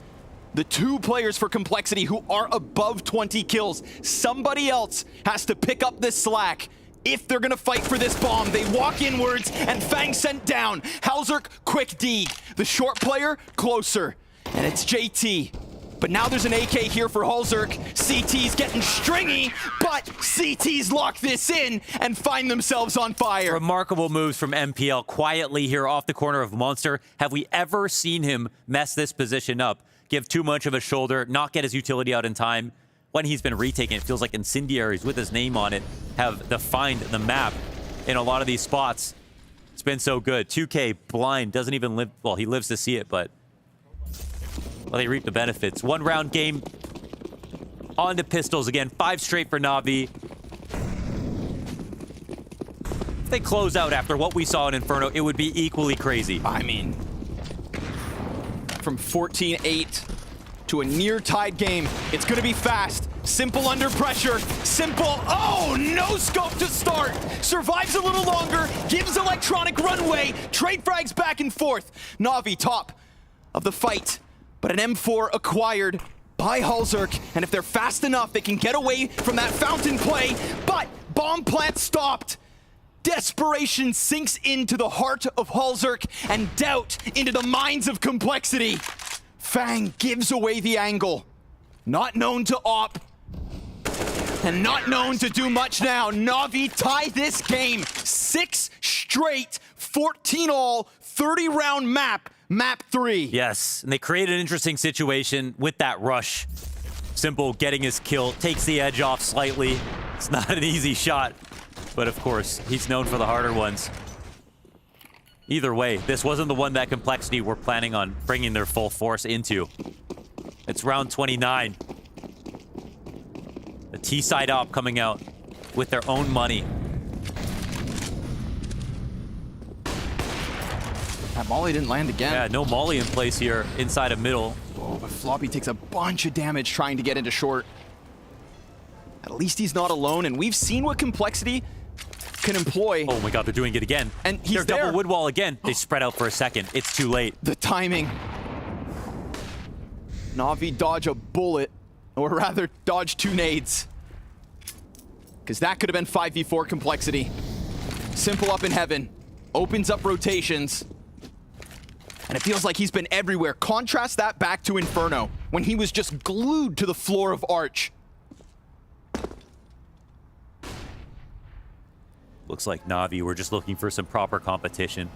The 2 players for Complexity who are above 20 kills. Somebody else has to pick up this slack if they're gonna fight for this bomb. They walk inwards and Fang sent down. Hauser, quick dig. The short player, closer. And it's JT. But now there's an AK here for Halzerk. CT's getting stringy, but CT's lock this in and find themselves on fire. Remarkable moves from MPL quietly here off the corner of Monster. Have we ever seen him mess this position up? Give too much of a shoulder, not get his utility out in time. When he's been retaken, it feels like incendiaries with his name on it have defined the map in a lot of these spots. It's been so good. 2K blind, doesn't even live, well, he lives to see it, but well, they reap the benefits. 1 round game on to pistols again. 5 straight for NAVI. If they close out after what we saw in Inferno, it would be equally crazy. I mean, from 14-8 to a near-tied game, it's going to be fast. Simple under pressure. Simple, oh, no scope to start. Survives a little longer, gives electronic runway. Trade frags back and forth. NAVI top of the fight, but an M4 acquired by Halzerk. And if they're fast enough, they can get away from that fountain play, but bomb plant stopped. Desperation sinks into the heart of Halzerk and doubt into the minds of Complexity. Fang gives away the angle. Not known to op, and not known to do much now. NAVI tie this game. 6 straight, 14 all, 30-round map, map 3. Yes, and they create an interesting situation with that rush. Simple getting his kill, takes the edge off slightly. It's not an easy shot, but of course, he's known for the harder ones. Either way, this wasn't the one that Complexity were planning on bringing their full force into. It's round 29. The T-side op coming out with their own money. That molly didn't land again. Yeah, no molly in place here inside of middle. Oh, but Floppy takes a bunch of damage trying to get into short. At least he's not alone, and we've seen what Complexity can employ. Oh my god, they're doing it again. And he's they're there. double wood wall again. They spread out for a second. It's too late. The timing. NAVI dodge a bullet, or rather dodge 2 nades. Because that could have been 5v4 Complexity. Simple up in heaven. Opens up rotations. And it feels like he's been everywhere. Contrast that back to Inferno, when he was just glued to the floor of Arch. Looks like NAVI were just looking for some proper competition.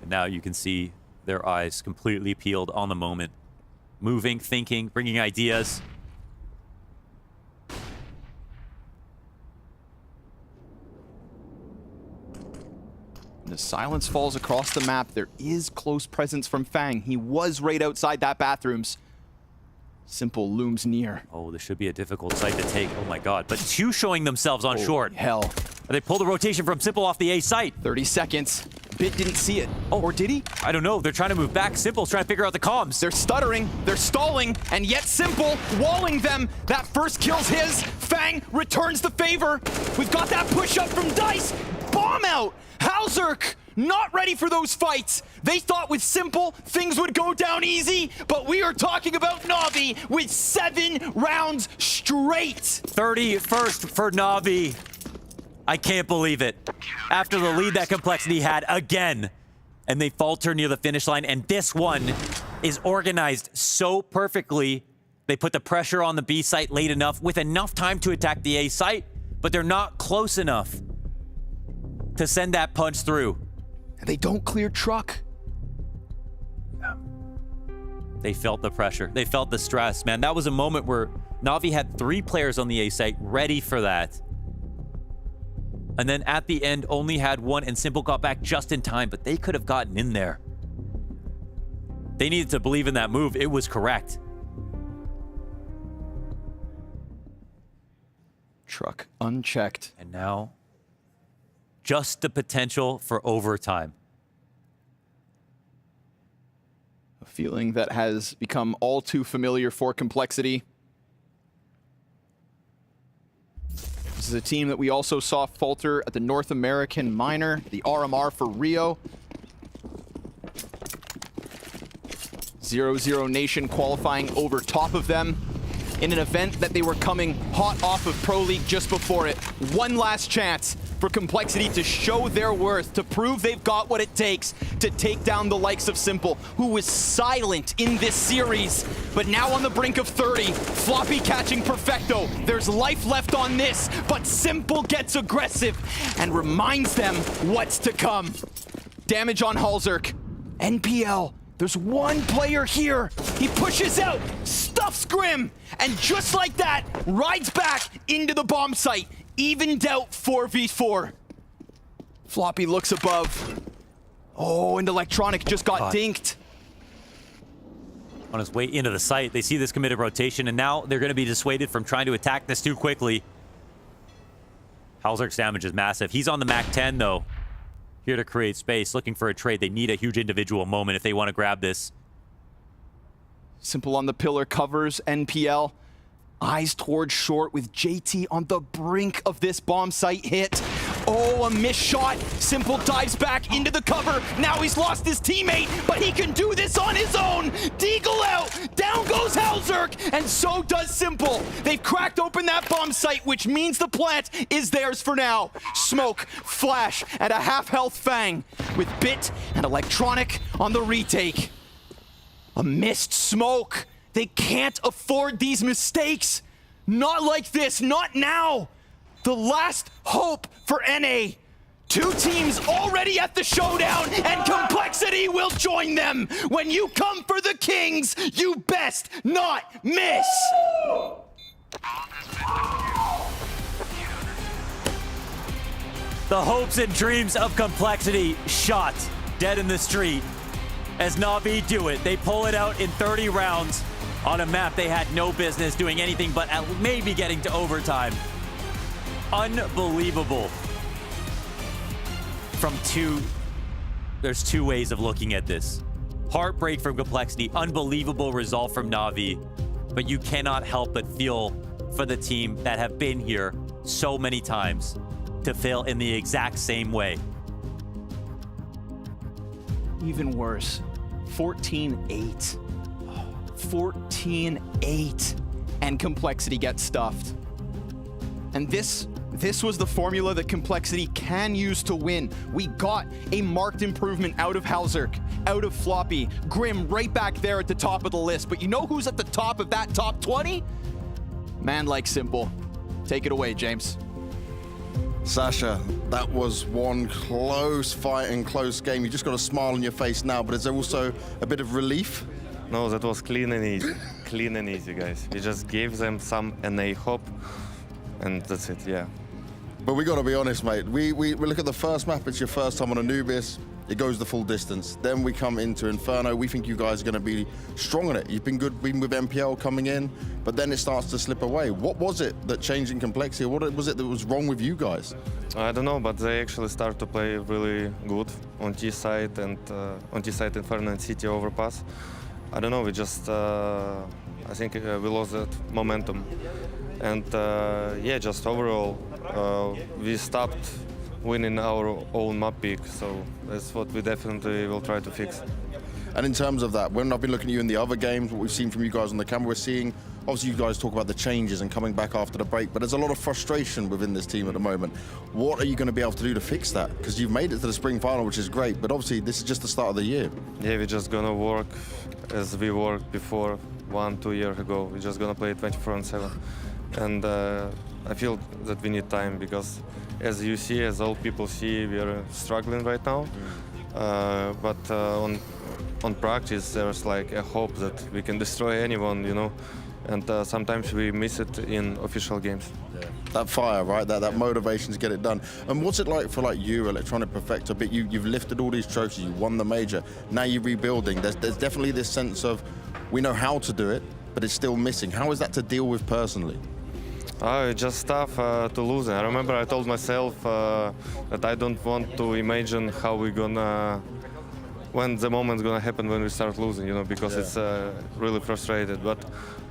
And now you can see their eyes completely peeled on the moment. Moving, thinking, bringing ideas. And as silence falls across the map, there is close presence from Fang. He was right outside that bathrooms. Simple looms near. Oh, this should be a difficult site to take. Oh my god. But 2 showing themselves on short. Hell. They pull the rotation from Simple off the A site. 30 seconds. Bit didn't see it. Oh, or did he? I don't know. They're trying to move back. Simple's trying to figure out the comms. They're stuttering. They're stalling. And yet Simple walling them. That first kill's his. Fang returns the favor. We've got that push up from Dice. Bomb out. Halzerk not ready for those fights. They thought with Simple things would go down easy, but we are talking about NAVI with 7 rounds straight. 31st for NAVI. I can't believe it. After the lead that Complexity had again, and they falter near the finish line, and this one is organized so perfectly. They put the pressure on the B site late enough with enough time to attack the A site, but they're not close enough to send that punch through. And they don't clear truck. They felt the pressure. They felt the stress, man. That was a moment where NAVI had 3 players on the A site ready for that. And then at the end, only had 1, and Simple got back just in time, but they could have gotten in there. They needed to believe in that move. It was correct. Truck unchecked. And now, just the potential for overtime. A feeling that has become all too familiar for Complexity. This is a team that we also saw falter at the North American Minor, the RMR for Rio. 0-0 Nation qualifying over top of them in an event that they were coming hot off of Pro League just before it. One last chance for Complexity to show their worth, to prove they've got what it takes to take down the likes of Simple, who was silent in this series, but now on the brink of 30. Floppy catching Perfecto. There's life left on this, but Simple gets aggressive and reminds them what's to come. Damage on Halzerk. NPL. There's one player here. He pushes out, stuffs Grim, and just like that, rides back into the bomb site. Evened out 4v4. Floppy looks above. Oh, and Electronic just got dinked. On his way into the site, they see this committed rotation, and now they're going to be dissuaded from trying to attack this too quickly. Halzerk's damage is massive. He's on the Mac 10, though. Here to create space, looking for a trade. They need a huge individual moment if they want to grab this. Simple on the pillar, covers NPL. Eyes towards short with JT on the brink of this bomb site hit. Oh, a missed shot. Simple dives back into the cover. Now he's lost his teammate, but he can do this on his own. Deagle out. Down goes Halzerk, and so does Simple. They've cracked open that bomb site, which means the plant is theirs for now. Smoke, flash, and a half-health Fang with Bit and Electronic on the retake. A missed smoke. They can't afford these mistakes. Not like this, not now. The last hope for NA. Two teams already at the showdown, and Complexity will join them. When you come for the Kings, you best not miss. The hopes and dreams of Complexity shot dead in the street as NAVI do it. They pull it out in 30 rounds on a map they had no business doing anything but maybe getting to overtime. Unbelievable. There's two ways of looking at this. Heartbreak from Complexity, unbelievable result from NAVI, but you cannot help but feel for the team that have been here so many times to fail in the exact same way. Even worse, 14-8. 14-8. And Complexity gets stuffed. And this was the formula that Complexity can use to win. We got a marked improvement out of Halzerk, out of Floppy, Grim right back there at the top of the list. But you know who's at the top of that top 20? Man like Simple. Take it away, James. Sasha, that was one close fight and close game. You just got a smile on your face now, but is there also a bit of relief? No, that was clean and easy. Clean and easy, guys. We just gave them some NA hope, and that's it, yeah. But we got to be honest, mate. We look at the first map. It's your first time on Anubis. It goes the full distance. Then we come into Inferno. We think you guys are going to be strong on it. You've been good, been with MPL coming in, but then it starts to slip away. What was it that changed in Complexity? What was it that was wrong with you guys? I don't know, but they actually start to play really good on T side and on T side Inferno and City overpass. I don't know. We just I think we lost that momentum, and yeah, just overall we stopped winning our own map pick, so that's what we definitely will try to fix. And in terms of that, when I've been looking at you in the other games, what we've seen from you guys on the camera, we're seeing, obviously you guys talk about the changes and coming back after the break, but there's a lot of frustration within this team at the moment. What are you going to be able to do to fix that? Because you've made it to the spring final, which is great, but obviously this is just the start of the year. Yeah, we're just gonna work as we worked before 1-2 years ago. We're just gonna play 24/7. And I feel that we need time because as you see, as all people see, we are struggling right now. But on practice, there's like a hope that we can destroy anyone, you know. And sometimes we miss it in official games. Yeah. That fire, right? That motivation to get it done. And what's it like for you, Electronic Perfecto? But you've lifted all these trophies, you won the major. Now you're rebuilding. There's definitely this sense of we know how to do it, but it's still missing. How is that to deal with personally? It's just tough to lose. I remember I told myself that I don't want to imagine how we're gonna, when the moment's gonna happen when we start losing, you know, because it's really frustrated. But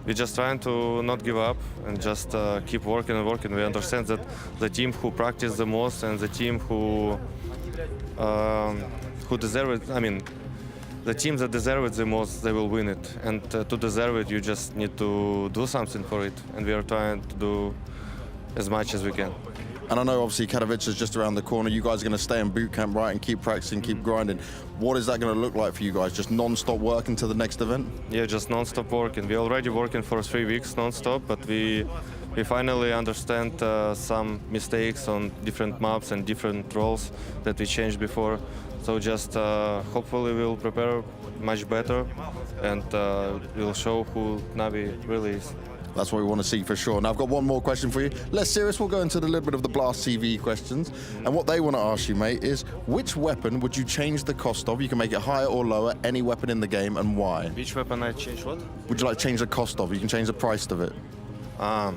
we're just trying to not give up and just keep working and working. We understand that the team who practice the most and the team who deserve it, I mean, the teams that deserve it the most, they will win it. And to deserve it, you just need to do something for it. And we are trying to do as much as we can. And I know obviously Katowice is just around the corner. You guys are going to stay in boot camp, right, and keep practicing, keep grinding. What is that going to look like for you guys? Just non-stop work until the next event? Yeah, just non-stop working. We're already working for 3 weeks non-stop, but we finally understand some mistakes on different maps and different roles that we changed before. So just hopefully we'll prepare much better and we'll show who NAVI really is. That's what we want to see for sure. Now, I've got one more question for you. Less serious, we'll go into the little bit of the Blast TV questions. And what they want to ask you, mate, is which weapon would you change the cost of? You can make it higher or lower, any weapon in the game, and why? Which weapon I change what? Would you like to change the cost of? You can change the price of it. I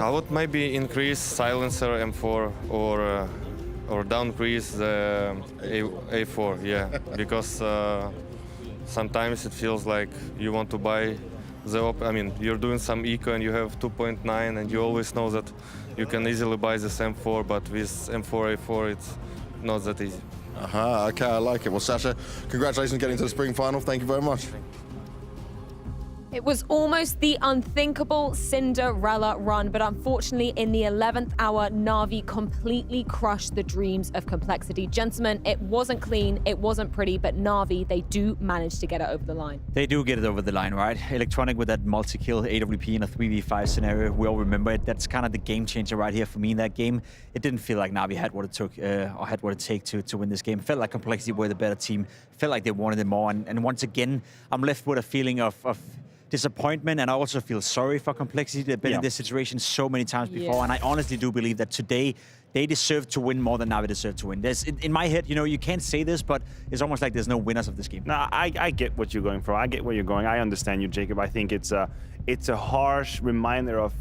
would maybe increase silencer M4 or downcrease the A4, yeah, because sometimes it feels like you want to buy you're doing some eco and you have 2.9 and you always know that you can easily buy this M4, but with M4 A4 it's not that easy. Okay, I like it. Well, Sasha, congratulations on getting to the spring final. Thank you very much. It was almost the unthinkable Cinderella run, but unfortunately in the 11th hour, NAVI completely crushed the dreams of Complexity. Gentlemen, it wasn't clean, it wasn't pretty, but NAVI, they do manage to get it over the line. They do get it over the line, right? Electronic with that multi-kill AWP in a 3v5 scenario. We all remember it. That's kind of the game changer right here for me in that game. It didn't feel like NAVI had what it took, or had what it takes to win this game. It felt like Complexity were the better team. It felt like they wanted it more. And once again, I'm left with a feeling of disappointment, and I also feel sorry for Complexity. They've been in this situation so many times before, and I honestly do believe that today they deserve to win more than NAVI deserve to win. There's, in my head, you know, you can't say this, but it's almost like there's no winners of this game. No, I get what you're going for. I get where you're going. I understand you, Jacob. I think it's a harsh reminder of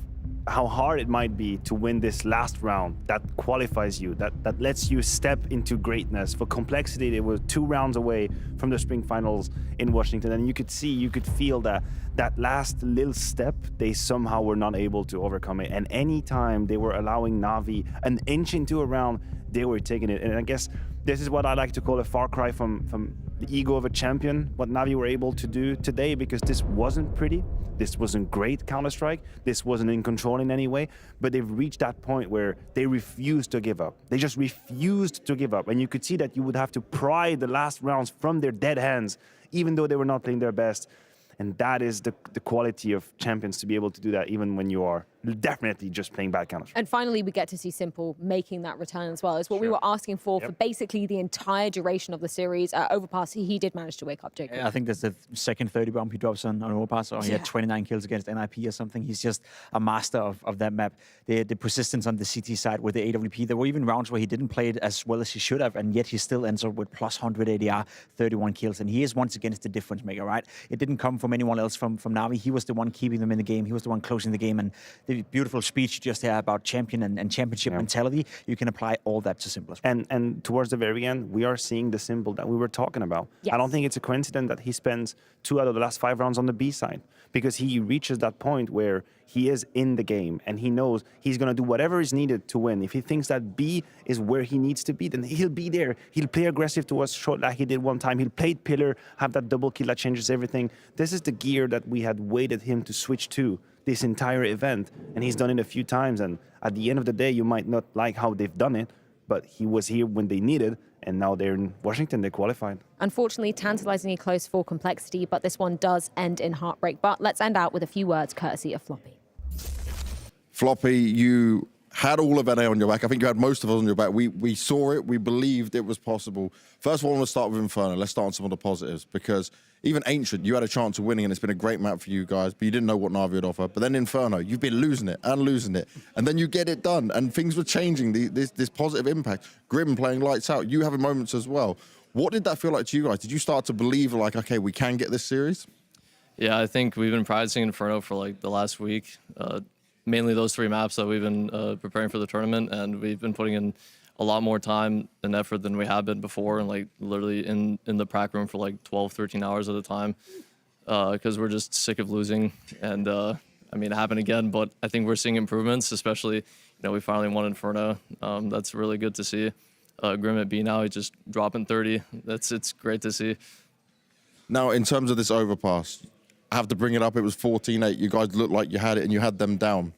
how hard it might be to win this last round that qualifies you, that lets you step into greatness. For Complexity, they were 2 rounds away from the spring finals in Washington, and you could feel that last little step, they somehow were not able to overcome it. And anytime they were allowing NAVI an inch into a round, they were taking it. And I guess this is what I like to call a far cry from the ego of a champion, what NAVI were able to do today, because this wasn't pretty. This wasn't great Counter-Strike. This wasn't in control in any way, but they've reached that point where they refused to give up. They just refused to give up. And you could see that you would have to pry the last rounds from their dead hands, even though they were not playing their best. And that is the quality of champions, to be able to do that even when you are definitely just playing bad Counter-Strike. And finally, we get to see Simple making that return as well. It's what we were asking for basically the entire duration of the series. Overpass, he did manage to wake up, Jacob. I think that's the second 30 bomb he drops on Overpass, or he had 29 kills against NIP or something. He's just a master of that map. The persistence on the CT side with the AWP, there were even rounds where he didn't play it as well as he should have, and yet he still ends up with plus 100 ADR, 31 kills, and he is once again the difference maker, right? It didn't come from anyone else from NAVI. He was the one keeping them in the game. He was the one closing the game, and the beautiful speech you just had about champion and championship mentality, you can apply all that to Simple as well. And towards the very end, we are seeing the Simple that we were talking about. I don't think it's a coincidence that he spends 2 out of the last 5 rounds on the B side, because he reaches that point where he is in the game and he knows he's going to do whatever is needed to win. If he thinks that B is where he needs to be, then he'll be there. He'll play aggressive towards short like he did one time. He'll play pillar, have that double kill that changes everything. This is the gear that we had waited him to switch to this entire event, and he's done it a few times. And at the end of the day, you might not like how they've done it, but he was here when they needed, and now they're in Washington, they qualified. Unfortunately, tantalizingly close for Complexity, but this one does end in heartbreak. But let's end out with a few words courtesy of Floppy. Floppy, you had all of NA on your back. I think you had most of us on your back. We saw it. We believed it was possible. First of all, I want to start with Inferno. Let's start on some of the positives, because even Ancient, you had a chance of winning, and it's been a great map for you guys, but you didn't know what NAVI would offer. But then Inferno, you've been losing it, and then you get it done, and things were changing, this positive impact. Grim playing lights out, you having moments as well. What did that feel like to you guys? Did you start to believe, like, okay, we can get this series? Yeah, I think we've been practicing Inferno for like the last week. Mainly those 3 maps that we've been preparing for the tournament, and we've been putting in a lot more time and effort than we have been before, and like literally in the prac room for like 12, 13 hours at a time, because we're just sick of losing. And I mean, it happened again, but I think we're seeing improvements, especially, you know, we finally won Inferno. That's really good to see. Grim at B now, he's just dropping 30. It's great to see. Now, in terms of this overpass, I have to bring it up. It was 14-8. You guys looked like you had it, and you had them down.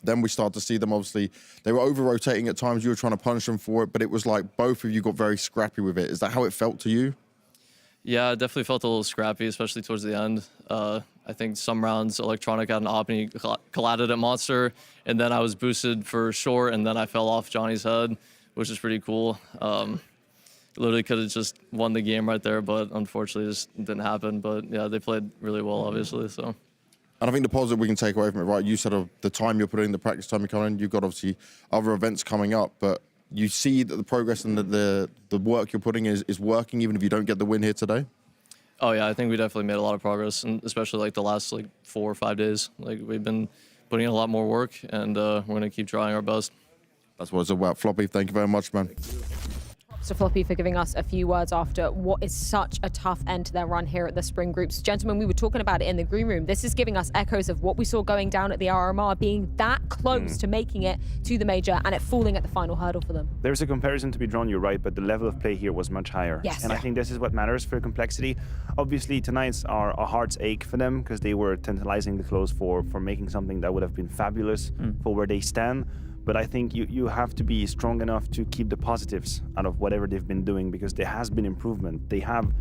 Then we start to see them, obviously, they were over-rotating at times. You were trying to punish them for it, but it was like both of you got very scrappy with it. Is that how it felt to you? Yeah, it definitely felt a little scrappy, especially towards the end. I think some rounds Electronic had an op and he collided at Monster, and then I was boosted for short, and then I fell off Johnny's head, which is pretty cool. Literally could have just won the game right there, but unfortunately it just didn't happen. But yeah, they played really well, obviously. So. And I think the positive we can take away from it, right? You said of the time you're putting in, the practice time you're coming in, you've got obviously other events coming up, but you see that the progress and the work you're putting is working, even if you don't get the win here today? Oh yeah, I think we definitely made a lot of progress, and especially like the last 4 or 5 days. Like we've been putting in a lot more work, and we're gonna keep trying our best. That's what it's about. Floppy, thank you very much, man. To Floppy for giving us a few words after what is such a tough end to their run here at the Spring Groups. Gentlemen, we were talking about it in the green room. This is giving us echoes of what we saw going down at the RMR, being that close to making it to the major and it falling at the final hurdle for them. There's a comparison to be drawn, you're right, but the level of play here was much higher. Yes. And I think this is what matters for Complexity. Obviously, tonight's are a heart's ache for them because they were tantalizingly close for making something that would have been fabulous for where they stand. But I think you have to be strong enough to keep the positives out of whatever they've been doing, because there has been improvement. They have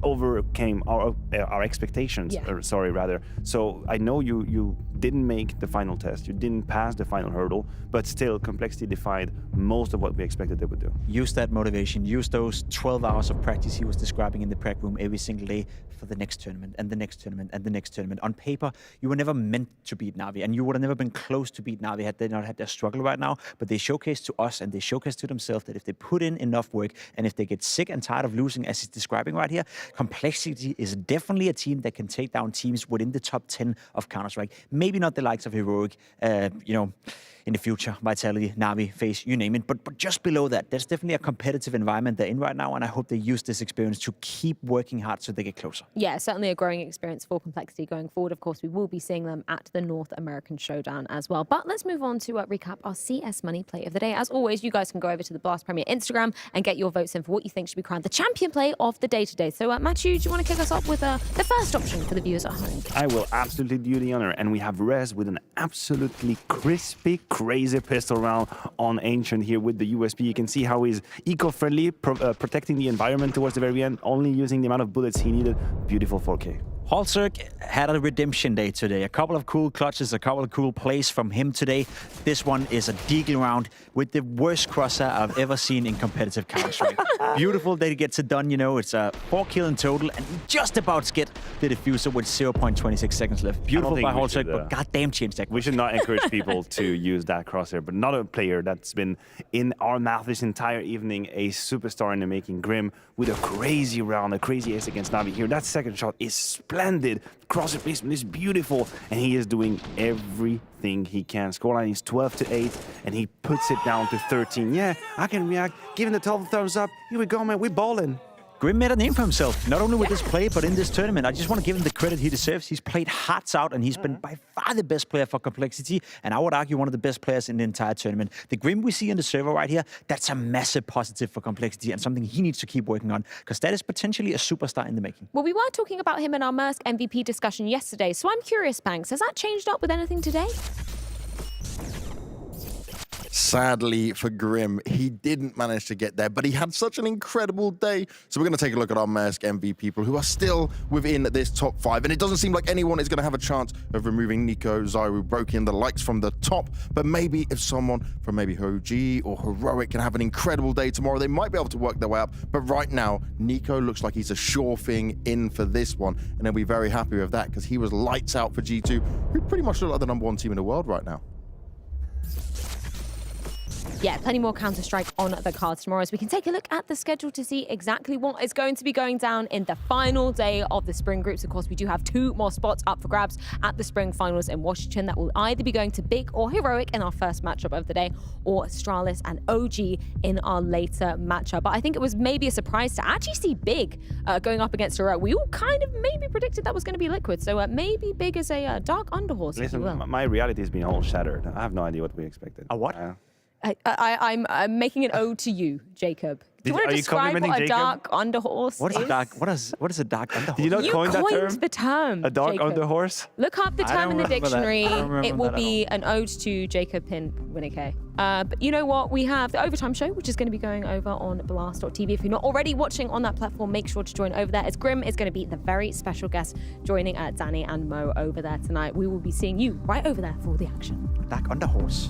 overcame our expectations, sorry, rather. So I know you didn't make the final test, you didn't pass the final hurdle, but still Complexity defied most of what we expected they would do. Use that motivation, use those 12 hours of practice he was describing in the prep room every single day for the next tournament and the next tournament and the next tournament. On paper, you were never meant to beat NAVI, and you would have never been close to beat NAVI had they not had their struggle right now. But they showcased to us and they showcased to themselves that if they put in enough work and if they get sick and tired of losing, as he's describing right here, Complexity is definitely a team that can take down teams within the top 10 of Counter-Strike. Maybe not the likes of Heroic, in the future, Vitality, NAVI, FaZe, you name it. But just below that, there's definitely a competitive environment they're in right now, and I hope they use this experience to keep working hard so they get closer. Yeah, certainly a growing experience for Complexity going forward. Of course, we will be seeing them at the North American Showdown as well. But let's move on to recap our CS Money Play of the Day. As always, you guys can go over to the Blast Premier Instagram and get your votes in for what you think should be crowned the champion play of the day today. So, Matthew, do you want to kick us off with the first option for the viewers at home? I will absolutely do the honor, and we have Rez with an absolutely crispy, crazy pistol round on Ancient here with the USP. You can see how he's eco-friendly, protecting the environment towards the very end, only using the amount of bullets he needed. Beautiful 4K. Halzerk had a redemption day today. A couple of cool clutches, a couple of cool plays from him today. This one is a deagle round with the worst crosser I've ever seen in competitive Counter-Strike. Beautiful that he gets it done, It's a 4 kill in total and just about to get the diffuser with 0.26 seconds left. Beautiful by Halzerk, but goddamn change that. We should not encourage people to use that crosshair, but not a player that's been in our mouth this entire evening, a superstar in the making, Grim, with a crazy round, a crazy ace against NAVI here. That second shot is splendid. Crosshair placement is beautiful, and he is doing everything he can. Scoreline is 12-8, and he puts it down to 13. Yeah, I can react. Giving the 12 thumbs up. Here we go, man. We're balling. Grim made a name for himself, not only with this play, but in this tournament. I just want to give him the credit he deserves. He's played hearts out, and he's been by far the best player for Complexity, and I would argue one of the best players in the entire tournament. The Grim we see in the server right here, that's a massive positive for Complexity and something he needs to keep working on, because that is potentially a superstar in the making. Well, we were talking about him in our Mersk MVP discussion yesterday, so I'm curious, Banks, has that changed up with anything today? Sadly for Grim, he didn't manage to get there, but he had such an incredible day. So we're going to take a look at our Mersk MV people who are still within this top 5. And it doesn't seem like anyone is going to have a chance of removing Nico, Zyru, Broken, the likes from the top. But maybe if someone from maybe OG or Heroic can have an incredible day tomorrow, they might be able to work their way up. But right now, Nico looks like he's a sure thing in for this one. And they'll be very happy with that because he was lights out for G2, who pretty much look like the #1 team in the world right now. Yeah, plenty more Counter-Strike on the cards tomorrow as we can take a look at the schedule to see exactly what is going to be going down in the final day of the Spring Groups. Of course, we do have 2 more spots up for grabs at the Spring Finals in Washington that will either be going to Big or Heroic in our first matchup of the day, or Astralis and OG in our later matchup. But I think it was maybe a surprise to actually see Big going up against Heroic. We all kind of maybe predicted that was going to be Liquid, so maybe Big is a dark underhorse. Listen, my reality has been all shattered. I have no idea what we expected. A what? I'm making an ode to you, Jacob. Do you want to describe what a dark underhorse What is is? a dark? What is a dark underhorse? You not coin that coined term? the term. A dark Jacob. underhorse? Look up the I term don't in the remember that. dictionary. I don't remember It will that at be an ode to Jacob Pimp, Winnie. But you know what? We have the Overtime Show, which is going to be going over on blast.tv. If you're not already watching on that platform, make sure to join over there, as Grim is going to be the very special guest joining Danny and Mo over there tonight. We will be seeing you right over there for the action. Dark underhorse.